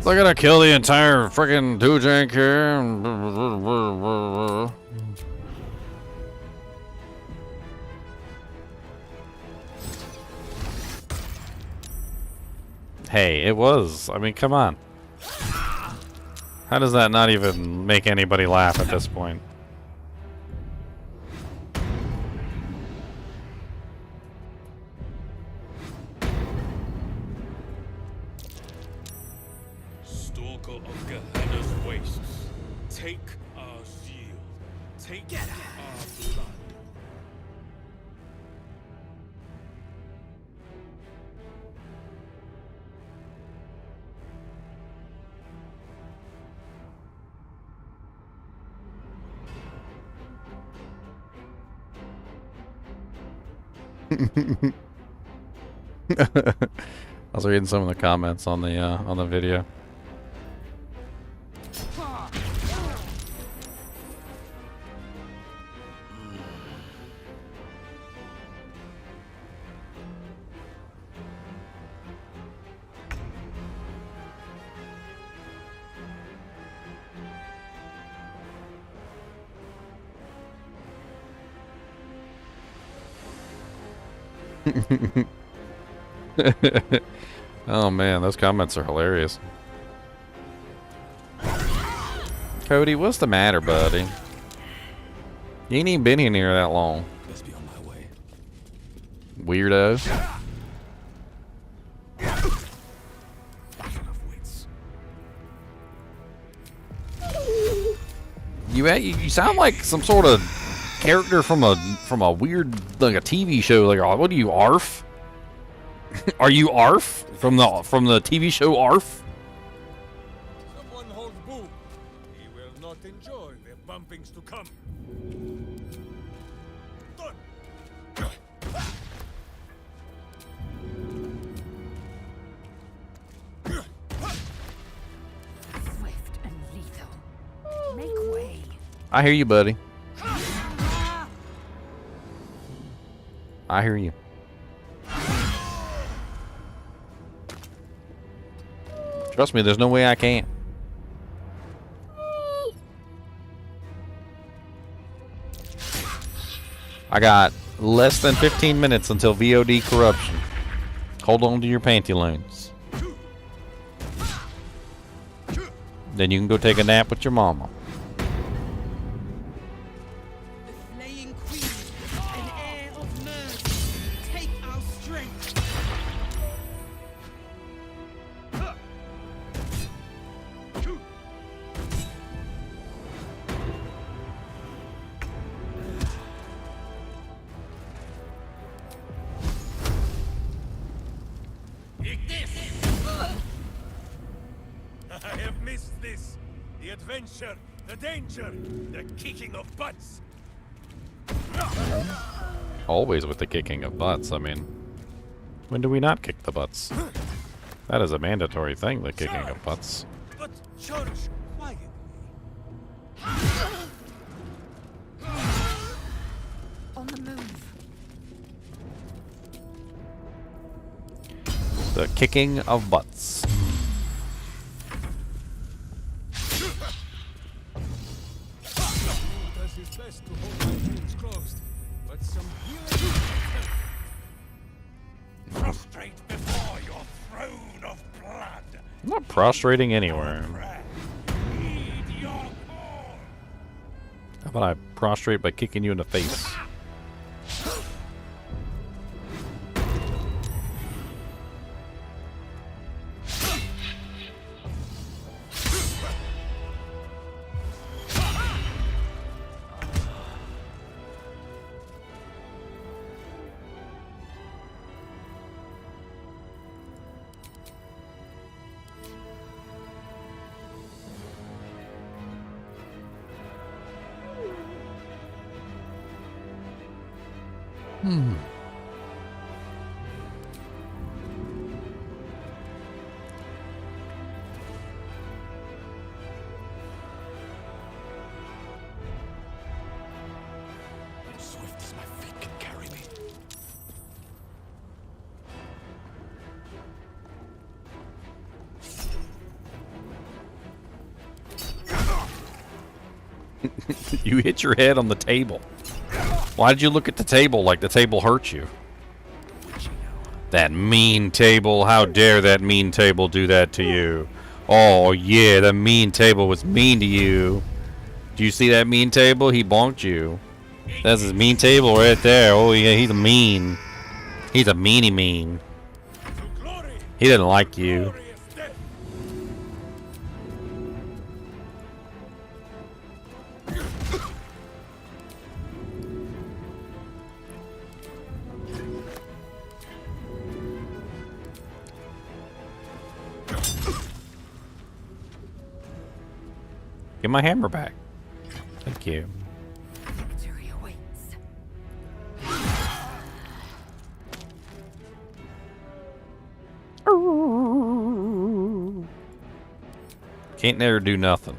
They're gonna kill the entire freaking Tujank here. Hey, it was. I mean, come on. How does that not even make anybody laugh at this point? Stalker of Gehenna's wastes. Take our zeal. Take our blood. I was reading some of the comments on the video. Oh man, those comments are hilarious. Cody, what's the matter, buddy? You ain't even been in here that long. Best be on my way. Weirdo. You sound like some sort of character from a weird, like a TV show. Like, what are you, Arf? Are you Arf from the TV show Arf? Someone hold Boo. He will not enjoy the bumpings to come. Swift and lethal. Make way. I hear you, buddy. I hear you. Trust me, there's no way I can't. I got less than 15 minutes until VOD corruption. Hold on to your pantaloons. Then you can go take a nap with your mama. Flaying queen, an heir of mercy, take our strength. Take this! I have missed this. The adventure, the danger, the kicking of butts. Always with the kicking of butts. I mean, when do we not kick the butts? That is a mandatory thing, the kicking of butts. But charge quietly. On the move. The kicking of butts. Does his best to hold my wounds closed, but some healing. Prostrate before your throne of blood. I'm not prostrating anywhere. How about I prostrate by kicking you in the face? Swift as my feet can carry me. You hit your head on the table. Why did you look at the table like the table hurt you? That mean table. How dare that mean table do that to you? Oh, yeah, the mean table was mean to you. Do you see that mean table? He bonked you. That's his mean table right there. Oh, yeah, he's a mean. He's a meanie mean. He didn't like you. Get my hammer back. Thank you. Victory awaits. Can't never do nothing.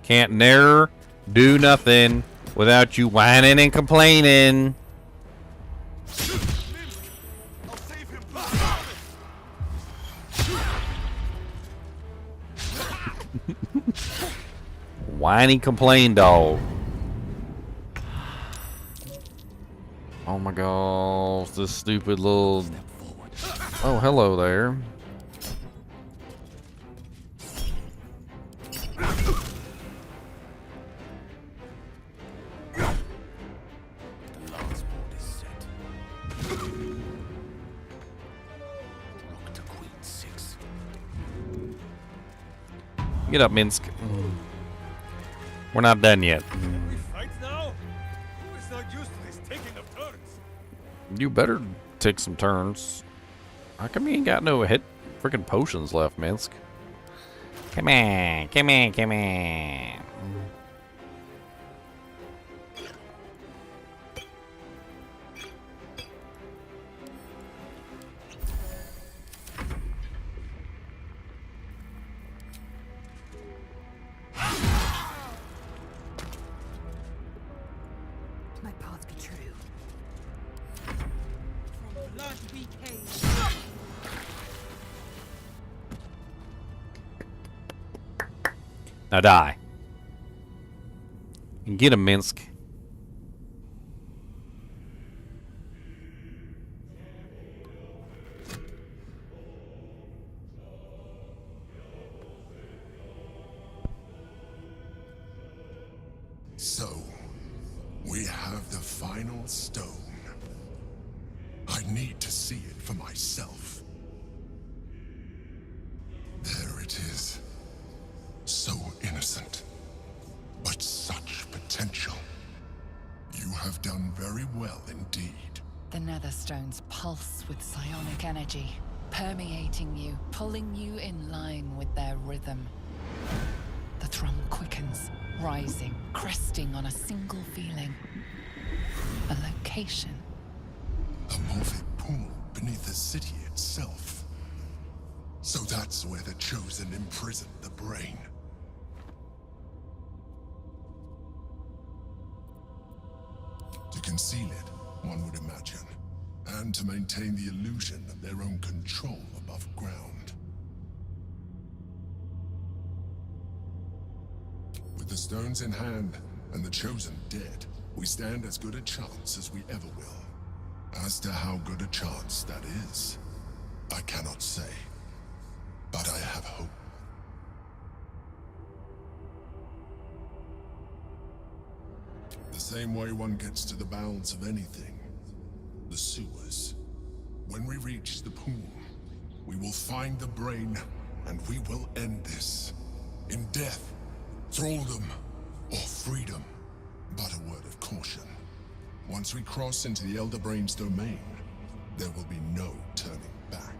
Can't never do nothing without you whining and complaining. Whiny complain dog. Oh my gosh, this stupid little... Oh, hello there. Get up, Minsk. We're not done yet. We fight now? Who is not used to this taking of turns? You better take some turns. How come you ain't got no hit freaking potions left, Minsk? Come on, come on, come on. My paths be true. From blood we came. Now die. And get him, Minsk. So, we have the final stone. I need to see it for myself. There it is. So innocent, but such potential. You have done very well indeed. The Netherstones pulse with psionic energy, permeating you, pulling you in line with their rhythm. The thrum quickens, rising, cresting on a single feeling. A location. A morphic pool beneath the city itself. So that's where the Chosen imprisoned the brain. To conceal it, one would imagine, and to maintain the illusion of their own control above ground. With the stones in hand and the Chosen dead, we stand as good a chance as we ever will. As to how good a chance that is, I cannot say, but I have hope. The same way one gets to the bowels of anything, the sewers. When we reach the pool, we will find the brain, and we will end this. In death, thraldom, or freedom. But a word of caution. Once we cross into the Elder Brain's domain, there will be no turning back.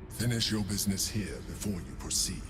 Finish your business here before you proceed.